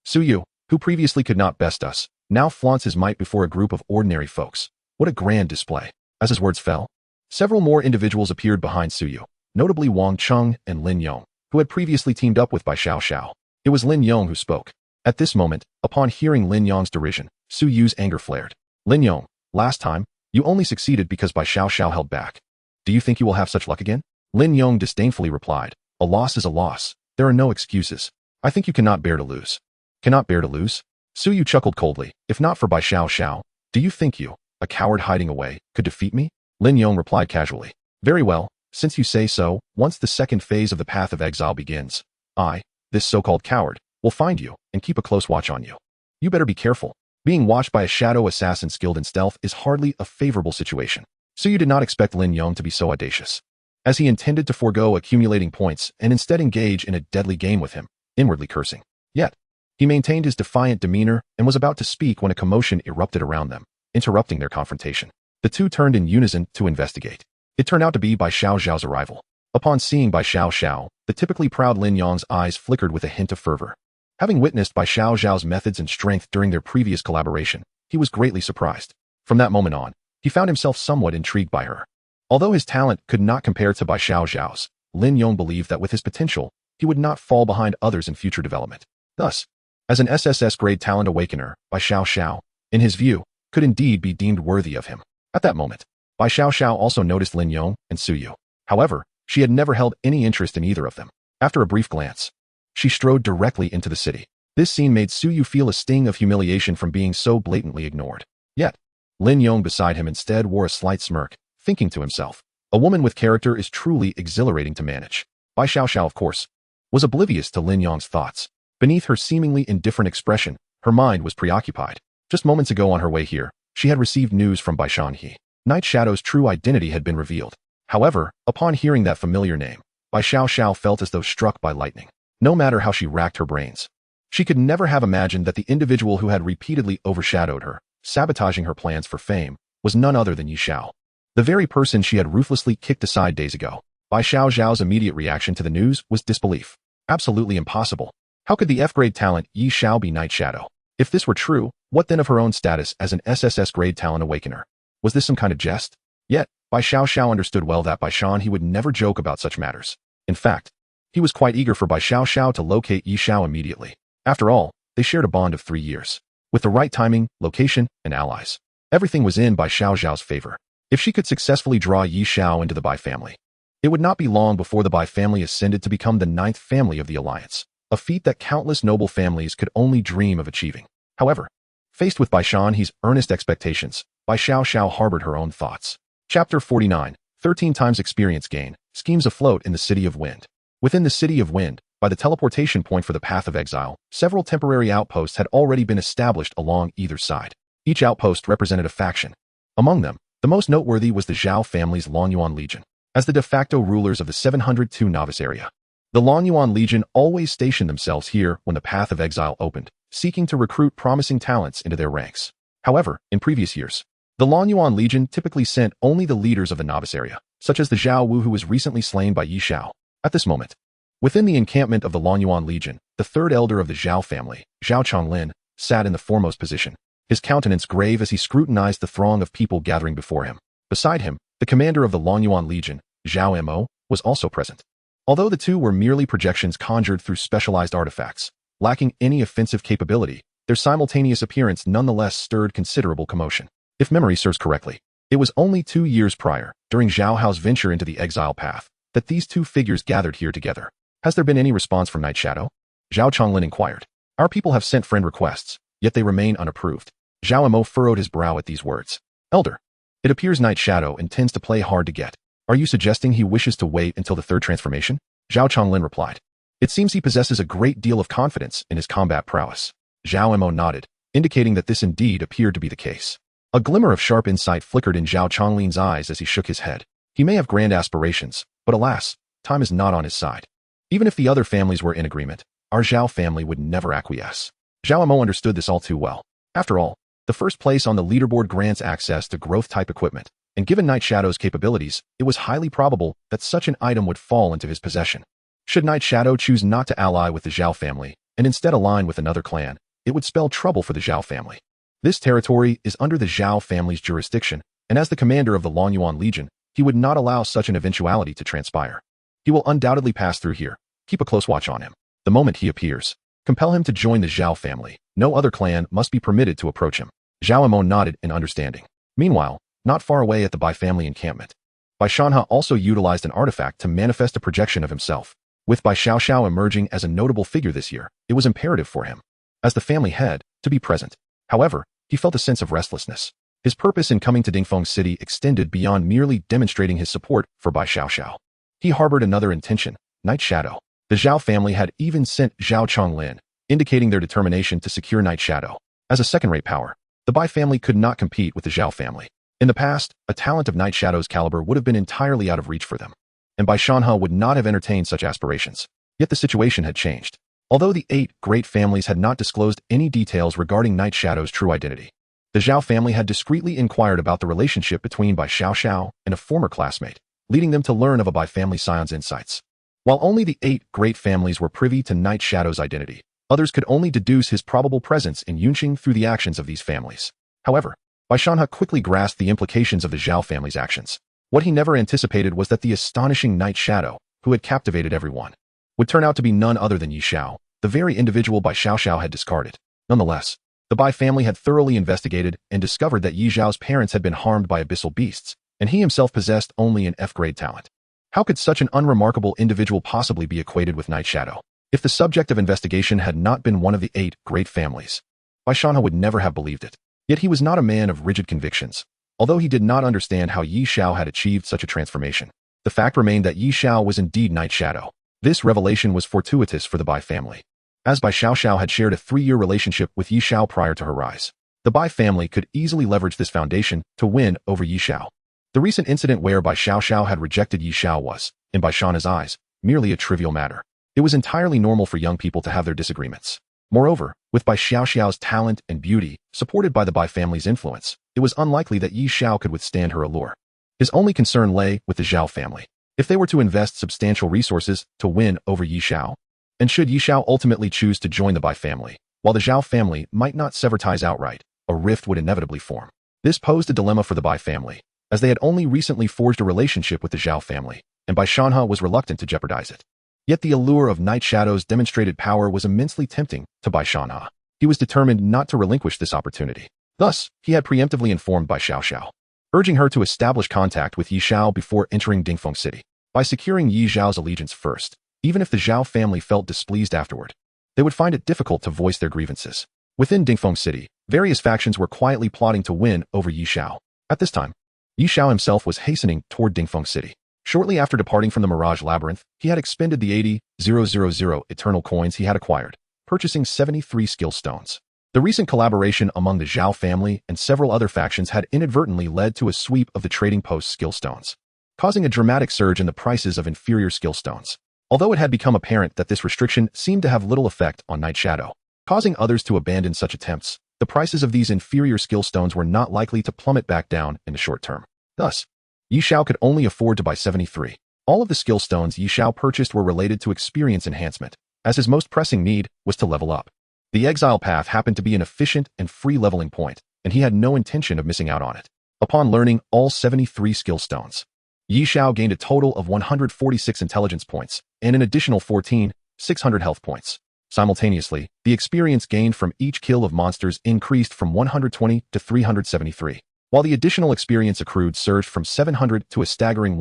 Xiao, who previously could not best us, now flaunts his might before a group of ordinary folks. What a grand display. As his words fell, several more individuals appeared behind Xiao, notably Wang Cheng and Lin Yong, who had previously teamed up with Bai Xiao. It was Lin Yong who spoke. At this moment, upon hearing Lin Yong's derision, Xiao's anger flared. "Lin Yong, last time, you only succeeded because Bai Xiao held back. Do you think you will have such luck again?" Lin Yong disdainfully replied, "A loss is a loss. There are no excuses. I think you cannot bear to lose." "Cannot bear to lose?" Xiao chuckled coldly. "If not for Bai Xiao, do you think you, a coward hiding away, could defeat me?" Lin Yong replied casually. "Very well, since you say so, once the second phase of the Path of Exile begins, I, this so-called coward, will find you and keep a close watch on you. You better be careful. Being watched by a shadow assassin skilled in stealth is hardly a favorable situation." Xiao did not expect Lin Yong to be so audacious, as he intended to forego accumulating points and instead engage in a deadly game with him, inwardly cursing. Yet, he maintained his defiant demeanor and was about to speak when a commotion erupted around them, interrupting their confrontation. The two turned in unison to investigate. It turned out to be Bai Xiao's arrival. Upon seeing Bai Xiao, the typically proud Lin Yong's eyes flickered with a hint of fervor. Having witnessed Bai Xiao's methods and strength during their previous collaboration, he was greatly surprised. From that moment on, he found himself somewhat intrigued by her. Although his talent could not compare to Bai Xiao's, Lin Yong believed that with his potential, he would not fall behind others in future development. Thus, as an SSS grade talent awakener, Bai Xiao, in his view, could indeed be deemed worthy of him. At that moment, Bai Xiao also noticed Lin Yong and Xiao. However, she had never held any interest in either of them. After a brief glance, she strode directly into the city. This scene made Xiao feel a sting of humiliation from being so blatantly ignored. Yet, Lin Yong beside him instead wore a slight smirk, thinking to himself, "A woman with character is truly exhilarating to manage." Bai Xiao, of course, was oblivious to Lin Yong's thoughts. Beneath her seemingly indifferent expression, her mind was preoccupied. Just moments ago on her way here, she had received news from Bai Shanhe. Night Shadow's true identity had been revealed. However, upon hearing that familiar name, Bai Xiao felt as though struck by lightning. No matter how she racked her brains, she could never have imagined that the individual who had repeatedly overshadowed her, sabotaging her plans for fame, was none other than Xiao, the very person she had ruthlessly kicked aside days ago. Bai Xiao's immediate reaction to the news was disbelief. Absolutely impossible. How could the F-grade talent Xiao be Night Shadow? If this were true, what then of her own status as an SSS grade talent awakener? Was this some kind of jest? Yet, Bai Xiao understood well that Bai Shan would never joke about such matters. In fact, he was quite eager for Bai Xiao to locate Xiao immediately. After all, they shared a bond of 3 years. With the right timing, location, and allies, everything was in Bai Xiao's favor. If she could successfully draw Xiao into the Bai family, it would not be long before the Bai family ascended to become the 9th family of the alliance. a feat that countless noble families could only dream of achieving. However, faced with Bai Shanhe's earnest expectations, Bai Xiao harbored her own thoughts. Chapter 49, 13 times experience gain, schemes afloat in the City of Wind. Within the City of Wind, by the teleportation point for the Path of Exile, several temporary outposts had already been established along either side. Each outpost represented a faction. Among them, the most noteworthy was the Xiao family's Longyuan Legion, as the de facto rulers of the 702 novice area. The Longyuan Legion always stationed themselves here when the Path of Exile opened, seeking to recruit promising talents into their ranks. However, in previous years, the Longyuan Legion typically sent only the leaders of the novice area, such as the Xiao Wu who was recently slain by Xiao. At this moment, within the encampment of the Longyuan Legion, the third elder of the Xiao family, Xiao Chonglin, sat in the foremost position, his countenance grave as he scrutinized the throng of people gathering before him. Beside him, the commander of the Longyuan Legion, Xiao Mo, was also present. Although the two were merely projections conjured through specialized artifacts, lacking any offensive capability, their simultaneous appearance nonetheless stirred considerable commotion. If memory serves correctly, it was only 2 years prior, during Xiao Hao's venture into the exile path, that these two figures gathered here together. Has there been any response from Night Shadow? Xiao Chonglin inquired. Our people have sent friend requests, yet they remain unapproved. Xiao Mo furrowed his brow at these words. Elder, it appears Night Shadow intends to play hard to get. Are you suggesting he wishes to wait until the third transformation? Xiao Chonglin replied. It seems he possesses a great deal of confidence in his combat prowess. Xiao Mo nodded, indicating that this indeed appeared to be the case. A glimmer of sharp insight flickered in Xiao Chonglin's eyes as he shook his head. He may have grand aspirations, but alas, time is not on his side. Even if the other families were in agreement, our Xiao family would never acquiesce. Xiao Mo understood this all too well. After all, the first place on the leaderboard grants access to growth-type equipment, and given Night Shadow's capabilities, it was highly probable that such an item would fall into his possession. Should Night Shadow choose not to ally with the Xiao family, and instead align with another clan, it would spell trouble for the Xiao family. This territory is under the Xiao family's jurisdiction, and as the commander of the Longyuan Legion, he would not allow such an eventuality to transpire. He will undoubtedly pass through here. Keep a close watch on him. The moment he appears, compel him to join the Xiao family. No other clan must be permitted to approach him. Xiao Mo nodded in understanding. Meanwhile, not far away at the Bai family encampment, Bai Shanhe also utilized an artifact to manifest a projection of himself. With Bai Xiao emerging as a notable figure this year, it was imperative for him, as the family head, to be present. However, he felt a sense of restlessness. His purpose in coming to Dingfeng City extended beyond merely demonstrating his support for Bai Xiao. He harbored another intention, Night Shadow. The Xiao family had even sent Xiao Chonglin, indicating their determination to secure Night Shadow. As a second-rate power, the Bai family could not compete with the Xiao family. In the past, a talent of Night Shadow's caliber would have been entirely out of reach for them, and Bai Shanhe would not have entertained such aspirations. Yet the situation had changed. Although the 8 great families had not disclosed any details regarding Night Shadow's true identity, the Xiao family had discreetly inquired about the relationship between Bai Xiao and a former classmate, leading them to learn of a Bai family scion's insights. While only the 8 great families were privy to Night Shadow's identity, others could only deduce his probable presence in Yunqing through the actions of these families. However, Bai Shanhe quickly grasped the implications of the Xiao family's actions. What he never anticipated was that the astonishing Night Shadow, who had captivated everyone, would turn out to be none other than Xiao, the very individual Bai Xiao had discarded. Nonetheless, the Bai family had thoroughly investigated and discovered that Xiao's parents had been harmed by abyssal beasts, and he himself possessed only an F-grade talent. How could such an unremarkable individual possibly be equated with Night Shadow? If the subject of investigation had not been one of the 8 great families, Bai Shanhe would never have believed it. Yet he was not a man of rigid convictions. Although he did not understand how Xiao had achieved such a transformation, the fact remained that Xiao was indeed Night Shadow. This revelation was fortuitous for the Bai family. As Bai Xiao had shared a 3-year relationship with Xiao prior to her rise, the Bai family could easily leverage this foundation to win over Xiao. The recent incident where Bai Xiao had rejected Xiao was, in Bai Shanhe's eyes, merely a trivial matter. It was entirely normal for young people to have their disagreements. Moreover, with Bai Xiao's talent and beauty, supported by the Bai family's influence, it was unlikely that Xiao could withstand her allure. His only concern lay with the Xiao family. If they were to invest substantial resources to win over Xiao, and should Xiao ultimately choose to join the Bai family, while the Xiao family might not sever ties outright, a rift would inevitably form. This posed a dilemma for the Bai family, as they had only recently forged a relationship with the Xiao family, and Bai Shanhe was reluctant to jeopardize it. Yet the allure of Night Shadow's demonstrated power was immensely tempting to Bai Shanhe. He was determined not to relinquish this opportunity. Thus, he had preemptively informed Bai Xiao, urging her to establish contact with Xiao before entering Dingfeng City. By securing Xiao's allegiance first, Even if the Xiao family felt displeased afterward, they would find it difficult to voice their grievances. Within Dingfeng City, various factions were quietly plotting to win over Yi Xiao. At this time, Yi Xiao himself was hastening toward Dingfeng City. Shortly after departing from the Mirage Labyrinth, he had expended the 80,000 eternal coins he had acquired, purchasing 73 skill stones. The recent collaboration among the Xiao family and several other factions had inadvertently led to a sweep of the trading post's skill stones, causing a dramatic surge in the prices of inferior skill stones. Although it had become apparent that this restriction seemed to have little effect on Night Shadow, causing others to abandon such attempts, the prices of these inferior skill stones were not likely to plummet back down in the short term. Thus, Yi Xiao could only afford to buy 73. All of the skill stones Yi Xiao purchased were related to experience enhancement, as his most pressing need was to level up. The exile path happened to be an efficient and free leveling point, and he had no intention of missing out on it. Upon learning all 73 skill stones, Yi Xiao gained a total of 146 intelligence points and an additional 600 health points. Simultaneously, the experience gained from each kill of monsters increased from 120 to 373, while the additional experience accrued surged from 700 to a staggering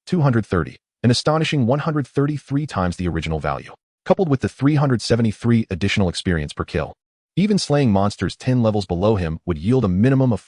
230, an astonishing 133 times the original value. Coupled with the 373 additional experience per kill, even slaying monsters 10 levels below him would yield a minimum of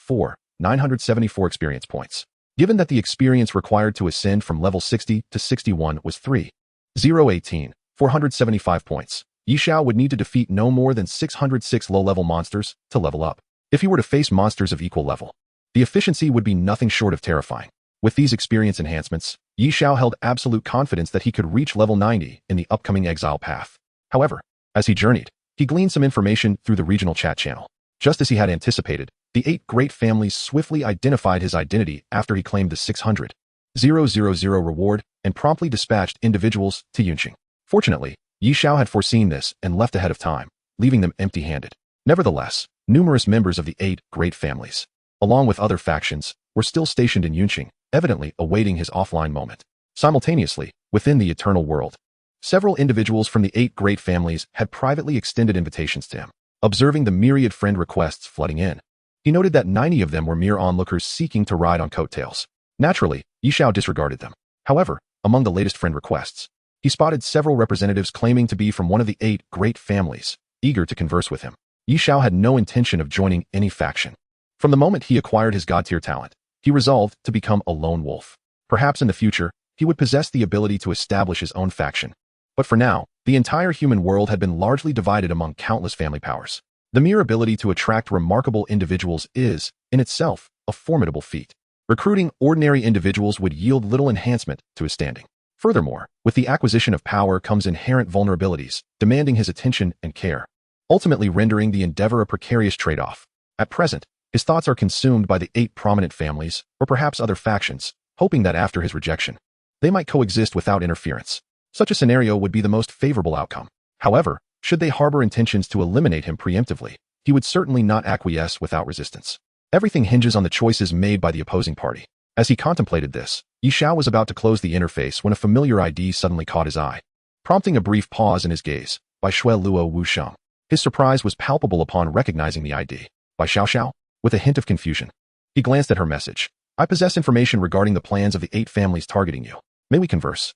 974 experience points. Given that the experience required to ascend from level 60 to 61 was 475 points, Yi Xiao would need to defeat no more than 606 low-level monsters to level up. If he were to face monsters of equal level, the efficiency would be nothing short of terrifying. With these experience enhancements, Yi Xiao held absolute confidence that he could reach level 90 in the upcoming exile path. However, as he journeyed, he gleaned some information through the regional chat channel. Just as he had anticipated, the 8 great families swiftly identified his identity after he claimed the 600,000 reward and promptly dispatched individuals to Yunqing. Fortunately, Yi Xiao had foreseen this and left ahead of time, leaving them empty-handed. Nevertheless, numerous members of the 8 great families, along with other factions, were still stationed in Yunqing, evidently awaiting his offline moment. Simultaneously, within the Eternal World, several individuals from the 8 great families had privately extended invitations to him. Observing the myriad friend requests flooding in, he noted that 90 of them were mere onlookers seeking to ride on coattails. Naturally, Yi Xiao disregarded them. However, among the latest friend requests, he spotted several representatives claiming to be from one of the 8 great families, eager to converse with him. Yi Xiao had no intention of joining any faction. From the moment he acquired his god-tier talent, he resolved to become a lone wolf. Perhaps in the future, he would possess the ability to establish his own faction. But for now, the entire human world had been largely divided among countless family powers. The mere ability to attract remarkable individuals is, in itself, a formidable feat. Recruiting ordinary individuals would yield little enhancement to his standing. Furthermore, with the acquisition of power comes inherent vulnerabilities, demanding his attention and care, ultimately rendering the endeavor a precarious trade-off. At present, his thoughts are consumed by the 8 prominent families, or perhaps other factions, hoping that after his rejection, they might coexist without interference. Such a scenario would be the most favorable outcome. However, should they harbor intentions to eliminate him preemptively, he would certainly not acquiesce without resistance. Everything hinges on the choices made by the opposing party. As he contemplated this, Yi Xiao was about to close the interface when a familiar ID suddenly caught his eye, prompting a brief pause in his gaze. By Shui Luo Wu Sheng. His surprise was palpable upon recognizing the ID. By Xiao Xiao, with a hint of confusion. He glanced at her message. I possess information regarding the plans of the 8 families targeting you. May we converse?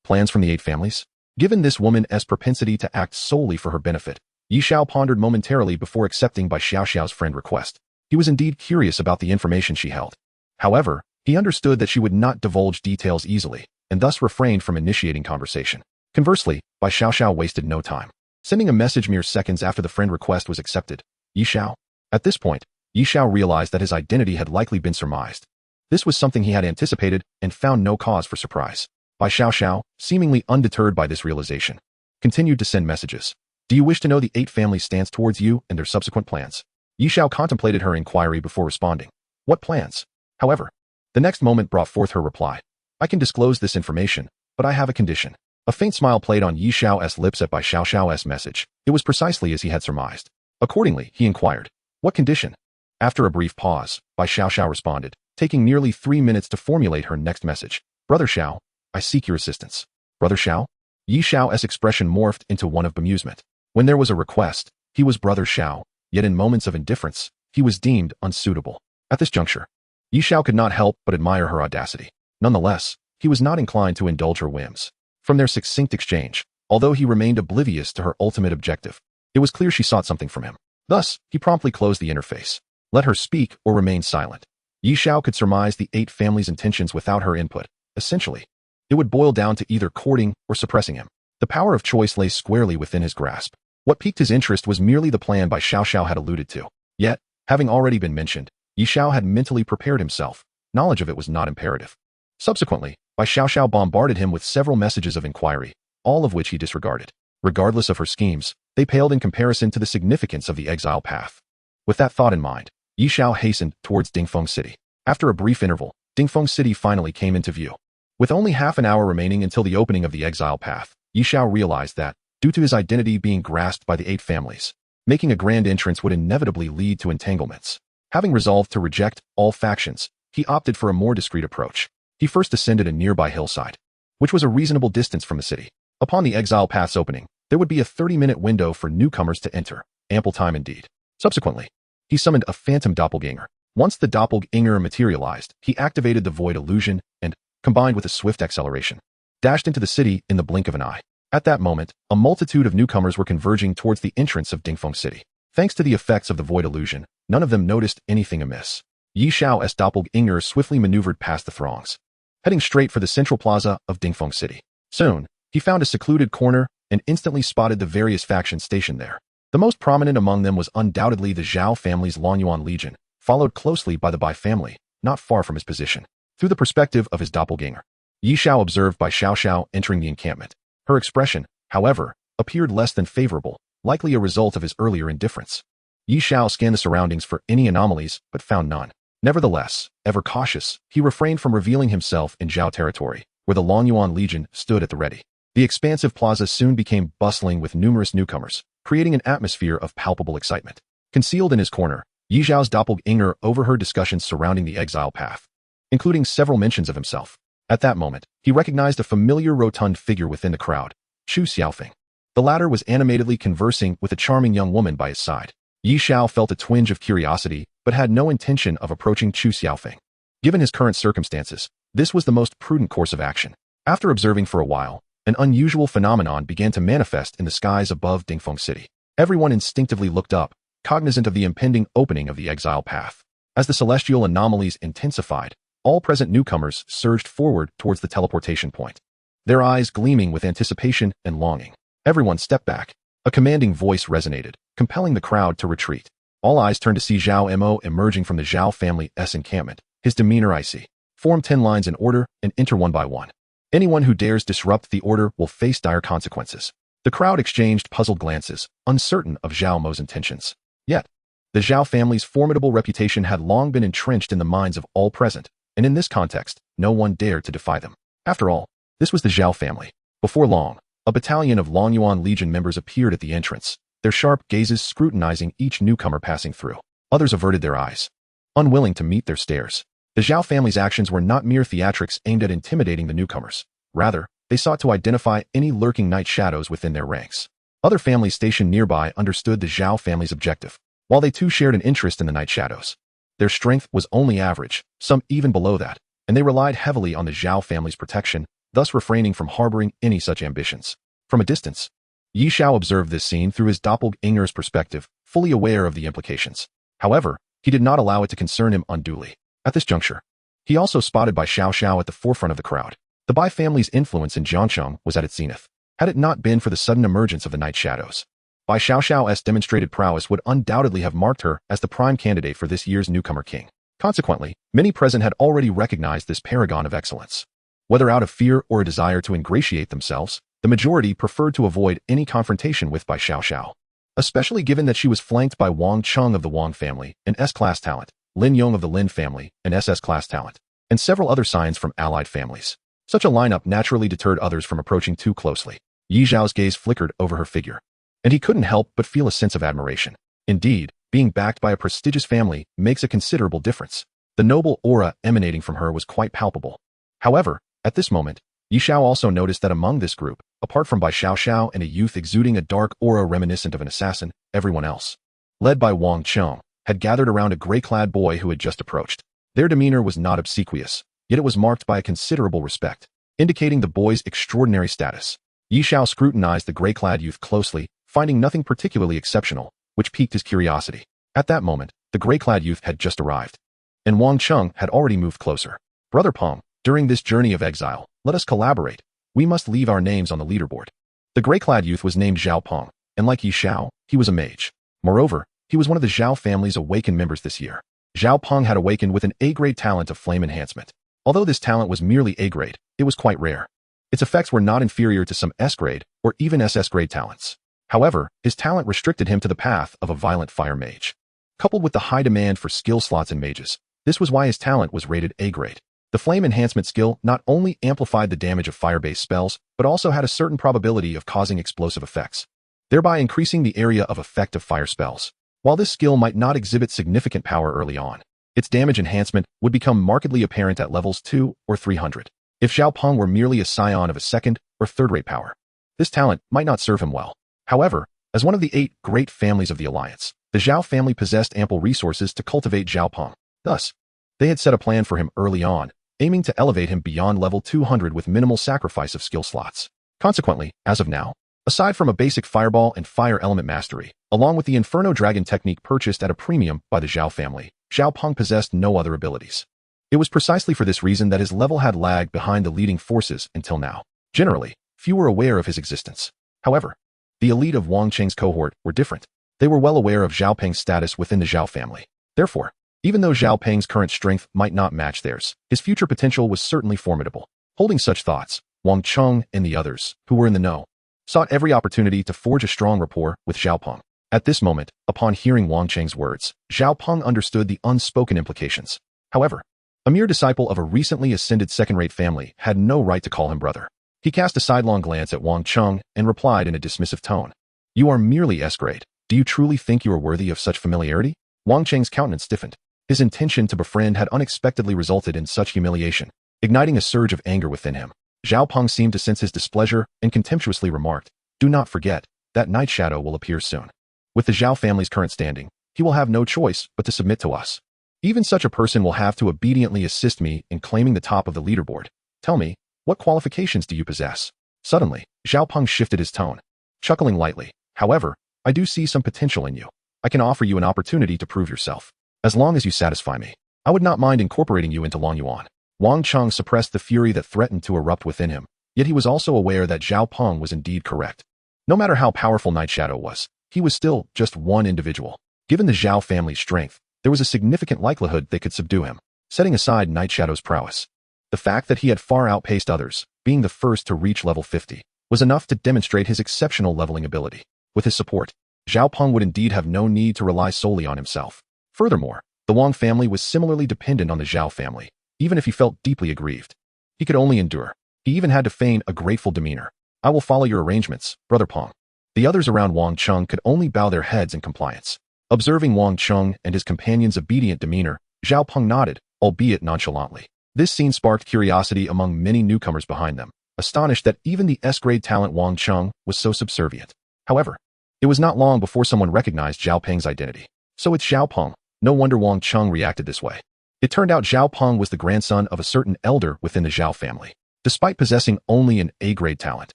Plans from the 8 families? Given this woman's propensity to act solely for her benefit, Yi Xiao pondered momentarily before accepting Bai Xiao Xiao's friend request. He was indeed curious about the information she held. However, he understood that she would not divulge details easily, and thus refrained from initiating conversation. Conversely, Bai Xiao Xiao wasted no time, sending a message mere seconds after the friend request was accepted. Yi Xiao. At this point, Yi Xiao realized that his identity had likely been surmised. This was something he had anticipated and found no cause for surprise. Bai Xiao Xiao, seemingly undeterred by this realization, continued to send messages. Do you wish to know the 8 families' stance towards you and their subsequent plans? Yi Xiao contemplated her inquiry before responding. What plans? However, the next moment brought forth her reply. I can disclose this information, but I have a condition. A faint smile played on Yi Xiao's lips at Bai Xiao Xiao's message. It was precisely as he had surmised. Accordingly, he inquired, what condition? After a brief pause, Bai Xiao Xiao responded, taking nearly 3 minutes to formulate her next message. Brother Xiao, I seek your assistance. Brother Xiao? Yi Xiao's expression morphed into one of bemusement. When there was a request, he was Brother Xiao, yet in moments of indifference, he was deemed unsuitable. At this juncture, Yi Xiao could not help but admire her audacity. Nonetheless, he was not inclined to indulge her whims. From their succinct exchange, although he remained oblivious to her ultimate objective, it was clear she sought something from him. Thus, he promptly closed the interface. Let her speak or remain silent. Xiao could surmise the 8 families' intentions without her input. Essentially, it would boil down to either courting or suppressing him. The power of choice lay squarely within his grasp. What piqued his interest was merely the plan Xiao had alluded to. Yet, having already been mentioned, Xiao had mentally prepared himself. Knowledge of it was not imperative. Subsequently, Xiao bombarded him with several messages of inquiry, all of which he disregarded. Regardless of her schemes, they paled in comparison to the significance of the exile path. With that thought in mind, Xiao hastened towards Dingfeng City. After a brief interval, Dingfeng City finally came into view. With only half an hour remaining until the opening of the exile path, Xiao realized that, due to his identity being grasped by the 8 families, making a grand entrance would inevitably lead to entanglements. Having resolved to reject all factions, he opted for a more discreet approach. He first ascended a nearby hillside, which was a reasonable distance from the city. Upon the exile path's opening, there would be a 30-minute window for newcomers to enter, ample time indeed. Subsequently, he summoned a phantom doppelganger. Once the doppelganger materialized, he activated the void illusion and, combined with a swift acceleration, dashed into the city in the blink of an eye. At that moment, a multitude of newcomers were converging towards the entrance of Dingfeng City. Thanks to the effects of the void illusion, none of them noticed anything amiss. Xiao's doppelganger swiftly maneuvered past the throngs, heading straight for the central plaza of Dingfeng City. Soon, he found a secluded corner and instantly spotted the various factions stationed there. The most prominent among them was undoubtedly the Xiao family's Lonyuan Legion, followed closely by the Bai family, not far from his position. Through the perspective of his doppelganger, Xiao observed Xiao entering the encampment. Her expression, however, appeared less than favorable, likely a result of his earlier indifference. Xiao scanned the surroundings for any anomalies, but found none. Nevertheless, ever cautious, he refrained from revealing himself in Xiao territory, where the Lonyuan Legion stood at the ready. The expansive plaza soon became bustling with numerous newcomers, creating an atmosphere of palpable excitement. Concealed in his corner, Xiao's doppelganger overheard discussions surrounding the exile path, including several mentions of himself. At that moment, he recognized a familiar rotund figure within the crowd, Chu Xiaofeng. The latter was animatedly conversing with a charming young woman by his side. Xiao felt a twinge of curiosity, but had no intention of approaching Chu Xiaofeng. Given his current circumstances, this was the most prudent course of action. After observing for a while, an unusual phenomenon began to manifest in the skies above Dingfeng City. Everyone instinctively looked up, cognizant of the impending opening of the exile path. As the celestial anomalies intensified, all present newcomers surged forward towards the teleportation point, their eyes gleaming with anticipation and longing. Everyone stepped back. A commanding voice resonated, compelling the crowd to retreat. All eyes turned to see Xiao Mo emerging from the Xiao family's encampment, his demeanor icy. Form 10 lines in order and enter one by one. Anyone who dares disrupt the order will face dire consequences. The crowd exchanged puzzled glances, uncertain of Xiao Mo's intentions. Yet, the Xiao family's formidable reputation had long been entrenched in the minds of all present, and in this context, no one dared to defy them. After all, this was the Xiao family. Before long, a battalion of Lonyuan Legion members appeared at the entrance, their sharp gazes scrutinizing each newcomer passing through. Others averted their eyes, unwilling to meet their stares. The Xiao family's actions were not mere theatrics aimed at intimidating the newcomers. Rather, they sought to identify any lurking night shadows within their ranks. Other families stationed nearby understood the Xiao family's objective, while they too shared an interest in the night shadows. Their strength was only average, some even below that, and they relied heavily on the Xiao family's protection, thus refraining from harboring any such ambitions. From a distance, Xiao observed this scene through his doppelganger's perspective, fully aware of the implications. However, he did not allow it to concern him unduly. At this juncture, he also spotted Xiao at the forefront of the crowd. The Bai family's influence in Jiancheng was at its zenith. Had it not been for the sudden emergence of the night shadows, Xiao's demonstrated prowess would undoubtedly have marked her as the prime candidate for this year's newcomer king. Consequently, many present had already recognized this paragon of excellence. Whether out of fear or a desire to ingratiate themselves, the majority preferred to avoid any confrontation with Xiao, especially given that she was flanked by Wang Cheng of the Wang family, an S-class talent, Lin Yong of the Lin family, an SS-class talent, and several other signs from allied families. Such a lineup naturally deterred others from approaching too closely. Xiao's gaze flickered over her figure, and he couldn't help but feel a sense of admiration. Indeed, being backed by a prestigious family makes a considerable difference. The noble aura emanating from her was quite palpable. However, at this moment, Xiao also noticed that among this group, apart from Xiao and a youth exuding a dark aura reminiscent of an assassin, everyone else, led by Wang Cheng, had gathered around a gray-clad boy who had just approached. Their demeanor was not obsequious, yet it was marked by a considerable respect. indicating the boy's extraordinary status. Xiao scrutinized the gray-clad youth closely, finding nothing particularly exceptional, which piqued his curiosity. At that moment, the gray-clad youth had just arrived, and Wang Cheng had already moved closer. Brother Peng, during this journey of exile, let us collaborate. We must leave our names on the leaderboard. The gray-clad youth was named Xiao Peng, and like Xiao, he was a mage. Moreover, he was one of the Xiao family's awakened members this year. Xiao Peng had awakened with an A-grade talent of flame enhancement. Although this talent was merely A-grade, it was quite rare. Its effects were not inferior to some S-grade or even SS-grade talents. However, his talent restricted him to the path of a violent fire mage. Coupled with the high demand for skill slots in mages, this was why his talent was rated A-grade. The flame enhancement skill not only amplified the damage of fire-based spells, but also had a certain probability of causing explosive effects, thereby increasing the area of effect of fire spells. While this skill might not exhibit significant power early on, its damage enhancement would become markedly apparent at levels 2 or 300. If Xiao Peng were merely a scion of a second or third-rate power, this talent might not serve him well. However, as one of the 8 great families of the Alliance, the Xiao family possessed ample resources to cultivate Xiao Peng. Thus, they had set a plan for him early on, aiming to elevate him beyond level 200 with minimal sacrifice of skill slots. Consequently, as of now, aside from a basic fireball and fire element mastery, along with the Inferno Dragon technique purchased at a premium by the Xiao family, Xiao Peng possessed no other abilities. It was precisely for this reason that his level had lagged behind the leading forces until now. Generally, few were aware of his existence. However, the elite of Wang Cheng's cohort were different. They were well aware of Xiao Peng's status within the Xiao family. Therefore, even though Xiao Peng's current strength might not match theirs, his future potential was certainly formidable. Holding such thoughts, Wang Cheng and the others, who were in the know, sought every opportunity to forge a strong rapport with Xiao Peng. At this moment, upon hearing Wang Cheng's words, Xiao Peng understood the unspoken implications. However, a mere disciple of a recently ascended second-rate family had no right to call him brother. He cast a sidelong glance at Wang Cheng and replied in a dismissive tone. You are merely S-grade. Do you truly think you are worthy of such familiarity? Wang Cheng's countenance stiffened. His intention to befriend had unexpectedly resulted in such humiliation, igniting a surge of anger within him. Xiao Peng seemed to sense his displeasure and contemptuously remarked, do not forget, that night shadow will appear soon. With the Xiao family's current standing, he will have no choice but to submit to us. Even such a person will have to obediently assist me in claiming the top of the leaderboard. Tell me, what qualifications do you possess? Suddenly, Xiao Peng shifted his tone, chuckling lightly. However, I do see some potential in you. I can offer you an opportunity to prove yourself. As long as you satisfy me, I would not mind incorporating you into Long Yuan. Wang Cheng suppressed the fury that threatened to erupt within him, yet he was also aware that Xiao Peng was indeed correct. No matter how powerful Night Shadow was, he was still just one individual. Given the Xiao family's strength, there was a significant likelihood they could subdue him. Setting aside Night Shadow's prowess, the fact that he had far outpaced others, being the first to reach level 50, was enough to demonstrate his exceptional leveling ability. With his support, Xiao Peng would indeed have no need to rely solely on himself. Furthermore, the Wang family was similarly dependent on the Xiao family, even if he felt deeply aggrieved. He could only endure. He even had to feign a grateful demeanor. I will follow your arrangements, Brother Peng. The others around Wang Cheng could only bow their heads in compliance. Observing Wang Cheng and his companion's obedient demeanor, Xiao Peng nodded, albeit nonchalantly. This scene sparked curiosity among many newcomers behind them, astonished that even the S-grade talent Wang Cheng was so subservient. However, it was not long before someone recognized Xiao Peng's identity. So it's Xiao Peng. No wonder Wang Cheng reacted this way. It turned out Xiao Peng was the grandson of a certain elder within the Xiao family. Despite possessing only an A-grade talent,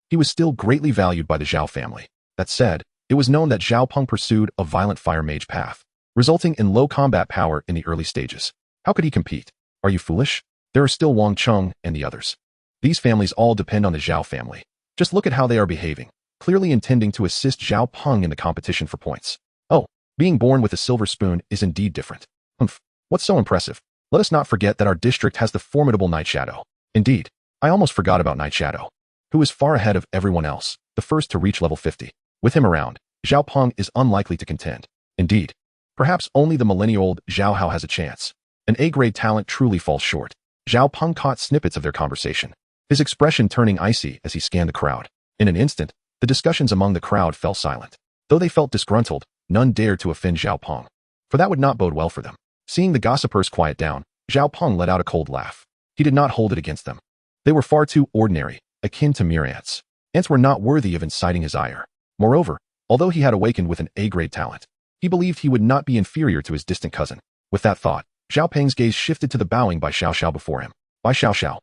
he was still greatly valued by the Xiao family. That said, it was known that Xiao Peng pursued a violent fire mage path, resulting in low combat power in the early stages. How could he compete? Are you foolish? There are still Wang Cheng and the others. These families all depend on the Xiao family. Just look at how they are behaving, clearly intending to assist Xiao Peng in the competition for points. Oh, being born with a silver spoon is indeed different. What's so impressive? Let us not forget that our district has the formidable Night Shadow. Indeed, I almost forgot about Night Shadow, who is far ahead of everyone else, the first to reach level 50. With him around, Xiao Peng is unlikely to contend. Indeed, perhaps only the millennia-old Xiao Hao has a chance. An A-grade talent truly falls short. Xiao Peng caught snippets of their conversation, his expression turning icy as he scanned the crowd. In an instant, the discussions among the crowd fell silent. Though they felt disgruntled, none dared to offend Xiao Peng, for that would not bode well for them. Seeing the gossipers quiet down, Xiao Peng let out a cold laugh. He did not hold it against them. They were far too ordinary, akin to mere ants. Ants were not worthy of inciting his ire. Moreover, although he had awakened with an A-grade talent, he believed he would not be inferior to his distant cousin. With that thought, Xiao Peng's gaze shifted to the bowing by Xiao Xiao before him. By Xiao Xiao.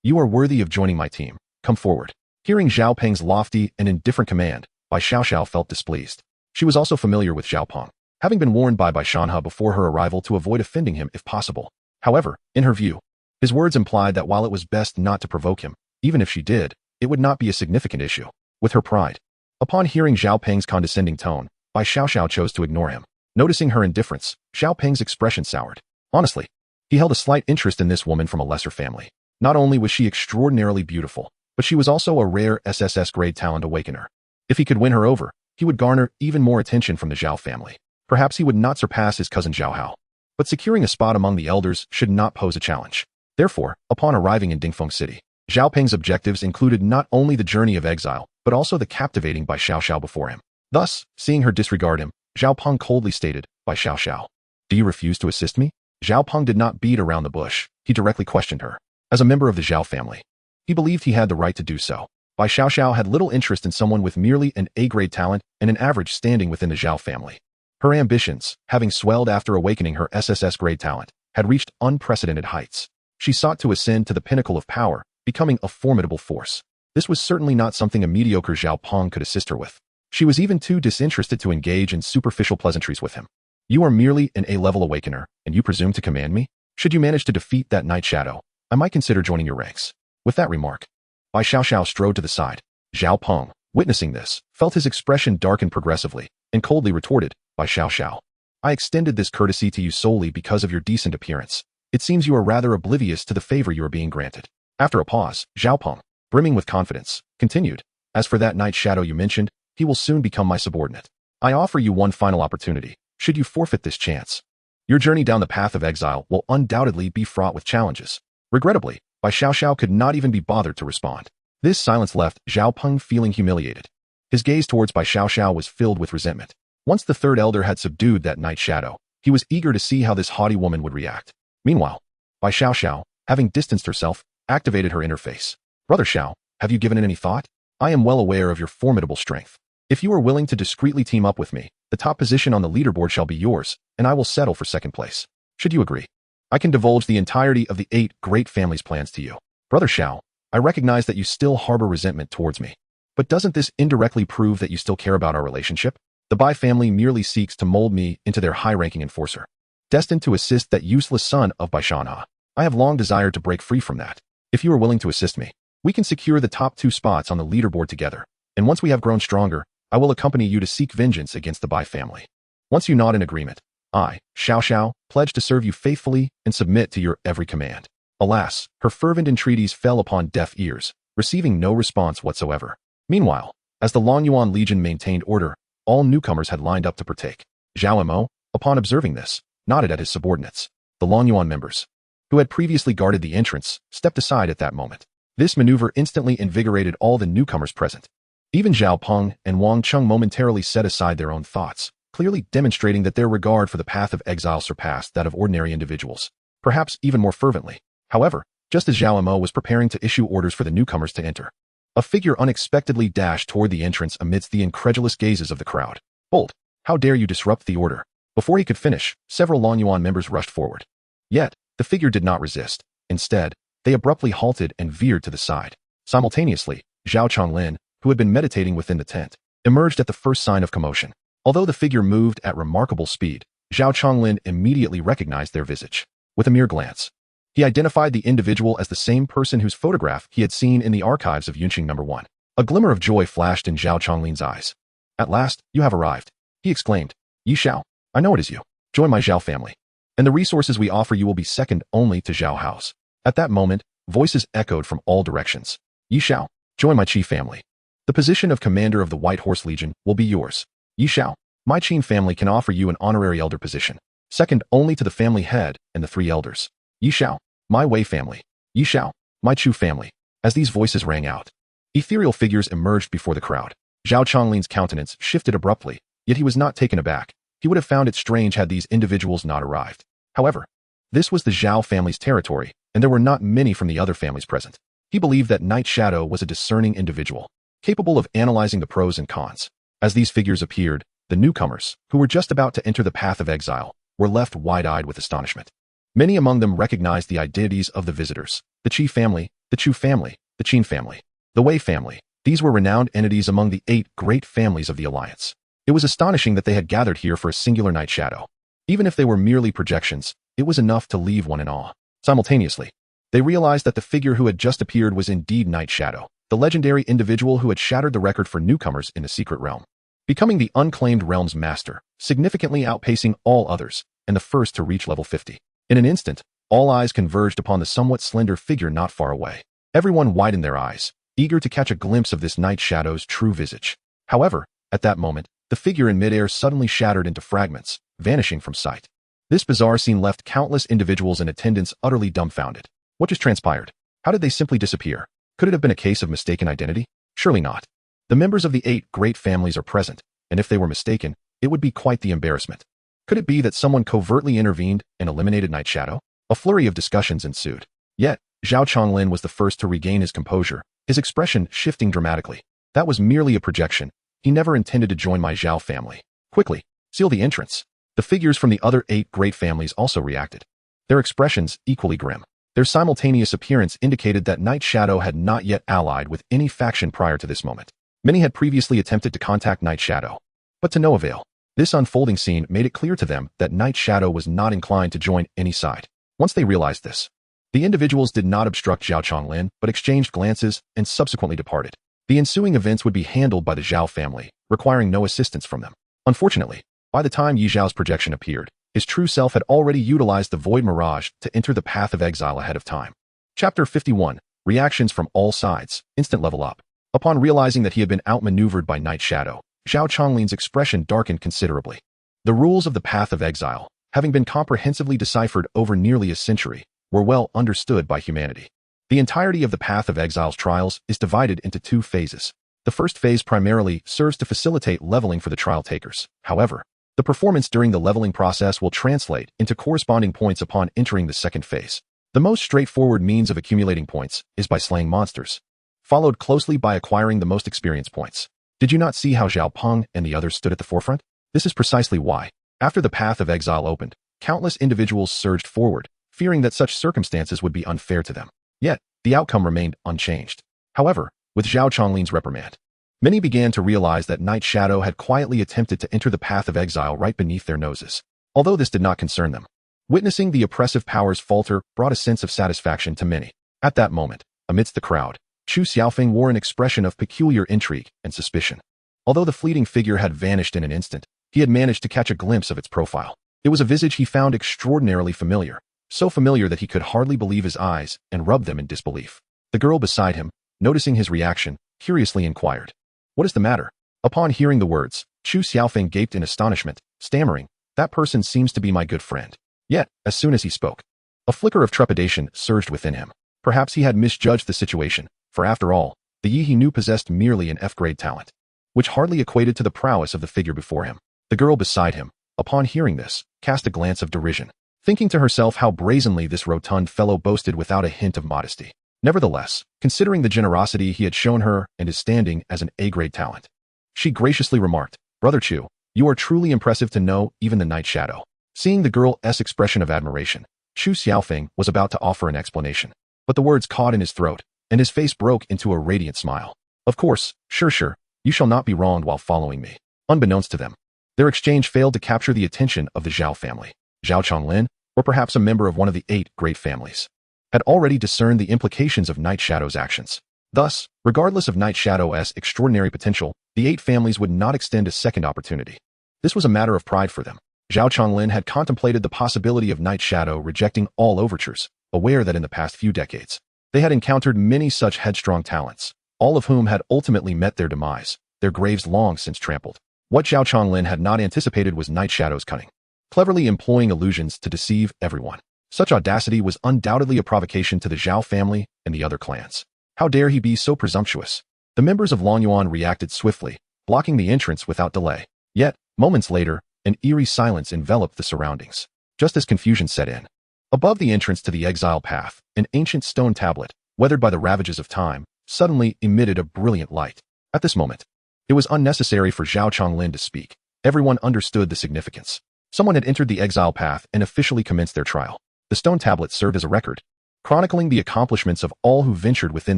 You are worthy of joining my team. Come forward. Hearing Xiao Peng's lofty and indifferent command, Bai Xiao felt displeased. She was also familiar with Xiao Peng, having been warned by Bai Shanhe before her arrival to avoid offending him if possible. However, in her view, his words implied that while it was best not to provoke him, even if she did, it would not be a significant issue. With her pride. Upon hearing Xiao Peng's condescending tone, Bai Xiao chose to ignore him. Noticing her indifference, Xiao Peng's expression soured. Honestly, he held a slight interest in this woman from a lesser family. Not only was she extraordinarily beautiful, but she was also a rare SSS grade talent awakener. If he could win her over, he would garner even more attention from the Xiao family. Perhaps he would not surpass his cousin Xiao Hao. But securing a spot among the elders should not pose a challenge. Therefore, upon arriving in Dingfeng City, Xiao Peng's objectives included not only the journey of exile, but also the captivating Bai Xiao before him. Thus, seeing her disregard him, Xiao Peng coldly stated, Bai Xiao, do you refuse to assist me? Xiao Peng did not beat around the bush. He directly questioned her. As a member of the Xiao family, he believed he had the right to do so. Bai Xiao had little interest in someone with merely an A-grade talent and an average standing within the Xiao family. Her ambitions, having swelled after awakening her SSS grade talent, had reached unprecedented heights. She sought to ascend to the pinnacle of power, becoming a formidable force. This was certainly not something a mediocre Xiao Peng could assist her with. She was even too disinterested to engage in superficial pleasantries with him. You are merely an A-level awakener, and you presume to command me? Should you manage to defeat that night shadow, I might consider joining your ranks. With that remark, Bai Xiao strode to the side. Xiao Peng, witnessing this, felt his expression darken progressively, and coldly retorted, Bai Xiao, I extended this courtesy to you solely because of your decent appearance. It seems you are rather oblivious to the favor you are being granted. After a pause, Xiao Peng, brimming with confidence, continued, as for that night shadow you mentioned, he will soon become my subordinate. I offer you one final opportunity, should you forfeit this chance. Your journey down the path of exile will undoubtedly be fraught with challenges. Regrettably, Bai Xiao could not even be bothered to respond. This silence left Xiao Peng feeling humiliated. His gaze towards Bai Xiao was filled with resentment. Once the third elder had subdued that night shadow, he was eager to see how this haughty woman would react. Meanwhile, Bai Xiao, having distanced herself, activated her interface. Brother Xiao, have you given it any thought? I am well aware of your formidable strength. If you are willing to discreetly team up with me, the top position on the leaderboard shall be yours, and I will settle for second place. Should you agree, I can divulge the entirety of the 8 great families' plans to you. Brother Xiao, I recognize that you still harbor resentment towards me. But doesn't this indirectly prove that you still care about our relationship? The Bai family merely seeks to mold me into their high-ranking enforcer, destined to assist that useless son of Bai Shanhe. I have long desired to break free from that. If you are willing to assist me, we can secure the top 2 spots on the leaderboard together, and once we have grown stronger, I will accompany you to seek vengeance against the Bai family. Once you nod in agreement, I, Xiao, pledge to serve you faithfully and submit to your every command. Alas, her fervent entreaties fell upon deaf ears, receiving no response whatsoever. Meanwhile, as the Longyuan Legion maintained order, all newcomers had lined up to partake. Xiao Mo, upon observing this, nodded at his subordinates. The Longyuan members, who had previously guarded the entrance, stepped aside at that moment. This maneuver instantly invigorated all the newcomers present. Even Xiao Peng and Wang Cheng momentarily set aside their own thoughts, clearly demonstrating that their regard for the path of exile surpassed that of ordinary individuals, perhaps even more fervently. However, just as Xiao Mo was preparing to issue orders for the newcomers to enter, a figure unexpectedly dashed toward the entrance amidst the incredulous gazes of the crowd. Bold, how dare you disrupt the order? Before he could finish, several Longyuan members rushed forward. Yet, the figure did not resist. Instead, they abruptly halted and veered to the side. Simultaneously, Zhao Chonglin, who had been meditating within the tent, emerged at the first sign of commotion. Although the figure moved at remarkable speed, Zhao Chonglin immediately recognized their visage. With a mere glance, he identified the individual as the same person whose photograph he had seen in the archives of Yunqing No. 1. A glimmer of joy flashed in Zhao Chonglin's eyes. At last, you have arrived, he exclaimed. Yi Xiao, I know it is you. Join my Xiao family, and the resources we offer you will be second only to Xiao Hao's. At that moment, voices echoed from all directions. Yi Xiao, join my Qi family. The position of commander of the White Horse Legion will be yours. Yi Xiao, my Qin family can offer you an honorary elder position, second only to the family head and the 3 elders. Yi Xiao, my Wei family. Yi Xiao, my Chu family. As these voices rang out, ethereal figures emerged before the crowd. Zhao Chonglin's countenance shifted abruptly, yet he was not taken aback. He would have found it strange had these individuals not arrived. However, this was the Zhao family's territory, and there were not many from the other families present. He believed that Night Shadow was a discerning individual, capable of analyzing the pros and cons. As these figures appeared, the newcomers, who were just about to enter the path of exile, were left wide-eyed with astonishment. Many among them recognized the identities of the visitors. The Qi family, The Chu family, the Qin family, the Wei family. These were renowned entities among the 8 great families of the Alliance. It was astonishing that they had gathered here for a singular night shadow. Even if they were merely projections, it was enough to leave one in awe. Simultaneously, they realized that the figure who had just appeared was indeed Night Shadow, the legendary individual who had shattered the record for newcomers in the secret realm, becoming the unclaimed realm's master, significantly outpacing all others, and the first to reach level 50. In an instant, all eyes converged upon the somewhat slender figure not far away. Everyone widened their eyes, eager to catch a glimpse of this Night Shadow's true visage. However, at that moment, the figure in midair suddenly shattered into fragments, vanishing from sight. This bizarre scene left countless individuals in attendance utterly dumbfounded. What just transpired? How did they simply disappear? Could it have been a case of mistaken identity? Surely not. The members of the 8 great families are present, and if they were mistaken, it would be quite the embarrassment. Could it be that someone covertly intervened and eliminated Night Shadow? A flurry of discussions ensued. Yet, Xiao Chonglin was the first to regain his composure, his expression shifting dramatically. That was merely a projection. He never intended to join my Xiao family. Quickly, seal the entrance. The figures from the other 8 great families also reacted. Their expressions equally grim. Their simultaneous appearance indicated that Night Shadow had not yet allied with any faction prior to this moment. Many had previously attempted to contact Night Shadow, but to no avail. This unfolding scene made it clear to them that Night Shadow was not inclined to join any side. Once they realized this, the individuals did not obstruct Xiao Chonglin, but exchanged glances and subsequently departed. The ensuing events would be handled by the Xiao family, requiring no assistance from them. Unfortunately, by the time Yi Zhao's projection appeared, his true self had already utilized the Void Mirage to enter the path of exile ahead of time. Chapter 51. Reactions from all sides. Instant level up. Upon realizing that he had been outmaneuvered by Night Shadow, Xiao Chonglin's expression darkened considerably. The rules of the path of exile, having been comprehensively deciphered over nearly a century, were well understood by humanity. The entirety of the path of exile's trials is divided into 2 phases. The first phase primarily serves to facilitate leveling for the trial takers. However, the performance during the leveling process will translate into corresponding points upon entering the second phase. The most straightforward means of accumulating points is by slaying monsters, followed closely by acquiring the most experience points. Did you not see how Xiao Peng and the others stood at the forefront? This is precisely why, after the path of exile opened, countless individuals surged forward, fearing that such circumstances would be unfair to them. Yet, the outcome remained unchanged. However, with Xiao Chonglin's reprimand, many began to realize that Night Shadow had quietly attempted to enter the path of exile right beneath their noses, although this did not concern them. Witnessing the oppressive powers falter brought a sense of satisfaction to many. At that moment, amidst the crowd, Chu Xiaofeng wore an expression of peculiar intrigue and suspicion. Although the fleeting figure had vanished in an instant, he had managed to catch a glimpse of its profile. It was a visage he found extraordinarily familiar, so familiar that he could hardly believe his eyes and rubbed them in disbelief. The girl beside him, noticing his reaction, curiously inquired, "What is the matter?" Upon hearing the words, Chu Xiaofeng gaped in astonishment, stammering, "That person seems to be my good friend." Yet, as soon as he spoke, a flicker of trepidation surged within him. Perhaps he had misjudged the situation, for after all, the Yi he knew possessed merely an F-grade talent, which hardly equated to the prowess of the figure before him. The girl beside him, upon hearing this, cast a glance of derision, thinking to herself how brazenly this rotund fellow boasted without a hint of modesty. Nevertheless, considering the generosity he had shown her and his standing as an A-grade talent, she graciously remarked, "Brother Chu, you are truly impressive to know even the Night Shadow." Seeing the girl's expression of admiration, Chu Xiaofeng was about to offer an explanation, but the words caught in his throat, and his face broke into a radiant smile. "Of course, sure, you shall not be wronged while following me." Unbeknownst to them, their exchange failed to capture the attention of the Xiao family. Xiao Chonglin, or perhaps a member of one of the 8 great families, had already discerned the implications of Night Shadow's actions. Thus, regardless of Night Shadow's extraordinary potential, the 8 families would not extend a second opportunity. This was a matter of pride for them. Xiao Chonglin had contemplated the possibility of Night Shadow rejecting all overtures, aware that in the past few decades, they had encountered many such headstrong talents, all of whom had ultimately met their demise, their graves long since trampled. What Xiao Chonglin had not anticipated was Night Shadow's cunning, cleverly employing illusions to deceive everyone. Such audacity was undoubtedly a provocation to the Xiao family and the other clans. How dare he be so presumptuous? The members of Longyuan reacted swiftly, blocking the entrance without delay. Yet, moments later, an eerie silence enveloped the surroundings, just as confusion set in. Above the entrance to the exile path, an ancient stone tablet, weathered by the ravages of time, suddenly emitted a brilliant light. At this moment, it was unnecessary for Xiao Chonglin to speak. Everyone understood the significance. Someone had entered the exile path and officially commenced their trial. The stone tablet served as a record, chronicling the accomplishments of all who ventured within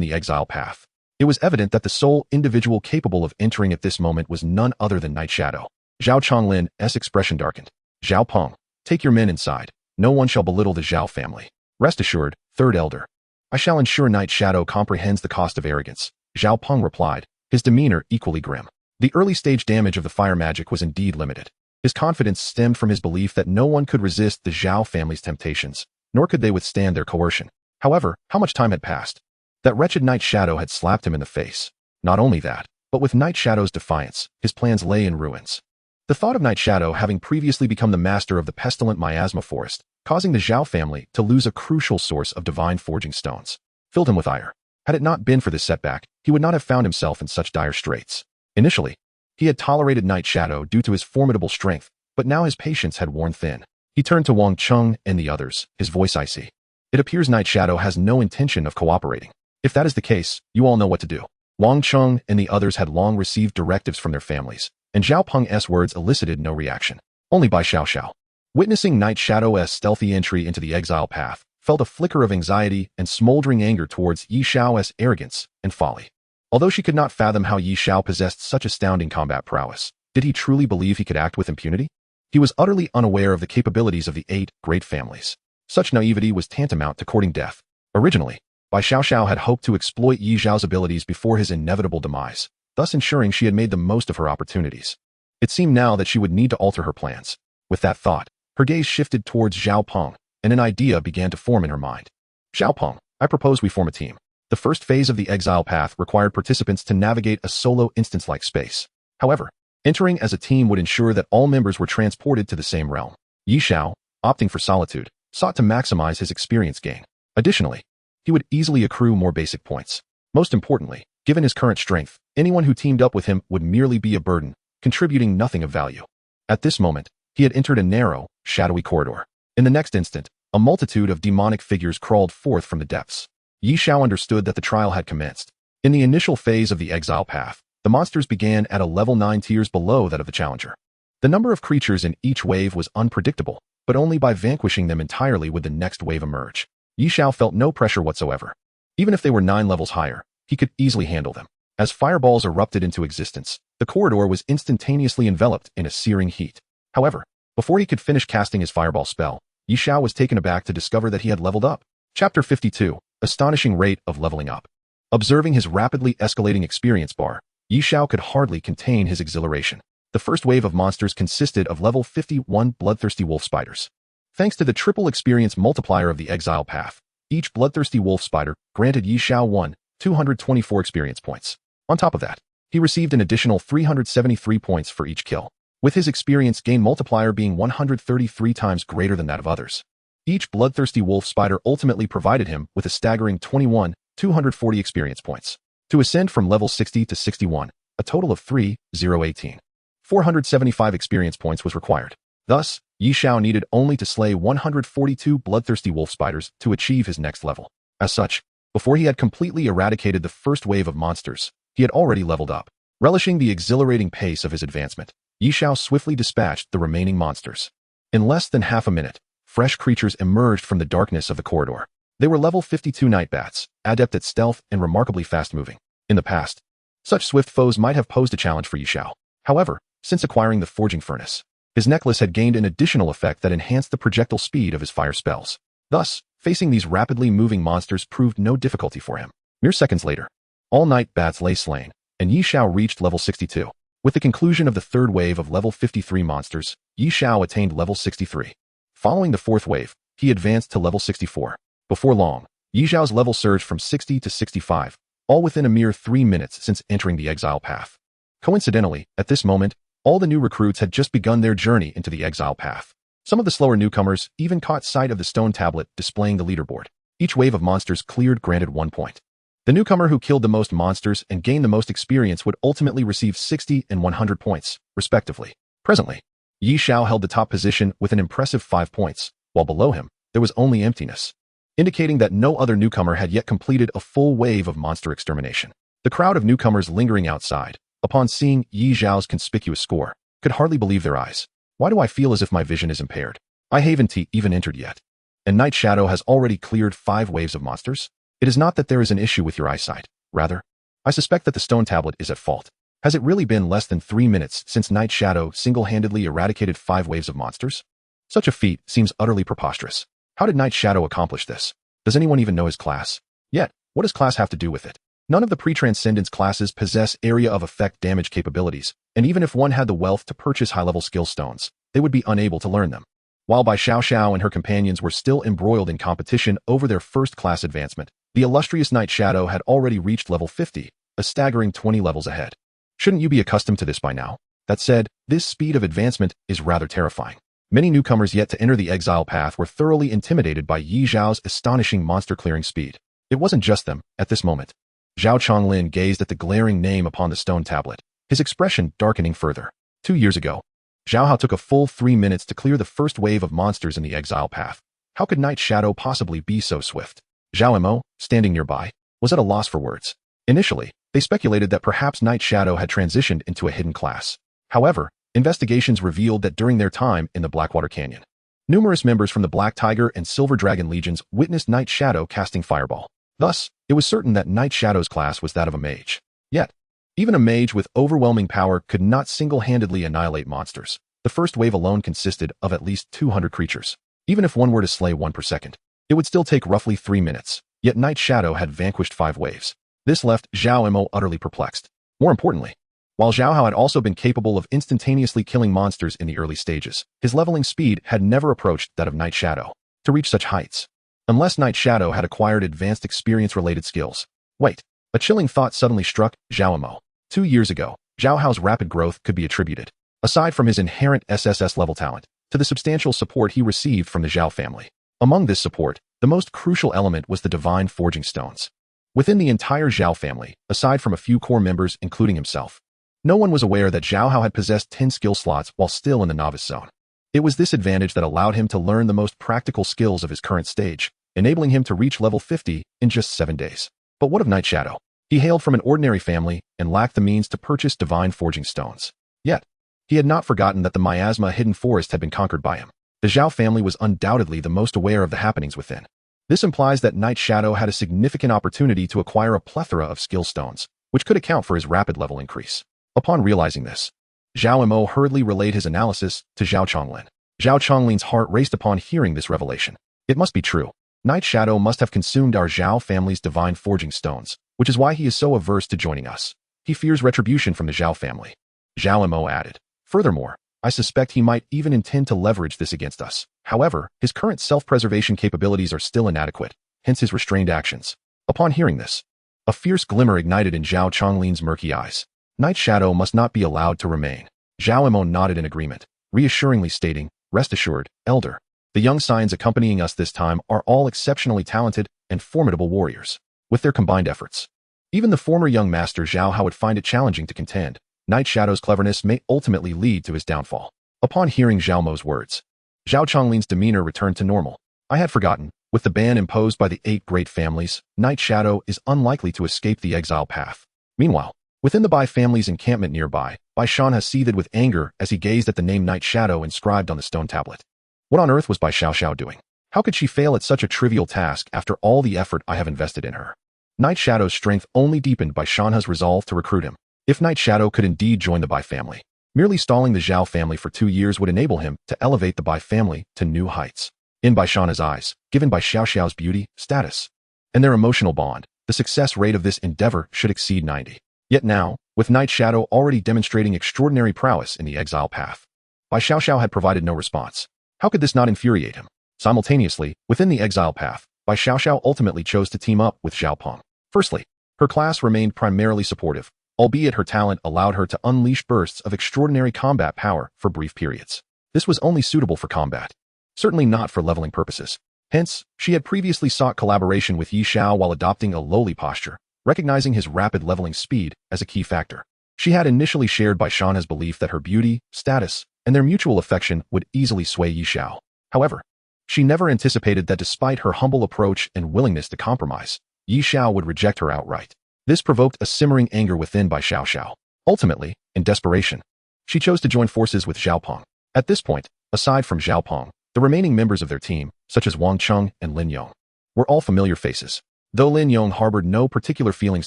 the exile path. It was evident that the sole individual capable of entering at this moment was none other than Night Shadow. Xiao Chonglin's expression darkened. Xiao Peng, take your men inside. No one shall belittle the Xiao family. Rest assured, third elder. I shall ensure Night Shadow comprehends the cost of arrogance. Xiao Peng replied, his demeanor equally grim. The early stage damage of the fire magic was indeed limited. His confidence stemmed from his belief that no one could resist the Xiao family's temptations, nor could they withstand their coercion. However, how much time had passed? That wretched Night Shadow had slapped him in the face. Not only that, but with Night Shadow's defiance, his plans lay in ruins. The thought of Night Shadow having previously become the master of the pestilent miasma forest, causing the Xiao family to lose a crucial source of divine forging stones, filled him with ire. Had it not been for this setback, he would not have found himself in such dire straits. Initially, he had tolerated Night Shadow due to his formidable strength, but now his patience had worn thin. He turned to Wang Cheng and the others, his voice icy. It appears Night Shadow has no intention of cooperating. If that is the case, you all know what to do. Wang Cheng and the others had long received directives from their families, and Xiao Peng's words elicited no reaction. Only by Xiao, witnessing Night Shadow's stealthy entry into the exile path, felt a flicker of anxiety and smoldering anger towards Yi Xiao's arrogance and folly. Although she could not fathom how Yi Xiao possessed such astounding combat prowess, did he truly believe he could act with impunity? He was utterly unaware of the capabilities of the 8 great families. Such naivety was tantamount to courting death. Originally, Bai Xiao had hoped to exploit Yi Xiao's abilities before his inevitable demise, thus ensuring she had made the most of her opportunities. It seemed now that she would need to alter her plans. With that thought, her gaze shifted towards Xiao Peng, and an idea began to form in her mind. Xiao Peng, I propose we form a team. The first phase of the exile path required participants to navigate a solo instance-like space. However, entering as a team would ensure that all members were transported to the same realm. Yi Xiao, opting for solitude, sought to maximize his experience gain. Additionally, he would easily accrue more basic points. Most importantly, given his current strength, anyone who teamed up with him would merely be a burden, contributing nothing of value. At this moment, he had entered a narrow, shadowy corridor. In the next instant, a multitude of demonic figures crawled forth from the depths. Yi Xiao understood that the trial had commenced. In the initial phase of the exile path, the monsters began at a level 9 tiers below that of the challenger. The number of creatures in each wave was unpredictable, but only by vanquishing them entirely would the next wave emerge. Yi Xiao felt no pressure whatsoever. Even if they were 9 levels higher, he could easily handle them. As fireballs erupted into existence, the corridor was instantaneously enveloped in a searing heat. However, before he could finish casting his fireball spell, Yi Xiao was taken aback to discover that he had leveled up. Chapter 52, Astonishing Rate of Leveling Up. Observing his rapidly escalating experience bar, Yi Xiao could hardly contain his exhilaration. The first wave of monsters consisted of level 51 bloodthirsty wolf spiders. Thanks to the triple experience multiplier of the exile path, each bloodthirsty wolf spider granted Yi Xiao 224 experience points. On top of that, he received an additional 373 points for each kill, with his experience gain multiplier being 133 times greater than that of others. Each bloodthirsty wolf spider ultimately provided him with a staggering 240 experience points. To ascend from level 60 to 61, a total of 3,018. 475 experience points was required. Thus, Yi Xiao needed only to slay 142 bloodthirsty wolf spiders to achieve his next level. As such, before he had completely eradicated the first wave of monsters, he had already leveled up. Relishing the exhilarating pace of his advancement, Yi Xiao swiftly dispatched the remaining monsters. In less than half a minute, fresh creatures emerged from the darkness of the corridor. They were level 52 night bats, adept at stealth and remarkably fast-moving. In the past, such swift foes might have posed a challenge for Yi Xiao. However, since acquiring the forging furnace, his necklace had gained an additional effect that enhanced the projectile speed of his fire spells. Thus, facing these rapidly moving monsters proved no difficulty for him. Mere seconds later, all night bats lay slain, and Yi Xiao reached level 62. With the conclusion of the third wave of level 53 monsters, Yi Xiao attained level 63. Following the fourth wave, he advanced to level 64. Before long, Yi Xiao's level surged from 60 to 65, all within a mere 3 minutes since entering the exile path. Coincidentally, at this moment, all the new recruits had just begun their journey into the exile path. Some of the slower newcomers even caught sight of the stone tablet displaying the leaderboard. Each wave of monsters cleared granted 1 point. The newcomer who killed the most monsters and gained the most experience would ultimately receive 60 and 100 points, respectively. Presently, Yi Xiao held the top position with an impressive 5 points, while below him, there was only emptiness, indicating that no other newcomer had yet completed a full wave of monster extermination. The crowd of newcomers lingering outside, upon seeing Yi Xiao's conspicuous score, could hardly believe their eyes. Why do I feel as if my vision is impaired? I haven't even entered yet. and Night Shadow has already cleared 5 waves of monsters? It is not that there is an issue with your eyesight. Rather, I suspect that the stone tablet is at fault. Has it really been less than 3 minutes since Night Shadow single-handedly eradicated 5 waves of monsters? Such a feat seems utterly preposterous. How did Night Shadow accomplish this? Does anyone even know his class? Yet, what does class have to do with it? None of the pre-transcendence classes possess area of effect damage capabilities, and even if one had the wealth to purchase high-level skill stones, they would be unable to learn them. While Bai Xiao and her companions were still embroiled in competition over their first class advancement, the illustrious Night Shadow had already reached level 50, a staggering 20 levels ahead. Shouldn't you be accustomed to this by now? That said, this speed of advancement is rather terrifying. Many newcomers yet to enter the exile path were thoroughly intimidated by Yi Zhao's astonishing monster-clearing speed. It wasn't just them, at this moment. Zhao Chonglin gazed at the glaring name upon the stone tablet, his expression darkening further. 2 years ago, Zhao Hao took a full 3 minutes to clear the first wave of monsters in the exile path. How could Night Shadow possibly be so swift? Zhao Mo, standing nearby, was at a loss for words. Initially, they speculated that perhaps Night Shadow had transitioned into a hidden class. However, investigations revealed that during their time in the Blackwater Canyon, numerous members from the Black Tiger and Silver Dragon legions witnessed Night Shadow casting Fireball. Thus, it was certain that Night Shadow's class was that of a mage. Yet, even a mage with overwhelming power could not single-handedly annihilate monsters. The first wave alone consisted of at least 200 creatures. Even if one were to slay one per second, it would still take roughly 3 minutes. Yet Night Shadow had vanquished 5 waves. This left Zhao Mo utterly perplexed. More importantly, while Zhao Hao had also been capable of instantaneously killing monsters in the early stages, his leveling speed had never approached that of Night Shadow. To reach such heights, unless Night Shadow had acquired advanced experience-related skills. Wait, a chilling thought suddenly struck Zhao Mo. 2 years ago, Zhao Hao's rapid growth could be attributed, aside from his inherent SSS level talent, to the substantial support he received from the Xiao family. Among this support, the most crucial element was the divine forging stones. Within the entire Xiao family, aside from a few core members including himself, no one was aware that Zhao Hao had possessed 10 skill slots while still in the novice zone. It was this advantage that allowed him to learn the most practical skills of his current stage, enabling him to reach level 50 in just 7 days. But what of Night Shadow? He hailed from an ordinary family and lacked the means to purchase divine forging stones. Yet, he had not forgotten that the miasma hidden forest had been conquered by him. The Xiao family was undoubtedly the most aware of the happenings within. This implies that Night Shadow had a significant opportunity to acquire a plethora of skill stones, which could account for his rapid level increase. Upon realizing this, Zhao Mo hurriedly relayed his analysis to Zhao Chonglin. Zhao Chonglin's heart raced upon hearing this revelation. It must be true. Night Shadow must have consumed our Xiao family's divine forging stones, which is why he is so averse to joining us. He fears retribution from the Xiao family. Zhao Mo added. Furthermore, I suspect he might even intend to leverage this against us. However, his current self-preservation capabilities are still inadequate, hence his restrained actions. Upon hearing this, a fierce glimmer ignited in Zhao Chonglin's murky eyes. Night Shadow must not be allowed to remain. Zhao Mo nodded in agreement, reassuringly stating, Rest assured, Elder. The young Scions accompanying us this time are all exceptionally talented and formidable warriors. With their combined efforts, even the former young master Zhao Hao would find it challenging to contend. Night Shadow's cleverness may ultimately lead to his downfall. Upon hearing Zhao Mo's words, Zhao Chonglin's demeanor returned to normal. I had forgotten, with the ban imposed by the 8 great families, Night Shadow is unlikely to escape the exile path. Meanwhile, within the Bai family's encampment nearby, Bai Shan seethed with anger as he gazed at the name Night Shadow inscribed on the stone tablet. What on earth was Bai Xiao doing? How could she fail at such a trivial task after all the effort I have invested in her? Night Shadow's strength only deepened by Shanha's resolve to recruit him. If Night Shadow could indeed join the Bai family, merely stalling the Xiao family for 2 years would enable him to elevate the Bai family to new heights. In Bai Shanha's eyes, given by Xiao's beauty, status, and their emotional bond, the success rate of this endeavor should exceed 90. Yet now, with Night Shadow already demonstrating extraordinary prowess in the exile path, Bai Xiao had provided no response. How could this not infuriate him? Simultaneously, within the exile path, Bai Xiao ultimately chose to team up with Xiao Peng. Firstly, her class remained primarily supportive, albeit her talent allowed her to unleash bursts of extraordinary combat power for brief periods. This was only suitable for combat, certainly not for leveling purposes. Hence, she had previously sought collaboration with Yi Xiao while adopting a lowly posture, recognizing his rapid leveling speed as a key factor. She had initially shared Bai Shanha's belief that her beauty, status, and their mutual affection would easily sway Yi Xiao. However, she never anticipated that despite her humble approach and willingness to compromise, Yi Xiao would reject her outright. This provoked a simmering anger within Bai Xiao. Ultimately, in desperation, she chose to join forces with Xiao Peng. At this point, aside from Xiao Peng, The remaining members of their team, such as Wang Cheng and Lin Yong, were all familiar faces. Though Lin Yong harbored no particular feelings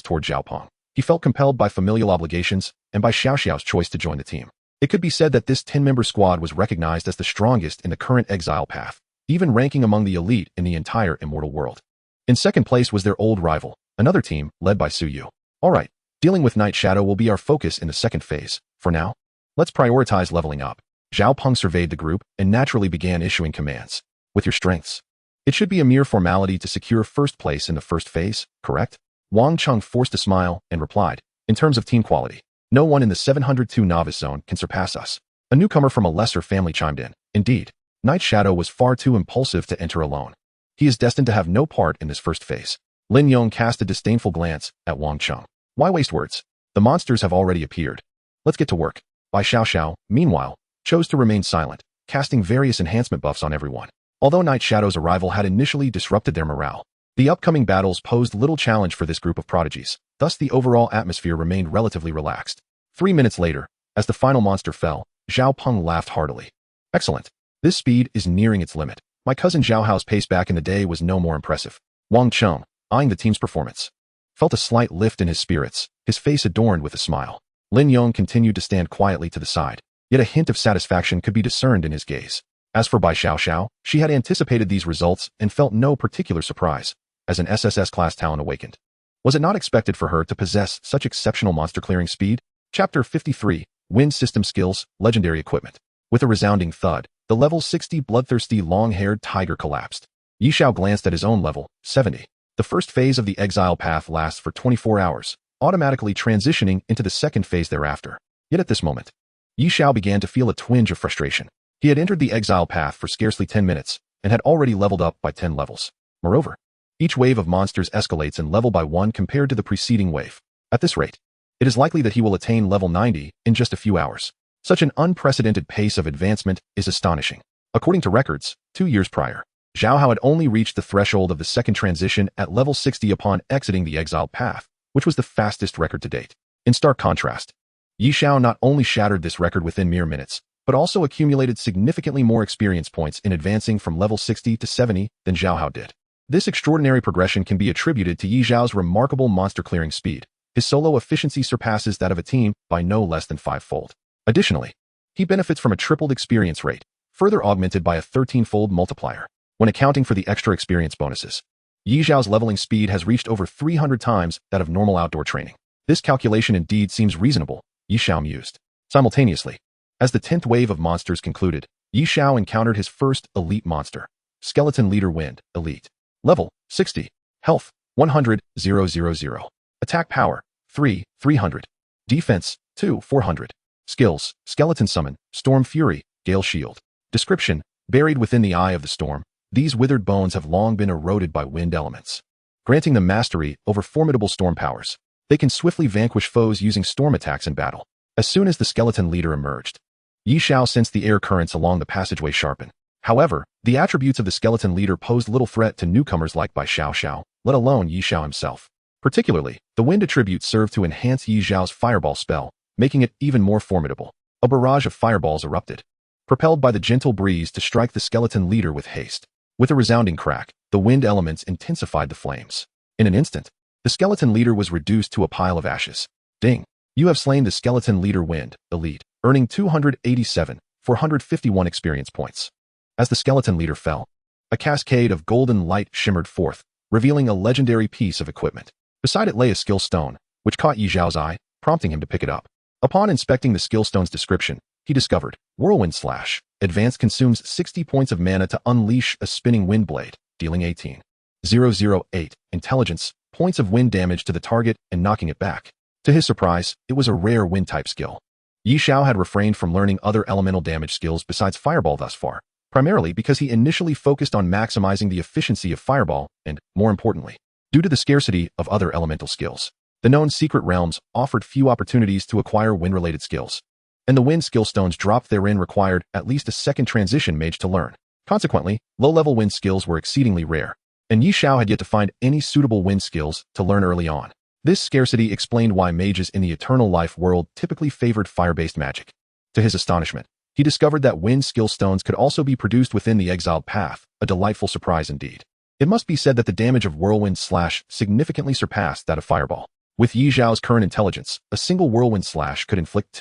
toward Zhao Peng, he felt compelled by familial obligations and by Xiao Xiao's choice to join the team. It could be said that this 10-member squad was recognized as the strongest in the current exile path, even ranking among the elite in the entire immortal world. In second place was their old rival, another team led by Su Yu. Alright, dealing with Night Shadow will be our focus in the second phase. For now, let's prioritize leveling up. Zhao Peng surveyed the group and naturally began issuing commands. With your strengths, it should be a mere formality to secure first place in the first phase, correct? Wang Cheng forced a smile and replied, in terms of team quality, no one in the 702 novice zone can surpass us. A newcomer from a lesser family chimed in. Indeed, Night Shadow was far too impulsive to enter alone. He is destined to have no part in this first phase. Lin Yong cast a disdainful glance at Wang Cheng. Why waste words? The monsters have already appeared. Let's get to work. Bai Xiao Xiao, meanwhile, chose to remain silent, casting various enhancement buffs on everyone. Although Night Shadow's arrival had initially disrupted their morale, the upcoming battles posed little challenge for this group of prodigies, thus the overall atmosphere remained relatively relaxed. 3 minutes later, as the final monster fell, Zhao Peng laughed heartily. Excellent. This speed is nearing its limit. My cousin Zhao Hao's pace back in the day was no more impressive. Wang Cheng, eyeing the team's performance, felt a slight lift in his spirits, his face adorned with a smile. Lin Yong continued to stand quietly to the side, yet a hint of satisfaction could be discerned in his gaze. As for Bai Xiao Xiao, she had anticipated these results and felt no particular surprise. As an SSS class talent awakened, was it not expected for her to possess such exceptional monster clearing speed? Chapter 53, Wind System Skills, Legendary Equipment. With a resounding thud, the level 60 bloodthirsty long-haired tiger collapsed. Xiao glanced at his own level, 70. The first phase of the exile path lasts for 24 hours, automatically transitioning into the second phase thereafter. Yet at this moment, Xiao began to feel a twinge of frustration. He had entered the exile path for scarcely 10 minutes and had already leveled up by 10 levels. Moreover, each wave of monsters escalates in level by 1 compared to the preceding wave. At this rate, it is likely that he will attain level 90 in just a few hours. Such an unprecedented pace of advancement is astonishing. According to records, 2 years prior, Zhao Hao had only reached the threshold of the second transition at level 60 upon exiting the exiled path, which was the fastest record to date. In stark contrast, Xiao not only shattered this record within mere minutes, but also accumulated significantly more experience points in advancing from level 60 to 70 than Zhao Hao did. This extraordinary progression can be attributed to Xiao's remarkable monster clearing speed. His solo efficiency surpasses that of a team by no less than 5-fold. Additionally, he benefits from a tripled experience rate, further augmented by a 13-fold multiplier. When accounting for the extra experience bonuses, Xiao's leveling speed has reached over 300 times that of normal outdoor training. This calculation indeed seems reasonable, Xiao mused. Simultaneously, as the 10th wave of monsters concluded, Xiao encountered his first elite monster, Skeleton Leader Wind, Elite. Level, 60. Health, 100, 000. Attack power, 3, 300. Defense, 2, 400. Skills, Skeleton Summon, Storm Fury, Gale Shield. Description, buried within the eye of the storm, these withered bones have long been eroded by wind elements, granting them mastery over formidable storm powers. They can swiftly vanquish foes using storm attacks in battle. As soon as the skeleton leader emerged, Xiao sensed the air currents along the passageway sharpen. However, the attributes of the skeleton leader posed little threat to newcomers like Bai Xiao Xiao, let alone Xiao himself. Particularly, the wind attribute served to enhance Xiao's fireball spell, making it even more formidable. A barrage of fireballs erupted, propelled by the gentle breeze to strike the skeleton leader with haste. With a resounding crack, the wind elements intensified the flames. In an instant, the skeleton leader was reduced to a pile of ashes. Ding! You have slain the skeleton leader Wind, Elite, earning 287, 451 experience points. As the skeleton leader fell, a cascade of golden light shimmered forth, revealing a legendary piece of equipment. Beside it lay a skill stone, which caught Xiao's eye, prompting him to pick it up. Upon inspecting the skill stone's description, he discovered, Whirlwind Slash. Advance consumes 60 points of mana to unleash a spinning wind blade, dealing 18,008 intelligence points of wind damage to the target and knocking it back. To his surprise, it was a rare wind-type skill. Xiao had refrained from learning other elemental damage skills besides Fireball thus far, primarily because he initially focused on maximizing the efficiency of Fireball and, more importantly, due to the scarcity of other elemental skills. The known secret realms offered few opportunities to acquire wind-related skills, and the wind skill stones dropped therein required at least a second transition mage to learn. Consequently, low-level wind skills were exceedingly rare, and Xiao had yet to find any suitable wind skills to learn early on. This scarcity explained why mages in the Eternal Life world typically favored fire-based magic. To his astonishment, he discovered that wind skill stones could also be produced within the exiled path, a delightful surprise indeed. It must be said that the damage of whirlwind slash significantly surpassed that of fireball. With Yi Xiao's current intelligence, a single whirlwind slash could inflict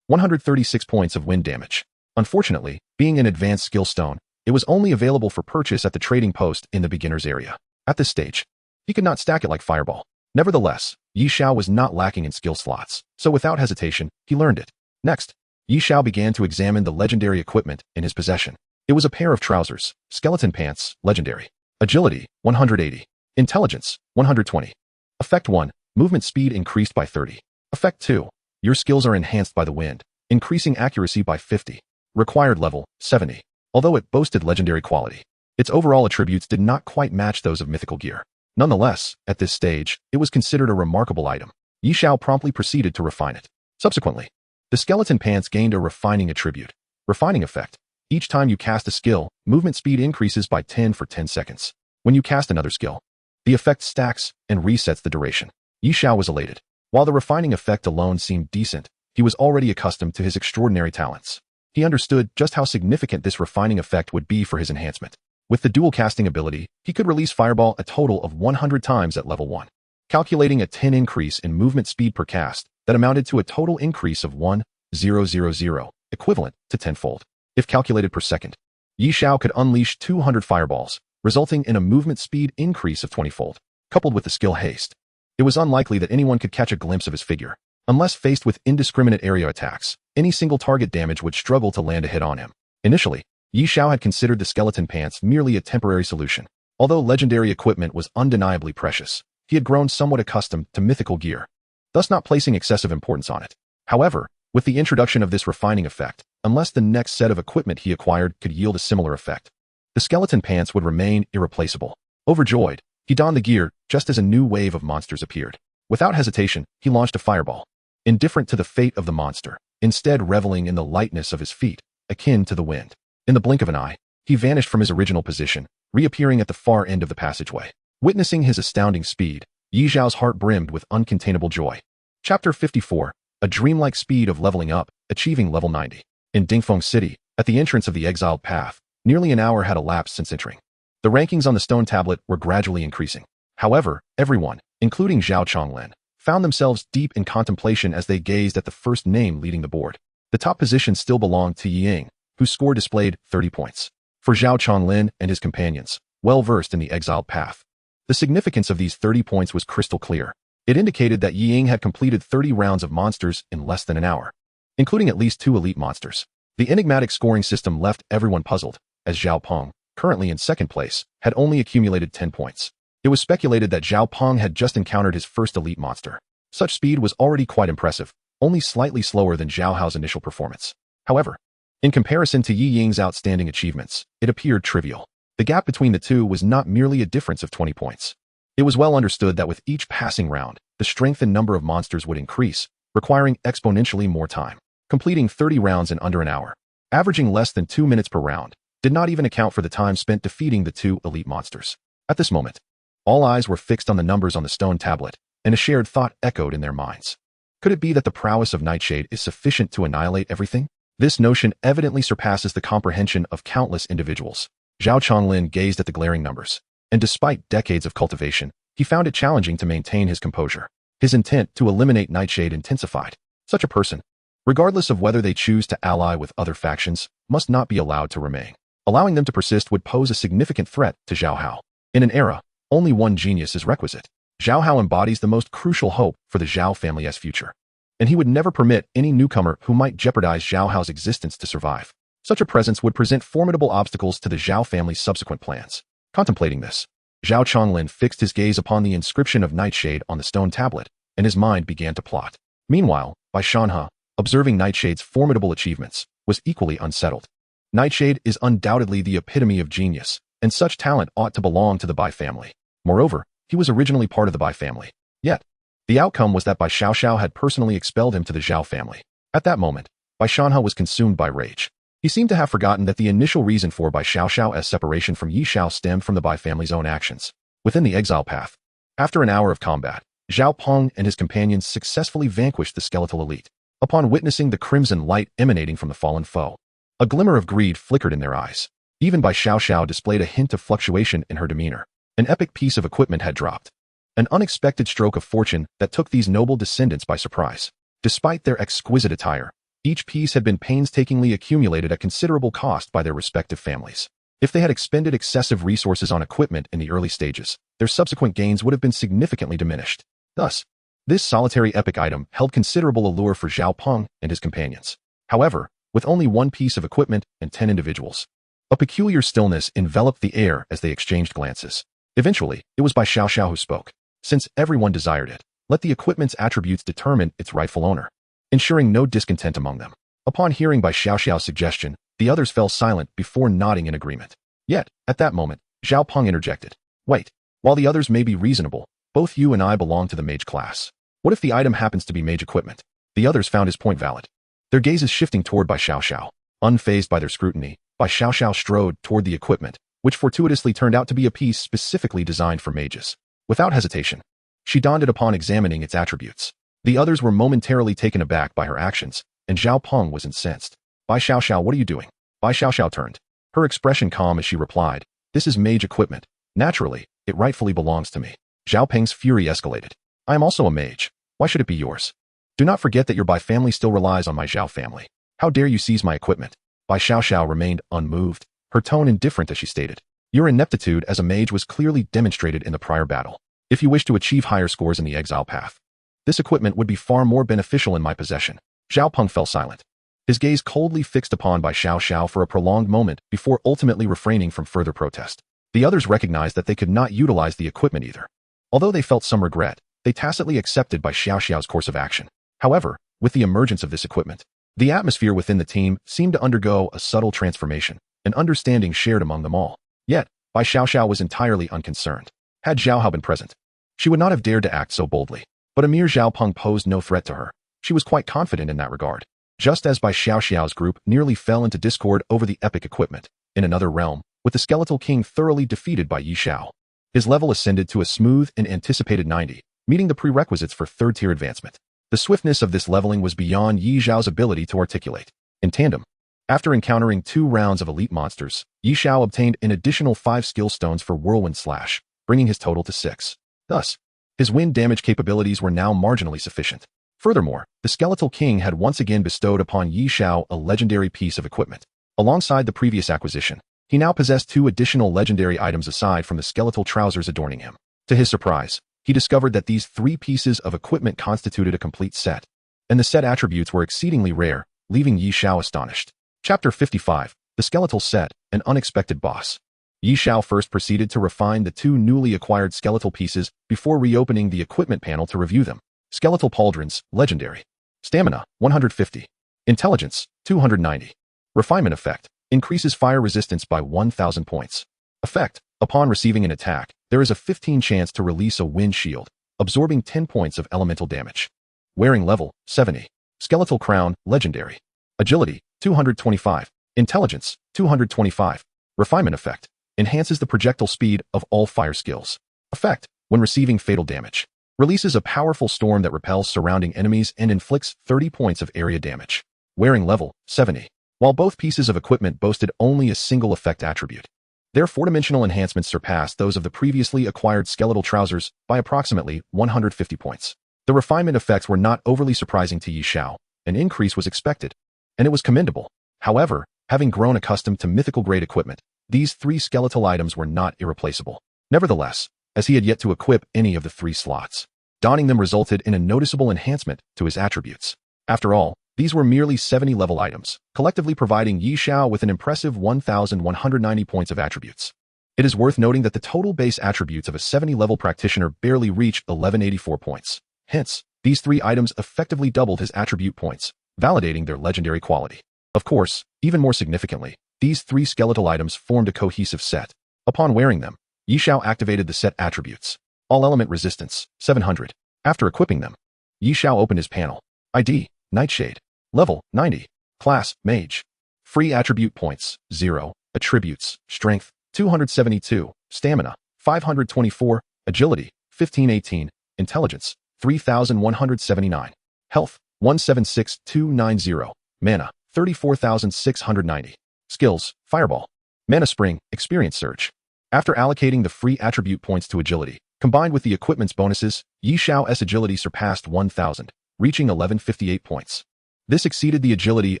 136 points of wind damage. Unfortunately, being an advanced skill stone, it was only available for purchase at the trading post in the beginner's area. At this stage, he could not stack it like fireball. Nevertheless, Yi Xiao was not lacking in skill slots, so without hesitation, he learned it. Next, Yi Xiao began to examine the legendary equipment in his possession. It was a pair of trousers, skeleton pants, legendary. Agility, 180. Intelligence, 120. Effect 1, movement speed increased by 30. Effect 2, your skills are enhanced by the wind, increasing accuracy by 50. Required level, 70. Although it boasted legendary quality, its overall attributes did not quite match those of mythical gear. Nonetheless, at this stage, it was considered a remarkable item. Yi Xiao promptly proceeded to refine it. Subsequently, the skeleton pants gained a refining attribute. Refining effect. Each time you cast a skill, movement speed increases by 10 for 10 seconds. When you cast another skill, the effect stacks and resets the duration. Yi Xiao was elated. While the refining effect alone seemed decent, he was already accustomed to his extraordinary talents. He understood just how significant this refining effect would be for his enhancement. With the dual casting ability, he could release Fireball a total of 100 times at level 1, calculating a 10 increase in movement speed per cast that amounted to a total increase of 1,000, equivalent to 10-fold. If calculated per second, Yi Xiao could unleash 200 fireballs, resulting in a movement speed increase of 20-fold. Coupled with the skill haste, it was unlikely that anyone could catch a glimpse of his figure. Unless faced with indiscriminate area attacks, any single target damage would struggle to land a hit on him. Initially, Yi Xiao had considered the skeleton pants merely a temporary solution. Although legendary equipment was undeniably precious, he had grown somewhat accustomed to mythical gear, thus not placing excessive importance on it. However, with the introduction of this refining effect, unless the next set of equipment he acquired could yield a similar effect, the skeleton pants would remain irreplaceable. Overjoyed, he donned the gear just as a new wave of monsters appeared. Without hesitation, he launched a fireball. Indifferent to the fate of the monster, instead reveling in the lightness of his feet, akin to the wind. In the blink of an eye, he vanished from his original position, reappearing at the far end of the passageway. Witnessing his astounding speed, Yi Xiao's heart brimmed with uncontainable joy. Chapter 54, a dreamlike speed of leveling up, achieving level 90. In Dingfeng City, at the entrance of the exiled path, nearly an hour had elapsed since entering. The rankings on the stone tablet were gradually increasing. However, everyone, including Zhao Chonglin, found themselves deep in contemplation as they gazed at the first name leading the board. The top position still belonged to Ying, whose score displayed 30 points. For Zhao Chonglin and his companions, well versed in the exiled path, the significance of these 30 points was crystal clear. It indicated that Ying had completed 30 rounds of monsters in less than an hour, including at least 2 elite monsters. The enigmatic scoring system left everyone puzzled, as Zhao Peng, currently in second place, had only accumulated 10 points. It was speculated that Zhao Peng had just encountered his first elite monster. Such speed was already quite impressive, only slightly slower than Zhao Hao's initial performance. However, in comparison to Yi Ying's outstanding achievements, it appeared trivial. The gap between the two was not merely a difference of 20 points. It was well understood that with each passing round, the strength and number of monsters would increase, requiring exponentially more time. Completing 30 rounds in under an hour, averaging less than 2 minutes per round, did not even account for the time spent defeating the 2 elite monsters. At this moment, all eyes were fixed on the numbers on the stone tablet, and a shared thought echoed in their minds. Could it be that the prowess of Nightshade is sufficient to annihilate everything? This notion evidently surpasses the comprehension of countless individuals. Zhao Chonglin gazed at the glaring numbers, and despite decades of cultivation, he found it challenging to maintain his composure. His intent to eliminate Nightshade intensified. Such a person, regardless of whether they choose to ally with other factions, must not be allowed to remain. Allowing them to persist would pose a significant threat to Zhao Hao. In an era, only one genius is requisite. Zhao Hao embodies the most crucial hope for the Zhao family's future, and he would never permit any newcomer who might jeopardize Zhao Hao's existence to survive. Such a presence would present formidable obstacles to the Zhao family's subsequent plans. Contemplating this, Zhao Chonglin fixed his gaze upon the inscription of Nightshade on the stone tablet, and his mind began to plot. Meanwhile, Bai Shanhe, observing Nightshade's formidable achievements, was equally unsettled. Nightshade is undoubtedly the epitome of genius, and such talent ought to belong to the Bai family. Moreover, he was originally part of the Bai family. Yet, the outcome was that Bai Xiao had personally expelled him to the Zhao family. At that moment, Bai Shanhe was consumed by rage. He seemed to have forgotten that the initial reason for Bai Xiao's separation from Yi Xiao stemmed from the Bai family's own actions. Within the exile path, after an hour of combat, Zhao Peng and his companions successfully vanquished the skeletal elite. Upon witnessing the crimson light emanating from the fallen foe, A glimmer of greed flickered in their eyes. Even Bai Xiao displayed a hint of fluctuation in her demeanor. An epic piece of equipment had dropped. An unexpected stroke of fortune that took these noble descendants by surprise. Despite their exquisite attire, each piece had been painstakingly accumulated at considerable cost by their respective families. If they had expended excessive resources on equipment in the early stages, their subsequent gains would have been significantly diminished. Thus, this solitary epic item held considerable allure for Xiao Peng and his companions. However, with only one piece of equipment and 10 individuals, a peculiar stillness enveloped the air as they exchanged glances. Eventually, it was Bai Xiao who spoke. Since everyone desired it, let the equipment's attributes determine its rightful owner, ensuring no discontent among them. Upon hearing Bai Xiao's suggestion, the others fell silent before nodding in agreement. Yet, at that moment, Xiao Peng interjected. Wait, while the others may be reasonable, both you and I belong to the mage class. What if the item happens to be mage equipment? The others found his point valid. Their gazes shifting toward Bai Xiao. Unfazed by their scrutiny, Bai Xiao strode toward the equipment, which fortuitously turned out to be a piece specifically designed for mages. Without hesitation, she donned it upon examining its attributes. The others were momentarily taken aback by her actions, and Xiao Peng was incensed. Bai Xiao, what are you doing? Bai Xiao turned, her expression calm as she replied, this is mage equipment. Naturally, it rightfully belongs to me. Xiao Peng's fury escalated. I am also a mage. Why should it be yours? Do not forget that your Bai family still relies on my Xiao family. How dare you seize my equipment? Bai Xiao remained unmoved, her tone indifferent as she stated. Your ineptitude as a mage was clearly demonstrated in the prior battle. If you wish to achieve higher scores in the exile path, this equipment would be far more beneficial in my possession. Xiao Peng fell silent. His gaze coldly fixed upon Bai Xiao for a prolonged moment before ultimately refraining from further protest. The others recognized that they could not utilize the equipment either. Although they felt some regret, they tacitly accepted Bai Xiao's course of action. However, with the emergence of this equipment, the atmosphere within the team seemed to undergo a subtle transformation, an understanding shared among them all. Yet, Bai Xiao was entirely unconcerned. Had Xiao Hao been present, she would not have dared to act so boldly. But a mere Xiao Peng posed no threat to her. She was quite confident in that regard. Just as Bai Xiao's group nearly fell into discord over the epic equipment, in another realm, with the skeletal king thoroughly defeated by Xiao, his level ascended to a smooth and anticipated 90, meeting the prerequisites for third-tier advancement. The swiftness of this leveling was beyond Xiao's ability to articulate. In tandem, after encountering 2 rounds of elite monsters, Xiao obtained an additional 5 skill stones for Whirlwind Slash, bringing his total to 6. Thus, his wind damage capabilities were now marginally sufficient. Furthermore, the Skeletal King had once again bestowed upon Xiao a legendary piece of equipment. Alongside the previous acquisition, he now possessed 2 additional legendary items aside from the skeletal trousers adorning him. To his surprise, he discovered that these 3 pieces of equipment constituted a complete set, and the set attributes were exceedingly rare, leaving Xiao astonished. Chapter 55, The Skeletal Set, An Unexpected Boss. Xiao first proceeded to refine the 2 newly acquired skeletal pieces before reopening the equipment panel to review them. Skeletal Pauldrons, Legendary. Stamina, 150. Intelligence, 290. Refinement Effect, increases fire resistance by 1,000 points. Effect, upon receiving an attack, there is a 15 chance to release a wind shield, absorbing 10 points of elemental damage. Wearing level, 70. Skeletal Crown, Legendary. Agility, 225. Intelligence, 225. Refinement Effect, enhances the projectile speed of all fire skills. Effect, when receiving fatal damage, releases a powerful storm that repels surrounding enemies and inflicts 30 points of area damage. Wearing level, 70. While both pieces of equipment boasted only a single effect attribute, their 4-dimensional enhancements surpassed those of the previously acquired skeletal trousers by approximately 150 points. The refinement effects were not overly surprising to Xiao. An increase was expected, and it was commendable. However, having grown accustomed to mythical-grade equipment, these 3 skeletal items were not irreplaceable. Nevertheless, as he had yet to equip any of the 3 slots, donning them resulted in a noticeable enhancement to his attributes. After all, these were merely 70-level items, collectively providing Xiao with an impressive 1,190 points of attributes. It is worth noting that the total base attributes of a 70-level practitioner barely reach 1184 points. Hence, these 3 items effectively doubled his attribute points, validating their legendary quality. Of course, even more significantly, these 3 skeletal items formed a cohesive set. Upon wearing them, Xiao activated the set attributes. All element resistance, 700. After equipping them, Xiao opened his panel. ID, Nightshade. Level, 90. Class, Mage. Free attribute points, 0. Attributes, Strength, 272. Stamina, 524. Agility, 1518. Intelligence, 3,179. Health, 176290. Mana, 34,690. Skills, Fireball. Mana Spring, Experience Surge. After allocating the free attribute points to agility, combined with the equipment's bonuses, Xiao's agility surpassed 1,000, reaching 1158 points. This exceeded the agility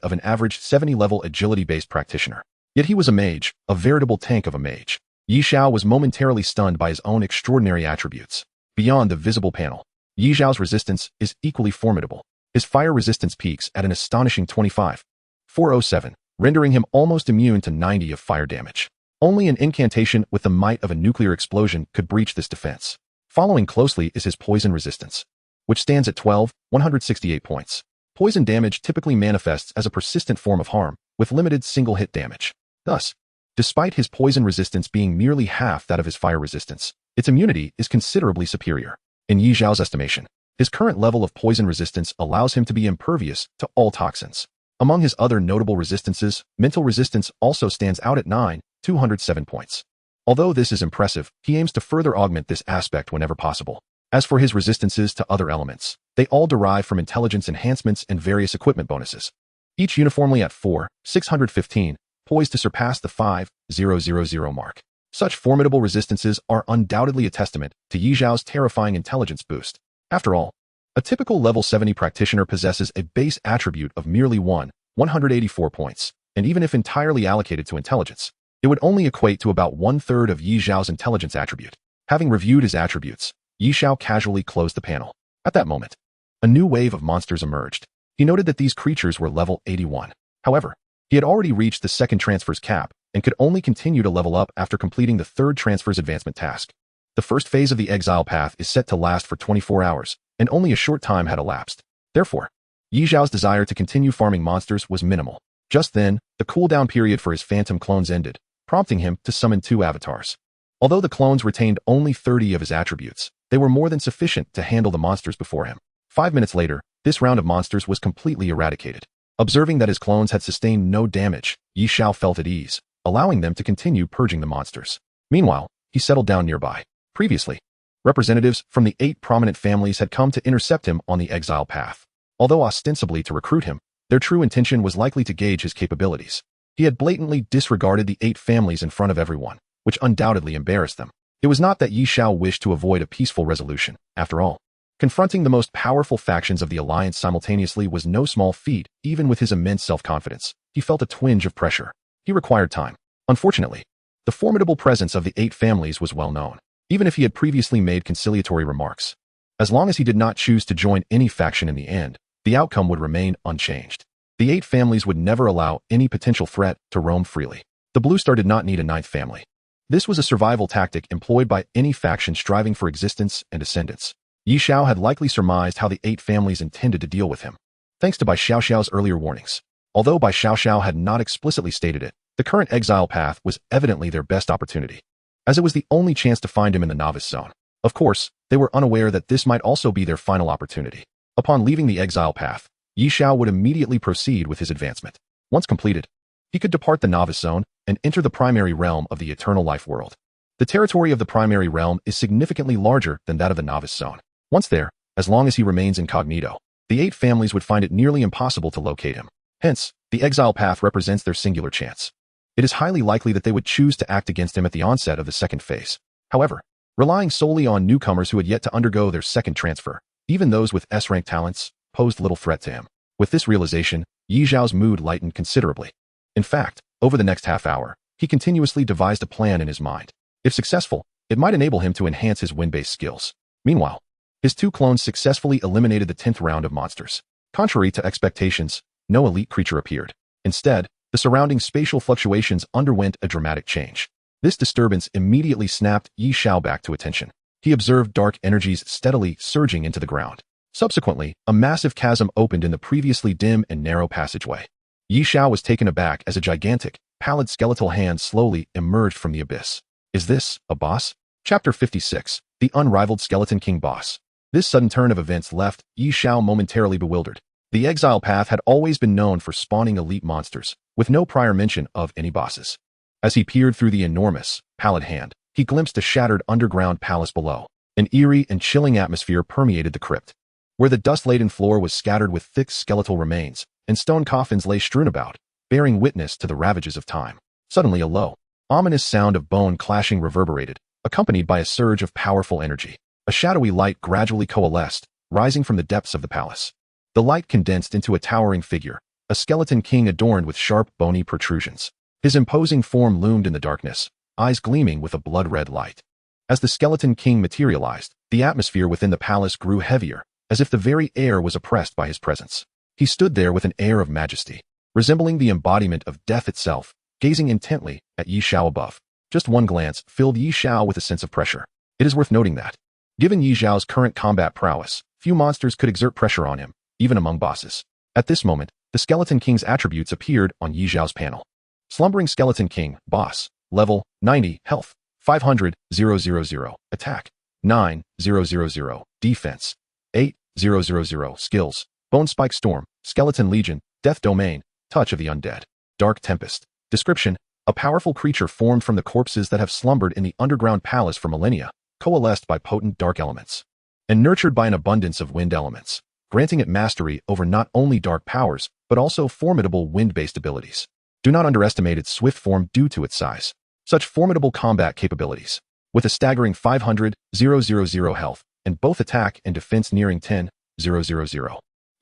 of an average 70-level agility-based practitioner. Yet he was a mage, a veritable tank of a mage. Xiao was momentarily stunned by his own extraordinary attributes. Beyond the visible panel, Xiao's resistance is equally formidable. His fire resistance peaks at an astonishing 25,407, rendering him almost immune to 90 of fire damage. Only an incantation with the might of a nuclear explosion could breach this defense. Following closely is his poison resistance, which stands at 12,168 points. Poison damage typically manifests as a persistent form of harm, with limited single-hit damage. Thus, despite his poison resistance being merely half that of his fire resistance, its immunity is considerably superior. In Xiao's estimation, his current level of poison resistance allows him to be impervious to all toxins. Among his other notable resistances, mental resistance also stands out at 9,207 points. Although this is impressive, he aims to further augment this aspect whenever possible. As for his resistances to other elements, they all derive from intelligence enhancements and various equipment bonuses. Each uniformly at 4,615, poised to surpass the 5,000 mark. Such formidable resistances are undoubtedly a testament to Xiao's terrifying intelligence boost. After all, a typical level 70 practitioner possesses a base attribute of merely 184 points, and even if entirely allocated to intelligence, it would only equate to about 1/3 of Xiao's intelligence attribute. Having reviewed his attributes, Xiao casually closed the panel. At that moment, a new wave of monsters emerged. He noted that these creatures were level 81. However, he had already reached the second transfer's cap and could only continue to level up after completing the third transfer's advancement task. The first phase of the exile path is set to last for 24 hours, and only a short time had elapsed. Therefore, Xiao's desire to continue farming monsters was minimal. Just then, the cooldown period for his phantom clones ended, prompting him to summon 2 avatars. Although the clones retained only 30 of his attributes, they were more than sufficient to handle the monsters before him. 5 minutes later, this round of monsters was completely eradicated. Observing that his clones had sustained no damage, Xiao felt at ease, allowing them to continue purging the monsters. Meanwhile, he settled down nearby. Previously, representatives from the 8 prominent families had come to intercept him on the exile path. Although ostensibly to recruit him, their true intention was likely to gauge his capabilities. He had blatantly disregarded the 8 families in front of everyone, which undoubtedly embarrassed them. It was not that Xiao wished to avoid a peaceful resolution. After all, confronting the most powerful factions of the alliance simultaneously was no small feat. Even with his immense self-confidence, he felt a twinge of pressure. He required time. Unfortunately, the formidable presence of the 8 families was well known, even if he had previously made conciliatory remarks. As long as he did not choose to join any faction in the end, the outcome would remain unchanged. The 8 families would never allow any potential threat to roam freely. The Blue Star did not need a 9th family. This was a survival tactic employed by any faction striving for existence and ascendance. Xiao had likely surmised how the 8 families intended to deal with him, thanks to Bai Xiaoxiao's earlier warnings. Although Bai Xiaoxiao had not explicitly stated it, the current exile path was evidently their best opportunity, as it was the only chance to find him in the novice zone. Of course, they were unaware that this might also be their final opportunity. Upon leaving the exile path, Xiao would immediately proceed with his advancement. Once completed, he could depart the novice zone and enter the primary realm of the eternal life world. The territory of the primary realm is significantly larger than that of the novice zone. Once there, as long as he remains incognito, the 8 families would find it nearly impossible to locate him. Hence, the exile path represents their singular chance. It is highly likely that they would choose to act against him at the onset of the second phase. However, relying solely on newcomers who had yet to undergo their second transfer, even those with S-rank talents, posed little threat to him. With this realization, Xiao's mood lightened considerably. In fact, over the next half hour, he continuously devised a plan in his mind. If successful, it might enable him to enhance his wind-based skills. Meanwhile, his 2 clones successfully eliminated the 10th round of monsters. Contrary to expectations, no elite creature appeared. Instead, the surrounding spatial fluctuations underwent a dramatic change. This disturbance immediately snapped Xiao back to attention. He observed dark energies steadily surging into the ground. Subsequently, a massive chasm opened in the previously dim and narrow passageway. Xiao was taken aback as a gigantic, pallid skeletal hand slowly emerged from the abyss. Is this a boss? Chapter 56, The Unrivaled Skeleton King Boss. This sudden turn of events left Xiao momentarily bewildered. The exile path had always been known for spawning elite monsters, with no prior mention of any bosses. As he peered through the enormous, pallid hand, he glimpsed a shattered underground palace below. An eerie and chilling atmosphere permeated the crypt. Where the dust-laden floor was scattered with thick skeletal remains, and stone coffins lay strewn about, bearing witness to the ravages of time. Suddenly a low, ominous sound of bone clashing reverberated, accompanied by a surge of powerful energy. A shadowy light gradually coalesced, rising from the depths of the palace. The light condensed into a towering figure, a skeleton king adorned with sharp, bony protrusions. His imposing form loomed in the darkness, eyes gleaming with a blood-red light. As the skeleton king materialized, the atmosphere within the palace grew heavier, as if the very air was oppressed by his presence. He stood there with an air of majesty, resembling the embodiment of death itself, gazing intently at Xiao above. Just one glance filled Xiao with a sense of pressure. It is worth noting that, given Xiao's current combat prowess, few monsters could exert pressure on him, even among bosses. At this moment, the Skeleton King's attributes appeared on Xiao's panel. Slumbering Skeleton King, boss, level 90, health 500,000, attack 9,000, defense 8,000, skills, Bone Spike Storm, Skeleton Legion, Death Domain, Touch of the Undead, Dark Tempest. Description: a powerful creature formed from the corpses that have slumbered in the underground palace for millennia, coalesced by potent dark elements, and nurtured by an abundance of wind elements, granting it mastery over not only dark powers, but also formidable wind-based abilities. Do not underestimate its swift form due to its size. Such formidable combat capabilities, with a staggering 500,000 health, and both attack and defense nearing 10,000.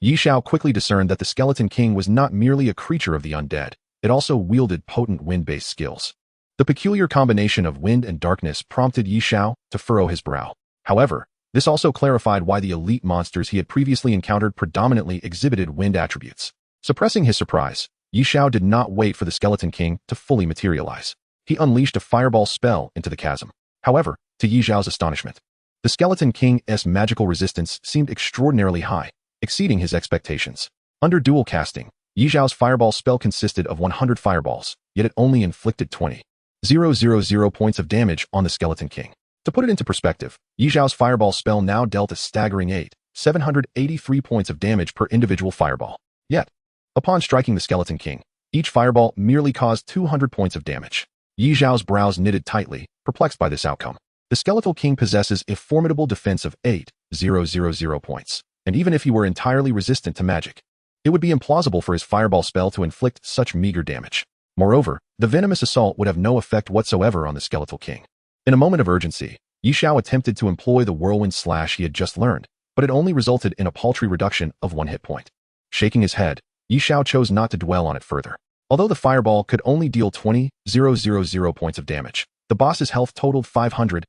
Xiao quickly discerned that the Skeleton King was not merely a creature of the undead, it also wielded potent wind-based skills. The peculiar combination of wind and darkness prompted Xiao to furrow his brow. However, this also clarified why the elite monsters he had previously encountered predominantly exhibited wind attributes. Suppressing his surprise, Xiao did not wait for the Skeleton King to fully materialize. He unleashed a fireball spell into the chasm. However, to Xiao's astonishment, the Skeleton King's magical resistance seemed extraordinarily high, exceeding his expectations. Under dual casting, Xiao's fireball spell consisted of 100 fireballs, yet it only inflicted 20,000 points of damage on the Skeleton King. To put it into perspective, Xiao's fireball spell now dealt a staggering 8,783 points of damage per individual fireball. Yet, upon striking the Skeleton King, each fireball merely caused 200 points of damage. Xiao's brows knitted tightly, perplexed by this outcome. The Skeletal King possesses a formidable defense of 8,000 points, and even if he were entirely resistant to magic, it would be implausible for his fireball spell to inflict such meager damage. Moreover, the venomous assault would have no effect whatsoever on the Skeletal King. In a moment of urgency, Xiao attempted to employ the whirlwind slash he had just learned, but it only resulted in a paltry reduction of 1 hit point. Shaking his head, Xiao chose not to dwell on it further. Although the fireball could only deal 20,000 points of damage, the boss's health totaled 500,000.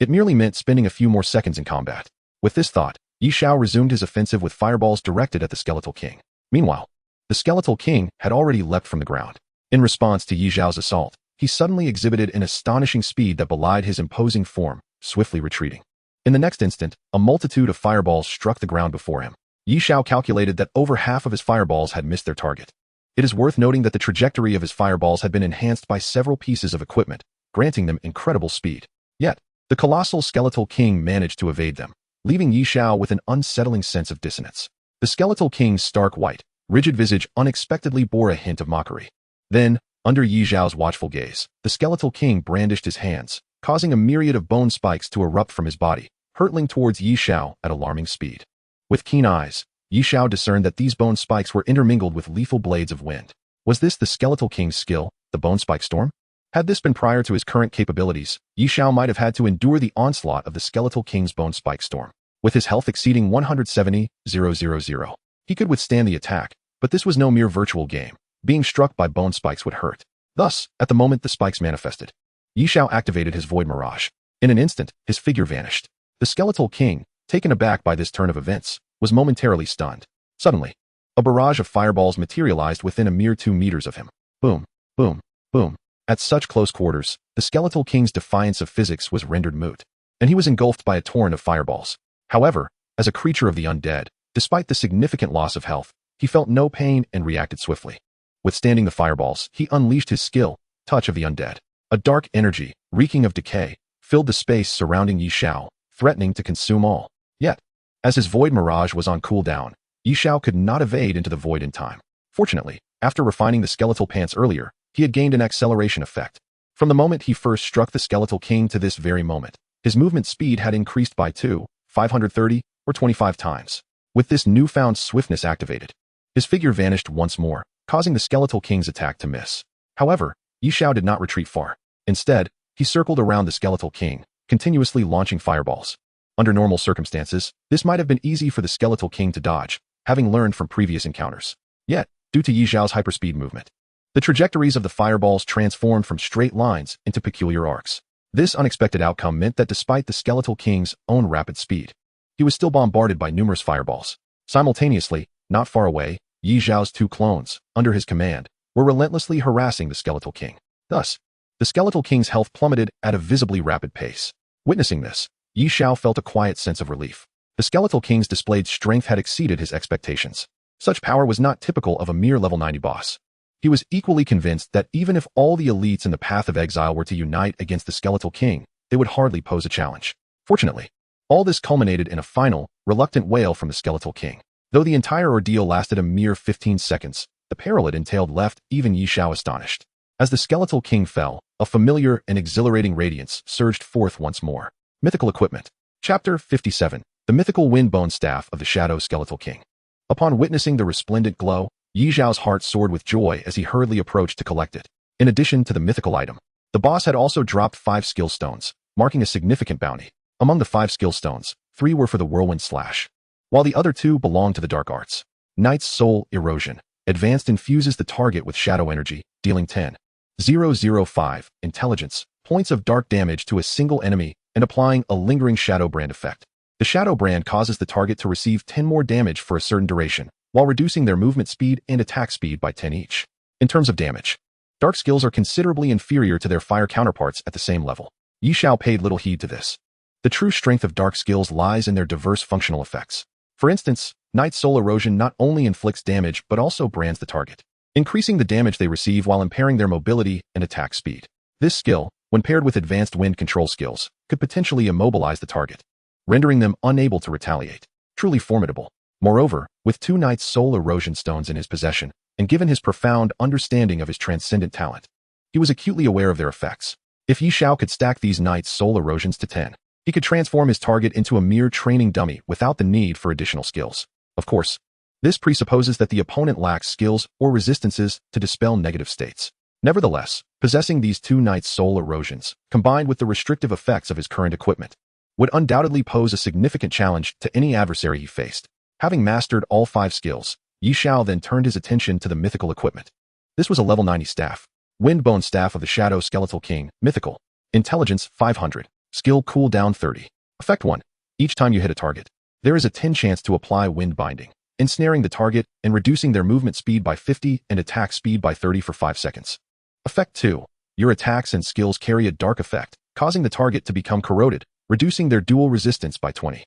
It merely meant spending a few more seconds in combat. With this thought, Xiao resumed his offensive with fireballs directed at the Skeletal King. Meanwhile, the Skeletal King had already leapt from the ground. In response to Xiao's assault, he suddenly exhibited an astonishing speed that belied his imposing form, swiftly retreating. In the next instant, a multitude of fireballs struck the ground before him. Xiao calculated that over half of his fireballs had missed their target. It is worth noting that the trajectory of his fireballs had been enhanced by several pieces of equipment, granting them incredible speed. Yet, the colossal Skeletal King managed to evade them, leaving Xiao with an unsettling sense of dissonance. The Skeletal King's stark white, rigid visage unexpectedly bore a hint of mockery. Then, under Xiao's watchful gaze, the Skeletal King brandished his hands, causing a myriad of bone spikes to erupt from his body, hurtling towards Xiao at alarming speed. With keen eyes, Xiao discerned that these bone spikes were intermingled with lethal blades of wind. Was this the Skeletal King's skill, the Bone Spike Storm? Had this been prior to his current capabilities, Xiao might have had to endure the onslaught of the Skeletal King's Bone Spike Storm. With his health exceeding 170,000, he could withstand the attack, but this was no mere virtual game. Being struck by bone spikes would hurt. Thus, at the moment the spikes manifested, Xiao activated his Void Mirage. In an instant, his figure vanished. The Skeletal King, taken aback by this turn of events, was momentarily stunned. Suddenly, a barrage of fireballs materialized within a mere 2 meters of him. Boom, boom, boom. At such close quarters, the Skeletal King's defiance of physics was rendered moot, and he was engulfed by a torrent of fireballs. However, as a creature of the undead, despite the significant loss of health, he felt no pain and reacted swiftly. Withstanding the fireballs, he unleashed his skill, Touch of the Undead. A dark energy, reeking of decay, filled the space surrounding Xiao, threatening to consume all. Yet, as his Void Mirage was on cooldown, Xiao could not evade into the void in time. Fortunately, after refining the skeletal pants earlier, he had gained an acceleration effect. From the moment he first struck the Skeletal King to this very moment, his movement speed had increased by 530, or 25 times. With this newfound swiftness activated, His figure vanished once more, causing the skeletal king's attack to miss. However, Xiao did not retreat far. Instead, he circled around the skeletal king, continuously launching fireballs. Under normal circumstances, this might have been easy for the skeletal king to dodge, having learned from previous encounters. Yet, due to Xiao's hyperspeed movement, the trajectories of the fireballs transformed from straight lines into peculiar arcs. This unexpected outcome meant that despite the skeletal king's own rapid speed, he was still bombarded by numerous fireballs. Simultaneously, not far away, Xiao's two clones, under his command, were relentlessly harassing the skeletal king. Thus, the skeletal king's health plummeted at a visibly rapid pace. Witnessing this, Xiao felt a quiet sense of relief. The skeletal king's displayed strength had exceeded his expectations. Such power was not typical of a mere level 90 boss. He was equally convinced that even if all the elites in the Path of Exile were to unite against the skeletal king, they would hardly pose a challenge. Fortunately, all this culminated in a final, reluctant wail from the skeletal king. Though the entire ordeal lasted a mere 15 seconds, the peril it entailed left even Xiao astonished. As the skeletal king fell, a familiar and exhilarating radiance surged forth once more. Mythical Equipment. Chapter 57. The Mythical Windbone Staff of the Shadow Skeletal King. Upon witnessing the resplendent glow, Xiao's heart soared with joy as he hurriedly approached to collect it. In addition to the mythical item, the boss had also dropped 5 skill stones, marking a significant bounty. Among the 5 skill stones, 3 were for the Whirlwind Slash, while the other 2 belonged to the Dark Arts. Knight's Soul Erosion. Advanced infuses the target with shadow energy, dealing 10,005 intelligence points of dark damage to a single enemy and applying a lingering shadow brand effect. The shadow brand causes the target to receive 10 more damage for a certain duration, while reducing their movement speed and attack speed by 10 each. In terms of damage, dark skills are considerably inferior to their fire counterparts at the same level. Xiao paid little heed to this. The true strength of dark skills lies in their diverse functional effects. For instance, Knight's Soul Erosion not only inflicts damage but also brands the target, increasing the damage they receive while impairing their mobility and attack speed. This skill, when paired with advanced wind control skills, could potentially immobilize the target, rendering them unable to retaliate. Truly formidable. Moreover, with 2 Knight's Soul Erosion stones in his possession, and given his profound understanding of his transcendent talent, he was acutely aware of their effects. If Xiao could stack these Knight's Soul Erosions to 10, he could transform his target into a mere training dummy without the need for additional skills. Of course, this presupposes that the opponent lacks skills or resistances to dispel negative states. Nevertheless, possessing these 2 Knight's Soul Erosions, combined with the restrictive effects of his current equipment, would undoubtedly pose a significant challenge to any adversary he faced. Having mastered all 5 skills, Xiao then turned his attention to the mythical equipment. This was a level 90 staff. Windbone Staff of the Shadow Skeletal King, Mythical. Intelligence 500. Skill cooldown 30. Effect 1. Each time you hit a target, there is a 10 chance to apply wind binding, ensnaring the target and reducing their movement speed by 50 and attack speed by 30 for 5 seconds. Effect 2. Your attacks and skills carry a dark effect, causing the target to become corroded, reducing their dual resistance by 20.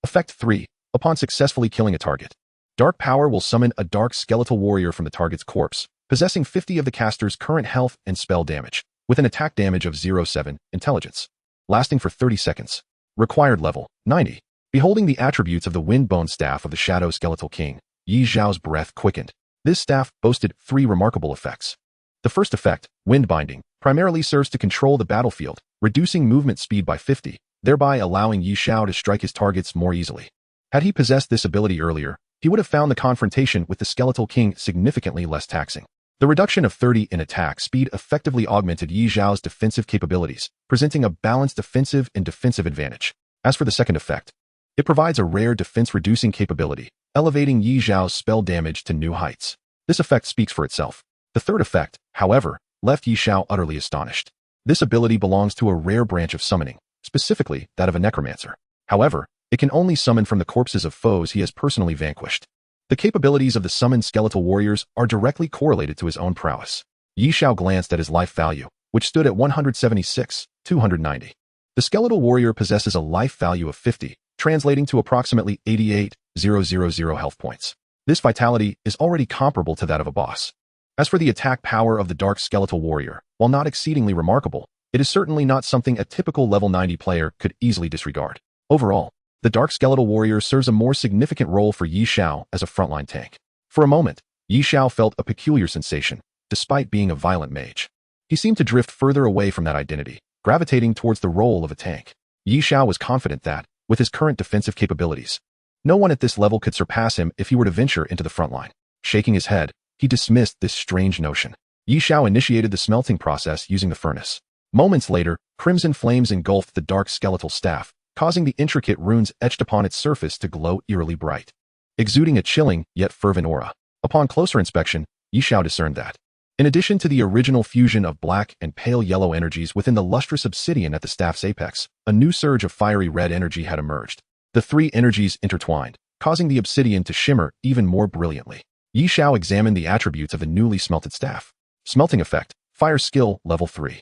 Effect 3. Upon successfully killing a target, Dark Power will summon a dark skeletal warrior from the target's corpse, possessing 50 of the caster's current health and spell damage, with an attack damage of 0.7 intelligence, lasting for 30 seconds. Required level 90. Beholding the attributes of the Windbone Staff of the Shadow Skeletal King, Xiao's breath quickened. This staff boasted 3 remarkable effects. The first effect, wind binding, primarily serves to control the battlefield, reducing movement speed by 50, thereby allowing Xiao to strike his targets more easily. Had he possessed this ability earlier, he would have found the confrontation with the Skeletal King significantly less taxing. The reduction of 30 in attack speed effectively augmented Xiao's defensive capabilities, presenting a balanced offensive and defensive advantage. As for the second effect, it provides a rare defense-reducing capability, elevating Xiao's spell damage to new heights. This effect speaks for itself. The third effect, however, left Xiao utterly astonished. This ability belongs to a rare branch of summoning, specifically that of a necromancer. However, it can only summon from the corpses of foes he has personally vanquished. The capabilities of the summoned skeletal warriors are directly correlated to his own prowess. Xiao glanced at his life value, which stood at 176,290. The skeletal warrior possesses a life value of 50, translating to approximately 88,000 health points. This vitality is already comparable to that of a boss. As for the attack power of the dark skeletal warrior, while not exceedingly remarkable, it is certainly not something a typical level 90 player could easily disregard. Overall, the dark skeletal warrior serves a more significant role for Xiao as a frontline tank. For a moment, Xiao felt a peculiar sensation, despite being a violent mage. He seemed to drift further away from that identity, gravitating towards the role of a tank. Xiao was confident that, with his current defensive capabilities, no one at this level could surpass him if he were to venture into the frontline. Shaking his head, he dismissed this strange notion. Xiao initiated the smelting process using the furnace. Moments later, crimson flames engulfed the dark skeletal staff, causing the intricate runes etched upon its surface to glow eerily bright, exuding a chilling yet fervent aura. Upon closer inspection, Xiao discerned that, in addition to the original fusion of black and pale yellow energies within the lustrous obsidian at the staff's apex, a new surge of fiery red energy had emerged. The three energies intertwined, causing the obsidian to shimmer even more brilliantly. Xiao examined the attributes of the newly smelted staff. Smelting effect, fire skill, level 3.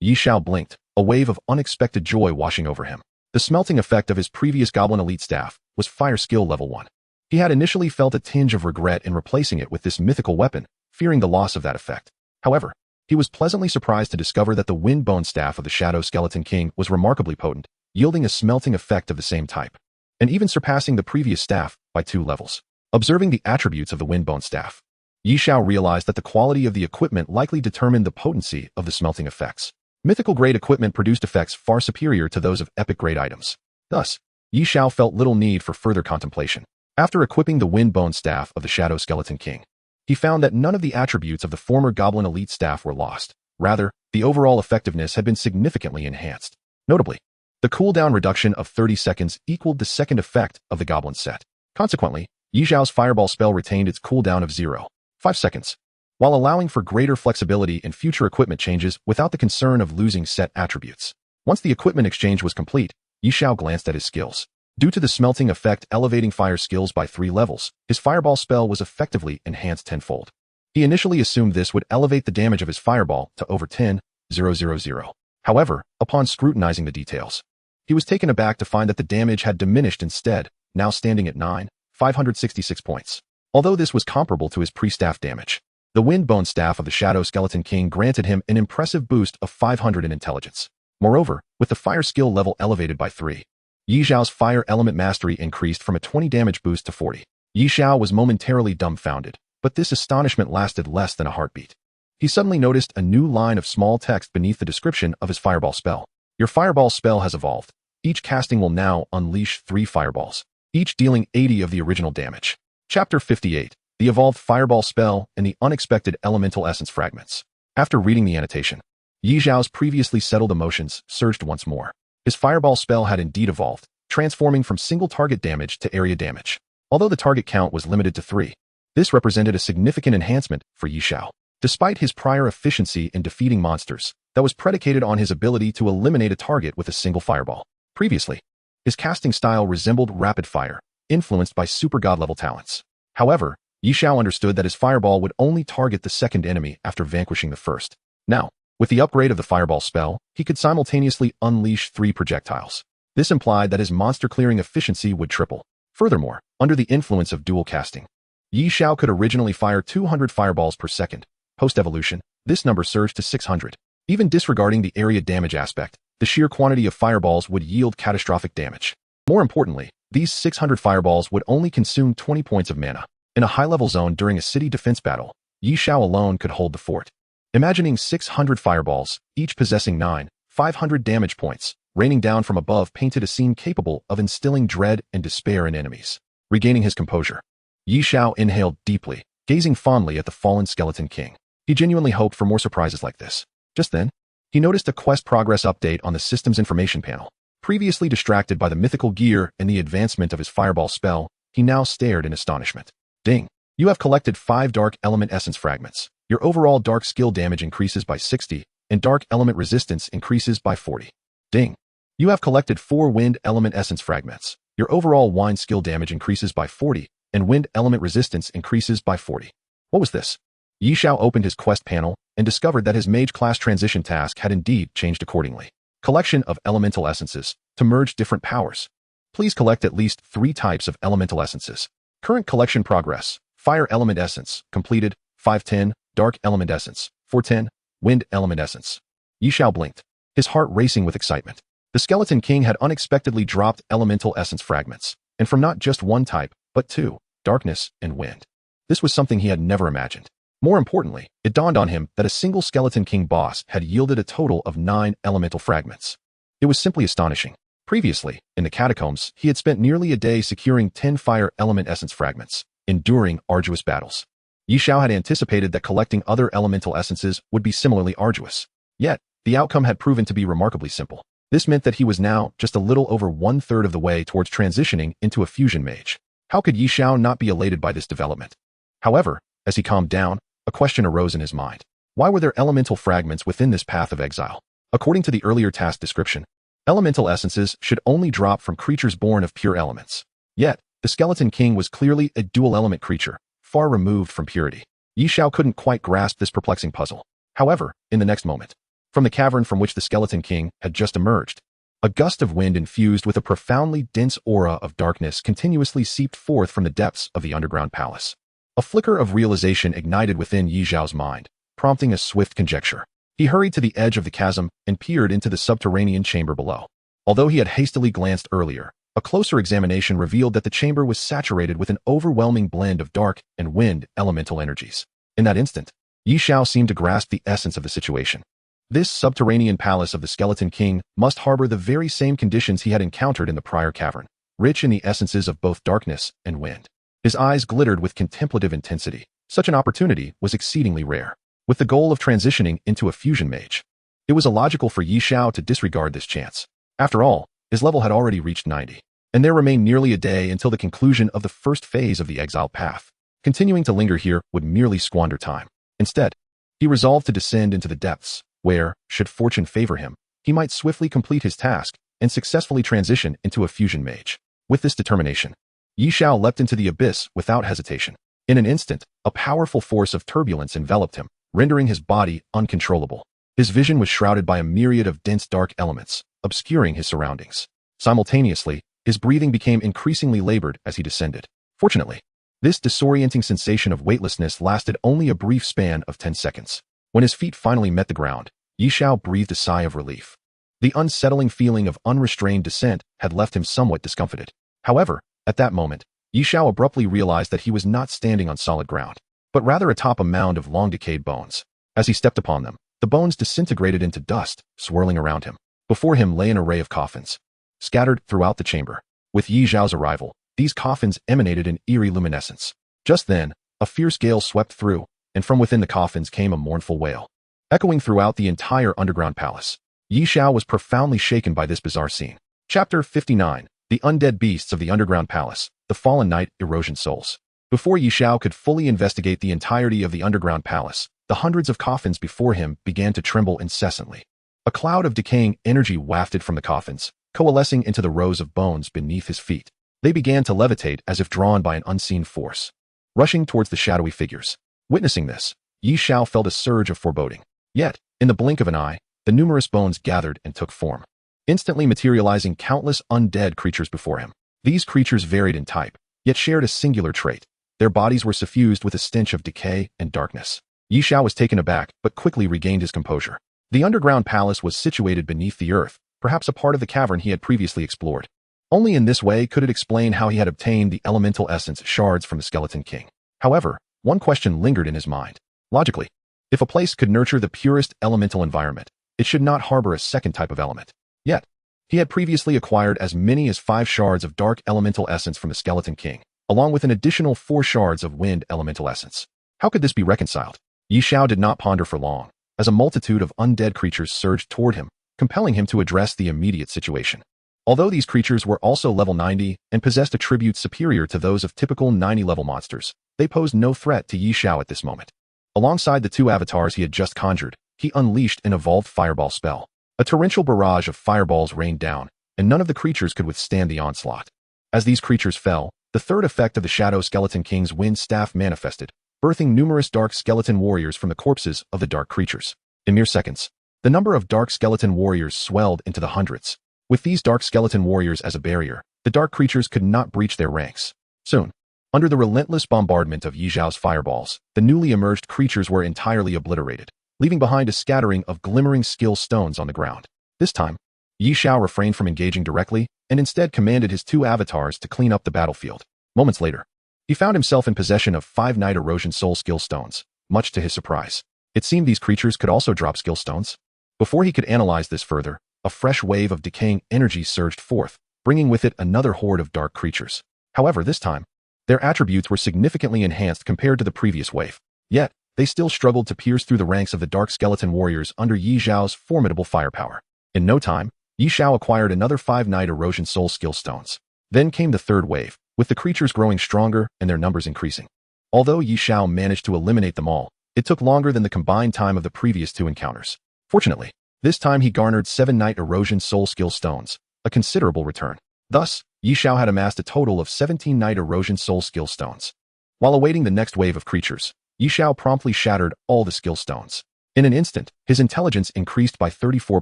Xiao blinked, a wave of unexpected joy washing over him. The smelting effect of his previous Goblin Elite staff was fire skill level 1. He had initially felt a tinge of regret in replacing it with this mythical weapon, fearing the loss of that effect. However, he was pleasantly surprised to discover that the Windbone Staff of the Shadow Skeleton King was remarkably potent, yielding a smelting effect of the same type, and even surpassing the previous staff by 2 levels. Observing the attributes of the Windbone Staff, Xiao realized that the quality of the equipment likely determined the potency of the smelting effects. Mythical-grade equipment produced effects far superior to those of epic-grade items. Thus, Xiao felt little need for further contemplation. After equipping the Windbone Staff of the Shadow Skeleton King, he found that none of the attributes of the former Goblin Elite Staff were lost. Rather, the overall effectiveness had been significantly enhanced. Notably, the cooldown reduction of 30 seconds equaled the second effect of the Goblin set. Consequently, Xiao's Fireball spell retained its cooldown of 0.5 seconds, while allowing for greater flexibility in future equipment changes without the concern of losing set attributes. Once the equipment exchange was complete, Xiao glanced at his skills. Due to the smelting effect elevating fire skills by 3 levels, his Fireball spell was effectively enhanced tenfold. He initially assumed this would elevate the damage of his Fireball to over 10,000. However, upon scrutinizing the details, he was taken aback to find that the damage had diminished instead, now standing at 9,566 points. Although this was comparable to his pre-staff damage, the Windbone Staff of the Shadow Skeleton King granted him an impressive boost of 500 in intelligence. Moreover, with the fire skill level elevated by 3, Xiao's fire element mastery increased from a 20 damage boost to 40. Xiao was momentarily dumbfounded, but this astonishment lasted less than a heartbeat. He suddenly noticed a new line of small text beneath the description of his Fireball spell. Your Fireball spell has evolved. Each casting will now unleash 3 fireballs, each dealing 80 of the original damage. Chapter 58. The Evolved Fireball Spell and the Unexpected Elemental Essence Fragments. After reading the annotation, Xiao's previously settled emotions surged once more. His Fireball spell had indeed evolved, transforming from single target damage to area damage. Although the target count was limited to 3, this represented a significant enhancement for Xiao. Despite his prior efficiency in defeating monsters, that was predicated on his ability to eliminate a target with a single fireball. Previously, his casting style resembled rapid fire, influenced by super god-level talents. However, Xiao understood that his fireball would only target the second enemy after vanquishing the first. Now, with the upgrade of the Fireball spell, he could simultaneously unleash 3 projectiles. This implied that his monster-clearing efficiency would triple. Furthermore, under the influence of dual casting, Xiao could originally fire 200 fireballs per second. Post-evolution, this number surged to 600. Even disregarding the area damage aspect, the sheer quantity of fireballs would yield catastrophic damage. More importantly, these 600 fireballs would only consume 20 points of mana. In a high-level zone during a city defense battle, Xiao alone could hold the fort. Imagining 600 fireballs, each possessing 9,500 damage points, raining down from above painted a scene capable of instilling dread and despair in enemies. Regaining his composure, Xiao inhaled deeply, gazing fondly at the fallen Skeleton King. He genuinely hoped for more surprises like this. Just then, he noticed a quest progress update on the system's information panel. Previously distracted by the mythical gear and the advancement of his Fireball spell, he now stared in astonishment. Ding! You have collected 5 Dark Element Essence Fragments. Your overall Dark skill damage increases by 60, and Dark Element resistance increases by 40. Ding! You have collected 4 Wind Element Essence Fragments. Your overall Wind skill damage increases by 40, and Wind Element resistance increases by 40. What was this? Xiao opened his quest panel and discovered that his Mage class transition task had indeed changed accordingly. Collection of Elemental Essences to merge different powers. Please collect at least 3 types of Elemental Essences. Current collection progress. Fire Element Essence, completed, 510, Dark Element Essence, 410, Wind Element Essence. Xiao blinked, his heart racing with excitement. The Skeleton King had unexpectedly dropped Elemental Essence Fragments, and from not just one type, but 2, Darkness and Wind. This was something he had never imagined. More importantly, it dawned on him that a single Skeleton King boss had yielded a total of 9 elemental fragments. It was simply astonishing. Previously, in the catacombs, he had spent nearly a day securing 10 Fire Element Essence Fragments, enduring arduous battles. Yi Xiao had anticipated that collecting other elemental essences would be similarly arduous. Yet, the outcome had proven to be remarkably simple. This meant that he was now just a little over 1/3 of the way towards transitioning into a fusion mage. How could Yi Xiao not be elated by this development? However, as he calmed down, a question arose in his mind. Why were there elemental fragments within this path of exile? According to the earlier task description, elemental essences should only drop from creatures born of pure elements. Yet, the Skeleton King was clearly a dual-element creature, far removed from purity. Yi Xiao couldn't quite grasp this perplexing puzzle. However, in the next moment, from the cavern from which the Skeleton King had just emerged, a gust of wind infused with a profoundly dense aura of darkness continuously seeped forth from the depths of the underground palace. A flicker of realization ignited within Yi Xiao's mind, prompting a swift conjecture. He hurried to the edge of the chasm and peered into the subterranean chamber below. Although he had hastily glanced earlier, a closer examination revealed that the chamber was saturated with an overwhelming blend of dark and wind elemental energies. In that instant, Yi Xiao seemed to grasp the essence of the situation. This subterranean palace of the Skeleton King must harbor the very same conditions he had encountered in the prior cavern, rich in the essences of both darkness and wind. His eyes glittered with contemplative intensity. Such an opportunity was exceedingly rare. With the goal of transitioning into a fusion mage, it was illogical for Yi Xiao to disregard this chance. After all, his level had already reached 90, and there remained nearly a day until the conclusion of the first phase of the exile path. Continuing to linger here would merely squander time. Instead, he resolved to descend into the depths, where, should fortune favor him, he might swiftly complete his task and successfully transition into a fusion mage. With this determination, Yi Xiao leapt into the abyss without hesitation. In an instant, a powerful force of turbulence enveloped him, rendering his body uncontrollable. His vision was shrouded by a myriad of dense dark elements, obscuring his surroundings. Simultaneously, his breathing became increasingly labored as he descended. Fortunately, this disorienting sensation of weightlessness lasted only a brief span of 10 seconds. When his feet finally met the ground, Yi Xiao breathed a sigh of relief. The unsettling feeling of unrestrained descent had left him somewhat discomfited. However, at that moment, Yi Xiao abruptly realized that he was not standing on solid ground, but rather atop a mound of long-decayed bones. As he stepped upon them, the bones disintegrated into dust, swirling around him. Before him lay an array of coffins, scattered throughout the chamber. With Yi Xiao's arrival, these coffins emanated an eerie luminescence. Just then, a fierce gale swept through, and from within the coffins came a mournful wail. Echoing throughout the entire underground palace, Yi Xiao was profoundly shaken by this bizarre scene. Chapter 59, The Undead Beasts of the Underground Palace, The Fallen Knight, Erosion Souls. Before Yi Xiao could fully investigate the entirety of the underground palace, the hundreds of coffins before him began to tremble incessantly. A cloud of decaying energy wafted from the coffins, coalescing into the rows of bones beneath his feet. They began to levitate as if drawn by an unseen force, rushing towards the shadowy figures. Witnessing this, Yi Xiao felt a surge of foreboding. Yet, in the blink of an eye, the numerous bones gathered and took form, instantly materializing countless undead creatures before him. These creatures varied in type, yet shared a singular trait. Their bodies were suffused with a stench of decay and darkness. Yi Xiao was taken aback, but quickly regained his composure. The underground palace was situated beneath the earth, perhaps a part of the cavern he had previously explored. Only in this way could it explain how he had obtained the elemental essence shards from the Skeleton King. However, one question lingered in his mind. Logically, if a place could nurture the purest elemental environment, it should not harbor a second type of element. Yet, he had previously acquired as many as 5 shards of dark elemental essence from the Skeleton King, along with an additional 4 shards of wind elemental essence. How could this be reconciled? Yi Xiao did not ponder for long, as a multitude of undead creatures surged toward him, compelling him to address the immediate situation. Although these creatures were also level 90 and possessed attributes superior to those of typical 90-level monsters, they posed no threat to Yi Xiao at this moment. Alongside the 2 avatars he had just conjured, he unleashed an evolved fireball spell. A torrential barrage of fireballs rained down, and none of the creatures could withstand the onslaught. As these creatures fell, the third effect of the Shadow Skeleton King's wind staff manifested, birthing numerous dark skeleton warriors from the corpses of the dark creatures. In mere seconds, the number of dark skeleton warriors swelled into the hundreds. With these dark skeleton warriors as a barrier, the dark creatures could not breach their ranks. Soon, under the relentless bombardment of Yi Xiao's fireballs, the newly emerged creatures were entirely obliterated, leaving behind a scattering of glimmering skill stones on the ground. This time, Yi Xiao refrained from engaging directly and instead commanded his 2 avatars to clean up the battlefield. Moments later, he found himself in possession of 5 Night Erosion Soul skill stones, much to his surprise. It seemed these creatures could also drop skill stones. Before he could analyze this further, a fresh wave of decaying energy surged forth, bringing with it another horde of dark creatures. However, this time, Their attributes were significantly enhanced compared to the previous wave. Yet, they still struggled to pierce through the ranks of the Dark Skeleton warriors under Yi Xiao's formidable firepower. In no time, Yi Xiao acquired another 5 Night Erosion Soul Skill Stones. Then came the third wave, with the creatures growing stronger and their numbers increasing. Although Yi Xiao managed to eliminate them all, it took longer than the combined time of the previous 2 encounters. Fortunately, this time he garnered 7 Night Erosion Soul Skill Stones, a considerable return. Thus, Yi Xiao had amassed a total of 17 Night Erosion Soul Skill Stones. While awaiting the next wave of creatures, Yi Xiao promptly shattered all the skill stones. In an instant, his intelligence increased by 34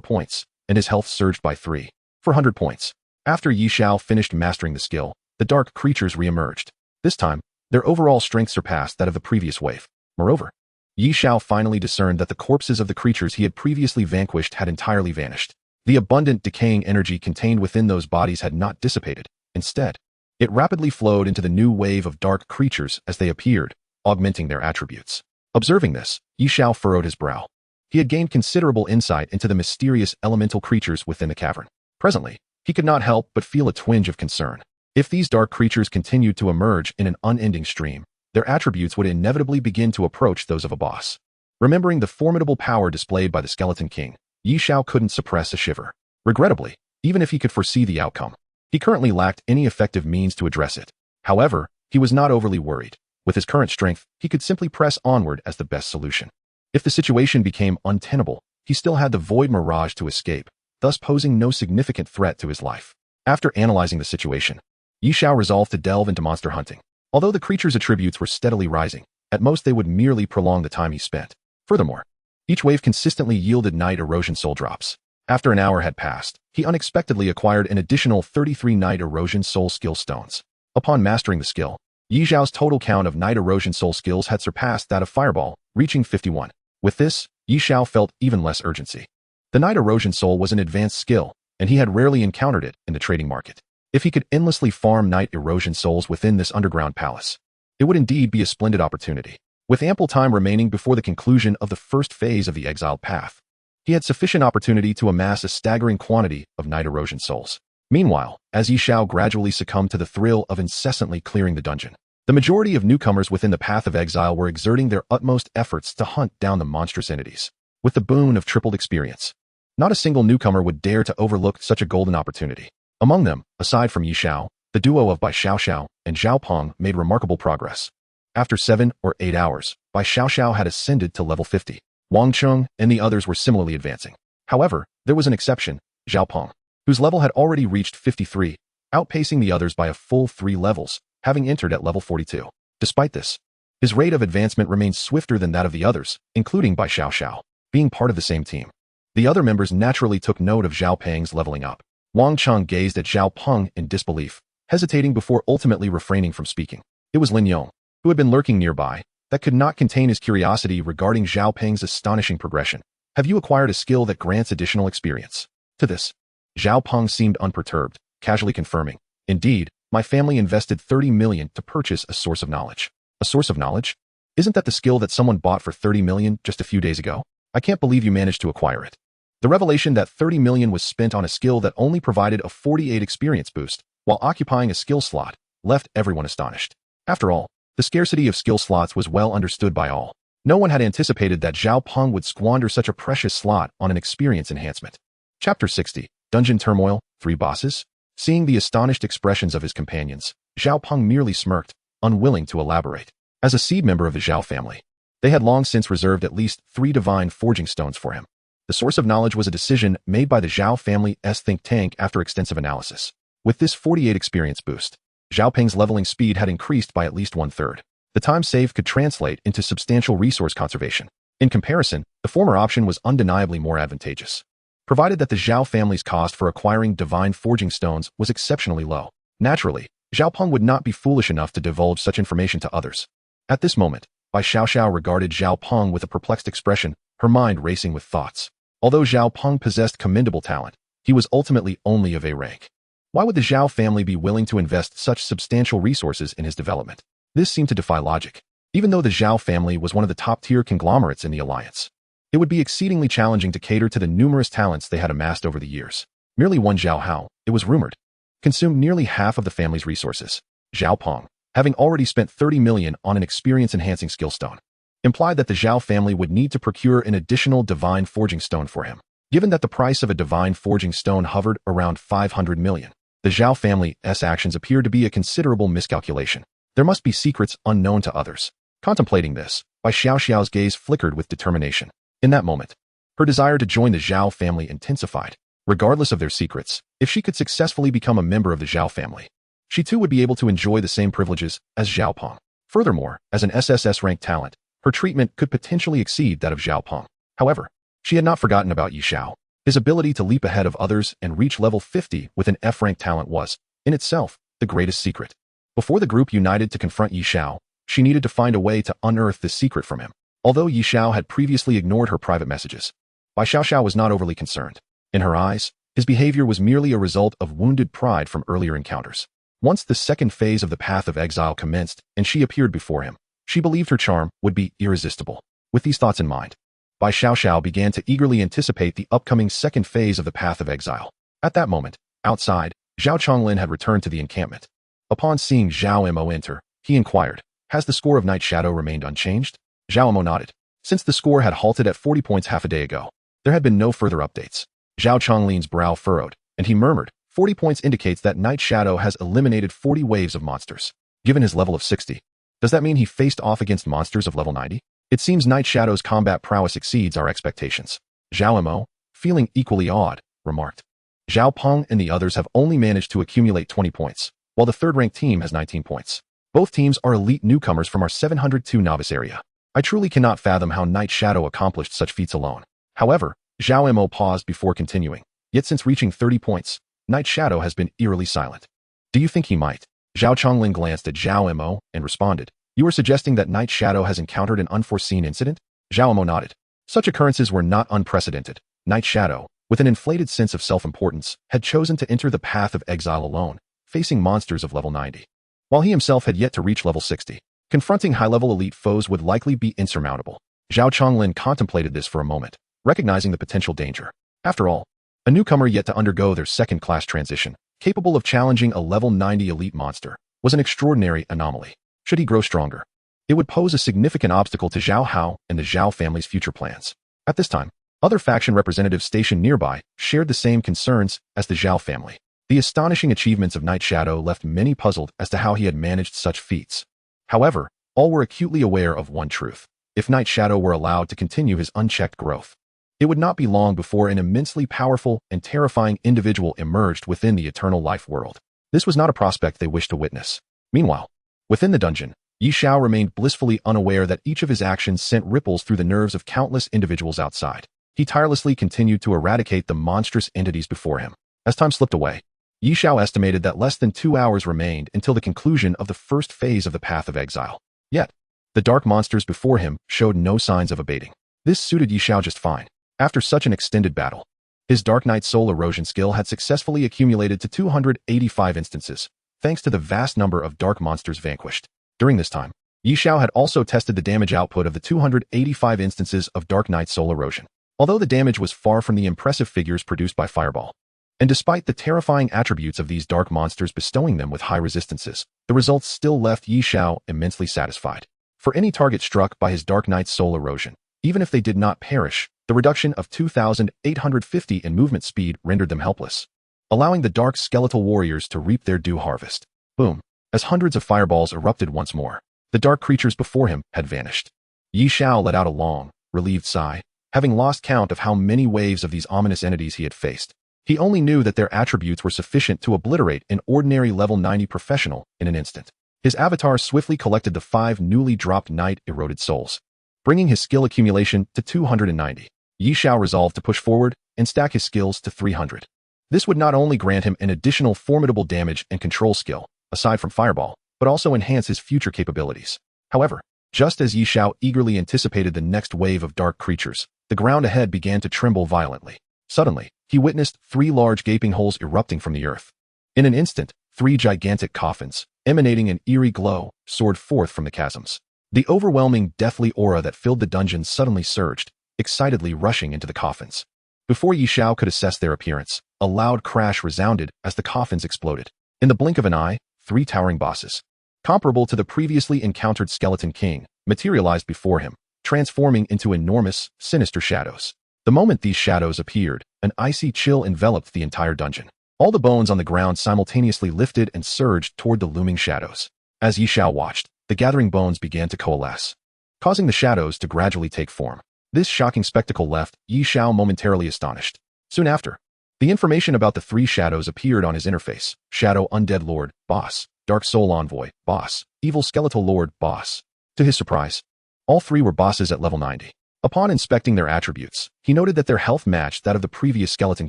points, and his health surged by 400 points. After Yi Xiao finished mastering the skill, the dark creatures re-emerged. This time, their overall strength surpassed that of the previous wave. Moreover, Yi Xiao finally discerned that the corpses of the creatures he had previously vanquished had entirely vanished. The abundant decaying energy contained within those bodies had not dissipated. Instead, it rapidly flowed into the new wave of dark creatures as they appeared, augmenting their attributes. Observing this, Yi Xiao furrowed his brow. He had gained considerable insight into the mysterious elemental creatures within the cavern. Presently, he could not help but feel a twinge of concern. If these dark creatures continued to emerge in an unending stream, their attributes would inevitably begin to approach those of a boss. Remembering the formidable power displayed by the Skeleton King, Yi Xiao couldn't suppress a shiver. Regrettably, even if he could foresee the outcome, he currently lacked any effective means to address it. However, he was not overly worried. With his current strength, he could simply press onward as the best solution. If the situation became untenable, he still had the Void Mirage to escape, thus posing no significant threat to his life. After analyzing the situation, Yi Xiao resolved to delve into monster hunting. Although the creature's attributes were steadily rising, at most they would merely prolong the time he spent. Furthermore, each wave consistently yielded Night Erosion Soul drops. After an hour had passed, he unexpectedly acquired an additional 33 Night Erosion Soul Skill Stones. Upon mastering the skill, Yi Xiao's total count of Night Erosion Soul skills had surpassed that of Fireball, reaching 51. With this, Yi Xiao felt even less urgency. The Night Erosion Soul was an advanced skill, and he had rarely encountered it in the trading market. If he could endlessly farm Night Erosion Souls within this underground palace, it would indeed be a splendid opportunity. With ample time remaining before the conclusion of the first phase of the exiled path, he had sufficient opportunity to amass a staggering quantity of Night Erosion Souls. Meanwhile, as Yi Xiao gradually succumbed to the thrill of incessantly clearing the dungeon, the majority of newcomers within the Path of Exile were exerting their utmost efforts to hunt down the monstrous entities. With the boon of tripled experience, not a single newcomer would dare to overlook such a golden opportunity. Among them, aside from Yi Xiao, the duo of Bai Xiao and Zhao Peng made remarkable progress. After 7 or 8 hours, Bai Xiao had ascended to level 50. Wang Cheng and the others were similarly advancing. However, there was an exception, Zhao Peng, whose level had already reached 53, outpacing the others by a full 3 levels, having entered at level 42. Despite this, his rate of advancement remained swifter than that of the others, including Bai Xiao, being part of the same team. The other members naturally took note of Zhao Peng's leveling up. Wang Cheng gazed at Zhao Peng in disbelief, hesitating before ultimately refraining from speaking. It was Lin Yong, who had been lurking nearby, that could not contain his curiosity regarding Zhao Peng's astonishing progression. Have you acquired a skill that grants additional experience? To this, Zhao Peng seemed unperturbed, casually confirming, indeed, my family invested 30 million to purchase a source of knowledge. A source of knowledge? Isn't that the skill that someone bought for 30 million just a few days ago? I can't believe you managed to acquire it. The revelation that 30 million was spent on a skill that only provided a 48 experience boost, while occupying a skill slot, left everyone astonished. After all, the scarcity of skill slots was well understood by all. No one had anticipated that Zhao Peng would squander such a precious slot on an experience enhancement. Chapter 60, Dungeon Turmoil, 3 Bosses? Seeing the astonished expressions of his companions, Zhao Peng merely smirked, unwilling to elaborate. As a seed member of the Xiao family, they had long since reserved at least 3 divine forging stones for him. The source of knowledge was a decision made by the Xiao family's think tank after extensive analysis. With this 48 experience boost, Zhao Peng's leveling speed had increased by at least 1/3. The time saved could translate into substantial resource conservation. In comparison, the former option was undeniably more advantageous, provided that the Xiao family's cost for acquiring divine forging stones was exceptionally low. Naturally, Zhao Peng would not be foolish enough to divulge such information to others. At this moment, Bai Xiao regarded Zhao Peng with a perplexed expression, her mind racing with thoughts. Although Zhao Peng possessed commendable talent, he was ultimately only of A rank. Why would the Xiao family be willing to invest such substantial resources in his development? This seemed to defy logic. Even though the Xiao family was one of the top-tier conglomerates in the alliance, it would be exceedingly challenging to cater to the numerous talents they had amassed over the years. Merely one Zhao Hao, it was rumored, consumed nearly half of the family's resources. Zhao Peng, having already spent 30 million on an experience-enhancing skill stone, implied that the Xiao family would need to procure an additional divine forging stone for him. Given that the price of a divine forging stone hovered around 500 million, the Xiao family's actions appeared to be a considerable miscalculation. There must be secrets unknown to others. Contemplating this, Xiao's gaze flickered with determination. In that moment, her desire to join the Xiao family intensified. Regardless of their secrets, if she could successfully become a member of the Xiao family, she too would be able to enjoy the same privileges as Xiao Peng. Furthermore, as an SSS-ranked talent, her treatment could potentially exceed that of Xiao Peng. However, she had not forgotten about Xiao. His ability to leap ahead of others and reach level 50 with an F-ranked talent was, in itself, the greatest secret. Before the group united to confront Xiao, she needed to find a way to unearth this secret from him. Although Xiao had previously ignored her private messages, Xiao was not overly concerned. In her eyes, his behavior was merely a result of wounded pride from earlier encounters. Once the second phase of the Path of Exile commenced and she appeared before him, she believed her charm would be irresistible. With these thoughts in mind, Xiao began to eagerly anticipate the upcoming second phase of the Path of Exile. At that moment, outside, Zhao Chonglin had returned to the encampment. Upon seeing Zhao Mo enter, he inquired, "Has the score of Night Shadow remained unchanged?" Zhao Mo nodded. Since the score had halted at 40 points half a day ago, there had been no further updates. Zhao Chonglin's brow furrowed, and he murmured, 40 points indicates that Night Shadow has eliminated 40 waves of monsters. Given his level of 60, does that mean he faced off against monsters of level 90? It seems Night Shadow's combat prowess exceeds our expectations. Zhao Mo, feeling equally awed, remarked. Xiao Peng and the others have only managed to accumulate 20 points, while the third-ranked team has 19 points. Both teams are elite newcomers from our 702 novice area. I truly cannot fathom how Night Shadow accomplished such feats alone. However, Zhao Mo paused before continuing. Yet since reaching 30 points, Night Shadow has been eerily silent. Do you think he might? Zhao Chonglin glanced at Zhao Mo and responded. You are suggesting that Night Shadow has encountered an unforeseen incident? Zhao Mo nodded. Such occurrences were not unprecedented. Night Shadow, with an inflated sense of self-importance, had chosen to enter the Path of Exile alone, facing monsters of level 90. While he himself had yet to reach level 60, confronting high-level elite foes would likely be insurmountable. Zhao Chonglin contemplated this for a moment, recognizing the potential danger. After all, a newcomer yet to undergo their second-class transition, capable of challenging a level 90 elite monster, was an extraordinary anomaly. Should he grow stronger, it would pose a significant obstacle to Zhao Hao and the Zhao family's future plans. At this time, other faction representatives stationed nearby shared the same concerns as the Zhao family. The astonishing achievements of Night Shadow left many puzzled as to how he had managed such feats. However, all were acutely aware of one truth. If Night Shadow were allowed to continue his unchecked growth, it would not be long before an immensely powerful and terrifying individual emerged within the eternal life world. This was not a prospect they wished to witness. Meanwhile, within the dungeon, Xiao remained blissfully unaware that each of his actions sent ripples through the nerves of countless individuals outside. He tirelessly continued to eradicate the monstrous entities before him. As time slipped away, Xiao estimated that less than 2 hours remained until the conclusion of the first phase of the Path of Exile. Yet, the dark monsters before him showed no signs of abating. This suited Xiao just fine. After such an extended battle, his Dark Knight Soul Erosion skill had successfully accumulated to 285 instances, thanks to the vast number of dark monsters vanquished. During this time, Xiao had also tested the damage output of the 285 instances of Dark Knight Soul Erosion. Although the damage was far from the impressive figures produced by Fireball, and despite the terrifying attributes of these dark monsters bestowing them with high resistances, the results still left Xiao immensely satisfied. For any target struck by his Dark Knight Soul Erosion, even if they did not perish, the reduction of 2,850 in movement speed rendered them helpless, allowing the dark skeletal warriors to reap their due harvest. Boom. As hundreds of fireballs erupted once more, the dark creatures before him had vanished. Xiao let out a long, relieved sigh, having lost count of how many waves of these ominous entities he had faced. He only knew that their attributes were sufficient to obliterate an ordinary level 90 professional in an instant. His avatar swiftly collected the 5 newly dropped night-eroded souls, bringing his skill accumulation to 290. Xiao resolved to push forward and stack his skills to 300. This would not only grant him an additional formidable damage and control skill, aside from Fireball, but also enhance his future capabilities. However, just as Xiao eagerly anticipated the next wave of dark creatures, the ground ahead began to tremble violently. Suddenly, he witnessed 3 large gaping holes erupting from the earth. In an instant, 3 gigantic coffins, emanating an eerie glow, soared forth from the chasms. The overwhelming, deathly aura that filled the dungeon suddenly surged, excitedly rushing into the coffins. Before Xiao could assess their appearance, a loud crash resounded as the coffins exploded. In the blink of an eye, 3 towering bosses, comparable to the previously encountered Skeleton King, materialized before him, transforming into enormous, sinister shadows. The moment these shadows appeared, an icy chill enveloped the entire dungeon. All the bones on the ground simultaneously lifted and surged toward the looming shadows. As Xiao watched, the gathering bones began to coalesce, causing the shadows to gradually take form. This shocking spectacle left Xiao momentarily astonished. Soon after, the information about the three shadows appeared on his interface: Shadow Undead Lord, Boss; Dark Soul Envoy, Boss; Evil Skeletal Lord, Boss. To his surprise, all three were bosses at level 90. Upon inspecting their attributes, he noted that their health matched that of the previous Skeleton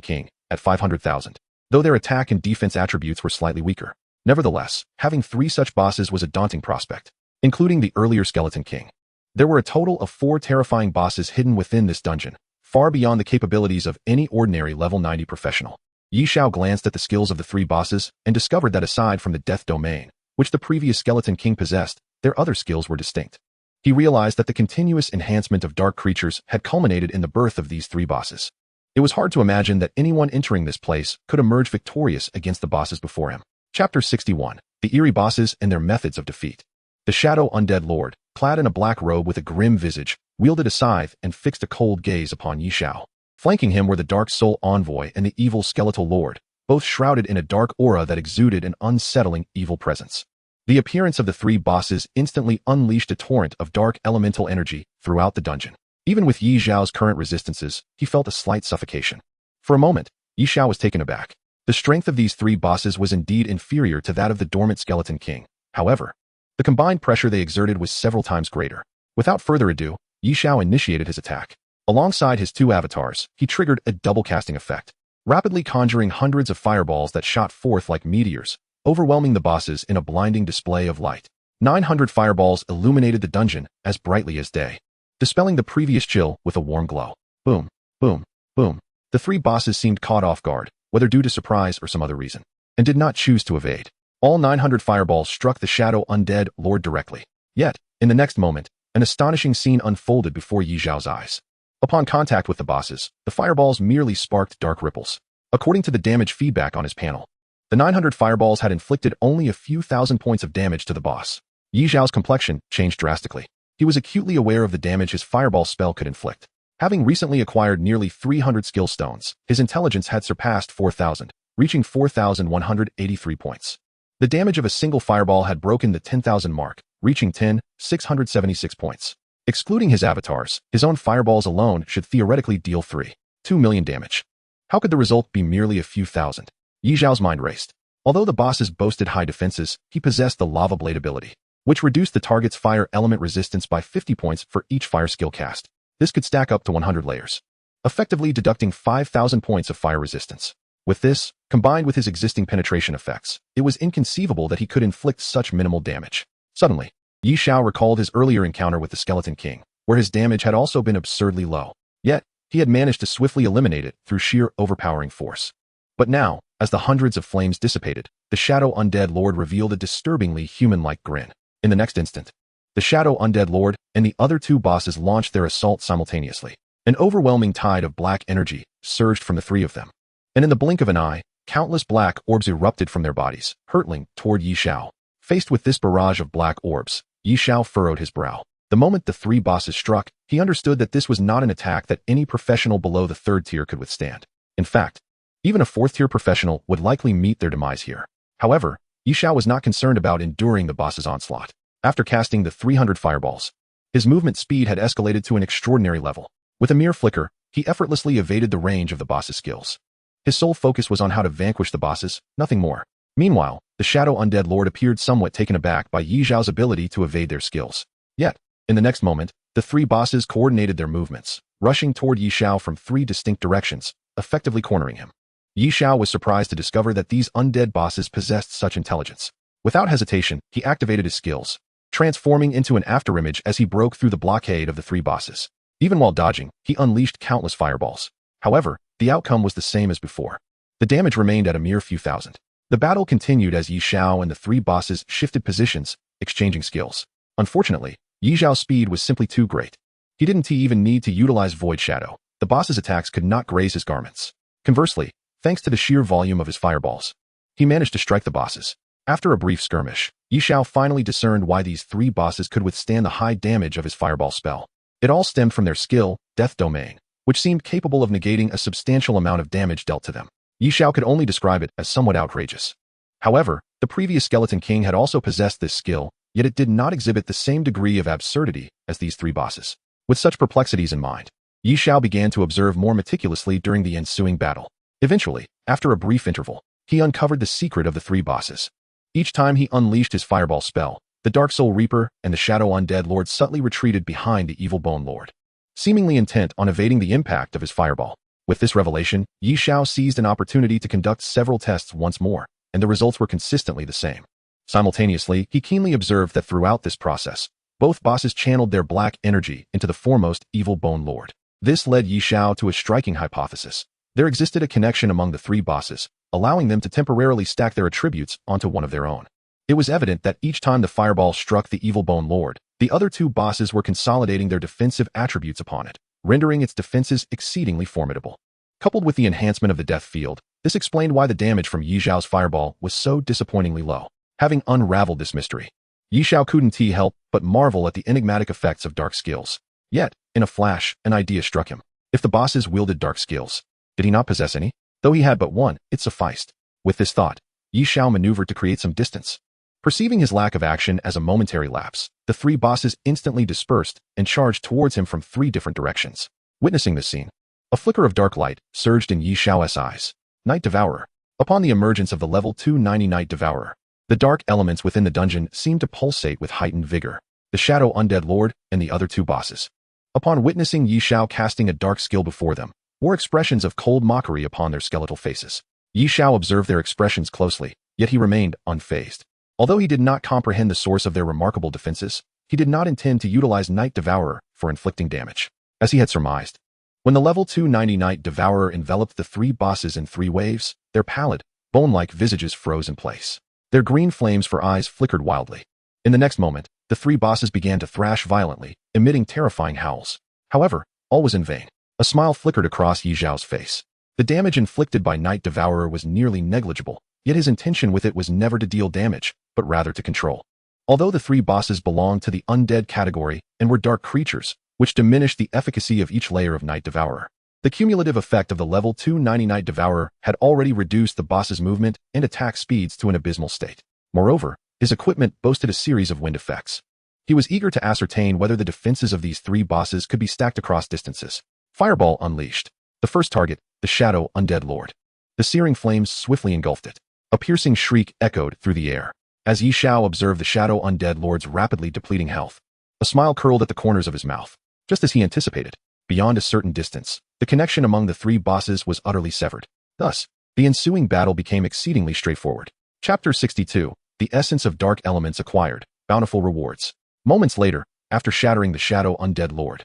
King, at 500,000, though their attack and defense attributes were slightly weaker. Nevertheless, having three such bosses was a daunting prospect, including the earlier Skeleton King. There were a total of 4 terrifying bosses hidden within this dungeon, far beyond the capabilities of any ordinary level 90 professional. Xiao glanced at the skills of the three bosses and discovered that aside from the death domain, which the previous Skeleton King possessed, their other skills were distinct. He realized that the continuous enhancement of dark creatures had culminated in the birth of these three bosses. It was hard to imagine that anyone entering this place could emerge victorious against the bosses before him. Chapter 61. The Eerie Bosses and Their Methods of Defeat. The Shadow Undead Lord, clad in a black robe with a grim visage, wielded a scythe and fixed a cold gaze upon Xiao. Flanking him were the Dark Soul Envoy and the Evil Skeletal Lord, both shrouded in a dark aura that exuded an unsettling evil presence. The appearance of the three bosses instantly unleashed a torrent of dark elemental energy throughout the dungeon. Even with Xiao's current resistances, he felt a slight suffocation. For a moment, Xiao was taken aback. The strength of these three bosses was indeed inferior to that of the dormant Skeleton King. However, the combined pressure they exerted was several times greater. Without further ado, Xiao initiated his attack. Alongside his two avatars, he triggered a double casting effect, rapidly conjuring hundreds of fireballs that shot forth like meteors, overwhelming the bosses in a blinding display of light. 900 fireballs illuminated the dungeon as brightly as day, dispelling the previous chill with a warm glow. Boom, boom, boom. The three bosses seemed caught off guard, whether due to surprise or some other reason, and did not choose to evade. All 900 fireballs struck the Shadow Undead Lord directly. Yet, in the next moment, an astonishing scene unfolded before Xiao's eyes. Upon contact with the bosses, the fireballs merely sparked dark ripples. According to the damage feedback on his panel, the 900 fireballs had inflicted only a few thousand points of damage to the boss. Xiao's complexion changed drastically. He was acutely aware of the damage his fireball spell could inflict. Having recently acquired nearly 300 skill stones, his intelligence had surpassed 4,000, reaching 4,183 points. The damage of a single fireball had broken the 10,000 mark, reaching 10,676 points. Excluding his avatars, his own fireballs alone should theoretically deal 3.2 million damage. How could the result be merely a few thousand? Xiao's mind raced. Although the bosses boasted high defenses, he possessed the Lava Blade ability, which reduced the target's fire element resistance by 50 points for each fire skill cast. This could stack up to 100 layers, effectively deducting 5,000 points of fire resistance. With this, combined with his existing penetration effects, it was inconceivable that he could inflict such minimal damage. Suddenly, Xiao recalled his earlier encounter with the Skeleton King, where his damage had also been absurdly low. Yet, he had managed to swiftly eliminate it through sheer overpowering force. But now, as the hundreds of flames dissipated, the Shadow Undead Lord revealed a disturbingly human-like grin. In the next instant, the Shadow Undead Lord and the other two bosses launched their assault simultaneously. An overwhelming tide of black energy surged from the three of them, and in the blink of an eye, countless black orbs erupted from their bodies, hurtling toward Xiao. Faced with this barrage of black orbs, Xiao furrowed his brow. The moment the three bosses struck, he understood that this was not an attack that any professional below the 3rd tier could withstand. In fact, even a 4th-tier professional would likely meet their demise here. However, Xiao was not concerned about enduring the boss's onslaught. After casting the 300 fireballs, his movement speed had escalated to an extraordinary level. With a mere flicker, he effortlessly evaded the range of the boss's skills. His sole focus was on how to vanquish the bosses, nothing more. Meanwhile, the Shadow Undead Lord appeared somewhat taken aback by Xiao's ability to evade their skills. Yet, in the next moment, the three bosses coordinated their movements, rushing toward Xiao from 3 distinct directions, effectively cornering him. Xiao was surprised to discover that these undead bosses possessed such intelligence. Without hesitation, he activated his skills, transforming into an afterimage as he broke through the blockade of the three bosses. Even while dodging, he unleashed countless fireballs. However, the outcome was the same as before. The damage remained at a mere few thousand. The battle continued as Xiao and the three bosses shifted positions, exchanging skills. Unfortunately, Xiao's speed was simply too great. He didn't even need to utilize Void Shadow. The boss's attacks could not graze his garments. Conversely, thanks to the sheer volume of his fireballs, he managed to strike the bosses. After a brief skirmish, Xiao finally discerned why these three bosses could withstand the high damage of his fireball spell. It all stemmed from their skill, Death Domain, which seemed capable of negating a substantial amount of damage dealt to them. Xiao could only describe it as somewhat outrageous. However, the previous Skeleton King had also possessed this skill, yet it did not exhibit the same degree of absurdity as these three bosses. With such perplexities in mind, Xiao began to observe more meticulously during the ensuing battle. Eventually, after a brief interval, he uncovered the secret of the three bosses. Each time he unleashed his fireball spell, the Dark Soul Reaper and the Shadow Undead Lord subtly retreated behind the Evil Bone Lord, seemingly intent on evading the impact of his fireball. With this revelation, Xiao seized an opportunity to conduct several tests once more, and the results were consistently the same. Simultaneously, he keenly observed that throughout this process, both bosses channeled their black energy into the foremost Evil Bone Lord. This led Xiao to a striking hypothesis. There existed a connection among the three bosses, allowing them to temporarily stack their attributes onto one of their own. It was evident that each time the fireball struck the Evil Bone Lord, the other two bosses were consolidating their defensive attributes upon it, rendering its defenses exceedingly formidable. Coupled with the enhancement of the death field, this explained why the damage from Xiao's fireball was so disappointingly low. Having unraveled this mystery, Xiao couldn't help but marvel at the enigmatic effects of dark skills. Yet, in a flash, an idea struck him. If the bosses wielded dark skills, did he not possess any? Though he had but one, it sufficed. With this thought, Xiao maneuvered to create some distance. Perceiving his lack of action as a momentary lapse, the three bosses instantly dispersed and charged towards him from three different directions. Witnessing this scene, a flicker of dark light surged in Xiao's eyes. Night Devourer. Upon the emergence of the level 290 Night Devourer, the dark elements within the dungeon seemed to pulsate with heightened vigor. The Shadow Undead Lord and the other two bosses, upon witnessing Xiao casting a dark skill before them, wore expressions of cold mockery upon their skeletal faces. Xiao observed their expressions closely, yet he remained unfazed. Although he did not comprehend the source of their remarkable defenses, he did not intend to utilize Night Devourer for inflicting damage, as he had surmised. When the level 290 Night Devourer enveloped the three bosses in three waves, their pallid, bone-like visages froze in place. Their green flames for eyes flickered wildly. In the next moment, the three bosses began to thrash violently, emitting terrifying howls. However, all was in vain. A smile flickered across Xiao's face. The damage inflicted by Night Devourer was nearly negligible, yet his intention with it was never to deal damage, but rather to control. Although the three bosses belonged to the undead category and were dark creatures, which diminished the efficacy of each layer of Night Devourer, the cumulative effect of the level 290 Night Devourer had already reduced the boss's movement and attack speeds to an abysmal state. Moreover, his equipment boasted a series of wind effects. He was eager to ascertain whether the defenses of these three bosses could be stacked across distances. Fireball unleashed. The first target, the Shadow Undead Lord. The searing flames swiftly engulfed it. A piercing shriek echoed through the air. As Xiao observed the Shadow Undead Lord's rapidly depleting health, a smile curled at the corners of his mouth. Just as he anticipated, beyond a certain distance, the connection among the three bosses was utterly severed. Thus, the ensuing battle became exceedingly straightforward. Chapter 62, The Essence of Dark Elements Acquired, Bountiful Rewards. Moments later, after shattering the Shadow Undead Lord,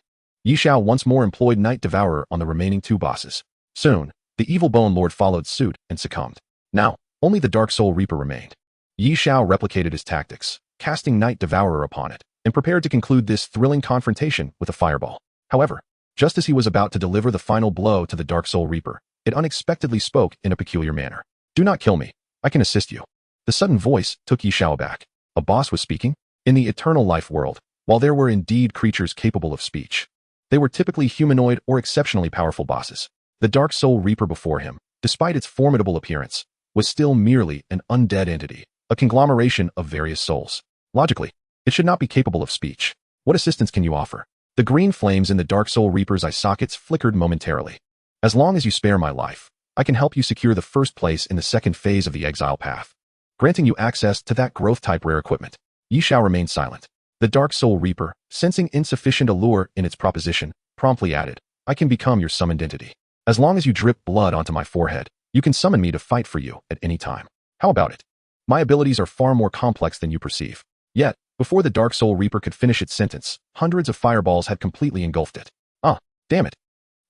Xiao once more employed Night Devourer on the remaining two bosses. Soon, the Evil Bone Lord followed suit and succumbed. Now, only the Dark Soul Reaper remained. Xiao replicated his tactics, casting Night Devourer upon it, and prepared to conclude this thrilling confrontation with a fireball. However, just as he was about to deliver the final blow to the Dark Soul Reaper, it unexpectedly spoke in a peculiar manner. "Do not kill me. I can assist you." The sudden voice took Xiao aback. A boss was speaking? In the eternal life world, while there were indeed creatures capable of speech, they were typically humanoid or exceptionally powerful bosses. The Dark Soul Reaper before him, despite its formidable appearance, was still merely an undead entity, a conglomeration of various souls. Logically, it should not be capable of speech. What assistance can you offer? The green flames in the Dark Soul Reaper's eye sockets flickered momentarily. As long as you spare my life, I can help you secure the first place in the second phase of the exile path, granting you access to that growth-type rare equipment. Xiao remained silent. The Dark Soul Reaper, sensing insufficient allure in its proposition, promptly added, "I can become your summoned entity. As long as you drip blood onto my forehead, you can summon me to fight for you at any time. How about it? My abilities are far more complex than you perceive." Yet, before the Dark Soul Reaper could finish its sentence, hundreds of fireballs had completely engulfed it. "Ah, damn it.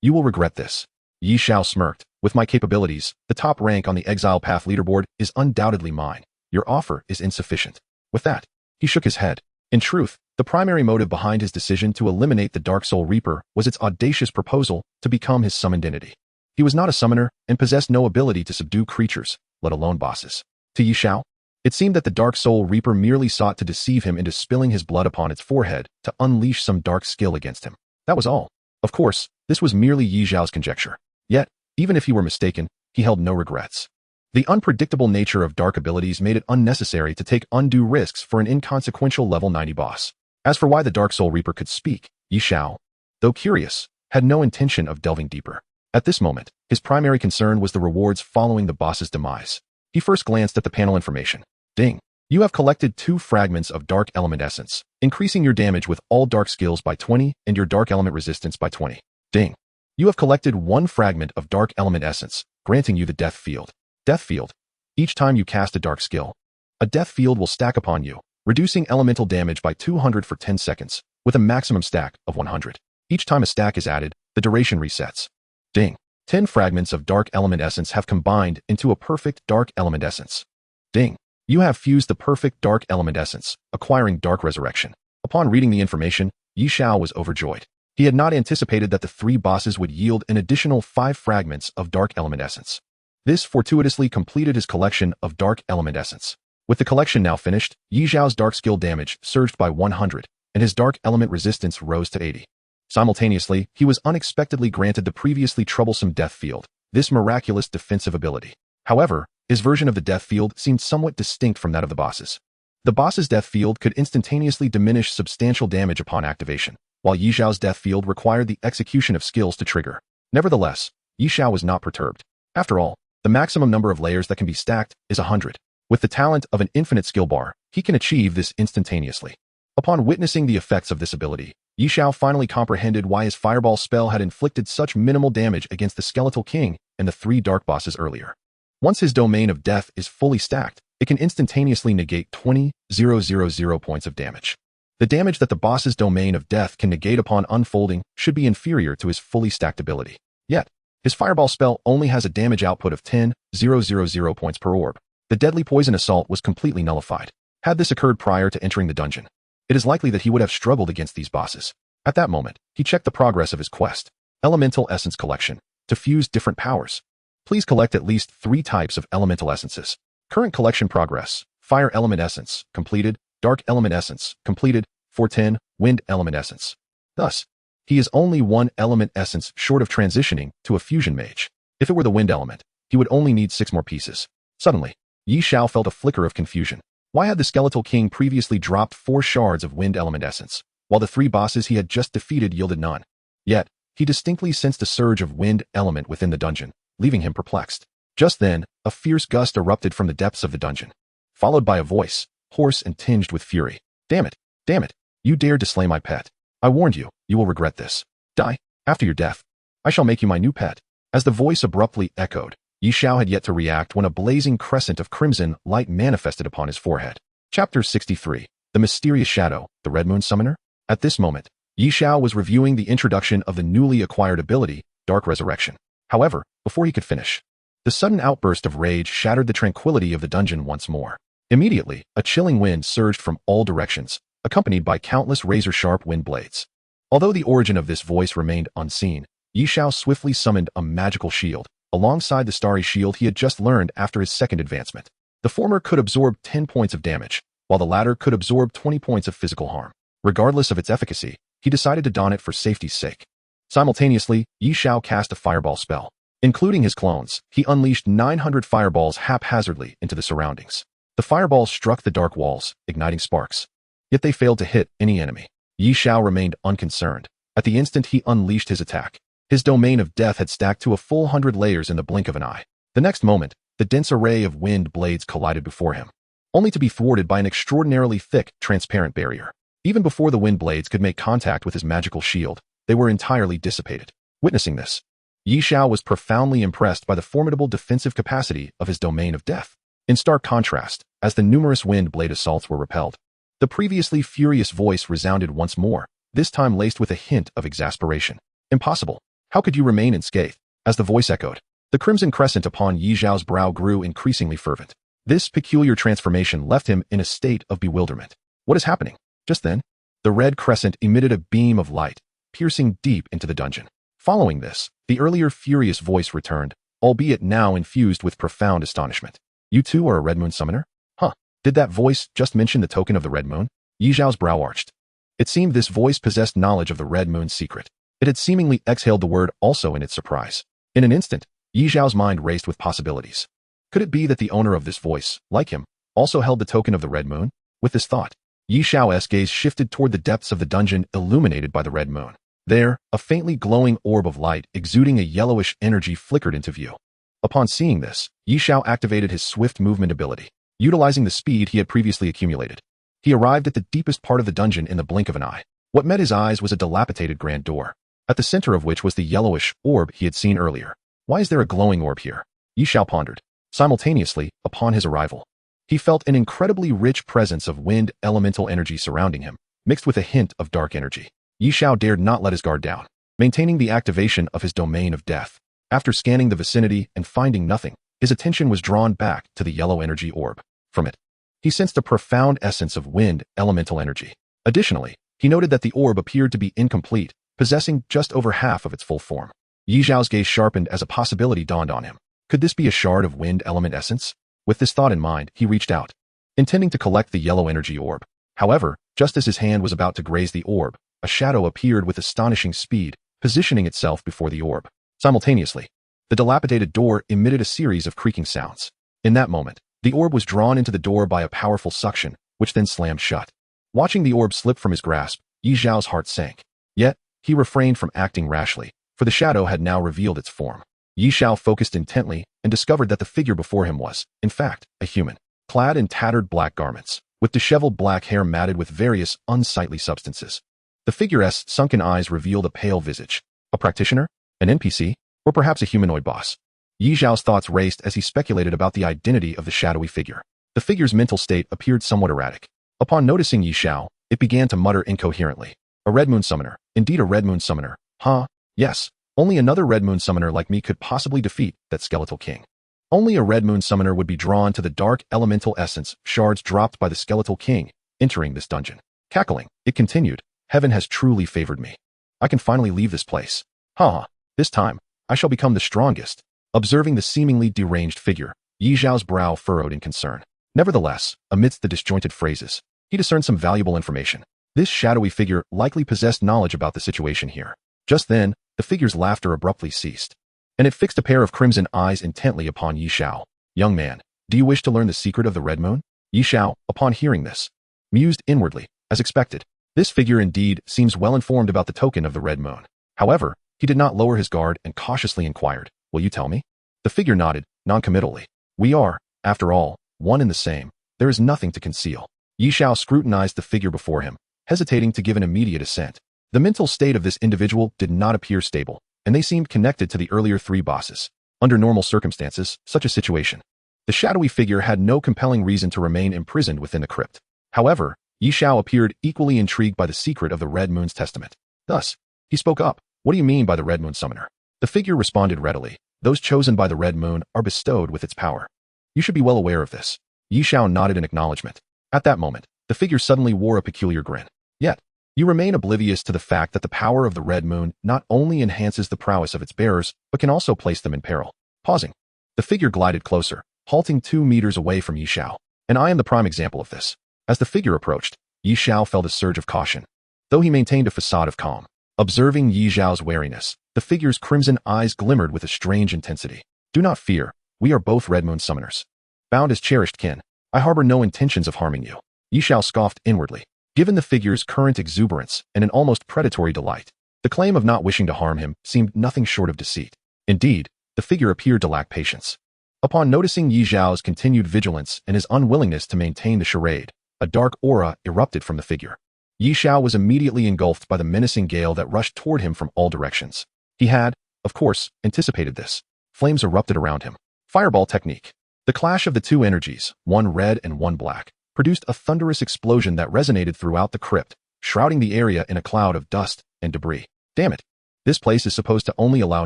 You will regret this." Xiao smirked. "With my capabilities, the top rank on the Exile Path leaderboard is undoubtedly mine. Your offer is insufficient." With that, he shook his head. In truth, the primary motive behind his decision to eliminate the Dark Soul Reaper was its audacious proposal to become his summoned entity. He was not a summoner and possessed no ability to subdue creatures, let alone bosses. To Xiao, It seemed that the Dark Soul Reaper merely sought to deceive him into spilling his blood upon its forehead to unleash some dark skill against him. That was all. Of course, this was merely Yi Xiao's conjecture. Yet, even if he were mistaken, he held no regrets. The unpredictable nature of dark abilities made it unnecessary to take undue risks for an inconsequential level 90 boss. As for why the Dark Soul Reaper could speak, Yi Xiao, though curious, had no intention of delving deeper. At this moment, his primary concern was the rewards following the boss's demise. He first glanced at the panel information. Ding. You have collected 2 fragments of Dark Element Essence, increasing your damage with all dark skills by 20 and your Dark Element resistance by 20. Ding. You have collected 1 fragment of Dark Element Essence, granting you the Death Field. Death Field. Each time you cast a dark skill, a death field will stack upon you, reducing elemental damage by 200 for 10 seconds, with a maximum stack of 100. Each time a stack is added, the duration resets. Ding. 10 fragments of Dark Element Essence have combined into a perfect Dark Element Essence. Ding. You have fused the perfect Dark Element Essence, acquiring Dark Resurrection. Upon reading the information, Yi Xiao was overjoyed. He had not anticipated that the 3 bosses would yield an additional 5 fragments of Dark Element Essence. This fortuitously completed his collection of Dark Element Essence. With the collection now finished, Yi Xiao's dark skill damage surged by 100, and his Dark Element resistance rose to 80. Simultaneously, he was unexpectedly granted the previously troublesome Death Field, this miraculous defensive ability. However, his version of the Death Field seemed somewhat distinct from that of the boss's. The boss's Death Field could instantaneously diminish substantial damage upon activation, while Yi Xiao's Death Field required the execution of skills to trigger. Nevertheless, Yi Xiao was not perturbed. After all, the maximum number of layers that can be stacked is 100. With the talent of an infinite skill bar, he can achieve this instantaneously. Upon witnessing the effects of this ability, Yi Xiao finally comprehended why his fireball spell had inflicted such minimal damage against the Skeletal King and the 3 dark bosses earlier. Once his domain of death is fully stacked, it can instantaneously negate 20,000 points of damage. The damage that the boss's domain of death can negate upon unfolding should be inferior to his fully stacked ability. Yet, his fireball spell only has a damage output of 10,000 points per orb. The deadly poison assault was completely nullified. Had this occurred prior to entering the dungeon, it is likely that he would have struggled against these bosses. At that moment, he checked the progress of his quest. Elemental Essence Collection. To fuse different powers. Please collect at least 3 types of elemental essences. Current collection progress. Fire Element Essence, completed. Dark Element Essence, completed. 410, Wind Element Essence. Thus, he is only 1 element essence short of transitioning to a fusion mage. If it were the wind element, he would only need 6 more pieces. Suddenly, Yi Xiao felt a flicker of confusion. Why had the Skeletal King previously dropped 4 shards of wind element essence, while the 3 bosses he had just defeated yielded none? Yet, he distinctly sensed a surge of wind element within the dungeon, leaving him perplexed. Just then, a fierce gust erupted from the depths of the dungeon, followed by a voice, hoarse and tinged with fury. Damn it! Damn it! You dared to slay my pet. I warned you, you will regret this. Die. After your death, I shall make you my new pet. As the voice abruptly echoed, Yi Xiao had yet to react when a blazing crescent of crimson light manifested upon his forehead. Chapter 63. The Mysterious Shadow, the Red Moon Summoner? At this moment, Yi Xiao was reviewing the introduction of the newly acquired ability, Dark Resurrection. However, before he could finish, the sudden outburst of rage shattered the tranquility of the dungeon once more. Immediately, a chilling wind surged from all directions, accompanied by countless razor-sharp wind blades. Although the origin of this voice remained unseen, Yi Xiao swiftly summoned a magical shield, alongside the starry shield he had just learned after his second advancement. The former could absorb 10 points of damage, while the latter could absorb 20 points of physical harm. Regardless of its efficacy, he decided to don it for safety's sake. Simultaneously, Yi Xiao cast a fireball spell. Including his clones, he unleashed 900 fireballs haphazardly into the surroundings. The fireballs struck the dark walls, igniting sparks. Yet they failed to hit any enemy. Yi Xiao remained unconcerned. At the instant he unleashed his attack, his domain of death had stacked to a full 100 layers in the blink of an eye. The next moment, the dense array of wind blades collided before him, only to be thwarted by an extraordinarily thick, transparent barrier. Even before the wind blades could make contact with his magical shield, they were entirely dissipated. Witnessing this, Yi Xiao was profoundly impressed by the formidable defensive capacity of his domain of death. In stark contrast, as the numerous wind blade assaults were repelled, the previously furious voice resounded once more, this time laced with a hint of exasperation. Impossible. How could you remain unscathed? As the voice echoed, the crimson crescent upon Yi Xiao's brow grew increasingly fervent. This peculiar transformation left him in a state of bewilderment. What is happening? Just then, the red crescent emitted a beam of light, piercing deep into the dungeon. Following this, the earlier furious voice returned, albeit now infused with profound astonishment. You too are a Red Moon Summoner? Huh. Did that voice just mention the token of the red moon? Yi Xiao's brow arched. It seemed this voice possessed knowledge of the red moon's secret. It had seemingly exhaled the word also in its surprise. In an instant, Yi Xiao's mind raced with possibilities. Could it be that the owner of this voice, like him, also held the token of the red moon? With this thought, Yi Xiao's gaze shifted toward the depths of the dungeon illuminated by the red moon. There, a faintly glowing orb of light exuding a yellowish energy flickered into view. Upon seeing this, Yi Xiao activated his swift movement ability, utilizing the speed he had previously accumulated. He arrived at the deepest part of the dungeon in the blink of an eye. What met his eyes was a dilapidated grand door, at the center of which was the yellowish orb he had seen earlier. Why is there a glowing orb here? Yi Xiao pondered. Simultaneously, upon his arrival, he felt an incredibly rich presence of wind elemental energy surrounding him, mixed with a hint of dark energy. Yi Xiao dared not let his guard down, maintaining the activation of his domain of death. After scanning the vicinity and finding nothing, his attention was drawn back to the yellow energy orb. From it, he sensed a profound essence of wind elemental energy. Additionally, he noted that the orb appeared to be incomplete, possessing just over half of its full form. Yi Xiao's gaze sharpened as a possibility dawned on him. Could this be a shard of wind element essence? With this thought in mind, he reached out, intending to collect the yellow energy orb. However, just as his hand was about to graze the orb, a shadow appeared with astonishing speed, positioning itself before the orb. Simultaneously, the dilapidated door emitted a series of creaking sounds. In that moment, the orb was drawn into the door by a powerful suction, which then slammed shut. Watching the orb slip from his grasp, Yi Xiao's heart sank. Yet, he refrained from acting rashly, for the shadow had now revealed its form. Yi Xiao focused intently and discovered that the figure before him was, in fact, a human, clad in tattered black garments, with disheveled black hair matted with various unsightly substances. The figure's sunken eyes revealed a pale visage. A practitioner? An NPC? Or perhaps a humanoid boss? Yi Xiao's thoughts raced as he speculated about the identity of the shadowy figure. The figure's mental state appeared somewhat erratic. Upon noticing Yi Xiao, it began to mutter incoherently. A red moon summoner. Indeed a red moon summoner. Huh? Yes. Only another red moon summoner like me could possibly defeat that skeletal king. Only a red moon summoner would be drawn to the dark elemental essence shards dropped by the skeletal king entering this dungeon. Cackling, it continued. Heaven has truly favored me. I can finally leave this place. Haha. This time, I shall become the strongest. Observing the seemingly deranged figure, Yi Xiao's brow furrowed in concern. Nevertheless, amidst the disjointed phrases, he discerned some valuable information. This shadowy figure likely possessed knowledge about the situation here. Just then, the figure's laughter abruptly ceased, and it fixed a pair of crimson eyes intently upon Yi Xiao. Young man, do you wish to learn the secret of the red moon? Yi Xiao, upon hearing this, mused inwardly, as expected. This figure indeed seems well informed about the token of the red moon. However, he did not lower his guard and cautiously inquired, will you tell me? The figure nodded, noncommittally. We are, after all, one and the same. There is nothing to conceal. Yi Xiao scrutinized the figure before him, hesitating to give an immediate assent. The mental state of this individual did not appear stable, and they seemed connected to the earlier three bosses. Under normal circumstances, such a situation, the shadowy figure had no compelling reason to remain imprisoned within the crypt. However, Yi Xiao appeared equally intrigued by the secret of the Red Moon's testament. Thus, he spoke up. What do you mean by the Red Moon Summoner? The figure responded readily. Those chosen by the Red Moon are bestowed with its power. You should be well aware of this. Yi Xiao nodded in acknowledgement. At that moment, the figure suddenly wore a peculiar grin. Yet, you remain oblivious to the fact that the power of the Red Moon not only enhances the prowess of its bearers, but can also place them in peril. Pausing, the figure glided closer, halting 2 meters away from Yi Xiao. And I am the prime example of this. As the figure approached, Yi Xiao felt a surge of caution, though he maintained a facade of calm. Observing Yi Xiao's wariness, the figure's crimson eyes glimmered with a strange intensity. Do not fear, we are both Red Moon summoners. Bound as cherished kin, I harbor no intentions of harming you. Yi Xiao scoffed inwardly. Given the figure's current exuberance and an almost predatory delight, the claim of not wishing to harm him seemed nothing short of deceit. Indeed, the figure appeared to lack patience. Upon noticing Yi Xiao's continued vigilance and his unwillingness to maintain the charade, a dark aura erupted from the figure. Yi Xiao was immediately engulfed by the menacing gale that rushed toward him from all directions. He had, of course, anticipated this. Flames erupted around him. Fireball technique. The clash of the two energies, one red and one black, produced a thunderous explosion that resonated throughout the crypt, shrouding the area in a cloud of dust and debris. Damn it! This place is supposed to only allow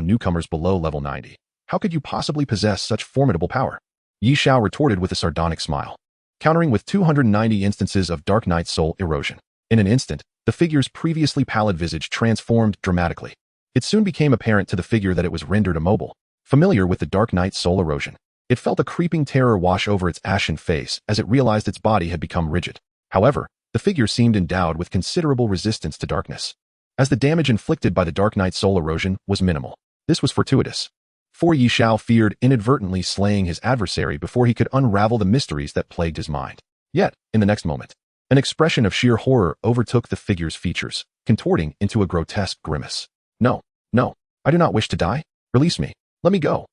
newcomers below level 90. How could you possibly possess such formidable power? Yi Xiao retorted with a sardonic smile, countering with 290 instances of Dark Knight soul erosion. In an instant, the figure's previously pallid visage transformed dramatically. It soon became apparent to the figure that it was rendered immobile. Familiar with the Dark Knight soul erosion, It felt a creeping terror wash over its ashen face as it realized its body had become rigid. However, the figure seemed endowed with considerable resistance to darkness, as the damage inflicted by the Dark Knight's soul erosion was minimal. This was fortuitous, for Xiao feared inadvertently slaying his adversary before he could unravel the mysteries that plagued his mind. Yet, in the next moment, an expression of sheer horror overtook the figure's features, contorting into a grotesque grimace. No, no, I do not wish to die. Release me. Let me go.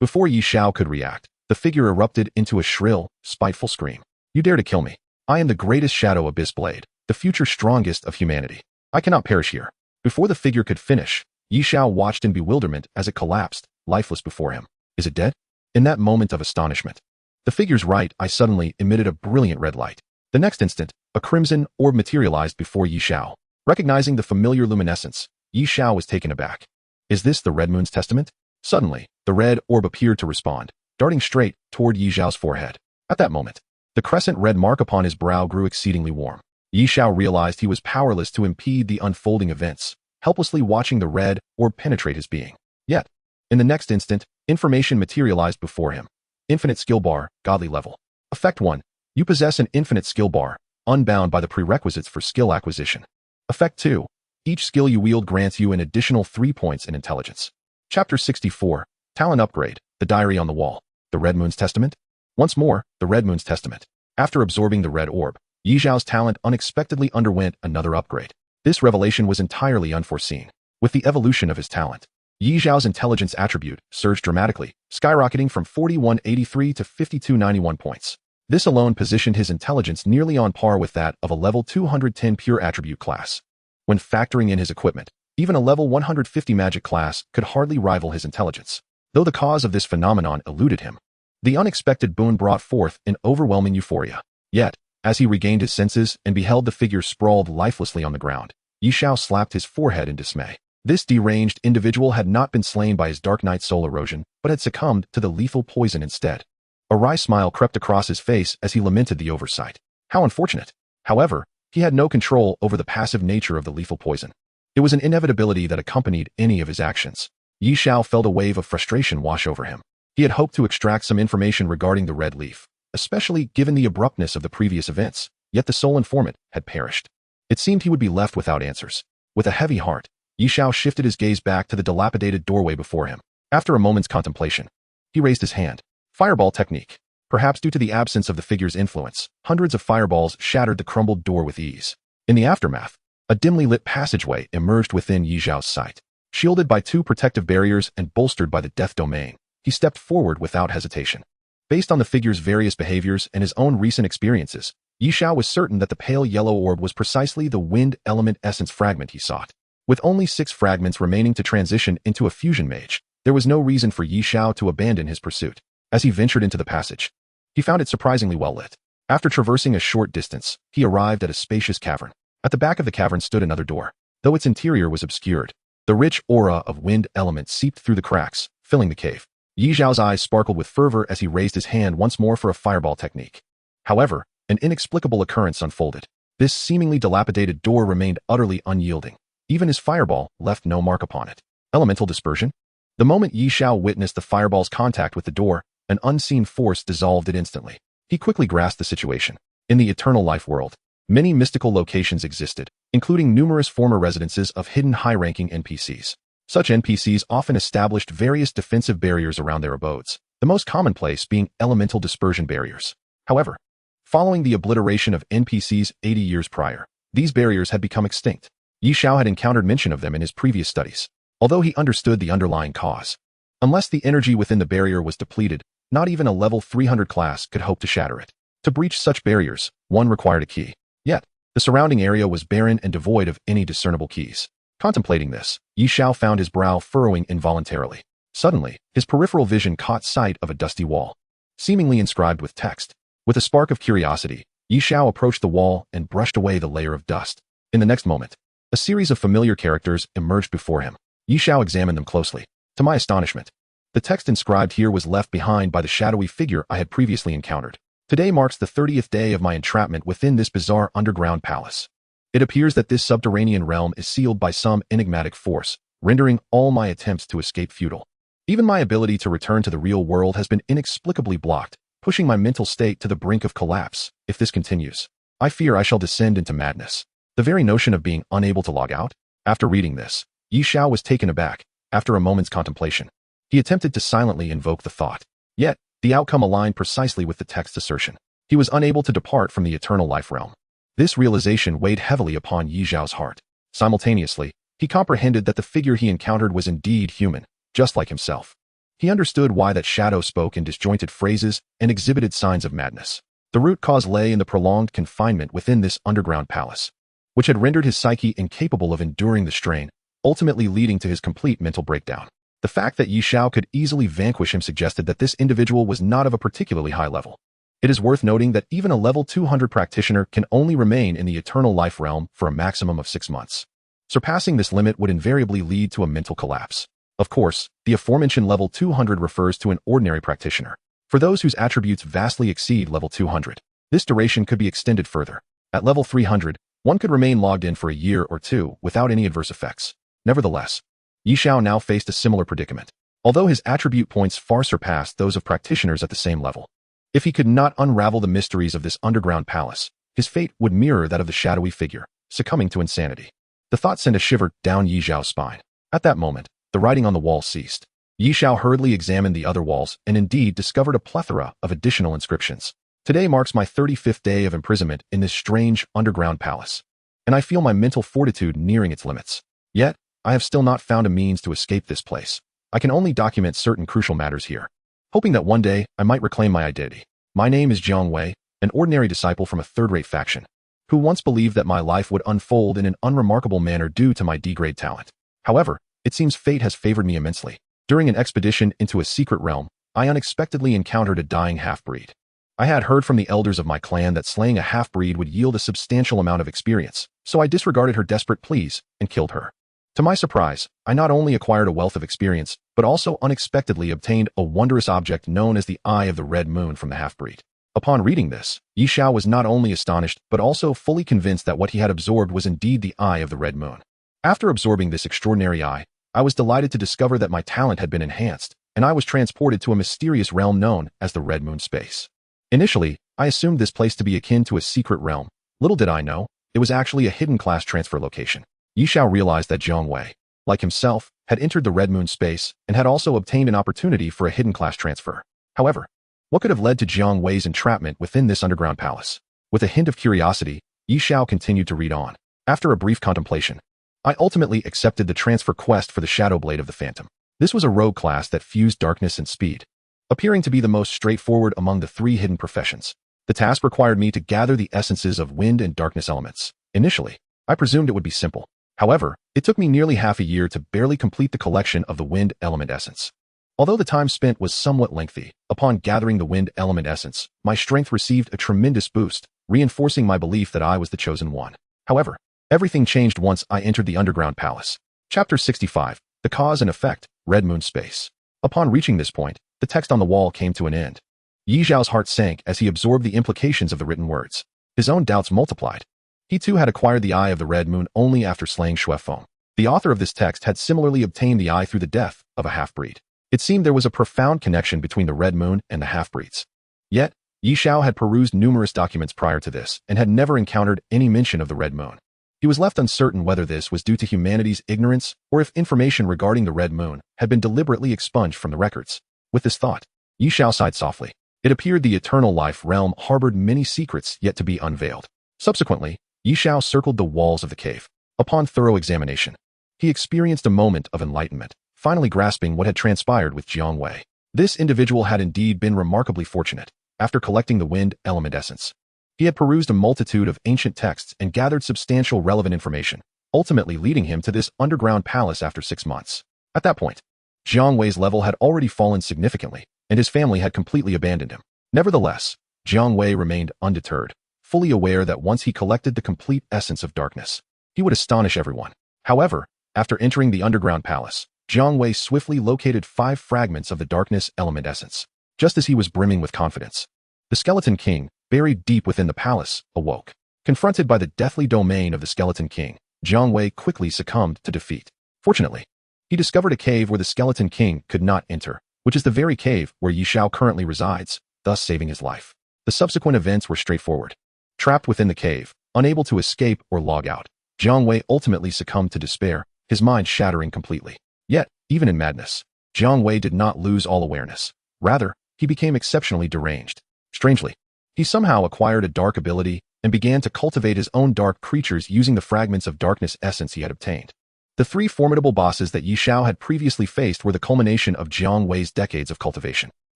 Before Xiao could react, the figure erupted into a shrill, spiteful scream. You dare to kill me. I am the greatest shadow abyss blade, the future strongest of humanity. I cannot perish here. Before the figure could finish, Xiao watched in bewilderment as it collapsed, lifeless before him. Is it dead? In that moment of astonishment, the figure's right eye suddenly emitted a brilliant red light. The next instant, a crimson orb materialized before Xiao. Recognizing the familiar luminescence, Xiao was taken aback. Is this the Red Moon's testament? Suddenly, the red orb appeared to respond, darting straight toward Xiao's forehead. At that moment, the crescent red mark upon his brow grew exceedingly warm. Xiao realized he was powerless to impede the unfolding events, helplessly watching the red orb penetrate his being. Yet, in the next instant, information materialized before him. Infinite skill bar, godly level. Effect 1. You possess an infinite skill bar, unbound by the prerequisites for skill acquisition. Effect 2. Each skill you wield grants you an additional 3 points in intelligence. Chapter 64. Talent Upgrade, The Diary on the Wall. The Red Moon's Testament? Once more, the Red Moon's Testament. After absorbing the red orb, Xiao's talent unexpectedly underwent another upgrade. This revelation was entirely unforeseen. With the evolution of his talent, Xiao's intelligence attribute surged dramatically, skyrocketing from 4183 to 5291 points. This alone positioned his intelligence nearly on par with that of a level 210 pure attribute class. When factoring in his equipment, even a level 150 magic class could hardly rival his intelligence. Though the cause of this phenomenon eluded him, the unexpected boon brought forth an overwhelming euphoria. Yet, as he regained his senses and beheld the figure sprawled lifelessly on the ground, Xiao slapped his forehead in dismay. This deranged individual had not been slain by his Dark Knight's soul erosion, but had succumbed to the lethal poison instead. A wry smile crept across his face as he lamented the oversight. How unfortunate. However, he had no control over the passive nature of the lethal poison. It was an inevitability that accompanied any of his actions. Xiao felt a wave of frustration wash over him. He had hoped to extract some information regarding the red leaf, especially given the abruptness of the previous events, yet the soul informant had perished. It seemed he would be left without answers. With a heavy heart, Xiao shifted his gaze back to the dilapidated doorway before him. After a moment's contemplation, he raised his hand. Fireball technique. Perhaps due to the absence of the figure's influence, hundreds of fireballs shattered the crumbled door with ease. In the aftermath, a dimly lit passageway emerged within Xiao's sight. Shielded by 2 protective barriers and bolstered by the death domain, he stepped forward without hesitation. Based on the figure's various behaviors and his own recent experiences, Xiao was certain that the pale yellow orb was precisely the wind element essence fragment he sought. With only 6 fragments remaining to transition into a fusion mage, there was no reason for Xiao to abandon his pursuit. As he ventured into the passage, he found it surprisingly well lit. After traversing a short distance, he arrived at a spacious cavern. At the back of the cavern stood another door. Though its interior was obscured, the rich aura of wind element seeped through the cracks, filling the cave. Xiao's eyes sparkled with fervor as he raised his hand once more for a fireball technique. However, an inexplicable occurrence unfolded. This seemingly dilapidated door remained utterly unyielding. Even his fireball left no mark upon it. Elemental dispersion? The moment Xiao witnessed the fireball's contact with the door, an unseen force dissolved it instantly. He quickly grasped the situation. In the eternal life world, many mystical locations existed, including numerous former residences of hidden high-ranking NPCs. Such NPCs often established various defensive barriers around their abodes, the most commonplace being elemental dispersion barriers. However, following the obliteration of NPCs 80 years prior, these barriers had become extinct. Xiao had encountered mention of them in his previous studies, although he understood the underlying cause. Unless the energy within the barrier was depleted, not even a level 300 class could hope to shatter it. To breach such barriers, one required a key. Yet, the surrounding area was barren and devoid of any discernible keys. Contemplating this, Xiao found his brow furrowing involuntarily. Suddenly, his peripheral vision caught sight of a dusty wall, seemingly inscribed with text. With a spark of curiosity, Xiao approached the wall and brushed away the layer of dust. In the next moment, a series of familiar characters emerged before him. Xiao examined them closely. To my astonishment, the text inscribed here was left behind by the shadowy figure I had previously encountered. Today marks the 30th day of my entrapment within this bizarre underground palace. It appears that this subterranean realm is sealed by some enigmatic force, rendering all my attempts to escape futile. Even my ability to return to the real world has been inexplicably blocked, pushing my mental state to the brink of collapse. If this continues, I fear I shall descend into madness. The very notion of being unable to log out? After reading this, Xiao was taken aback. After a moment's contemplation, he attempted to silently invoke the thought. Yet, the outcome aligned precisely with the text's assertion. He was unable to depart from the eternal life realm. This realization weighed heavily upon Xiao's heart. Simultaneously, he comprehended that the figure he encountered was indeed human, just like himself. He understood why that shadow spoke in disjointed phrases and exhibited signs of madness. The root cause lay in the prolonged confinement within this underground palace, which had rendered his psyche incapable of enduring the strain, ultimately leading to his complete mental breakdown. The fact that Xiao could easily vanquish him suggested that this individual was not of a particularly high level. It is worth noting that even a level 200 practitioner can only remain in the eternal life realm for a maximum of 6 months. Surpassing this limit would invariably lead to a mental collapse. Of course, the aforementioned level 200 refers to an ordinary practitioner. For those whose attributes vastly exceed level 200, this duration could be extended further. At level 300, one could remain logged in for a year or two without any adverse effects. Nevertheless, Xiao now faced a similar predicament. Although his attribute points far surpassed those of practitioners at the same level, if he could not unravel the mysteries of this underground palace, his fate would mirror that of the shadowy figure, succumbing to insanity. The thought sent a shiver down Xiao's spine. At that moment, the writing on the wall ceased. Xiao hurriedly examined the other walls and indeed discovered a plethora of additional inscriptions. Today marks my 35th day of imprisonment in this strange underground palace, and I feel my mental fortitude nearing its limits. Yet, I have still not found a means to escape this place. I can only document certain crucial matters here, hoping that one day I might reclaim my identity. My name is Jiang Wei, an ordinary disciple from a third-rate faction, who once believed that my life would unfold in an unremarkable manner due to my D-grade talent. However, it seems fate has favored me immensely. During an expedition into a secret realm, I unexpectedly encountered a dying half-breed. I had heard from the elders of my clan that slaying a half-breed would yield a substantial amount of experience, so I disregarded her desperate pleas and killed her. To my surprise, I not only acquired a wealth of experience, but also unexpectedly obtained a wondrous object known as the Eye of the Red Moon from the half-breed. Upon reading this, Xiao was not only astonished but also fully convinced that what he had absorbed was indeed the Eye of the Red Moon. After absorbing this extraordinary eye, I was delighted to discover that my talent had been enhanced, and I was transported to a mysterious realm known as the Red Moon Space. Initially, I assumed this place to be akin to a secret realm. Little did I know, it was actually a hidden class transfer location. Xiao realized that Jiang Wei, like himself, had entered the Red Moon Space and had also obtained an opportunity for a hidden class transfer. However, what could have led to Jiang Wei's entrapment within this underground palace? With a hint of curiosity, Xiao continued to read on. After a brief contemplation, I ultimately accepted the transfer quest for the Shadow Blade of the Phantom. This was a rogue class that fused darkness and speed, appearing to be the most straightforward among the 3 hidden professions. The task required me to gather the essences of wind and darkness elements. Initially, I presumed it would be simple. However, it took me nearly half a year to barely complete the collection of the wind element essence. Although the time spent was somewhat lengthy, upon gathering the wind element essence, my strength received a tremendous boost, reinforcing my belief that I was the chosen one. However, everything changed once I entered the underground palace. Chapter 65, The Cause and Effect, Red Moon Space. Upon reaching this point, the text on the wall came to an end. Xiao's heart sank as he absorbed the implications of the written words. His own doubts multiplied. He too had acquired the Eye of the Red Moon only after slaying Shui Feng. The author of this text had similarly obtained the eye through the death of a half-breed. It seemed there was a profound connection between the Red Moon and the half-breeds. Yet, Xiao had perused numerous documents prior to this and had never encountered any mention of the Red Moon. He was left uncertain whether this was due to humanity's ignorance or if information regarding the Red Moon had been deliberately expunged from the records. With this thought, Xiao sighed softly. It appeared the eternal life realm harbored many secrets yet to be unveiled. Subsequently, Xiao circled the walls of the cave. Upon thorough examination, he experienced a moment of enlightenment, finally grasping what had transpired with Jiang Wei. This individual had indeed been remarkably fortunate. After collecting the wind element essence, he had perused a multitude of ancient texts and gathered substantial relevant information, ultimately leading him to this underground palace after 6 months. At that point, Jiang Wei's level had already fallen significantly, and his family had completely abandoned him. Nevertheless, Jiang Wei remained undeterred, fully aware that once he collected the complete essence of darkness, he would astonish everyone. However, after entering the underground palace, Jiang Wei swiftly located 5 fragments of the darkness element essence. Just as he was brimming with confidence, the Skeleton King, buried deep within the palace, awoke. Confronted by the deathly domain of the Skeleton King, Jiang Wei quickly succumbed to defeat. Fortunately, he discovered a cave where the Skeleton King could not enter, which is the very cave where Xiao currently resides, thus saving his life. The subsequent events were straightforward. Trapped within the cave, unable to escape or log out, Jiang Wei ultimately succumbed to despair, his mind shattering completely. Yet, even in madness, Jiang Wei did not lose all awareness. Rather, he became exceptionally deranged. Strangely, he somehow acquired a dark ability and began to cultivate his own dark creatures using the fragments of darkness essence he had obtained. The three formidable bosses that Xiao had previously faced were the culmination of Jiang Wei's decades of cultivation.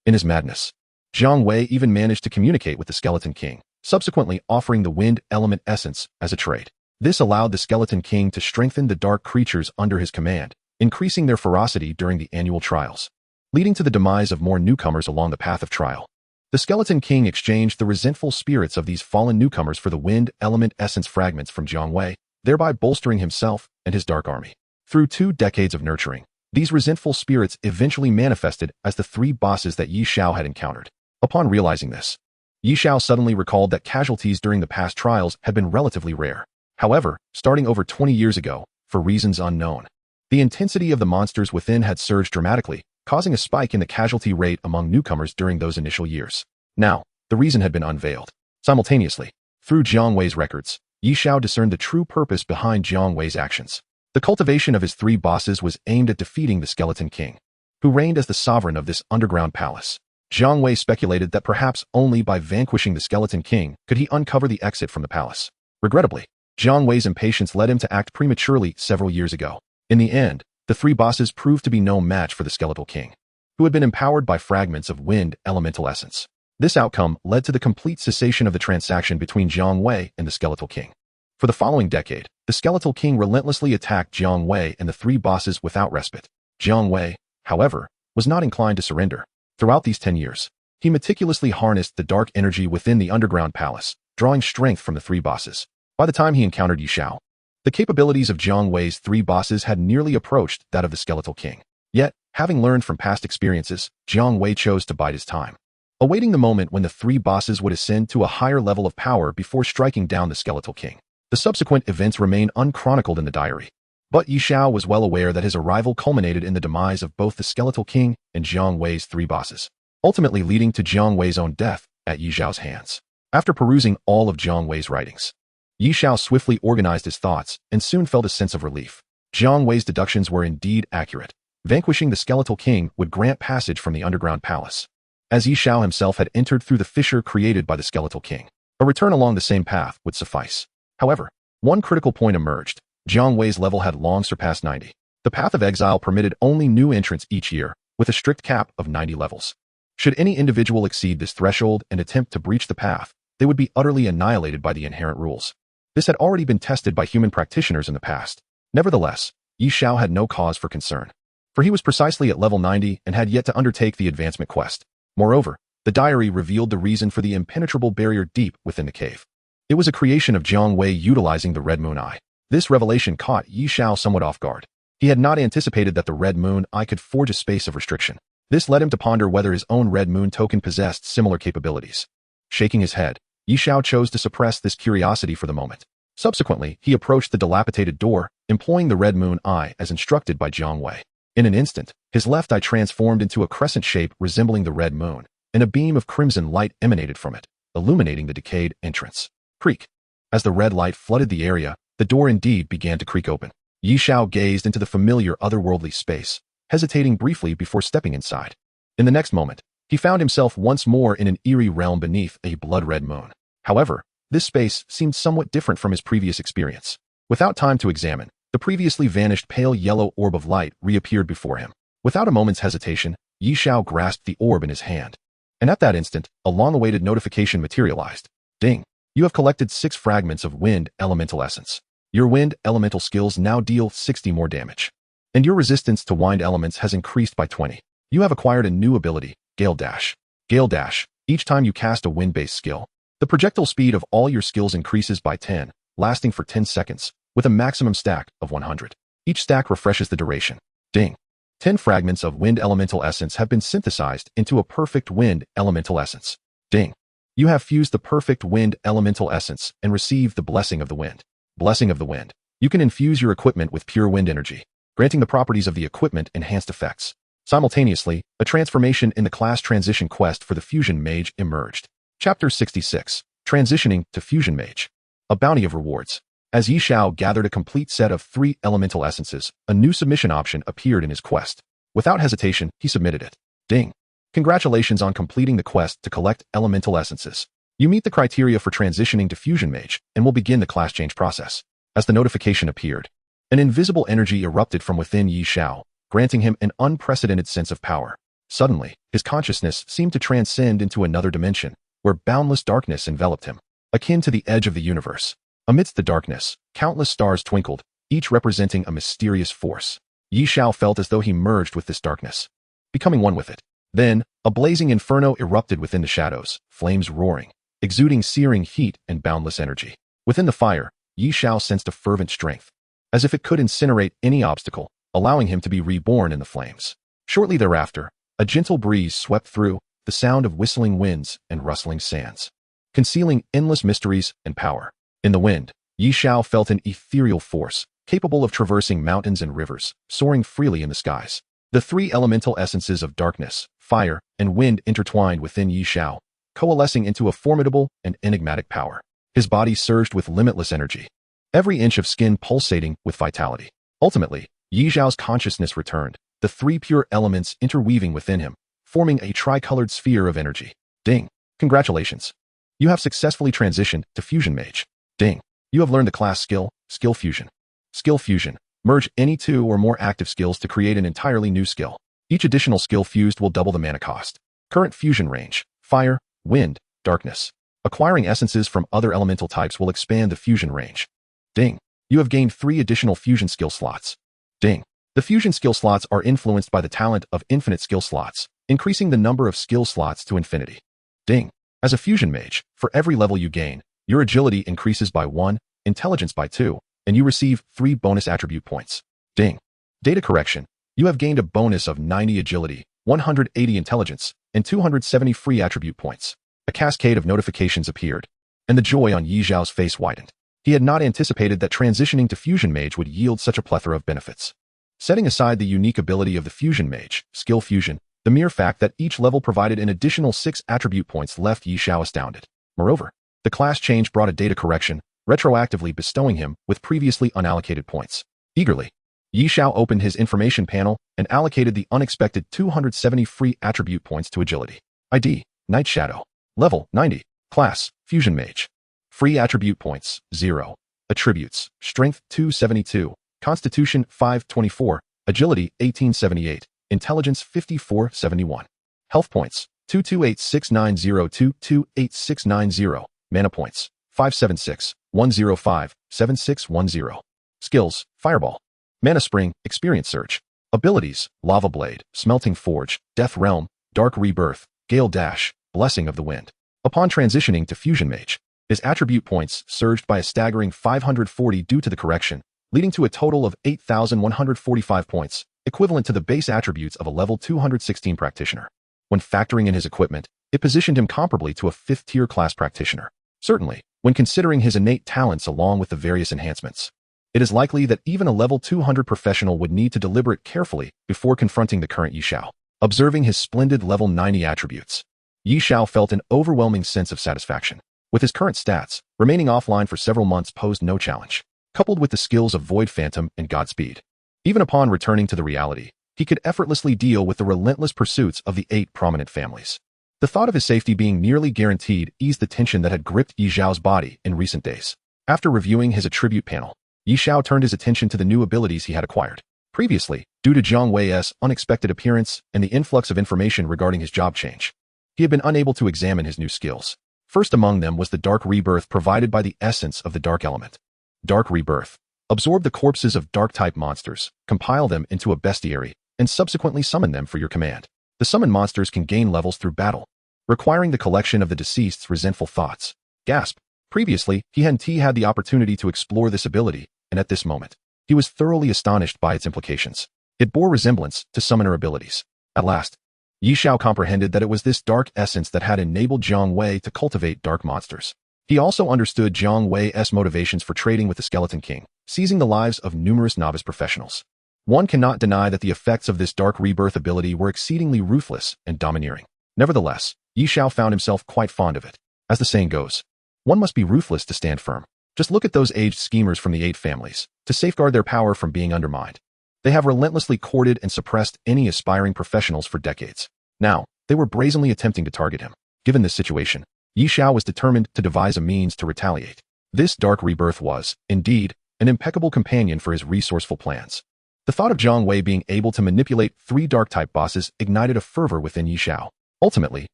In his madness, Jiang Wei even managed to communicate with the Skeleton King, subsequently offering the wind element essence as a trade. This allowed the Skeleton King to strengthen the dark creatures under his command, increasing their ferocity during the annual trials, leading to the demise of more newcomers along the path of trial. The Skeleton King exchanged the resentful spirits of these fallen newcomers for the wind element essence fragments from Jiang Wei, thereby bolstering himself and his dark army. Through 2 decades of nurturing, these resentful spirits eventually manifested as the 3 bosses that Xiao had encountered. Upon realizing this, Xiao suddenly recalled that casualties during the past trials had been relatively rare. However, starting over 20 years ago, for reasons unknown, the intensity of the monsters within had surged dramatically, causing a spike in the casualty rate among newcomers during those initial years. Now, the reason had been unveiled. Simultaneously, through Jiang Wei's records, Xiao discerned the true purpose behind Jiang Wei's actions. The cultivation of his 3 bosses was aimed at defeating the Skeleton King, who reigned as the sovereign of this underground palace. Jiang Wei speculated that perhaps only by vanquishing the Skeleton King could he uncover the exit from the palace. Regrettably, Jiang Wei's impatience led him to act prematurely several years ago. In the end, the 3 bosses proved to be no match for the Skeletal King, who had been empowered by fragments of wind elemental essence. This outcome led to the complete cessation of the transaction between Jiang Wei and the Skeletal King. For the following decade, the Skeletal King relentlessly attacked Jiang Wei and the 3 bosses without respite. Jiang Wei, however, was not inclined to surrender. Throughout these 10 years, he meticulously harnessed the dark energy within the underground palace, drawing strength from the 3 bosses. By the time he encountered Xiao, the capabilities of Jiang Wei's 3 bosses had nearly approached that of the Skeletal King. Yet, having learned from past experiences, Jiang Wei chose to bide his time, awaiting the moment when the 3 bosses would ascend to a higher level of power before striking down the Skeletal King. The subsequent events remain unchronicled in the diary, but Xiao was well aware that his arrival culminated in the demise of both the Skeletal King and Jiang Wei's 3 bosses, ultimately leading to Jiang Wei's own death at Xiao's hands. After perusing all of Jiang Wei's writings, Xiao swiftly organized his thoughts and soon felt a sense of relief. Jiang Wei's deductions were indeed accurate. Vanquishing the Skeletal King would grant passage from the underground palace, as Xiao himself had entered through the fissure created by the Skeletal King. A return along the same path would suffice. However, one critical point emerged. Jiang Wei's level had long surpassed 90. The path of exile permitted only new entrants each year, with a strict cap of 90 levels. Should any individual exceed this threshold and attempt to breach the path, they would be utterly annihilated by the inherent rules. This had already been tested by human practitioners in the past. Nevertheless, Xiao had no cause for concern, for he was precisely at level 90 and had yet to undertake the advancement quest. Moreover, the diary revealed the reason for the impenetrable barrier deep within the cave. It was a creation of Jiang Wei utilizing the Red Moon Eye. This revelation caught Xiao somewhat off guard. He had not anticipated that the Red Moon Eye could forge a space of restriction. This led him to ponder whether his own Red Moon token possessed similar capabilities. Shaking his head, Xiao chose to suppress this curiosity for the moment. Subsequently, he approached the dilapidated door, employing the Red Moon Eye as instructed by Jiang Wei. In an instant, his left eye transformed into a crescent shape resembling the red moon, and a beam of crimson light emanated from it, illuminating the decayed entrance. Creak. As the red light flooded the area, the door indeed began to creak open. Xiao gazed into the familiar otherworldly space, hesitating briefly before stepping inside. In the next moment, he found himself once more in an eerie realm beneath a blood-red moon. However, this space seemed somewhat different from his previous experience. Without time to examine, the previously vanished pale yellow orb of light reappeared before him. Without a moment's hesitation, Xiao grasped the orb in his hand. And at that instant, a long-awaited notification materialized. Ding! You have collected 6 fragments of wind elemental essence. Your wind elemental skills now deal 60 more damage. And your resistance to wind elements has increased by 20. You have acquired a new ability, Gale Dash. Gale Dash. Each time you cast a wind-based skill, the projectile speed of all your skills increases by 10, lasting for 10 seconds, with a maximum stack of 100. Each stack refreshes the duration. Ding. 10 fragments of wind elemental essence have been synthesized into a perfect wind elemental essence. Ding. You have fused the perfect wind elemental essence and received the blessing of the wind. Blessing of the wind. You can infuse your equipment with pure wind energy. granting the properties of the equipment enhanced effects. Simultaneously, a transformation in the class transition quest for the Fusion Mage emerged. Chapter 66. Transitioning to Fusion Mage. A bounty of rewards. As Xiao gathered a complete set of 3 elemental essences, a new submission option appeared in his quest. Without hesitation, he submitted it. Ding. Congratulations on completing the quest to collect elemental essences. You meet the criteria for transitioning to Fusion Mage and will begin the class change process. As the notification appeared, an invisible energy erupted from within Xiao, granting him an unprecedented sense of power. Suddenly, his consciousness seemed to transcend into another dimension, where boundless darkness enveloped him, akin to the edge of the universe. Amidst the darkness, countless stars twinkled, each representing a mysterious force. Xiao felt as though he merged with this darkness, becoming one with it. Then, a blazing inferno erupted within the shadows, flames roaring, exuding searing heat and boundless energy. Within the fire, Xiao sensed a fervent strength, as if it could incinerate any obstacle, allowing him to be reborn in the flames. Shortly thereafter, a gentle breeze swept through, the sound of whistling winds and rustling sands, concealing endless mysteries and power. In the wind, Xiao felt an ethereal force, capable of traversing mountains and rivers, soaring freely in the skies. The 3 elemental essences of darkness, fire, and wind intertwined within Xiao, coalescing into a formidable and enigmatic power. His body surged with limitless energy, every inch of skin pulsating with vitality. Ultimately, Xiao's consciousness returned, the 3 pure elements interweaving within him, forming a tricolored sphere of energy. Ding. Congratulations. You have successfully transitioned to Fusion Mage. Ding. You have learned the class skill, Skill Fusion. Skill Fusion. Merge any 2 or more active skills to create an entirely new skill. Each additional skill fused will double the mana cost. Current fusion range: fire, wind, darkness. Acquiring essences from other elemental types will expand the fusion range. Ding. You have gained 3 additional fusion skill slots. Ding. The fusion skill slots are influenced by the talent of infinite skill slots, increasing the number of skill slots to infinity. Ding. As a fusion mage, for every level you gain, your agility increases by 1, intelligence by 2, and you receive 3 bonus attribute points. Ding. Data correction. You have gained a bonus of 90 agility, 180 intelligence, and 270 free attribute points. A cascade of notifications appeared, and the joy on Xiao's face widened. He had not anticipated that transitioning to Fusion Mage would yield such a plethora of benefits. Setting aside the unique ability of the Fusion Mage, Skill Fusion, the mere fact that each level provided an additional 6 attribute points left Xiao astounded. Moreover, the class change brought a data correction, retroactively bestowing him with previously unallocated points. Eagerly, Xiao opened his information panel and allocated the unexpected 270 free attribute points to agility. ID: Night Shadow. Level: 90. Class: Fusion Mage. Free attribute points: 0. Attributes: Strength 272, Constitution 524, Agility 1878, Intelligence 5471. Health points: 22869022869. Mana points: 576, 105, 7610. Skills: Fireball. Mana Spring, Experience Surge. Abilities: Lava Blade, Smelting Forge, Death Realm, Dark Rebirth, Gale Dash, Blessing of the Wind. Upon transitioning to Fusion Mage, his attribute points surged by a staggering 540 due to the correction, leading to a total of 8,145 points, equivalent to the base attributes of a level 216 practitioner. When factoring in his equipment, it positioned him comparably to a 5th-tier class practitioner. Certainly, when considering his innate talents along with the various enhancements, it is likely that even a level 200 professional would need to deliberate carefully before confronting the current Xiao. Observing his splendid level 90 attributes, Xiao felt an overwhelming sense of satisfaction. With his current stats, remaining offline for several months posed no challenge. Coupled with the skills of Void Phantom and Godspeed, even upon returning to the reality, he could effortlessly deal with the relentless pursuits of the 8 prominent families. The thought of his safety being nearly guaranteed eased the tension that had gripped Xiao's body in recent days. After reviewing his attribute panel, Xiao turned his attention to the new abilities he had acquired. Previously, due to Jiang Wei's unexpected appearance and the influx of information regarding his job change, he had been unable to examine his new skills. First among them was the Dark Rebirth provided by the essence of the Dark Element. Dark Rebirth. Absorb the corpses of Dark-type monsters, compile them into a bestiary, and subsequently summon them for your command. The summoned monsters can gain levels through battle, requiring the collection of the deceased's resentful thoughts. Gasp. Previously, he hadn't had the opportunity to explore this ability, and at this moment, he was thoroughly astonished by its implications. It bore resemblance to summoner abilities. At last, Xiao comprehended that it was this dark essence that had enabled Jiang Wei to cultivate dark monsters. He also understood Jiang Wei's motivations for trading with the Skeleton King, seizing the lives of numerous novice professionals. One cannot deny that the effects of this dark rebirth ability were exceedingly ruthless and domineering. Nevertheless, Xiao found himself quite fond of it. As the saying goes, one must be ruthless to stand firm. Just look at those aged schemers from the 8 families, to safeguard their power from being undermined. They have relentlessly courted and suppressed any aspiring professionals for decades. Now, they were brazenly attempting to target him. Given this situation, Xiao was determined to devise a means to retaliate. This dark rebirth was, indeed, an impeccable companion for his resourceful plans. The thought of Zhang Wei being able to manipulate 3 dark-type bosses ignited a fervor within Xiao, ultimately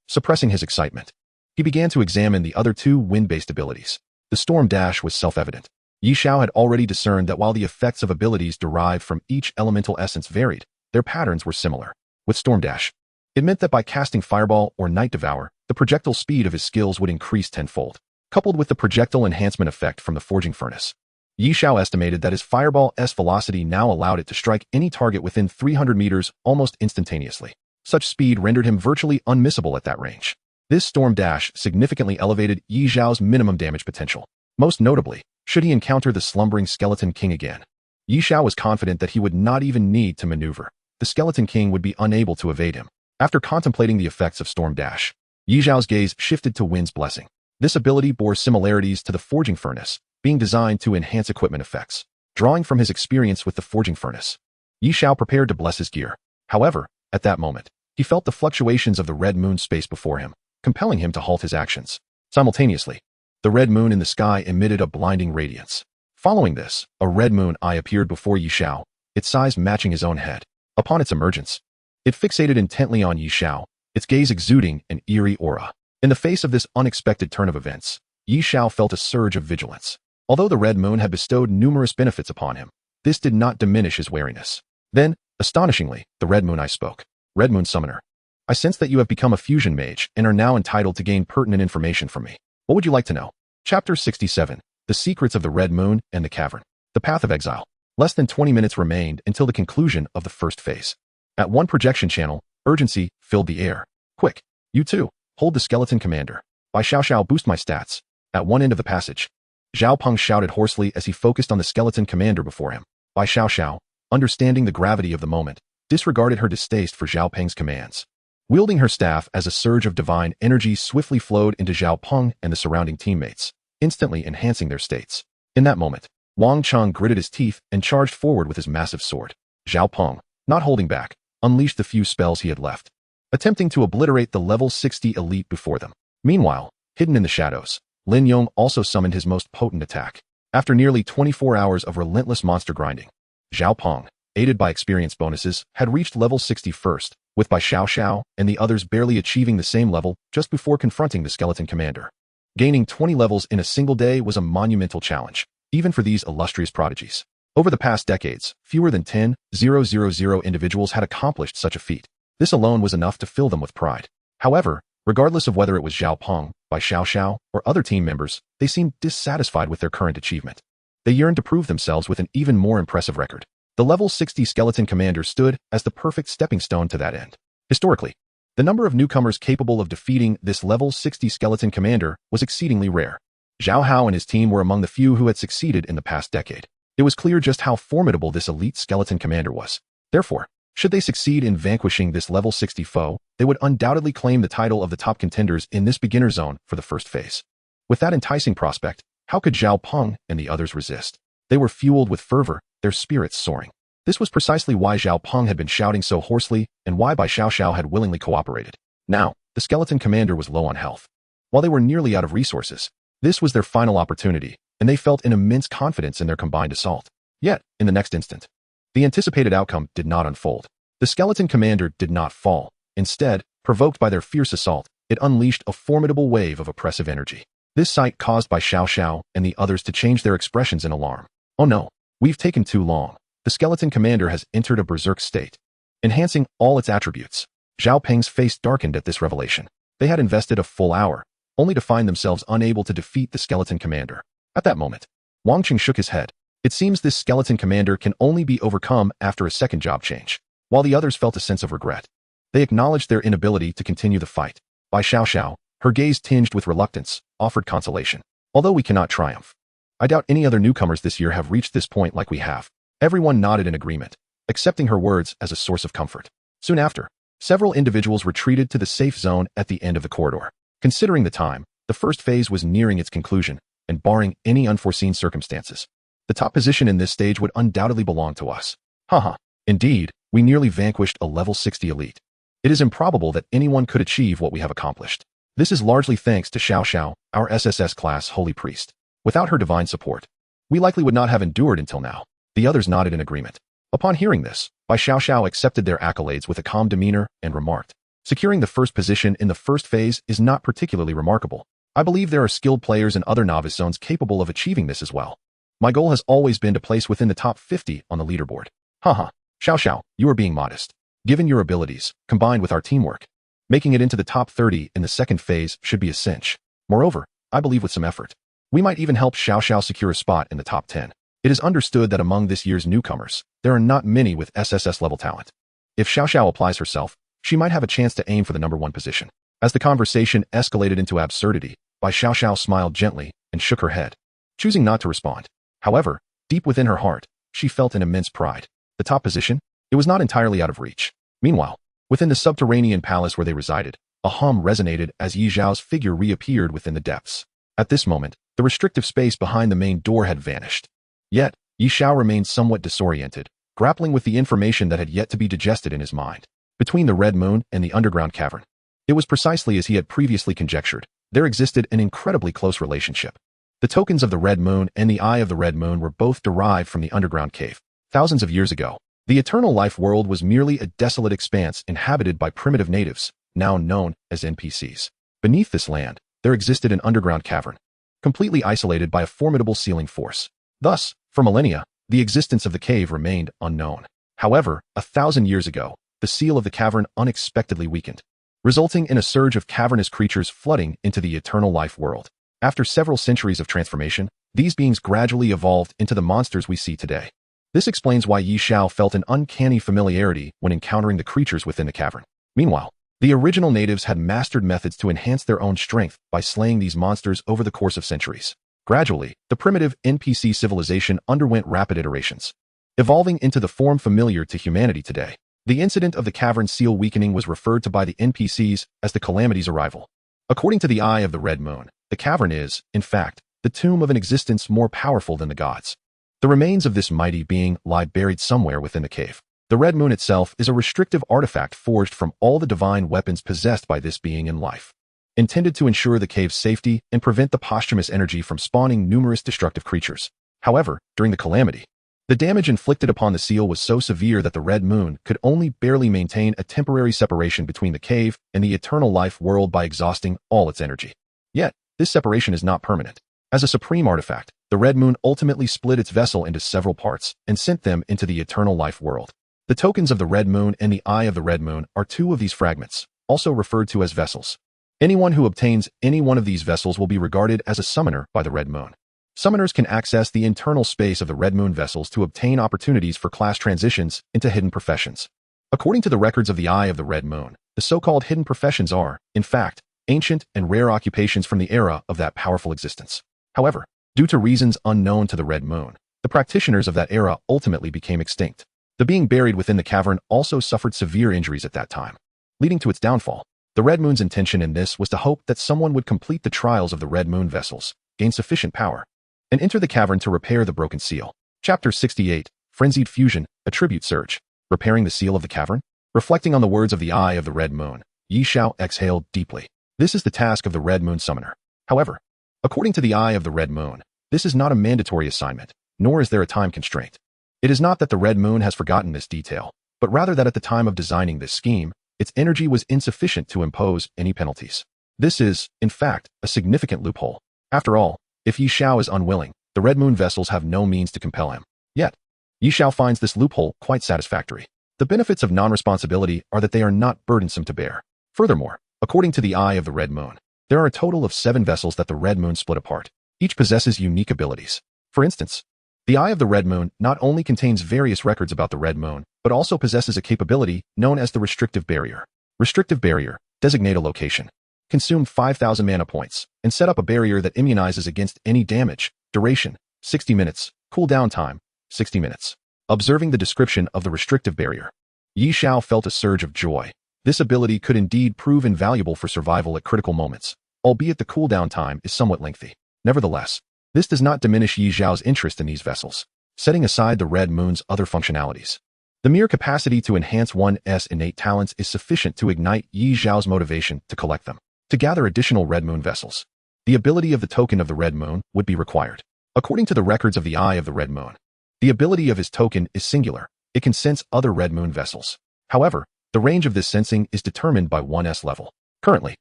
suppressing his excitement. He began to examine the other 2 wind-based abilities. The Storm Dash was self-evident. Xiao had already discerned that while the effects of abilities derived from each elemental essence varied, their patterns were similar. With Storm Dash, it meant that by casting Fireball or Night Devour, the projectile speed of his skills would increase tenfold. Coupled with the projectile enhancement effect from the Forging Furnace, Xiao estimated that his Fireball's velocity now allowed it to strike any target within 300 meters almost instantaneously. Such speed rendered him virtually unmissable at that range. This Storm Dash significantly elevated Xiao's minimum damage potential. Most notably, should he encounter the slumbering Skeleton King again, Xiao was confident that he would not even need to maneuver. The Skeleton King would be unable to evade him. After contemplating the effects of Storm Dash, Xiao's gaze shifted to Wind's Blessing. This ability bore similarities to the Forging Furnace, being designed to enhance equipment effects. Drawing from his experience with the Forging Furnace, Xiao prepared to bless his gear. However, at that moment, he felt the fluctuations of the red moon space before him, compelling him to halt his actions. Simultaneously, the red moon in the sky emitted a blinding radiance. Following this, a red moon eye appeared before Xiao, its size matching his own head. Upon its emergence, it fixated intently on Xiao, its gaze exuding an eerie aura. In the face of this unexpected turn of events, Xiao felt a surge of vigilance. Although the red moon had bestowed numerous benefits upon him, this did not diminish his wariness. Then, astonishingly, the red moon eye spoke. Red Moon Summoner, I sense that you have become a fusion mage and are now entitled to gain pertinent information from me. What would you like to know? Chapter 67, The Secrets of the Red Moon and the Cavern. The Path of Exile. Less than 20 minutes remained until the conclusion of the first phase. At one projection channel, urgency filled the air. Quick, you too, hold the Skeleton Commander. By Xiao boost my stats. At one end of the passage, Zhao Peng shouted hoarsely as he focused on the Skeleton Commander before him. By Xiao, understanding the gravity of the moment, disregarded her distaste for Zhao Peng's commands. Wielding her staff as a surge of divine energy swiftly flowed into Zhao Peng and the surrounding teammates, instantly enhancing their states. In that moment, Wang Cheng gritted his teeth and charged forward with his massive sword. Zhao Peng, not holding back, unleashed the few spells he had left, attempting to obliterate the level 60 elite before them. Meanwhile, hidden in the shadows, Lin Yong also summoned his most potent attack. After nearly 24 hours of relentless monster grinding, Zhao Peng, aided by experience bonuses, had reached level 60 first, with Bai Xiao and the others barely achieving the same level just before confronting the Skeleton Commander. Gaining 20 levels in a single day was a monumental challenge, even for these illustrious prodigies. Over the past decades, fewer than 10,000 individuals had accomplished such a feat. This alone was enough to fill them with pride. However, regardless of whether it was Zhao Peng, Bai Xiao, or other team members, they seemed dissatisfied with their current achievement. They yearned to prove themselves with an even more impressive record. The level 60 Skeleton Commander stood as the perfect stepping stone to that end. Historically, the number of newcomers capable of defeating this level 60 Skeleton Commander was exceedingly rare. Zhao Hao and his team were among the few who had succeeded in the past decade. It was clear just how formidable this elite Skeleton Commander was. Therefore, should they succeed in vanquishing this level 60 foe, they would undoubtedly claim the title of the top contenders in this beginner zone for the first phase. With that enticing prospect, how could Zhao Peng and the others resist? They were fueled with fervor, their spirits soaring. This was precisely why Zhao Peng had been shouting so hoarsely and why Bai Xiao had willingly cooperated. Now, the Skeleton Commander was low on health. While they were nearly out of resources, this was their final opportunity, and they felt an immense confidence in their combined assault. Yet, in the next instant, the anticipated outcome did not unfold. The Skeleton Commander did not fall. Instead, provoked by their fierce assault, it unleashed a formidable wave of oppressive energy. This sight caused Bai Xiao and the others to change their expressions in alarm. Oh no, we've taken too long. The Skeleton Commander has entered a berserk state, enhancing all its attributes. Zhao Peng's face darkened at this revelation. They had invested a full hour, only to find themselves unable to defeat the Skeleton Commander. At that moment, Wang Qing shook his head. It seems this Skeleton Commander can only be overcome after a second job change. While the others felt a sense of regret, they acknowledged their inability to continue the fight. Bai Xiao, her gaze tinged with reluctance, offered consolation. Although we cannot triumph, I doubt any other newcomers this year have reached this point like we have. Everyone nodded in agreement. accepting her words as a source of comfort. Soon after, several individuals retreated to the safe zone at the end of the corridor. Considering the time, the first phase was nearing its conclusion, and barring any unforeseen circumstances, the top position in this stage would undoubtedly belong to us. Haha. Indeed, we nearly vanquished a level 60 elite. It is improbable that anyone could achieve what we have accomplished. This is largely thanks to Xiao, our SSS class holy priest. Without her divine support, we likely would not have endured until now. The others nodded in agreement. Upon hearing this, Xiao accepted their accolades with a calm demeanor and remarked, securing the first position in the first phase is not particularly remarkable. I believe there are skilled players in other novice zones capable of achieving this as well. My goal has always been to place within the top 50 on the leaderboard. Haha. Xiao, you are being modest. Given your abilities, combined with our teamwork, making it into the top 30 in the second phase should be a cinch. Moreover, I believe with some effort, we might even help Xiao secure a spot in the top 10. It is understood that among this year's newcomers, there are not many with SSS level talent. If Xiao applies herself, she might have a chance to aim for the number 1 position. As the conversation escalated into absurdity, Xiao smiled gently and shook her head, choosing not to respond. However, deep within her heart, she felt an immense pride. The top position? It was not entirely out of reach. Meanwhile, within the subterranean palace where they resided, a hum resonated as Xiao's figure reappeared within the depths. At this moment, the restrictive space behind the main door had vanished. Yet, Xiao remained somewhat disoriented, grappling with the information that had yet to be digested in his mind. Between the Red Moon and the underground cavern, it was precisely as he had previously conjectured. There existed an incredibly close relationship. The tokens of the Red Moon and the Eye of the Red Moon were both derived from the underground cave. Thousands of years ago, the eternal life world was merely a desolate expanse inhabited by primitive natives, now known as NPCs. Beneath this land, there existed an underground cavern, completely isolated by a formidable sealing force. Thus, for millennia, the existence of the cave remained unknown. However, 1,000 years ago, the seal of the cavern unexpectedly weakened, resulting in a surge of cavernous creatures flooding into the eternal life world. After several centuries of transformation, these beings gradually evolved into the monsters we see today. This explains why Xiao felt an uncanny familiarity when encountering the creatures within the cavern. Meanwhile, the original natives had mastered methods to enhance their own strength by slaying these monsters over the course of centuries. Gradually, the primitive NPC civilization underwent rapid iterations, evolving into the form familiar to humanity today. The incident of the cavern seal weakening was referred to by the NPCs as the calamity's arrival. According to the Eye of the Red Moon, the cavern is, in fact, the tomb of an existence more powerful than the gods. The remains of this mighty being lie buried somewhere within the cave. The Red Moon itself is a restrictive artifact forged from all the divine weapons possessed by this being in life, intended to ensure the cave's safety and prevent the posthumous energy from spawning numerous destructive creatures. However, during the calamity, the damage inflicted upon the seal was so severe that the Red Moon could only barely maintain a temporary separation between the cave and the eternal life world by exhausting all its energy. Yet, this separation is not permanent. As a supreme artifact, the Red Moon ultimately split its vessel into several parts and sent them into the eternal life world. The tokens of the Red Moon and the Eye of the Red Moon are 2 of these fragments, also referred to as vessels. Anyone who obtains any one of these vessels will be regarded as a summoner by the Red Moon. Summoners can access the internal space of the Red Moon vessels to obtain opportunities for class transitions into hidden professions. According to the records of the Eye of the Red Moon, the so-called hidden professions are, in fact, ancient and rare occupations from the era of that powerful existence. However, due to reasons unknown to the Red Moon, the practitioners of that era ultimately became extinct. The being buried within the cavern also suffered severe injuries at that time, leading to its downfall. The Red Moon's intention in this was to hope that someone would complete the trials of the Red Moon vessels, gain sufficient power, and enter the cavern to repair the broken seal. Chapter 68, Frenzied Fusion, a Tribute Surge. Repairing the seal of the cavern? Reflecting on the words of the Eye of the Red Moon, Xiao exhaled deeply. This is the task of the Red Moon Summoner. However, according to the Eye of the Red Moon, this is not a mandatory assignment, nor is there a time constraint. It is not that the Red Moon has forgotten this detail, but rather that at the time of designing this scheme, its energy was insufficient to impose any penalties. This is, in fact, a significant loophole. After all, if Xiao is unwilling, the Red Moon vessels have no means to compel him. Yet, Xiao finds this loophole quite satisfactory. The benefits of non-responsibility are that they are not burdensome to bear. Furthermore, according to the Eye of the Red Moon, there are a total of 7 vessels that the Red Moon split apart. Each possesses unique abilities. For instance, the Eye of the Red Moon not only contains various records about the Red Moon, but also possesses a capability known as the Restrictive Barrier. Restrictive Barrier, designate a location, consume 5,000 mana points, and set up a barrier that immunizes against any damage. Duration, 60 minutes. Cooldown time, 60 minutes. Observing the description of the restrictive barrier, Xiao felt a surge of joy. This ability could indeed prove invaluable for survival at critical moments, albeit the cooldown time is somewhat lengthy. Nevertheless, this does not diminish Xiao's interest in these vessels, setting aside the Red Moon's other functionalities. The mere capacity to enhance one's innate talents is sufficient to ignite Xiao's motivation to collect them. To gather additional Red Moon vessels, the ability of the token of the Red Moon would be required. According to the records of the Eye of the Red Moon, the ability of his token is singular. It can sense other Red Moon vessels. However, the range of this sensing is determined by one's level. Currently,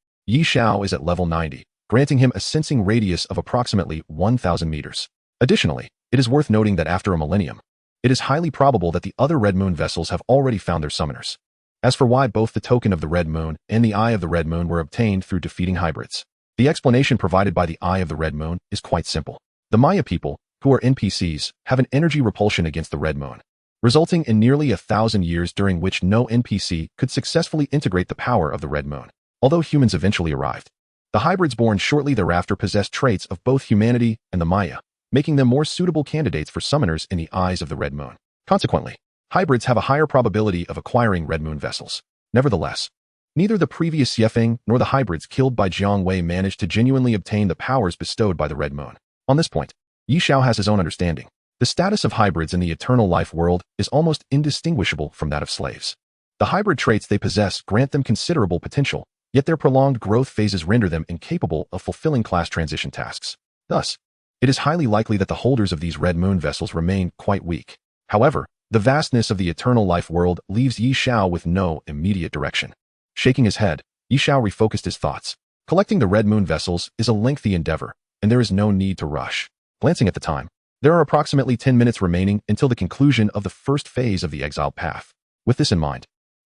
Xiao is at level 90, granting him a sensing radius of approximately 1,000 meters. Additionally, it is worth noting that after a millennium, it is highly probable that the other Red Moon vessels have already found their summoners. As for why both the token of the Red Moon and the Eye of the Red Moon were obtained through defeating hybrids, the explanation provided by the Eye of the Red Moon is quite simple. The Maya people, who are NPCs, have an energy repulsion against the Red Moon, resulting in nearly 1,000 years during which no NPC could successfully integrate the power of the Red Moon. Although humans eventually arrived, the hybrids born shortly thereafter possessed traits of both humanity and the Maya, making them more suitable candidates for summoners in the eyes of the Red Moon. Consequently, hybrids have a higher probability of acquiring Red Moon vessels. Nevertheless, neither the previous Yefeng nor the hybrids killed by Jiang Wei managed to genuinely obtain the powers bestowed by the Red Moon. On this point, Xiao has his own understanding. The status of hybrids in the eternal life world is almost indistinguishable from that of slaves. The hybrid traits they possess grant them considerable potential, yet their prolonged growth phases render them incapable of fulfilling class transition tasks. Thus, it is highly likely that the holders of these Red Moon vessels remain quite weak. However, the vastness of the eternal life world leaves Xiao with no immediate direction. Shaking his head, Xiao refocused his thoughts. Collecting the Red Moon vessels is a lengthy endeavor, and there is no need to rush. Glancing at the time, there are approximately 10 minutes remaining until the conclusion of the first phase of the exile path. With this in mind,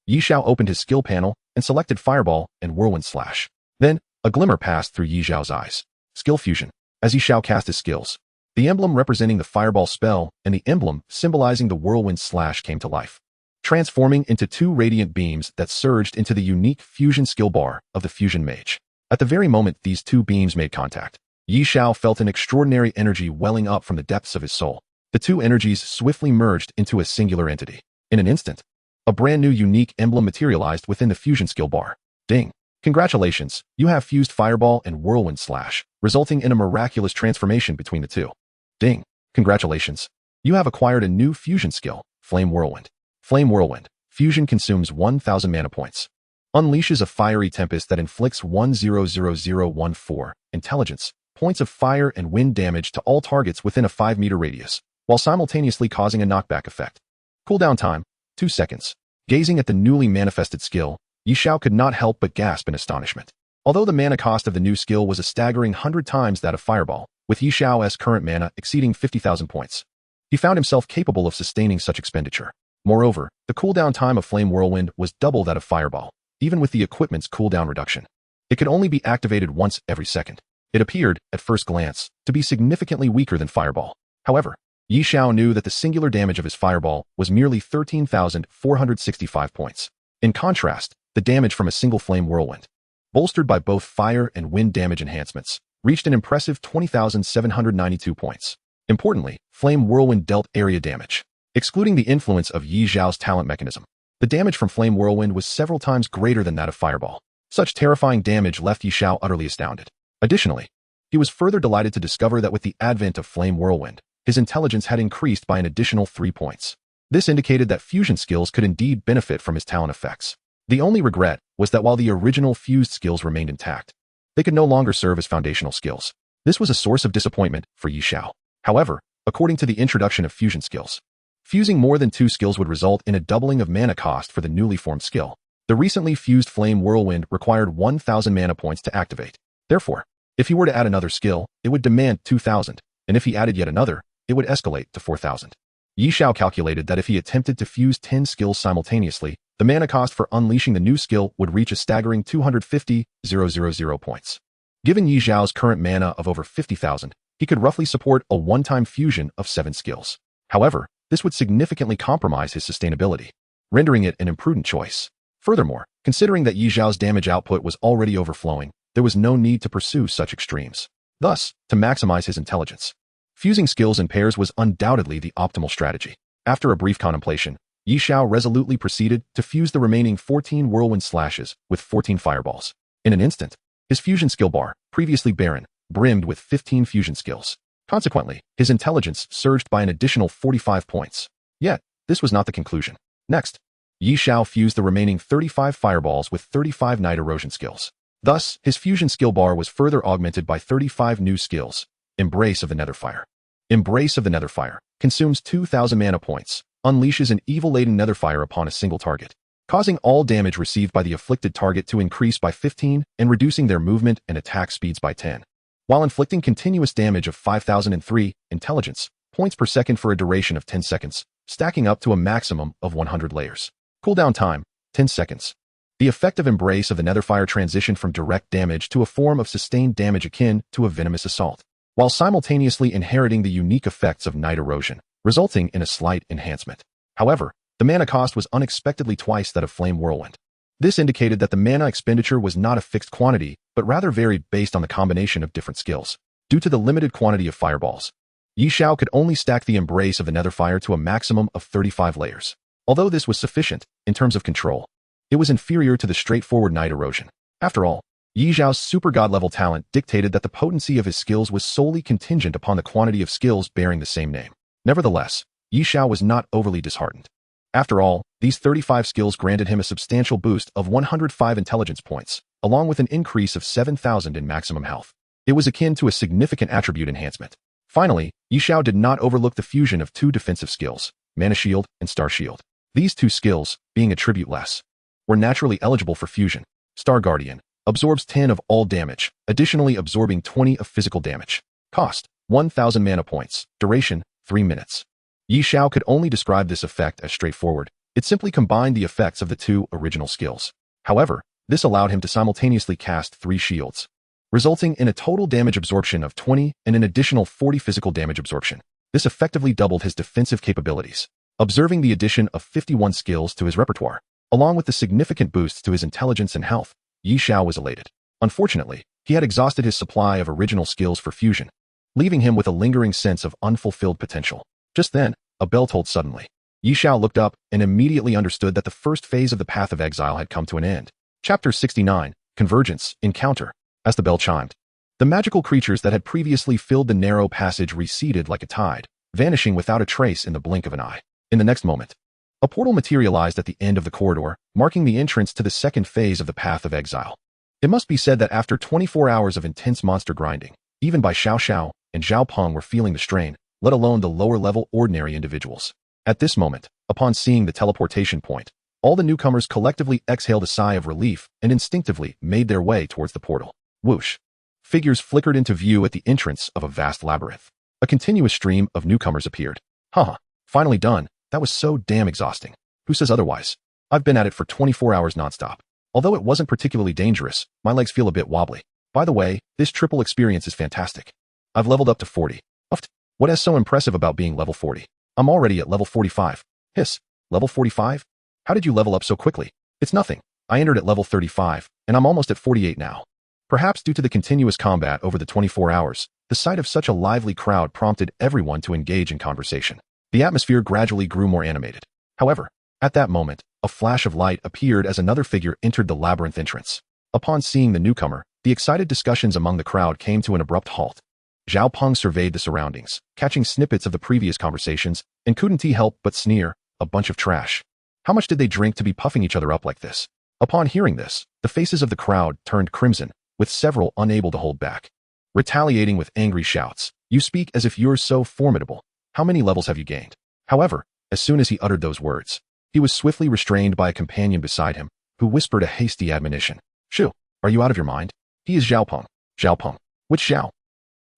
Xiao opened his skill panel and selected Fireball and Whirlwind Slash. Then, a glimmer passed through Xiao's eyes. Skill fusion. As Xiao cast his skills, the emblem representing the Fireball spell and the emblem symbolizing the Whirlwind Slash came to life, transforming into two radiant beams that surged into the unique fusion skill bar of the Fusion Mage. At the very moment these two beams made contact, Xiao felt an extraordinary energy welling up from the depths of his soul. The two energies swiftly merged into a singular entity. In an instant, a brand new unique emblem materialized within the fusion skill bar. Ding! Congratulations, you have fused Fireball and Whirlwind Slash, resulting in a miraculous transformation between the two. Ding! Congratulations, you have acquired a new fusion skill, Flame Whirlwind. Flame Whirlwind. Fusion consumes 1,000 mana points. Unleashes a fiery tempest that inflicts 1,00014 intelligence points of fire and wind damage to all targets within a 5-meter radius, while simultaneously causing a knockback effect. Cooldown time, 2 seconds. Gazing at the newly manifested skill, Xiao could not help but gasp in astonishment. Although the mana cost of the new skill was a staggering 100 times that of Fireball, with Xiao's current mana exceeding 50,000 points, he found himself capable of sustaining such expenditure. Moreover, the cooldown time of Flame Whirlwind was double that of Fireball, even with the equipment's cooldown reduction. It could only be activated once every second. It appeared, at first glance, to be significantly weaker than Fireball. However, Xiao knew that the singular damage of his Fireball was merely 13,465 points. In contrast, the damage from a single Flame Whirlwind, bolstered by both fire and wind damage enhancements, reached an impressive 20,792 points. Importantly, Flame Whirlwind dealt area damage. Excluding the influence of Xiao's talent mechanism, the damage from Flame Whirlwind was several times greater than that of Fireball. Such terrifying damage left Xiao utterly astounded. Additionally, he was further delighted to discover that with the advent of Flame Whirlwind, his intelligence had increased by an additional 3 points. This indicated that fusion skills could indeed benefit from his talent effects. The only regret was that while the original fused skills remained intact, they could no longer serve as foundational skills. This was a source of disappointment for Xiao. However, according to the introduction of fusion skills, fusing more than 2 skills would result in a doubling of mana cost for the newly formed skill. The recently fused Flame Whirlwind required 1,000 mana points to activate. Therefore, if he were to add another skill, it would demand 2,000, and if he added yet another, it would escalate to 4,000. Xiao calculated that if he attempted to fuse 10 skills simultaneously, the mana cost for unleashing the new skill would reach a staggering 250,000 points. Given Xiao's current mana of over 50,000, he could roughly support a one-time fusion of 7 skills. However, this would significantly compromise his sustainability, rendering it an imprudent choice. Furthermore, considering that Xiao's damage output was already overflowing, there was no need to pursue such extremes. Thus, to maximize his intelligence, fusing skills in pairs was undoubtedly the optimal strategy. After a brief contemplation, Xiao resolutely proceeded to fuse the remaining 14 whirlwind slashes with 14 fireballs. In an instant, his fusion skill bar, previously barren, brimmed with 15 fusion skills. Consequently, his intelligence surged by an additional 45 points. Yet, this was not the conclusion. Next, Xiao fused the remaining 35 fireballs with 35 night erosion skills. Thus, his fusion skill bar was further augmented by 35 new skills. Embrace of the Netherfire. Embrace of the Netherfire consumes 2,000 mana points, unleashes an evil-laden Netherfire upon a single target, causing all damage received by the afflicted target to increase by 15 and reducing their movement and attack speeds by 10, while inflicting continuous damage of 5,003 intelligence points per second for a duration of 10 seconds, stacking up to a maximum of 100 layers. Cooldown time, 10 seconds. The effect of Embrace of the Netherfire transitioned from direct damage to a form of sustained damage akin to a venomous assault, while simultaneously inheriting the unique effects of night erosion, resulting in a slight enhancement. However, the mana cost was unexpectedly twice that of Flame Whirlwind. This indicated that the mana expenditure was not a fixed quantity, but rather varied based on the combination of different skills. Due to the limited quantity of fireballs, Xiao could only stack the Embrace of the Netherfire to a maximum of 35 layers. Although this was sufficient, in terms of control, it was inferior to the straightforward night erosion. After all, Xiao's super god level talent dictated that the potency of his skills was solely contingent upon the quantity of skills bearing the same name. Nevertheless, Xiao was not overly disheartened. After all, these 35 skills granted him a substantial boost of 105 intelligence points, along with an increase of 7,000 in maximum health. It was akin to a significant attribute enhancement. Finally, Xiao did not overlook the fusion of two defensive skills, Mana Shield and Star Shield. These two skills, being attribute-less, were naturally eligible for fusion. Star Guardian absorbs 10 of all damage, additionally absorbing 20 of physical damage. Cost, 1,000 mana points. Duration, 3 minutes. Xiao could only describe this effect as straightforward. It simply combined the effects of the two original skills. However, this allowed him to simultaneously cast 3 shields, resulting in a total damage absorption of 20 and an additional 40 physical damage absorption. This effectively doubled his defensive capabilities. Observing the addition of 51 skills to his repertoire, along with the significant boosts to his intelligence and health, Xiao was elated. Unfortunately, he had exhausted his supply of original skills for fusion, leaving him with a lingering sense of unfulfilled potential. Just then, a bell tolled suddenly. Xiao looked up and immediately understood that the first phase of the Path of Exile had come to an end. Chapter 69, Convergence, Encounter. As the bell chimed, the magical creatures that had previously filled the narrow passage receded like a tide, vanishing without a trace in the blink of an eye. In the next moment, a portal materialized at the end of the corridor, marking the entrance to the second phase of the Path of Exile. It must be said that after 24 hours of intense monster grinding, even by Xiao and Zhao Peng were feeling the strain, let alone the lower-level ordinary individuals. At this moment, upon seeing the teleportation point, all the newcomers collectively exhaled a sigh of relief and instinctively made their way towards the portal. Whoosh! Figures flickered into view at the entrance of a vast labyrinth. A continuous stream of newcomers appeared. Haha, finally done. That was so damn exhausting. Who says otherwise? I've been at it for 24 hours nonstop. Although it wasn't particularly dangerous, my legs feel a bit wobbly. By the way, this triple experience is fantastic. I've leveled up to 40. Uffed. What is so impressive about being level 40? I'm already at level 45. Hiss. Level 45? How did you level up so quickly? It's nothing. I entered at level 35, and I'm almost at 48 now. Perhaps due to the continuous combat over the 24 hours, the sight of such a lively crowd prompted everyone to engage in conversation. The atmosphere gradually grew more animated. However, at that moment, a flash of light appeared as another figure entered the labyrinth entrance. Upon seeing the newcomer, the excited discussions among the crowd came to an abrupt halt. Zhao Peng surveyed the surroundings, catching snippets of the previous conversations, and couldn't he help but sneer, a bunch of trash. How much did they drink to be puffing each other up like this? Upon hearing this, the faces of the crowd turned crimson, with several unable to hold back, retaliating with angry shouts. You speak as if you're so formidable. How many levels have you gained? However, as soon as he uttered those words, he was swiftly restrained by a companion beside him, who whispered a hasty admonition. Shu, are you out of your mind? He is Zhao Peng. Zhao Peng. Which Xiao?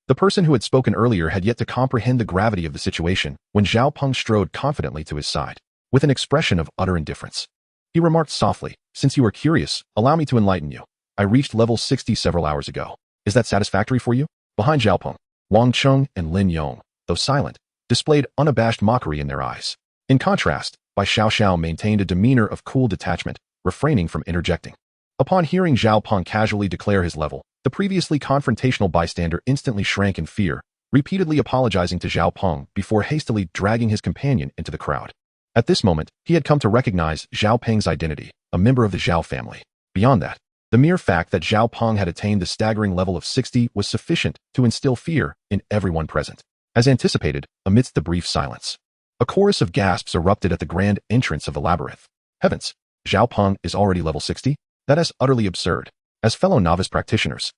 The person who had spoken earlier had yet to comprehend the gravity of the situation when Zhao Peng strode confidently to his side, with an expression of utter indifference. He remarked softly, since you are curious, allow me to enlighten you. I reached level 60 several hours ago. Is that satisfactory for you? Behind Zhao Peng, Wang Cheng and Lin Yong, though silent, displayed unabashed mockery in their eyes. In contrast, Bai Xiao maintained a demeanor of cool detachment, refraining from interjecting. Upon hearing Zhao Peng casually declare his level, the previously confrontational bystander instantly shrank in fear, repeatedly apologizing to Xiao Peng before hastily dragging his companion into the crowd. At this moment, he had come to recognize Xiao Peng's identity, a member of the Xiao family. Beyond that, the mere fact that Xiao Peng had attained the staggering level of 60 was sufficient to instill fear in everyone present. As anticipated, amidst the brief silence, a chorus of gasps erupted at the grand entrance of the labyrinth. Heavens! Xiao Peng is already level 60? That is utterly absurd. As fellow novice practitioners,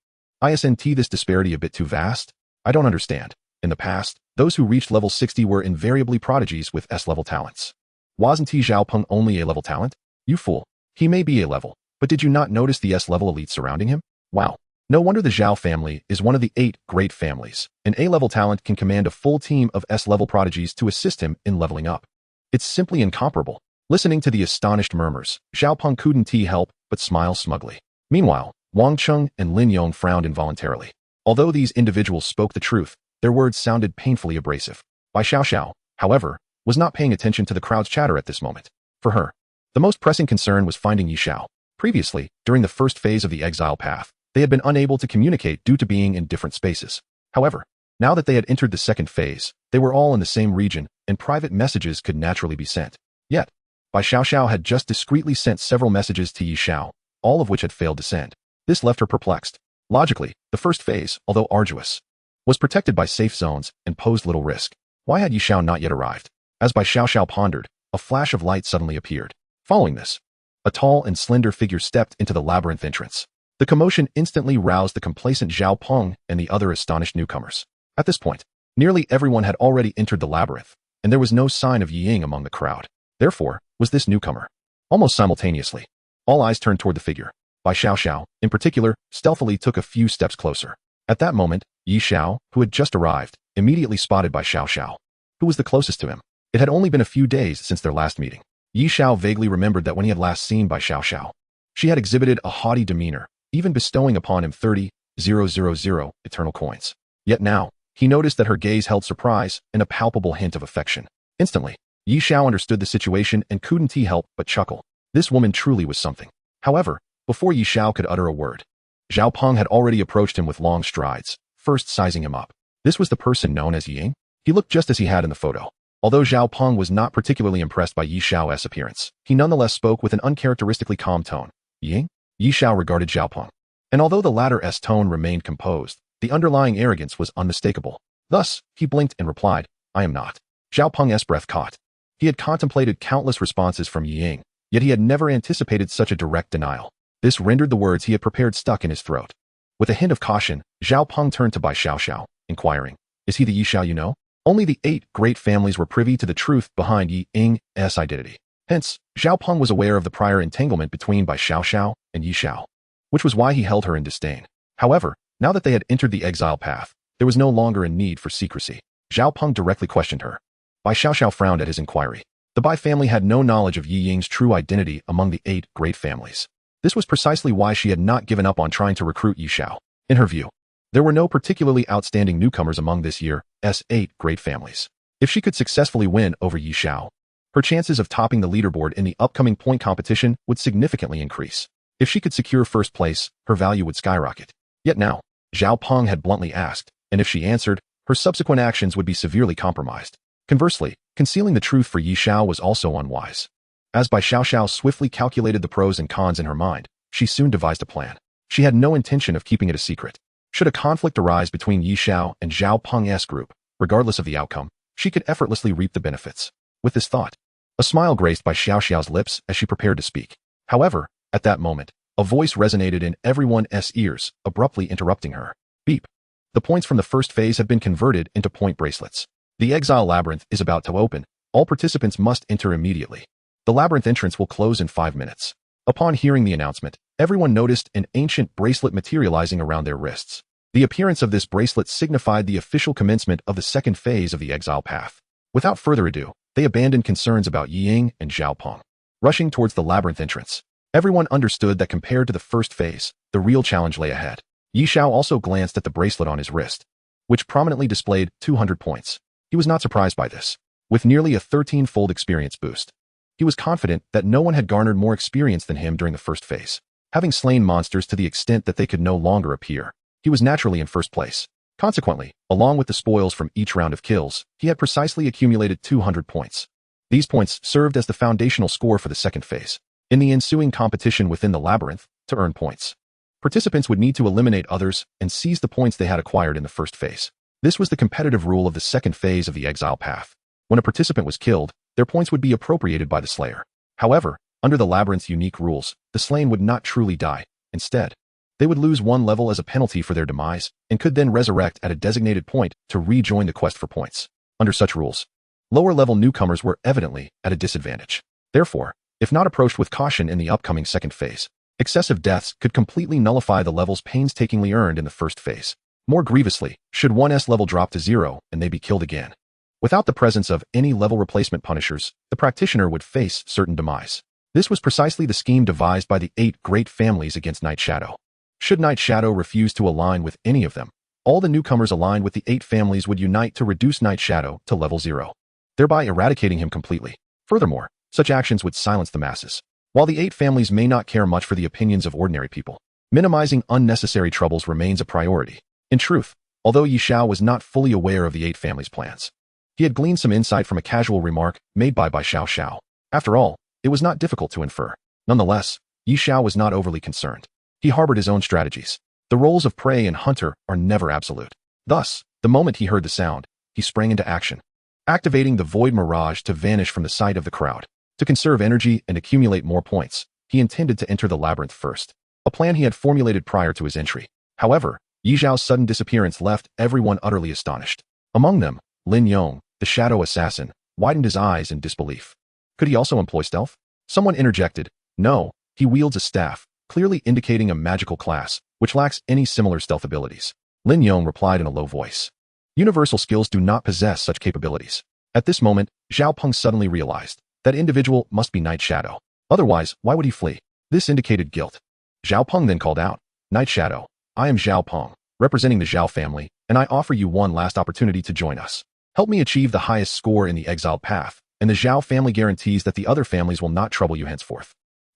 isn't this disparity a bit too vast? I don't understand. In the past, those who reached level 60 were invariably prodigies with S-level talents. Wasn't Xiao Peng only A-level talent? You fool. He may be A-level, but did you not notice the S-level elite surrounding him? Wow. No wonder the Xiao family is one of the 8 great families. An A-level talent can command a full team of S-level prodigies to assist him in leveling up. It's simply incomparable. Listening to the astonished murmurs, Xiao Peng couldn't help but smile smugly. Meanwhile, Wang Cheng and Lin Yong frowned involuntarily. Although these individuals spoke the truth, their words sounded painfully abrasive. Bai Xiao, however, was not paying attention to the crowd's chatter at this moment. For her, the most pressing concern was finding Yi Xiao. Previously, during the first phase of the exile path, they had been unable to communicate due to being in different spaces. However, now that they had entered the second phase, they were all in the same region, and private messages could naturally be sent. Yet, Bai Xiao had just discreetly sent several messages to Yi Xiao, all of which had failed to send. This left her perplexed. Logically, the first phase, although arduous, was protected by safe zones and posed little risk. Why had Yi Xiao not yet arrived? As Bai Xiao pondered, a flash of light suddenly appeared. Following this, a tall and slender figure stepped into the labyrinth entrance. The commotion instantly roused the complacent Xiao Peng and the other astonished newcomers. At this point, nearly everyone had already entered the labyrinth, and there was no sign of Yi Ying among the crowd. Therefore, was this newcomer? Almost simultaneously, all eyes turned toward the figure. Bai Xiao, in particular, stealthily took a few steps closer. At that moment, Yi Xiao, who had just arrived, immediately spotted Bai Xiao, who was the closest to him. It had only been a few days since their last meeting. Yi Xiao vaguely remembered that when he had last seen Bai Xiao, she had exhibited a haughty demeanor, even bestowing upon him 30,000 eternal coins. Yet now, he noticed that her gaze held surprise and a palpable hint of affection. Instantly, Yi Xiao understood the situation and couldn't help but chuckle. This woman truly was something. However, before Yi Xiao could utter a word, Xiao Peng had already approached him with long strides, first sizing him up. This was the person known as Yi Ying. He looked just as he had in the photo. Although Xiao Peng was not particularly impressed by Yi Xiao's appearance, he nonetheless spoke with an uncharacteristically calm tone. Yi Ying? Yi Xiao regarded Xiao Peng. And although the latter's tone remained composed, the underlying arrogance was unmistakable. Thus, he blinked and replied, I am not. Xiao Peng's breath caught. He had contemplated countless responses from Yi Ying, yet he had never anticipated such a direct denial. This rendered the words he had prepared stuck in his throat. With a hint of caution, Xiao Peng turned to Bai Xiao, inquiring, is he the Yi Xiao you know? Only the 8 great families were privy to the truth behind Yi Ying's identity. Hence, Xiao Peng was aware of the prior entanglement between Bai Xiao and Yi Xiao, which was why he held her in disdain. However, now that they had entered the exile path, there was no longer a need for secrecy. Xiao Peng directly questioned her. Bai Xiao frowned at his inquiry. The Bai family had no knowledge of Yi Ying's true identity among the 8 great families. This was precisely why she had not given up on trying to recruit Yi Xiao. In her view, there were no particularly outstanding newcomers among this year's 8 great families. If she could successfully win over Yi Xiao, her chances of topping the leaderboard in the upcoming point competition would significantly increase. If she could secure first place, her value would skyrocket. Yet now, Xiao Peng had bluntly asked, and if she answered, her subsequent actions would be severely compromised. Conversely, concealing the truth for Yi Xiao was also unwise. As Bai Xiao swiftly calculated the pros and cons in her mind, she soon devised a plan. She had no intention of keeping it a secret. Should a conflict arise between Yi Xiao and Xiao Peng's group, regardless of the outcome, she could effortlessly reap the benefits. With this thought, a smile graced Bai Xiao's lips as she prepared to speak. However, at that moment, a voice resonated in everyone's ears, abruptly interrupting her. Beep. The points from the first phase have been converted into point bracelets. The exile labyrinth is about to open. All participants must enter immediately. The labyrinth entrance will close in 5 minutes. Upon hearing the announcement, everyone noticed an ancient bracelet materializing around their wrists. The appearance of this bracelet signified the official commencement of the second phase of the exile path. Without further ado, they abandoned concerns about Yi Ying and Xiao Peng. Rushing towards the labyrinth entrance, everyone understood that compared to the first phase, the real challenge lay ahead. Yi Xiao also glanced at the bracelet on his wrist, which prominently displayed 200 points. He was not surprised by this. With nearly a 13-fold experience boost, he was confident that no one had garnered more experience than him during the first phase. Having slain monsters to the extent that they could no longer appear, he was naturally in first place. Consequently, along with the spoils from each round of kills, he had precisely accumulated 200 points. These points served as the foundational score for the second phase. In the ensuing competition within the labyrinth, to earn points, participants would need to eliminate others and seize the points they had acquired in the first phase. This was the competitive rule of the second phase of the exile path. When a participant was killed, their points would be appropriated by the slayer. However, under the labyrinth's unique rules, the slain would not truly die. Instead, they would lose one level as a penalty for their demise and could then resurrect at a designated point to rejoin the quest for points. Under such rules, lower-level newcomers were evidently at a disadvantage. Therefore, if not approached with caution in the upcoming second phase, excessive deaths could completely nullify the levels painstakingly earned in the first phase. More grievously, should one's level drop to 0 and they be killed again. Without the presence of any level replacement punishers, the practitioner would face certain demise. This was precisely the scheme devised by the 8 great families against Night Shadow. Should Night Shadow refuse to align with any of them, all the newcomers aligned with the 8 families would unite to reduce Night Shadow to level 0, thereby eradicating him completely. Furthermore, such actions would silence the masses. While the 8 families may not care much for the opinions of ordinary people, minimizing unnecessary troubles remains a priority. In truth, although Xiao was not fully aware of the 8 families' plans, he had gleaned some insight from a casual remark made by Xiao. After all, it was not difficult to infer. Nonetheless, Xiao was not overly concerned. He harbored his own strategies. The roles of prey and hunter are never absolute. Thus, the moment he heard the sound, he sprang into action, activating the void mirage to vanish from the sight of the crowd. To conserve energy and accumulate more points, he intended to enter the labyrinth first, a plan he had formulated prior to his entry. However, Xiao's sudden disappearance left everyone utterly astonished. Among them, Lin Yong, the shadow assassin, widened his eyes in disbelief. Could he also employ stealth? Someone interjected, "No, he wields a staff, clearly indicating a magical class, which lacks any similar stealth abilities." Lin Yong replied in a low voice. Universal skills do not possess such capabilities. At this moment, Zhao Peng suddenly realized that individual must be Night Shadow. Otherwise, why would he flee? This indicated guilt. Zhao Peng then called out, "Night Shadow, I am Zhao Peng, representing the Xiao family, and I offer you one last opportunity to join us. Help me achieve the highest score in the exiled path, and the Xiao family guarantees that the other families will not trouble you henceforth."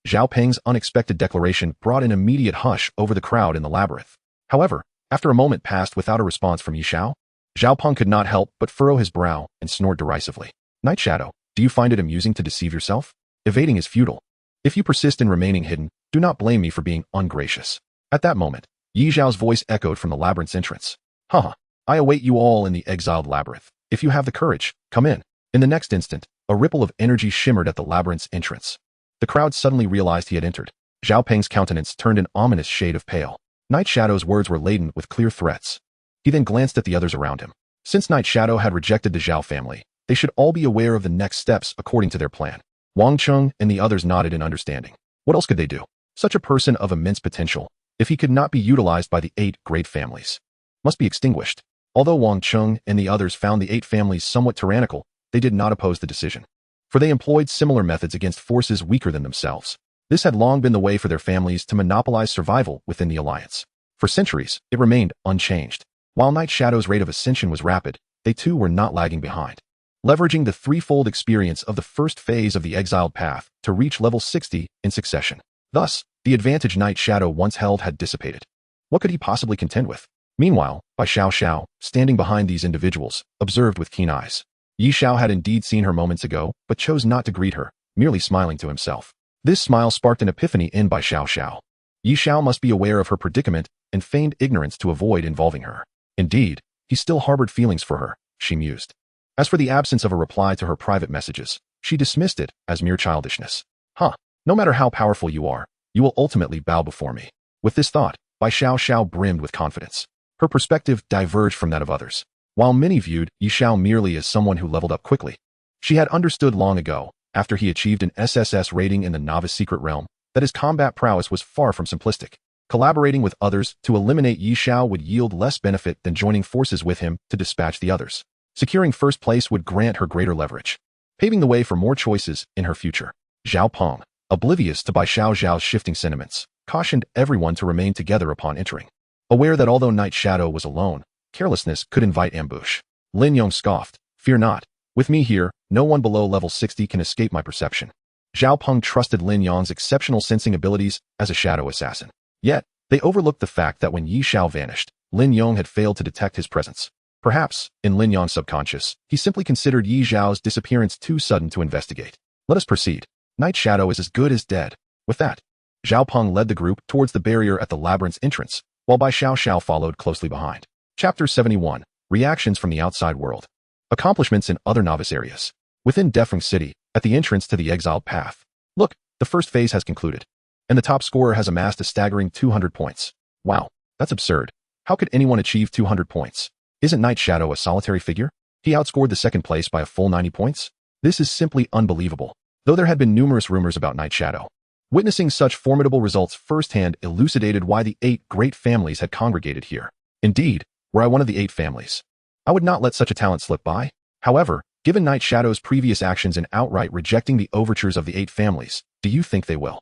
Zhao Peng's unexpected declaration brought an immediate hush over the crowd in the labyrinth. However, after a moment passed without a response from Xiao, Zhao Peng could not help but furrow his brow and snort derisively. "Night Shadow, do you find it amusing to deceive yourself? Evading is futile. If you persist in remaining hidden, do not blame me for being ungracious." At that moment, Yi Zhao's voice echoed from the labyrinth's entrance. "Haha, I await you all in the exiled labyrinth. If you have the courage, come in." In the next instant, a ripple of energy shimmered at the labyrinth's entrance. The crowd suddenly realized he had entered. Zhao Peng's countenance turned an ominous shade of pale. Night Shadow's words were laden with clear threats. He then glanced at the others around him. Since Night Shadow had rejected the Xiao family, they should all be aware of the next steps according to their plan. Wang Cheng and the others nodded in understanding. What else could they do? Such a person of immense potential, if he could not be utilized by the 8 great families, must be extinguished. Although Wang Cheng and the others found the 8 families somewhat tyrannical, they did not oppose the decision, for they employed similar methods against forces weaker than themselves. This had long been the way for their families to monopolize survival within the alliance. For centuries, it remained unchanged. While Night Shadow's rate of ascension was rapid, they too were not lagging behind, leveraging the threefold experience of the first phase of the exiled path to reach level 60 in succession. Thus, the advantage Night Shadow once held had dissipated. What could he possibly contend with? Meanwhile, Xiao, standing behind these individuals, observed with keen eyes. Yi Xiao had indeed seen her moments ago, but chose not to greet her, merely smiling to himself. This smile sparked an epiphany in Xiao. Yi Xiao must be aware of her predicament and feigned ignorance to avoid involving her. Indeed, he still harbored feelings for her, she mused. As for the absence of a reply to her private messages, she dismissed it as mere childishness. No matter how powerful you are, you will ultimately bow before me. With this thought, Xiao brimmed with confidence. Her perspective diverged from that of others. While many viewed Yi Xiao merely as someone who leveled up quickly, she had understood long ago, after he achieved an SSS rating in the novice secret realm, that his combat prowess was far from simplistic. Collaborating with others to eliminate Yi Xiao would yield less benefit than joining forces with him to dispatch the others. Securing first place would grant her greater leverage, paving the way for more choices in her future. Zhao Peng, oblivious to Xiao's shifting sentiments, cautioned everyone to remain together upon entering, aware that although Night Shadow was alone, carelessness could invite ambush. Lin Yong scoffed, "Fear not. With me here, no one below level 60 can escape my perception." Zhao Peng trusted Lin Yong's exceptional sensing abilities as a shadow assassin. Yet, they overlooked the fact that when Yi Xiao vanished, Lin Yong had failed to detect his presence. Perhaps, in Lin Yong's subconscious, he simply considered Yi Zhao's disappearance too sudden to investigate. Let us proceed. Night Shadow is as good as dead. With that, Zhao Peng led the group towards the barrier at the labyrinth's entrance, while Bai Xiao followed closely behind. Chapter 71. Reactions from the outside world. Accomplishments in other novice areas. Within Defeng City, at the entrance to the exiled path. Look, the first phase has concluded, and the top scorer has amassed a staggering 200 points. Wow, that's absurd. How could anyone achieve 200 points? Isn't Night Shadow a solitary figure? He outscored the second place by a full 90 points? This is simply unbelievable. Though there had been numerous rumors about Night Shadow, witnessing such formidable results firsthand elucidated why the 8 great families had congregated here. Indeed, were I one of the 8 families, I would not let such a talent slip by. However, given Night Shadow's previous actions in outright rejecting the overtures of the 8 families, do you think they will?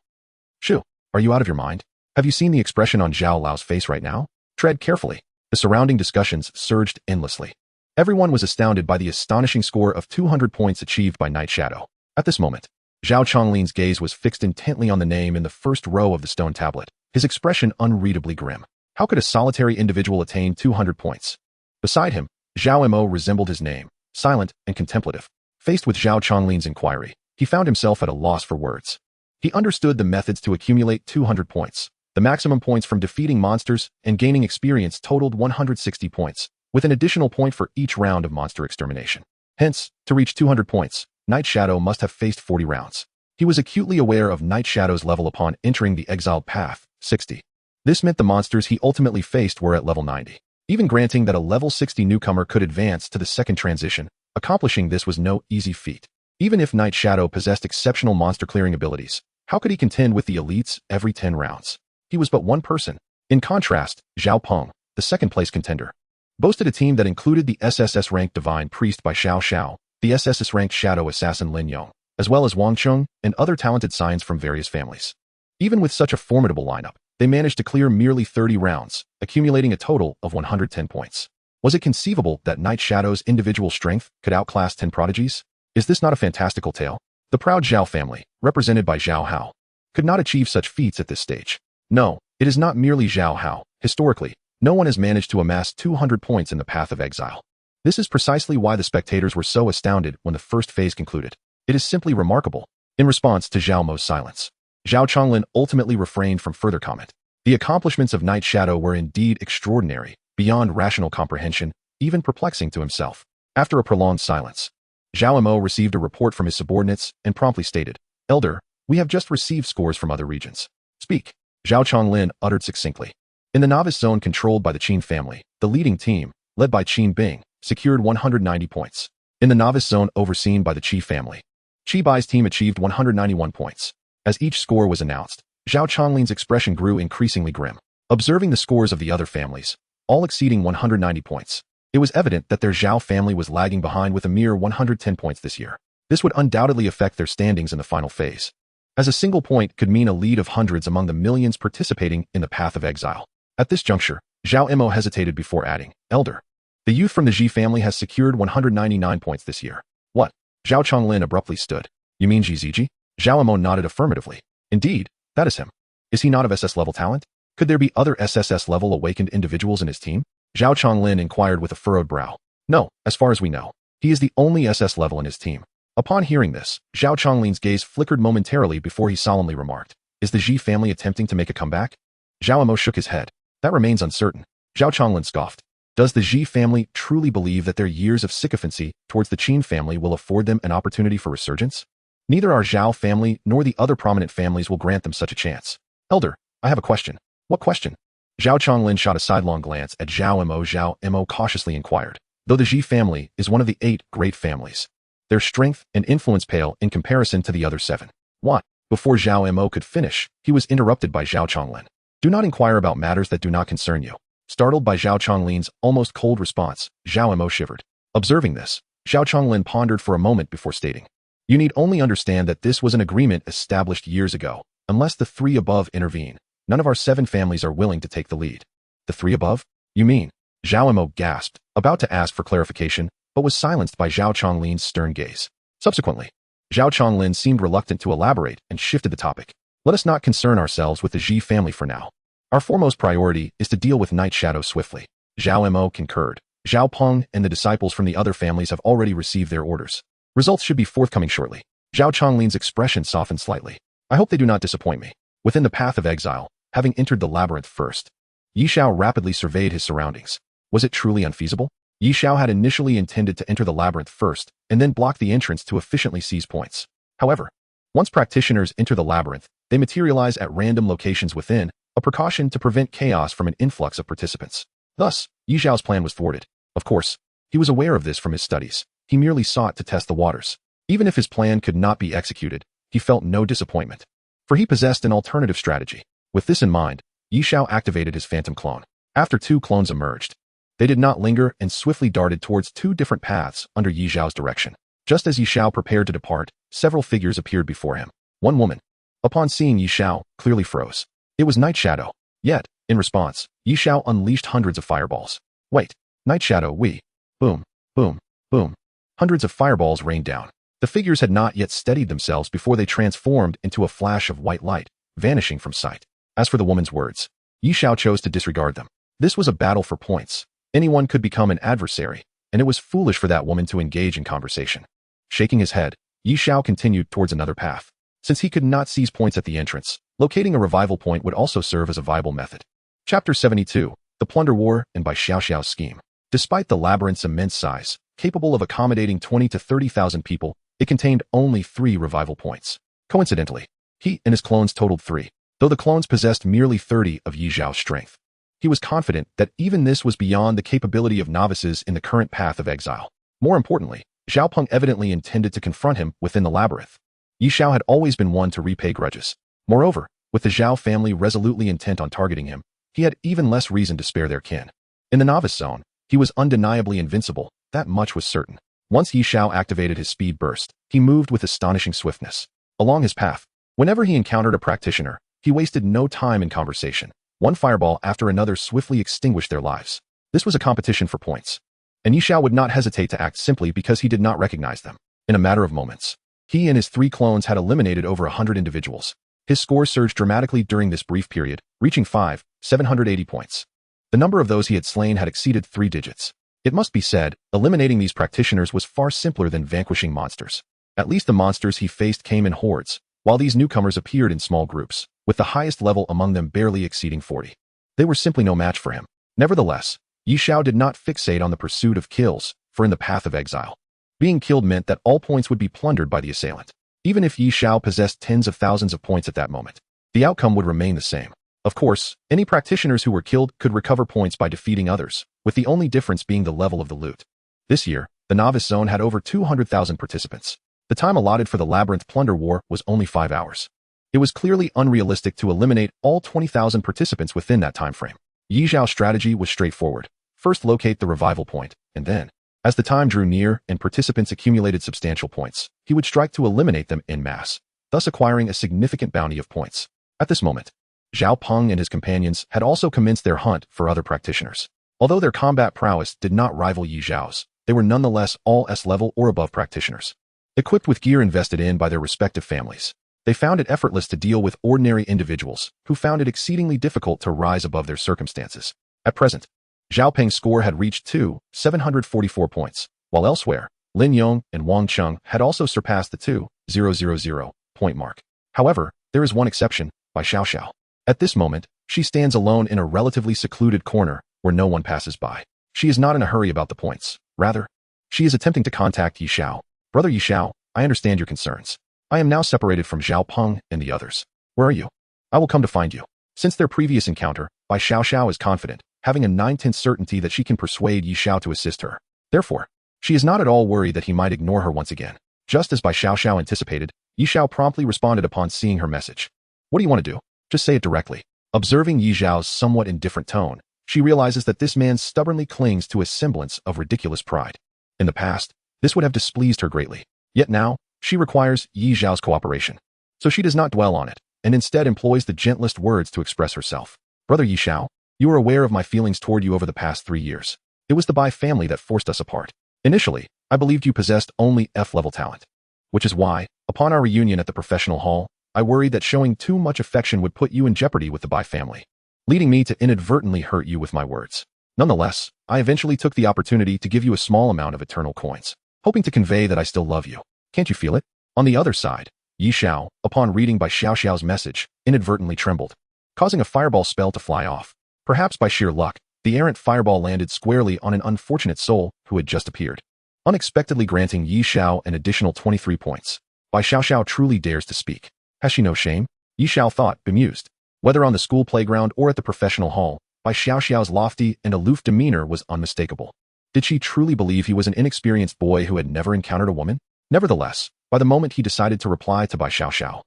Shu, are you out of your mind? Have you seen the expression on Zhao Lao's face right now? Tread carefully. The surrounding discussions surged endlessly. Everyone was astounded by the astonishing score of 200 points achieved by Night Shadow. At this moment, Zhao Chonglin's gaze was fixed intently on the name in the first row of the stone tablet, his expression unreadably grim. How could a solitary individual attain 200 points? Beside him, Zhao Mo resembled his name, silent and contemplative. Faced with Zhao Chonglin's inquiry, he found himself at a loss for words. He understood the methods to accumulate 200 points. The maximum points from defeating monsters and gaining experience totaled 160 points, with an additional point for each round of monster extermination. Hence, to reach 200 points, Night Shadow must have faced 40 rounds. He was acutely aware of Night Shadow's level upon entering the exiled path, 60. This meant the monsters he ultimately faced were at level 90. Even granting that a level 60 newcomer could advance to the second transition, accomplishing this was no easy feat. Even if Night Shadow possessed exceptional monster clearing abilities, how could he contend with the elites every 10 rounds? He was but one person. In contrast, Zhao Peng, the second-place contender, boasted a team that included the SSS-ranked Divine Priest by Xiao, the SSS-ranked Shadow Assassin Lin Yong, as well as Wang Cheng and other talented scions from various families. Even with such a formidable lineup, they managed to clear merely 30 rounds, accumulating a total of 110 points. Was it conceivable that Night Shadow's individual strength could outclass 10 prodigies? Is this not a fantastical tale? The proud Xiao family, represented by Zhao Hao, could not achieve such feats at this stage. No, it is not merely Zhao Hao. Historically, no one has managed to amass 200 points in the path of exile. This is precisely why the spectators were so astounded when the first phase concluded. It is simply remarkable. In response to Zhao Mo's silence, Zhao Chonglin ultimately refrained from further comment. The accomplishments of Night Shadow were indeed extraordinary, beyond rational comprehension, even perplexing to himself. After a prolonged silence, Zhao Mo received a report from his subordinates and promptly stated, "Elder, we have just received scores from other regions." "Speak," Zhao Chonglin uttered succinctly. In the novice zone controlled by the Qin family, the leading team, led by Qin Bing, secured 190 points. In the novice zone overseen by the Qi family, Qi Bai's team achieved 191 points. As each score was announced, Zhao Chonglin's expression grew increasingly grim. Observing the scores of the other families, all exceeding 190 points, it was evident that their Zhao family was lagging behind with a mere 110 points this year. This would undoubtedly affect their standings in the final phase, as a single point could mean a lead of hundreds among the millions participating in the path of exile. At this juncture, Zhao Mo hesitated before adding, "Elder, the youth from the Ji family has secured 199 points this year." "What?" Zhao Chonglin abruptly stood. "You mean Ji?" Zhao Mo nodded affirmatively. "Indeed, that is him. Is he not of SS level talent? Could there be other SSS level awakened individuals in his team?" Zhao Chonglin inquired with a furrowed brow. "No, as far as we know. He is the only SS level in his team." Upon hearing this, Zhao Chonglin's gaze flickered momentarily before he solemnly remarked, "Is the Ji family attempting to make a comeback?" Zhao Mo shook his head. "That remains uncertain." Zhao Chonglin scoffed. "Does the Ji family truly believe that their years of sycophancy towards the Qin family will afford them an opportunity for resurgence? Neither our Zhao family nor the other prominent families will grant them such a chance." "Elder, I have a question." "What question?" Zhao Chonglin shot a sidelong glance at Zhao Mo cautiously inquired. "Though the Ji family is one of the 8 great families, their strength and influence pale in comparison to the other 7. "What?" Before Zhao Mo could finish, he was interrupted by Zhao Chonglin. "Do not inquire about matters that do not concern you." Startled by Zhao Chonglin's almost cold response, Zhao Mo shivered. Observing this, Zhao Chonglin pondered for a moment before stating, "You need only understand that this was an agreement established years ago. Unless the 3 above intervene, none of our 7 families are willing to take the lead." "The 3 above? You mean?" Zhao Mo gasped, about to ask for clarification, but was silenced by Zhao Chonglin's stern gaze. Subsequently, Zhao Chonglin seemed reluctant to elaborate and shifted the topic. "Let us not concern ourselves with the Ji family for now. Our foremost priority is to deal with Night Shadow swiftly." Xiao Mo concurred. Xiao Peng and the disciples from the other families have already received their orders. Results should be forthcoming shortly. Zhao Chongling's expression softened slightly. I hope they do not disappoint me. Within the path of exile, having entered the labyrinth first, Yi Xiao rapidly surveyed his surroundings. Was it truly unfeasible? Yi Xiao had initially intended to enter the labyrinth first and then block the entrance to efficiently seize points. However, once practitioners enter the labyrinth, they materialize at random locations within, a precaution to prevent chaos from an influx of participants. Thus, Yi Xiao's plan was thwarted. Of course, he was aware of this from his studies. He merely sought to test the waters. Even if his plan could not be executed, he felt no disappointment, for he possessed an alternative strategy. With this in mind, Yi Xiao activated his phantom clone. After two clones emerged, they did not linger and swiftly darted towards two different paths under Yi Xiao's direction. Just as Yi Xiao prepared to depart, several figures appeared before him. One woman, upon seeing Yi Xiao, clearly froze. It was Night Shadow. Yet, in response, Yi Xiao unleashed hundreds of fireballs. Wait, Night Shadow, we. Boom, boom, boom. Hundreds of fireballs rained down. The figures had not yet steadied themselves before they transformed into a flash of white light, vanishing from sight. As for the woman's words, Yi Xiao chose to disregard them. This was a battle for points. Anyone could become an adversary, and it was foolish for that woman to engage in conversation. Shaking his head, Yi Xiao continued towards another path. Since he could not seize points at the entrance, locating a revival point would also serve as a viable method. Chapter 72, The Plunder War, and by Xiao Xiao's scheme. Despite the labyrinth's immense size, capable of accommodating 20 to 30,000 people, it contained only 3 revival points. Coincidentally, he and his clones totaled 3, though the clones possessed merely 30 of Yi Xiao's strength. He was confident that even this was beyond the capability of novices in the current path of exile. More importantly, Xiao Peng evidently intended to confront him within the labyrinth. Yi Xiao had always been one to repay grudges. Moreover, with the Xiao family resolutely intent on targeting him, he had even less reason to spare their kin. In the novice zone, he was undeniably invincible, that much was certain. Once Yi Xiao activated his speed burst, he moved with astonishing swiftness. Along his path, whenever he encountered a practitioner, he wasted no time in conversation. One fireball after another swiftly extinguished their lives. This was a competition for points, and Yi Xiao would not hesitate to act simply because he did not recognize them. In a matter of moments, he and his 3 clones had eliminated over 100 individuals. His score surged dramatically during this brief period, reaching 780 points. The number of those he had slain had exceeded 3 digits. It must be said, eliminating these practitioners was far simpler than vanquishing monsters. At least the monsters he faced came in hordes, while these newcomers appeared in small groups, with the highest level among them barely exceeding 40. They were simply no match for him. Nevertheless, Yi Xiao did not fixate on the pursuit of kills, for in the path of exile, being killed meant that all points would be plundered by the assailant. Even if Yi Xiao possessed tens of thousands of points at that moment, the outcome would remain the same. Of course, any practitioners who were killed could recover points by defeating others, with the only difference being the level of the loot. This year, the novice zone had over 200,000 participants. The time allotted for the labyrinth plunder war was only 5 hours. It was clearly unrealistic to eliminate all 20,000 participants within that time frame. Yi Xiao's strategy was straightforward. First locate the revival point, and then, as the time drew near and participants accumulated substantial points, he would strike to eliminate them en masse, thus acquiring a significant bounty of points. At this moment, Xiao Peng and his companions had also commenced their hunt for other practitioners. Although their combat prowess did not rival Yi Xiao's, they were nonetheless all S-level or above practitioners. Equipped with gear invested in by their respective families, they found it effortless to deal with ordinary individuals who found it exceedingly difficult to rise above their circumstances. At present, Xiao Peng's score had reached 744 points, while elsewhere, Lin Yong and Wang Cheng had also surpassed the 2,000 point mark. However, there is one exception, by Xiao Xiao. At this moment, she stands alone in a relatively secluded corner where no one passes by. She is not in a hurry about the points. Rather, she is attempting to contact Yi Xiao. Brother Yi Xiao, I understand your concerns. I am now separated from Xiao Peng and the others. Where are you? I will come to find you. Since their previous encounter, Bai Xiao Xiao is confident, having a 9/10 certainty that she can persuade Yi Xiao to assist her. Therefore, she is not at all worried that he might ignore her once again. Just as Bai Xiao Xiao anticipated, Yi Xiao promptly responded upon seeing her message. What do you want to do? Just say it directly. Observing Yi Xiao's somewhat indifferent tone, she realizes that this man stubbornly clings to a semblance of ridiculous pride. In the past, this would have displeased her greatly. Yet now, she requires Yi Xiao's cooperation. So she does not dwell on it, and instead employs the gentlest words to express herself. Brother Yi Xiao, you are aware of my feelings toward you over the past 3 years. It was the Bai family that forced us apart. Initially, I believed you possessed only F-level talent, which is why, upon our reunion at the professional hall, I worried that showing too much affection would put you in jeopardy with the Bai family, leading me to inadvertently hurt you with my words. Nonetheless, I eventually took the opportunity to give you a small amount of eternal coins, hoping to convey that I still love you. Can't you feel it? On the other side, Xiao, upon reading by Xiao's message, inadvertently trembled, causing a fireball spell to fly off. Perhaps by sheer luck, the errant fireball landed squarely on an unfortunate soul who had just appeared, unexpectedly granting Xiao an additional 23 points. Bai Xiao truly dares to speak. Has she no shame? Xiao thought, bemused. Whether on the school playground or at the professional hall, Bai Xiao's lofty and aloof demeanor was unmistakable. Did she truly believe he was an inexperienced boy who had never encountered a woman? Nevertheless, by the moment he decided to reply to Bai Xiao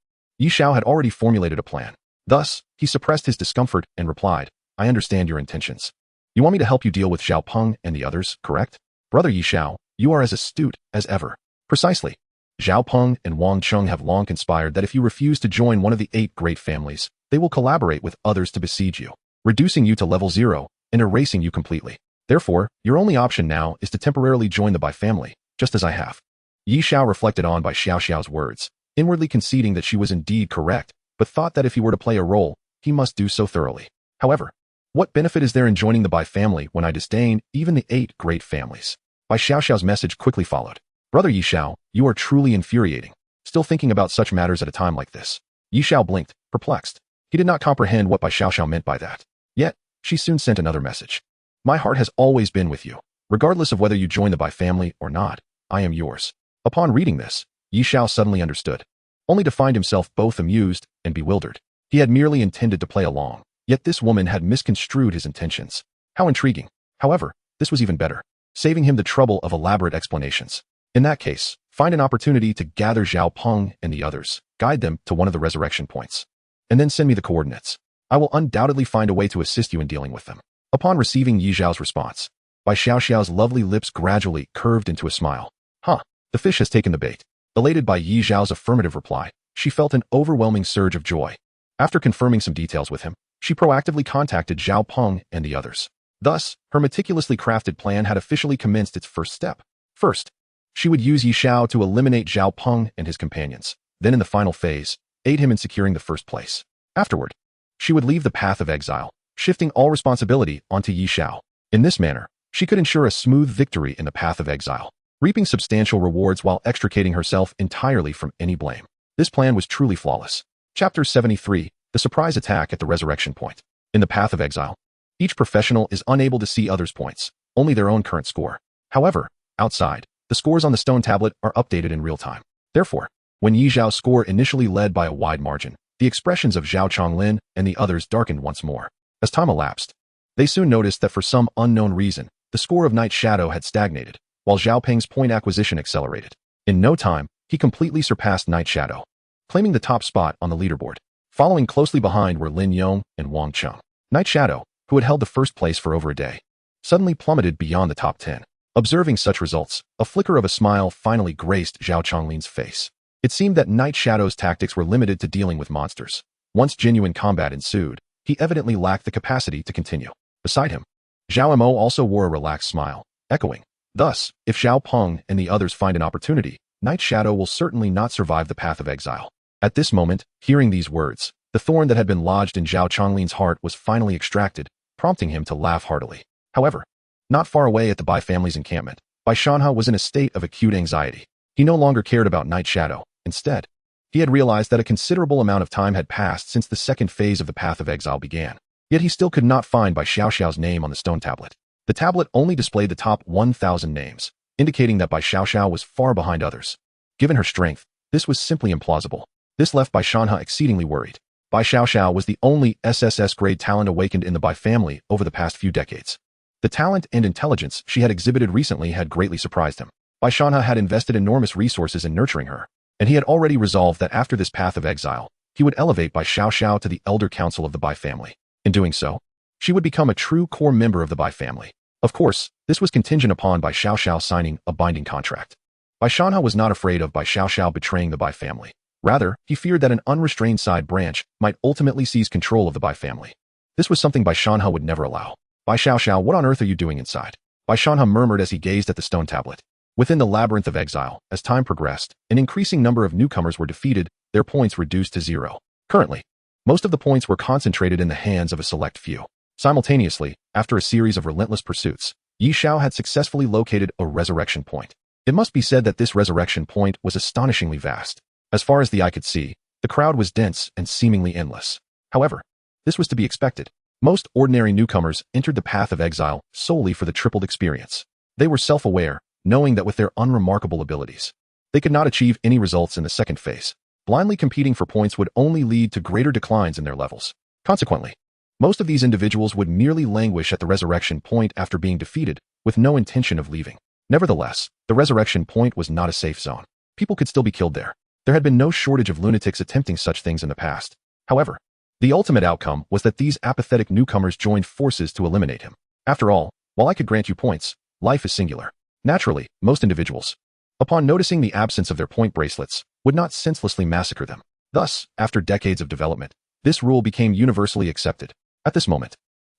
had already formulated a plan. Thus, he suppressed his discomfort and replied, I understand your intentions. You want me to help you deal with Xiao Peng and the others, correct? Brother Xiao, you are as astute as ever. Precisely. Xiao Peng and Wang Cheng have long conspired that if you refuse to join one of the 8 great families, they will collaborate with others to besiege you, reducing you to level 0 and erasing you completely. Therefore, your only option now is to temporarily join the Bai family, just as I have. Xiao reflected on Bai Xiao's words, inwardly conceding that she was indeed correct, but thought that if he were to play a role, he must do so thoroughly. However, what benefit is there in joining the Bai family when I disdain even the 8 great families? Bai Xiao's message quickly followed. Brother Xiao, you are truly infuriating. Still thinking about such matters at a time like this. Xiao blinked, perplexed. He did not comprehend what Bai Xiao meant by that. Yet, she soon sent another message. My heart has always been with you. Regardless of whether you join the Bai family or not, I am yours. Upon reading this, Xiao suddenly understood, only to find himself both amused and bewildered. He had merely intended to play along, yet this woman had misconstrued his intentions. How intriguing. However, this was even better, saving him the trouble of elaborate explanations. In that case, find an opportunity to gather Xiao Peng and the others, guide them to one of the resurrection points, and then send me the coordinates. I will undoubtedly find a way to assist you in dealing with them. Upon receiving Xiao's response, Bai Xiao's lovely lips gradually curved into a smile. The fish has taken the bait. Elated by Xiao's affirmative reply, she felt an overwhelming surge of joy. After confirming some details with him, she proactively contacted Xiao Peng and the others. Thus, her meticulously crafted plan had officially commenced its first step. First, she would use Xiao to eliminate Xiao Peng and his companions. Then in the final phase, aid him in securing the first place. Afterward, she would leave the path of exile, shifting all responsibility onto Xiao. In this manner, she could ensure a smooth victory in the path of exile, reaping substantial rewards while extricating herself entirely from any blame. This plan was truly flawless. Chapter 73, The Surprise Attack at the Resurrection Point. In the path of exile, each professional is unable to see others' points, only their own current score. However, outside, the scores on the stone tablet are updated in real time. Therefore, when Xiao's score initially led by a wide margin, the expressions of Zhao Chonglin and the others darkened once more. As time elapsed, they soon noticed that for some unknown reason, the score of Night Shadow had stagnated, while Zhao Peng's point acquisition accelerated. In no time, he completely surpassed Night Shadow, claiming the top spot on the leaderboard. Following closely behind were Lin Yong and Wang Cheng. Night Shadow, who had held the first place for over a day, suddenly plummeted beyond the top 10. Observing such results, a flicker of a smile finally graced Zhao Chonglin's face. It seemed that Night Shadow's tactics were limited to dealing with monsters. Once genuine combat ensued, he evidently lacked the capacity to continue. Beside him, Zhao Mo also wore a relaxed smile, echoing, thus, if Xiao Peng and the others find an opportunity, Night Shadow will certainly not survive the path of exile. At this moment, hearing these words, the thorn that had been lodged in Zhao Chonglin's heart was finally extracted, prompting him to laugh heartily. However, not far away at the Bai family's encampment, Bai Shanha was in a state of acute anxiety. He no longer cared about Night Shadow. Instead, he had realized that a considerable amount of time had passed since the second phase of the path of exile began. Yet he still could not find Bai Xiao's name on the stone tablet. The tablet only displayed the top 1,000 names, indicating that Bai Xiao was far behind others. Given her strength, this was simply implausible. This left Bai Shanha exceedingly worried. Bai Xiao was the only SSS grade talent awakened in the Bai family over the past few decades. The talent and intelligence she had exhibited recently had greatly surprised him. Bai Shanha had invested enormous resources in nurturing her, and he had already resolved that after this path of exile, he would elevate Bai Xiao to the elder council of the Bai family. In doing so, she would become a true core member of the Bai family. Of course, this was contingent upon Bai Xiao signing a binding contract. Bai Shanha was not afraid of Bai Xiao betraying the Bai family. Rather, he feared that an unrestrained side branch might ultimately seize control of the Bai family. This was something Bai Shanha would never allow. Bai Xiao, what on earth are you doing inside? Bai Shanha murmured as he gazed at the stone tablet. Within the labyrinth of exile, as time progressed, an increasing number of newcomers were defeated, their points reduced to 0. Currently, most of the points were concentrated in the hands of a select few. Simultaneously, after a series of relentless pursuits, Xiao had successfully located a resurrection point. It must be said that this resurrection point was astonishingly vast. As far as the eye could see, the crowd was dense and seemingly endless. However, this was to be expected. Most ordinary newcomers entered the path of exile solely for the tripled experience. They were self-aware, knowing that with their unremarkable abilities, they could not achieve any results in the second phase. Blindly competing for points would only lead to greater declines in their levels. Consequently, most of these individuals would merely languish at the resurrection point after being defeated, with no intention of leaving. Nevertheless, the resurrection point was not a safe zone. People could still be killed there. There had been no shortage of lunatics attempting such things in the past. However, the ultimate outcome was that these apathetic newcomers joined forces to eliminate him. After all, while I could grant you points, life is singular. Naturally, most individuals, upon noticing the absence of their point bracelets, would not senselessly massacre them. Thus, after decades of development, this rule became universally accepted. At this moment,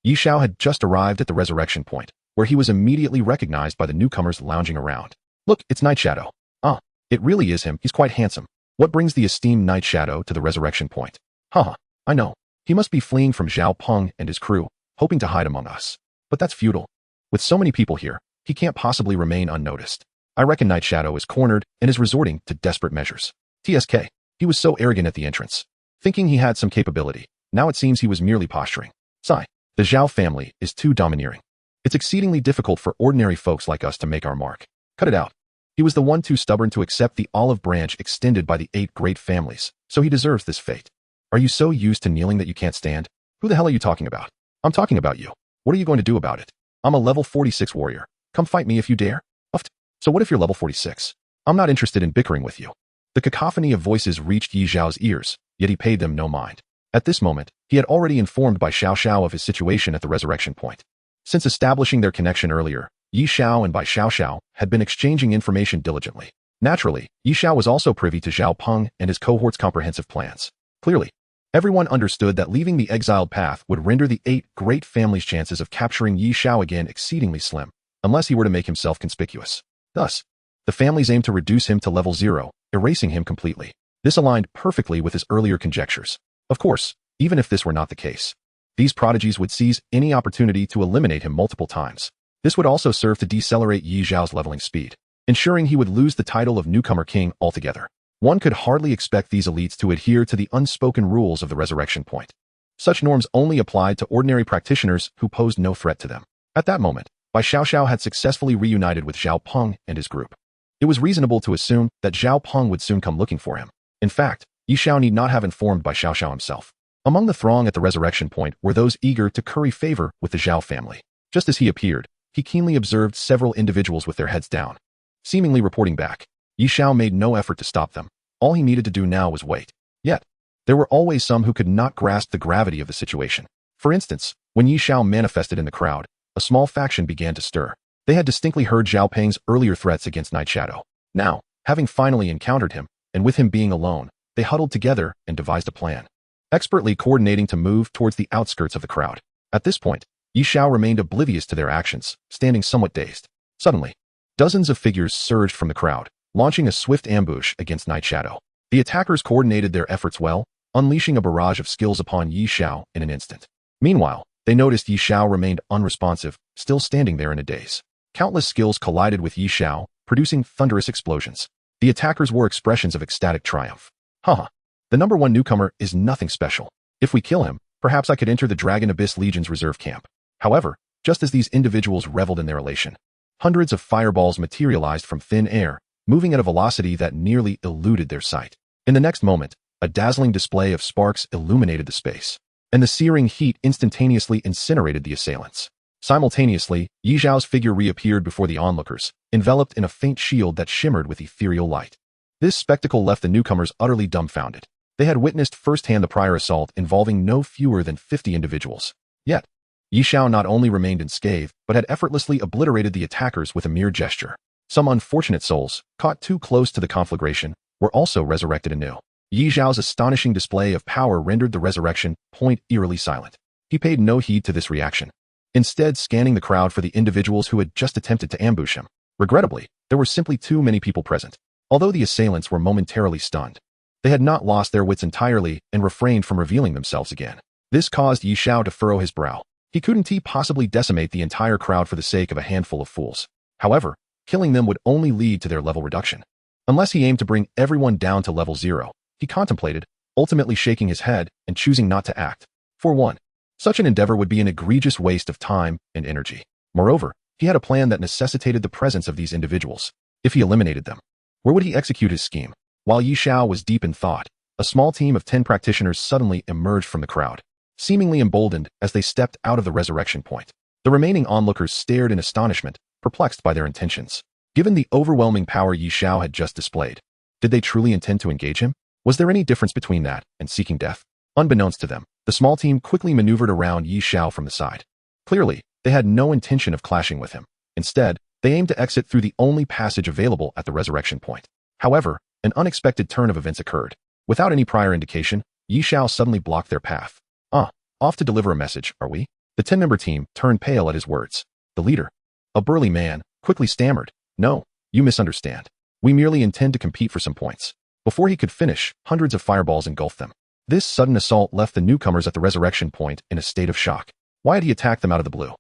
Xiao had just arrived at the resurrection point, where he was immediately recognized by the newcomers lounging around. Look, it's Night Shadow. Ah, it really is him. He's quite handsome. What brings the esteemed Night Shadow to the resurrection point? Haha, I know. He must be fleeing from Xiao Peng and his crew, hoping to hide among us. But that's futile. With so many people here, he can't possibly remain unnoticed. I reckon Night Shadow is cornered and is resorting to desperate measures. TSK. He was so arrogant at the entrance, thinking he had some capability. Now it seems he was merely posturing. Sigh. The Xiao family is too domineering. It's exceedingly difficult for ordinary folks like us to make our mark. Cut it out. He was the one too stubborn to accept the olive branch extended by the 8 great families, so he deserves this fate. Are you so used to kneeling that you can't stand? Who the hell are you talking about? I'm talking about you. What are you going to do about it? I'm a level 46 warrior. Come fight me if you dare. Uft. So what if you're level 46? I'm not interested in bickering with you. The cacophony of voices reached Yi Zhao's ears, yet he paid them no mind. At this moment, he had already informed by Xiao of his situation at the resurrection point. Since establishing their connection earlier, Yi Xiao and Bai Xiao had been exchanging information diligently. Naturally, Yi Xiao was also privy to Xiao Peng and his cohort's comprehensive plans. Clearly, everyone understood that leaving the exiled path would render the 8 great families' chances of capturing Yi Xiao again exceedingly slim, unless he were to make himself conspicuous. Thus, the families aimed to reduce him to level 0, erasing him completely. This aligned perfectly with his earlier conjectures. Of course, even if this were not the case, these prodigies would seize any opportunity to eliminate him multiple times. This would also serve to decelerate Yi Zhao's leveling speed, ensuring he would lose the title of newcomer king altogether. One could hardly expect these elites to adhere to the unspoken rules of the resurrection point. Such norms only applied to ordinary practitioners who posed no threat to them. At that moment, Bai Xiao had successfully reunited with Xiao Peng and his group. It was reasonable to assume that Xiao Peng would soon come looking for him. In fact, Yi Xiao need not have informed Bai Xiao himself. Among the throng at the resurrection point were those eager to curry favor with the Xiao family. Just as he appeared, he keenly observed several individuals with their heads down, seemingly reporting back. Yi Xiao made no effort to stop them. All he needed to do now was wait. Yet, there were always some who could not grasp the gravity of the situation. For instance, when Yi Xiao manifested in the crowd, a small faction began to stir. They had distinctly heard Xiao Peng's earlier threats against Night Shadow. Now, having finally encountered him, and with him being alone, they huddled together and devised a plan, expertly coordinating to move towards the outskirts of the crowd. At this point, Yi Xiao remained oblivious to their actions, standing somewhat dazed. Suddenly, dozens of figures surged from the crowd, launching a swift ambush against Night Shadow. The attackers coordinated their efforts well, unleashing a barrage of skills upon Yi Xiao in an instant. Meanwhile, they noticed Yi Xiao remained unresponsive, still standing there in a daze. Countless skills collided with Yi Xiao, producing thunderous explosions. The attackers wore expressions of ecstatic triumph. Haha. The number 1 newcomer is nothing special. If we kill him, perhaps I could enter the Dragon Abyss Legion's reserve camp. However, just as these individuals reveled in their elation, hundreds of fireballs materialized from thin air, moving at a velocity that nearly eluded their sight. In the next moment, a dazzling display of sparks illuminated the space, and the searing heat instantaneously incinerated the assailants. Simultaneously, Yi Zhao's figure reappeared before the onlookers, enveloped in a faint shield that shimmered with ethereal light. This spectacle left the newcomers utterly dumbfounded. They had witnessed firsthand the prior assault involving no fewer than 50 individuals. Yet, Yi Xiao not only remained unscathed, but had effortlessly obliterated the attackers with a mere gesture. Some unfortunate souls, caught too close to the conflagration, were also resurrected anew. Yi Zhao's astonishing display of power rendered the resurrection point eerily silent. He paid no heed to this reaction, instead scanning the crowd for the individuals who had just attempted to ambush him. Regrettably, there were simply too many people present. Although the assailants were momentarily stunned, they had not lost their wits entirely and refrained from revealing themselves again. This caused Yi Xiao to furrow his brow. He couldn't possibly decimate the entire crowd for the sake of a handful of fools. However, killing them would only lead to their level reduction. Unless he aimed to bring everyone down to level 0, he contemplated, ultimately shaking his head and choosing not to act. For one, such an endeavor would be an egregious waste of time and energy. Moreover, he had a plan that necessitated the presence of these individuals. If he eliminated them, where would he execute his scheme? While Xiao was deep in thought, a small team of 10 practitioners suddenly emerged from the crowd, seemingly emboldened as they stepped out of the resurrection point. The remaining onlookers stared in astonishment, perplexed by their intentions. Given the overwhelming power Xiao had just displayed, did they truly intend to engage him? Was there any difference between that and seeking death? Unbeknownst to them, the small team quickly maneuvered around Xiao from the side. Clearly, they had no intention of clashing with him. Instead, they aimed to exit through the only passage available at the resurrection point. However, an unexpected turn of events occurred. Without any prior indication, Xiao suddenly blocked their path. Off to deliver a message, are we? The 10-member team turned pale at his words. The leader, a burly man, quickly stammered, "No, you misunderstand. We merely intend to compete for some points." Before he could finish, hundreds of fireballs engulfed them. This sudden assault left the newcomers at the resurrection point in a state of shock. Why had he attacked them out of the blue?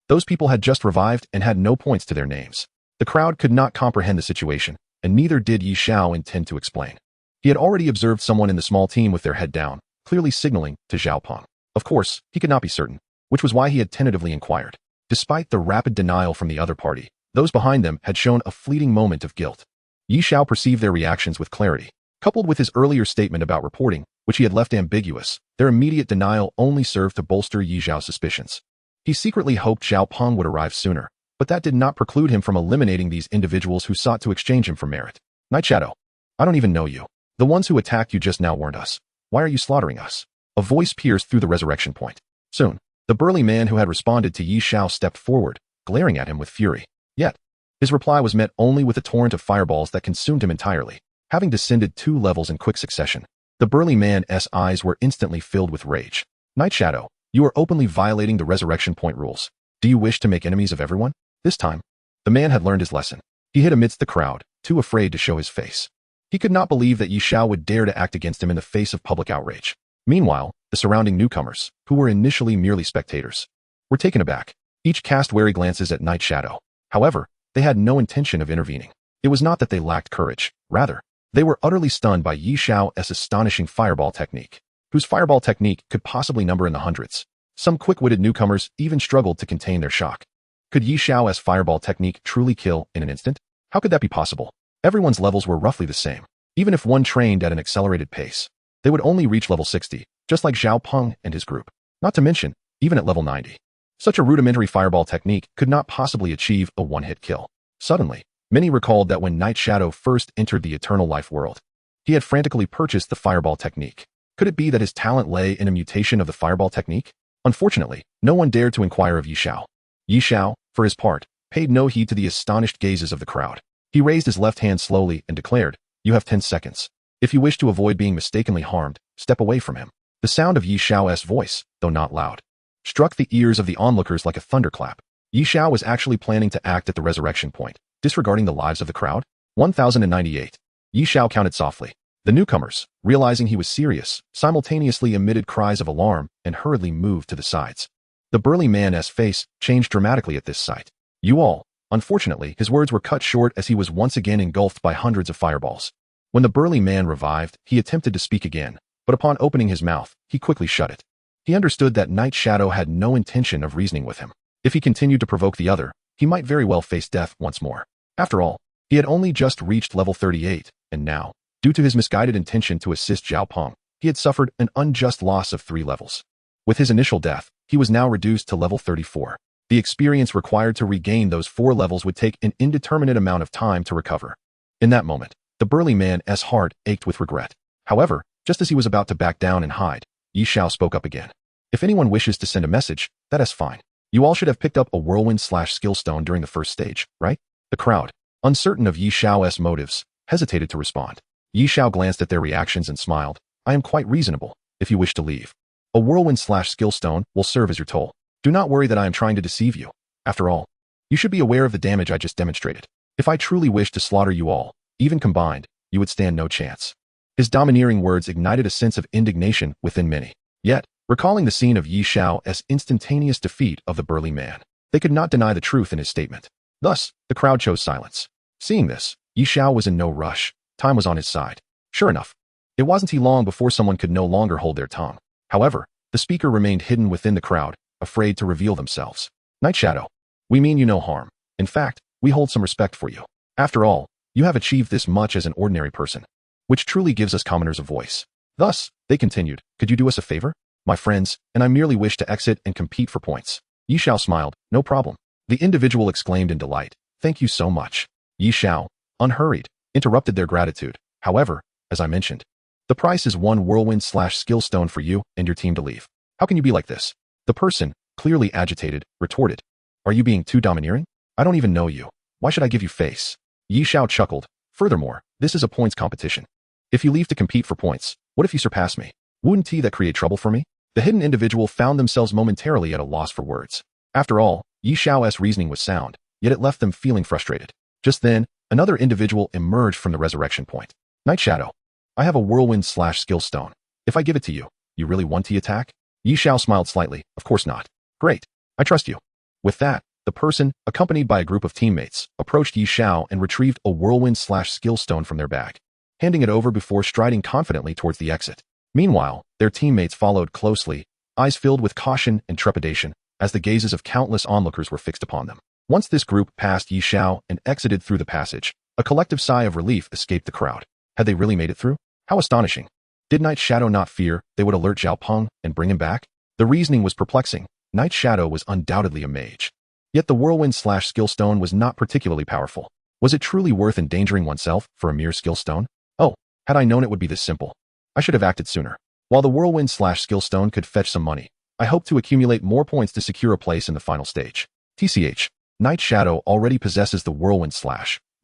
Those people had just revived and had no points to their names. The crowd could not comprehend the situation, and neither did Xiao intend to explain. He had already observed someone in the small team with their head down, clearly signaling to Xiao Peng. Of course, he could not be certain, which was why he had tentatively inquired. Despite the rapid denial from the other party, those behind them had shown a fleeting moment of guilt. Xiao perceived their reactions with clarity. Coupled with his earlier statement about reporting, which he had left ambiguous, their immediate denial only served to bolster Xiao's suspicions. He secretly hoped Xiao Peng would arrive sooner, but that did not preclude him from eliminating these individuals who sought to exchange him for merit. Night Shadow, I don't even know you. The ones who attacked you just now warned us. Why are you slaughtering us? A voice pierced through the resurrection point. Soon, the burly man who had responded to Xiao stepped forward, glaring at him with fury. Yet, his reply was met only with a torrent of fireballs that consumed him entirely. Having descended 2 levels in quick succession, the burly man's eyes were instantly filled with rage. Night Shadow, you are openly violating the resurrection point rules. Do you wish to make enemies of everyone? This time, the man had learned his lesson. He hid amidst the crowd, too afraid to show his face. He could not believe that Xiao would dare to act against him in the face of public outrage. Meanwhile, the surrounding newcomers, who were initially merely spectators, were taken aback. Each cast wary glances at Night Shadow. However, they had no intention of intervening. It was not that they lacked courage. Rather, they were utterly stunned by Xiao's astonishing fireball technique, whose fireball technique could possibly number in the hundreds. Some quick-witted newcomers even struggled to contain their shock. Could Xiao's fireball technique truly kill in an instant? How could that be possible? Everyone's levels were roughly the same. Even if one trained at an accelerated pace, they would only reach level 60, just like Xiao Peng and his group. Not to mention, even at level 90. Such a rudimentary fireball technique could not possibly achieve a one-hit kill. Suddenly, many recalled that when Night Shadow first entered the Eternal Life world, he had frantically purchased the fireball technique. Could it be that his talent lay in a mutation of the fireball technique? Unfortunately, no one dared to inquire of Xiao. Xiao, for his part, paid no heed to the astonished gazes of the crowd. He raised his left hand slowly and declared, "You have 10 seconds. If you wish to avoid being mistakenly harmed, step away from him." The sound of Xiao's voice, though not loud, struck the ears of the onlookers like a thunderclap. Xiao was actually planning to act at the resurrection point, disregarding the lives of the crowd. 1098. Xiao counted softly. The newcomers, realizing he was serious, simultaneously emitted cries of alarm and hurriedly moved to the sides. The burly man's face changed dramatically at this sight. "You all." Unfortunately, his words were cut short as he was once again engulfed by hundreds of fireballs. When the burly man revived, he attempted to speak again, but upon opening his mouth, he quickly shut it. He understood that Night Shadow had no intention of reasoning with him. If he continued to provoke the other, he might very well face death once more. After all, he had only just reached level 38, and now, due to his misguided intention to assist Xiao Peng, he had suffered an unjust loss of 3 levels. With his initial death, he was now reduced to level 34. The experience required to regain those 4 levels would take an indeterminate amount of time to recover. In that moment, the burly man's heart ached with regret. However, just as he was about to back down and hide, Xiao spoke up again. "If anyone wishes to send a message, that is fine. You all should have picked up a whirlwind/skill stone during the first stage, right?" The crowd, uncertain of Xiao's motives, hesitated to respond. Xiao glanced at their reactions and smiled. "I am quite reasonable, if you wish to leave. A whirlwind/skill stone will serve as your toll. Do not worry that I am trying to deceive you. After all, you should be aware of the damage I just demonstrated. If I truly wished to slaughter you all, even combined, you would stand no chance." His domineering words ignited a sense of indignation within many. Yet, Recalling the scene of Yi Xiao's instantaneous defeat of the burly man, they could not deny the truth in his statement. Thus, the crowd chose silence. Seeing this, Yi Xiao was in no rush. Time was on his side. Sure enough, it wasn't long before someone could no longer hold their tongue. However, the speaker remained hidden within the crowd, afraid to reveal themselves. Night Shadow, we mean you no harm. In fact, we hold some respect for you. After all, you have achieved this much as an ordinary person, which truly gives us commoners a voice. Thus, they continued, could you do us a favor? My friends, and I merely wish to exit and compete for points. Yi Xiao smiled, no problem. The individual exclaimed in delight, thank you so much. Yi Xiao, unhurried, interrupted their gratitude. However, as I mentioned, the price is one whirlwind/skill stone for you and your team to leave. How can you be like this? The person, clearly agitated, retorted. Are you being too domineering? I don't even know you. Why should I give you face? Yi Xiao chuckled. Furthermore, this is a points competition. If you leave to compete for points, what if you surpass me? Wouldn't that create trouble for me? The hidden individual found themselves momentarily at a loss for words. After all, Yi Xiao's reasoning was sound, yet it left them feeling frustrated. Just then, another individual emerged from the resurrection point. Night Shadow, I have a whirlwind/skill stone. If I give it to you, you really want to attack? Yi Xiao smiled slightly. Of course not. Great. I trust you. With that, the person, accompanied by a group of teammates, approached Yi Xiao and retrieved a whirlwind/skill stone from their bag, handing it over before striding confidently towards the exit. Meanwhile, their teammates followed closely, eyes filled with caution and trepidation, as the gazes of countless onlookers were fixed upon them. Once this group passed Yi Xiao and exited through the passage, a collective sigh of relief escaped the crowd. Had they really made it through? How astonishing. Did Night Shadow not fear they would alert Zhao Peng and bring him back? The reasoning was perplexing. Night Shadow was undoubtedly a mage. Yet the whirlwind/skill stone was not particularly powerful. Was it truly worth endangering oneself for a mere skill stone? Oh, had I known it would be this simple. I should have acted sooner. While the whirlwind/skill stone could fetch some money, I hope to accumulate more points to secure a place in the final stage. TCH, Night Shadow already possesses the whirlwind/.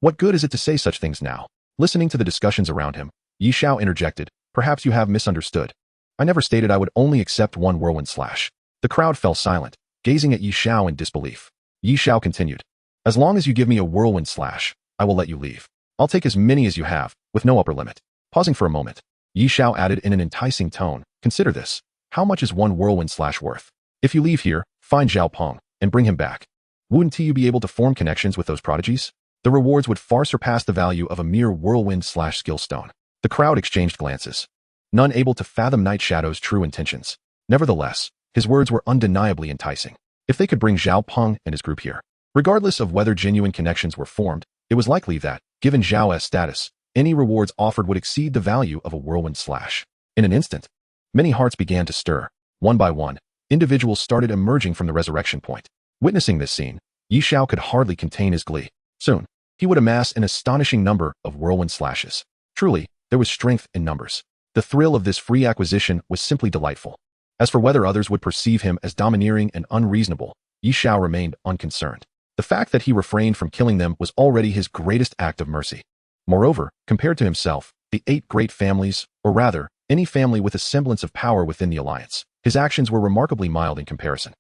What good is it to say such things now? Listening to the discussions around him, Yi Xiao interjected, perhaps you have misunderstood. I never stated I would only accept one whirlwind/. The crowd fell silent, gazing at Yi Xiao in disbelief. Yi Xiao continued, as long as you give me a whirlwind/, I will let you leave. I'll take as many as you have, with no upper limit. Pausing for a moment, Yi Xiao added in an enticing tone, consider this. How much is one whirlwind/ worth? If you leave here, find Zhao Peng and bring him back. Wouldn't you be able to form connections with those prodigies? The rewards would far surpass the value of a mere whirlwind/skill stone. The crowd exchanged glances, none able to fathom Night Shadow's true intentions. Nevertheless, his words were undeniably enticing. If they could bring Zhao Peng and his group here, regardless of whether genuine connections were formed, it was likely that, given Xiao's status, any rewards offered would exceed the value of a whirlwind/. In an instant, many hearts began to stir. One by one, individuals started emerging from the resurrection point. Witnessing this scene, Yi Xiao could hardly contain his glee. Soon, he would amass an astonishing number of whirlwind/. Truly, there was strength in numbers. The thrill of this free acquisition was simply delightful. As for whether others would perceive him as domineering and unreasonable, Yi Xiao remained unconcerned. The fact that he refrained from killing them was already his greatest act of mercy. Moreover, compared to himself, the 8 great families, or rather, any family with a semblance of power within the alliance, his actions were remarkably mild in comparison.